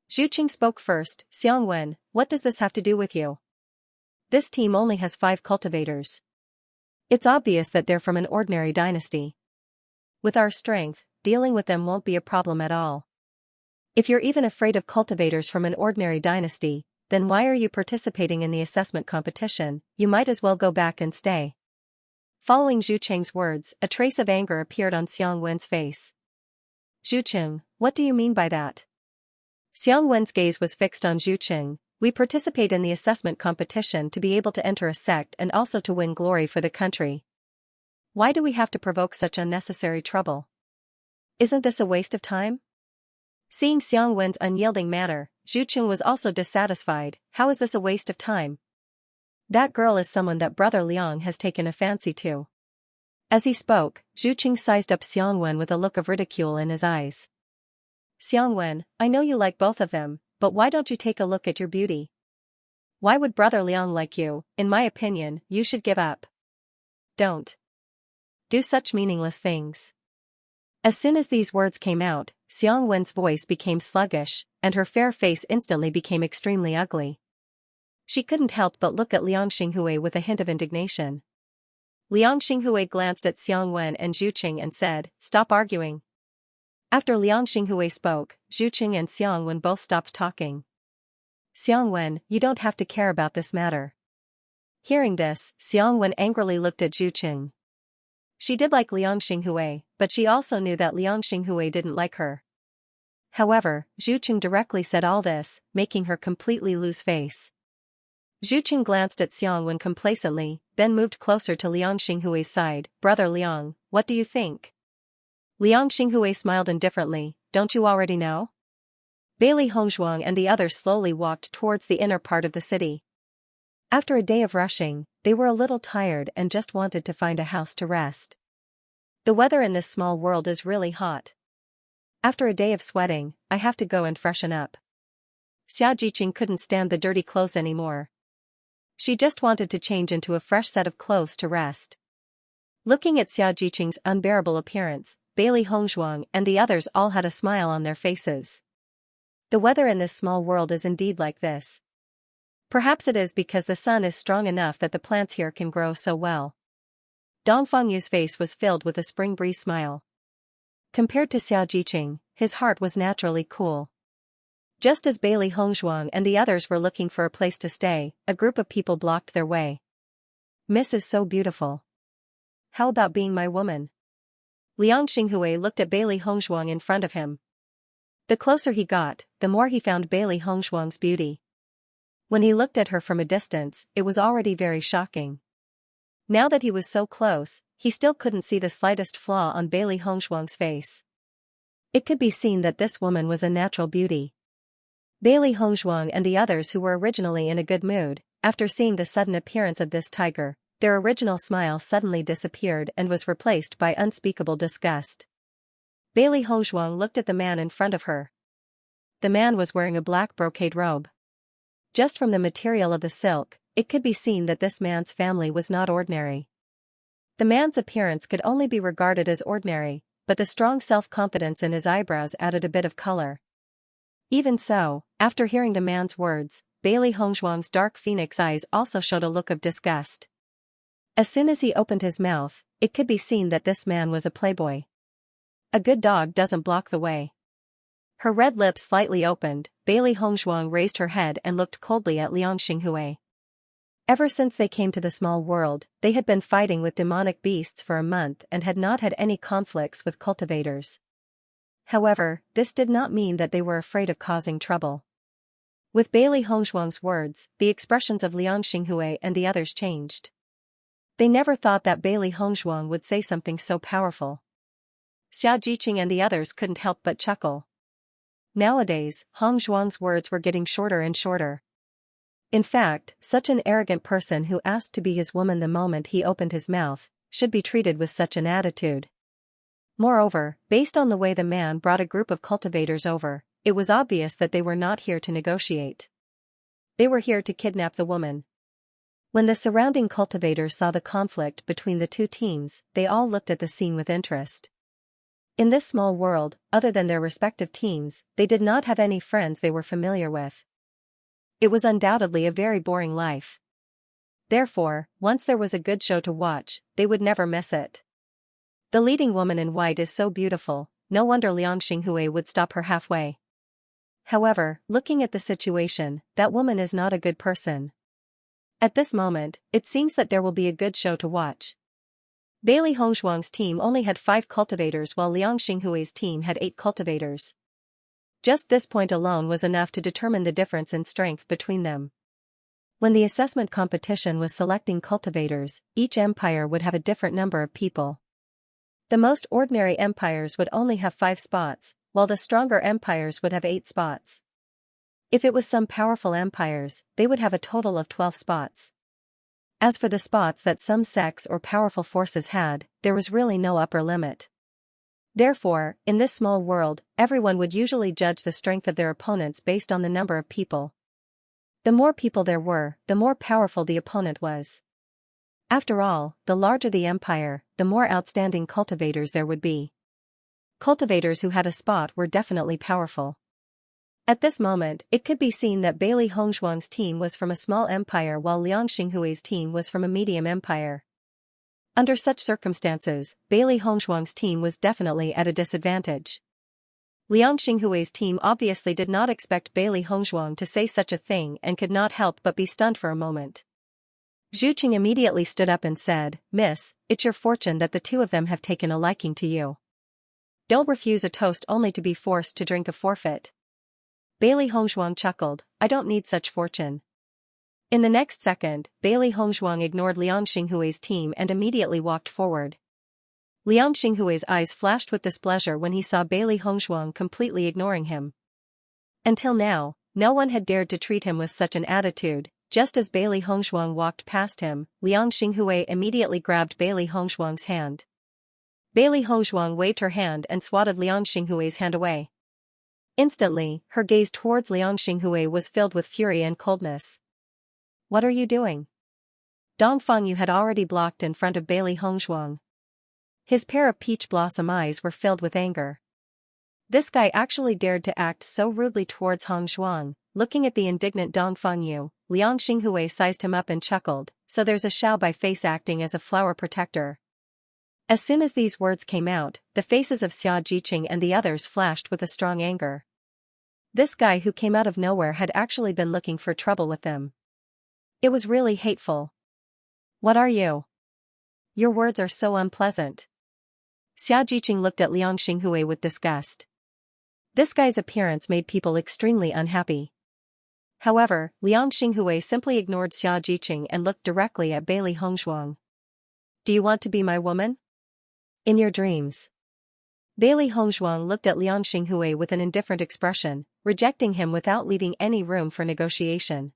Zhucheng spoke first. "Xiangwen, what does this have to do with you? This team only has 5 cultivators. It's obvious that they're from an ordinary dynasty. With our strength, dealing with them won't be a problem at all. If you're even afraid of cultivators from an ordinary dynasty, then why are you participating in the assessment competition? You might as well go back and stay." Following Zhucheng's words, a trace of anger appeared on Xiangwen's face. "Zhucheng, what do you mean by that?" Xiangwen's gaze was fixed on Zhucheng. "We participate in the assessment competition to be able to enter a sect and also to win glory for the country. Why do we have to provoke such unnecessary trouble? Isn't this a waste of time?" Seeing Xiangwen's unyielding manner, Zhucheng was also dissatisfied. "How is this a waste of time? That girl is someone that Brother Liang has taken a fancy to." As he spoke, Zhucheng sized up Xiangwen with a look of ridicule in his eyes. "Xiangwen, I know you like both of them, but why don't you take a look at your beauty? Why would Brother Liang like you? In my opinion, you should give up. Don't do such meaningless things." As soon as these words came out, Xiangwen's voice became sluggish, and her fair face instantly became extremely ugly. She couldn't help but look at Liang Xinghui with a hint of indignation. Liang Xinghui glanced at Xiangwen and Zhucheng and said, "Stop arguing." After Liang Xinghui spoke, Zhucheng and Xiangwen both stopped talking. "Xiangwen, you don't have to care about this matter." Hearing this, Xiangwen angrily looked at Zhucheng. She did like Liang Xinghui, but she also knew that Liang Xinghui didn't like her. However, Zhucheng directly said all this, making her completely lose face. Zhucheng glanced at Xiangwen complacently, then moved closer to Liang Xinghui's side. "Brother Liang, what do you think?" Liang Xinghui smiled indifferently. "Don't you already know?" Bailey Hongzhuang and the others slowly walked towards the inner part of the city. After a day of rushing, they were a little tired and just wanted to find a house to rest. The weather in this small world is really hot. After a day of sweating, I have to go and freshen up. Xiaojiqing couldn't stand the dirty clothes anymore. She just wanted to change into a fresh set of clothes to rest. Looking at Xiaojiqing's unbearable appearance, Bailey Hongzhuang and the others all had a smile on their faces. The weather in this small world is indeed like this. Perhaps it is because the sun is strong enough that the plants here can grow so well. Dongfengyu's face was filled with a spring breeze smile. Compared to Xiaojiqing, his heart was naturally cool. Just as Bailey Hongzhuang and the others were looking for a place to stay, a group of people blocked their way. "Miss is so beautiful. How about being my woman?" Liang Xinghui looked at Bailey Hongzhuang in front of him. The closer he got, the more he found Bailey Hongshuang's beauty. When he looked at her from a distance, it was already very shocking. Now that he was so close, he still couldn't see the slightest flaw on Bailey Hongshuang's face. It could be seen that this woman was a natural beauty. Bailey Hongshuang and the others who were originally in a good mood, after seeing the sudden appearance of this tiger, their original smile suddenly disappeared and was replaced by unspeakable disgust. Bailey Hongshuang looked at the man in front of her. The man was wearing a black brocade robe. Just from the material of the silk, it could be seen that this man's family was not ordinary. The man's appearance could only be regarded as ordinary, but the strong self-confidence in his eyebrows added a bit of color. Even so, after hearing the man's words, Bailey Hongshuang's dark phoenix eyes also showed a look of disgust. As soon as he opened his mouth, it could be seen that this man was a playboy. A good dog doesn't block the way. Her red lips slightly opened, Bailey Hongshuang raised her head and looked coldly at Liang Xinghui. Ever since they came to the small world, they had been fighting with demonic beasts for a month and had not had any conflicts with cultivators. However, this did not mean that they were afraid of causing trouble. With Bailey Hongshuang's words, the expressions of Liang Xinghui and the others changed. They never thought that Bailey Hongshuang would say something so powerful. Xianxia and the others couldn't help but chuckle. Nowadays, Hongshuang's words were getting shorter and shorter. In fact, such an arrogant person who asked to be his woman the moment he opened his mouth, should be treated with such an attitude. Moreover, based on the way the man brought a group of cultivators over, it was obvious that they were not here to negotiate. They were here to kidnap the woman. When the surrounding cultivators saw the conflict between the two teams, they all looked at the scene with interest. In this small world, other than their respective teams, they did not have any friends they were familiar with. It was undoubtedly a very boring life. Therefore, once there was a good show to watch, they would never miss it. The leading woman in white is so beautiful, no wonder Liang Xinghui would stop her halfway. However, looking at the situation, that woman is not a good person. At this moment, it seems that there will be a good show to watch. Bailey Hongshuang's team only had 5 cultivators while Liang Xinghui's team had 8 cultivators. Just this point alone was enough to determine the difference in strength between them. When the assessment competition was selecting cultivators, each empire would have a different number of people. The most ordinary empires would only have 5 spots, while the stronger empires would have 8 spots. If it was some powerful empires, they would have a total of 12 spots. As for the spots that some sects or powerful forces had, there was really no upper limit. Therefore, in this small world, everyone would usually judge the strength of their opponents based on the number of people. The more people there were, the more powerful the opponent was. After all, the larger the empire, the more outstanding cultivators there would be. Cultivators who had a spot were definitely powerful. At this moment, it could be seen that Bailey Hongshuang's team was from a small empire while Liang Xinghui's team was from a medium empire. Under such circumstances, Bailey Hongshuang's team was definitely at a disadvantage. Liang Xinghui's team obviously did not expect Bailey Hongshuang to say such a thing and could not help but be stunned for a moment. Zhu Qing immediately stood up and said, "Miss, it's your fortune that the two of them have taken a liking to you. Don't refuse a toast only to be forced to drink a forfeit." Bailey Hongshuang chuckled, "I don't need such fortune." In the next second, Bailey Hongshuang ignored Liang Xinghui's team and immediately walked forward. Liang Xinghui's eyes flashed with displeasure when he saw Bailey Hongshuang completely ignoring him. Until now, no one had dared to treat him with such an attitude. Just as Bailey Hongshuang walked past him, Liang Xinghui immediately grabbed Bailey Hongshuang's hand. Bailey Hongshuang waved her hand and swatted Liang Xinghui's hand away. Instantly, her gaze towards Liang Xinghui was filled with fury and coldness. "What are you doing?" Dongfang Yu had already blocked in front of Bailey Hongshuang. His pair of peach blossom eyes were filled with anger. This guy actually dared to act so rudely towards Hongshuang. Looking at the indignant Dongfang Yu, Liang Xinghui sized him up and chuckled, "So there's a Xiao Bai face acting as a flower protector." As soon as these words came out, the faces of Xianxia and the others flashed with a strong anger. This guy who came out of nowhere had actually been looking for trouble with them. It was really hateful. "What are you? Your words are so unpleasant." Xianxia looked at Liang Xinghui with disgust. This guy's appearance made people extremely unhappy. However, Liang Xinghui simply ignored Xiaojiqing and looked directly at Bailey Hongzhuang. Do you want to be my woman? In your dreams. Bailey Hongzhuang looked at Liang Xinghui with an indifferent expression, rejecting him without leaving any room for negotiation.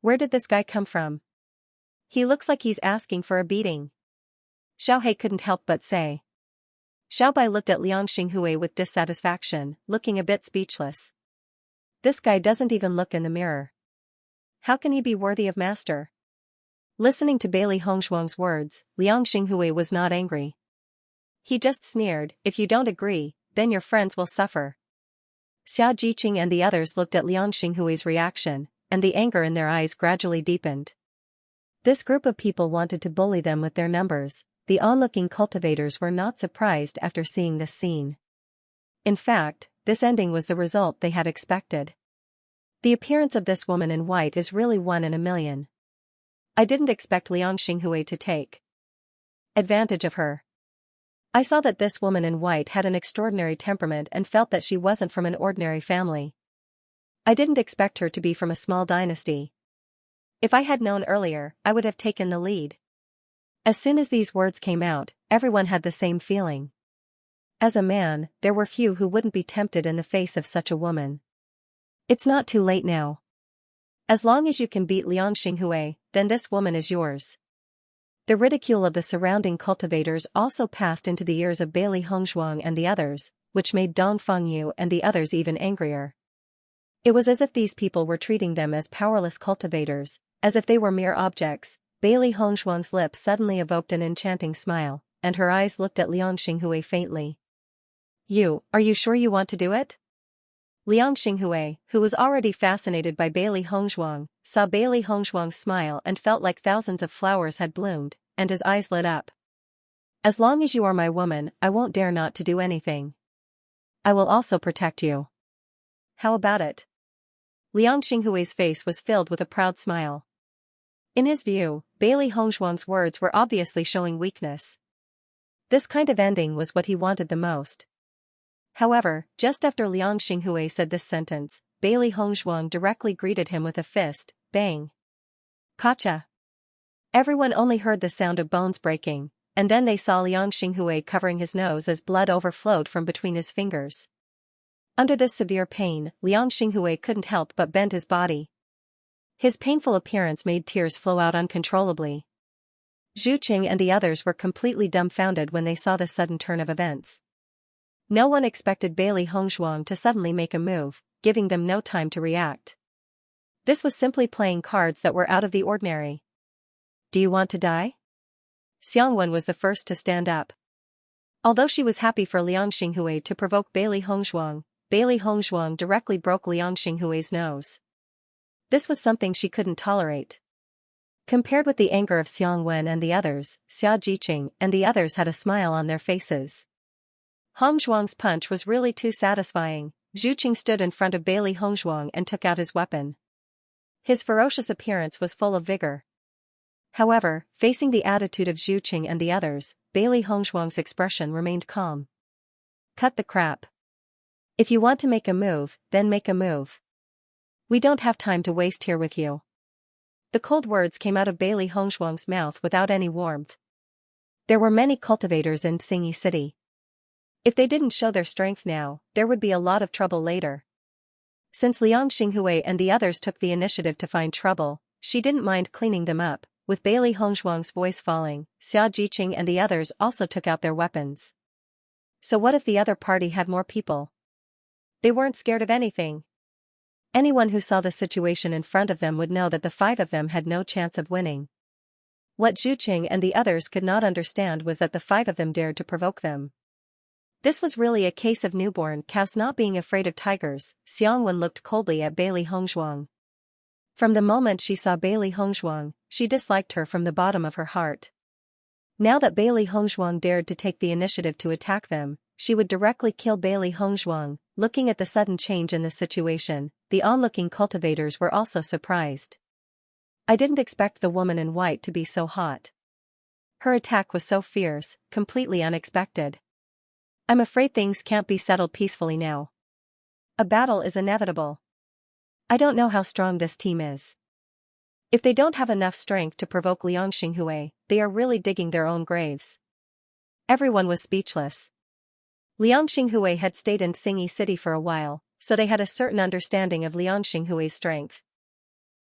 Where did this guy come from? He looks like he's asking for a beating. Xiao He couldn't help but say. Xiao Bai looked at Liang Xinghui with dissatisfaction, looking a bit speechless. This guy doesn't even look in the mirror. How can he be worthy of master? Listening to Bailey Hongzhuang's words, Liang Xinghui was not angry. He just sneered, if you don't agree, then your friends will suffer. Xia Jiqing and the others looked at Liang Xinghui's reaction, and the anger in their eyes gradually deepened. This group of people wanted to bully them with their numbers. The onlooking cultivators were not surprised after seeing this scene. In fact, this ending was the result they had expected. The appearance of this woman in white is really 1 in a million. I didn't expect Liang Xinghui to take advantage of her. I saw that this woman in white had an extraordinary temperament and felt that she wasn't from an ordinary family. I didn't expect her to be from a small dynasty. If I had known earlier, I would have taken the lead. As soon as these words came out, everyone had the same feeling. As a man, there were few who wouldn't be tempted in the face of such a woman. It's not too late now. As long as you can beat Liang Xinghui, then this woman is yours. The ridicule of the surrounding cultivators also passed into the ears of Bailey Hongzhuang and the others, which made Dong Fengyu and the others even angrier. It was as if these people were treating them as powerless cultivators, as if they were mere objects. Bailey Hongzhuang's lips suddenly evoked an enchanting smile, and her eyes looked at Liang Xinghui faintly. Are you sure you want to do it? Liang Xinghui, who was already fascinated by Bailey Hongzhuang, saw Bailey Hongzhuang smile and felt like thousands of flowers had bloomed, and his eyes lit up. As long as you are my woman, I won't dare not to do anything. I will also protect you. How about it? Liang Xinghui's face was filled with a proud smile. In his view, Bailey Hongzhuang's words were obviously showing weakness. This kind of ending was what he wanted the most. However, just after Liang Xinghui said this sentence, Bailey Hongzhuang directly greeted him with a fist, bang. Gotcha. Everyone only heard the sound of bones breaking, and then they saw Liang Xinghui covering his nose as blood overflowed from between his fingers. Under this severe pain, Liang Xinghui couldn't help but bend his body. His painful appearance made tears flow out uncontrollably. Zhu Qing and the others were completely dumbfounded when they saw this sudden turn of events. No one expected Bailey Hongzhuang to suddenly make a move, giving them no time to react. This was simply playing cards that were out of the ordinary. Do you want to die? Xiangwen was the first to stand up. Although she was happy for Liang Xinghui to provoke Bailey Hongzhuang directly broke Liang Xinghui's nose. This was something she couldn't tolerate. Compared with the anger of Xiangwen and the others, Xia Jiqing and the others had a smile on their faces. Hongzhuang's punch was really too satisfying. Zhu Qing stood in front of Bailey Hongzhuang and took out his weapon. His ferocious appearance was full of vigor. However, facing the attitude of Zhu Qing and the others, Bailey Hongzhuang's expression remained calm. Cut the crap. If you want to make a move, then make a move. We don't have time to waste here with you. The cold words came out of Bailey Hongzhuang's mouth without any warmth. There were many cultivators in Xingyi City. If they didn't show their strength now, there would be a lot of trouble later. Since Liang Xinghui and the others took the initiative to find trouble, she didn't mind cleaning them up. With Bailey Hongzhuang's voice falling, Xia Jiqing and the others also took out their weapons. So what if the other party had more people? They weren't scared of anything. Anyone who saw the situation in front of them would know that the 5 of them had no chance of winning. What Zhu Qing and the others could not understand was that the 5 of them dared to provoke them. This was really a case of newborn cows not being afraid of tigers. Xiangwen looked coldly at Bailey Hongzhuang. From the moment she saw Bailey Hongzhuang, she disliked her from the bottom of her heart. Now that Bailey Hongzhuang dared to take the initiative to attack them, she would directly kill Bailey Hongzhuang. Looking at the sudden change in the situation, the onlooking cultivators were also surprised. I didn't expect the woman in white to be so hot. Her attack was so fierce, completely unexpected. I'm afraid things can't be settled peacefully now. A battle is inevitable. I don't know how strong this team is. If they don't have enough strength to provoke Liang Xinghui, they are really digging their own graves. Everyone was speechless. Liang Xinghui had stayed in Xingyi City for a while, so they had a certain understanding of Liang Xinghui's strength.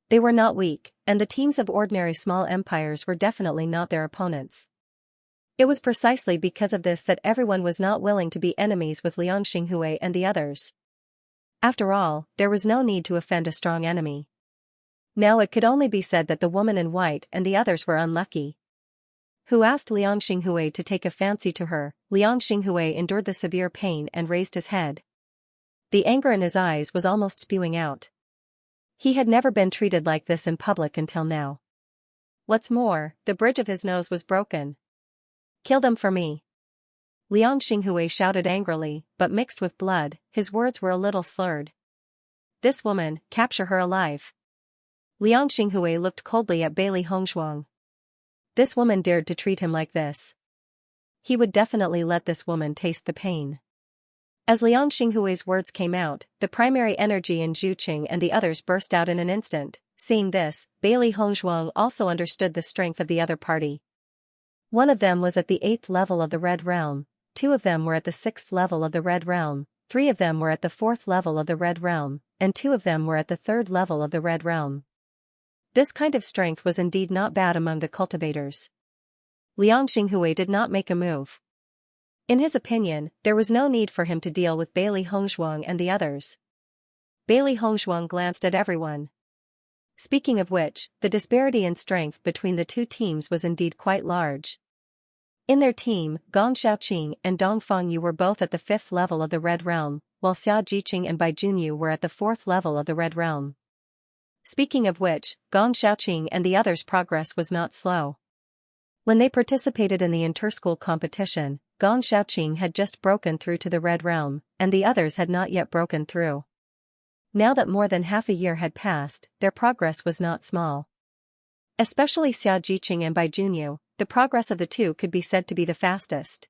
They were not weak, and the teams of ordinary small empires were definitely not their opponents. It was precisely because of this that everyone was not willing to be enemies with Liang Xinghui and the others. After all, there was no need to offend a strong enemy. Now it could only be said that the woman in white and the others were unlucky. Who asked Liang Xinghui to take a fancy to her? Liang Xinghui endured the severe pain and raised his head. The anger in his eyes was almost spewing out. He had never been treated like this in public until now. What's more, the bridge of his nose was broken. Kill them for me. Liang Xinghui shouted angrily, but mixed with blood, his words were a little slurred. This woman, capture her alive. Liang Xinghui looked coldly at Bailey Hongzhuang. This woman dared to treat him like this. He would definitely let this woman taste the pain. As Liang Xinghui's words came out, the primary energy in Zhuqing and the others burst out in an instant. Seeing this, Bailey Hongzhuang also understood the strength of the other party. One of them was at the 8th level of the Red Realm, 2 of them were at the 6th level of the Red Realm, 3 of them were at the 4th level of the Red Realm, and 2 of them were at the 3rd level of the Red Realm. This kind of strength was indeed not bad among the cultivators. Liang Xinghui did not make a move. In his opinion, there was no need for him to deal with Bailey Hongzhuang and the others. Bailey Hongzhuang glanced at everyone. Speaking of which, the disparity in strength between the two teams was indeed quite large. In their team, Gong Xiaoqing and Dong Fangyu were both at the 5th level of the Red Realm, while Xia Jiqing and Bai Junyu were at the 4th level of the Red Realm. Speaking of which, Gong Xiaoqing and the others' progress was not slow. When they participated in the inter-school competition, Gong Xiaoqing had just broken through to the Red Realm, and the others had not yet broken through. Now that more than half a year had passed, their progress was not small. Especially Xia Jiqing and Bai Junyu, the progress of the two could be said to be the fastest.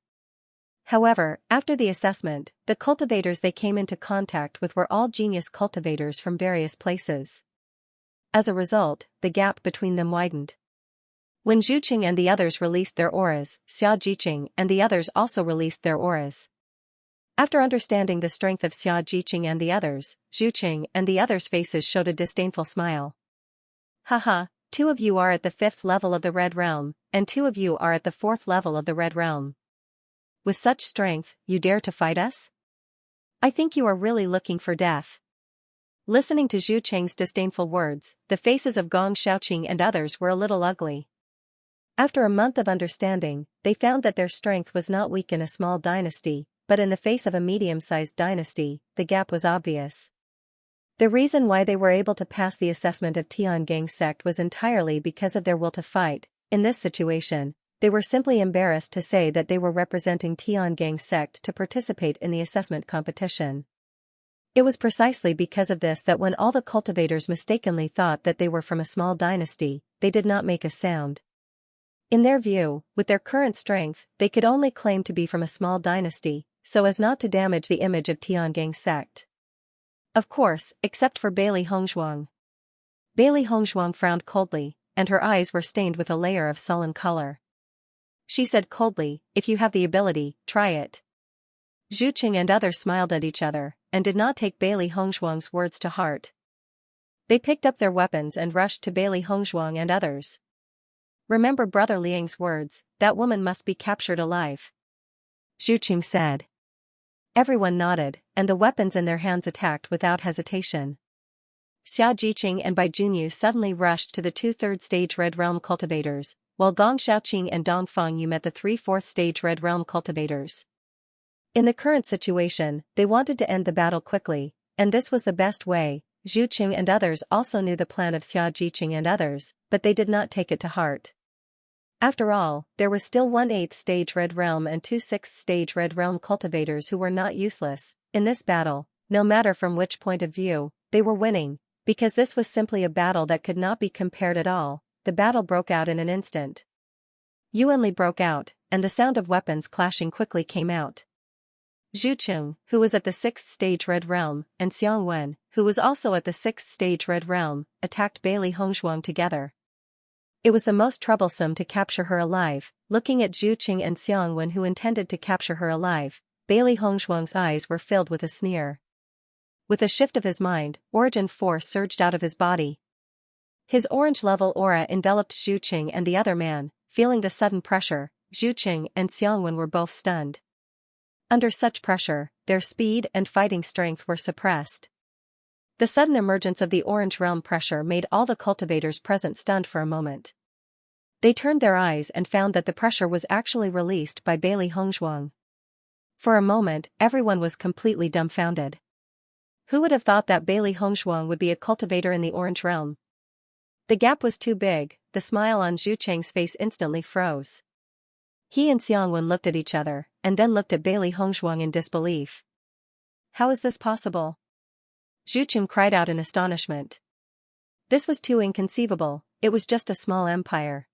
However, after the assessment, the cultivators they came into contact with were all genius cultivators from various places. As a result, the gap between them widened. When Zhuqing and the others released their auras, Xia Jiqing and the others also released their auras. After understanding the strength of Xia Jiqing and the others, Zhuqing and the others' faces showed a disdainful smile. Haha, 2 of you are at the 5th level of the Red Realm, and 2 of you are at the 4th level of the Red Realm. With such strength, you dare to fight us? I think you are really looking for death. Listening to Zhu Cheng's disdainful words, the faces of Gong Xiaoqing and others were a little ugly. After a month of understanding, they found that their strength was not weak in a small dynasty, but in the face of a medium-sized dynasty, the gap was obvious. The reason why they were able to pass the assessment of Tiangang sect was entirely because of their will to fight. In this situation, they were simply embarrassed to say that they were representing Tiangang sect to participate in the assessment competition. It was precisely because of this that when all the cultivators mistakenly thought that they were from a small dynasty, they did not make a sound. In their view, with their current strength, they could only claim to be from a small dynasty, so as not to damage the image of Tiangang sect. Of course, except for Bailey Hongzhuang. Bailey Hongzhuang frowned coldly, and her eyes were stained with a layer of sullen color. She said coldly, "If you have the ability, try it." Zhuqing and others smiled at each other, and did not take Bailey Hongzhuang's words to heart. They picked up their weapons and rushed to Bailey Hongzhuang and others. Remember Brother Liang's words, that woman must be captured alive. Zhuqing said. Everyone nodded, and the weapons in their hands attacked without hesitation. Xia Jiqing and Bai Junyu suddenly rushed to the 2/3 stage Red Realm cultivators, while Gong Xiaoqing and Dong Fangyu met the 3/4 stage Red Realm cultivators. In the current situation, they wanted to end the battle quickly, and this was the best way. Zhuqing and others also knew the plan of Xia Jiqing and others, but they did not take it to heart. After all, there was still 1/8 stage Red Realm and 2/6 stage Red Realm cultivators who were not useless. In this battle, no matter from which point of view, they were winning, because this was simply a battle that could not be compared at all. The battle broke out in an instant. Yuanli broke out, and the sound of weapons clashing quickly came out. Zhu, who was at the 6th stage Red Realm, and Xiang Wen, who was also at the 6th stage Red Realm, attacked Bailey Hongzhuang together. It was the most troublesome to capture her alive. Looking at Zhu and Xiang Wen, who intended to capture her alive, Bailey Hongzhuang's eyes were filled with a sneer. With a shift of his mind, origin force surged out of his body. His orange-level aura enveloped Zhu and the other man. Feeling the sudden pressure, Zhu and Xiang Wen were both stunned. Under such pressure, their speed and fighting strength were suppressed. The sudden emergence of the Orange Realm pressure made all the cultivators present stunned for a moment. They turned their eyes and found that the pressure was actually released by Bailey Hongzhuang. For a moment, everyone was completely dumbfounded. Who would have thought that Bailey Hongzhuang would be a cultivator in the Orange Realm? The gap was too big. The smile on Zhu face instantly froze. He and Xiang Wen looked at each other, and then looked at Bailey Hongzhuang in disbelief. How is this possible? Zhu cried out in astonishment. This was too inconceivable. It was just a small empire.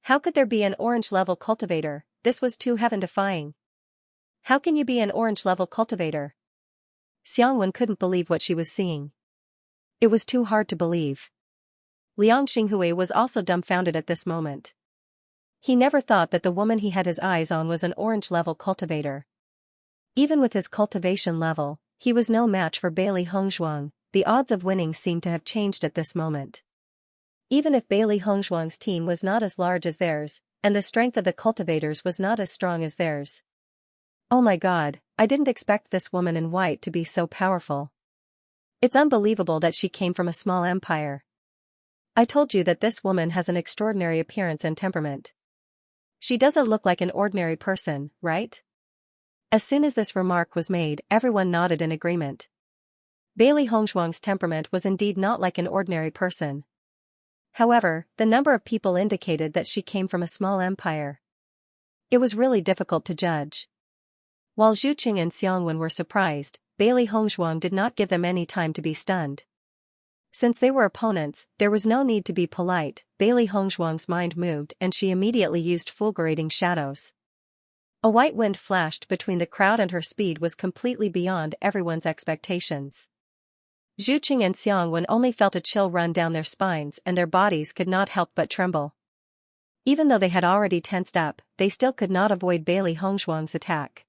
How could there be an orange-level cultivator? This was too heaven-defying. How can you be an orange-level cultivator? Xiang Wen couldn't believe what she was seeing. It was too hard to believe. Liang Xinghui was also dumbfounded at this moment. He never thought that the woman he had his eyes on was an orange-level cultivator. Even with his cultivation level, he was no match for Bailey Hongzhuang. The odds of winning seemed to have changed at this moment. Even if Bailey Hongzhuang's team was not as large as theirs, and the strength of the cultivators was not as strong as theirs. Oh my God, I didn't expect this woman in white to be so powerful. It's unbelievable that she came from a small empire. I told you that this woman has an extraordinary appearance and temperament. She doesn't look like an ordinary person, right? As soon as this remark was made, everyone nodded in agreement. Bailey Hongzhuang's temperament was indeed not like an ordinary person. However, the number of people indicated that she came from a small empire. It was really difficult to judge. While Zhu and Xiang Wen were surprised, Bailey Hongzhuang did not give them any time to be stunned. Since they were opponents, there was no need to be polite. Bailey Hongzhuang's mind moved and she immediately used fulgurating shadows. A white wind flashed between the crowd and her speed was completely beyond everyone's expectations. Zhu and Xiang Wen only felt a chill run down their spines and their bodies could not help but tremble. Even though they had already tensed up, they still could not avoid Bailey Hongzhuang's attack.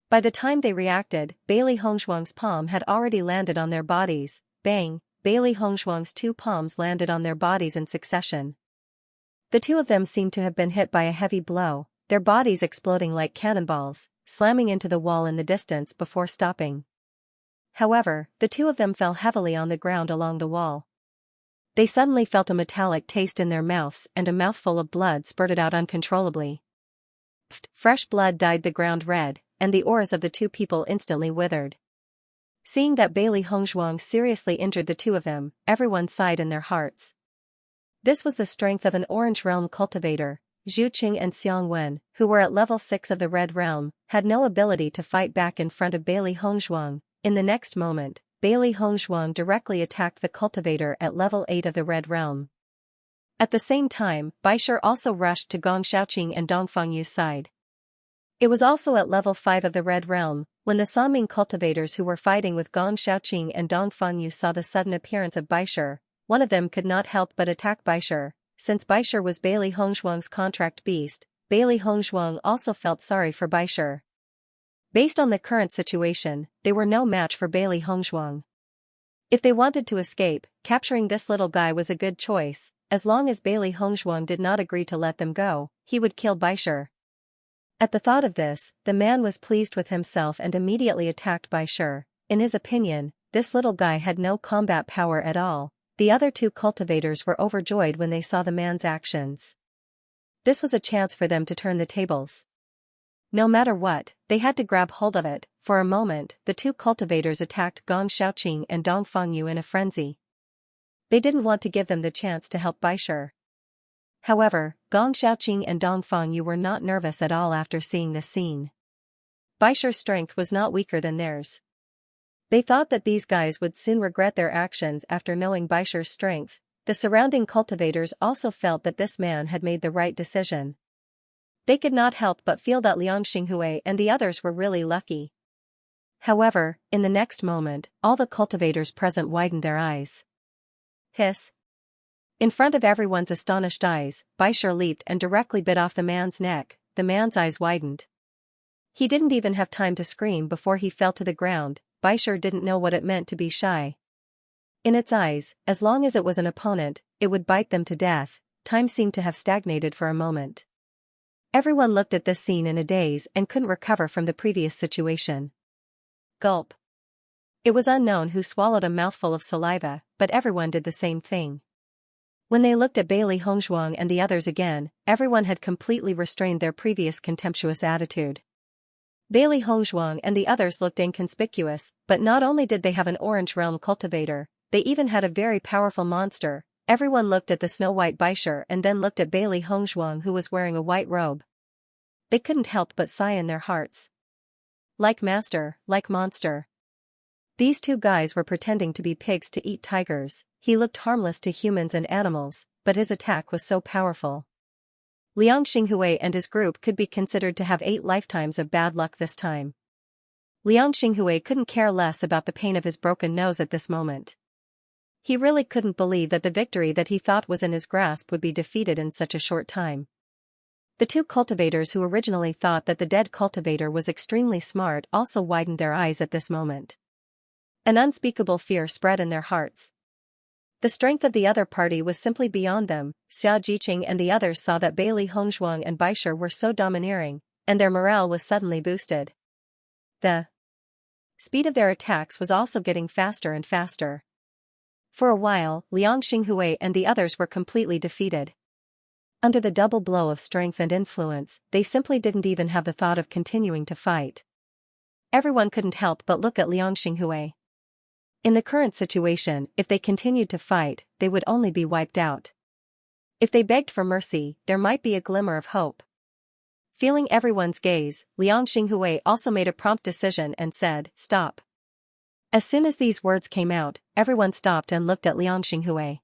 By the time they reacted, Bailey Hongzhuang's palm had already landed on their bodies. Bang! Bailey Hongzhuang's two palms landed on their bodies in succession. The two of them seemed to have been hit by a heavy blow, their bodies exploding like cannonballs, slamming into the wall in the distance before stopping. However, the two of them fell heavily on the ground along the wall. They suddenly felt a metallic taste in their mouths and a mouthful of blood spurted out uncontrollably. Fresh blood dyed the ground red, and the auras of the two people instantly withered. Seeing that Bailey Hongzhuang seriously injured the two of them, everyone sighed in their hearts. This was the strength of an Orange Realm cultivator. Zhu and Xiang Wen, who were at level 6 of the Red Realm, had no ability to fight back in front of Bailey Hongzhuang. In the next moment, Bailey Hongzhuang directly attacked the cultivator at level 8 of the Red Realm. At the same time, Baishir also rushed to Gong Xiaoqing and Dongfengyu's side. It was also at level 5 of the Red Realm. When the Sanming cultivators who were fighting with Gong Xiaoqing and Dongfenyu saw the sudden appearance of Baishir, one of them could not help but attack Baishir. Since Baishir was Bailey Hongzhuang's contract beast, Bailey Hongzhuang also felt sorry for Baishir. Based on the current situation, they were no match for Bailey Hongzhuang. If they wanted to escape, capturing this little guy was a good choice. As long as Bailey Hongzhuang did not agree to let them go, he would kill Baishir. At the thought of this, the man was pleased with himself and immediately attacked Baishir. In his opinion, this little guy had no combat power at all. The other two cultivators were overjoyed when they saw the man's actions. This was a chance for them to turn the tables. No matter what, they had to grab hold of it. For a moment, the two cultivators attacked Gong Xiaoqing and Dongfenyu in a frenzy. They didn't want to give them the chance to help Baishir. However, Gong Xiaoqing and Dongfenyu were not nervous at all after seeing this scene. Baishir's strength was not weaker than theirs. They thought that these guys would soon regret their actions after knowing Baishir's strength. The surrounding cultivators also felt that this man had made the right decision. They could not help but feel that Liang Xinghui and the others were really lucky. However, in the next moment, all the cultivators present widened their eyes. Hiss. In front of everyone's astonished eyes, Baisher leaped and directly bit off the man's neck. The man's eyes widened. He didn't even have time to scream before he fell to the ground. Baisher didn't know what it meant to be shy. In its eyes, as long as it was an opponent, it would bite them to death. Time seemed to have stagnated for a moment. Everyone looked at this scene in a daze and couldn't recover from the previous situation. Gulp. It was unknown who swallowed a mouthful of saliva, but everyone did the same thing. When they looked at Bailey Hongzhuang and the others again, everyone had completely restrained their previous contemptuous attitude. Bailey Hongzhuang and the others looked inconspicuous, but not only did they have an Orange Realm cultivator, they even had a very powerful monster. Everyone looked at the snow-white Baisher and then looked at Bailey Hongzhuang, who was wearing a white robe. They couldn't help but sigh in their hearts. Like master, like monster. These two guys were pretending to be pigs to eat tigers. He looked harmless to humans and animals, but his attack was so powerful. Liang Xinghui and his group could be considered to have 8 lifetimes of bad luck this time. Liang Xinghui couldn't care less about the pain of his broken nose at this moment. He really couldn't believe that the victory that he thought was in his grasp would be defeated in such a short time. The two cultivators who originally thought that the dead cultivator was extremely smart also widened their eyes at this moment. An unspeakable fear spread in their hearts. The strength of the other party was simply beyond them. Xianxia and the others saw that Bailey Hongzhuang and Baisher were so domineering, and their morale was suddenly boosted. The speed of their attacks was also getting faster and faster. For a while, Liang Xinghui and the others were completely defeated. Under the double blow of strength and influence, they simply didn't even have the thought of continuing to fight. Everyone couldn't help but look at Liang Xinghui. In the current situation, if they continued to fight, they would only be wiped out. If they begged for mercy, there might be a glimmer of hope. Feeling everyone's gaze, Liang Xinghui also made a prompt decision and said, "Stop." As soon as these words came out, everyone stopped and looked at Liang Xinghui.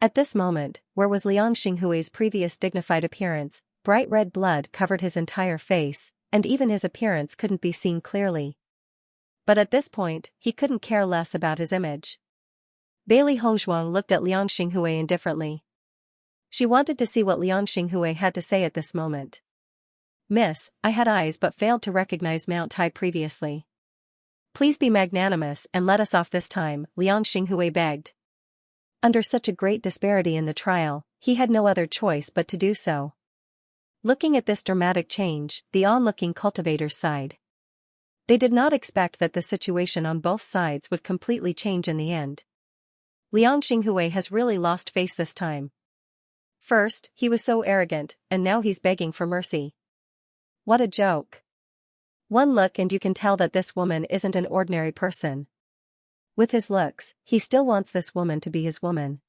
At this moment, where was Liang Xinghui's previous dignified appearance? Bright red blood covered his entire face, and even his appearance couldn't be seen clearly. But at this point, he couldn't care less about his image. Bailey Hongzhuang looked at Liang Xinghui indifferently. She wanted to see what Liang Xinghui had to say at this moment. "Miss, I had eyes but failed to recognize Mount Tai previously. Please be magnanimous and let us off this time," Liang Xinghui begged. Under such a great disparity in the trial, he had no other choice but to do so. Looking at this dramatic change, the onlooking cultivators sighed. They did not expect that the situation on both sides would completely change in the end. Liang Xinghui has really lost face this time. First, he was so arrogant, and now he's begging for mercy. What a joke. One look and you can tell that this woman isn't an ordinary person. With his looks, he still wants this woman to be his woman.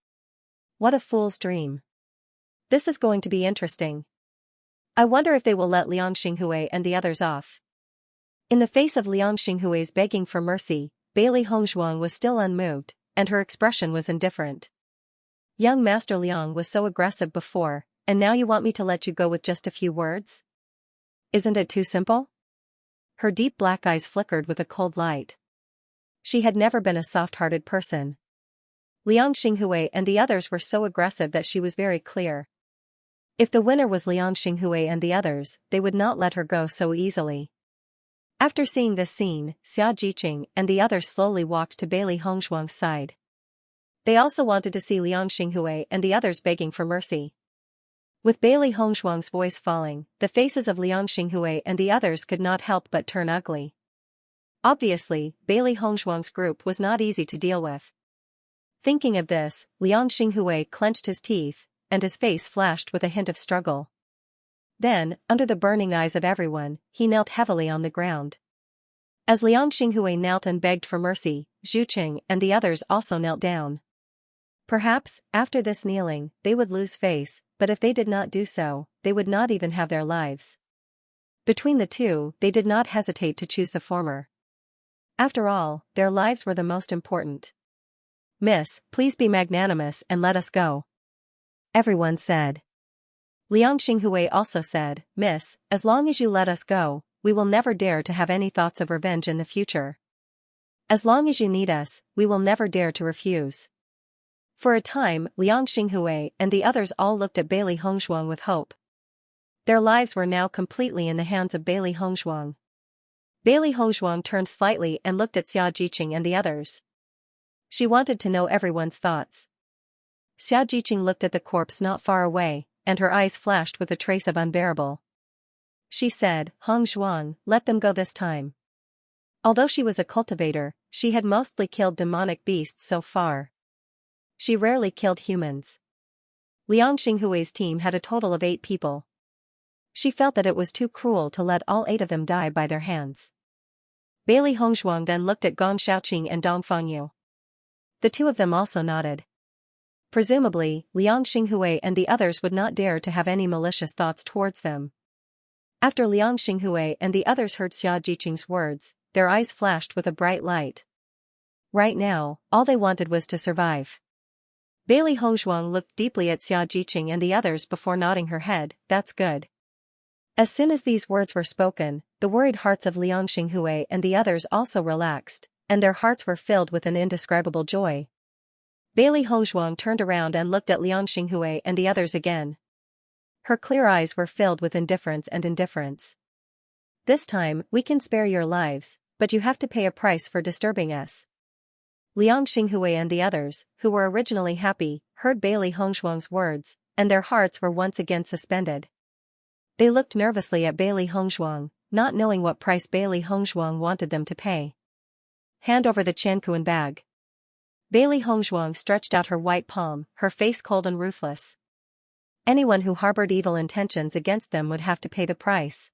What a fool's dream. This is going to be interesting. I wonder if they will let Liang Xinghui and the others off. In the face of Liang Xinghui's begging for mercy, Bailey Hongzhuang was still unmoved, and her expression was indifferent. Young Master Liang was so aggressive before, and now you want me to let you go with just a few words? Isn't it too simple? Her deep black eyes flickered with a cold light. She had never been a soft-hearted person. Liang Xinghui and the others were so aggressive that she was very clear. If the winner was Liang Xinghui and the others, they would not let her go so easily. After seeing this scene, Xianxia and the others slowly walked to Bailey Hongzhuang's side. They also wanted to see Liang Xinghui and the others begging for mercy. With Bailey Hongzhuang's voice falling, the faces of Liang Xinghui and the others could not help but turn ugly. Obviously, Bailey Hongzhuang's group was not easy to deal with. Thinking of this, Liang Xinghui clenched his teeth, and his face flashed with a hint of struggle. Then, under the burning eyes of everyone, he knelt heavily on the ground. As Liang Xinghui knelt and begged for mercy, Zhu Qing and the others also knelt down. Perhaps, after this kneeling, they would lose face, but if they did not do so, they would not even have their lives. Between the two, they did not hesitate to choose the former. After all, their lives were the most important. "Miss, please be magnanimous and let us go," everyone said. Liang Xinghui also said, "Miss, as long as you let us go, we will never dare to have any thoughts of revenge in the future. As long as you need us, we will never dare to refuse." For a time, Liang Xinghui and the others all looked at Bailey Hongshuang with hope. Their lives were now completely in the hands of Bailey Hongshuang. Bailey Hongshuang turned slightly and looked at Xiaojiqing and the others. She wanted to know everyone's thoughts. Xiaojiqing looked at the corpse not far away, and her eyes flashed with a trace of unbearable. She said, "Hongshuang, let them go this time." Although she was a cultivator, she had mostly killed demonic beasts so far. She rarely killed humans. Liang Xinghui's team had a total of 8 people. She felt that it was too cruel to let all 8 of them die by their hands. Bailey Hongshuang then looked at Gong Xiaoqing and Dong Fengyu. The 2 of them also nodded. Presumably, Liang Xinghui and the others would not dare to have any malicious thoughts towards them. After Liang Xinghui and the others heard Xiaojiqing's words, their eyes flashed with a bright light. Right now, all they wanted was to survive. Bailey Hongshuang looked deeply at Xiaojiqing and the others before nodding her head, "That's good." As soon as these words were spoken, the worried hearts of Liang Xinghui and the others also relaxed, and their hearts were filled with an indescribable joy. Bailey Hongshuang turned around and looked at Liang Xinghui and the others again. Her clear eyes were filled with indifference. "This time, we can spare your lives, but you have to pay a price for disturbing us." Liang Xinghui and the others, who were originally happy, heard Bailey Hongshuang's words, and their hearts were once again suspended. They looked nervously at Bailey Hongshuang, not knowing what price Bailey Hongshuang wanted them to pay. "Hand over the Qianquan bag." Bailey Hongshuang stretched out her white palm, her face cold and ruthless. Anyone who harbored evil intentions against them would have to pay the price.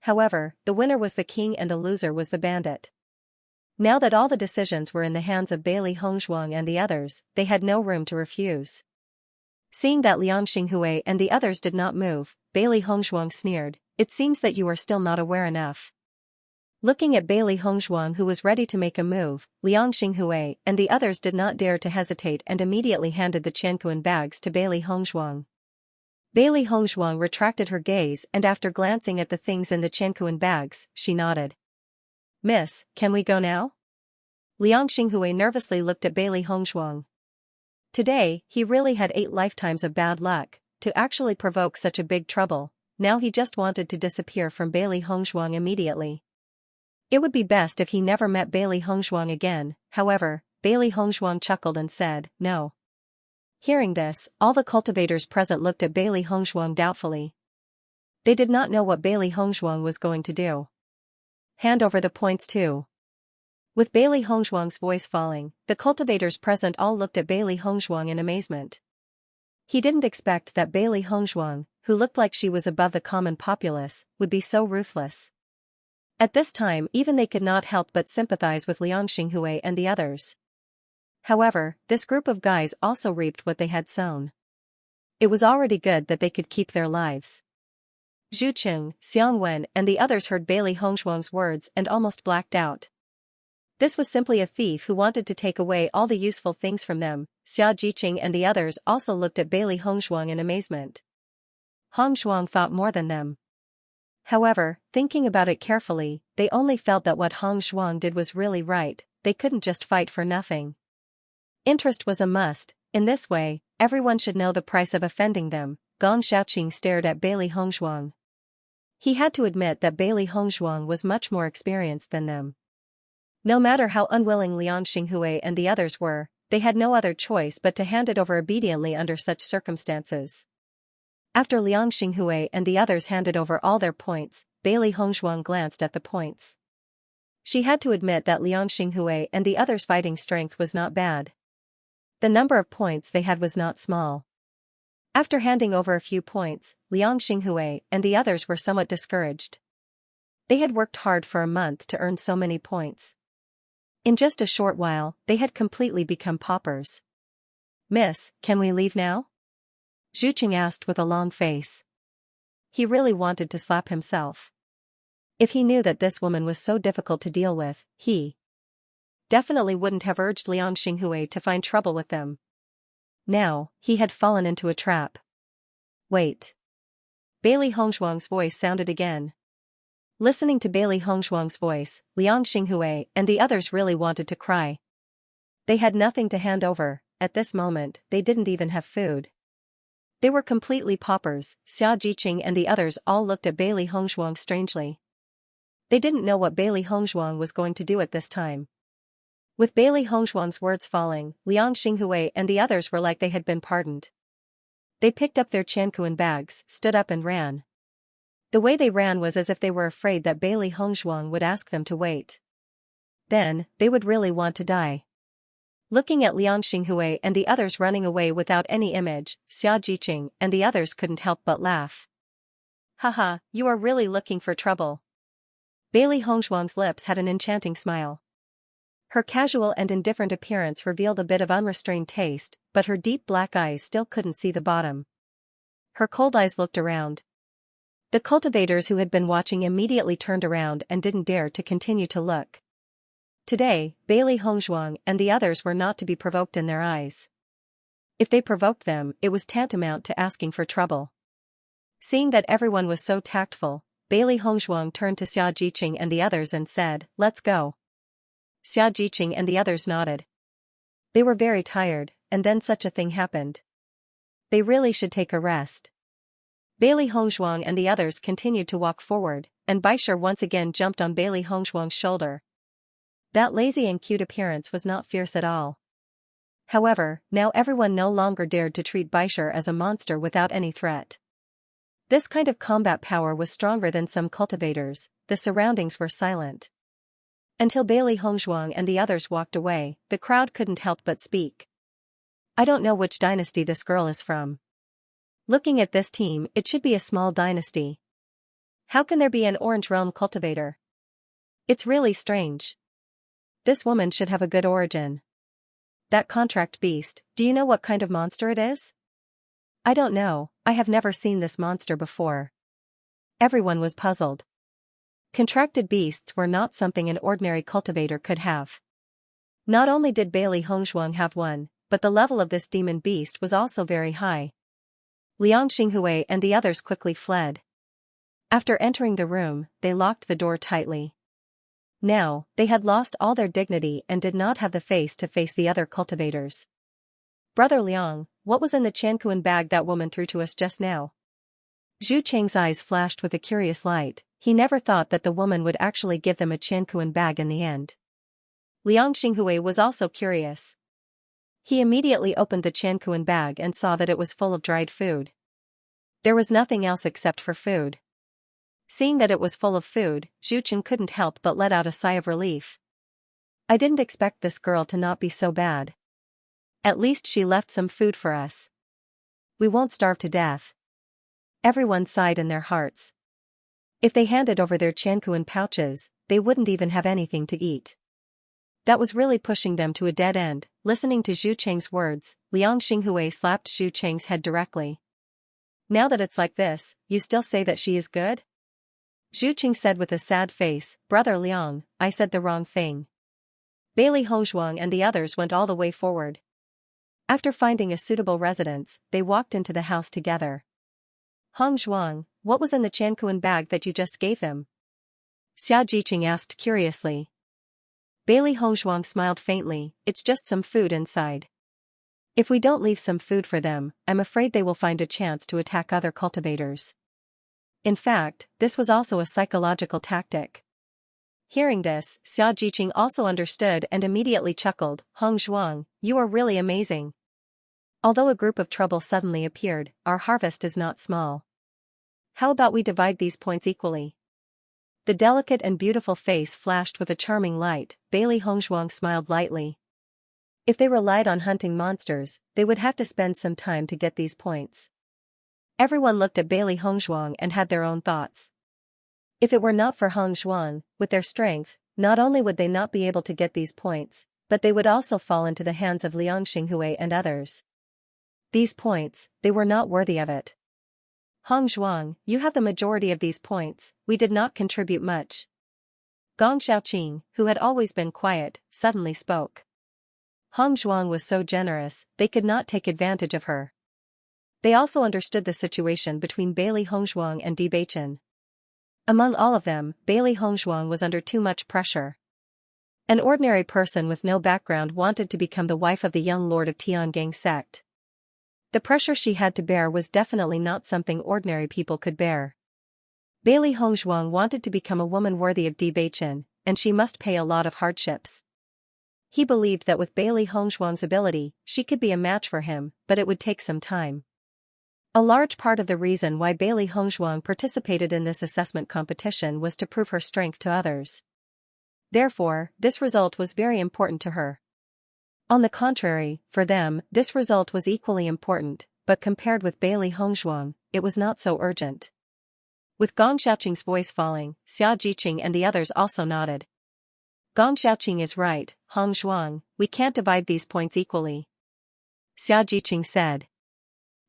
However, the winner was the king and the loser was the bandit. Now that all the decisions were in the hands of Bailey Hongshuang and the others, they had no room to refuse. Seeing that Liang Xinghui and the others did not move, Bailey Hongshuang sneered, "It seems that you are still not aware enough." Looking at Bailey Hongshuang, who was ready to make a move, Liang Xinghui and the others did not dare to hesitate and immediately handed the Qianquan bags to Bailey Hongshuang. Bailey Hongshuang retracted her gaze and after glancing at the things in the Qianquan bags, she nodded. "Miss, can we go now?" Liang Xinghui nervously looked at Bailey Hongshuang. Today, he really had 8 lifetimes of bad luck, to actually provoke such a big trouble. Now he just wanted to disappear from Bailey Hongshuang immediately. It would be best if he never met Bailey Hongshuang again. However, Bailey Hongshuang chuckled and said, "No." Hearing this, all the cultivators present looked at Bailey Hongshuang doubtfully. They did not know what Bailey Hongshuang was going to do. "Hand over the points too." With Bailey Hongshuang's voice falling, the cultivators present all looked at Bailey Hongshuang in amazement. He didn't expect that Bailey Hongshuang, who looked like she was above the common populace, would be so ruthless. At this time even they could not help but sympathize with Liang Xinghui and the others. However, this group of guys also reaped what they had sown. It was already good that they could keep their lives. Zhu Qing, Xiang Wen and the others heard Bailey Hongshuang's words and almost blacked out. This was simply a thief who wanted to take away all the useful things from them. Xiaojiqing and the others also looked at Bailey Hongshuang in amazement. Hongshuang thought more than them. However, thinking about it carefully, they only felt that what Hongshuang did was really right. They couldn't just fight for nothing. Interest was a must. In this way, everyone should know the price of offending them. Gong Xiaoqing stared at Bailey Hongshuang. He had to admit that Bailey Hongshuang was much more experienced than them. No matter how unwilling Liang Xinghui and the others were, they had no other choice but to hand it over obediently under such circumstances. After Liang Xinghui and the others handed over all their points, Bailey Hongshuang glanced at the points. She had to admit that Liang Xinghui and the others' fighting strength was not bad. The number of points they had was not small. After handing over a few points, Liang Xinghui and the others were somewhat discouraged. They had worked hard for a month to earn so many points. In just a short while, they had completely become paupers. "Miss, can we leave now?" Zhu Qing asked with a long face. He really wanted to slap himself. If he knew that this woman was so difficult to deal with, he definitely wouldn't have urged Liang Xinghui to find trouble with them. Now, he had fallen into a trap. Wait. Bailey Hongzhuang's voice sounded again. Listening to Bailey Hongzhuang's voice, Liang Xinghue and the others really wanted to cry. They had nothing to hand over. At this moment, they didn't even have food. They were completely paupers. Xia Jiqing and the others all looked at Bailey Hongzhuang strangely. They didn't know what Bailey Hongzhuang was going to do at this time. With Bailey Hongzhuang's words falling, Liang Xinghue and the others were like they had been pardoned. They picked up their Qianquan bags, stood up and ran. The way they ran was as if they were afraid that Bailey Hongzhuang would ask them to wait. Then, they would really want to die. Looking at Liang Xinghue and the others running away without any image, Xia Jiqing and the others couldn't help but laugh. Haha, you are really looking for trouble. Bailey Hongzhuang's lips had an enchanting smile. Her casual and indifferent appearance revealed a bit of unrestrained taste, but her deep black eyes still couldn't see the bottom. Her cold eyes looked around. The cultivators who had been watching immediately turned around and didn't dare to continue to look. Today, Bailey Hongzhuang and the others were not to be provoked in their eyes. If they provoked them, it was tantamount to asking for trouble. Seeing that everyone was so tactful, Bailey Hongzhuang turned to Xia Jiqing and the others and said, "Let's go." Xia Jiqing and the others nodded. They were very tired, and then such a thing happened. They really should take a rest. Bailey Hongzhuang and the others continued to walk forward, and Baisher once again jumped on Bailey Hongzhuang's shoulder. That lazy and cute appearance was not fierce at all. However, now everyone no longer dared to treat Baisher as a monster without any threat. This kind of combat power was stronger than some cultivators. The surroundings were silent. Until Bailey Hongzhuang and the others walked away, the crowd couldn't help but speak. I don't know which dynasty this girl is from. Looking at this team, it should be a small dynasty. How can there be an Orange Realm cultivator? It's really strange. This woman should have a good origin. That contract beast, do you know what kind of monster it is? I don't know, I have never seen this monster before. Everyone was puzzled. Contracted beasts were not something an ordinary cultivator could have. Not only did Bailey Hongzhuang have one, but the level of this demon beast was also very high. Liang Xinghue and the others quickly fled. After entering the room, they locked the door tightly. Now, they had lost all their dignity and did not have the face to face the other cultivators. Brother Liang, what was in the Qianquan bag that woman threw to us just now? Zhu Cheng's eyes flashed with a curious light. He never thought that the woman would actually give them a Qianquan bag in the end. Liang Xinghue was also curious. He immediately opened the Qianquan bag and saw that it was full of dried food. There was nothing else except for food. Seeing that it was full of food, Zhu Chen couldn't help but let out a sigh of relief. I didn't expect this girl to not be so bad. At least she left some food for us. We won't starve to death. Everyone sighed in their hearts. If they handed over their Qianquan pouches, they wouldn't even have anything to eat. That was really pushing them to a dead end. Listening to Zhu Cheng's words, Liang Xinghue slapped Zhu Cheng's head directly. Now that it's like this, you still say that she is good? Zhu Cheng said with a sad face, Brother Liang, I said the wrong thing. Bailey Hongzhuang and the others went all the way forward. After finding a suitable residence, they walked into the house together. Hongzhuang, what was in the Qianquan bag that you just gave them? Xia Jiqing asked curiously. Bailey Hongzhuang smiled faintly, it's just some food inside. If we don't leave some food for them, I'm afraid they will find a chance to attack other cultivators. In fact, this was also a psychological tactic. Hearing this, Xia Jiqing also understood and immediately chuckled, Hongzhuang, you are really amazing. Although a group of trouble suddenly appeared, our harvest is not small. How about we divide these points equally? The delicate and beautiful face flashed with a charming light. Bailey Hongzhuang smiled lightly. If they relied on hunting monsters, they would have to spend some time to get these points. Everyone looked at Bailey Hongzhuang and had their own thoughts. If it were not for Hongzhuang, with their strength, not only would they not be able to get these points, but they would also fall into the hands of Liang Xinghue and others. These points, they were not worthy of it. Hongzhuang, you have the majority of these points, we did not contribute much. Gong Xiaoqing, who had always been quiet, suddenly spoke. Hongzhuang was so generous, they could not take advantage of her. They also understood the situation between Bailey Hongzhuang and Bewitching. Among all of them, Bailey Hongzhuang was under too much pressure. An ordinary person with no background wanted to become the wife of the young lord of Tiangang sect. The pressure she had to bear was definitely not something ordinary people could bear. Bailey Hongzhuang wanted to become a woman worthy of Bewitching, and she must pay a lot of hardships. He believed that with Bailey Hongzhuang's ability, she could be a match for him, but it would take some time. A large part of the reason why Bailey Hongzhuang participated in this assessment competition was to prove her strength to others. Therefore, this result was very important to her. On the contrary, for them, this result was equally important, but compared with Bailey Hongzhuang, it was not so urgent. With Gong Xiaoqing's voice falling, Xiaojiqing and the others also nodded. Gong Xiaoqing is right, Hongzhuang, we can't divide these points equally. Xiaojiqing said.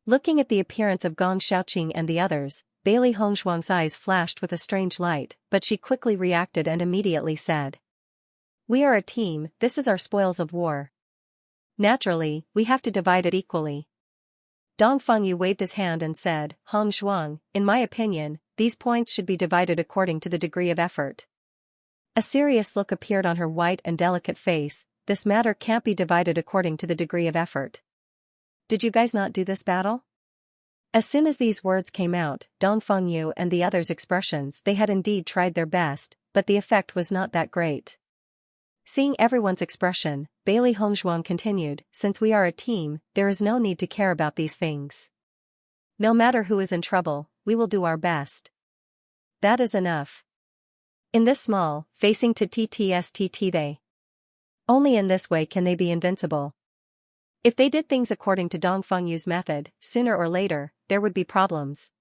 Looking at the appearance of Gong Xiaoqing and the others, Bailey Hongzhuang's eyes flashed with a strange light, but she quickly reacted and immediately said. We are a team, this is our spoils of war. Naturally, we have to divide it equally. Dong Fengyu waved his hand and said, Hongzhuang, in my opinion, these points should be divided according to the degree of effort. A serious look appeared on her white and delicate face. This matter can't be divided according to the degree of effort. Did you guys not do this battle? As soon as these words came out, Dong Fengyu and the others' expressions, they had indeed tried their best, but the effect was not that great. Seeing everyone's expression, Bailey Hongzhuang continued, since we are a team, there is no need to care about these things. No matter who is in trouble, we will do our best. That is enough. In this small, facing to TTSTT they. Only in this way can they be invincible. If they did things according to Dong Fengyu's method, sooner or later, there would be problems.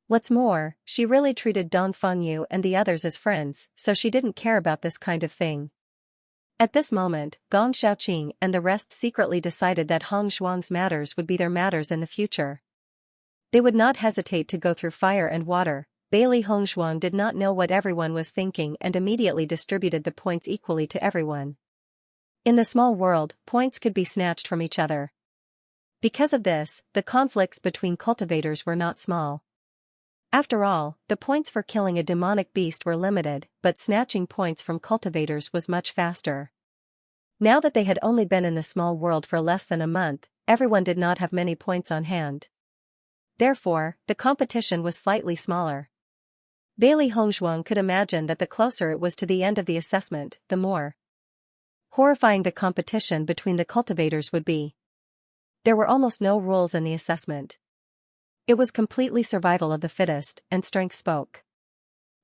What's more, she really treated Dong Fengyu and the others as friends, so she didn't care about this kind of thing. At this moment, Gong Xiaoqing and the rest secretly decided that Hongzhuang's matters would be their matters in the future. They would not hesitate to go through fire and water. Bailey Hongzhuang did not know what everyone was thinking and immediately distributed the points equally to everyone. In the small world, points could be snatched from each other. Because of this, the conflicts between cultivators were not small. After all, the points for killing a demonic beast were limited, but snatching points from cultivators was much faster. Now that they had only been in the small world for less than a month, everyone did not have many points on hand. Therefore, the competition was slightly smaller. Bailey Hongzhuang could imagine that the closer it was to the end of the assessment, the more horrifying the competition between the cultivators would be. There were almost no rules in the assessment. It was completely survival of the fittest, and strength spoke.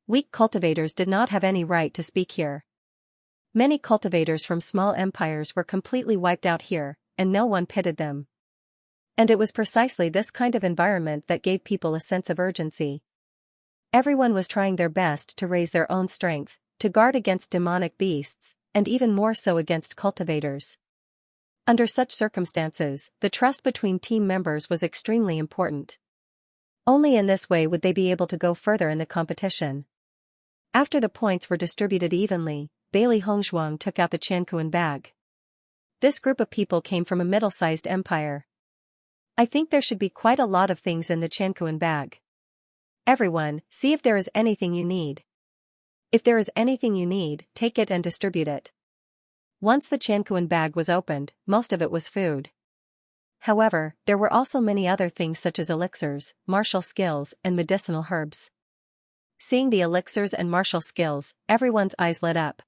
Weak cultivators did not have any right to speak here. Many cultivators from small empires were completely wiped out here, and no one pitied them. And it was precisely this kind of environment that gave people a sense of urgency. Everyone was trying their best to raise their own strength, to guard against demonic beasts, and even more so against cultivators. Under such circumstances, the trust between team members was extremely important. Only in this way would they be able to go further in the competition. After the points were distributed evenly, Bailey Hongzhuang took out the Qianquan bag. This group of people came from a middle-sized empire. I think there should be quite a lot of things in the Qianquan bag. Everyone, see if there is anything you need. If there is anything you need, take it and distribute it. Once the Qianquan bag was opened, most of it was food. However, there were also many other things such as elixirs, martial skills, and medicinal herbs. Seeing the elixirs and martial skills, everyone's eyes lit up.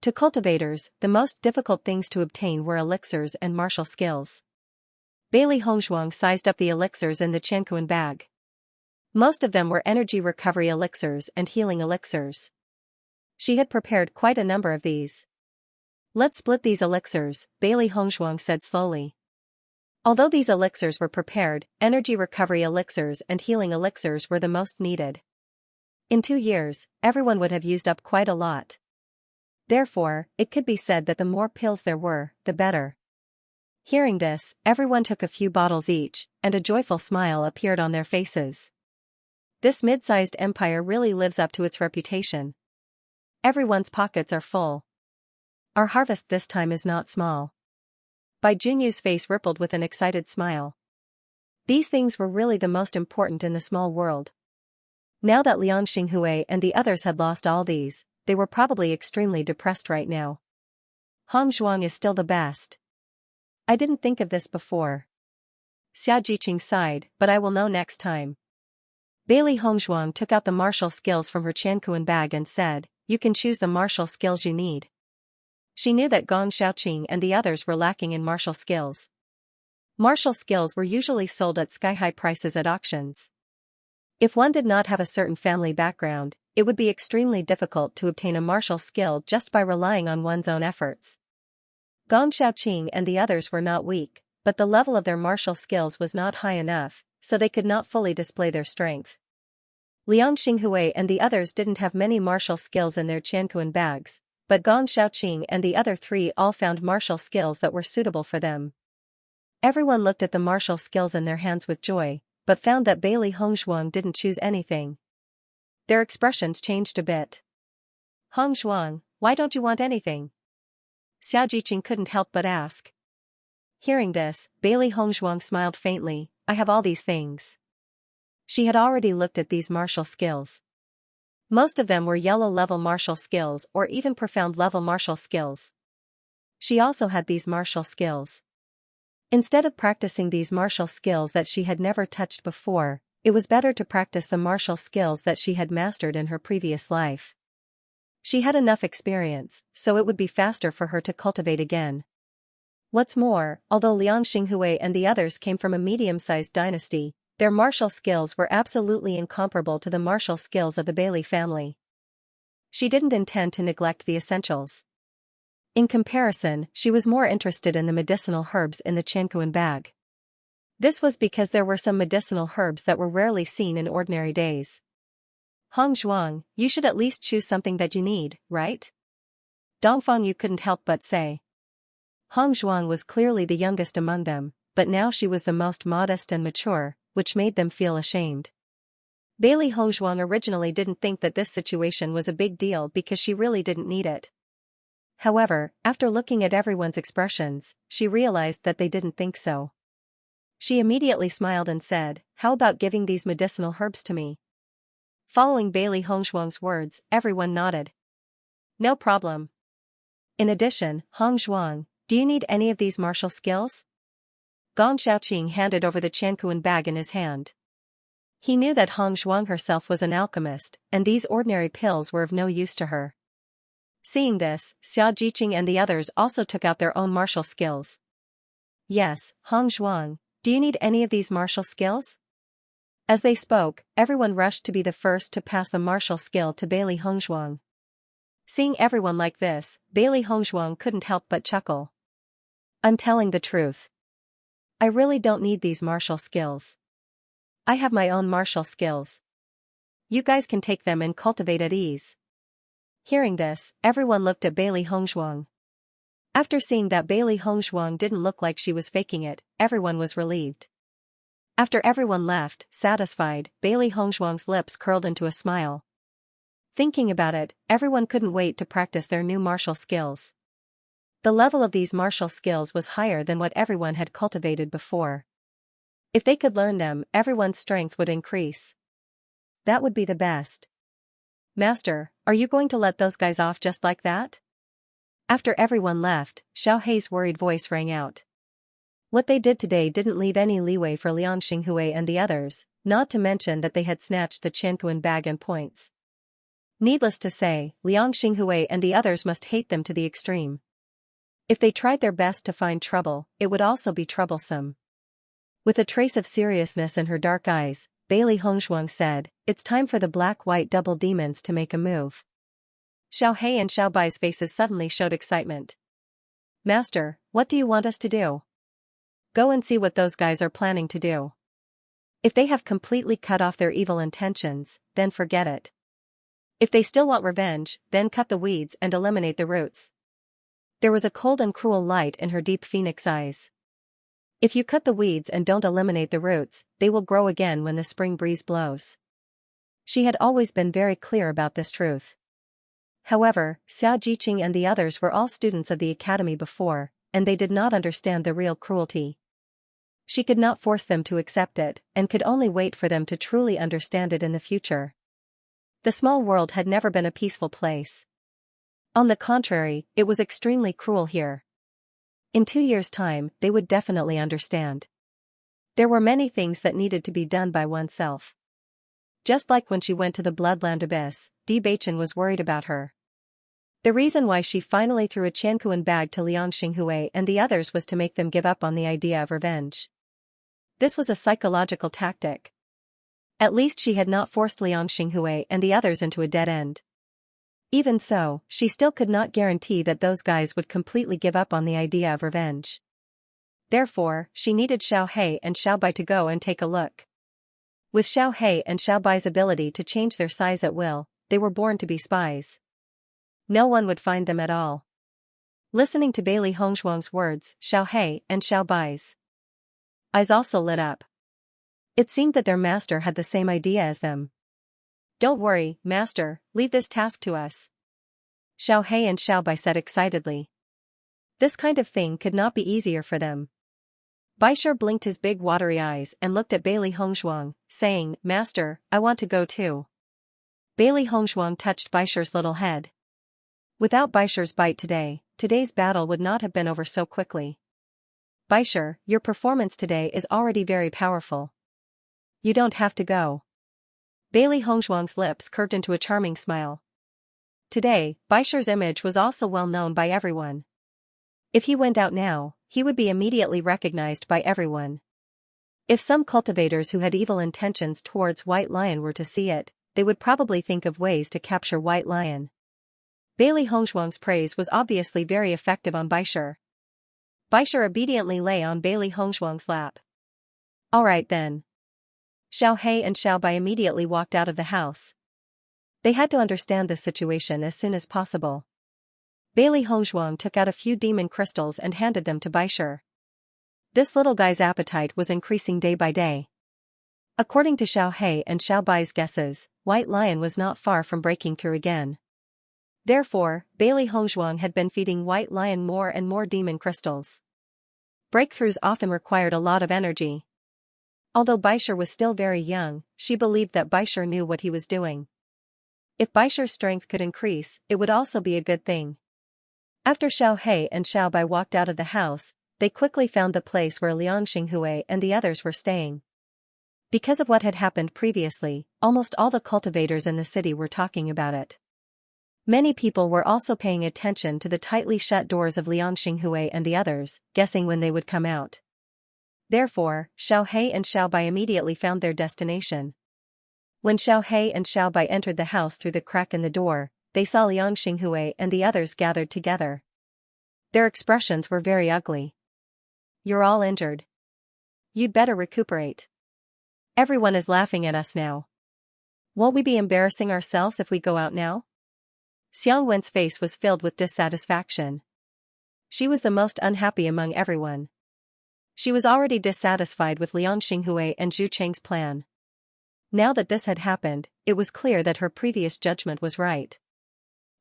To cultivators, the most difficult things to obtain were elixirs and martial skills. Bailey Hongzhuang sized up the elixirs in the Qianquan bag. Most of them were energy recovery elixirs and healing elixirs. She had prepared quite a number of these. Let's split these elixirs, Bailey Hongzhuang said slowly. Although these elixirs were prepared, energy recovery elixirs and healing elixirs were the most needed. In 2 years, everyone would have used up quite a lot. Therefore, it could be said that the more pills there were, the better. Hearing this, everyone took a few bottles each, and a joyful smile appeared on their faces. This mid-sized empire really lives up to its reputation. Everyone's pockets are full. Our harvest this time is not small. Bai Junyu's face rippled with an excited smile. These things were really the most important in the small world. Now that Liang Xinghui and the others had lost all these, they were probably extremely depressed right now. Hong Zhuang is still the best. I didn't think of this before. Xia Jiqing sighed, but I will know next time. Bailey Hongzhuang took out the martial skills from her Qianquan bag and said, "You can choose the martial skills you need." She knew that Gong Xiaoqing and the others were lacking in martial skills. Martial skills were usually sold at sky-high prices at auctions. If one did not have a certain family background, it would be extremely difficult to obtain a martial skill just by relying on one's own efforts. Gong Xiaoqing and the others were not weak, but the level of their martial skills was not high enough, so they could not fully display their strength. Liang Xinghui and the others didn't have many martial skills in their Qianquan bags, but Gong Xiaoqing and the other three all found martial skills that were suitable for them. Everyone looked at the martial skills in their hands with joy, but found that Bailey Hongzhuang didn't choose anything. Their expressions changed a bit. "Hongzhuang, why don't you want anything?" Xia Jiqing couldn't help but ask. Hearing this, Bailey Hongzhuang smiled faintly, "I have all these things." She had already looked at these martial skills. Most of them were yellow-level martial skills or even profound-level martial skills. She also had these martial skills. Instead of practicing these martial skills that she had never touched before, it was better to practice the martial skills that she had mastered in her previous life. She had enough experience, so it would be faster for her to cultivate again. What's more, although Liang Xinghui and the others came from a medium-sized dynasty, their martial skills were absolutely incomparable to the martial skills of the Bailey family. She didn't intend to neglect the essentials. In comparison, she was more interested in the medicinal herbs in the Qianquan bag. This was because there were some medicinal herbs that were rarely seen in ordinary days. "Hong Zhuang, you should at least choose something that you need, right?" Dongfang Yu couldn't help but say. Hong Zhuang was clearly the youngest among them, but now she was the most modest and mature, which made them feel ashamed. Bailey Hongzhuang originally didn't think that this situation was a big deal because she really didn't need it. However, after looking at everyone's expressions, she realized that they didn't think so. She immediately smiled and said, "How about giving these medicinal herbs to me?" Following Bailey Hongzhuang's words, everyone nodded. "No problem." In addition, Hong Zhuang, do you need any of these martial skills? Gong Xiaoqing handed over the Qianquan bag in his hand. He knew that Hong Zhuang herself was an alchemist, and these ordinary pills were of no use to her. Seeing this, Xia Jiqing and the others also took out their own martial skills. "Yes, Hong Zhuang, do you need any of these martial skills?" As they spoke, everyone rushed to be the first to pass the martial skill to Bailey Hongzhuang. Seeing everyone like this, Bailey Hongzhuang couldn't help but chuckle. "I'm telling the truth. I really don't need these martial skills. I have my own martial skills. You guys can take them and cultivate at ease." Hearing this, everyone looked at Bailey Hongzhuang. After seeing that Bailey Hongzhuang didn't look like she was faking it, everyone was relieved. After everyone left, satisfied, Bailey Hongzhuang's lips curled into a smile. Thinking about it, everyone couldn't wait to practice their new martial skills. The level of these martial skills was higher than what everyone had cultivated before. If they could learn them, everyone's strength would increase. That would be the best. "Master, are you going to let those guys off just like that?" After everyone left, Xiao Hei's worried voice rang out. What they did today didn't leave any leeway for Liang Xinghui and the others, not to mention that they had snatched the Qianquan bag and points. Needless to say, Liang Xinghui and the others must hate them to the extreme. If they tried their best to find trouble, it would also be troublesome. With a trace of seriousness in her dark eyes, Bailey Hongzhuang said, "It's time for the black-white double demons to make a move." Xiao Hei and Xiao Bai's faces suddenly showed excitement. "Master, what do you want us to do?" "Go and see what those guys are planning to do. If they have completely cut off their evil intentions, then forget it. If they still want revenge, then cut the weeds and eliminate the roots." There was a cold and cruel light in her deep phoenix eyes. If you cut the weeds and don't eliminate the roots, they will grow again when the spring breeze blows. She had always been very clear about this truth. However, Xia Jiqing and the others were all students of the academy before, and they did not understand the real cruelty. She could not force them to accept it, and could only wait for them to truly understand it in the future. The small world had never been a peaceful place. On the contrary, it was extremely cruel here. In 2 years' time, they would definitely understand. There were many things that needed to be done by oneself. Just like when she went to the Bloodland Abyss, Bewitching was worried about her. The reason why she finally threw a Qianquan bag to Liang Xinghui and the others was to make them give up on the idea of revenge. This was a psychological tactic. At least she had not forced Liang Xinghui and the others into a dead end. Even so, she still could not guarantee that those guys would completely give up on the idea of revenge. Therefore, she needed Xiao He and Xiao Bai to go and take a look. With Xiao He and Xiao Bai's ability to change their size at will, they were born to be spies. No one would find them at all. Listening to Bailey Hongzhuang's words, Xiao He and Xiao Bai's eyes also lit up. It seemed that their master had the same idea as them. "Don't worry, master, leave this task to us," Xiao He and Xiao Bai said excitedly. This kind of thing could not be easier for them. Baishar blinked his big watery eyes and looked at Bailey Hongzhuang, saying, "Master, I want to go too." Bailey Hongzhuang touched Baishar's little head. Without Baishar's bite today, today's battle would not have been over so quickly. "Baishar, your performance today is already very powerful. You don't have to go." Bailey Hongzhuang's lips curved into a charming smile. Today, Baishar's image was also well known by everyone. If he went out now, he would be immediately recognized by everyone. If some cultivators who had evil intentions towards White Lion were to see it, they would probably think of ways to capture White Lion. Bailey Hongzhuang's praise was obviously very effective on Baishar. Baishar obediently lay on Bailey Hongzhuang's lap. "All right then." Xiao He and Xiao Bai immediately walked out of the house. They had to understand this situation as soon as possible. Bailey Hongzhuang took out a few demon crystals and handed them to Baishar. This little guy's appetite was increasing day by day. According to Xiao He and Xiao Bai's guesses, White Lion was not far from breaking through again. Therefore, Bailey Hongzhuang had been feeding White Lion more and more demon crystals. Breakthroughs often required a lot of energy. Although Baishar was still very young, she believed that Baishar knew what he was doing. If Baishar's strength could increase, it would also be a good thing. After Xiao He and Xiao Bai walked out of the house, they quickly found the place where Liang Xinghui and the others were staying. Because of what had happened previously, almost all the cultivators in the city were talking about it. Many people were also paying attention to the tightly shut doors of Liang Xinghui and the others, guessing when they would come out. Therefore, Xiao He and Xiao Bai immediately found their destination. When Xiao He and Xiao Bai entered the house through the crack in the door, they saw Liang Xinghui and the others gathered together. Their expressions were very ugly. "You're all injured. You'd better recuperate. Everyone is laughing at us now. Won't we be embarrassing ourselves if we go out now?" Xiang Wen's face was filled with dissatisfaction. She was the most unhappy among everyone. She was already dissatisfied with Liang Xinghui and Zhu Cheng's plan. Now that this had happened, it was clear that her previous judgment was right.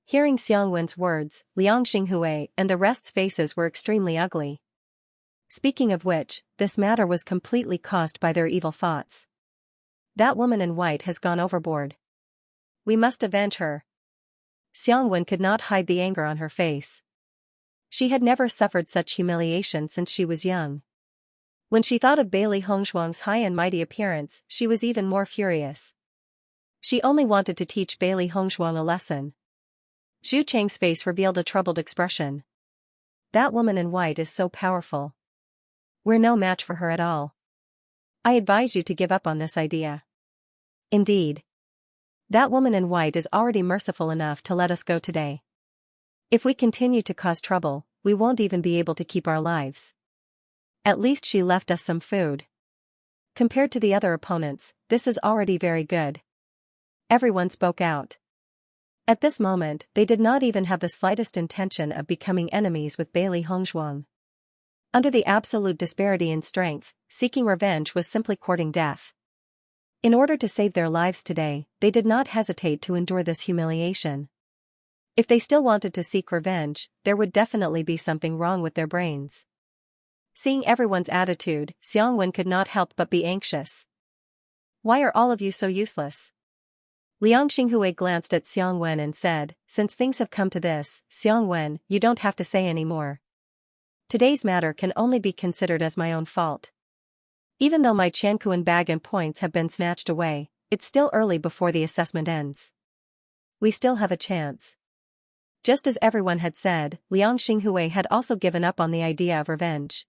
Hearing Xiang Wen's words, Liang Xinghui and the rest's faces were extremely ugly. Speaking of which, this matter was completely caused by their evil thoughts. That woman in white has gone overboard. We must avenge her. Xiang Wen could not hide the anger on her face. She had never suffered such humiliation since she was young. When she thought of Bailey Hongzhuang's high and mighty appearance, she was even more furious. She only wanted to teach Bailey Hongzhuang a lesson. Zhu Cheng's face revealed a troubled expression. That woman in white is so powerful. We're no match for her at all. I advise you to give up on this idea. Indeed. That woman in white is already merciful enough to let us go today. If we continue to cause trouble, we won't even be able to keep our lives. At least she left us some food. Compared to the other opponents, this is already very good. Everyone spoke out. At this moment, they did not even have the slightest intention of becoming enemies with Bailey Hongzhuang. Under the absolute disparity in strength, seeking revenge was simply courting death. In order to save their lives today, they did not hesitate to endure this humiliation. If they still wanted to seek revenge, there would definitely be something wrong with their brains. Seeing everyone's attitude, Xiangwen could not help but be anxious. Why are all of you so useless? Liang Xinghui glanced at Xiangwen and said, since things have come to this, Xiangwen, you don't have to say any more. Today's matter can only be considered as my own fault. Even though my Chankuan bag and points have been snatched away, it's still early before the assessment ends. We still have a chance. Just as everyone had said, Liang Xinghui had also given up on the idea of revenge.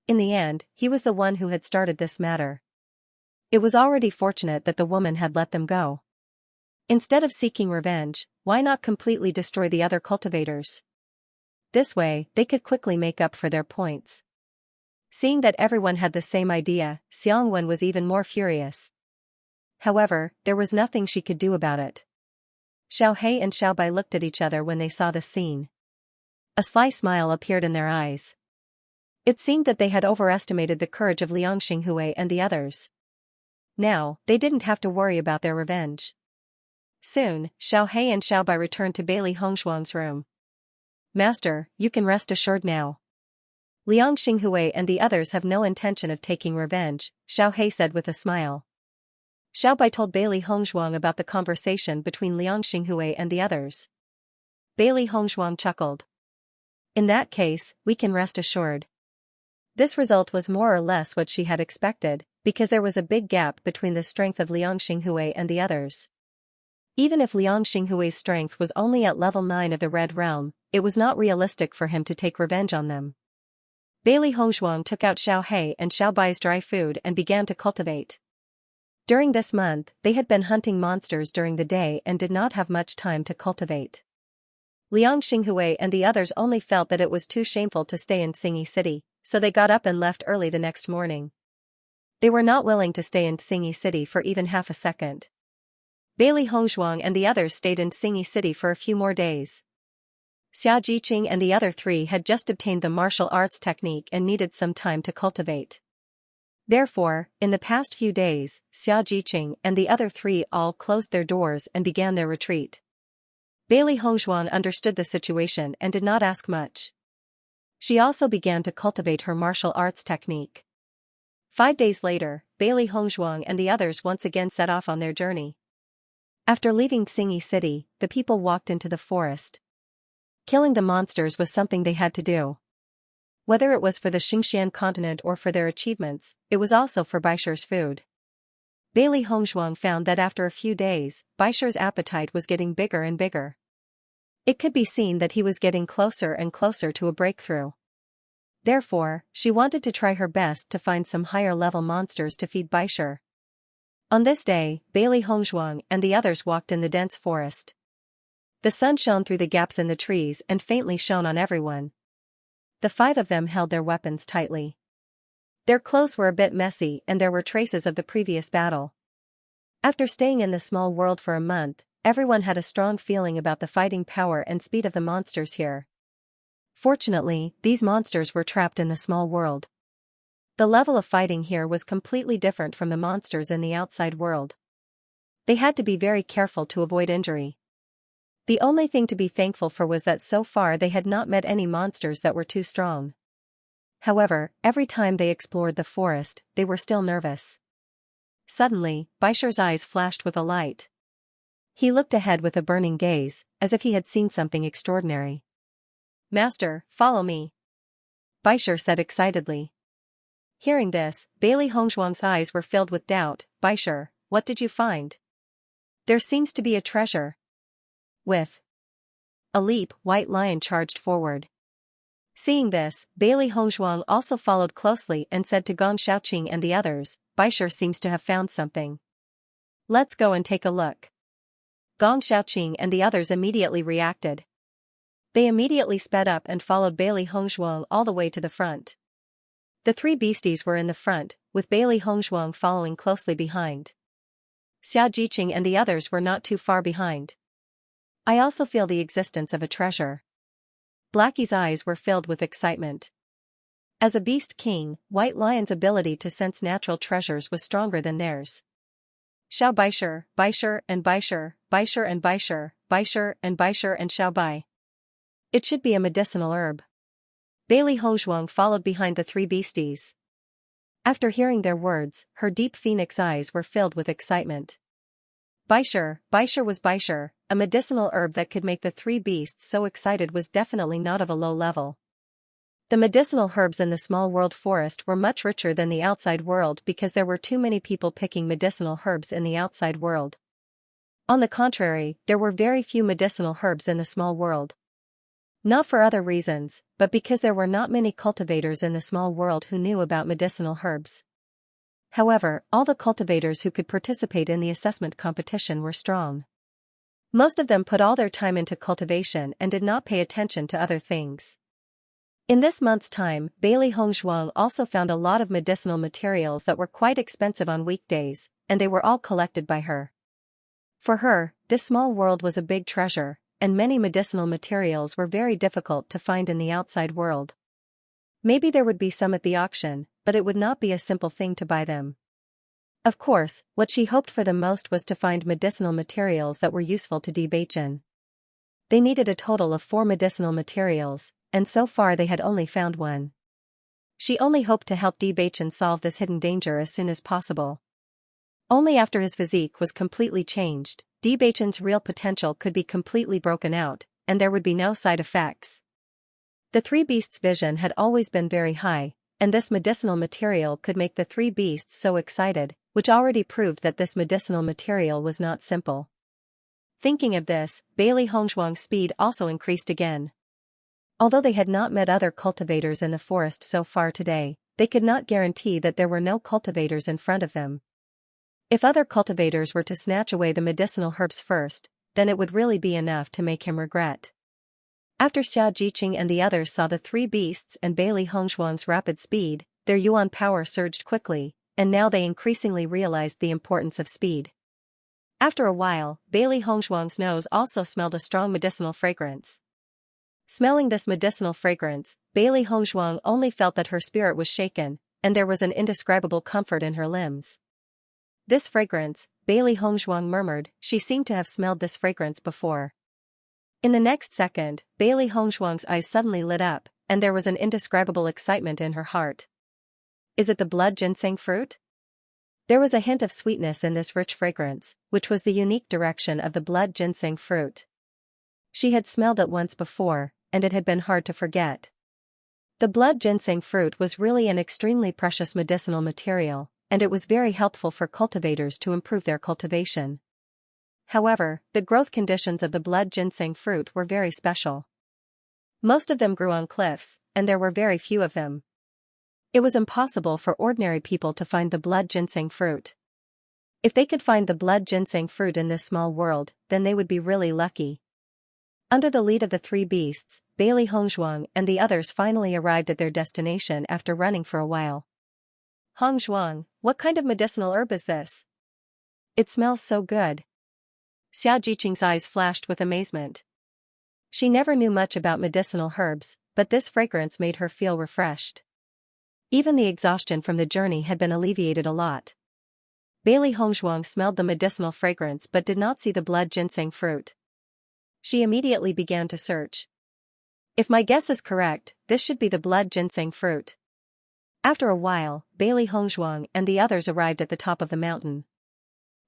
In the end, he was the one who had started this matter. It was already fortunate that the woman had let them go. Instead of seeking revenge, why not completely destroy the other cultivators? This way, they could quickly make up for their points. Seeing that everyone had the same idea, Xiangwen was even more furious. However, there was nothing she could do about it. Xiao He and Xiao Bai looked at each other when they saw the scene. A sly smile appeared in their eyes. It seemed that they had overestimated the courage of Liang Xinghui and the others. Now, they didn't have to worry about their revenge. Soon, Xiao He and Xiao Bai returned to Bailey Hongshuang's room. Master, you can rest assured now. Liang Xinghui and the others have no intention of taking revenge, Xiao He said with a smile. Xiao Bai told Bailey Hongshuang about the conversation between Liang Xinghui and the others. Bailey Hongshuang chuckled. In that case, we can rest assured. This result was more or less what she had expected, because there was a big gap between the strength of Liang Xinghui and the others. Even if Liang Xinghui's strength was only at level 9 of the Red Realm, it was not realistic for him to take revenge on them. Bailey Hongshuang took out Xiao He and Xiao Bai's dry food and began to cultivate. During this month, they had been hunting monsters during the day and did not have much time to cultivate. Liang Xinghui and the others only felt that it was too shameful to stay in Xingyi City, so they got up and left early the next morning. They were not willing to stay in Xingyi City for even half a second. Bailey Hongshuang and the others stayed in Xingyi City for a few more days. Xiaojiqing and the other three had just obtained the martial arts technique and needed some time to cultivate. Therefore, in the past few days, Xiaojiqing and the other three all closed their doors and began their retreat. Bailey Hongshuang understood the situation and did not ask much. She also began to cultivate her martial arts technique. 5 days later, Bailey Hongshuang and the others once again set off on their journey. After leaving Xingyi City, the people walked into the forest. Killing the monsters was something they had to do. Whether it was for the Xingxian continent or for their achievements, it was also for Baisher's food. Bailey Hongshuang found that after a few days, Baisher's appetite was getting bigger and bigger. It could be seen that he was getting closer and closer to a breakthrough. Therefore, she wanted to try her best to find some higher-level monsters to feed Baisher. On this day, Bailey Hongshuang and the others walked in the dense forest. The sun shone through the gaps in the trees and faintly shone on everyone. The 5 of them held their weapons tightly. Their clothes were a bit messy and there were traces of the previous battle. After staying in the small world for a month, everyone had a strong feeling about the fighting power and speed of the monsters here. Fortunately, these monsters were trapped in the small world. The level of fighting here was completely different from the monsters in the outside world. They had to be very careful to avoid injury. The only thing to be thankful for was that so far they had not met any monsters that were too strong. However, every time they explored the forest, they were still nervous. Suddenly, Baisher's eyes flashed with a light. He looked ahead with a burning gaze, as if he had seen something extraordinary. "Master, follow me," Baisher said excitedly. Hearing this, Bailey Hongshuang's eyes were filled with doubt. "Baisher, what did you find? There seems to be a treasure." With a leap, White Lion charged forward. Seeing this, Bailey Hongshuang also followed closely and said to Gong Xiaoqing and the others, "Baisher seems to have found something. Let's go and take a look." Gong Xiaoqing and the others immediately reacted. They immediately sped up and followed Bailey Hongshuang all the way to the front. The 3 beasties were in the front, with Bailey Hongshuang following closely behind. Xiaojiqing and the others were not too far behind. "I also feel the existence of a treasure." Blackie's eyes were filled with excitement. As a beast king, White Lion's ability to sense natural treasures was stronger than theirs. Xiao Baisher, Baisher and Baisher, Baisher and Baisher, Baisher and Baisher and Xiao Bai. It should be a medicinal herb. Bailey Hongzhuang followed behind the three beasties. After hearing their words, her deep phoenix eyes were filled with excitement. Baishir was Baishir, a medicinal herb that could make the three beasts so excited was definitely not of a low level. The medicinal herbs in the small world forest were much richer than the outside world because there were too many people picking medicinal herbs in the outside world. On the contrary, there were very few medicinal herbs in the small world. Not for other reasons, but because there were not many cultivators in the small world who knew about medicinal herbs. However, all the cultivators who could participate in the assessment competition were strong. Most of them put all their time into cultivation and did not pay attention to other things. In this month's time, Bailey Hongzhuang also found a lot of medicinal materials that were quite expensive on weekdays, and they were all collected by her. For her, this small world was a big treasure, and many medicinal materials were very difficult to find in the outside world. Maybe there would be some at the auction, but it would not be a simple thing to buy them. Of course, what she hoped for the most was to find medicinal materials that were useful to Bewitching. They needed a total of 4 medicinal materials, and so far they had only found 1. She only hoped to help Bewitching solve this hidden danger as soon as possible. Only after his physique was completely changed, Bewitching's real potential could be completely broken out, and there would be no side effects. The three beasts' vision had always been very high, and this medicinal material could make the three beasts so excited, which already proved that this medicinal material was not simple. Thinking of this, Bailey Hongzhuang's speed also increased again. Although they had not met other cultivators in the forest so far today, they could not guarantee that there were no cultivators in front of them. If other cultivators were to snatch away the medicinal herbs first, then it would really be enough to make him regret. After Xianxia and the others saw the three beasts and Bailey Hongzhuang's rapid speed, their yuan power surged quickly, and now they increasingly realized the importance of speed. After a while, Bailey Hongzhuang's nose also smelled a strong medicinal fragrance. Smelling this medicinal fragrance, Bailey Hongzhuang only felt that her spirit was shaken, and there was an indescribable comfort in her limbs. This fragrance, Bailey Hongzhuang murmured, she seemed to have smelled this fragrance before. In the next second, Bailey Hongzhuang's eyes suddenly lit up, and there was an indescribable excitement in her heart. Is it the blood ginseng fruit? There was a hint of sweetness in this rich fragrance, which was the unique direction of the blood ginseng fruit. She had smelled it once before, and it had been hard to forget. The blood ginseng fruit was really an extremely precious medicinal material, and it was very helpful for cultivators to improve their cultivation. However, the growth conditions of the blood ginseng fruit were very special. Most of them grew on cliffs, and there were very few of them. It was impossible for ordinary people to find the blood ginseng fruit. If they could find the blood ginseng fruit in this small world, then they would be really lucky. Under the lead of the three beasts, Bailey Hongzhuang and the others finally arrived at their destination after running for a while. Hongzhuang, what kind of medicinal herb is this? It smells so good. Xiaojiqing's eyes flashed with amazement. She never knew much about medicinal herbs, but this fragrance made her feel refreshed. Even the exhaustion from the journey had been alleviated a lot. Bailey Hongzhuang smelled the medicinal fragrance but did not see the blood ginseng fruit. She immediately began to search. If my guess is correct, this should be the blood ginseng fruit. After a while, Bailey Hongzhuang and the others arrived at the top of the mountain.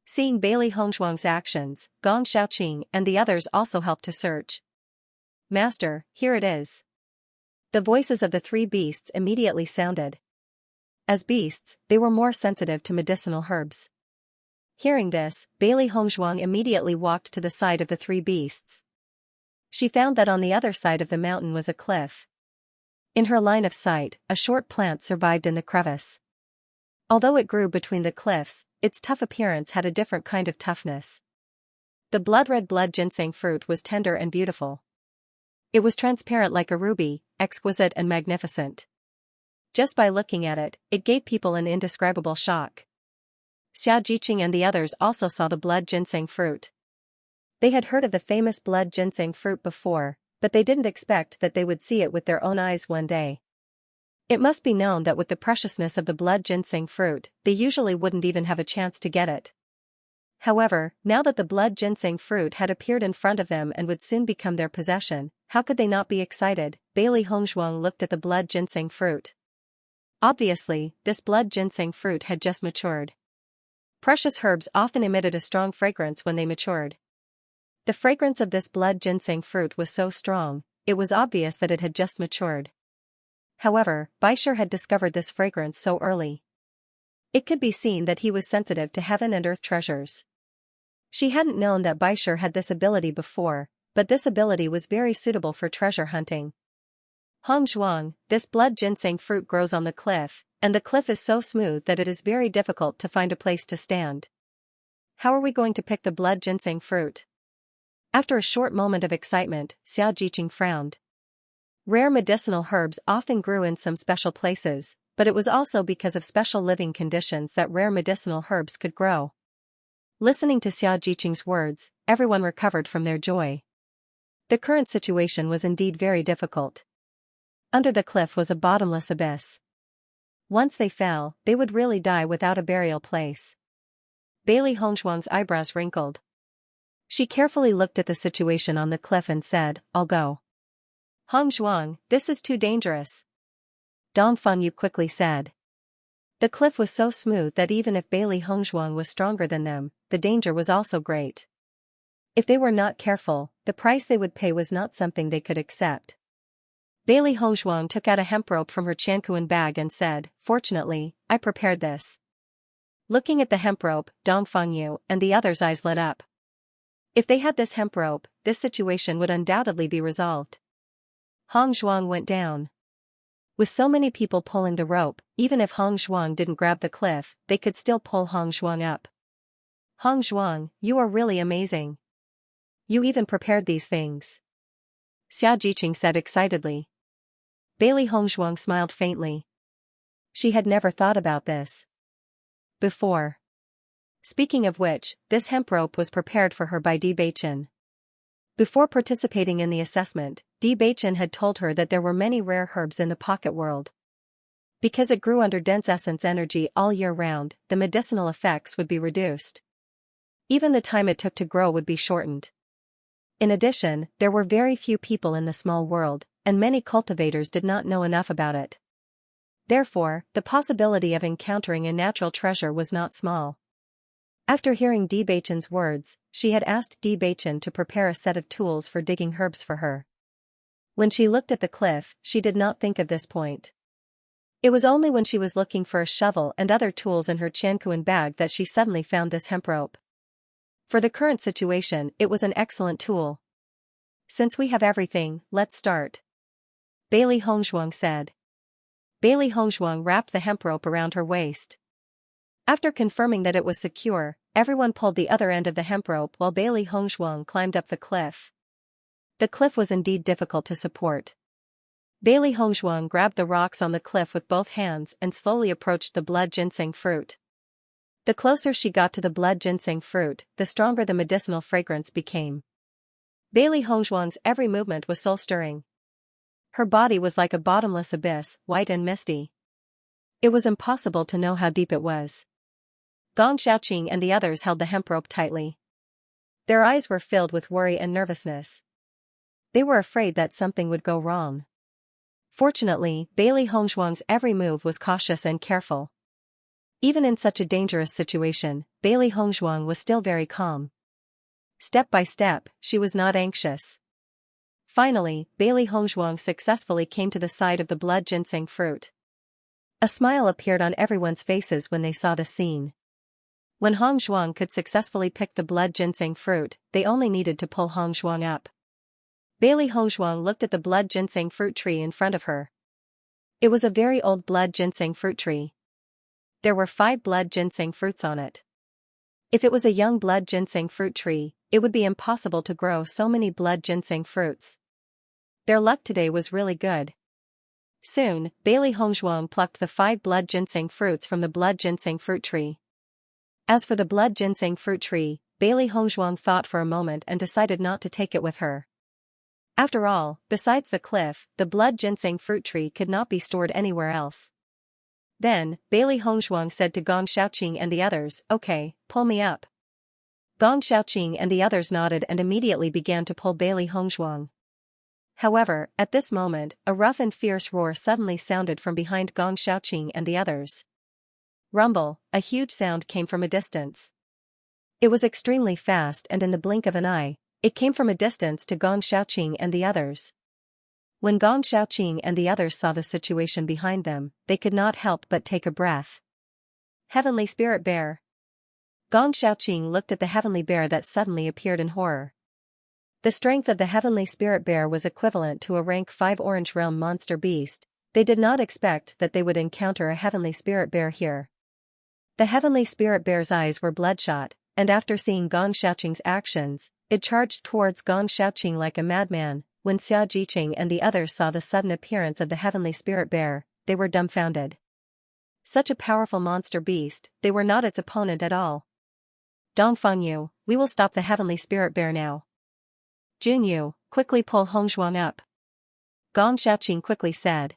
Seeing Bailey Hongzhuang's actions, Gong Xiaoqing and the others also helped to search. Master, here it is. The voices of the three beasts immediately sounded. As beasts, they were more sensitive to medicinal herbs. Hearing this, Bailey Hongzhuang immediately walked to the side of the three beasts. She found that on the other side of the mountain was a cliff. In her line of sight, a short plant survived in the crevice. Although it grew between the cliffs, its tough appearance had a different kind of toughness. The blood-red blood ginseng fruit was tender and beautiful. It was transparent like a ruby, exquisite and magnificent. Just by looking at it, it gave people an indescribable shock. Xiaojiqing and the others also saw the blood ginseng fruit. They had heard of the famous blood ginseng fruit before, but they didn't expect that they would see it with their own eyes one day. It must be known that with the preciousness of the blood ginseng fruit, they usually wouldn't even have a chance to get it. However, now that the blood ginseng fruit had appeared in front of them and would soon become their possession, how could they not be excited? Bailey Hongzhuang looked at the blood ginseng fruit. Obviously, this blood ginseng fruit had just matured. Precious herbs often emitted a strong fragrance when they matured. The fragrance of this blood ginseng fruit was so strong, it was obvious that it had just matured. However, Baisher had discovered this fragrance so early. It could be seen that he was sensitive to heaven and earth treasures. She hadn't known that Baisher had this ability before, but this ability was very suitable for treasure hunting. Hongzhuang, this blood ginseng fruit grows on the cliff, and the cliff is so smooth that it is very difficult to find a place to stand. How are we going to pick the blood ginseng fruit? After a short moment of excitement, Xianxia frowned. Rare medicinal herbs often grew in some special places, but it was also because of special living conditions that rare medicinal herbs could grow. Listening to Xianxia's words, everyone recovered from their joy. The current situation was indeed very difficult. Under the cliff was a bottomless abyss. Once they fell, they would really die without a burial place. Bailey Hongzhuang's eyebrows wrinkled. She carefully looked at the situation on the cliff and said, "I'll go." "Hongzhuang, this is too dangerous," Dong Fengyu quickly said. The cliff was so smooth that even if Bailey Hongzhuang was stronger than them, the danger was also great. If they were not careful, the price they would pay was not something they could accept. Bailey Hongzhuang took out a hemp rope from her Qianquan bag and said, "Fortunately, I prepared this." Looking at the hemp rope, Dong Fengyu and the others' eyes lit up. If they had this hemp rope, this situation would undoubtedly be resolved. Hongzhuang went down. With so many people pulling the rope, even if Hongzhuang didn't grab the cliff, they could still pull Hongzhuang up. "Hongzhuang, you are really amazing. You even prepared these things," Xiaojiqing said excitedly. Bailey Hongzhuang smiled faintly. She had never thought about this before. Speaking of which, this hemp rope was prepared for her by Bewitching. Before participating in the assessment, Bewitching had told her that there were many rare herbs in the pocket world. Because it grew under dense essence energy all year round, the medicinal effects would be reduced. Even the time it took to grow would be shortened. In addition, there were very few people in the small world, and many cultivators did not know enough about it. Therefore, the possibility of encountering a natural treasure was not small. After hearing Bewitching's words, she had asked Bewitching to prepare a set of tools for digging herbs for her. When she looked at the cliff, she did not think of this point. It was only when she was looking for a shovel and other tools in her Qianquan bag that she suddenly found this hemp rope. For the current situation, it was an excellent tool. "Since we have everything, let's start," Bailey Hongzhuang said. Bailey Hongzhuang wrapped the hemp rope around her waist. After confirming that it was secure, everyone pulled the other end of the hemp rope while Bailey Hongzhuang climbed up the cliff. The cliff was indeed difficult to support. Bailey Hongzhuang grabbed the rocks on the cliff with both hands and slowly approached the blood ginseng fruit. The closer she got to the blood ginseng fruit, the stronger the medicinal fragrance became. Bailey Hongzhuang's every movement was soul-stirring. Her body was like a bottomless abyss, white and misty. It was impossible to know how deep it was. Gong Xiaoqing and the others held the hemp rope tightly. Their eyes were filled with worry and nervousness. They were afraid that something would go wrong. Fortunately, Bailey Hongzhuang's every move was cautious and careful. Even in such a dangerous situation, Bailey Hongzhuang was still very calm. Step by step, she was not anxious. Finally, Bailey Hongzhuang successfully came to the side of the blood ginseng fruit. A smile appeared on everyone's faces when they saw the scene. When Hongzhuang could successfully pick the blood ginseng fruit, they only needed to pull Hongzhuang up. Bailey Hongzhuang looked at the blood ginseng fruit tree in front of her. It was a very old blood ginseng fruit tree. There were 5 blood ginseng fruits on it. If it was a young blood ginseng fruit tree, it would be impossible to grow so many blood ginseng fruits. Their luck today was really good. Soon, Bailey Hongzhuang plucked the 5 blood ginseng fruits from the blood ginseng fruit tree. As for the blood ginseng fruit tree, Bailey Hongzhuang thought for a moment and decided not to take it with her. After all, besides the cliff, the blood ginseng fruit tree could not be stored anywhere else. Then, Bailey Hongzhuang said to Gong Xiaoqing and the others, "Okay, pull me up." Gong Xiaoqing and the others nodded and immediately began to pull Bailey Hongzhuang. However, at this moment, a rough and fierce roar suddenly sounded from behind Gong Xiaoqing and the others. Rumble, a huge sound came from a distance. It was extremely fast, and in the blink of an eye, it came from a distance to Gong Xiaoqing and the others. When Gong Xiaoqing and the others saw the situation behind them, they could not help but take a breath. Heavenly Spirit Bear. Gong Xiaoqing looked at the heavenly bear that suddenly appeared in horror. The strength of the heavenly spirit bear was equivalent to a rank 5 orange realm monster beast. They did not expect that they would encounter a heavenly spirit bear here. The heavenly spirit bear's eyes were bloodshot, and after seeing Gong Xiaoqing's actions, it charged towards Gong Xiaoqing like a madman. When Xiaojiqing and the others saw the sudden appearance of the heavenly spirit bear, they were dumbfounded. Such a powerful monster beast, they were not its opponent at all. Dongfangyu, we will stop the heavenly spirit bear now. Junyu, quickly pull Hongzhuang up. Gong Xiaoqing quickly said.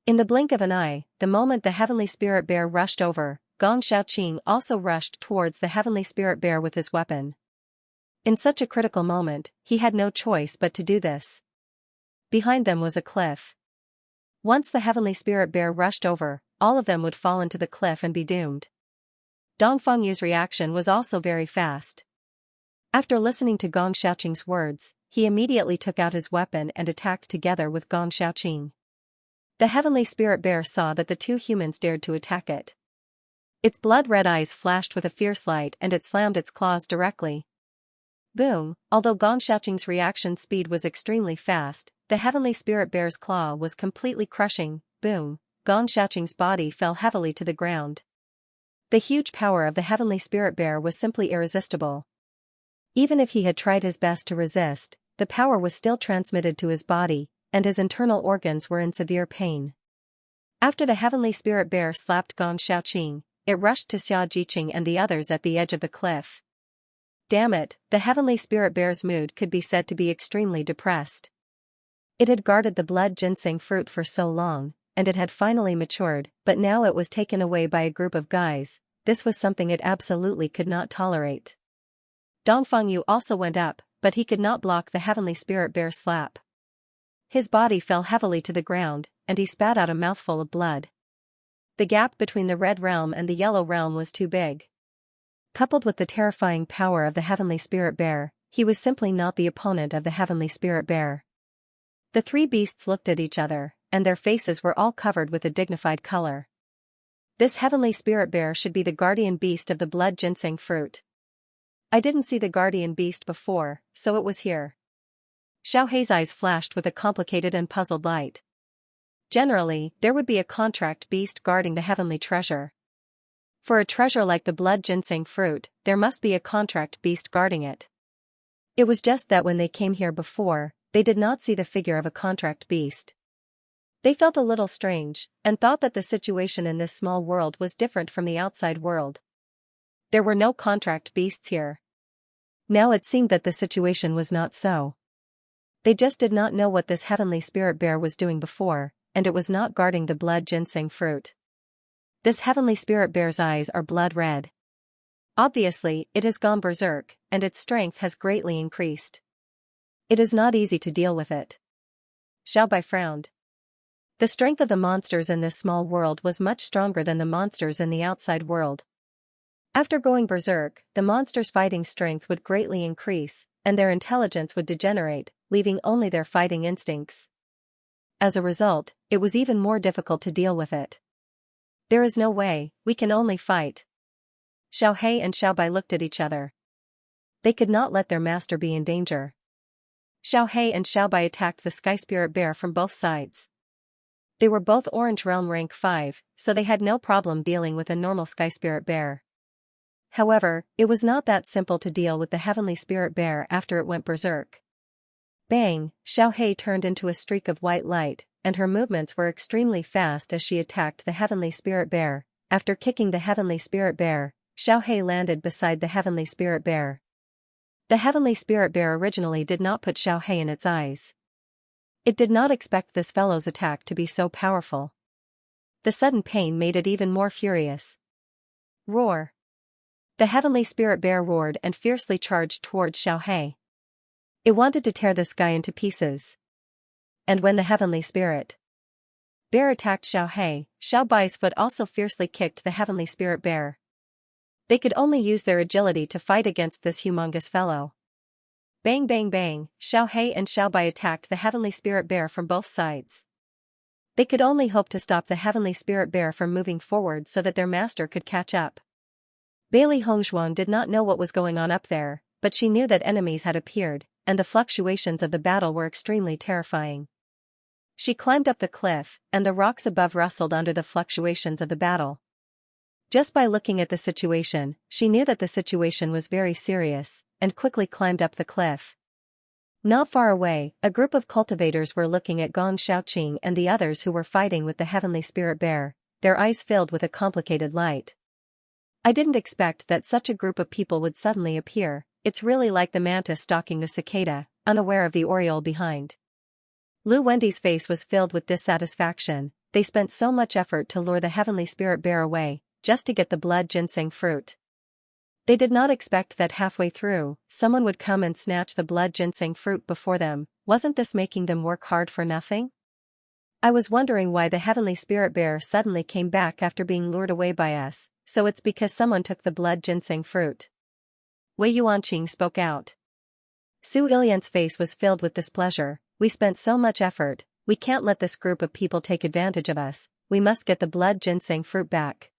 In the blink of an eye, the moment the heavenly spirit bear rushed over, Gong Xiaoqing also rushed towards the heavenly spirit bear with his weapon. In such a critical moment, he had no choice but to do this. Behind them was a cliff. Once the heavenly spirit bear rushed over, all of them would fall into the cliff and be doomed. Dongfangyu's reaction was also very fast. After listening to Gong Xiaoqing's words, he immediately took out his weapon and attacked together with Gong Xiaoqing. The heavenly spirit bear saw that the two humans dared to attack it. Its blood-red eyes flashed with a fierce light and it slammed its claws directly. Boom! Although Gong Xiaoqing's reaction speed was extremely fast, the heavenly spirit bear's claw was completely crushing. Boom! Gong Xiaoqing's body fell heavily to the ground. The huge power of the heavenly spirit bear was simply irresistible. Even if he had tried his best to resist, the power was still transmitted to his body, and his internal organs were in severe pain. After the heavenly spirit bear slapped Gong Xiaoqing, it rushed to Xiaojiqing and the others at the edge of the cliff. Damn it, the heavenly spirit bear's mood could be said to be extremely depressed. It had guarded the blood ginseng fruit for so long, and it had finally matured, but now it was taken away by a group of guys. This was something it absolutely could not tolerate. Dongfangyu also went up, but he could not block the heavenly spirit bear's slap. His body fell heavily to the ground, and he spat out a mouthful of blood. The gap between the red realm and the yellow realm was too big. Coupled with the terrifying power of the heavenly spirit bear, he was simply not the opponent of the heavenly spirit bear. The three beasts looked at each other, and their faces were all covered with a dignified color. This heavenly spirit bear should be the guardian beast of the blood ginseng fruit. I didn't see the guardian beast before, so it was here. Xiao Hei's eyes flashed with a complicated and puzzled light. Generally, there would be a contract beast guarding the heavenly treasure. For a treasure like the blood ginseng fruit, there must be a contract beast guarding it. It was just that when they came here before, they did not see the figure of a contract beast. They felt a little strange, and thought that the situation in this small world was different from the outside world. There were no contract beasts here. Now it seemed that the situation was not so. They just did not know what this heavenly spirit bear was doing before, and it was not guarding the blood ginseng fruit. This heavenly spirit bear's eyes are blood red. Obviously, it has gone berserk, and its strength has greatly increased. It is not easy to deal with it. Xiaobai frowned. The strength of the monsters in this small world was much stronger than the monsters in the outside world. After going berserk, the monsters' fighting strength would greatly increase, and their intelligence would degenerate, leaving only their fighting instincts. As a result, it was even more difficult to deal with it. There is no way, we can only fight. Xiao Hei and Xiaobai looked at each other. They could not let their master be in danger. Xiao Hei and Xiaobai attacked the Sky Spirit Bear from both sides. They were both Orange Realm rank 5, so they had no problem dealing with a normal Sky Spirit Bear. However, it was not that simple to deal with the heavenly spirit bear after it went berserk. Bang! Xiao Hei turned into a streak of white light, and her movements were extremely fast as she attacked the heavenly spirit bear. After kicking the heavenly spirit bear, Xiao Hei landed beside the heavenly spirit bear. The heavenly spirit bear originally did not put Xiao Hei in its eyes. It did not expect this fellow's attack to be so powerful. The sudden pain made it even more furious. Roar! The heavenly spirit bear roared and fiercely charged towards Xiao Hei. It wanted to tear this guy into pieces. and when the heavenly spirit bear attacked Xiao Bai's foot also fiercely kicked the heavenly spirit bear. They could only use their agility to fight against this humongous fellow. Bang bang bang, Xiao and Xiao Bai attacked the heavenly spirit bear from both sides. They could only hope to stop the heavenly spirit bear from moving forward so that their master could catch up. Bailey Hongzhuang did not know what was going on up there, but she knew that enemies had appeared, and the fluctuations of the battle were extremely terrifying. She climbed up the cliff, and the rocks above rustled under the fluctuations of the battle. Just by looking at the situation, she knew that the situation was very serious, and quickly climbed up the cliff. Not far away, a group of cultivators were looking at Gong Xiaoqing and the others who were fighting with the heavenly spirit bear, their eyes filled with a complicated light. I didn't expect that such a group of people would suddenly appear. It's really like the mantis stalking the cicada, unaware of the oriole behind. Lu Wendy's face was filled with dissatisfaction. They spent so much effort to lure the heavenly spirit bear away, just to get the blood ginseng fruit. They did not expect that halfway through, someone would come and snatch the blood ginseng fruit before them. Wasn't this making them work hard for nothing? I was wondering why the heavenly spirit bear suddenly came back after being lured away by us, so it's because someone took the blood ginseng fruit. Wei Yuanqing spoke out. Su Ilian's face was filled with displeasure. We spent so much effort, we can't let this group of people take advantage of us, we must get the blood ginseng fruit back.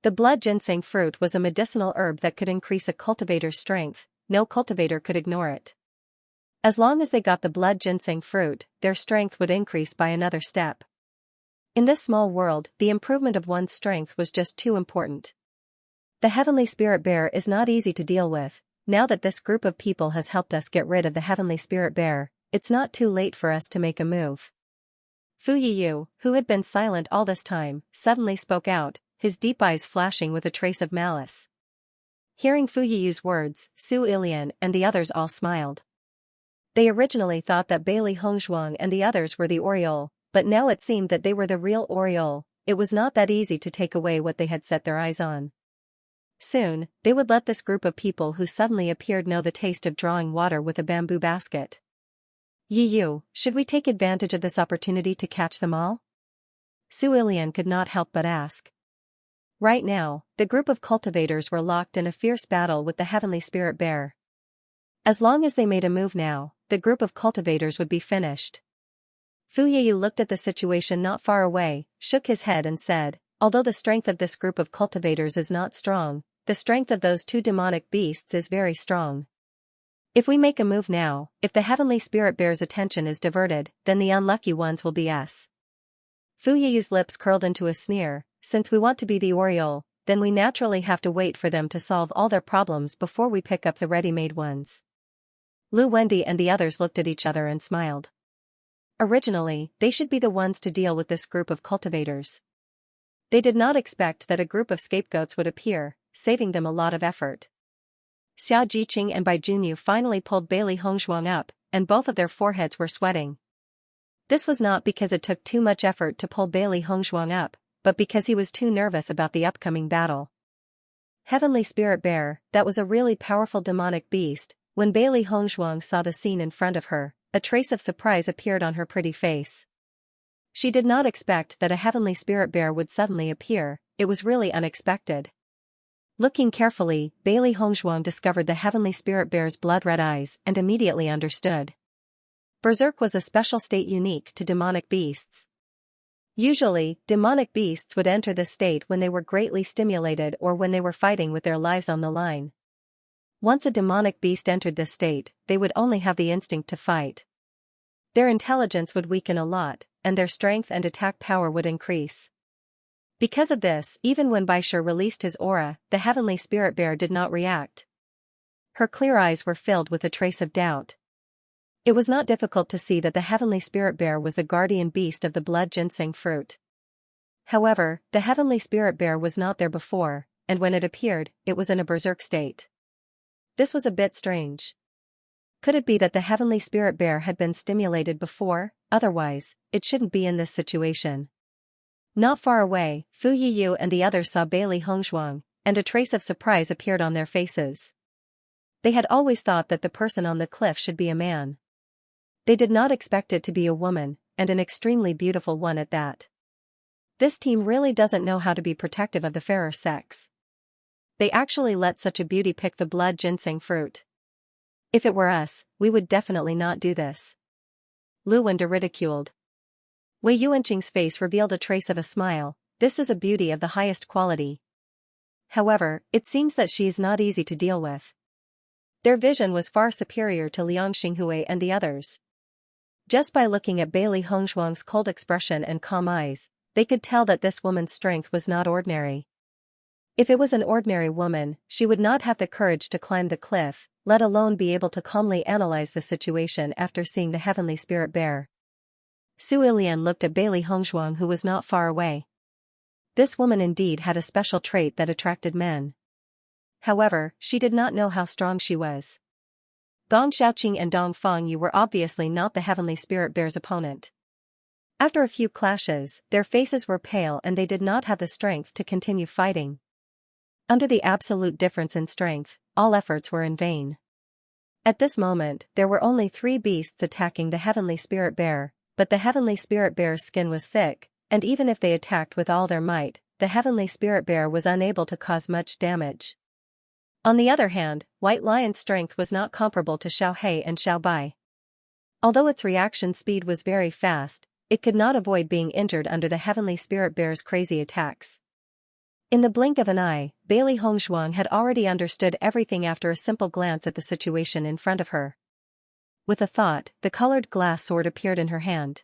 The blood ginseng fruit was a medicinal herb that could increase a cultivator's strength. No cultivator could ignore it. As long as they got the blood ginseng fruit, their strength would increase by another step. In this small world, the improvement of one's strength was just too important. The heavenly spirit bear is not easy to deal with. Now that this group of people has helped us get rid of the heavenly spirit bear, it's not too late for us to make a move. Fu Yiyu, who had been silent all this time, suddenly spoke out, his deep eyes flashing with a trace of malice. Hearing Fu Yiyu's words, Su Ilian and the others all smiled. They originally thought that Bailey Hongzhuang and the others were the oriole, but now it seemed that they were the real oriole. It was not that easy to take away what they had set their eyes on. Soon, they would let this group of people who suddenly appeared know the taste of drawing water with a bamboo basket. Yiyu, should we take advantage of this opportunity to catch them all? Su Ilian could not help but ask. Right now, the group of cultivators were locked in a fierce battle with the heavenly spirit bear. As long as they made a move now, the group of cultivators would be finished. Fu Yiyu looked at the situation not far away, shook his head and said, although the strength of this group of cultivators is not strong, the strength of those two demonic beasts is very strong. If we make a move now, if the heavenly spirit bear's attention is diverted, then the unlucky ones will be us. Fu Yiyu's lips curled into a sneer. Since we want to be the oriole, then we naturally have to wait for them to solve all their problems before we pick up the ready-made ones. Lu Wendy and the others looked at each other and smiled. Originally, they should be the ones to deal with this group of cultivators. They did not expect that a group of scapegoats would appear, saving them a lot of effort. Xia Jiqing and Bai Junyu finally pulled Bailey Hongzhuang up, and both of their foreheads were sweating. This was not because it took too much effort to pull Bailey Hongzhuang up, but because he was too nervous about the upcoming battle. Heavenly Spirit Bear, that was a really powerful demonic beast. When Bailey Hongzhuang saw the scene in front of her, a trace of surprise appeared on her pretty face. She did not expect that a heavenly spirit bear would suddenly appear. It was really unexpected. Looking carefully, Bailey Hongzhuang discovered the heavenly spirit bear's blood-red eyes and immediately understood. Berserk was a special state unique to demonic beasts. Usually, demonic beasts would enter this state when they were greatly stimulated or when they were fighting with their lives on the line. Once a demonic beast entered this state, they would only have the instinct to fight. Their intelligence would weaken a lot, and their strength and attack power would increase. Because of this, even when Baisher released his aura, the heavenly spirit bear did not react. Her clear eyes were filled with a trace of doubt. It was not difficult to see that the heavenly spirit bear was the guardian beast of the blood ginseng fruit. However, the heavenly spirit bear was not there before, and when it appeared, it was in a berserk state. This was a bit strange. Could it be that the heavenly spirit bear had been stimulated before? Otherwise, it shouldn't be in this situation. Not far away, Fu Yiyu and the others saw Bailey Hongzhuang, and a trace of surprise appeared on their faces. They had always thought that the person on the cliff should be a man. They did not expect it to be a woman, and an extremely beautiful one at that. This team really doesn't know how to be protective of the fairer sex. They actually let such a beauty pick the blood ginseng fruit. If it were us, we would definitely not do this. Lu Wenda ridiculed. Wei Yuanqing's face revealed a trace of a smile. This is a beauty of the highest quality. However, it seems that she is not easy to deal with. Their vision was far superior to Liang Xinghui and the others. Just by looking at Bailey Hongshuang's cold expression and calm eyes, they could tell that this woman's strength was not ordinary. If it was an ordinary woman, she would not have the courage to climb the cliff, let alone be able to calmly analyze the situation after seeing the heavenly spirit bear. Su Ilian looked at Bailey Hongshuang, who was not far away. This woman indeed had a special trait that attracted men. However, she did not know how strong she was. Gong Xiaoqing and Dong Fangyu were obviously not the heavenly spirit bear's opponent. After a few clashes, their faces were pale and they did not have the strength to continue fighting. Under the absolute difference in strength, all efforts were in vain. At this moment, there were only 3 beasts attacking the heavenly spirit bear, but the heavenly spirit bear's skin was thick, and even if they attacked with all their might, the heavenly spirit bear was unable to cause much damage. On the other hand, White Lion's strength was not comparable to Xiao He and Xiao Bai. Although its reaction speed was very fast, it could not avoid being injured under the heavenly spirit bear's crazy attacks. In the blink of an eye, Bailey Hongshuang had already understood everything after a simple glance at the situation in front of her. With a thought, the colored glass sword appeared in her hand.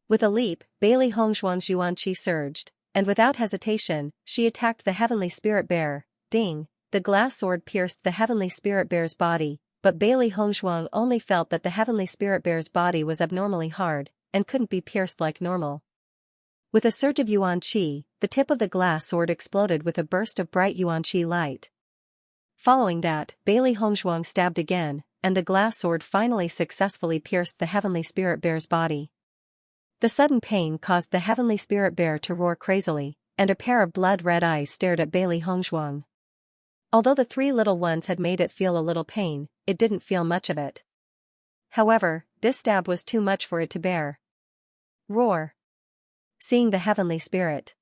With a leap, Bailey Hongshuang's yuan qi surged, and without hesitation, she attacked the heavenly spirit bear. Ding! The glass sword pierced the heavenly spirit bear's body, but Bailey Hongshuang only felt that the heavenly spirit bear's body was abnormally hard, and couldn't be pierced like normal. With a surge of yuan qi, the tip of the glass sword exploded with a burst of bright yuan qi light. Following that, Bailey Hongshuang stabbed again, and the glass sword finally successfully pierced the heavenly spirit bear's body. The sudden pain caused the heavenly spirit bear to roar crazily, and a pair of blood-red eyes stared at Bailey Hongshuang. Although the 3 little ones had made it feel a little pain, it didn't feel much of it. However, this stab was too much for it to bear. Roar! Seeing the heavenly spirit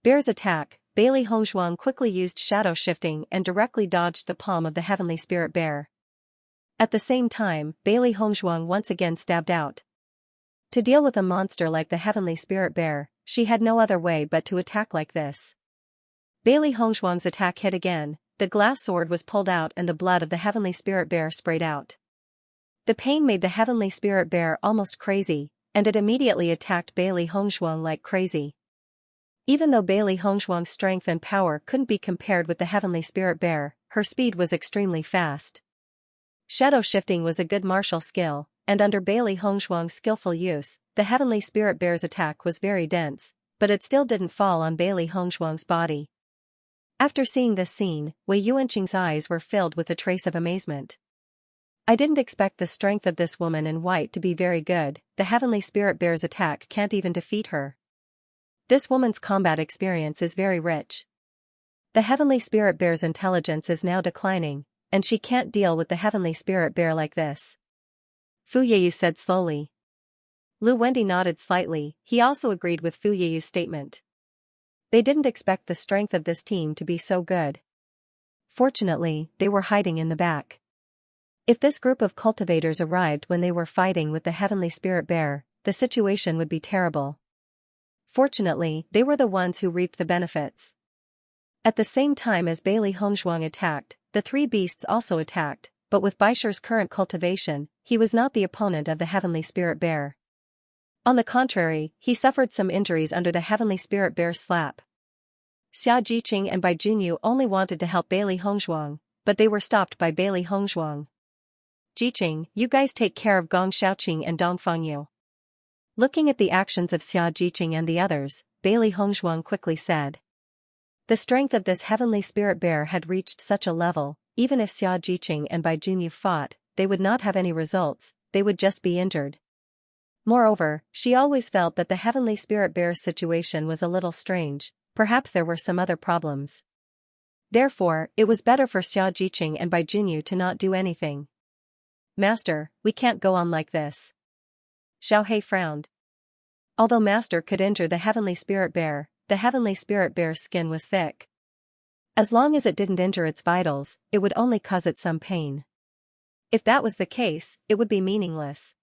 bear's attack, Bailey Hongshuang quickly used shadow shifting and directly dodged the palm of the heavenly spirit bear. At the same time, Bailey Hongshuang once again stabbed out. To deal with a monster like the heavenly spirit bear, she had no other way but to attack like this. Bailey Hongshuang's attack hit again, the glass sword was pulled out and the blood of the heavenly spirit bear sprayed out. The pain made the heavenly spirit bear almost crazy, and it immediately attacked Bailey Hongshuang like crazy. Even though Bailey Hongshuang's strength and power couldn't be compared with the heavenly spirit bear, her speed was extremely fast. Shadow shifting was a good martial skill, and under Bailey Hongshuang's skillful use, the heavenly spirit bear's attack was very dense, but it still didn't fall on Bailey Hongshuang's body. After seeing this scene, Wei Yuanqing's eyes were filled with a trace of amazement. I didn't expect the strength of this woman in white to be very good. The heavenly spirit bear's attack can't even defeat her. This woman's combat experience is very rich. The heavenly spirit bear's intelligence is now declining, and she can't deal with the heavenly spirit bear like this. Fu Yeyu said slowly. Lu Wendi nodded slightly, he also agreed with Fu Yeyu's statement. They didn't expect the strength of this team to be so good. Fortunately, they were hiding in the back. If this group of cultivators arrived when they were fighting with the heavenly spirit bear, the situation would be terrible. Fortunately, they were the ones who reaped the benefits. At the same time as Bailey Hongshuang attacked, the 3 beasts also attacked, but with Baisher's current cultivation, he was not the opponent of the heavenly spirit bear. On the contrary, he suffered some injuries under the heavenly spirit bear's slap. Xia Jiqing and Bai Junyu only wanted to help Bailey Hongshuang, but they were stopped by Bailey Hongshuang. Jiqing, you guys take care of Gong Xiaoqing and Dong Fangyu. Looking at the actions of Xia Jiqing and the others, Bailey Hongshuang quickly said. The strength of this heavenly spirit bear had reached such a level, even if Xia Jiqing and Bai Junyu fought, they would not have any results, they would just be injured. Moreover, she always felt that the heavenly spirit bear's situation was a little strange, perhaps there were some other problems. Therefore, it was better for Xia Jiqing and Bai Junyu to not do anything. Master, we can't go on like this. Xiaohei frowned. Although Master could injure the heavenly spirit bear, the heavenly spirit bear's skin was thick. As long as it didn't injure its vitals, it would only cause it some pain. If that was the case, it would be meaningless.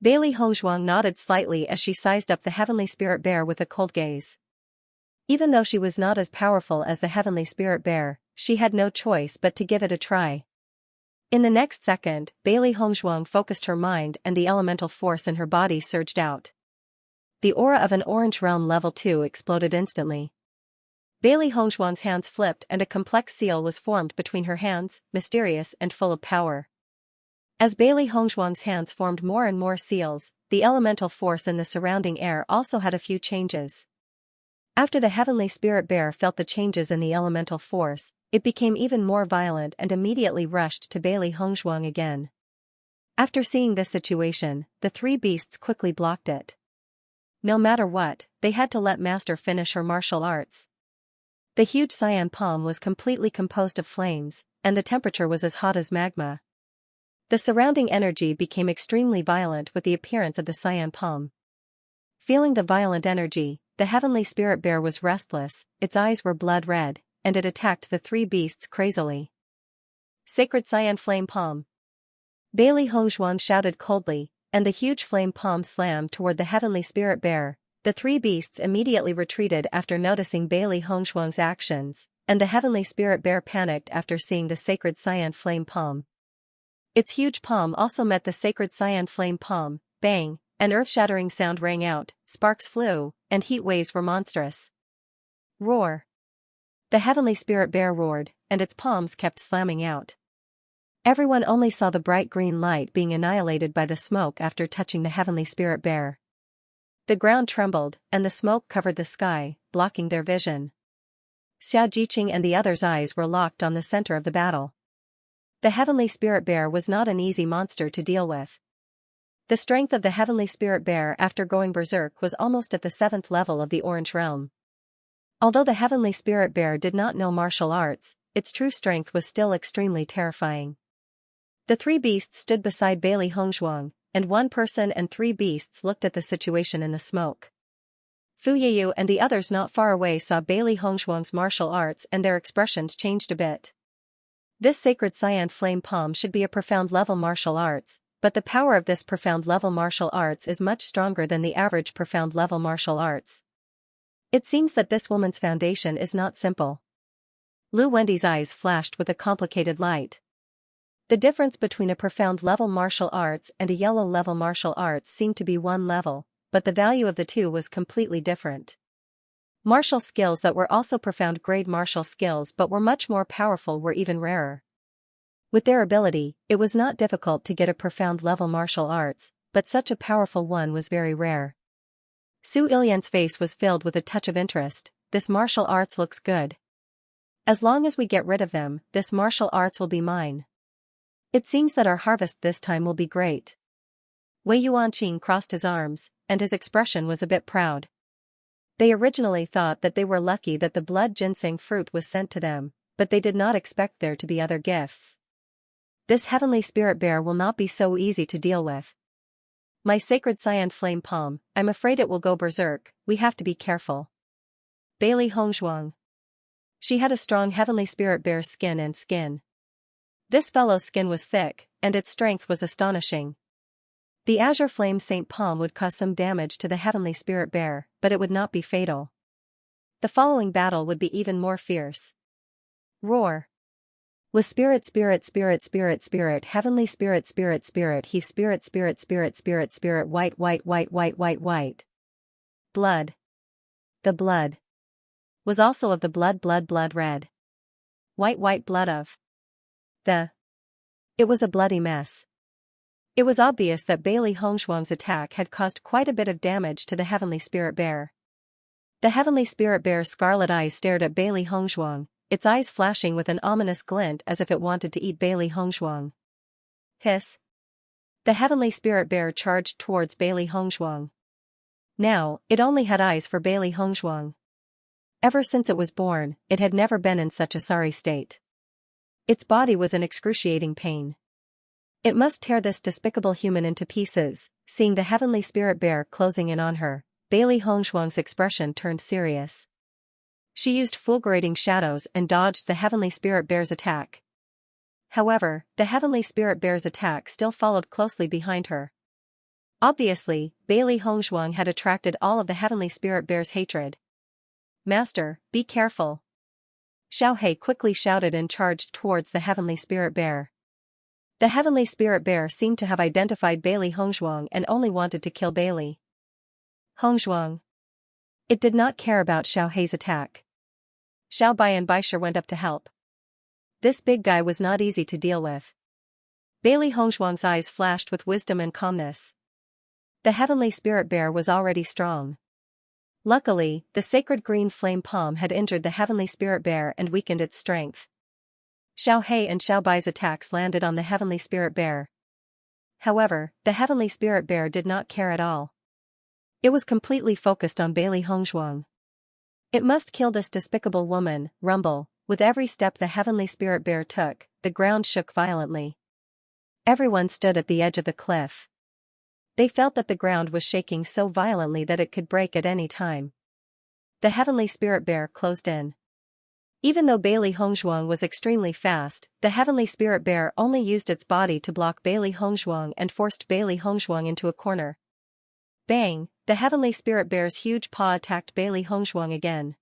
Bailey Hongzhuang nodded slightly as she sized up the heavenly spirit bear with a cold gaze. Even though she was not as powerful as the heavenly spirit bear, she had no choice but to give it a try. In the next second, Bailey Hongzhuang focused her mind and the elemental force in her body surged out. The aura of an orange realm level 2 exploded instantly. Bailey Hongzhuang's hands flipped and a complex seal was formed between her hands, mysterious and full of power. As Bailey Hongzhuang's hands formed more and more seals, the elemental force in the surrounding air also had a few changes. After the heavenly spirit bear felt the changes in the elemental force, it became even more violent and immediately rushed to Bailey Hongzhuang again. After seeing this situation, the three beasts quickly blocked it. No matter what, they had to let Master finish her martial arts. The huge cyan palm was completely composed of flames, and the temperature was as hot as magma. The surrounding energy became extremely violent with the appearance of the cyan palm. Feeling the violent energy, the heavenly spirit bear was restless, its eyes were blood red, and it attacked the three beasts crazily. Sacred cyan flame palm. Bailey Hongzhuang shouted coldly, and the huge flame palm slammed toward the heavenly spirit bear. The three beasts immediately retreated after noticing Bailey Hongzhuang's actions, and the heavenly spirit bear panicked after seeing the sacred cyan flame palm. Its huge palm also met the sacred cyan flame palm. Bang! An earth-shattering sound rang out, sparks flew, and heat waves were monstrous. Roar! The heavenly spirit bear roared, and its palms kept slamming out. Everyone only saw the bright green light being annihilated by the smoke after touching the heavenly spirit bear. The ground trembled, and the smoke covered the sky, blocking their vision. Xiaojiqing and the others' eyes were locked on the center of the battle. The heavenly spirit bear was not an easy monster to deal with. The strength of the heavenly spirit bear after going berserk was almost at the 7th level of the Orange Realm. Although the heavenly spirit bear did not know martial arts, its true strength was still extremely terrifying. The three beasts stood beside Bailey Hongzhuang, and one person and three beasts looked at the situation in the smoke. Fu Yeyu and the others not far away saw Bailey Hongzhuang's martial arts and their expressions changed a bit. This sacred cyan flame palm should be a profound level martial arts, but the power of this profound level martial arts is much stronger than the average profound level martial arts. It seems that this woman's foundation is not simple. Lu Wendy's eyes flashed with a complicated light. The difference between a profound level martial arts and a yellow level martial arts seemed to be one level, but the value of the two was completely different. Martial skills that were also profound grade martial skills but were much more powerful were even rarer. With their ability, it was not difficult to get a profound level martial arts, but such a powerful one was very rare. Su Ilyan's face was filled with a touch of interest. This martial arts looks good. As long as we get rid of them, this martial arts will be mine. It seems that our harvest this time will be great. Wei Yuanqing crossed his arms, and his expression was a bit proud. They originally thought that they were lucky that the blood ginseng fruit was sent to them, but they did not expect there to be other gifts. This heavenly spirit bear will not be so easy to deal with. My sacred cyan flame palm, I'm afraid it will go berserk, we have to be careful. Bailey Hongzhuang. She had a strong heavenly spirit bear's skin and skin. This fellow's skin was thick, and its strength was astonishing. The azure flame Saint Palm would cause some damage to the heavenly spirit bear, but it would not be fatal. The following battle would be even more fierce. Roar! With spirit spirit spirit spirit spirit heavenly spirit spirit spirit heave spirit spirit spirit spirit spirit white white white white white white. Blood. The blood was also of the blood red. White white blood of the. It was a bloody mess. It was obvious that Bailey Hongzhuang's attack had caused quite a bit of damage to the heavenly spirit bear. The heavenly spirit bear's scarlet eyes stared at Bailey Hongzhuang, its eyes flashing with an ominous glint as if it wanted to eat Bailey Hongzhuang. Hiss! The heavenly spirit bear charged towards Bailey Hongzhuang. Now, it only had eyes for Bailey Hongzhuang. Ever since it was born, it had never been in such a sorry state. Its body was in excruciating pain. It must tear this despicable human into pieces. Seeing the heavenly spirit bear closing in on her, Bailey Hongshuang's expression turned serious. She used fulgurating shadows and dodged the heavenly spirit bear's attack. However, the heavenly spirit bear's attack still followed closely behind her. Obviously, Bailey Hongshuang had attracted all of the heavenly spirit bear's hatred. "Master, be careful!" Xiao He quickly shouted and charged towards the heavenly spirit bear. The heavenly spirit bear seemed to have identified Bailey Hongshuang and only wanted to kill Bailey Hongshuang. It did not care about Xiao He's attack. Xiao Bai and Baisha went up to help. This big guy was not easy to deal with. Bailey Hongshuang's eyes flashed with wisdom and calmness. The heavenly spirit bear was already strong. Luckily, the sacred green flame palm had injured the heavenly spirit bear and weakened its strength. Xiao He and Xiao Bai's attacks landed on the heavenly spirit bear. However, the heavenly spirit bear did not care at all. It was completely focused on Bailey Hongshuang. It must kill this despicable woman. Rumble. With every step the heavenly spirit bear took, the ground shook violently. Everyone stood at the edge of the cliff. They felt that the ground was shaking so violently that it could break at any time. The heavenly spirit bear closed in. Even though Bailey Hongshuang was extremely fast, the heavenly spirit bear only used its body to block Bailey Hongshuang and forced Bailey Hongshuang into a corner. Bang! The heavenly spirit bear's huge paw attacked Bailey Hongshuang again.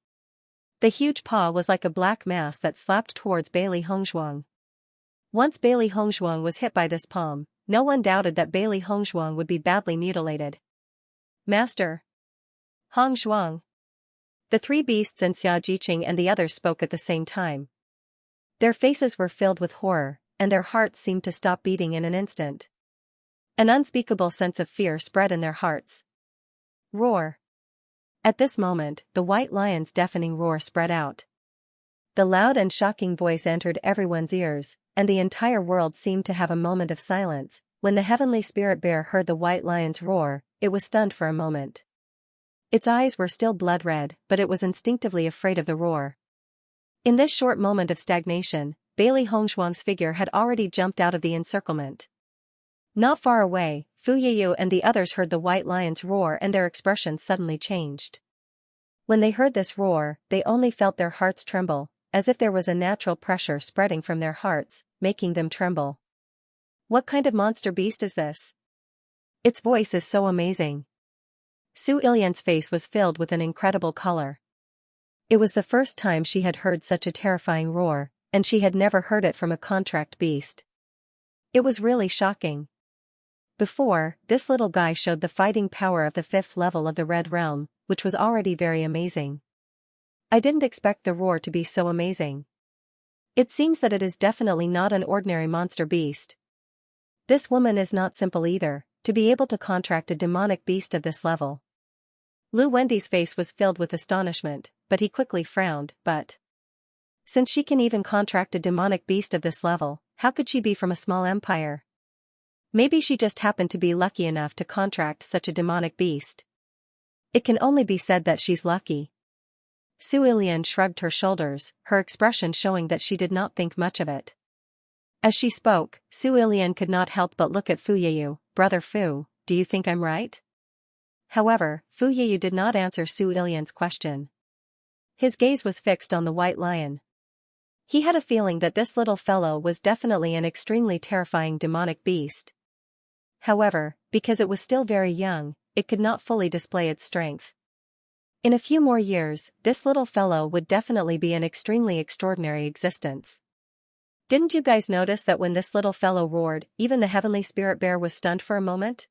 The huge paw was like a black mass that slapped towards Bailey Hongshuang. Once Bailey Hongshuang was hit by this palm, no one doubted that Bailey Hongshuang would be badly mutilated. "Master Hongshuang!" The three beasts and Xiaojiqing and the others spoke at the same time. Their faces were filled with horror, and their hearts seemed to stop beating in an instant. An unspeakable sense of fear spread in their hearts. Roar! At this moment, the white lion's deafening roar spread out. The loud and shocking voice entered everyone's ears, and the entire world seemed to have a moment of silence. When the heavenly spirit bear heard the white lion's roar, it was stunned for a moment. Its eyes were still blood red, but it was instinctively afraid of the roar. In this short moment of stagnation, Bailey Hongshuang's figure had already jumped out of the encirclement. Not far away, Fu Yiyu and the others heard the white lion's roar and their expressions suddenly changed. When they heard this roar, they only felt their hearts tremble, as if there was a natural pressure spreading from their hearts, making them tremble. "What kind of monster beast is this? Its voice is so amazing." Su Ilian's face was filled with an incredible color. It was the first time she had heard such a terrifying roar, and she had never heard it from a contract beast. It was really shocking. Before, this little guy showed the fighting power of the 5th level of the Red Realm, which was already very amazing. I didn't expect the roar to be so amazing. It seems that it is definitely not an ordinary monster beast. This woman is not simple either, to be able to contract a demonic beast of this level. Lu Wendy's face was filled with astonishment, but he quickly frowned. But since she can even contract a demonic beast of this level, how could she be from a small empire? Maybe she just happened to be lucky enough to contract such a demonic beast. It can only be said that she's lucky. Su Ilian shrugged her shoulders, her expression showing that she did not think much of it. As she spoke, Su Ilian could not help but look at Fu Yiyu. "Brother Fu, do you think I'm right?" However, Fu Yiyu did not answer Su Ilian's question. His gaze was fixed on the white lion. He had a feeling that this little fellow was definitely an extremely terrifying demonic beast. However, because it was still very young, it could not fully display its strength. In a few more years, this little fellow would definitely be an extremely extraordinary existence. Didn't you guys notice that when this little fellow roared, even the heavenly spirit bear was stunned for a moment?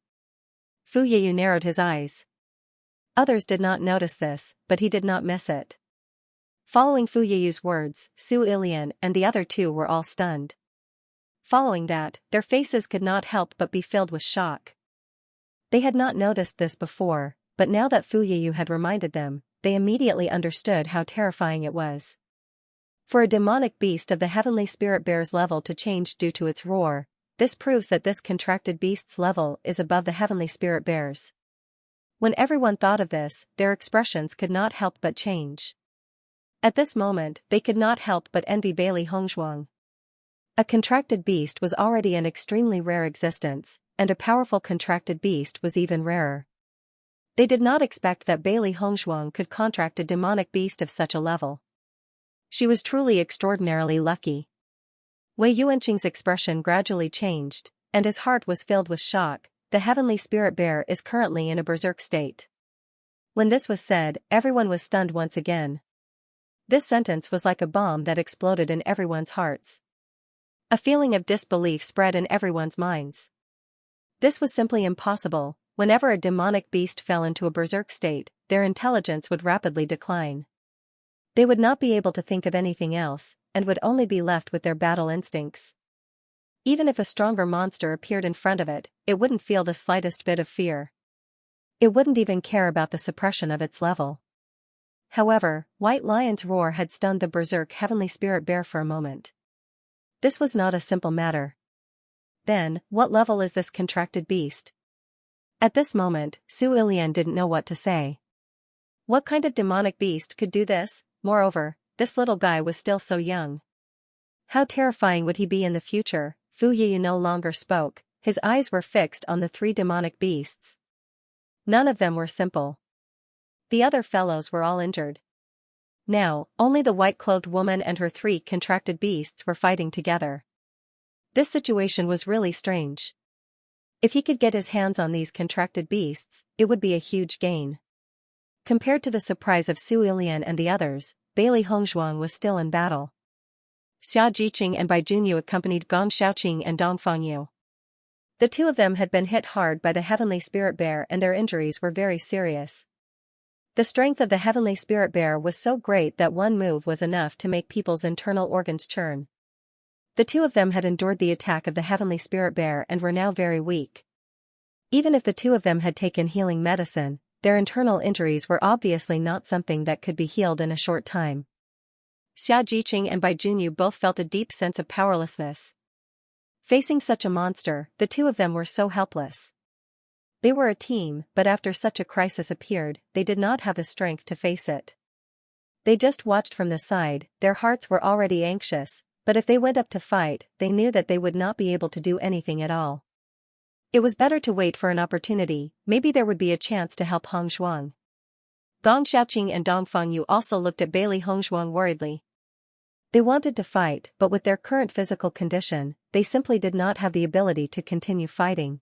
Fu Yiyu narrowed his eyes. Others did not notice this, but he did not miss it. Following Fu Yiyu's words, Su Ilian and the other two were all stunned. Following that, their faces could not help but be filled with shock. They had not noticed this before, but now that Fu Yiyu had reminded them, they immediately understood how terrifying it was. For a demonic beast of the heavenly spirit bear's level to change due to its roar, this proves that this contracted beast's level is above the heavenly spirit bear's. When everyone thought of this, their expressions could not help but change. At this moment, they could not help but envy Bailey Hongshuang. A contracted beast was already an extremely rare existence, and a powerful contracted beast was even rarer. They did not expect that Bailey Hongshuang could contract a demonic beast of such a level. She was truly extraordinarily lucky. Wei Yuanqing's expression gradually changed, and his heart was filled with shock. The heavenly spirit bear is currently in a berserk state. When this was said, everyone was stunned once again. This sentence was like a bomb that exploded in everyone's hearts. A feeling of disbelief spread in everyone's minds. This was simply impossible. Whenever a demonic beast fell into a berserk state, their intelligence would rapidly decline. They would not be able to think of anything else, and would only be left with their battle instincts. Even if a stronger monster appeared in front of it, it wouldn't feel the slightest bit of fear. It wouldn't even care about the suppression of its level. However, White Lion's roar had stunned the berserk heavenly spirit bear for a moment. This was not a simple matter. Then, what level is this contracted beast? At this moment, Su Ilian didn't know what to say. What kind of demonic beast could do this? Moreover, this little guy was still so young. How terrifying would he be in the future? Fu Yiyu no longer spoke, his eyes were fixed on the three demonic beasts. None of them were simple. The other fellows were all injured. Now, only the white-clothed woman and her three contracted beasts were fighting together. This situation was really strange. If he could get his hands on these contracted beasts, it would be a huge gain. Compared to the surprise of Su Ilian and the others, Bailey Hongshuang was still in battle. Xiajiqing and Bai Junyu accompanied Gong Shaoqing and Dong Fangyu. The two of them had been hit hard by the heavenly spirit bear and their injuries were very serious. The strength of the heavenly spirit bear was so great that one move was enough to make people's internal organs churn. The two of them had endured the attack of the heavenly spirit bear and were now very weak. Even if the two of them had taken healing medicine, their internal injuries were obviously not something that could be healed in a short time. Xiajiqing and Bai Junyu both felt a deep sense of powerlessness. Facing such a monster, the two of them were so helpless. They were a team, but after such a crisis appeared, they did not have the strength to face it. They just watched from the side, their hearts were already anxious, but if they went up to fight, they knew that they would not be able to do anything at all. It was better to wait for an opportunity, maybe there would be a chance to help Hongshuang. Gong Shaoqing and Dong Fangyu also looked at Bailey Hongshuang worriedly. They wanted to fight, but with their current physical condition, they simply did not have the ability to continue fighting.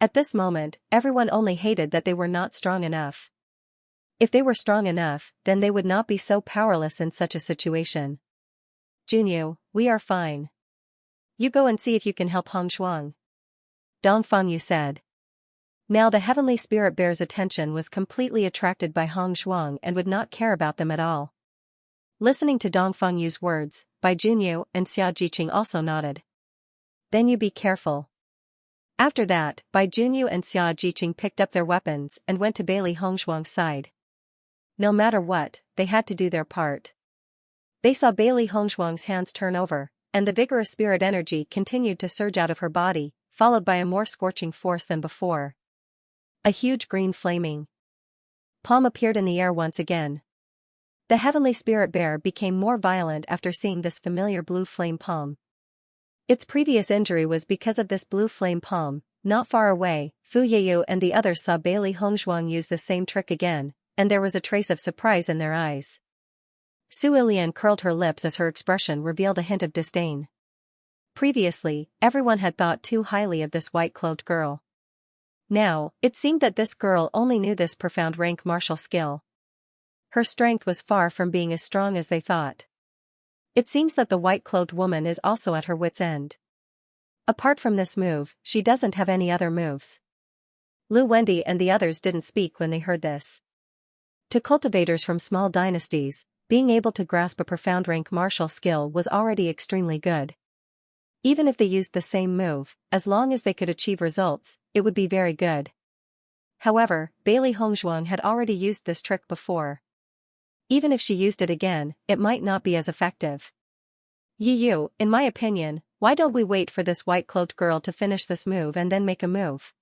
At this moment, everyone only hated that they were not strong enough. If they were strong enough, then they would not be so powerless in such a situation. Junyu, we are fine. You go and see if you can help Hongshuang. Dong Fangyu said. Now the heavenly spirit bear's attention was completely attracted by Hongshuang and would not care about them at all. Listening to Dong Fangyu's words, Bai Junyu and Xiajiqing also nodded. Then you be careful. After that, Bai Junyu and Xiajiqing picked up their weapons and went to Bailey Hongshuang's side. No matter what, they had to do their part. They saw Bailey Hongshuang's hands turn over, and the vigorous spirit energy continued to surge out of her body, followed by a more scorching force than before. A huge green flaming palm appeared in the air once again. The heavenly spirit bear became more violent after seeing this familiar blue flame palm. Its previous injury was because of this blue flame palm. Not far away, Fu Yiyu and the others saw Bailey Hongshuang use the same trick again, and there was a trace of surprise in their eyes. Su Ilian curled her lips as her expression revealed a hint of disdain. Previously, everyone had thought too highly of this white-clothed girl. Now, it seemed that this girl only knew this profound rank martial skill. Her strength was far from being as strong as they thought. It seems that the white-clothed woman is also at her wit's end. Apart from this move, she doesn't have any other moves. Lu Wendy and the others didn't speak when they heard this. To cultivators from small dynasties, being able to grasp a profound rank martial skill was already extremely good. Even if they used the same move, as long as they could achieve results, it would be very good. However, Bailey Hongshuang had already used this trick before. Even if she used it again, it might not be as effective. Yiyu, in my opinion, why don't we wait for this white-cloaked girl to finish this move and then make a move?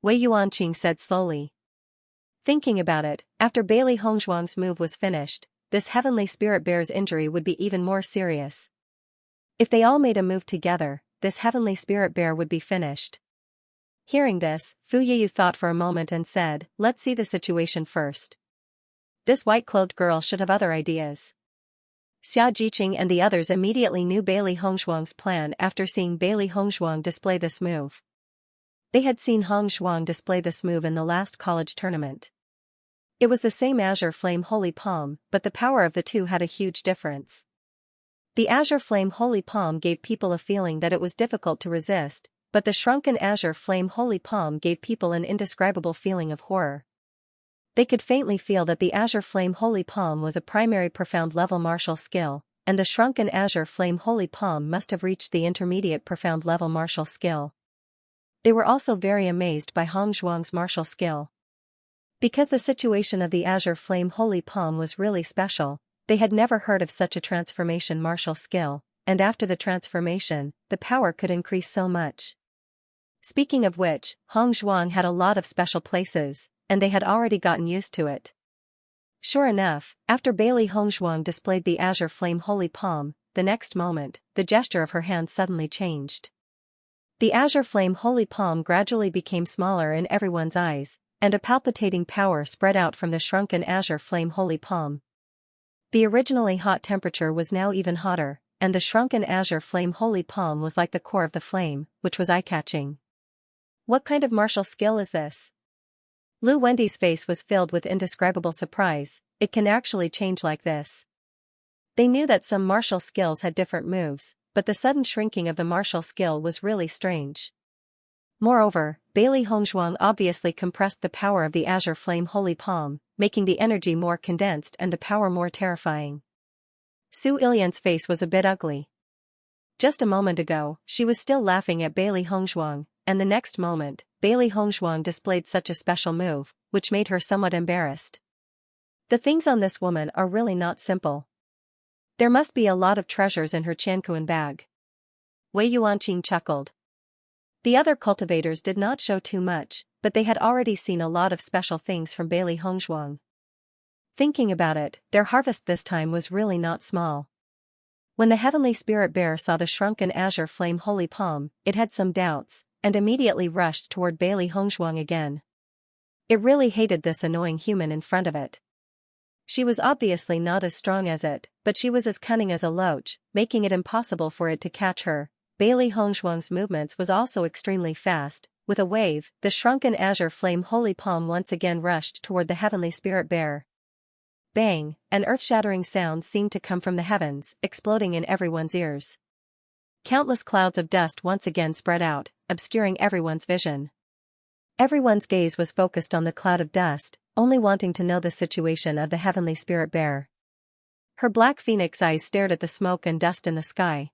Wei Yuanqing said slowly. Thinking about it, after Bailey Hongshuang's move was finished, this heavenly spirit bear's injury would be even more serious. If they all made a move together, this heavenly spirit bear would be finished. Hearing this, Fu Yiyu thought for a moment and said, "Let's see the situation first. This white-clothed girl should have other ideas." Xia Jiqing and the others immediately knew Bailey Hongzhuang's plan after seeing Bailey Hongzhuang display this move. They had seen Hongzhuang display this move in the last college tournament. It was the same Azure Flame Holy Palm, but the power of the two had a huge difference. The Azure Flame Holy Palm gave people a feeling that it was difficult to resist, but the shrunken Azure Flame Holy Palm gave people an indescribable feeling of horror. They could faintly feel that the Azure Flame Holy Palm was a primary profound level martial skill, and the shrunken Azure Flame Holy Palm must have reached the intermediate profound level martial skill. They were also very amazed by Hongzhuang's martial skill. Because the situation of the Azure Flame Holy Palm was really special, they had never heard of such a transformation martial skill, and after the transformation, the power could increase so much. Speaking of which, Hongzhuang had a lot of special places, and they had already gotten used to it. Sure enough, after Bailey Hongzhuang displayed the Azure Flame Holy Palm, the next moment, the gesture of her hand suddenly changed. The Azure Flame Holy Palm gradually became smaller in everyone's eyes, and a palpitating power spread out from the shrunken Azure Flame Holy Palm. The originally hot temperature was now even hotter, and the shrunken Azure Flame Holy Palm was like the core of the flame, which was eye-catching. What kind of martial skill is this? Lu Wendy's face was filled with indescribable surprise. It can actually change like this. They knew that some martial skills had different moves, but the sudden shrinking of the martial skill was really strange. Moreover, Bailey Hongzhuang obviously compressed the power of the Azure Flame Holy Palm, making the energy more condensed and the power more terrifying. Su Ilian's face was a bit ugly. Just a moment ago, she was still laughing at Bailey Hongzhuang, and the next moment, Bailey Hongzhuang displayed such a special move, which made her somewhat embarrassed. The things on this woman are really not simple. There must be a lot of treasures in her Qianquan bag. Wei Yuanqing chuckled. The other cultivators did not show too much, but they had already seen a lot of special things from Bailey Hongzhuang. Thinking about it, their harvest this time was really not small. When the heavenly spirit bear saw the shrunken Azure Flame Holy Palm, it had some doubts, and immediately rushed toward Bailey Hongzhuang again. It really hated this annoying human in front of it. She was obviously not as strong as it, but she was as cunning as a loach, making it impossible for it to catch her. Bailey Hongzhuang's movements was also extremely fast. With a wave, the shrunken Azure Flame Holy Palm once again rushed toward the heavenly spirit bear. Bang! An earth-shattering sound seemed to come from the heavens, exploding in everyone's ears. Countless clouds of dust once again spread out, obscuring everyone's vision. Everyone's gaze was focused on the cloud of dust, only wanting to know the situation of the heavenly spirit bear. Her black phoenix eyes stared at the smoke and dust in the sky.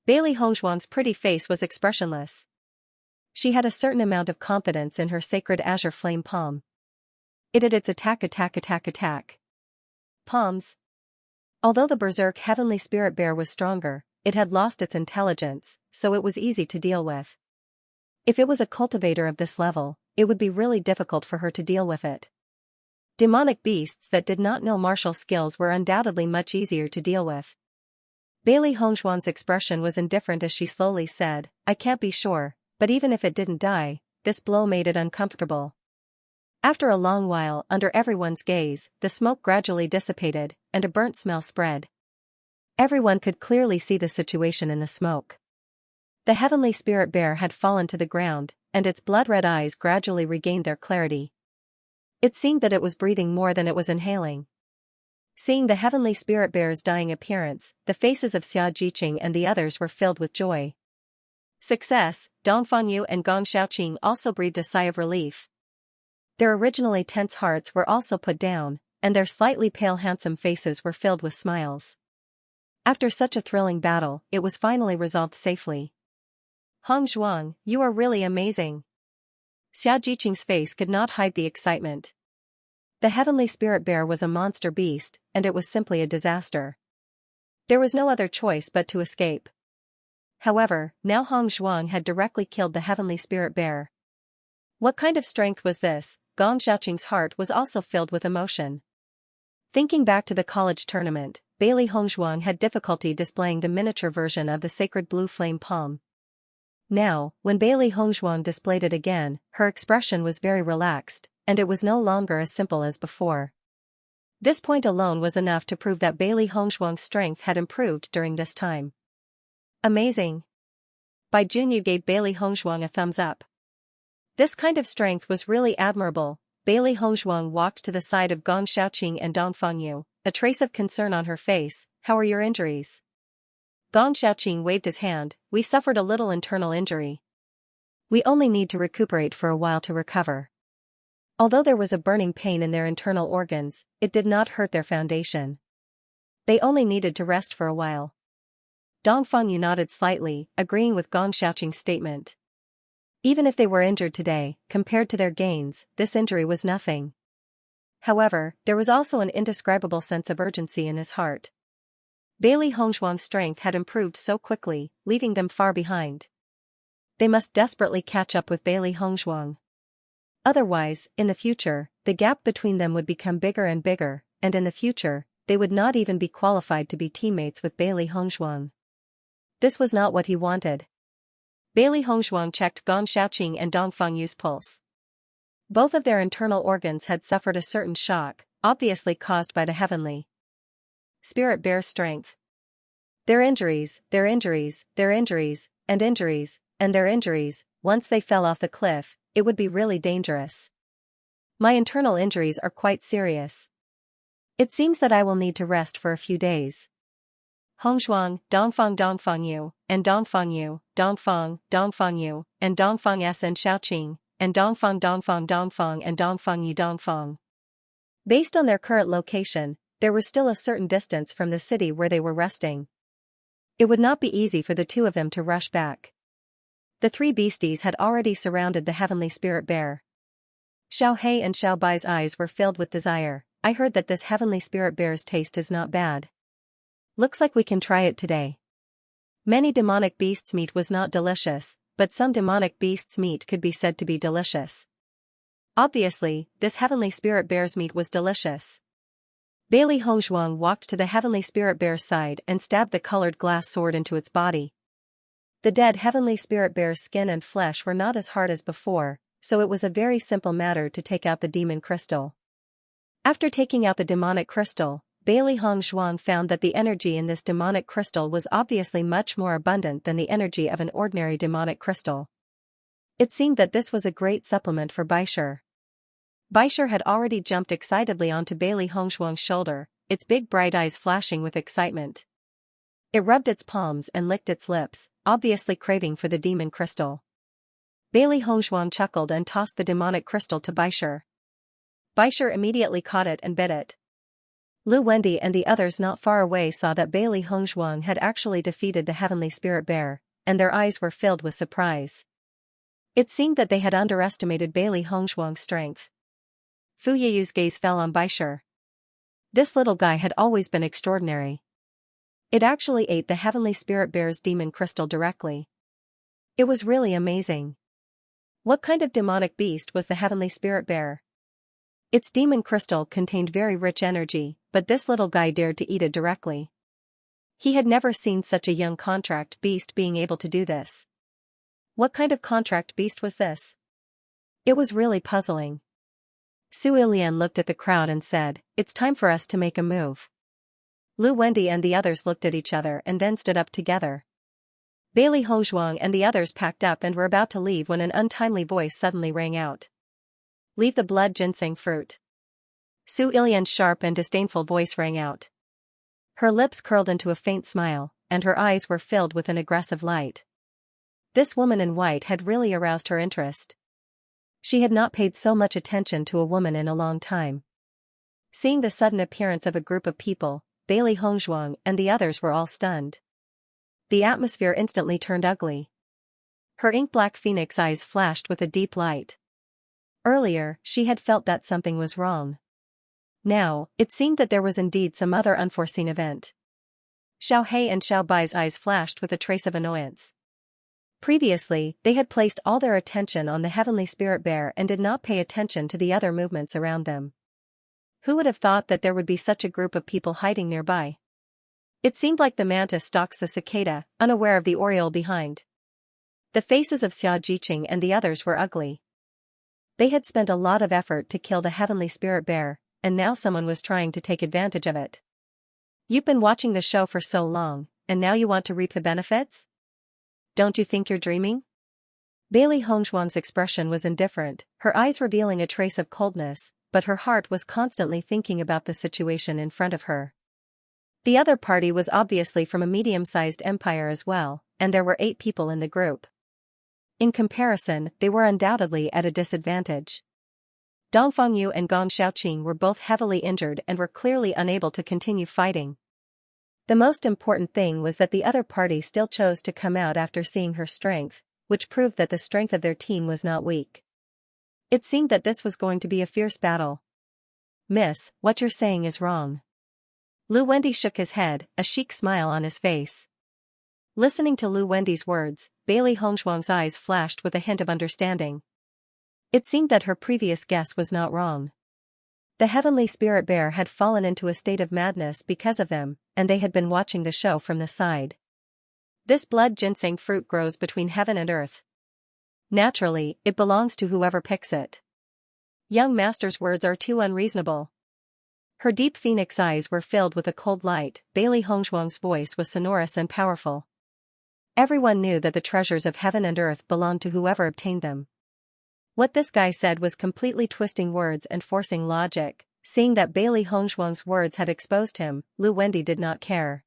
Bailey Hongzhuang's pretty face was expressionless. She had a certain amount of confidence in her sacred Azure Flame Palm. It had its attack. Palms. Although the berserk heavenly spirit bear was stronger, it had lost its intelligence, so it was easy to deal with. If it was a cultivator of this level, it would be really difficult for her to deal with it. Demonic beasts that did not know martial skills were undoubtedly much easier to deal with. Bailey Hongzhuang's expression was indifferent as she slowly said, "I can't be sure, but even if it didn't die, this blow made it uncomfortable." After a long while, under everyone's gaze, the smoke gradually dissipated, and a burnt smell spread. Everyone could clearly see the situation in the smoke. The heavenly spirit bear had fallen to the ground, and its blood-red eyes gradually regained their clarity. It seemed that it was breathing more than it was inhaling. Seeing the heavenly spirit bear's dying appearance, the faces of Xia Jiqing and the others were filled with joy. Success! Dong Fanyu and Gong Xiaoqing also breathed a sigh of relief. Their originally tense hearts were also put down, and their slightly pale handsome faces were filled with smiles. After such a thrilling battle, it was finally resolved safely. Hongzhuang, you are really amazing. Xia Jiqing's face could not hide the excitement. The heavenly spirit bear was a monster beast, and it was simply a disaster. There was no other choice but to escape. However, now Hongzhuang had directly killed the heavenly spirit bear. What kind of strength was this? Gong Xiaoqing's heart was also filled with emotion. Thinking back to the college tournament, Bailey Hongzhuang had difficulty displaying the miniature version of the sacred blue flame palm. Now, when Bailey Hongzhuang displayed it again, her expression was very relaxed, and it was no longer as simple as before. This point alone was enough to prove that Bailey Hongzhuang's strength had improved during this time. Amazing! Bai Junyu gave Bailey Hongzhuang a thumbs up. This kind of strength was really admirable. Bailey Hongzhuang walked to the side of Gong Xiaoqing and Dong Fengyu, a trace of concern on her face. How are your injuries? Gong Xiaoqing waved his hand. We suffered a little internal injury. We only need to recuperate for a while to recover. Although there was a burning pain in their internal organs, it did not hurt their foundation. They only needed to rest for a while. Dong Fengyu nodded slightly, agreeing with Gong Xiaoqing's statement. Even if they were injured today, compared to their gains, this injury was nothing. However, there was also an indescribable sense of urgency in his heart. Bailey Hongzhuang's strength had improved so quickly, leaving them far behind. They must desperately catch up with Bailey Hongzhuang. Otherwise, in the future, the gap between them would become bigger and bigger, and in the future, they would not even be qualified to be teammates with Bailey Hongzhuang. This was not what he wanted. Bailey Hongzhuang checked Gong Xiaoqing and Dong Fengyu's pulse. Both of their internal organs had suffered a certain shock, obviously caused by the heavenly spirit bear's strength. Their injuries, their injuries, their injuries, and injuries, and their injuries. Once they fell off the cliff, it would be really dangerous. My internal injuries are quite serious. It seems that I will need to rest for a few days. Hongzhuang, Dongfeng and Dongfengyu, Dongfeng, and Dongfeng S and Xiaoqing, and Dongfeng and Dongfeng. Based on their current location, there was still a certain distance from the city where they were resting. It would not be easy for the two of them to rush back. The three beasties had already surrounded the heavenly spirit bear. Xiao He and Xiao Bai's eyes were filled with desire. I heard that this heavenly spirit bear's taste is not bad. Looks like we can try it today. Many demonic beasts' meat was not delicious, but some demonic beasts' meat could be said to be delicious. Obviously, this heavenly spirit bear's meat was delicious. Bailey Hongzhuang walked to the heavenly spirit bear's side and stabbed the colored glass sword into its body. The dead heavenly spirit bear's skin and flesh were not as hard as before, so it was a very simple matter to take out the demon crystal. After taking out the demonic crystal, Bailey Hongzhuang found that the energy in this demonic crystal was obviously much more abundant than the energy of an ordinary demonic crystal. It seemed that this was a great supplement for Baisher. Baisher had already jumped excitedly onto Bailey Hongzhuang's shoulder, its big bright eyes flashing with excitement. It rubbed its palms and licked its lips, obviously craving for the demon crystal. Bailey Hongzhuang chuckled and tossed the demonic crystal to Baisher. Baisher immediately caught it and bit it. Lu Wendy and the others not far away saw that Bailey Hongzhuang had actually defeated the heavenly spirit bear, and their eyes were filled with surprise. It seemed that they had underestimated Bailey Hongzhuang's strength. Fu Yeyu's gaze fell on Baisher. This little guy had always been extraordinary. It actually ate the heavenly spirit bear's demon crystal directly. It was really amazing. What kind of demonic beast was the heavenly spirit bear? Its demon crystal contained very rich energy, but this little guy dared to eat it directly. He had never seen such a young contract beast being able to do this. What kind of contract beast was this? It was really puzzling. Su Ilian looked at the crowd and said, "It's time for us to make a move." Lu Wendy and the others looked at each other and then stood up together. Bailey Hongzhuang and the others packed up and were about to leave when an untimely voice suddenly rang out. "Leave the blood ginseng fruit." Su Ilian's sharp and disdainful voice rang out. Her lips curled into a faint smile, and her eyes were filled with an aggressive light. This woman in white had really aroused her interest. She had not paid so much attention to a woman in a long time. Seeing the sudden appearance of a group of people, Bailey Hongzhuang and the others were all stunned. The atmosphere instantly turned ugly. Her ink-black phoenix eyes flashed with a deep light. Earlier, she had felt that something was wrong. Now, it seemed that there was indeed some other unforeseen event. Xiao He and Xiao Bai's eyes flashed with a trace of annoyance. Previously, they had placed all their attention on the heavenly spirit bear and did not pay attention to the other movements around them. Who would have thought that there would be such a group of people hiding nearby? It seemed like the mantis stalks the cicada, unaware of the oriole behind. The faces of Xianxia and the others were ugly. They had spent a lot of effort to kill the heavenly spirit bear, and now someone was trying to take advantage of it. You've been watching the show for so long, and now you want to reap the benefits? Don't you think you're dreaming? Bailey Hongzhuang's expression was indifferent, her eyes revealing a trace of coldness, but her heart was constantly thinking about the situation in front of her. The other party was obviously from a medium-sized empire as well, and there were 8 people in the group. In comparison, they were undoubtedly at a disadvantage. Dong Fengyu and Gong Xiaoqing were both heavily injured and were clearly unable to continue fighting. The most important thing was that the other party still chose to come out after seeing her strength, which proved that the strength of their team was not weak. It seemed that this was going to be a fierce battle. Miss, what you're saying is wrong. Lu Wendy shook his head, a chic smile on his face. Listening to Lu Wendy's words, Bailey Hongzhuang's eyes flashed with a hint of understanding. It seemed that her previous guess was not wrong. The heavenly spirit bear had fallen into a state of madness because of them, and they had been watching the show from the side. This blood ginseng fruit grows between heaven and earth. Naturally, it belongs to whoever picks it. Young master's words are too unreasonable. Her deep phoenix eyes were filled with a cold light. Bailey Hongzhuang's voice was sonorous and powerful. Everyone knew that the treasures of heaven and earth belonged to whoever obtained them. What this guy said was completely twisting words and forcing logic. Seeing that Bailey Hongzhuang's words had exposed him, Lu Wendy did not care.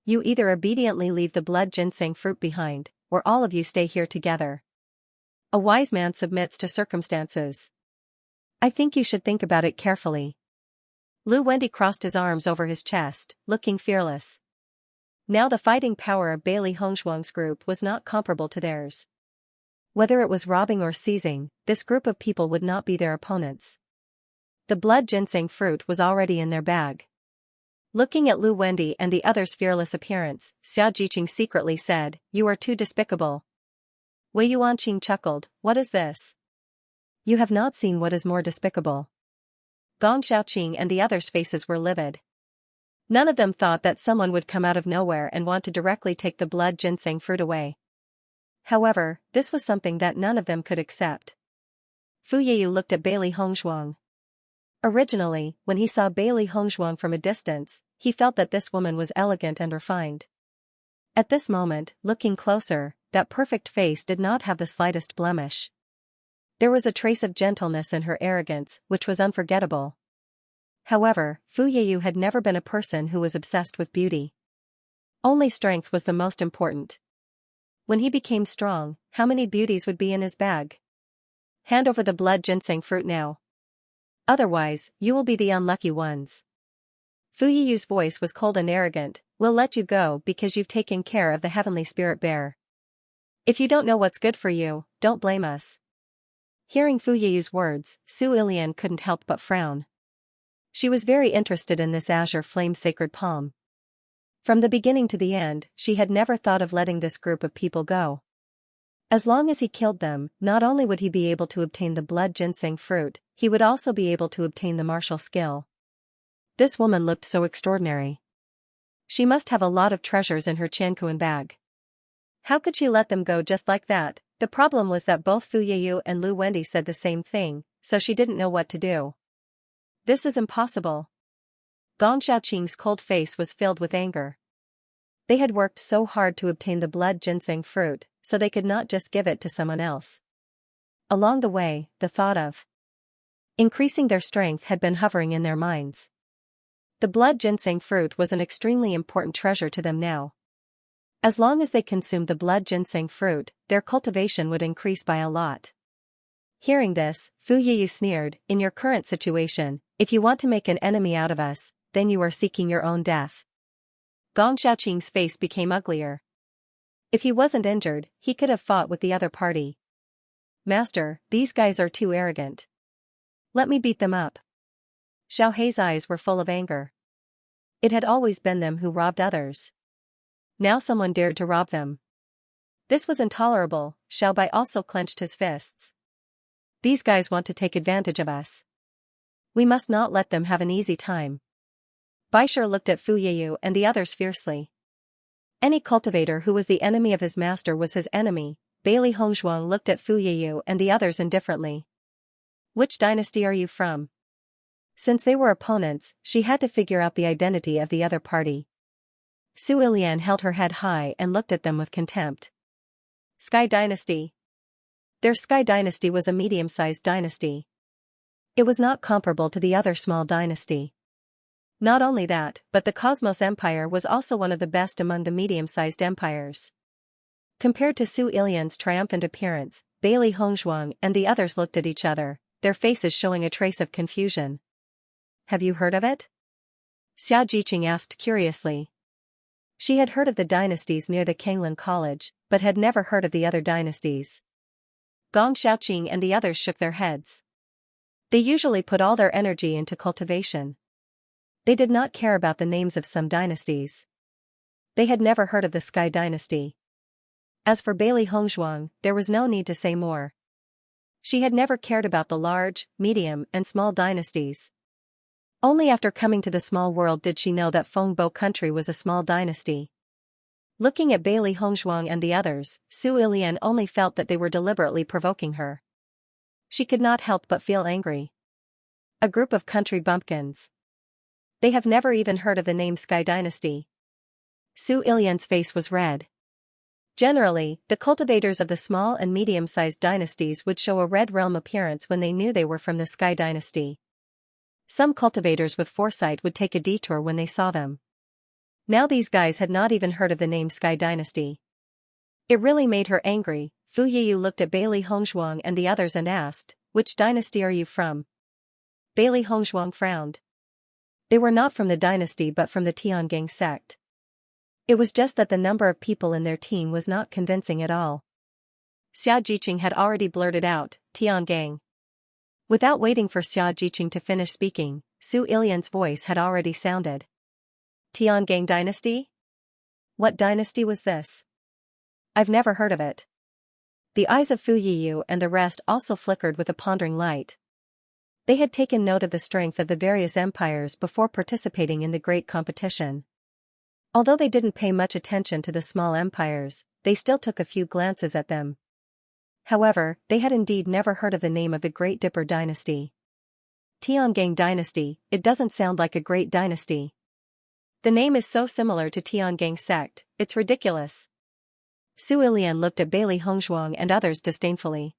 You either obediently leave the blood ginseng fruit behind, or all of you stay here together. A wise man submits to circumstances. I think you should think about it carefully. Lu Wendy crossed his arms over his chest, looking fearless. Now the fighting power of Bailey Hongzhuang's group was not comparable to theirs. Whether it was robbing or seizing, this group of people would not be their opponents. The blood ginseng fruit was already in their bag. Looking at Lu Wendy and the others' fearless appearance, Xiaojiqing secretly said, "You are too despicable." Wei Yuanqing chuckled, "What is this? You have not seen what is more despicable." Gong Xiaoqing and the others' faces were livid. None of them thought that someone would come out of nowhere and want to directly take the blood ginseng fruit away. However, this was something that none of them could accept. Fu Yeyu looked at Bailey Hongzhuang. Originally, when he saw Bailey Hongzhuang from a distance, he felt that this woman was elegant and refined. At this moment, looking closer, that perfect face did not have the slightest blemish. There was a trace of gentleness in her arrogance, which was unforgettable. However, Fu Yeyu had never been a person who was obsessed with beauty. Only strength was the most important. When he became strong, how many beauties would be in his bag? Hand over the blood ginseng fruit now. Otherwise, you will be the unlucky ones. Fu Yeyu's voice was cold and arrogant. We'll let you go because you've taken care of the heavenly spirit bear. If you don't know what's good for you, don't blame us. Hearing Fu Yeyu's words, Su Ilian couldn't help but frown. She was very interested in this azure flame sacred palm. From the beginning to the end, she had never thought of letting this group of people go. As long as he killed them, not only would he be able to obtain the blood ginseng fruit, he would also be able to obtain the martial skill. This woman looked so extraordinary. She must have a lot of treasures in her Qianquan bag. How could she let them go just like that? The problem was that both Fu Yeyu and Lu Wendy said the same thing, so she didn't know what to do. This is impossible. Gong Xiaoqing's cold face was filled with anger. They had worked so hard to obtain the blood ginseng fruit, so they could not just give it to someone else. Along the way, the thought of increasing their strength had been hovering in their minds. The blood ginseng fruit was an extremely important treasure to them now. As long as they consumed the blood ginseng fruit, their cultivation would increase by a lot. Hearing this, Fu Yeyu sneered, "In your current situation, if you want to make an enemy out of us, then you are seeking your own death." Gong Xiaoqing's face became uglier. If he wasn't injured, he could have fought with the other party. "Master, these guys are too arrogant. Let me beat them up." Xiao Hei's eyes were full of anger. It had always been them who robbed others. Now someone dared to rob them. This was intolerable. Xiao Bai also clenched his fists. These guys want to take advantage of us. We must not let them have an easy time. Baisher looked at Fu Yeyu and the others fiercely. Any cultivator who was the enemy of his master was his enemy. Bailey Hongzhuang looked at Fu Yeyu and the others indifferently. Which dynasty are you from? Since they were opponents, she had to figure out the identity of the other party. Su Ilian held her head high and looked at them with contempt. Sky Dynasty. Their Sky Dynasty was a medium-sized dynasty. It was not comparable to the other small dynasty. Not only that, but the Cosmos Empire was also one of the best among the medium-sized empires. Compared to Su Ilian's triumphant appearance, Bailey Hongzhuang and the others looked at each other, their faces showing a trace of confusion. Have you heard of it? Xianxia asked curiously. She had heard of the dynasties near the Kanglin College, but had never heard of the other dynasties. Gong Xiaoqing and the others shook their heads. They usually put all their energy into cultivation. They did not care about the names of some dynasties. They had never heard of the Sky Dynasty. As for Bailey Hongzhuang, there was no need to say more. She had never cared about the large, medium, and small dynasties. Only after coming to the small world did she know that Fengbo country was a small dynasty. Looking at Bailey Hongzhuang and the others, Su Ilian only felt that they were deliberately provoking her. She could not help but feel angry. A group of country bumpkins. They have never even heard of the name Sky Dynasty. Su Ilian's face was red. Generally, the cultivators of the small and medium-sized dynasties would show a red realm appearance when they knew they were from the Sky Dynasty. Some cultivators with foresight would take a detour when they saw them. Now these guys had not even heard of the name Sky Dynasty. It really made her angry. Fu Yiyu looked at Bailey Hongzhuang and the others and asked, "Which dynasty are you from?" Bailey Hongzhuang frowned. They were not from the dynasty but from the Tiangang sect. It was just that the number of people in their team was not convincing at all. Xia Jiqing had already blurted out, "Tiangang." Without waiting for Xia Jiqing to finish speaking, Su Ilian's voice had already sounded. Tiangang dynasty? What dynasty was this? I've never heard of it. The eyes of Fu Yiyu and the rest also flickered with a pondering light. They had taken note of the strength of the various empires before participating in the great competition. Although they didn't pay much attention to the small empires, they still took a few glances at them. However, they had indeed never heard of the name of the Great Dipper dynasty. Tiangang dynasty, it doesn't sound like a great dynasty. The name is so similar to Tiangang sect, it's ridiculous. Su Ilian looked at Bailey Hongzhuang and others disdainfully.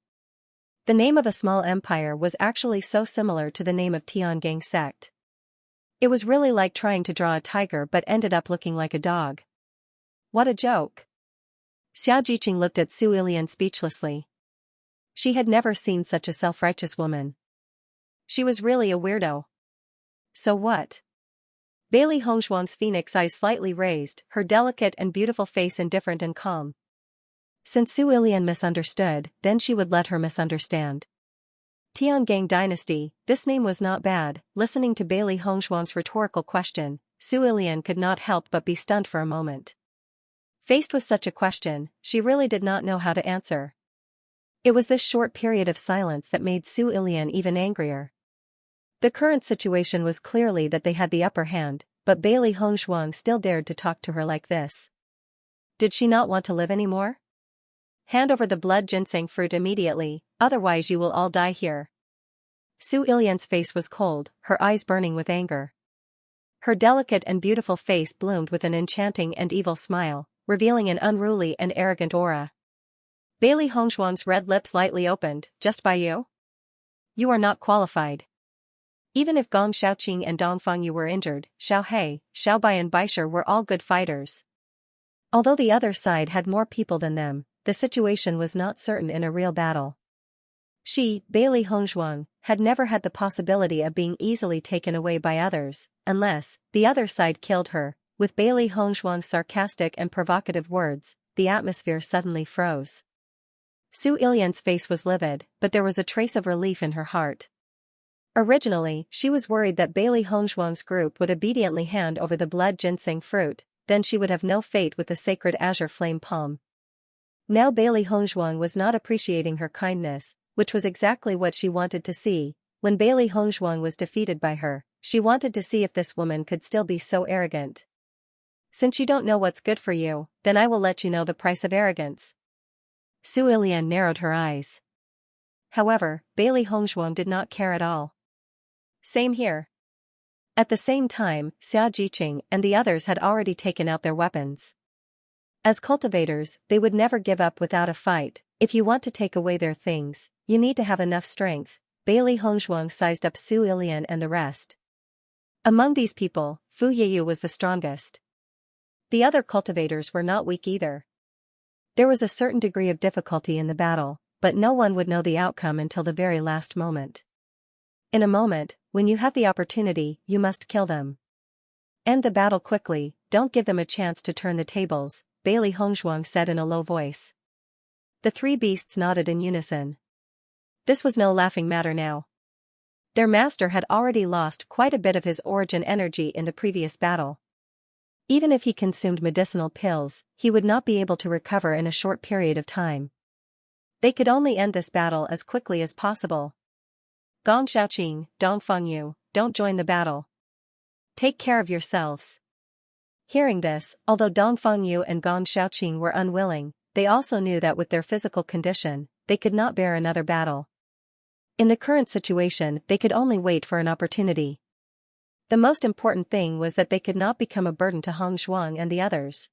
The name of a small empire was actually so similar to the name of Tiangang sect. It was really like trying to draw a tiger but ended up looking like a dog. What a joke. Xiao Jiqing looked at Su Ilian speechlessly. She had never seen such a self-righteous woman. She was really a weirdo. So what? Bailey Hongzhuang's phoenix eyes slightly raised, her delicate and beautiful face indifferent and calm. Since Su Ilian misunderstood, then she would let her misunderstand. Tiangang dynasty, this name was not bad. Listening to Bailey Hongzhuang's rhetorical question, Su Ilian could not help but be stunned for a moment. Faced with such a question, she really did not know how to answer. It was this short period of silence that made Su Ilian even angrier. The current situation was clearly that they had the upper hand, but Bailey Hongzhuang still dared to talk to her like this. Did she not want to live anymore? Hand over the blood ginseng fruit immediately, otherwise you will all die here. Su Ilian's face was cold, her eyes burning with anger. Her delicate and beautiful face bloomed with an enchanting and evil smile, revealing an unruly and arrogant aura. Bailey Hongzhuang's red lips lightly opened, just by you? You are not qualified. Even if Gong Xiaoqing and Dong Fengyu were injured, Xiao He, Xiao Bai and Baisher were all good fighters. Although the other side had more people than them, the situation was not certain in a real battle. She, Bailey Hongzhuang, had never had the possibility of being easily taken away by others, unless the other side killed her. With Bailey Hongzhuang's sarcastic and provocative words, the atmosphere suddenly froze. Su Ilian's face was livid, but there was a trace of relief in her heart. Originally, she was worried that Bailey Hongzhuang's group would obediently hand over the blood ginseng fruit, then she would have no fate with the sacred azure flame palm. Now Bailey Hongzhuang was not appreciating her kindness, which was exactly what she wanted to see. When Bailey Hongzhuang was defeated by her, she wanted to see if this woman could still be so arrogant. Since you don't know what's good for you, then I will let you know the price of arrogance. Su Ilian narrowed her eyes. However, Bailey Hongzhuang did not care at all. Same here. At the same time, Xiaojiqing and the others had already taken out their weapons. As cultivators, they would never give up without a fight. If you want to take away their things, you need to have enough strength. Bailey Hongzhuang sized up Su Ilian and the rest. Among these people, Fu Yiyu was the strongest. The other cultivators were not weak either. There was a certain degree of difficulty in the battle, but no one would know the outcome until the very last moment. In a moment, when you have the opportunity, you must kill them. End the battle quickly, don't give them a chance to turn the tables, Bailey Hongzhuang said in a low voice. The three beasts nodded in unison. This was no laughing matter now. Their master had already lost quite a bit of his origin energy in the previous battle. Even if he consumed medicinal pills, he would not be able to recover in a short period of time. They could only end this battle as quickly as possible. Gong Xiaoqing, Dong Fengyu, don't join the battle. Take care of yourselves. Hearing this, although Dong Fengyu and Gong Xiaoqing were unwilling, they also knew that with their physical condition, they could not bear another battle. In the current situation, they could only wait for an opportunity. The most important thing was that they could not become a burden to Hongzhuang and the others.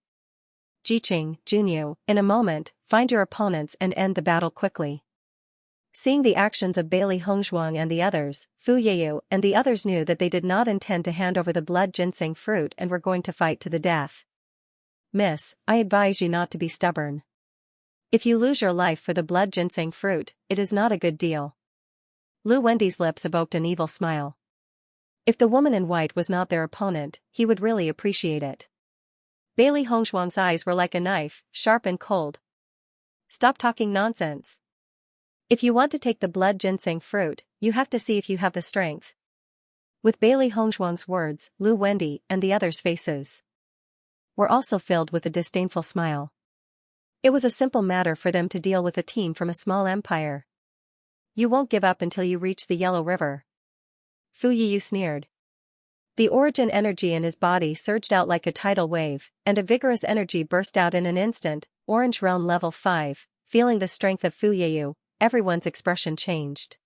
Jiqing, Junyu, in a moment, find your opponents and end the battle quickly. Seeing the actions of Bailey Hongzhuang and the others, Fu Yiyu and the others knew that they did not intend to hand over the blood ginseng fruit and were going to fight to the death. Miss, I advise you not to be stubborn. If you lose your life for the blood ginseng fruit, it is not a good deal. Lu Wendy's lips evoked an evil smile. If the woman in white was not their opponent, he would really appreciate it. Bailey Hongzhuang's eyes were like a knife, sharp and cold. Stop talking nonsense. If you want to take the blood ginseng fruit, you have to see if you have the strength. With Bailey Hongzhuang's words, Lu Wendy and the others' faces were also filled with a disdainful smile. It was a simple matter for them to deal with a team from a small empire. You won't give up until you reach the Yellow River. Fu Yiyu sneered. The origin energy in his body surged out like a tidal wave, and a vigorous energy burst out in an instant. Orange Realm Level 5, feeling the strength of Fu Yiyu, everyone's expression changed.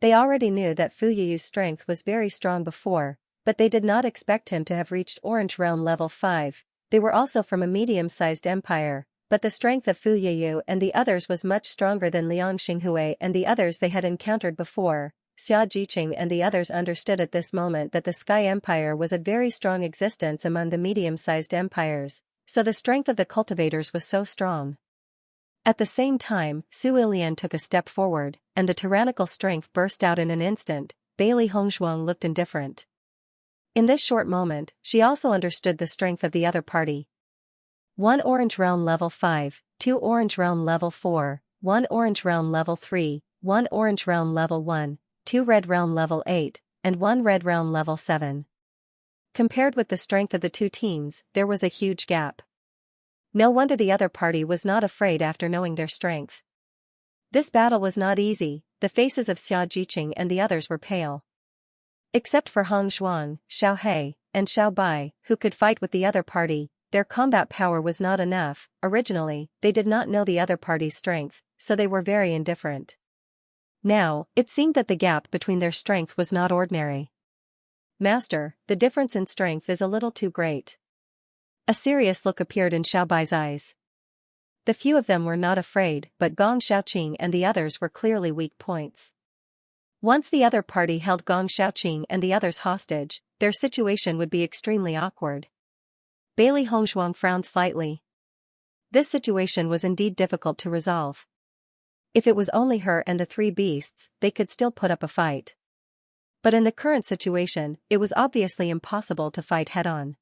They already knew that Fu Yiyu's strength was very strong before, but they did not expect him to have reached Orange Realm Level 5. They were also from a medium-sized empire, but the strength of Fu Yiyu and the others was much stronger than Liang Xinghui and the others they had encountered before. Xiaojiqing and the others understood at this moment that the Sky Empire was a very strong existence among the medium-sized empires, so the strength of the cultivators was so strong. At the same time, Su Ilian took a step forward, and the tyrannical strength burst out in an instant. Bailey Hongzhuang looked indifferent. In this short moment, she also understood the strength of the other party. 1 Orange Realm Level 5, 2 Orange Realm Level 4, 1 Orange Realm Level 3, 1 Orange Realm Level 1, 2 Red Realm Level 8, and 1 Red Realm Level 7. Compared with the strength of the two teams, there was a huge gap. No wonder the other party was not afraid after knowing their strength. This battle was not easy, the faces of Xiaojiqing and the others were pale. Except for Hongzhuang, Xiaohe, and Xiaobai, who could fight with the other party, their combat power was not enough. Originally, they did not know the other party's strength, so they were very indifferent. Now, it seemed that the gap between their strength was not ordinary. Master, the difference in strength is a little too great. A serious look appeared in Xiaobai's eyes. The few of them were not afraid, but Gong Xiaoqing and the others were clearly weak points. Once the other party held Gong Xiaoqing and the others hostage, their situation would be extremely awkward. Bailey Hongzhuang frowned slightly. This situation was indeed difficult to resolve. If it was only her and the three beasts, they could still put up a fight. But in the current situation, it was obviously impossible to fight head-on.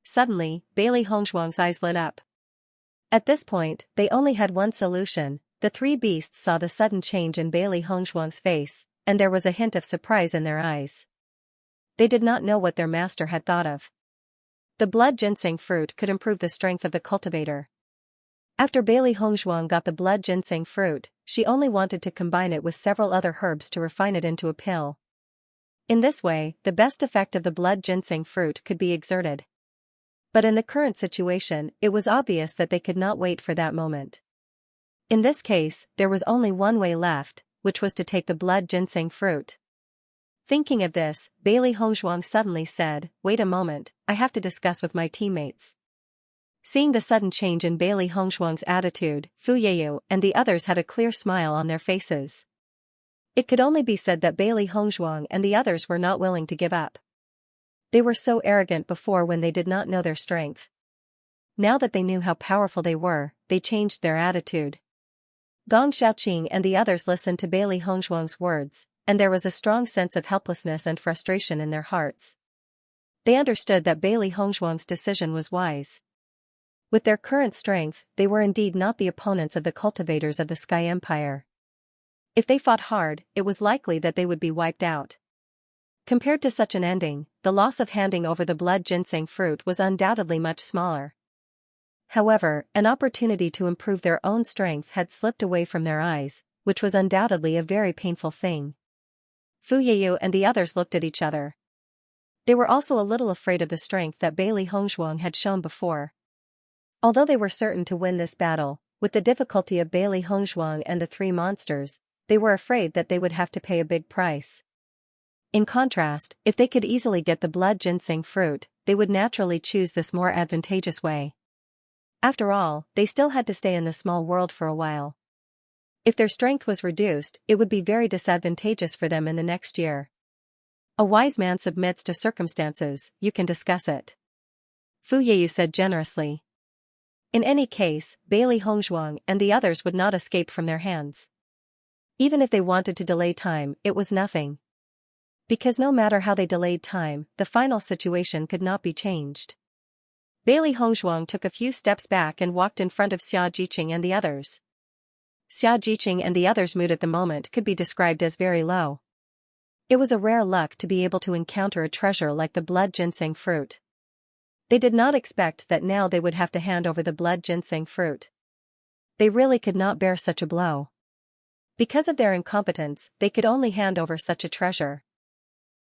Suddenly, Bailey Hongzhuang's eyes lit up. At this point, they only had one solution. The three beasts saw the sudden change in Bailey Hongzhuang's face, and there was a hint of surprise in their eyes. They did not know what their master had thought of. The blood ginseng fruit could improve the strength of the cultivator. After Bailey Hongzhuang got the blood ginseng fruit, she only wanted to combine it with several other herbs to refine it into a pill. In this way, the best effect of the blood ginseng fruit could be exerted. But in the current situation, it was obvious that they could not wait for that moment. In this case, there was only one way left, which was to take the blood ginseng fruit. Thinking of this, Bailey Hongzhuang suddenly said, "Wait a moment, I have to discuss with my teammates." Seeing the sudden change in Bailey Hongzhuang's attitude, Fu Yeyu and the others had a clear smile on their faces. It could only be said that Bailey Hongzhuang and the others were not willing to give up. They were so arrogant before when they did not know their strength. Now that they knew how powerful they were, they changed their attitude. Gong Xiaoqing and the others listened to Bailey Hongzhuang's words, and there was a strong sense of helplessness and frustration in their hearts. They understood that Bailey Hongzhuang's decision was wise. With their current strength, they were indeed not the opponents of the cultivators of the Sky Empire. If they fought hard, it was likely that they would be wiped out. Compared to such an ending, the loss of handing over the blood ginseng fruit was undoubtedly much smaller. However, an opportunity to improve their own strength had slipped away from their eyes, which was undoubtedly a very painful thing. Fu Yeyu and the others looked at each other. They were also a little afraid of the strength that Bailey Hongzhuang had shown before. Although they were certain to win this battle, with the difficulty of Bailey Hongzhuang and the three monsters, they were afraid that they would have to pay a big price. In contrast, if they could easily get the blood ginseng fruit, they would naturally choose this more advantageous way. After all, they still had to stay in the small world for a while. If their strength was reduced, it would be very disadvantageous for them in the next year. A wise man submits to circumstances, you can discuss it. Fu Yeyu said generously. In any case, Bailey Hongzhuang and the others would not escape from their hands. Even if they wanted to delay time, it was nothing. Because no matter how they delayed time, the final situation could not be changed. Bailey Hongzhuang took a few steps back and walked in front of Xianxia and the others. Xianxia and the others' mood at the moment could be described as very low. It was a rare luck to be able to encounter a treasure like the blood ginseng fruit. They did not expect that now they would have to hand over the blood ginseng fruit. They really could not bear such a blow. Because of their incompetence, they could only hand over such a treasure.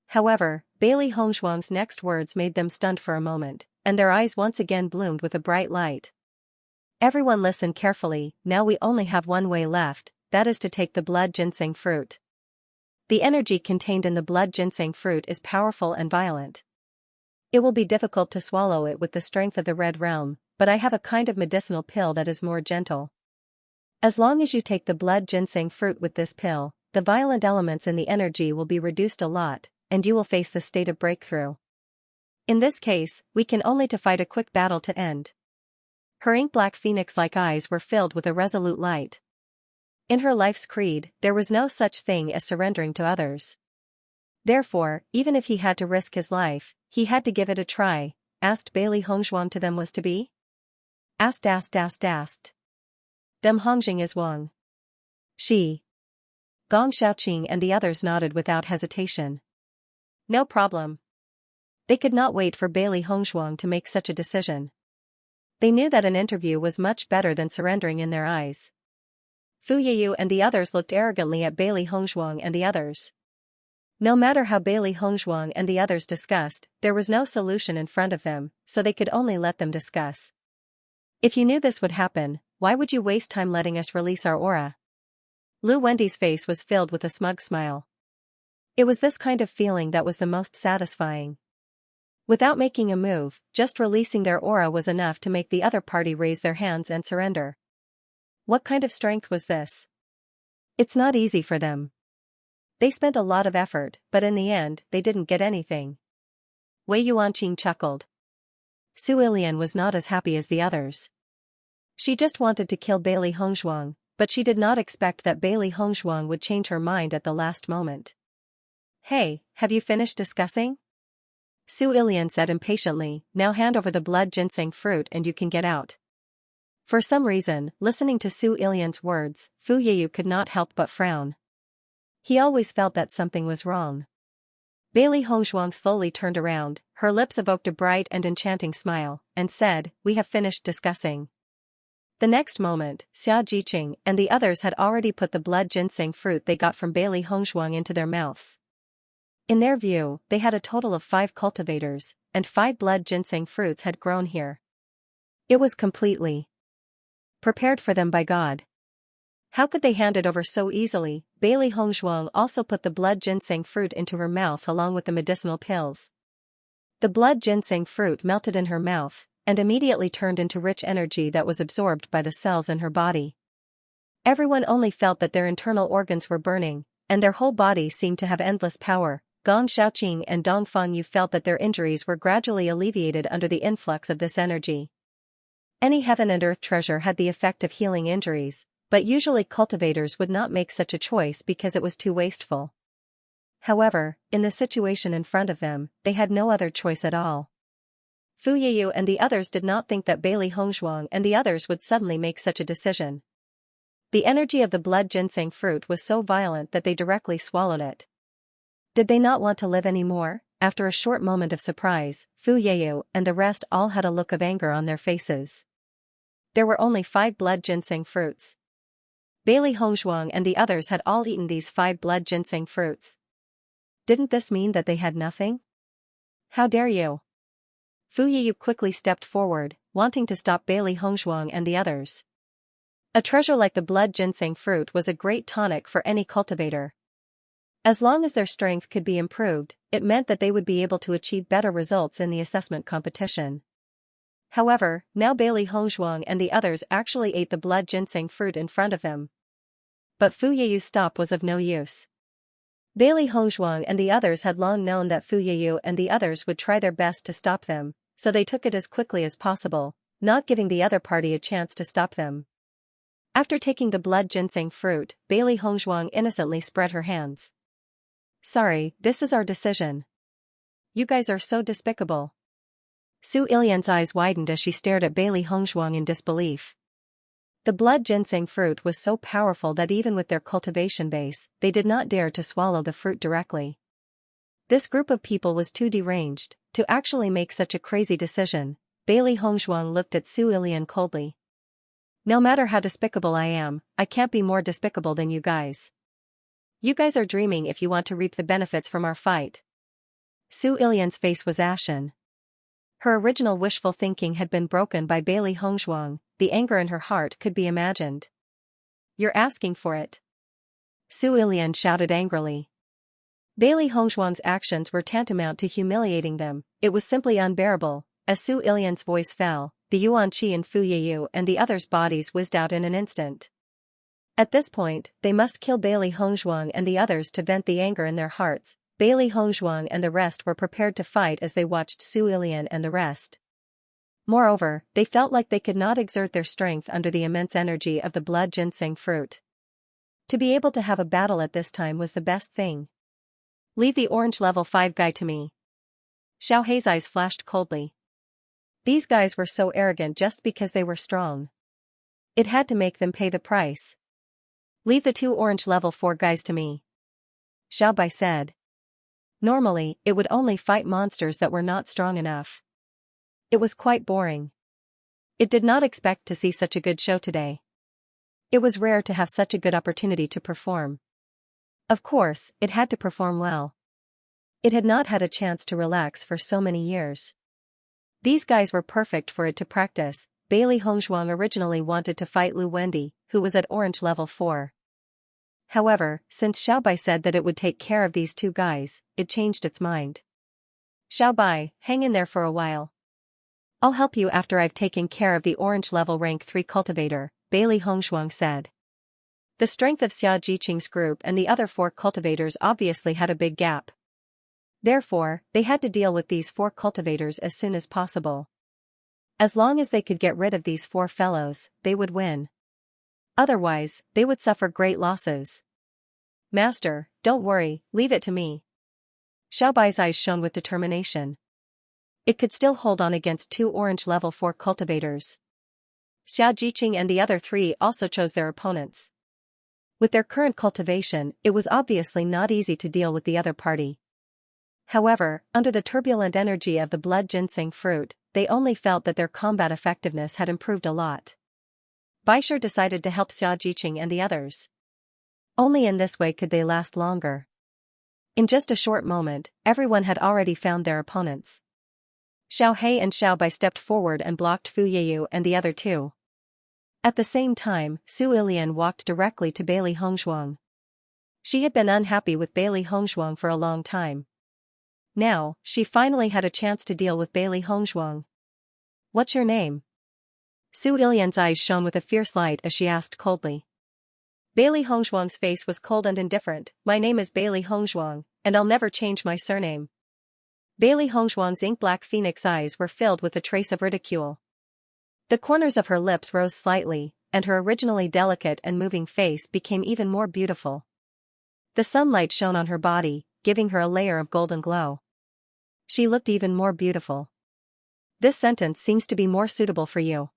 However, Bailey Hongzhuang's next words made them stunned for a moment, and their eyes once again bloomed with a bright light. Everyone listen carefully, now we only have one way left, that is to take the blood ginseng fruit. The energy contained in the blood ginseng fruit is powerful and violent. It will be difficult to swallow it with the strength of the Red Realm, but I have a kind of medicinal pill that is more gentle. As long as you take the blood ginseng fruit with this pill, the violent elements in the energy will be reduced a lot, and you will face the state of breakthrough. In this case, we can only to fight a quick battle to end. Her ink-black phoenix-like eyes were filled with a resolute light. In her life's creed, there was no such thing as surrendering to others. Therefore, even if he had to risk his life, he had to give it a try. Asked Bailey Hongzhuang to them was to be? Asked. Them Hongjing is Wang. She. Gong Xiaoqing and the others nodded without hesitation. No problem. They could not wait for Bailey Hongzhuang to make such a decision. They knew that an interview was much better than surrendering in their eyes. Fu Yeyu and the others looked arrogantly at Bailey Hongzhuang and the others. No matter how Bailey Hongzhuang and the others discussed, there was no solution in front of them, so they could only let them discuss. If you knew this would happen, why would you waste time letting us release our aura? Lu Wendy's face was filled with a smug smile. It was this kind of feeling that was the most satisfying. Without making a move, just releasing their aura was enough to make the other party raise their hands and surrender. What kind of strength was this? It's not easy for them. They spent a lot of effort, but in the end, they didn't get anything. Wei Yuanqing chuckled. Su Ilian was not as happy as the others. She just wanted to kill Bailey Hongzhuang, but she did not expect that Bailey Hongzhuang would change her mind at the last moment. Hey, have you finished discussing? Su Ilian said impatiently, now hand over the blood ginseng fruit and you can get out. For some reason, listening to Su Ilian's words, Fu Yeyu could not help but frown. He always felt that something was wrong. Bailey Hongzhuang slowly turned around, her lips evoked a bright and enchanting smile, and said, "We have finished discussing." The next moment, Xianxia and the others had already put the blood ginseng fruit they got from Bailey Hongzhuang into their mouths. In their view, they had a total of 5 cultivators, and 5 blood ginseng fruits had grown here. It was completely prepared for them by God. How could they hand it over so easily? Bailey Hongzhuang also put the blood ginseng fruit into her mouth along with the medicinal pills. The blood ginseng fruit melted in her mouth, and immediately turned into rich energy that was absorbed by the cells in her body. Everyone only felt that their internal organs were burning, and their whole body seemed to have endless power. Gong Xiaoqing and Dong Fangyu felt that their injuries were gradually alleviated under the influx of this energy. Any heaven and earth treasure had the effect of healing injuries, but usually cultivators would not make such a choice because it was too wasteful. However, in the situation in front of them, they had no other choice at all. Fu Yiyu and the others did not think that Bailey Hongzhuang and the others would suddenly make such a decision. The energy of the blood ginseng fruit was so violent that they directly swallowed it. Did they not want to live anymore? After a short moment of surprise, Fu Yiyu and the rest all had a look of anger on their faces. There were only 5 blood ginseng fruits. Bailey Hongzhuang and the others had all eaten these 5 blood ginseng fruits. Didn't this mean that they had nothing? How dare you? Fu Yiyu quickly stepped forward, wanting to stop Bailey Hongzhuang and the others. A treasure like the blood ginseng fruit was a great tonic for any cultivator. As long as their strength could be improved, it meant that they would be able to achieve better results in the assessment competition. However, now Bailey Hongzhuang and the others actually ate the blood ginseng fruit in front of them. But Fu Yiyu's stop was of no use. Bailey Hongzhuang and the others had long known that Fu Yiyu and the others would try their best to stop them, so they took it as quickly as possible, not giving the other party a chance to stop them. After taking the blood ginseng fruit, Bailey Hongzhuang innocently spread her hands. Sorry, this is our decision. You guys are so despicable. Su Ilian's eyes widened as she stared at Bailey Hongzhuang in disbelief. The blood ginseng fruit was so powerful that even with their cultivation base, they did not dare to swallow the fruit directly. This group of people was too deranged to actually make such a crazy decision. Bailey Hongzhuang looked at Su Ilian coldly. No matter how despicable I am, I can't be more despicable than you guys. You guys are dreaming if you want to reap the benefits from our fight. Su Ilian's face was ashen. Her original wishful thinking had been broken by Bailey Hongzhuang. The anger in her heart could be imagined. You're asking for it. Su Ilian shouted angrily. Bailey Hongzhuang's actions were tantamount to humiliating them. It was simply unbearable. As Su Ilian's voice fell, the Yuanqi and Fu Yiyu and the others' bodies whizzed out in an instant. At this point, they must kill Bailey Hongzhuang and the others to vent the anger in their hearts. Bailey Hongzhuang and the rest were prepared to fight as they watched Su Ilian and the rest. Moreover, they felt like they could not exert their strength under the immense energy of the blood ginseng fruit. To be able to have a battle at this time was the best thing. Leave the orange level 5 guy to me. Xiao Hei's eyes flashed coldly. These guys were so arrogant just because they were strong. It had to make them pay the price. Leave the 2 orange level 4 guys to me. Xiao Bai said. Normally, it would only fight monsters that were not strong enough. It was quite boring. It did not expect to see such a good show today. It was rare to have such a good opportunity to perform. Of course, it had to perform well. It had not had a chance to relax for so many years. These guys were perfect for it to practice. Bailey Hongzhuang originally wanted to fight Lu Wendi, who was at orange level 4. However, since Xiao Bai said that it would take care of these 2 guys, it changed its mind. Xiao Bai, hang in there for a while. I'll help you after I've taken care of the orange level rank 3 cultivator, Bailey Hongzhuang said. The strength of Xia Jiqing's group and the other 4 cultivators obviously had a big gap. Therefore, they had to deal with these 4 cultivators as soon as possible. As long as they could get rid of these 4 fellows, they would win. Otherwise, they would suffer great losses. Master, don't worry, leave it to me. Xiao Bai's eyes shone with determination. It could still hold on against 2 orange level 4 cultivators. Xia Jiqing and the other 3 also chose their opponents. With their current cultivation, it was obviously not easy to deal with the other party. However, under the turbulent energy of the blood ginseng fruit, they only felt that their combat effectiveness had improved a lot. Baisher decided to help Xia Jiqing and the others. Only in this way could they last longer. In just a short moment, everyone had already found their opponents. Xiao He and Xiao Bai stepped forward and blocked Fu Yeyu and the other two. At the same time, Su Ilian walked directly to Bailey Hongzhuang. She had been unhappy with Bailey Hongzhuang for a long time. Now, she finally had a chance to deal with Bailey Hongzhuang. "What's your name?" Su Ilian's eyes shone with a fierce light as she asked coldly. Bailey Hongzhuang's face was cold and indifferent. "My name is Bailey Hongzhuang, and I'll never change my surname." Bailey Hongzhuang's ink-black phoenix eyes were filled with a trace of ridicule. The corners of her lips rose slightly, and her originally delicate and moving face became even more beautiful. The sunlight shone on her body, giving her a layer of golden glow. She looked even more beautiful. "This sentence seems to be more suitable for you."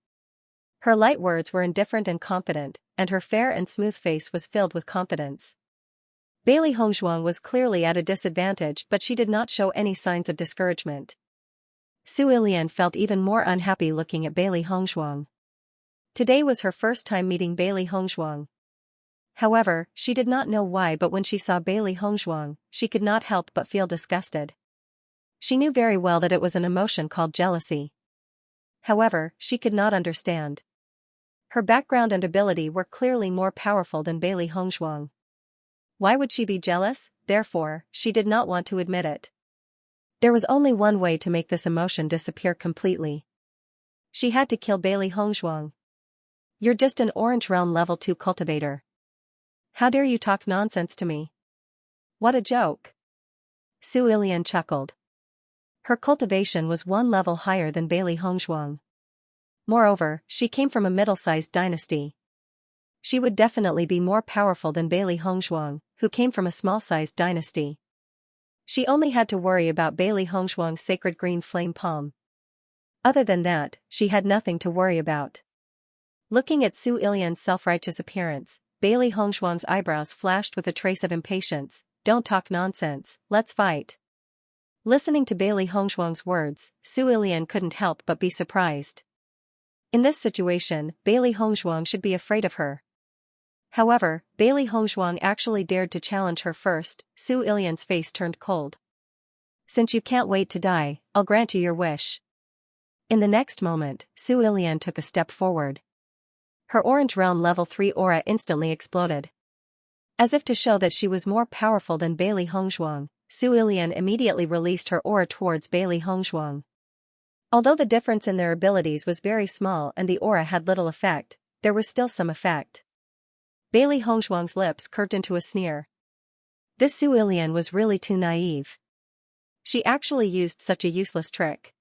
Her light words were indifferent and confident, and her fair and smooth face was filled with confidence. Bailey Hongzhuang was clearly at a disadvantage, but she did not show any signs of discouragement. Su Ilian felt even more unhappy looking at Bailey Hongzhuang. Today was her first time meeting Bailey Hongzhuang. However, she did not know why, but when she saw Bailey Hongzhuang, she could not help but feel disgusted. She knew very well that it was an emotion called jealousy. However, she could not understand. Her background and ability were clearly more powerful than Bailey Hongzhuang. Why would she be jealous? Therefore, she did not want to admit it. There was only one way to make this emotion disappear completely. She had to kill Bailey Hongzhuang. "You're just an Orange Realm level 2 cultivator. How dare you talk nonsense to me? What a joke." Su Ilian chuckled. Her cultivation was one level higher than Bailey Hongzhuang. Moreover, she came from a middle-sized dynasty. She would definitely be more powerful than Bailey Hongzhuang, who came from a small-sized dynasty. She only had to worry about Bailey Hongzhuang's sacred green flame palm. Other than that, she had nothing to worry about. Looking at Su Ilian's self-righteous appearance, Bailey Hongzhuang's eyebrows flashed with a trace of impatience. "Don't talk nonsense, let's fight." Listening to Bailey Hongzhuang's words, Su Ilian couldn't help but be surprised. In this situation, Bailey Hongzhuang should be afraid of her. However, Bailey Hongzhuang actually dared to challenge her first. Su Ilian's face turned cold. "Since you can't wait to die, I'll grant you your wish." In the next moment, Su Ilian took a step forward. Her Orange Realm level 3 aura instantly exploded. As if to show that she was more powerful than Bailey Hongzhuang, Su Ilian immediately released her aura towards Bailey Hongzhuang. Although the difference in their abilities was very small and the aura had little effect, there was still some effect. Bailey Hongzhuang's lips curved into a sneer. This Su Ilian was really too naive. She actually used such a useless trick.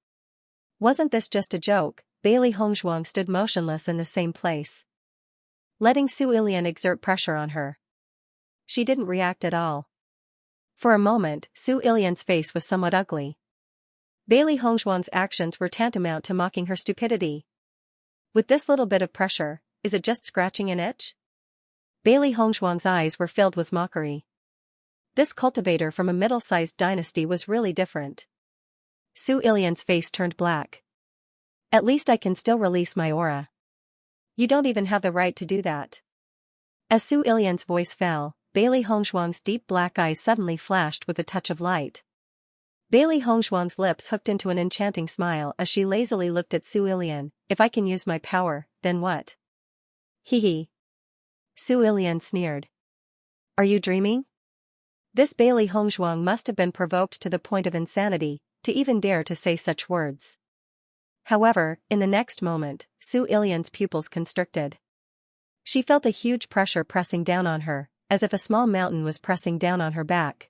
Wasn't this just a joke? Bailey Hongzhuang stood motionless in the same place, letting Su Ilian exert pressure on her. She didn't react at all. For a moment, Su Ilian's face was somewhat ugly. Bailey Hongzhuang's actions were tantamount to mocking her stupidity. With this little bit of pressure, is it just scratching an itch? Bailey Hongzhuang's eyes were filled with mockery. This cultivator from a middle-sized dynasty was really different. Su Ilian's face turned black. "At least I can still release my aura. You don't even have the right to do that." As Su Ilian's voice fell, Bailey Hongzhuang's deep black eyes suddenly flashed with a touch of light. Bailey Hongzhuang's lips hooked into an enchanting smile as she lazily looked at Su Ilian. "If I can use my power, then what?" "Hee hee." Su Ilian sneered. "Are you dreaming?" This Bailey Hongzhuang must have been provoked to the point of insanity, to even dare to say such words. However, in the next moment, Su Ilian's pupils constricted. She felt a huge pressure pressing down on her, as if a small mountain was pressing down on her back.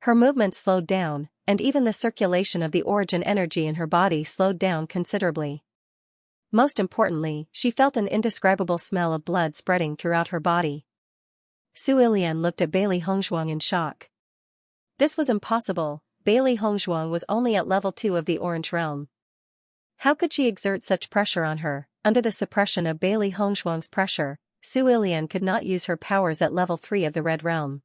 Her movements slowed down, and even the circulation of the origin energy in her body slowed down considerably. Most importantly, she felt an indescribable smell of blood spreading throughout her body. Su Ilian looked at Bailey Hongzhuang in shock. This was impossible. Bailey Hongzhuang was only at level 2 of the Orange Realm. How could she exert such pressure on her? Under the suppression of Bailey Hongzhuang's pressure, Su Ilian could not use her powers at level 3 of the Red Realm.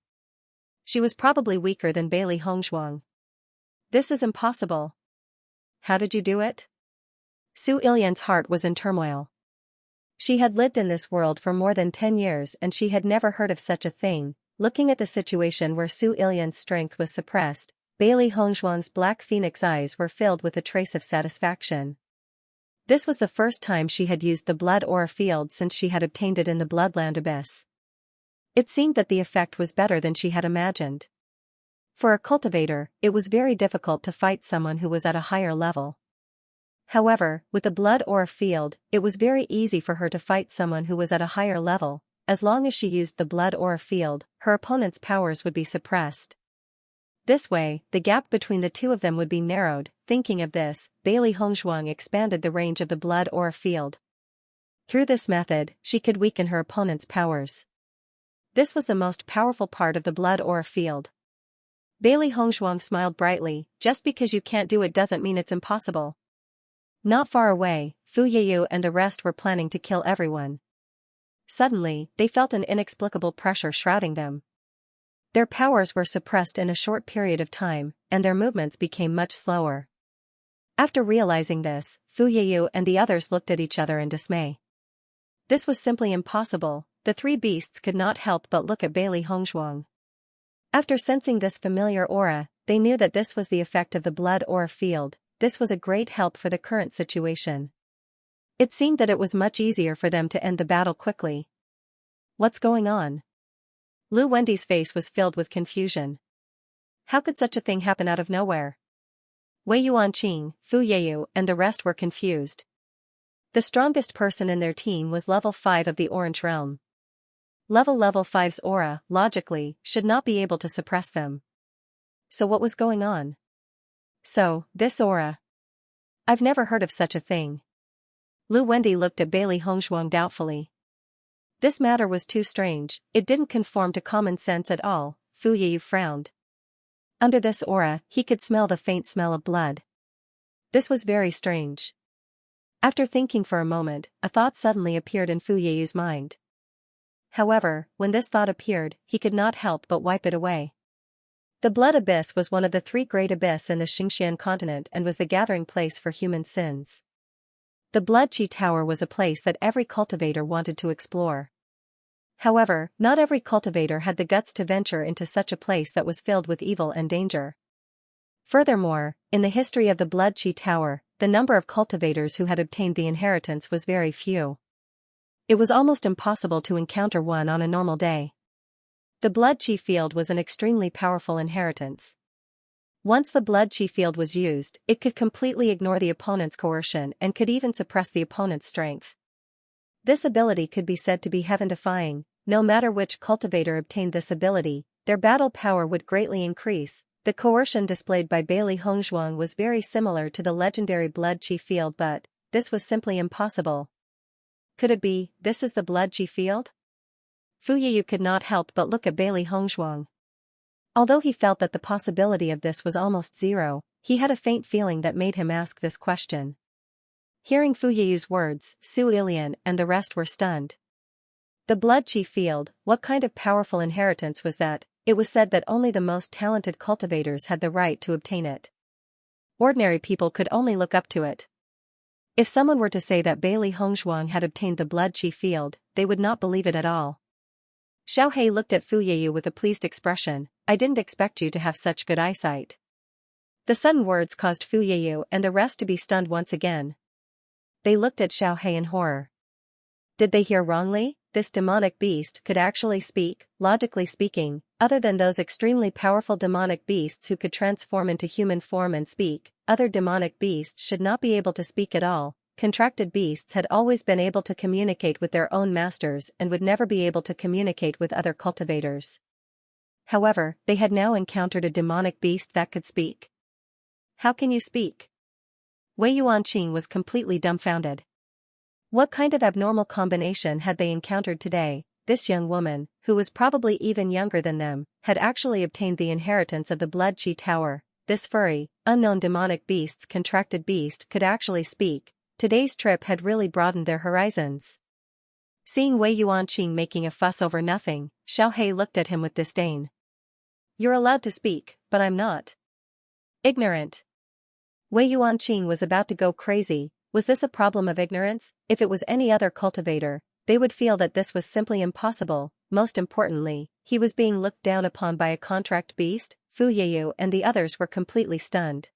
She was probably weaker than Bailey Hongzhuang. This is impossible. How did you do it? Su Ilian's heart was in turmoil. She had lived in this world for more than 10 years and she had never heard of such a thing, Looking at the situation where Su Ilian's strength was suppressed, Bailey Hongzhuang's black phoenix eyes were filled with a trace of satisfaction. This was the first time she had used the blood aura field since she had obtained it in the Bloodland Abyss. It seemed that the effect was better than she had imagined. For a cultivator, it was very difficult to fight someone who was at a higher level. However, with the blood aura field, it was very easy for her to fight someone who was at a higher level. As long as she used the blood aura field, her opponent's powers would be suppressed. This way, the gap between the two of them would be narrowed. Thinking of this, Bailey Hongzhuang expanded the range of the blood aura field. Through this method, she could weaken her opponent's powers. This was the most powerful part of the blood aura field. Bailey Hongzhuang smiled brightly. Just because you can't do it doesn't mean it's impossible. Not far away, Fu Yeyu and the rest were planning to kill everyone. Suddenly, they felt an inexplicable pressure shrouding them. Their powers were suppressed in a short period of time, and their movements became much slower. After realizing this, Fu Yeyu and the others looked at each other in dismay. This was simply impossible. The three beasts could not help but look at Bailey Hongzhuang. After sensing this familiar aura, they knew that this was the effect of the blood aura field. This was a great help for the current situation. It seemed that it was much easier for them to end the battle quickly. What's going on? Lu Wendy's face was filled with confusion. How could such a thing happen out of nowhere? Wei Yuanqing, Fu Yeyu, and the rest were confused. The strongest person in their team was level 5 of the Orange Realm. Level 5's aura, logically, should not be able to suppress them. So what was going on? So, this aura. I've never heard of such a thing. Lu Wendy looked at Bailey Hongzhuang doubtfully. This matter was too strange, it didn't conform to common sense at all. Fu Yeyu frowned. Under this aura, he could smell the faint smell of blood. This was very strange. After thinking for a moment, a thought suddenly appeared in Fu Yeyu's mind. However, when this thought appeared, he could not help but wipe it away. The Blood Abyss was one of the 3 great abysses in the Xianxia continent and was the gathering place for human sins. The Blood Qi Tower was a place that every cultivator wanted to explore. However, not every cultivator had the guts to venture into such a place that was filled with evil and danger. Furthermore, in the history of the Blood Qi Tower, the number of cultivators who had obtained the inheritance was very few. It was almost impossible to encounter one on a normal day. The Blood Qi field was an extremely powerful inheritance. Once the Blood Qi field was used, it could completely ignore the opponent's coercion and could even suppress the opponent's strength. This ability could be said to be heaven-defying. No matter which cultivator obtained this ability, their battle power would greatly increase. The coercion displayed by Bailey Hongzhuang was very similar to the legendary Blood Qi field, but this was simply impossible. Could it be, this is the Blood Qi field? Fu Yeyu could not help but look at Bailey Hongzhuang. Although he felt that the possibility of this was almost zero, he had a faint feeling that made him ask this question. Hearing Fu Yeyu's words, Su Ilian and the rest were stunned. The Blood Qi field, what kind of powerful inheritance was that? It was said that only the most talented cultivators had the right to obtain it. Ordinary people could only look up to it. If someone were to say that Bailey Hongzhuang had obtained the Blood Qi field, they would not believe it at all. Xiaohei looked at Fu Yeyu with a pleased expression. I didn't expect you to have such good eyesight. The sudden words caused Fu Yeyu and the rest to be stunned once again. They looked at Xiaohei in horror. Did they hear wrongly? This demonic beast could actually speak. Logically speaking, other than those extremely powerful demonic beasts who could transform into human form and speak, other demonic beasts should not be able to speak at all. Contracted beasts had always been able to communicate with their own masters and would never be able to communicate with other cultivators. However, they had now encountered a demonic beast that could speak. How can you speak? Wei Yuanqing was completely dumbfounded. What kind of abnormal combination had they encountered today? This young woman, who was probably even younger than them, had actually obtained the inheritance of the Blood Qi Tower. This furry, unknown demonic beast's contracted beast could actually speak. Today's trip had really broadened their horizons. Seeing Wei Yuanqing making a fuss over nothing, Xiaohei looked at him with disdain. You're allowed to speak, but I'm not. Ignorant. Wei Yuanqing was about to go crazy. Was this a problem of ignorance? If it was any other cultivator, they would feel that this was simply impossible. Most importantly, he was being looked down upon by a contract beast? Fu Yeyu and the others were completely stunned.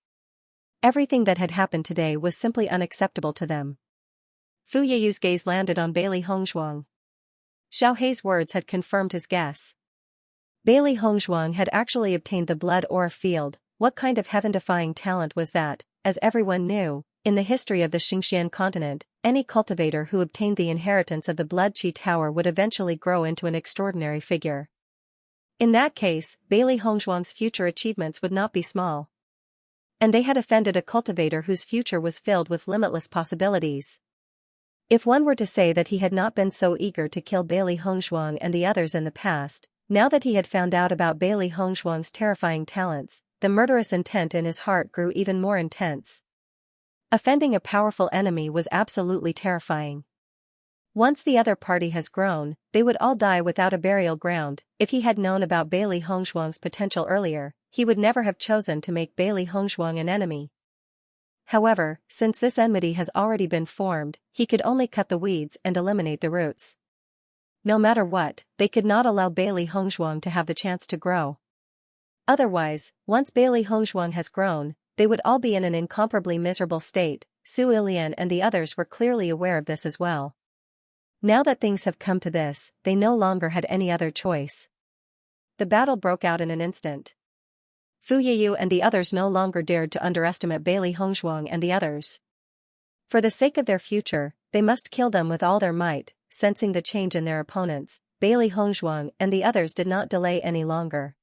Everything that had happened today was simply unacceptable to them. Fu Yeyu's gaze landed on Bailey Hongzhuang. Xiao Hei's words had confirmed his guess. Bailey Hongzhuang had actually obtained the blood aura field. What kind of heaven-defying talent was that? As everyone knew, in the history of the Xianxia continent, any cultivator who obtained the inheritance of the blood chi tower would eventually grow into an extraordinary figure. In that case, Bailey Hongzhuang's future achievements would not be small. And they had offended a cultivator whose future was filled with limitless possibilities. If one were to say that he had not been so eager to kill Bailey Hongzhuang and the others in the past, now that he had found out about Bailey Hongzhuang's terrifying talents, the murderous intent in his heart grew even more intense. Offending a powerful enemy was absolutely terrifying. Once the other party has grown, they would all die without a burial ground. If he had known about Bailey Hongzhuang's potential earlier, he would never have chosen to make Bailey Hongzhuang an enemy. However, since this enmity has already been formed, he could only cut the weeds and eliminate the roots. No matter what, they could not allow Bailey Hongzhuang to have the chance to grow. Otherwise, once Bailey Hongzhuang has grown, they would all be in an incomparably miserable state. Su Ilian and the others were clearly aware of this as well. Now that things have come to this, they no longer had any other choice. The battle broke out in an instant. Fu Yeyu and the others no longer dared to underestimate Bailey Hongzhuang and the others. For the sake of their future, they must kill them with all their might. Sensing the change in their opponents, Bailey Hongzhuang and the others did not delay any longer.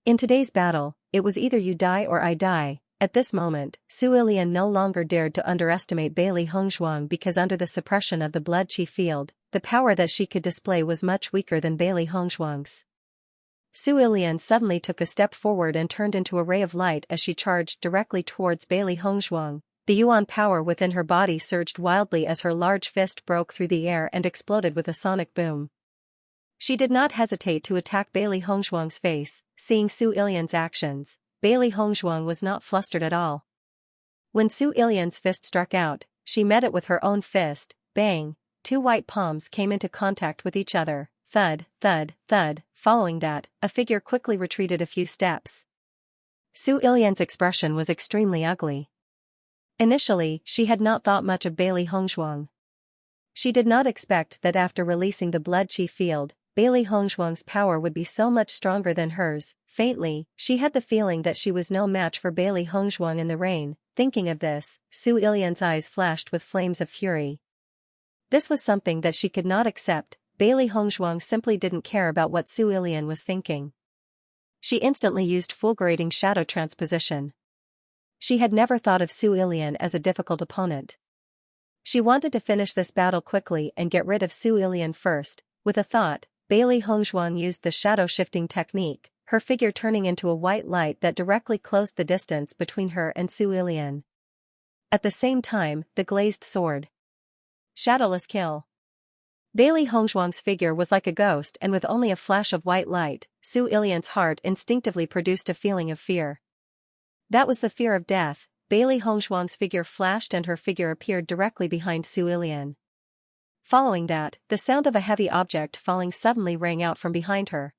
In today's battle, it was either you die or I die. At this moment, Su Ilian no longer dared to underestimate Bailey Hongzhuang because under the suppression of the blood chi field, the power that she could display was much weaker than Bailey Hongzhuang's. Su Ilian suddenly took a step forward and turned into a ray of light as she charged directly towards Bailey Hongzhuang. The yuan power within her body surged wildly as her large fist broke through the air and exploded with a sonic boom. She did not hesitate to attack Bailey Hongzhuang's face. Seeing Su Ilian's actions, Bailey Hongzhuang was not flustered at all. When Su Ilian's fist struck out, she met it with her own fist. Bang! Two white palms came into contact with each other. Thud, thud, thud. Following that, a figure quickly retreated a few steps. Su Ilian's expression was extremely ugly. Initially, she had not thought much of Bailey Hongzhuang. She did not expect that after releasing the blood chi field, Bailey Hongzhuang's power would be so much stronger than hers. Faintly, she had the feeling that she was no match for Bailey Hongzhuang in the rain. Thinking of this, Su Ilian's eyes flashed with flames of fury. This was something that she could not accept. Bailey Hongzhuang simply didn't care about what Su Ilian was thinking. She instantly used fulgurating shadow transposition. She had never thought of Su Ilian as a difficult opponent. She wanted to finish this battle quickly and get rid of Su Ilian first. With a thought, Bailey Hongzhuang used the shadow shifting technique, her figure turning into a white light that directly closed the distance between her and Su Ilian. At the same time, the glazed sword. Shadowless kill. Bailey Hongzhuang's figure was like a ghost, and with only a flash of white light, Su Ilian's heart instinctively produced a feeling of fear. That was the fear of death. Bailey Hongzhuang's figure flashed and her figure appeared directly behind Su Ilian. Following that, the sound of a heavy object falling suddenly rang out from behind her.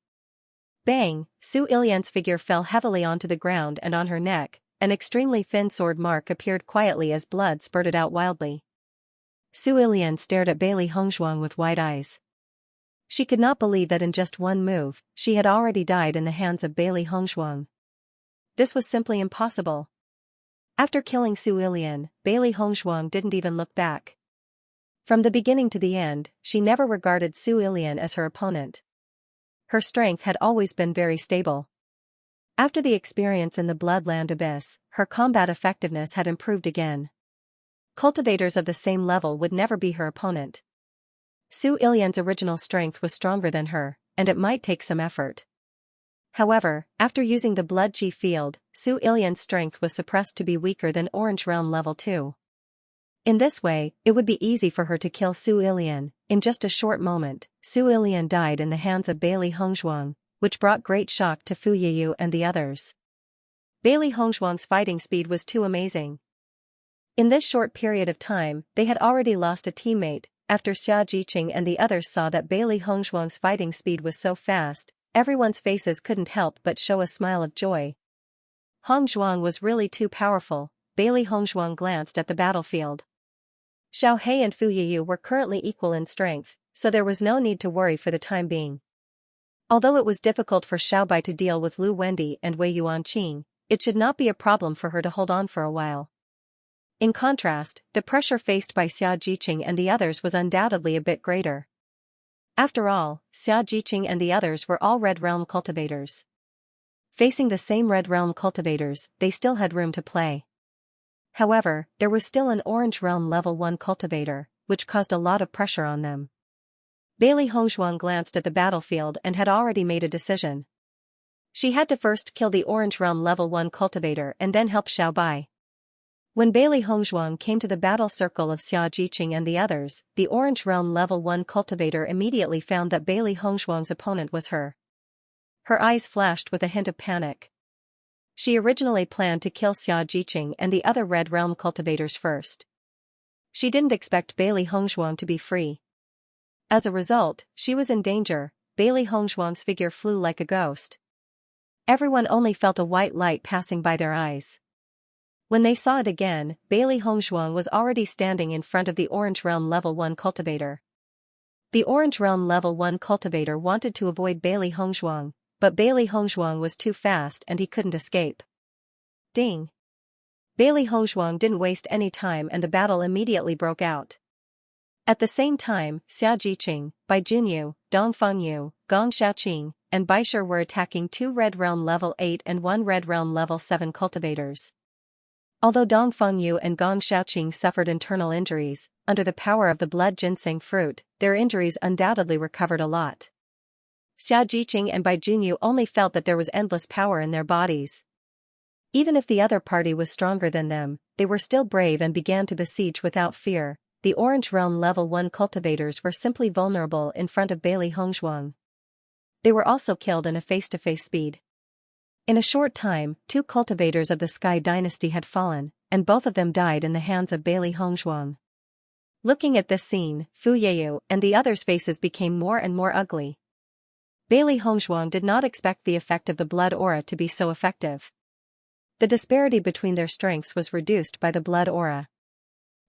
Bang! Su Ilian's figure fell heavily onto the ground, and on her neck, an extremely thin sword mark appeared quietly as blood spurted out wildly. Su Ilian stared at Bailey Hongzhuang with wide eyes. She could not believe that in just one move, she had already died in the hands of Bailey Hongzhuang. This was simply impossible. After killing Su Ilian, Bailey Hongzhuang didn't even look back. From the beginning to the end, she never regarded Su Ilian as her opponent. Her strength had always been very stable. After the experience in the Bloodland Abyss, her combat effectiveness had improved again. Cultivators of the same level would never be her opponent. Su Ilian's original strength was stronger than her, and it might take some effort. However, after using the blood chi field, Su Ilian's strength was suppressed to be weaker than Orange Realm Level 2. In this way, it would be easy for her to kill Su Ilian. In just a short moment, Su Ilian died in the hands of Bailey Hongzhuang, which brought great shock to Fu Yeyu and the others. Bailey Hongzhuang's fighting speed was too amazing. In this short period of time, they had already lost a teammate. After Xianxia and the others saw that Bailey Hongzhuang's fighting speed was so fast, everyone's faces couldn't help but show a smile of joy. Hong Zhuang was really too powerful. Bailey Hongzhuang glanced at the battlefield. Xiao He and Fu Yiyu were currently equal in strength, so there was no need to worry for the time being. Although it was difficult for Xiaobai to deal with Lu Wendi and Wei Yuanqing, it should not be a problem for her to hold on for a while. In contrast, the pressure faced by Xia Jiqing and the others was undoubtedly a bit greater. After all, Xia Jiqing and the others were all Red Realm cultivators. Facing the same Red Realm cultivators, they still had room to play. However, there was still an Orange Realm level 1 cultivator, which caused a lot of pressure on them. Bailey Hongzhuang glanced at the battlefield and had already made a decision. She had to first kill the Orange Realm level 1 cultivator and then help Xiaobai. When Bailey Hongzhuang came to the battle circle of Xia Jiqing and the others, the Orange Realm level 1 cultivator immediately found that Bailey Hongzhuang's opponent was her. Her eyes flashed with a hint of panic. She originally planned to kill Xia Jiqing and the other Red Realm cultivators first. She didn't expect Bailey Hongzhuang to be free. As a result, she was in danger. Bailey Hongzhuang's figure flew like a ghost. Everyone only felt a white light passing by their eyes. When they saw it again, Bailey Hongzhuang was already standing in front of the Orange Realm level 1 cultivator. The Orange Realm level 1 cultivator wanted to avoid Bailey Hongzhuang, but Bailey Hongzhuang was too fast and he couldn't escape. Ding! Bailey Hongzhuang didn't waste any time and the battle immediately broke out. At the same time, Xia Jiqing, Bai Junyu, Dong Fengyu, Gong Xiaoqing, and Bai Shi were attacking 2 Red Realm level 8 and 1 Red Realm level 7 cultivators. Although Dong Fengyu and Gong Xiaoqing suffered internal injuries, under the power of the blood ginseng fruit, their injuries undoubtedly recovered a lot. Xia Jiqing and Bai Junyu only felt that there was endless power in their bodies. Even if the other party was stronger than them, they were still brave and began to besiege without fear. The Orange Realm level 1 cultivators were simply vulnerable in front of Bailey Hongzhuang. They were also killed in a face-to-face speed. In a short time, 2 cultivators of the Sky Dynasty had fallen, and both of them died in the hands of Bailey Hongzhuang. Looking at this scene, Fu Yiyu and the others' faces became more and more ugly. Bailey Hongzhuang did not expect the effect of the blood aura to be so effective. The disparity between their strengths was reduced by the blood aura.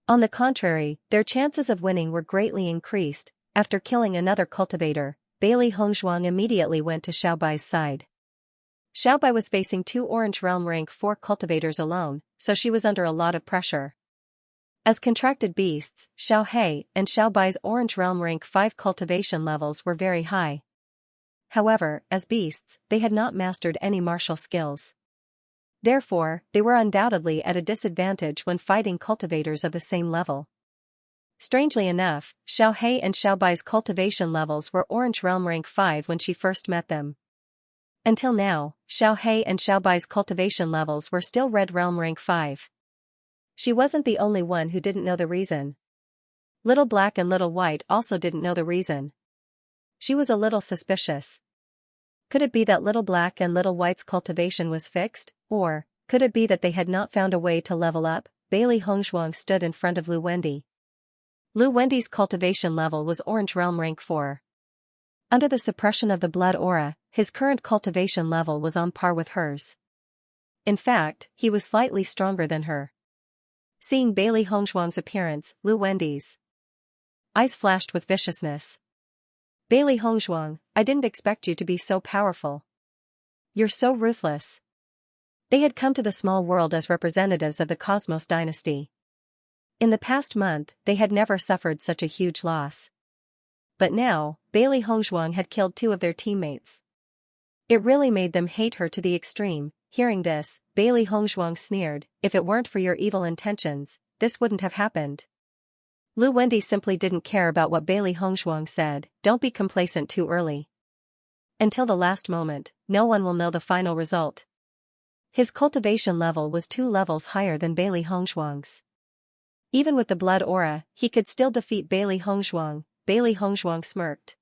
On the contrary, their chances of winning were greatly increased. After killing another cultivator, Bailey Hongzhuang immediately went to Xiaobai's side. Xiaobai was facing 2 Orange Realm rank 4 cultivators alone, so she was under a lot of pressure. As contracted beasts, Xiao He and Xiaobai's Orange Realm rank 5 cultivation levels were very high. However, as beasts, they had not mastered any martial skills. Therefore, they were undoubtedly at a disadvantage when fighting cultivators of the same level. Strangely enough, Xiao He and Xiaobai's cultivation levels were Orange Realm rank 5 when she first met them. Until now, Xiao He and Xiaobai's cultivation levels were still Red Realm rank 5. She wasn't the only one who didn't know the reason. Little Black and Little White also didn't know the reason. She was a little suspicious. Could it be that Little Black and Little White's cultivation was fixed, or could it be that they had not found a way to level up? Bailey Hongzhuang stood in front of Lu Wendi. Lu Wendi's cultivation level was Orange Realm rank 4. Under the suppression of the blood aura, his current cultivation level was on par with hers. In fact, he was slightly stronger than her. Seeing Bailey Hongzhuang's appearance, Lu Wendi's eyes flashed with viciousness. Bailey Hongzhuang, I didn't expect you to be so powerful. You're so ruthless. They had come to the small world as representatives of the Cosmos dynasty. In the past month, they had never suffered such a huge loss. But now, Bailey Hongzhuang had killed 2 of their teammates. It really made them hate her to the extreme. Hearing this, Bailey Hongzhuang sneered, if it weren't for your evil intentions, this wouldn't have happened. Lu Wendi simply didn't care about what Bailey Hongzhuang said, don't be complacent too early. Until the last moment, no one will know the final result. His cultivation level was 2 levels higher than Bailey Hongzhuang's. Even with the blood aura, he could still defeat Bailey Hongzhuang. Bailey Hongzhuang smirked.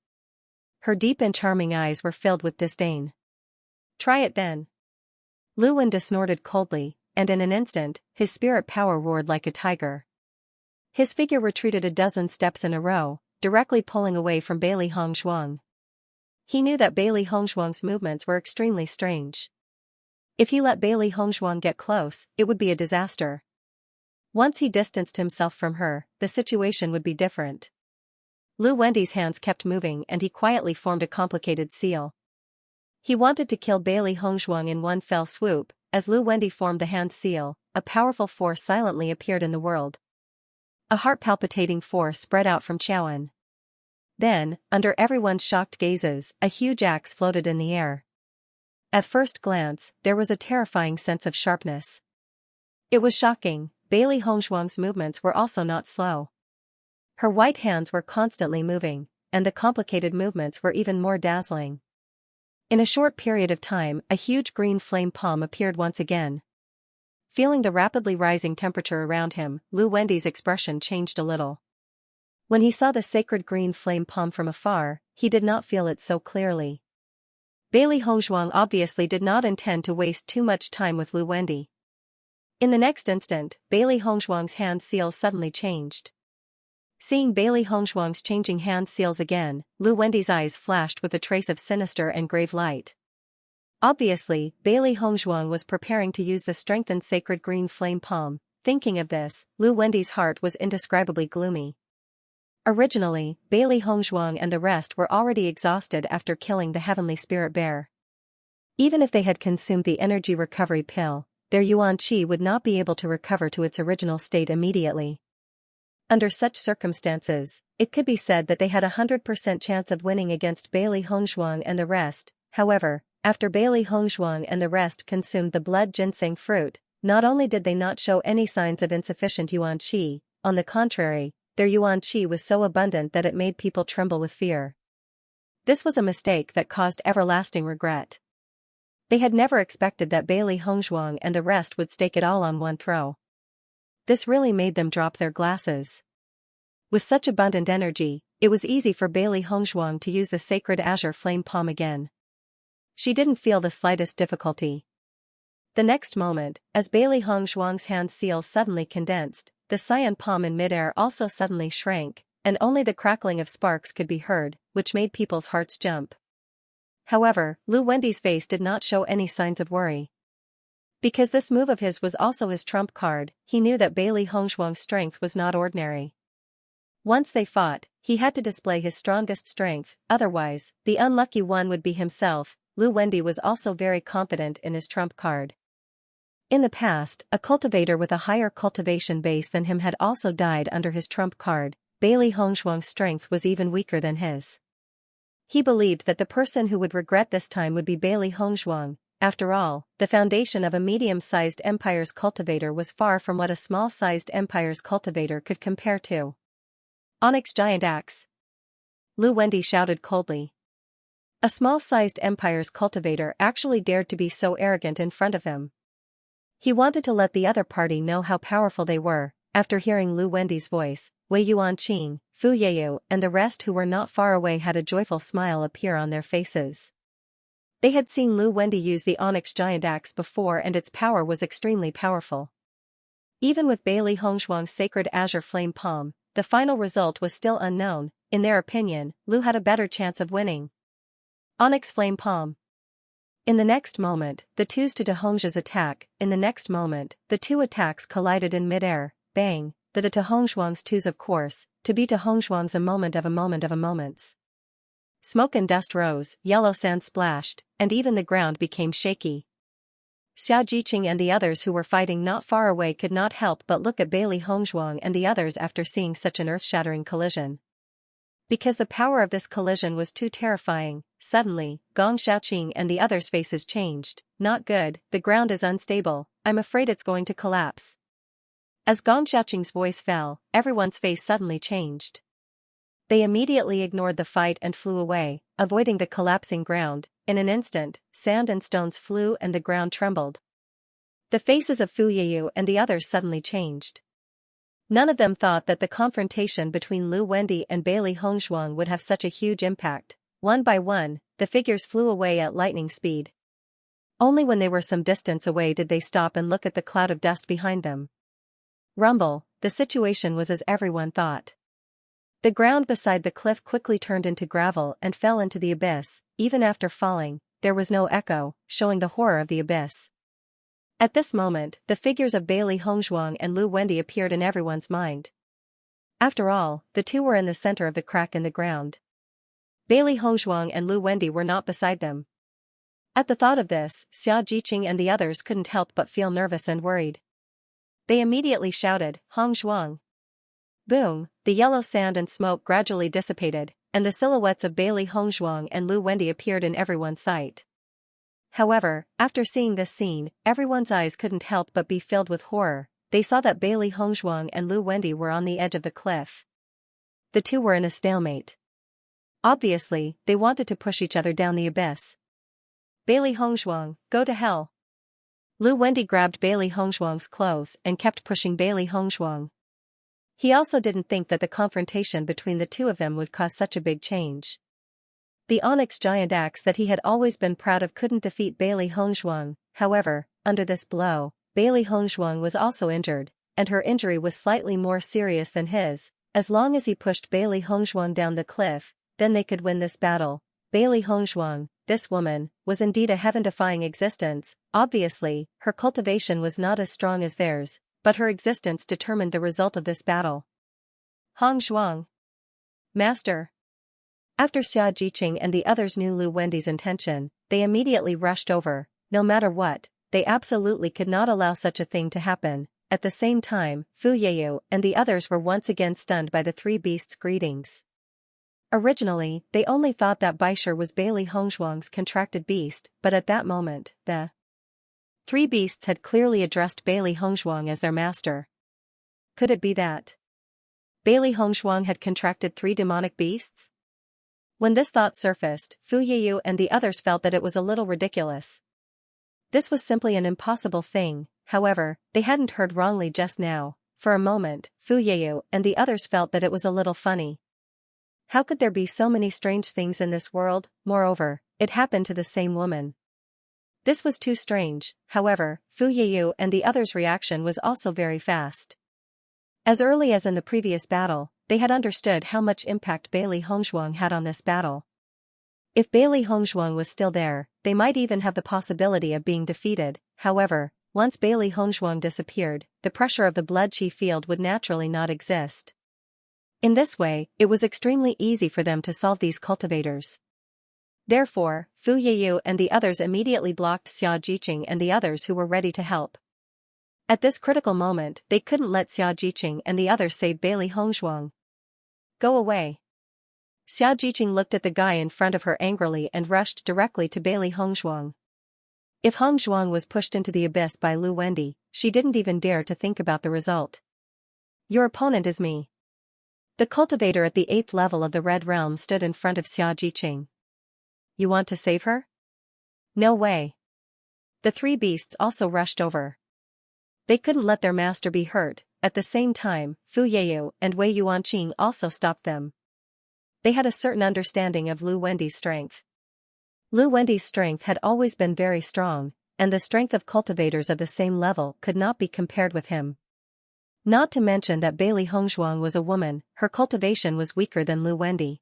Her deep and charming eyes were filled with disdain. Try it then. Lu Wendi snorted coldly, and in an instant, his spirit power roared like a tiger. His figure retreated a dozen steps in a row, directly pulling away from Bailey Hongzhuang. He knew that Bailey Hongzhuang's movements were extremely strange. If he let Bailey Hongzhuang get close, it would be a disaster. Once he distanced himself from her, the situation would be different. Lu Wendy's hands kept moving and he quietly formed a complicated seal. He wanted to kill Bailey Hongzhuang in one fell swoop. As Lu Wendy formed the hand seal, a powerful force silently appeared in the world. A heart-palpitating force spread out from Chaoan. Then, under everyone's shocked gazes, a huge axe floated in the air. At first glance, there was a terrifying sense of sharpness. It was shocking. Bailey Hongzhuang's movements were also not slow. Her white hands were constantly moving, and the complicated movements were even more dazzling. In a short period of time, a huge green flame palm appeared once again. Feeling the rapidly rising temperature around him, Lu Wendy's expression changed a little. When he saw the sacred green flame palm from afar, he did not feel it so clearly. Bailey Hongzhuang obviously did not intend to waste too much time with Lu Wendy. In the next instant, Bailey Hongzhuang's hand seals suddenly changed. Seeing Bailey Hongzhuang's changing hand seals again, Lu Wendy's eyes flashed with a trace of sinister and grave light. Obviously, Bailey Hongzhuang was preparing to use the strengthened sacred green flame palm. Thinking of this, Lu Wendy's heart was indescribably gloomy. Originally, Bailey Hongzhuang and the rest were already exhausted after killing the heavenly spirit bear. Even if they had consumed the energy recovery pill, their yuan qi would not be able to recover to its original state immediately. Under such circumstances, it could be said that they had 100% chance of winning against Bailey Hongzhuang and the rest. However, after Bailey Hongzhuang and the rest consumed the blood ginseng fruit, not only did they not show any signs of insufficient yuan qi, on the contrary, their yuan qi was so abundant that it made people tremble with fear. This was a mistake that caused everlasting regret. They had never expected that Bailey Hongzhuang and the rest would stake it all on one throw. This really made them drop their glasses. With such abundant energy, it was easy for Bailey Hongzhuang to use the sacred azure flame palm again. She didn't feel the slightest difficulty. The next moment, as Bailey Hongzhuang's hand seals suddenly condensed, the cyan palm in midair also suddenly shrank, and only the crackling of sparks could be heard, which made people's hearts jump. However, Lu Wendy's face did not show any signs of worry. Because this move of his was also his trump card, he knew that Bailey Hongzhuang's strength was not ordinary. Once they fought, he had to display his strongest strength, otherwise, the unlucky one would be himself. Lu Wendy was also very confident in his trump card. In the past, a cultivator with a higher cultivation base than him had also died under his trump card. Bailey Hongzhuang's strength was even weaker than his. He believed that the person who would regret this time would be Bailey Hongzhuang. After all, the foundation of a medium-sized empire's cultivator was far from what a small-sized empire's cultivator could compare to. Onyx giant axe. Lu Wendy shouted coldly. A small-sized empire's cultivator actually dared to be so arrogant in front of him. He wanted to let the other party know how powerful they were. After hearing Lu Wendy's voice, Wei Yuanqing, Fu Yeyu, and the rest who were not far away had a joyful smile appear on their faces. They had seen Lu Wendy use the onyx giant axe before and its power was extremely powerful. Even with Bailey Hongzhuang's sacred azure flame palm, the final result was still unknown. In their opinion, Lu had a better chance of winning. Onyx flame palm. In the next moment, the two stood to Hongzhu's attack. In the next moment, the two attacks collided in midair. Bang, the to Hongzhuang's twos of course, to be to Hongzhuang's a moment of moments. Smoke and dust rose, yellow sand splashed, and even the ground became shaky. Xianxia and the others who were fighting not far away could not help but look at Bailey Hongzhuang and the others after seeing such an earth-shattering collision. Because the power of this collision was too terrifying, suddenly, Gong Xiaoqing and the others' faces changed. Not good, the ground is unstable, I'm afraid it's going to collapse. As Gong Xiaoqing's voice fell, everyone's face suddenly changed. They immediately ignored the fight and flew away, avoiding the collapsing ground. In an instant, sand and stones flew and the ground trembled. The faces of Fu Yeyu and the others suddenly changed. None of them thought that the confrontation between Lu Wendy and Bailey Hongzhuang would have such a huge impact. One by one, the figures flew away at lightning speed. Only when they were some distance away did they stop and look at the cloud of dust behind them. Rumble, the situation was as everyone thought. The ground beside the cliff quickly turned into gravel and fell into the abyss. Even after falling, there was no echo, showing the horror of the abyss. At this moment, the figures of Bailey Hongzhuang and Lu Wendy appeared in everyone's mind. After all, the two were in the center of the crack in the ground. Bailey Hongzhuang and Lu Wendy were not beside them. At the thought of this, Xianxia and the others couldn't help but feel nervous and worried. They immediately shouted, "Hongzhuang!" Boom, the yellow sand and smoke gradually dissipated, and the silhouettes of Bailey Hongzhuang and Lu Wendy appeared in everyone's sight. However, after seeing this scene, everyone's eyes couldn't help but be filled with horror. They saw that Bailey Hongzhuang and Lu Wendy were on the edge of the cliff. The two were in a stalemate. Obviously, they wanted to push each other down the abyss. "Bailey Hongzhuang, go to hell!" Lu Wendy grabbed Bailey Hongzhuang's clothes and kept pushing Bailey Hongzhuang. He also didn't think that the confrontation between the two of them would cause such a big change. The onyx giant axe that he had always been proud of couldn't defeat Bailey Hongzhuang. However, under this blow, Bailey Hongzhuang was also injured, and her injury was slightly more serious than his. As long as he pushed Bailey Hongzhuang down the cliff, then they could win this battle. Bailey Hongzhuang, this woman, was indeed a heaven-defying existence. Obviously, her cultivation was not as strong as theirs, but her existence determined the result of this battle. "Hongzhuang! Master!" After Xianxia and the others knew Lu Wendy's intention, they immediately rushed over. No matter what, they absolutely could not allow such a thing to happen. At the same time, Fu Yeyu and the others were once again stunned by the three beasts' greetings. Originally, they only thought that Baisher was Bailey Hongzhuang's contracted beast, but at that moment, the three beasts had clearly addressed Bailey Hongzhuang as their master. Could it be that Bailey Hongzhuang had contracted three demonic beasts? When this thought surfaced, Fu Yeyu and the others felt that it was a little ridiculous. This was simply an impossible thing. However, they hadn't heard wrongly just now. For a moment, Fu Yeyu and the others felt that it was a little funny. How could there be so many strange things in this world? Moreover, it happened to the same woman. This was too strange. However, Fu Yeyu and the others' reaction was also very fast. As early as in the previous battle, they had understood how much impact Bailey Hongzhuang had on this battle. If Bailey Hongzhuang was still there, they might even have the possibility of being defeated. However, once Bailey Hongzhuang disappeared, the pressure of the blood chi field would naturally not exist. In this way, it was extremely easy for them to solve these cultivators. Therefore, Fu Yeyu and the others immediately blocked Xianxia and the others who were ready to help. At this critical moment, they couldn't let Xianxia and the others save Bailey Hongzhuang. "Go away." Xianxia looked at the guy in front of her angrily and rushed directly to Bailey Hongzhuang. If Hongzhuang was pushed into the abyss by Lu Wendy, she didn't even dare to think about the result. "Your opponent is me." The cultivator at the 8th level of the Red Realm stood in front of Xianxia. "You want to save her?" "No way." The three beasts also rushed over. They couldn't let their master be hurt. At the same time, Fu Yeyu and Wei Yuanqing also stopped them. They had a certain understanding of Lu Wendy's strength. Lu Wendy's strength had always been very strong, and the strength of cultivators of the same level could not be compared with him. Not to mention that Bailey Hongzhuang was a woman, her cultivation was weaker than Lu Wendy.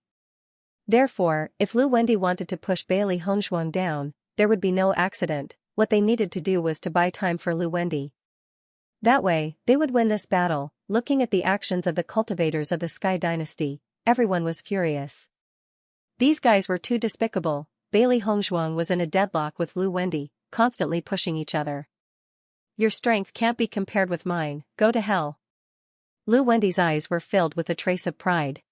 Therefore, if Lu Wendy wanted to push Bailey Hongzhuang down, there would be no accident. What they needed to do was to buy time for Lu Wendy. That way, they would win this battle. Looking at the actions of the cultivators of the Sky Dynasty, everyone was furious. These guys were too despicable. Bailey Hongzhuang was in a deadlock with Lu Wendy, constantly pushing each other. "Your strength can't be compared with mine, go to hell." Lu Wendy's eyes were filled with a trace of pride.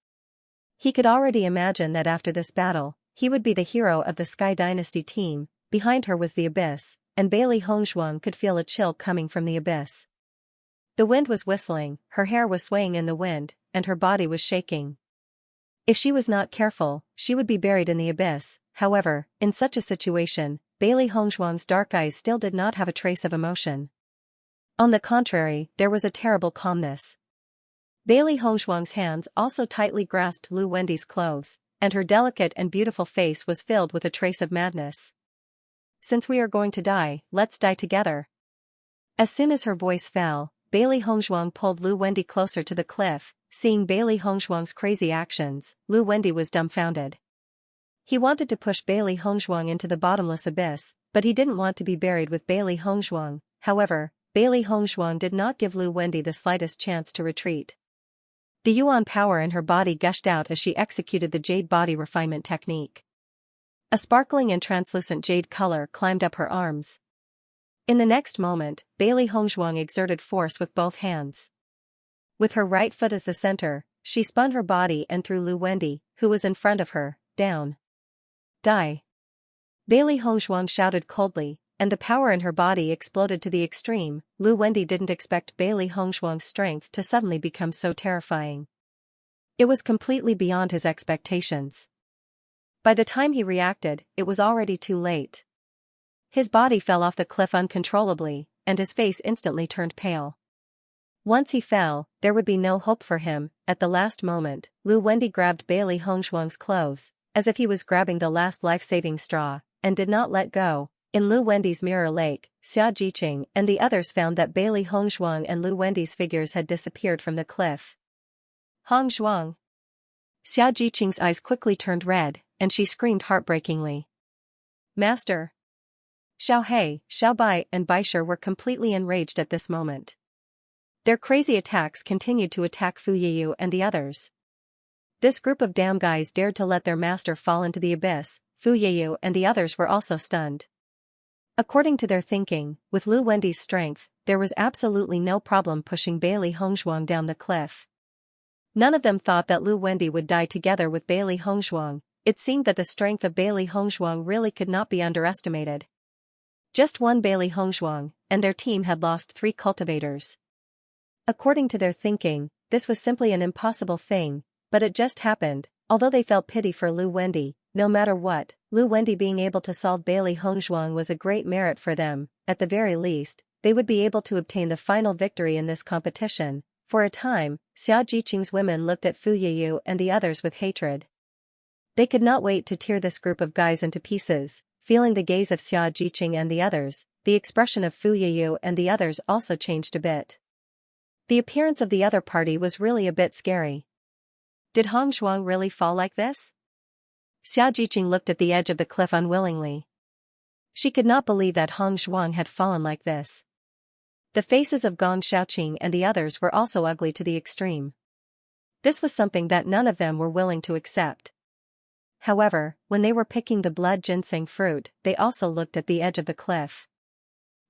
He could already imagine that after this battle, he would be the hero of the Sky Dynasty team. Behind her was the abyss, and Bailey Hongzhuang could feel a chill coming from the abyss. The wind was whistling, her hair was swaying in the wind, and her body was shaking. If she was not careful, she would be buried in the abyss. However, in such a situation, Bailey Hongzhuang's dark eyes still did not have a trace of emotion. On the contrary, there was a terrible calmness. Bailey Hongzhuang's hands also tightly grasped Lu Wendy's clothes, and her delicate and beautiful face was filled with a trace of madness. "Since we are going to die, let's die together." As soon as her voice fell, Bailey Hongzhuang pulled Lu Wendy closer to the cliff, seeing Bailey Hongshuang's crazy actions, Lu Wendy was dumbfounded. He wanted to push Bailey Hongshuang into the bottomless abyss, but he didn't want to be buried with Bailey Hongshuang. However, Bailey Hongshuang did not give Lu Wendy the slightest chance to retreat. The yuan power in her body gushed out as she executed the jade body refinement technique. A sparkling and translucent jade color climbed up her arms. In the next moment, Bailey Hongshuang exerted force with both hands. With her right foot as the center, she spun her body and threw Lu Wendy, who was in front of her, down. Die! Bailey Hongshuang shouted coldly, and the power in her body exploded to the extreme. Lu Wendy didn't expect Bailey Hongshuang's strength to suddenly become so terrifying. It was completely beyond his expectations. By the time he reacted, it was already too late. His body fell off the cliff uncontrollably, and his face instantly turned pale. Once he fell, there would be no hope for him. At the last moment, Lu Wendy grabbed Bailey Hongshuang's clothes, as if he was grabbing the last life-saving straw, and did not let go. In Lu Wendy's mirror lake, Xianxia and the others found that Bailey Hongshuang and Lu Wendy's figures had disappeared from the cliff. Hongshuang! Xianxia's eyes quickly turned red, and she screamed heartbreakingly. Master! Xiao He, Xiao Bai and Baisher were completely enraged at this moment. Their crazy attacks continued to attack Fu Yiyu and the others. This group of damn guys dared to let their master fall into the abyss. Fu Yiyu and the others were also stunned. According to their thinking, with Lu Wendy's strength, there was absolutely no problem pushing Bailey Hongshuang down the cliff. None of them thought that Lu Wendy would die together with Bailey Hongshuang. It seemed that the strength of Bailey Hongshuang really could not be underestimated. Just one Bailey Hongshuang, and their team had lost 3 cultivators. According to their thinking, this was simply an impossible thing, but it just happened. Although they felt pity for Lu Wendy, no matter what, Lu Wendy being able to solve Bailey Hongshuang was a great merit for them. At the very least, they would be able to obtain the final victory in this competition. For a time, Xiaojiqing's women looked at Fu Yiyu and the others with hatred. They could not wait to tear this group of guys into pieces. Feeling the gaze of Xiaojiqing and the others, the expression of Fu Yiyu and the others also changed a bit. The appearance of the other party was really a bit scary. Did Hongshuang really fall like this? Xiaojiqing looked at the edge of the cliff unwillingly. She could not believe that Hongshuang had fallen like this. The faces of Gong Xiaoqing and the others were also ugly to the extreme. This was something that none of them were willing to accept. However, when they were picking the blood ginseng fruit, they also looked at the edge of the cliff.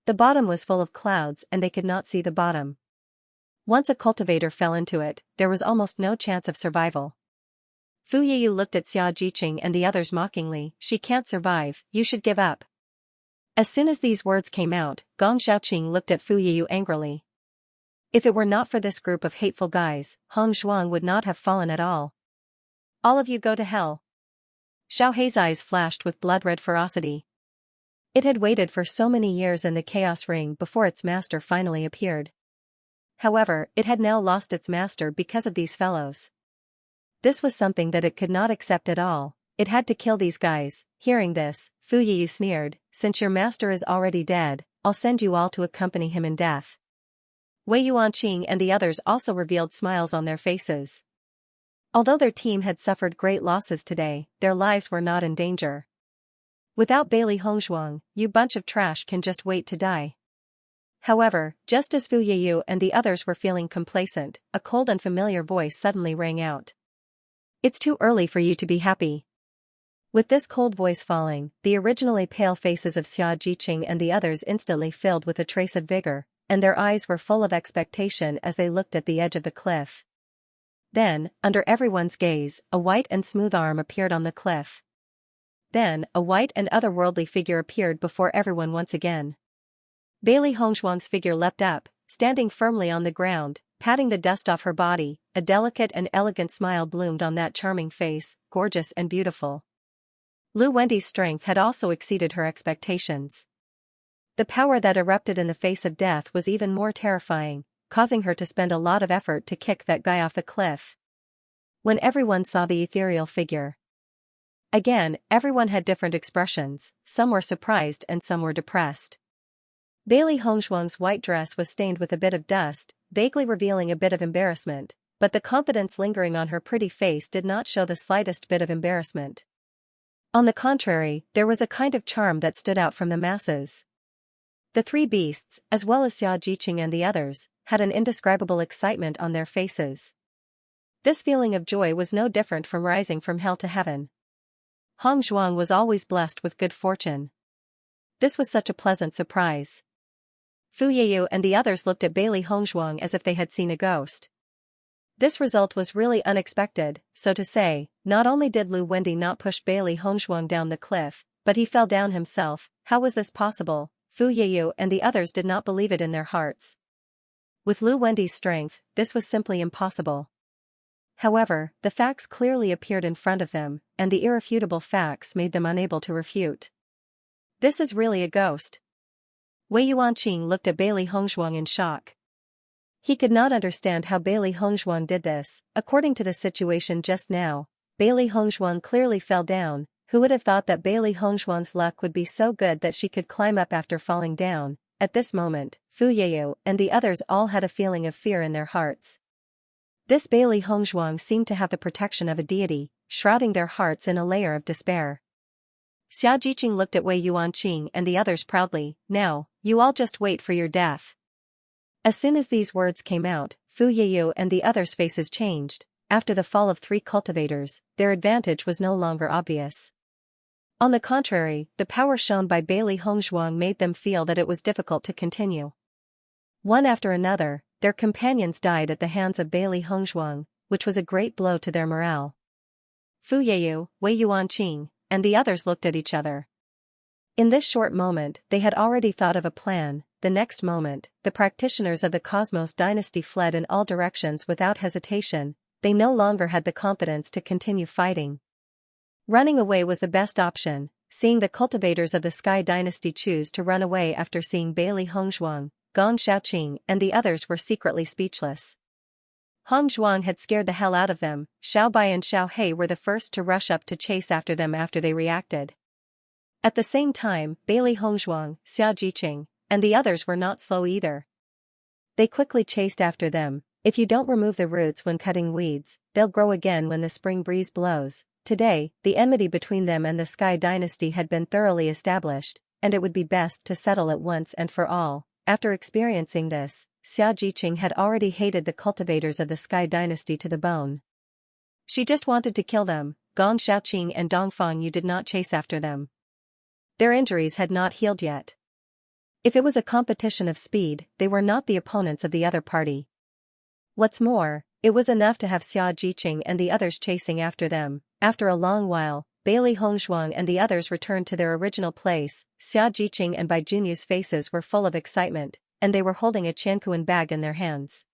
The bottom was full of clouds and they could not see the bottom. Once a cultivator fell into it, there was almost no chance of survival. Fu Yiyu looked at Xiaojiqing and the others mockingly. She can't survive, you should give up. As soon as these words came out, Gong Xiaoqing looked at Fu Yiyu angrily. If it were not for this group of hateful guys, Hongshuang would not have fallen at all. All of you go to hell. Xiao Hei's eyes flashed with blood-red ferocity. It had waited for so many years in the Chaos Ring before its master finally appeared. However, it had now lost its master because of these fellows. This was something that it could not accept at all. It had to kill these guys. Hearing this, Fu Yiyu sneered, since your master is already dead, I'll send you all to accompany him in death. Wei Yuanqing and the others also revealed smiles on their faces. Although their team had suffered great losses today, their lives were not in danger. Without Bailey Hongshuang, you bunch of trash can just wait to die. However, just as Fu Yiyu and the others were feeling complacent, a cold and familiar voice suddenly rang out. It's too early for you to be happy. With this cold voice falling, the originally pale faces of Xiaojiqing and the others instantly filled with a trace of vigor, and their eyes were full of expectation as they looked at the edge of the cliff. Then, under everyone's gaze, a white and smooth arm appeared on the cliff. Then, a white and otherworldly figure appeared before everyone once again. Bailey Hongshuang's figure leapt up, standing firmly on the ground, patting the dust off her body. A delicate and elegant smile bloomed on that charming face, gorgeous and beautiful. Lu Wendy's strength had also exceeded her expectations. The power that erupted in the face of death was even more terrifying, causing her to spend a lot of effort to kick that guy off the cliff. When everyone saw the ethereal figure. Again, everyone had different expressions, some were surprised and some were depressed. Bailey Hongshuang's white dress was stained with a bit of dust, vaguely revealing a bit of embarrassment, but the confidence lingering on her pretty face did not show the slightest bit of embarrassment. On the contrary, there was a kind of charm that stood out from the masses. The three beasts, as well as Xianxia and the others, had an indescribable excitement on their faces. This feeling of joy was no different from rising from hell to heaven. Hong Zhuang was always blessed with good fortune. This was such a pleasant surprise. Fu Yeyu and the others looked at Bailey Hongzhuang as if they had seen a ghost. This result was really unexpected, so to say. Not only did Lu Wendy not push Bailey Hongzhuang down the cliff, but he fell down himself. How was this possible? Fu Yeyu and the others did not believe it in their hearts. With Lu Wendy's strength, this was simply impossible. However, the facts clearly appeared in front of them, and the irrefutable facts made them unable to refute. This is really a ghost. Wei Yuanqing looked at Bailey Hongzhuang in shock. He could not understand how Bailey Hongzhuang did this. According to the situation just now, Bailey Hongzhuang clearly fell down. Who would have thought that Bailey Hongzhuang's luck would be so good that she could climb up after falling down? At this moment, Fu Yeyu and the others all had a feeling of fear in their hearts. This Bailey Hongzhuang seemed to have the protection of a deity, shrouding their hearts in a layer of despair. Xiaojiqing looked at Wei Yuanqing and the others proudly. Now, you all just wait for your death. As soon as these words came out, Fu Yeyu and the others' faces changed. After the fall of three cultivators, their advantage was no longer obvious. On the contrary, the power shown by Bailey Hongzhuang made them feel that it was difficult to continue. One after another, their companions died at the hands of Bailey Hongzhuang, which was a great blow to their morale. Fu Yeyu, Wei Yuanqing, and the others looked at each other. In this short moment, they had already thought of a plan. The next moment, the practitioners of the Cosmos dynasty fled in all directions without hesitation. They no longer had the confidence to continue fighting. Running away was the best option. Seeing the cultivators of the Sky dynasty choose to run away after seeing Bailey Hongzhuang, Gong Xiaoqing and the others were secretly speechless. Hongzhuang had scared the hell out of them. Xiao Bai and Xiao He were the first to rush up to chase after them after they reacted. At the same time, Bailey Hongzhuang, Xiaojiqing, and the others were not slow either. They quickly chased after them. If you don't remove the roots when cutting weeds, they'll grow again when the spring breeze blows. Today, the enmity between them and the Sky dynasty had been thoroughly established, and it would be best to settle it once and for all. After experiencing this, Xiaojiqing had already hated the cultivators of the Sky dynasty to the bone. She just wanted to kill them. Gong Xiaoqing and Dongfang Yu did not chase after them. Their injuries had not healed yet. If it was a competition of speed, they were not the opponents of the other party. What's more, it was enough to have Xiaojiqing and the others chasing after them. After a long while, Bailey Hongzhuang and the others returned to their original place. Xiaojiqing and Bai Junyu's faces were full of excitement, and they were holding a Qianquan bag in their hands.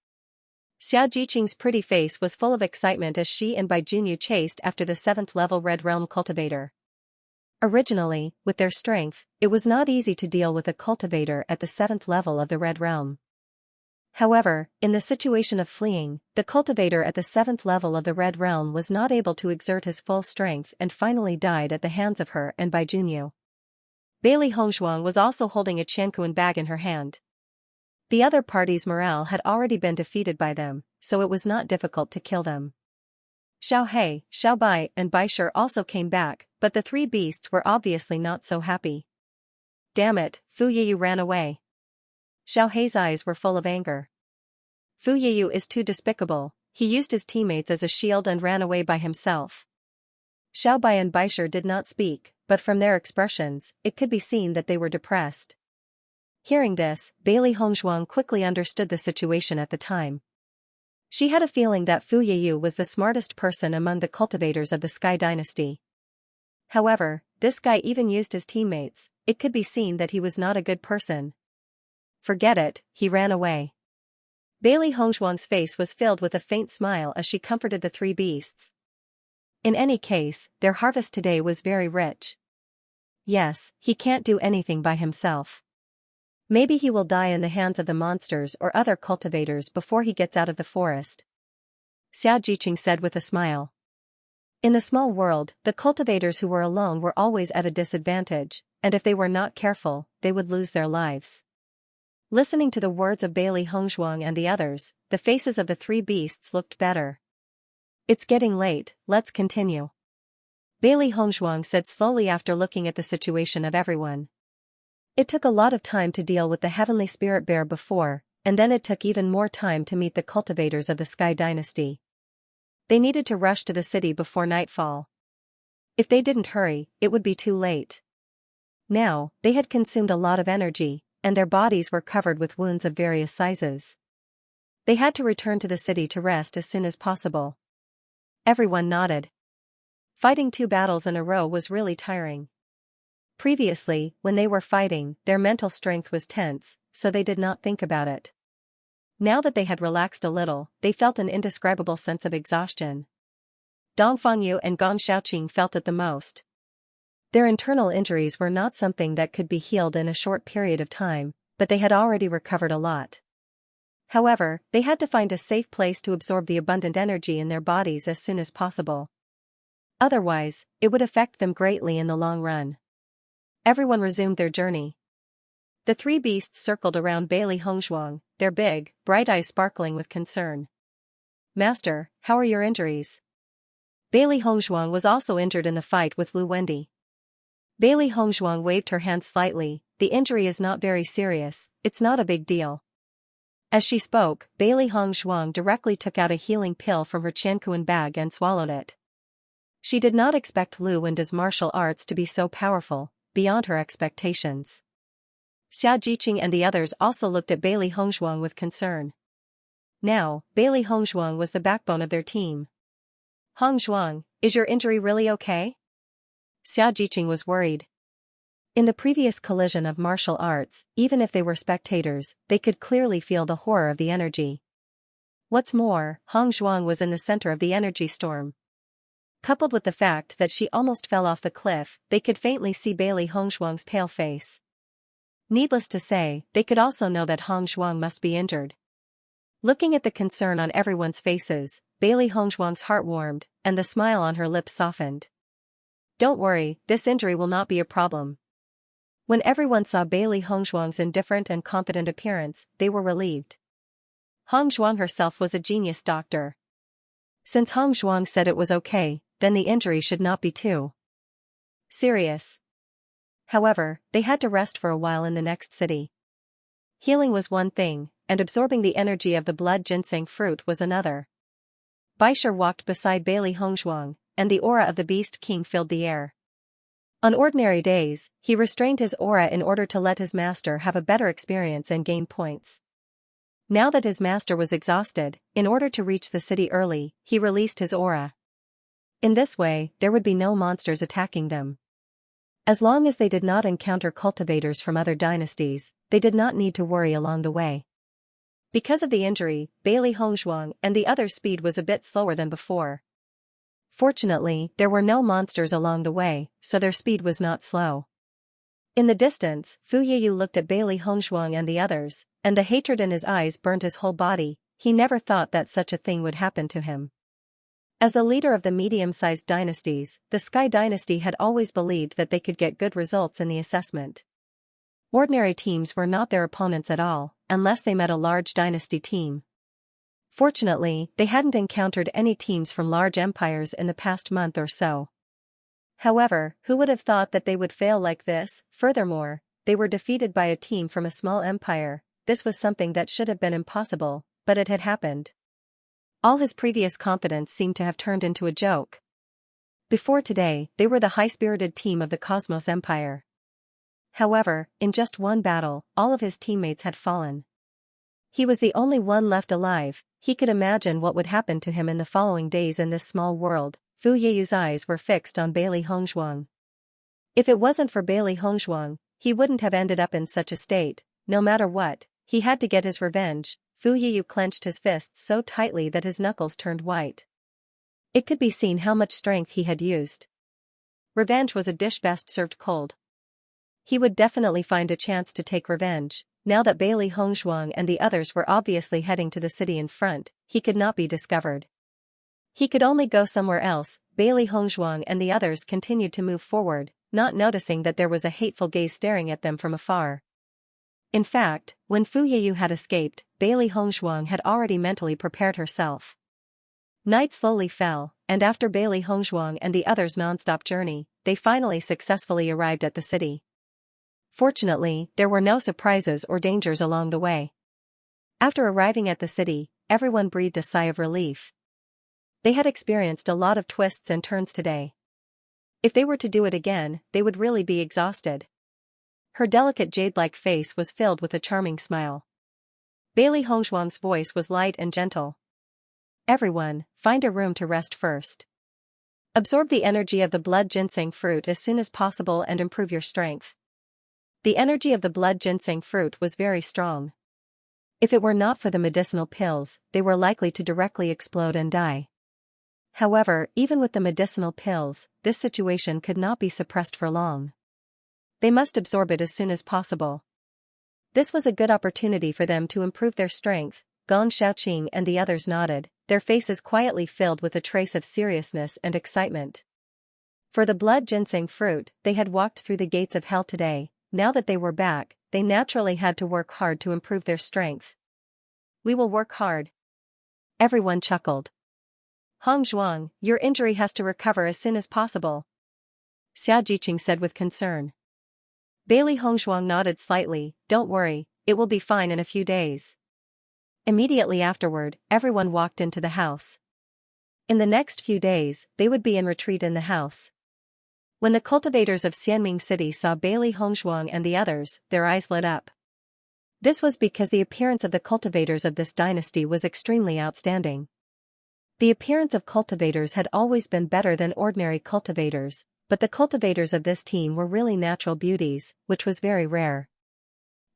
Xiaojiqing's pretty face was full of excitement as she and Bai Junyu chased after the 7th level Red Realm cultivator. Originally, with their strength, it was not easy to deal with a cultivator at the 7th level of the Red Realm. However, in the situation of fleeing, the cultivator at the 7th level of the Red Realm was not able to exert his full strength and finally died at the hands of her and Bai Junyu. Bailey Hongzhuang was also holding a Qianquan bag in her hand. The other party's morale had already been defeated by them, so it was not difficult to kill them. Xiao He, Xiao Bai and Bai Shi also came back, but the three beasts were obviously not so happy. Damn it, Fu Yeyu ran away. Xiao He's eyes were full of anger. Fu Yeyu is too despicable. He used his teammates as a shield and ran away by himself. Xiao Bai and Bai Shi did not speak, but from their expressions, it could be seen that they were depressed. Hearing this, Bailey Hongzhuang quickly understood the situation at the time. She had a feeling that Fu Yeyu was the smartest person among the cultivators of the Sky dynasty. However, this guy even used his teammates. It could be seen that he was not a good person. Forget it, he ran away. Bailey Hongzhuang's face was filled with a faint smile as she comforted the three beasts. In any case, their harvest today was very rich. Yes, he can't do anything by himself. Maybe he will die in the hands of the monsters or other cultivators before he gets out of the forest. Xiaojiqing said with a smile. In the small world, the cultivators who were alone were always at a disadvantage, and if they were not careful, they would lose their lives. Listening to the words of Bailey Hongzhuang and the others, the faces of the three beasts looked better. It's getting late, let's continue. Bailey Hongzhuang said slowly after looking at the situation of everyone. It took a lot of time to deal with the heavenly spirit bear before, and then it took even more time to meet the cultivators of the Sky Dynasty. They needed to rush to the city before nightfall. If they didn't hurry, it would be too late. Now, they had consumed a lot of energy, and their bodies were covered with wounds of various sizes. They had to return to the city to rest as soon as possible. Everyone nodded. Fighting 2 battles in a row was really tiring. Previously, when they were fighting, their mental strength was tense, so they did not think about it. Now that they had relaxed a little, they felt an indescribable sense of exhaustion. Dong Fangyu and Gong Xiaoqing felt it the most. Their internal injuries were not something that could be healed in a short period of time, but they had already recovered a lot. However, they had to find a safe place to absorb the abundant energy in their bodies as soon as possible. Otherwise, it would affect them greatly in the long run. Everyone resumed their journey. The 3 beasts circled around Bailey Hongzhuang, their big, bright eyes sparkling with concern. Master, how are your injuries? Bailey Hongzhuang was also injured in the fight with Lu Wendy. Bailey Hongzhuang waved her hand slightly. The injury is not very serious, it's not a big deal. As she spoke, Bailey Hongzhuang directly took out a healing pill from her Qianquan bag and swallowed it. She did not expect Lu Wendy's martial arts to be so powerful, beyond her expectations. Xianxia and the others also looked at Bailey Hongzhuang with concern. Now, Bailey Hongzhuang was the backbone of their team. Hongzhuang, is your injury really okay? Xianxia was worried. In the previous collision of martial arts, even if they were spectators, they could clearly feel the horror of the energy. What's more, Hongzhuang was in the center of the energy storm. Coupled with the fact that she almost fell off the cliff, they could faintly see Bailey Hongzhuang's pale face. Needless to say, they could also know that Hongzhuang must be injured. Looking at the concern on everyone's faces, Bailey Hongzhuang's heart warmed, and the smile on her lips softened. Don't worry, this injury will not be a problem. When everyone saw Bailey Hongzhuang's indifferent and confident appearance, they were relieved. Hongzhuang herself was a genius doctor. Since Hongzhuang said it was okay, then the injury should not be too serious. However, they had to rest for a while in the next city. Healing was one thing, and absorbing the energy of the blood ginseng fruit was another. Baisher walked beside Bailey Hongzhuang, and the aura of the Beast King filled the air. On ordinary days, he restrained his aura in order to let his master have a better experience and gain points. Now that his master was exhausted, in order to reach the city early, he released his aura. In this way, there would be no monsters attacking them. As long as they did not encounter cultivators from other dynasties, they did not need to worry along the way. Because of the injury, Bailey Hongzhuang and the others' speed was a bit slower than before. Fortunately, there were no monsters along the way, so their speed was not slow. In the distance, Fu Yiyu looked at Bailey Hongzhuang and the others, and the hatred in his eyes burned his whole body. He never thought that such a thing would happen to him. As the leader of the medium-sized dynasties, the Sky Dynasty had always believed that they could get good results in the assessment. Ordinary teams were not their opponents at all, unless they met a large dynasty team. Fortunately, they hadn't encountered any teams from large empires in the past month or so. However, who would have thought that they would fail like this? Furthermore, they were defeated by a team from a small empire. This was something that should have been impossible, but it had happened. All his previous confidence seemed to have turned into a joke. Before today, they were the high-spirited team of the Cosmos Empire. However, in just one battle, all of his teammates had fallen. He was the only one left alive. He could imagine what would happen to him in the following days in this small world. Fu Yeyu's eyes were fixed on Bailey Hongzhuang. If it wasn't for Bailey Hongzhuang, he wouldn't have ended up in such a state. No matter what, he had to get his revenge. Fu Yiyu clenched his fists so tightly that his knuckles turned white. It could be seen how much strength he had used. Revenge was a dish best served cold. He would definitely find a chance to take revenge. Now that Bailey Hongzhuang and the others were obviously heading to the city in front, he could not be discovered. He could only go somewhere else. Bailey Hongzhuang and the others continued to move forward, not noticing that there was a hateful gaze staring at them from afar. In fact, when Fu Yeyu had escaped, Bailey Hongzhuang had already mentally prepared herself. Night slowly fell, and after Bailey Hongzhuang and the others' non-stop journey, they finally successfully arrived at the city. Fortunately, there were no surprises or dangers along the way. After arriving at the city, everyone breathed a sigh of relief. They had experienced a lot of twists and turns today. If they were to do it again, they would really be exhausted. Her delicate jade-like face was filled with a charming smile. Bailey Hongzhuang's voice was light and gentle. Everyone, find a room to rest first. Absorb the energy of the blood ginseng fruit as soon as possible and improve your strength. The energy of the blood ginseng fruit was very strong. If it were not for the medicinal pills, they were likely to directly explode and die. However, even with the medicinal pills, this situation could not be suppressed for long. They must absorb it as soon as possible. This was a good opportunity for them to improve their strength. Gong Xiaoqing and the others nodded, their faces quietly filled with a trace of seriousness and excitement. For the blood ginseng fruit, they had walked through the gates of hell today. Now that they were back, they naturally had to work hard to improve their strength. We will work hard. Everyone chuckled. Hongzhuang, your injury has to recover as soon as possible, Xiaojiqing said with concern. Bailey Hongzhuang nodded slightly, don't worry, it will be fine in a few days. Immediately afterward, everyone walked into the house. In the next few days, they would be in retreat in the house. When the cultivators of Xianming City saw Bailey Hongzhuang and the others, their eyes lit up. This was because the appearance of the cultivators of this dynasty was extremely outstanding. The appearance of cultivators had always been better than ordinary cultivators, but the cultivators of this team were really natural beauties, which was very rare.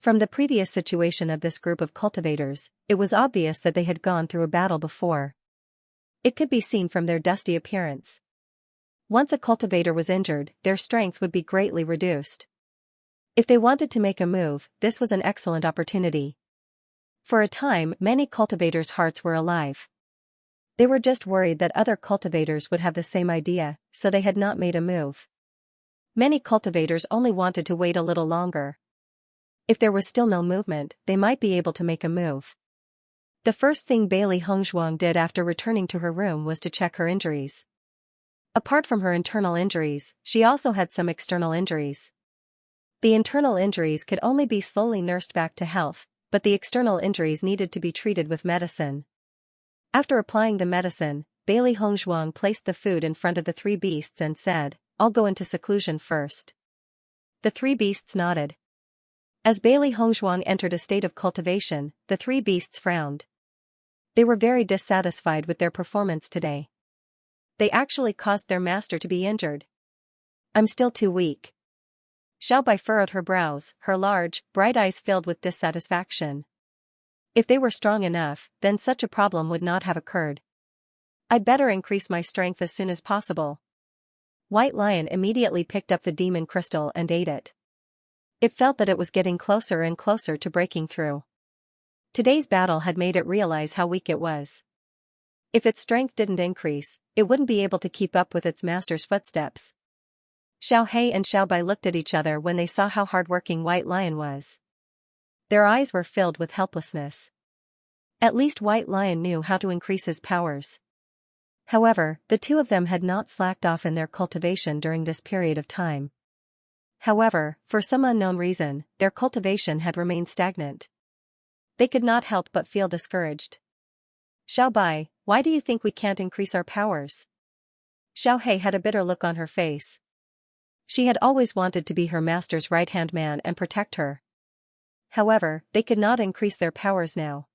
From the previous situation of this group of cultivators, it was obvious that they had gone through a battle before. It could be seen from their dusty appearance. Once a cultivator was injured, their strength would be greatly reduced. If they wanted to make a move, this was an excellent opportunity. For a time, many cultivators' hearts were alive. They were just worried that other cultivators would have the same idea, so they had not made a move. Many cultivators only wanted to wait a little longer. If there was still no movement, they might be able to make a move. The first thing Bailey Hongzhuang did after returning to her room was to check her injuries. Apart from her internal injuries, she also had some external injuries. The internal injuries could only be slowly nursed back to health, but the external injuries needed to be treated with medicine. After applying the medicine, Bailey Hongzhuang placed the food in front of the three beasts and said, I'll go into seclusion first. The three beasts nodded. As Bailey Hongzhuang entered a state of cultivation, the three beasts frowned. They were very dissatisfied with their performance today. They actually caused their master to be injured. I'm still too weak. Xiaobai furrowed her brows, her large, bright eyes filled with dissatisfaction. If they were strong enough, then such a problem would not have occurred. I'd better increase my strength as soon as possible. White Lion immediately picked up the demon crystal and ate it. It felt that it was getting closer and closer to breaking through. Today's battle had made it realize how weak it was. If its strength didn't increase, it wouldn't be able to keep up with its master's footsteps. Xiao He and Xiaobai looked at each other when they saw how hardworking White Lion was. Their eyes were filled with helplessness. At least White Lion knew how to increase his powers. However, the two of them had not slacked off in their cultivation during this period of time. However, for some unknown reason, their cultivation had remained stagnant. They could not help but feel discouraged. Xiaobai, why do you think we can't increase our powers? Xiao He had a bitter look on her face. She had always wanted to be her master's right-hand man and protect her. However, they could not increase their powers now.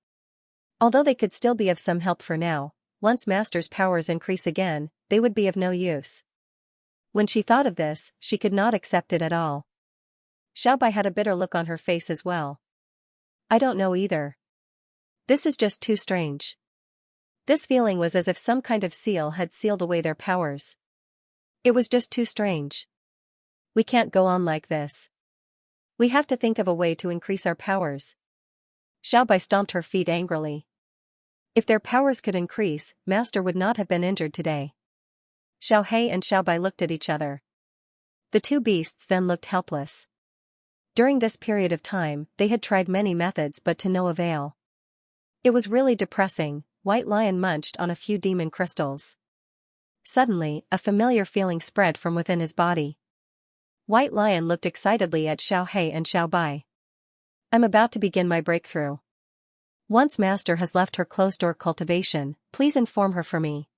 Although they could still be of some help for now, once master's powers increase again, they would be of no use. When she thought of this, she could not accept it at all. Xiaobai had a bitter look on her face as well. I don't know either. This is just too strange. This feeling was as if some kind of seal had sealed away their powers. It was just too strange. We can't go on like this. We have to think of a way to increase our powers. Xiaobai stomped her feet angrily. If their powers could increase, Master would not have been injured today. Xiao He and Xiaobai looked at each other. The two beasts then looked helpless. During this period of time, they had tried many methods but to no avail. It was really depressing. White Lion munched on a few demon crystals. Suddenly, a familiar feeling spread from within his body. White Lion looked excitedly at Xiao He and Xiao Bai. I'm about to begin my breakthrough. Once Master has left her closed-door cultivation, please inform her for me.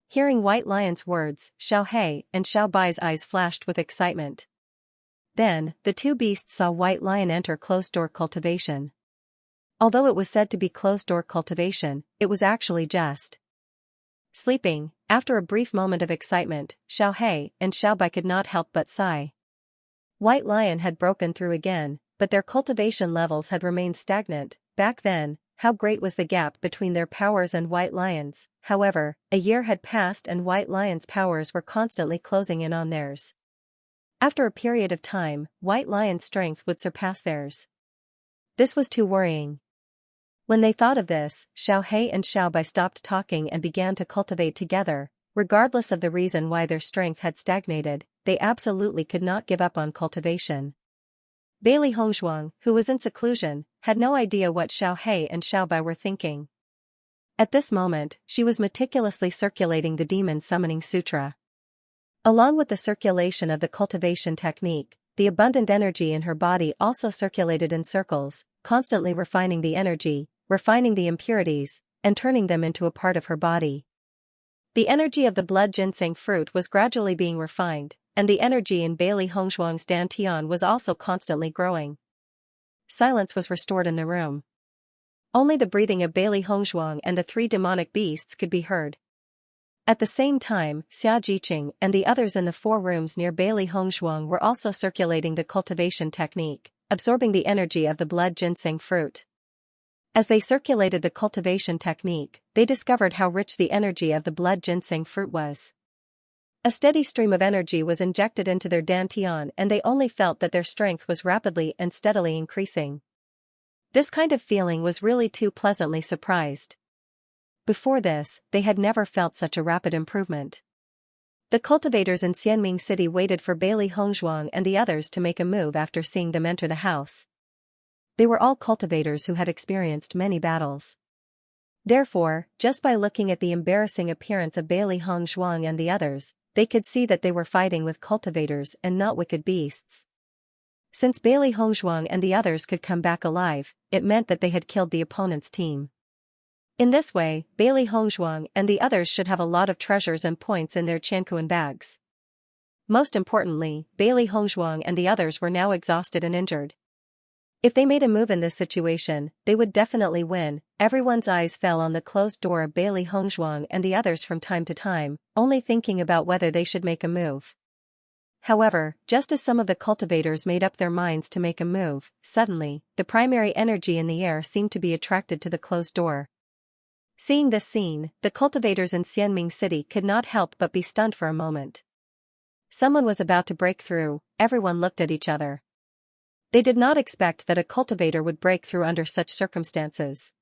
Hearing White Lion's words, Xiao He and Xiao Bai's eyes flashed with excitement. Then, the two beasts saw White Lion enter closed-door cultivation. Although it was said to be closed-door cultivation, it was actually just sleeping. After a brief moment of excitement, Xiao He and Xiao Bai could not help but sigh. White Lion had broken through again, but their cultivation levels had remained stagnant. Back then, how great was the gap between their powers and White Lion's. However, a year had passed and White Lion's powers were constantly closing in on theirs. After a period of time, White Lion's strength would surpass theirs. This was too worrying. When they thought of this, Xiao He and Xiao Bai stopped talking and began to cultivate together. Regardless of the reason why their strength had stagnated, they absolutely could not give up on cultivation. Bailey Hongzhuang, who was in seclusion, had no idea what Xiao He and Xiao Bai were thinking. At this moment, she was meticulously circulating the Demon Summoning Sutra. Along with the circulation of the cultivation technique, the abundant energy in her body also circulated in circles, constantly refining the energy, refining the impurities, and turning them into a part of her body. The energy of the blood ginseng fruit was gradually being refined, and the energy in Bailey Hongzhuang's dantian was also constantly growing. Silence was restored in the room. Only the breathing of Bailey Hongzhuang and the three demonic beasts could be heard. At the same time, Xiaojiqing and the others in the 4 rooms near Bailey Hongzhuang were also circulating the cultivation technique, absorbing the energy of the blood ginseng fruit. As they circulated the cultivation technique, they discovered how rich the energy of the blood ginseng fruit was. A steady stream of energy was injected into their dantian and they only felt that their strength was rapidly and steadily increasing. This kind of feeling was really too pleasantly surprised. Before this, they had never felt such a rapid improvement. The cultivators in Xianming City waited for Bailey Hongzhuang and the others to make a move after seeing them enter the house. They were all cultivators who had experienced many battles. Therefore, just by looking at the embarrassing appearance of Bailey Hongzhuang and the others, they could see that they were fighting with cultivators and not wicked beasts. Since Bailey Hongzhuang and the others could come back alive, it meant that they had killed the opponent's team. In this way, Bailey Hongzhuang and the others should have a lot of treasures and points in their Qianquan bags. Most importantly, Bailey Hongzhuang and the others were now exhausted and injured. If they made a move in this situation, they would definitely win. Everyone's eyes fell on the closed door of Bailey Hongzhuang and the others from time to time, only thinking about whether they should make a move. However, just as some of the cultivators made up their minds to make a move, suddenly, the primary energy in the air seemed to be attracted to the closed door. Seeing this scene, the cultivators in Xianming City could not help but be stunned for a moment. Someone was about to break through. Everyone looked at each other. They did not expect that a cultivator would break through under such circumstances.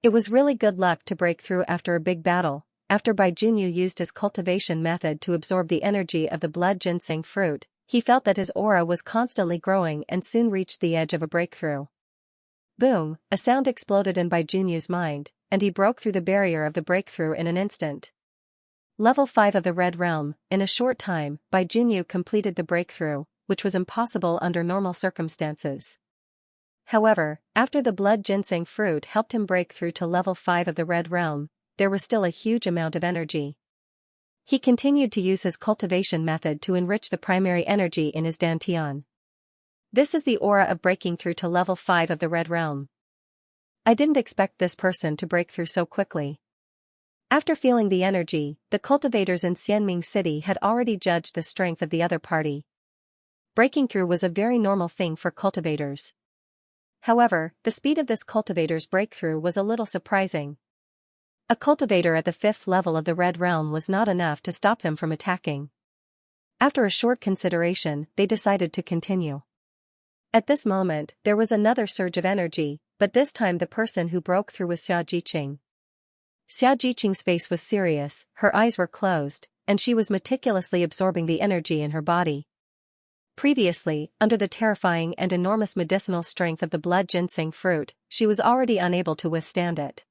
It was really good luck to break through after a big battle. After Bai Junyu used his cultivation method to absorb the energy of the blood ginseng fruit, he felt that his aura was constantly growing and soon reached the edge of a breakthrough. Boom, a sound exploded in Bai Junyu's mind, and he broke through the barrier of the breakthrough in an instant. Level 5 of the Red Realm. In a short time, Bai Junyu completed the breakthrough, which was impossible under normal circumstances. However, after the blood ginseng fruit helped him break through to level 5 of the Red Realm, there was still a huge amount of energy. He continued to use his cultivation method to enrich the primary energy in his dantian. This is the aura of breaking through to level 5 of the Red Realm. I didn't expect this person to break through so quickly. After feeling the energy, the cultivators in Xianming City had already judged the strength of the other party. Breaking through was a very normal thing for cultivators. However, the speed of this cultivator's breakthrough was a little surprising. A cultivator at the 5th level of the Red Realm was not enough to stop them from attacking. After a short consideration, they decided to continue. At this moment, there was another surge of energy, but this time the person who broke through was Xiaojiqing. Xiaojiqing's face was serious, her eyes were closed, and she was meticulously absorbing the energy in her body. Previously, under the terrifying and enormous medicinal strength of the blood ginseng fruit, she was already unable to withstand it.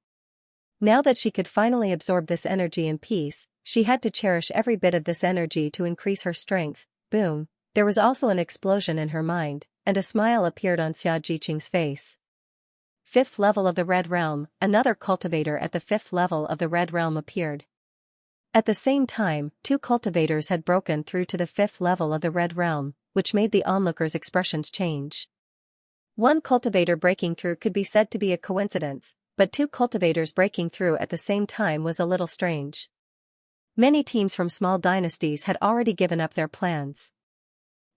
Now that she could finally absorb this energy in peace, she had to cherish every bit of this energy to increase her strength. Boom! There was also an explosion in her mind, and a smile appeared on Xianxia's face. 5th level of the Red Realm, another cultivator at the 5th level of the Red Realm appeared. At the same time, 2 cultivators had broken through to the 5th level of the Red Realm, which made the onlookers' expressions change. One cultivator breaking through could be said to be a coincidence, but 2 cultivators breaking through at the same time was a little strange. Many teams from small dynasties had already given up their plans.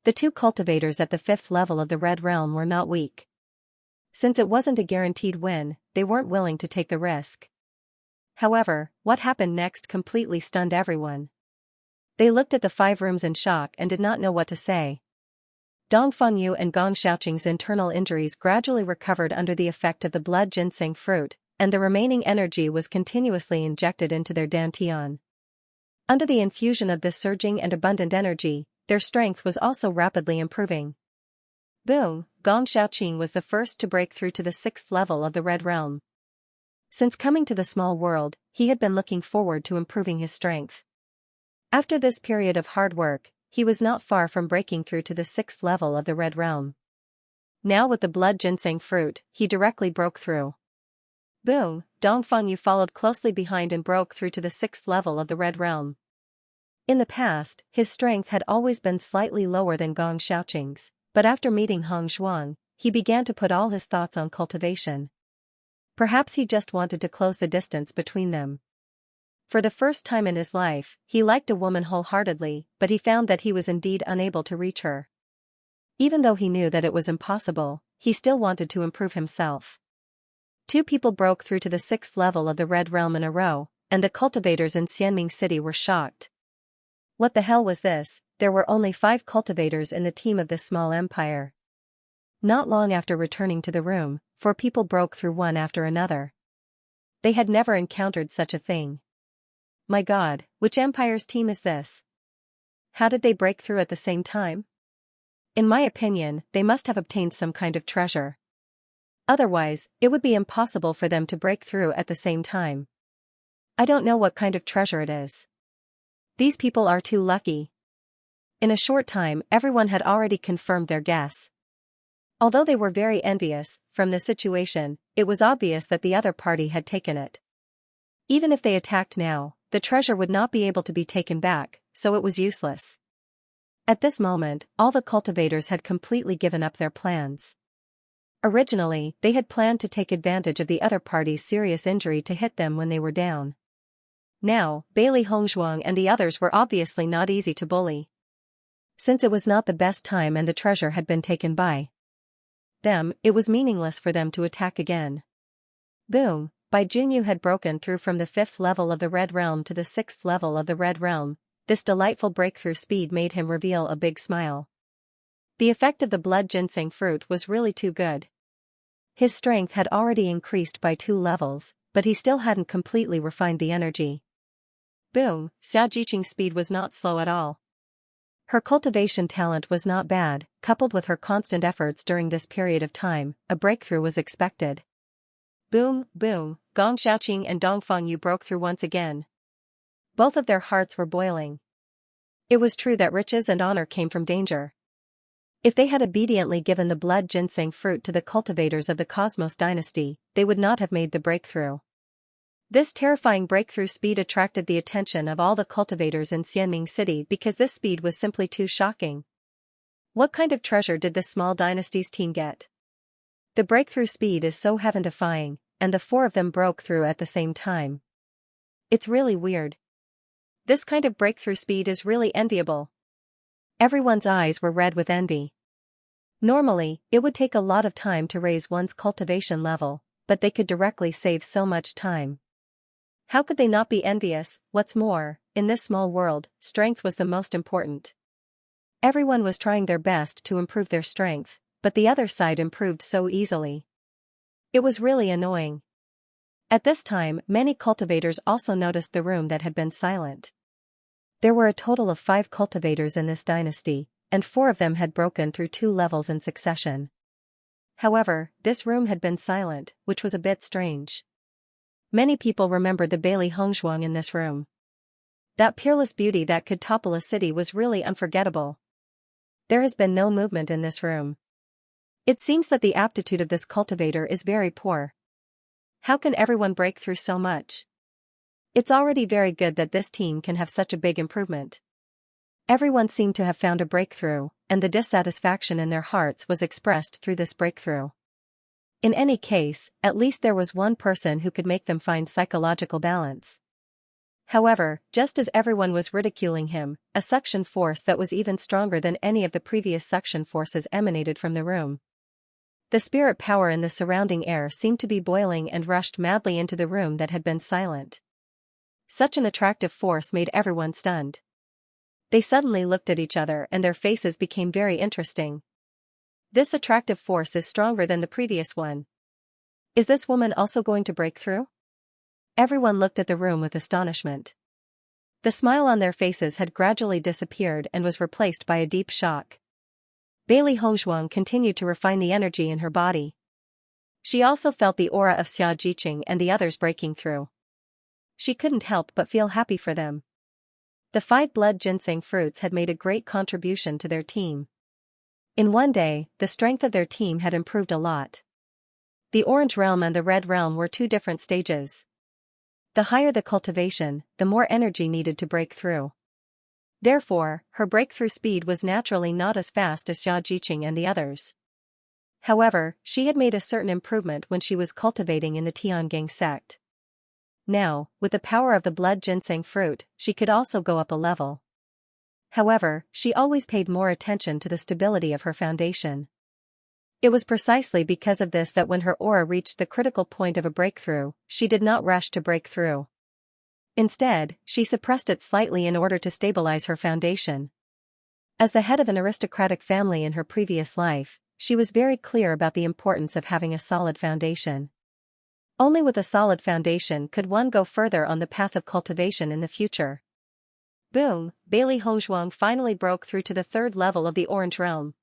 The 2 cultivators at the 5th level of the Red Realm were not weak. Since it wasn't a guaranteed win, they weren't willing to take the risk. However, what happened next completely stunned everyone. They looked at the 5 rooms in shock and did not know what to say. Dong Fengyu and Gong Xiaoqing's internal injuries gradually recovered under the effect of the blood ginseng fruit, and the remaining energy was continuously injected into their dantian. Under the infusion of this surging and abundant energy, their strength was also rapidly improving. Boom! Gong Xiaoqing was the first to break through to the 6th level of the Red Realm. Since coming to the small world, he had been looking forward to improving his strength. After this period of hard work, he was not far from breaking through to the 6th level of the Red Realm. Now with the blood ginseng fruit, he directly broke through. Boom! Dong Fengyu followed closely behind and broke through to the 6th level of the Red Realm. In the past, his strength had always been slightly lower than Gong Xiaoqing's, but after meeting Hong Zhuang, he began to put all his thoughts on cultivation. Perhaps he just wanted to close the distance between them. For the first time in his life, he liked a woman wholeheartedly, but he found that he was indeed unable to reach her. Even though he knew that it was impossible, he still wanted to improve himself. 2 people broke through to the 6th level of the Red Realm in a row, and the cultivators in Xianming City were shocked. What the hell was this? There were only 5 cultivators in the team of this small empire. Not long after returning to the room, 4 people broke through one after another. They had never encountered such a thing. My God, which empire's team is this? How did they break through at the same time? In my opinion, they must have obtained some kind of treasure. Otherwise, it would be impossible for them to break through at the same time. I don't know what kind of treasure it is. These people are too lucky. In a short time, everyone had already confirmed their guess. Although they were very envious, from the situation, it was obvious that the other party had taken it. Even if they attacked now, the treasure would not be able to be taken back, so it was useless. At this moment, all the cultivators had completely given up their plans. Originally, they had planned to take advantage of the other party's serious injury to hit them when they were down. Now, Bailey Hongzhuang and the others were obviously not easy to bully. Since it was not the best time and the treasure had been taken by them, it was meaningless for them to attack again. Boom! Bai Junyu had broken through from the 5th level of the Red Realm to the 6th level of the Red Realm. This delightful breakthrough speed made him reveal a big smile. The effect of the blood ginseng fruit was really too good. His strength had already increased by 2 levels, but he still hadn't completely refined the energy. Boom! Xiaojiqing's speed was not slow at all. Her cultivation talent was not bad, coupled with her constant efforts during this period of time, a breakthrough was expected. Boom, boom, Gong Xiaoqing and Dong Fengyu broke through once again. Both of their hearts were boiling. It was true that riches and honor came from danger. If they had obediently given the blood ginseng fruit to the cultivators of the Cosmos dynasty, they would not have made the breakthrough. This terrifying breakthrough speed attracted the attention of all the cultivators in Xianming City because this speed was simply too shocking. What kind of treasure did this small dynasty's team get? The breakthrough speed is so heaven-defying, and the 4 of them broke through at the same time. It's really weird. This kind of breakthrough speed is really enviable. Everyone's eyes were red with envy. Normally, it would take a lot of time to raise one's cultivation level, but they could directly save so much time. How could they not be envious? What's more, in this small world, strength was the most important. Everyone was trying their best to improve their strength, but the other side improved so easily. It was really annoying. At this time, many cultivators also noticed the room that had been silent. There were a total of 5 cultivators in this dynasty, and 4 of them had broken through 2 levels in succession. However, this room had been silent, which was a bit strange. Many people remembered the Bailey Hongzhuang in this room. That peerless beauty that could topple a city was really unforgettable. There has been no movement in this room. It seems that the aptitude of this cultivator is very poor. How can everyone break through so much? It's already very good that this team can have such a big improvement. Everyone seemed to have found a breakthrough, and the dissatisfaction in their hearts was expressed through this breakthrough. In any case, at least there was one person who could make them find psychological balance. However, just as everyone was ridiculing him, a suction force that was even stronger than any of the previous suction forces emanated from the room. The spirit power in the surrounding air seemed to be boiling and rushed madly into the room that had been silent. Such an attractive force made everyone stunned. They suddenly looked at each other and their faces became very interesting. This attractive force is stronger than the previous one. Is this woman also going to break through? Everyone looked at the room with astonishment. The smile on their faces had gradually disappeared and was replaced by a deep shock. Bailey Hongzhuang continued to refine the energy in her body. She also felt the aura of Xianxia and the others breaking through. She couldn't help but feel happy for them. The 5 blood ginseng fruits had made a great contribution to their team. In one day, the strength of their team had improved a lot. The orange realm and the red realm were 2 different stages. The higher the cultivation, the more energy needed to break through. Therefore, her breakthrough speed was naturally not as fast as Xianxia and the others. However, she had made a certain improvement when she was cultivating in the Tiangang sect. Now, with the power of the blood ginseng fruit, she could also go up a level. However, she always paid more attention to the stability of her foundation. It was precisely because of this that when her aura reached the critical point of a breakthrough, she did not rush to break through. Instead, she suppressed it slightly in order to stabilize her foundation. As the head of an aristocratic family in her previous life, she was very clear about the importance of having a solid foundation. Only with a solid foundation could one go further on the path of cultivation in the future. Boom! Bailey Hongzhuang finally broke through to the 3rd level of the Orange Realm.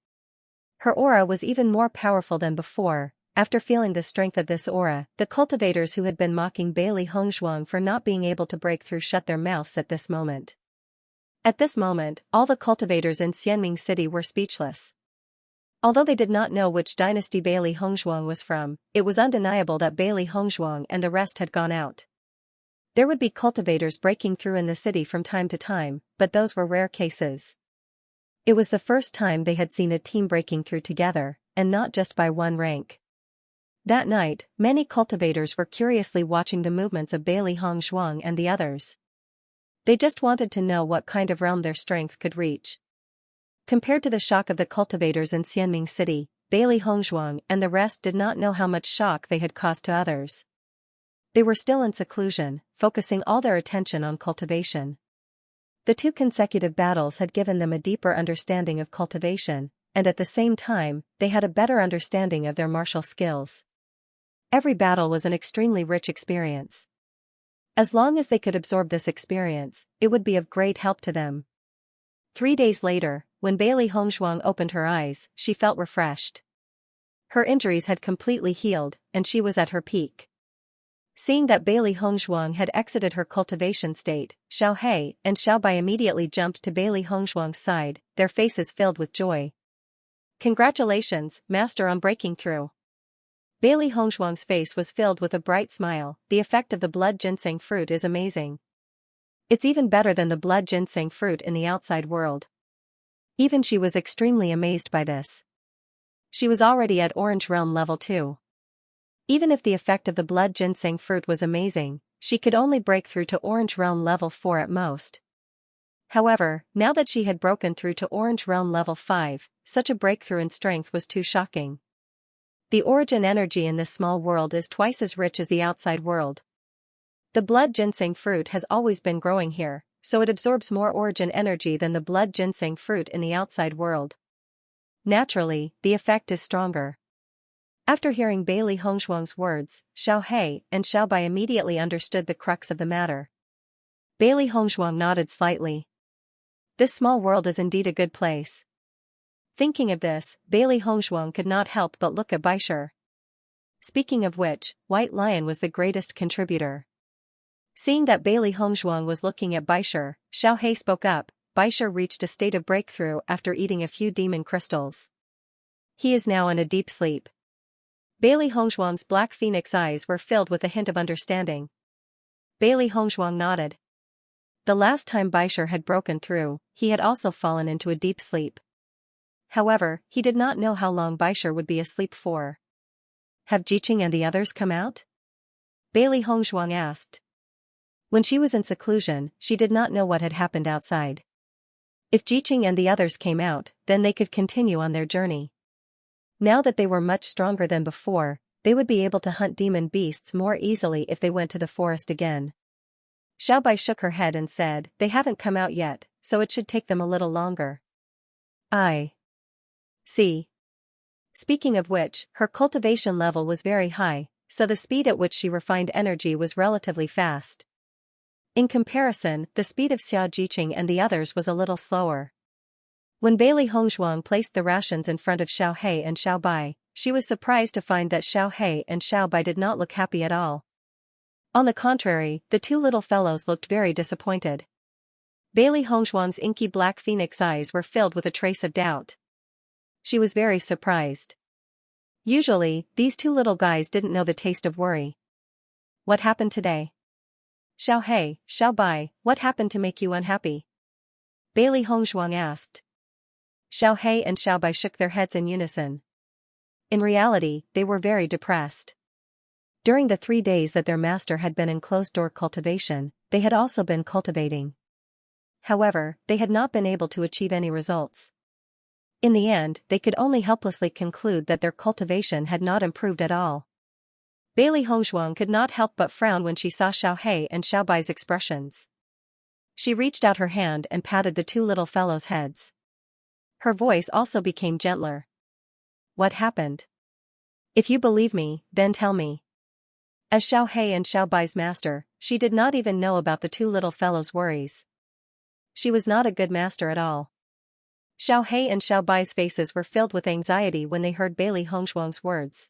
Her aura was even more powerful than before. After feeling the strength of this aura, the cultivators who had been mocking Bailey Hongzhuang for not being able to break through shut their mouths at this moment. At this moment, all the cultivators in Xianming City were speechless. Although they did not know which dynasty Bailey Hongzhuang was from, it was undeniable that Bailey Hongzhuang and the rest had gone out. There would be cultivators breaking through in the city from time to time, but those were rare cases. It was the first time they had seen a team breaking through together, and not just by one rank. That night, many cultivators were curiously watching the movements of Bailey Hongzhuang and the others. They just wanted to know what kind of realm their strength could reach. Compared to the shock of the cultivators in Xianming City, Bailey Hongzhuang and the rest did not know how much shock they had caused to others. They were still in seclusion, focusing all their attention on cultivation. The 2 consecutive battles had given them a deeper understanding of cultivation, and at the same time, they had a better understanding of their martial skills. Every battle was an extremely rich experience. As long as they could absorb this experience, it would be of great help to them. 3 days later, when Bailey Hongzhuang opened her eyes, she felt refreshed. Her injuries had completely healed, and she was at her peak. Seeing that Bailey Hongzhuang had exited her cultivation state, Xiao He and Xiao Bai immediately jumped to Bailey Hongzhuang's side, their faces filled with joy. Congratulations, Master, on breaking through. Bailey Hongzhuang's face was filled with a bright smile. The effect of the blood ginseng fruit is amazing. It's even better than the blood ginseng fruit in the outside world. Even she was extremely amazed by this. She was already at Orange Realm level 2. Even if the effect of the blood ginseng fruit was amazing, she could only break through to Orange Realm level 4 at most. However, now that she had broken through to Orange Realm level 5, such a breakthrough in strength was too shocking. The origin energy in this small world is twice as rich as the outside world. The blood ginseng fruit has always been growing here, so it absorbs more origin energy than the blood ginseng fruit in the outside world. Naturally, the effect is stronger. After hearing Bailey Hongzhuang's words, Xiao He and Xiao Bai immediately understood the crux of the matter. Bailey Hongzhuang nodded slightly. This small world is indeed a good place. Thinking of this, Bailey Hongshuang could not help but look at Baisher. Speaking of which, White Lion was the greatest contributor. Seeing that Bailey Hongshuang was looking at Baisher, Xiao He spoke up. Baisher reached a state of breakthrough after eating a few demon crystals. He is now in a deep sleep. Bailey Hongshuang's black phoenix eyes were filled with a hint of understanding. Bailey Hongshuang nodded. The last time Baisher had broken through, he had also fallen into a deep sleep. However, he did not know how long Baisher would be asleep for. Have Jiqing and the others come out? Bailey Hongshuang asked. When she was in seclusion, she did not know what had happened outside. If Jiqing and the others came out, then they could continue on their journey. Now that they were much stronger than before, they would be able to hunt demon beasts more easily if they went to the forest again. Xiao Bai shook her head and said, they haven't come out yet, so it should take them a little longer. I see. Speaking of which, her cultivation level was very high, so the speed at which she refined energy was relatively fast. In comparison, the speed of Xia Jiqing and the others was a little slower. When Bailey Hongshuang placed the rations in front of Xiao He and Xiao Bai, she was surprised to find that Xiao He and Xiao Bai did not look happy at all. On the contrary, the two little fellows looked very disappointed. Bailey Hongshuang's inky black phoenix eyes were filled with a trace of doubt. She was very surprised. Usually, these two little guys didn't know the taste of worry. What happened today? Xiao He, Xiao Bai, what happened to make you unhappy? Bailey Hongshuang asked. Xiao He and Xiao Bai shook their heads in unison. In reality, they were very depressed. During the 3 days that their master had been in closed-door cultivation, they had also been cultivating. However, they had not been able to achieve any results. In the end, they could only helplessly conclude that their cultivation had not improved at all. Bailey Hongshuang could not help but frown when she saw Xiao He and Xiao Bai's expressions. She reached out her hand and patted the two little fellows' heads. Her voice also became gentler. What happened? If you believe me, then tell me. As Xiao He and Xiao Bai's master, she did not even know about the two little fellows' worries. She was not a good master at all. Xiao He and Xiao Bai's faces were filled with anxiety when they heard Bailey Hongshuang's words.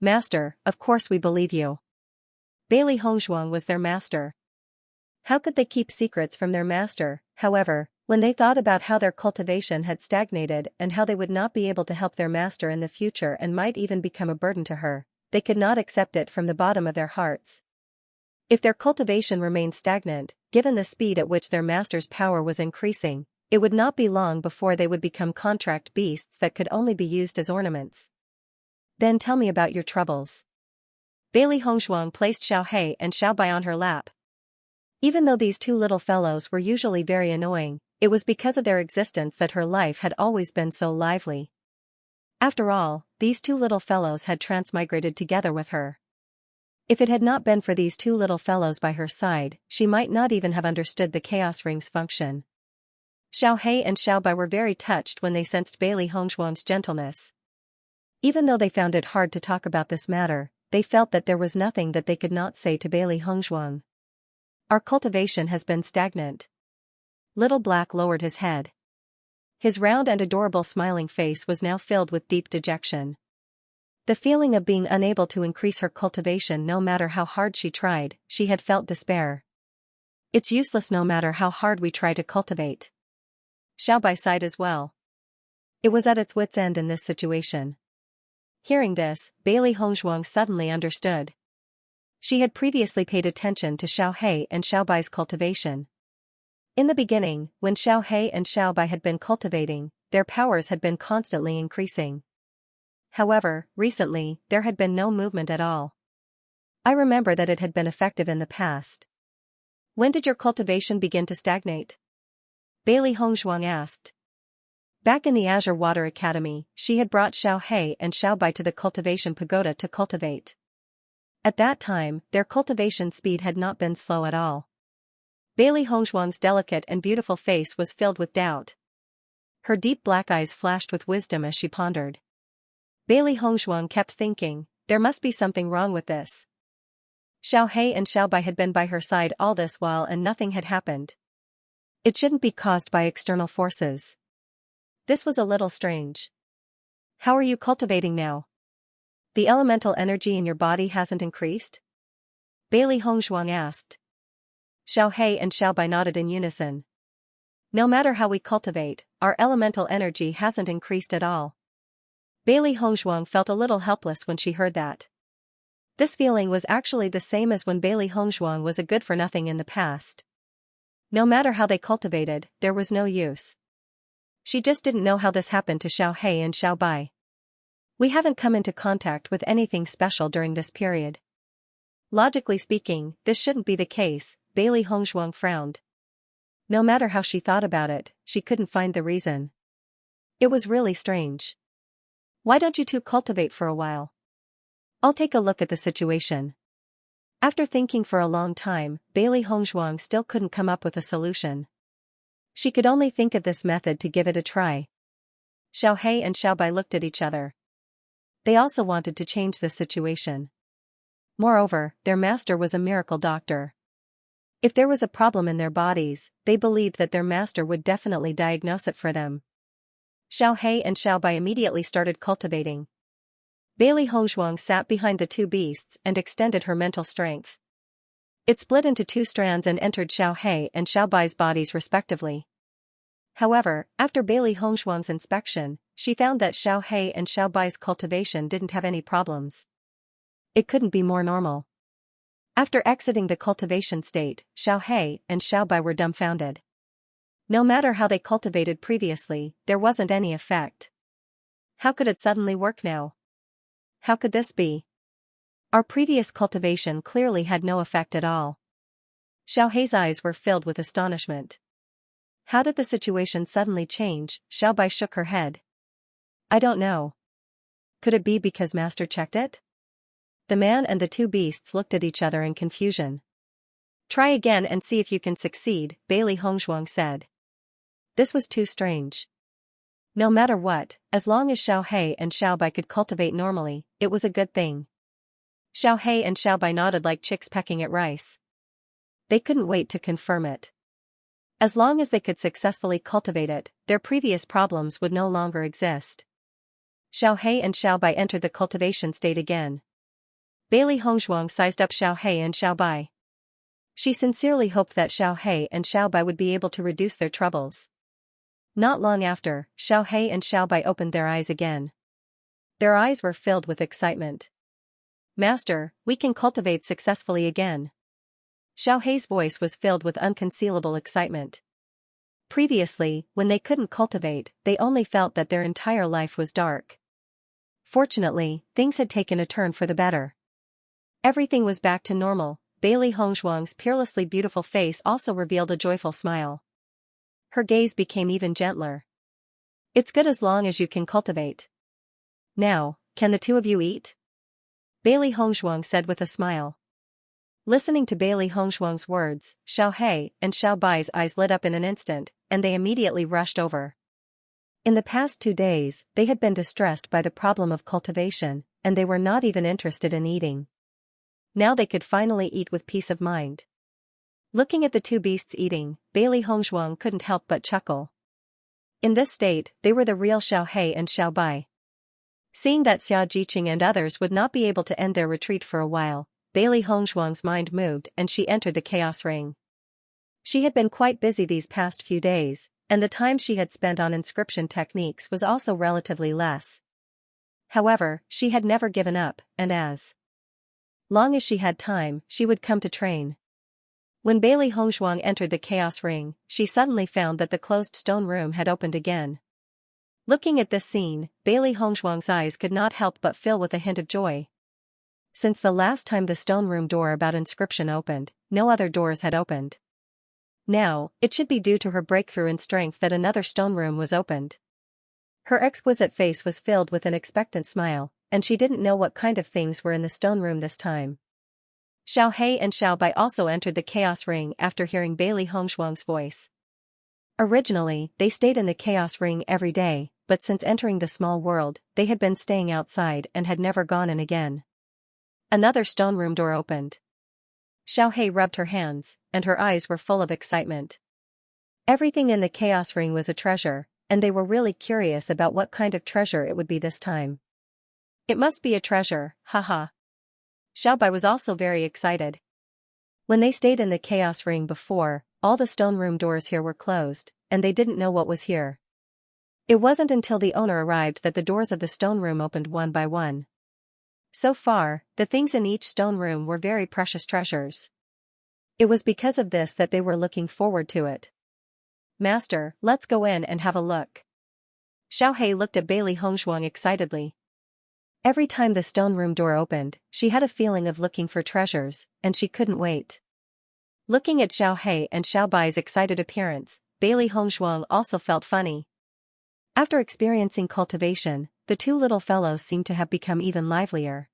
Master, of course we believe you. Bailey Hongshuang was their master. How could they keep secrets from their master? However, when they thought about how their cultivation had stagnated and how they would not be able to help their master in the future and might even become a burden to her, they could not accept it from the bottom of their hearts. If their cultivation remained stagnant, given the speed at which their master's power was increasing, it would not be long before they would become contract beasts that could only be used as ornaments. Then tell me about your troubles. Bailey Hongshuang placed Xiao He and Xiao Bai on her lap. Even though these two little fellows were usually very annoying, it was because of their existence that her life had always been so lively. After all, these two little fellows had transmigrated together with her. If it had not been for these two little fellows by her side, she might not even have understood the chaos ring's function. Xiao He and Xiao Bai were very touched when they sensed Bailey Hongshuang's gentleness. Even though they found it hard to talk about this matter, they felt that there was nothing that they could not say to Bailey Hongshuang. Our cultivation has been stagnant. Little Black lowered his head. His round and adorable smiling face was now filled with deep dejection. The feeling of being unable to increase her cultivation no matter how hard she tried, she had felt despair. It's useless no matter how hard we try to cultivate. Xiao Bai sighed as well. It was at its wit's end in this situation. Hearing this, Bailey Hongshuang suddenly understood. She had previously paid attention to Xiao He and Xiao Bai's cultivation. In the beginning, when Xiao He and Xiao Bai had been cultivating, their powers had been constantly increasing. However, recently, there had been no movement at all. I remember that it had been effective in the past. When did your cultivation begin to stagnate? Bailey Hongshuang asked. Back in the Azure Water Academy, she had brought Xiao He and Xiao Bai to the cultivation pagoda to cultivate. At that time, their cultivation speed had not been slow at all. Bailey Hongshuang's delicate and beautiful face was filled with doubt. Her deep black eyes flashed with wisdom as she pondered. Bailey Hongshuang kept thinking, there must be something wrong with this. Xiao He and Xiao Bai had been by her side all this while and nothing had happened. It shouldn't be caused by external forces. This was a little strange. How are you cultivating now? The elemental energy in your body hasn't increased? Bailey Hongzhuang asked. Xiao He and Xiao Bai nodded in unison. No matter how we cultivate, our elemental energy hasn't increased at all. Bailey Hongzhuang felt a little helpless when she heard that. This feeling was actually the same as when Bailey Hongzhuang was a good-for-nothing in the past. No matter how they cultivated, there was no use. She just didn't know how this happened to Xiao He and Xiao Bai. We haven't come into contact with anything special during this period. Logically speaking, this shouldn't be the case, Bailey Hongzhuang frowned. No matter how she thought about it, she couldn't find the reason. It was really strange. Why don't you two cultivate for a while? I'll take a look at the situation. After thinking for a long time, Bailey Hongzhuang still couldn't come up with a solution. She could only think of this method to give it a try. Xiao He and Xiao Bai looked at each other. They also wanted to change the situation. Moreover, their master was a miracle doctor. If there was a problem in their bodies, they believed that their master would definitely diagnose it for them. Xiao He and Xiao Bai immediately started cultivating. Bailey Hongzhuang sat behind the two beasts and extended her mental strength. It split into two strands and entered Xiao He and Xiao Bai's bodies respectively. However, after Bailey Hongzhuang's inspection, she found that Xiao He and Xiao Bai's cultivation didn't have any problems. It couldn't be more normal. After exiting the cultivation state, Xiao He and Xiao Bai were dumbfounded. No matter how they cultivated previously, there wasn't any effect. How could it suddenly work now? How could this be? Our previous cultivation clearly had no effect at all. Xiao He's eyes were filled with astonishment. How did the situation suddenly change? Xiao Bai shook her head. I don't know. Could it be because Master checked it? The man and the two beasts looked at each other in confusion. Try again and see if you can succeed, Bailey Hongzhuang said. This was too strange. No matter what, as long as Xiao He and Xiao Bai could cultivate normally, it was a good thing. Xiao He and Xiao Bai nodded like chicks pecking at rice. They couldn't wait to confirm it. As long as they could successfully cultivate it, their previous problems would no longer exist. Xiao He and Xiao Bai entered the cultivation state again. Bailey Hongzhuang sized up Xiao He and Xiao Bai. She sincerely hoped that Xiao He and Xiao Bai would be able to reduce their troubles. Not long after, Xiao He and Xiao Bai opened their eyes again. Their eyes were filled with excitement. Master, we can cultivate successfully again. Xiao He's voice was filled with unconcealable excitement. Previously, when they couldn't cultivate, they only felt that their entire life was dark. Fortunately, things had taken a turn for the better. Everything was back to normal. Bailey Hongzhuang's peerlessly beautiful face also revealed a joyful smile. Her gaze became even gentler. It's good as long as you can cultivate. Now, can the two of you eat? Bailey Hongzhuang said with a smile. Listening to Bailey Hongzhuang's words, Xiao He and Xiao Bai's eyes lit up in an instant, and they immediately rushed over. In the past 2 days, they had been distressed by the problem of cultivation, and they were not even interested in eating. Now they could finally eat with peace of mind. Looking at the two beasts eating, Bailey Hongzhuang couldn't help but chuckle. In this state, they were the real Xiao He and Xiao Bai. Seeing that Xianxia and others would not be able to end their retreat for a while, Bailey Hongzhuang's mind moved and she entered the chaos ring. She had been quite busy these past few days, and the time she had spent on inscription techniques was also relatively less. However, she had never given up, and as long as she had time, she would come to train. When Bailey Hongzhuang entered the chaos ring, she suddenly found that the closed stone room had opened again. Looking at this scene, Bailey Hongzhuang's eyes could not help but fill with a hint of joy. Since the last time the stone room door about inscription opened, no other doors had opened. Now, it should be due to her breakthrough in strength that another stone room was opened. Her exquisite face was filled with an expectant smile, and she didn't know what kind of things were in the stone room this time. Xiao He and Xiao Bai also entered the chaos ring after hearing Bailey Hongzhuang's voice. Originally, they stayed in the chaos ring every day, but since entering the small world, they had been staying outside and had never gone in again. Another stone room door opened. Xiao He rubbed her hands, and her eyes were full of excitement. Everything in the chaos ring was a treasure, and they were really curious about what kind of treasure it would be this time. It must be a treasure, haha. Xiaobai was also very excited. When they stayed in the chaos ring before, all the stone room doors here were closed, and they didn't know what was here. It wasn't until the owner arrived that the doors of the stone room opened one by one. So far, the things in each stone room were very precious treasures. It was because of this that they were looking forward to it. Master, let's go in and have a look. Xiao Hei looked at Bailey Hongshuang excitedly. Every time the stone room door opened, she had a feeling of looking for treasures, and she couldn't wait. Looking at Xiao Hei and Xiao Bai's excited appearance, Bailey Hongshuang also felt funny. After experiencing cultivation, the two little fellows seemed to have become even livelier.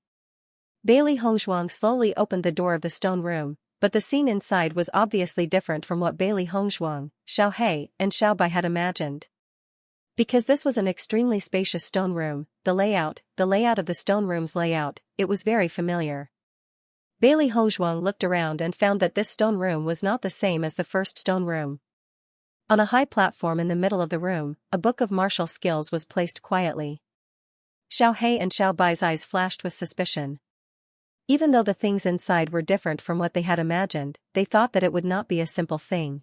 Bailey Hongshuang slowly opened the door of the stone room, but the scene inside was obviously different from what Bailey Hongshuang, Xiao Hei, and Xiao Bai had imagined. Because this was an extremely spacious stone room, the layout of the stone room's layout, it was very familiar. Bailey Hongshuang looked around and found that this stone room was not the same as the first stone room. On a high platform in the middle of the room, a book of martial skills was placed quietly. Xiao Hei and Xiao Bai's eyes flashed with suspicion. Even though the things inside were different from what they had imagined, they thought that it would not be a simple thing.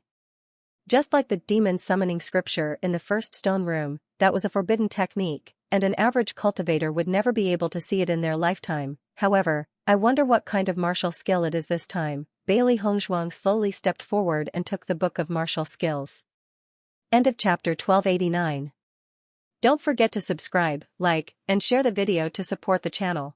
Just like the demon summoning scripture in the first stone room, that was a forbidden technique, and an average cultivator would never be able to see it in their lifetime. However, I wonder what kind of martial skill it is this time. Bailey Hongshuang slowly stepped forward and took the book of martial skills. End of chapter 1289. Don't forget to subscribe, like, and share the video to support the channel.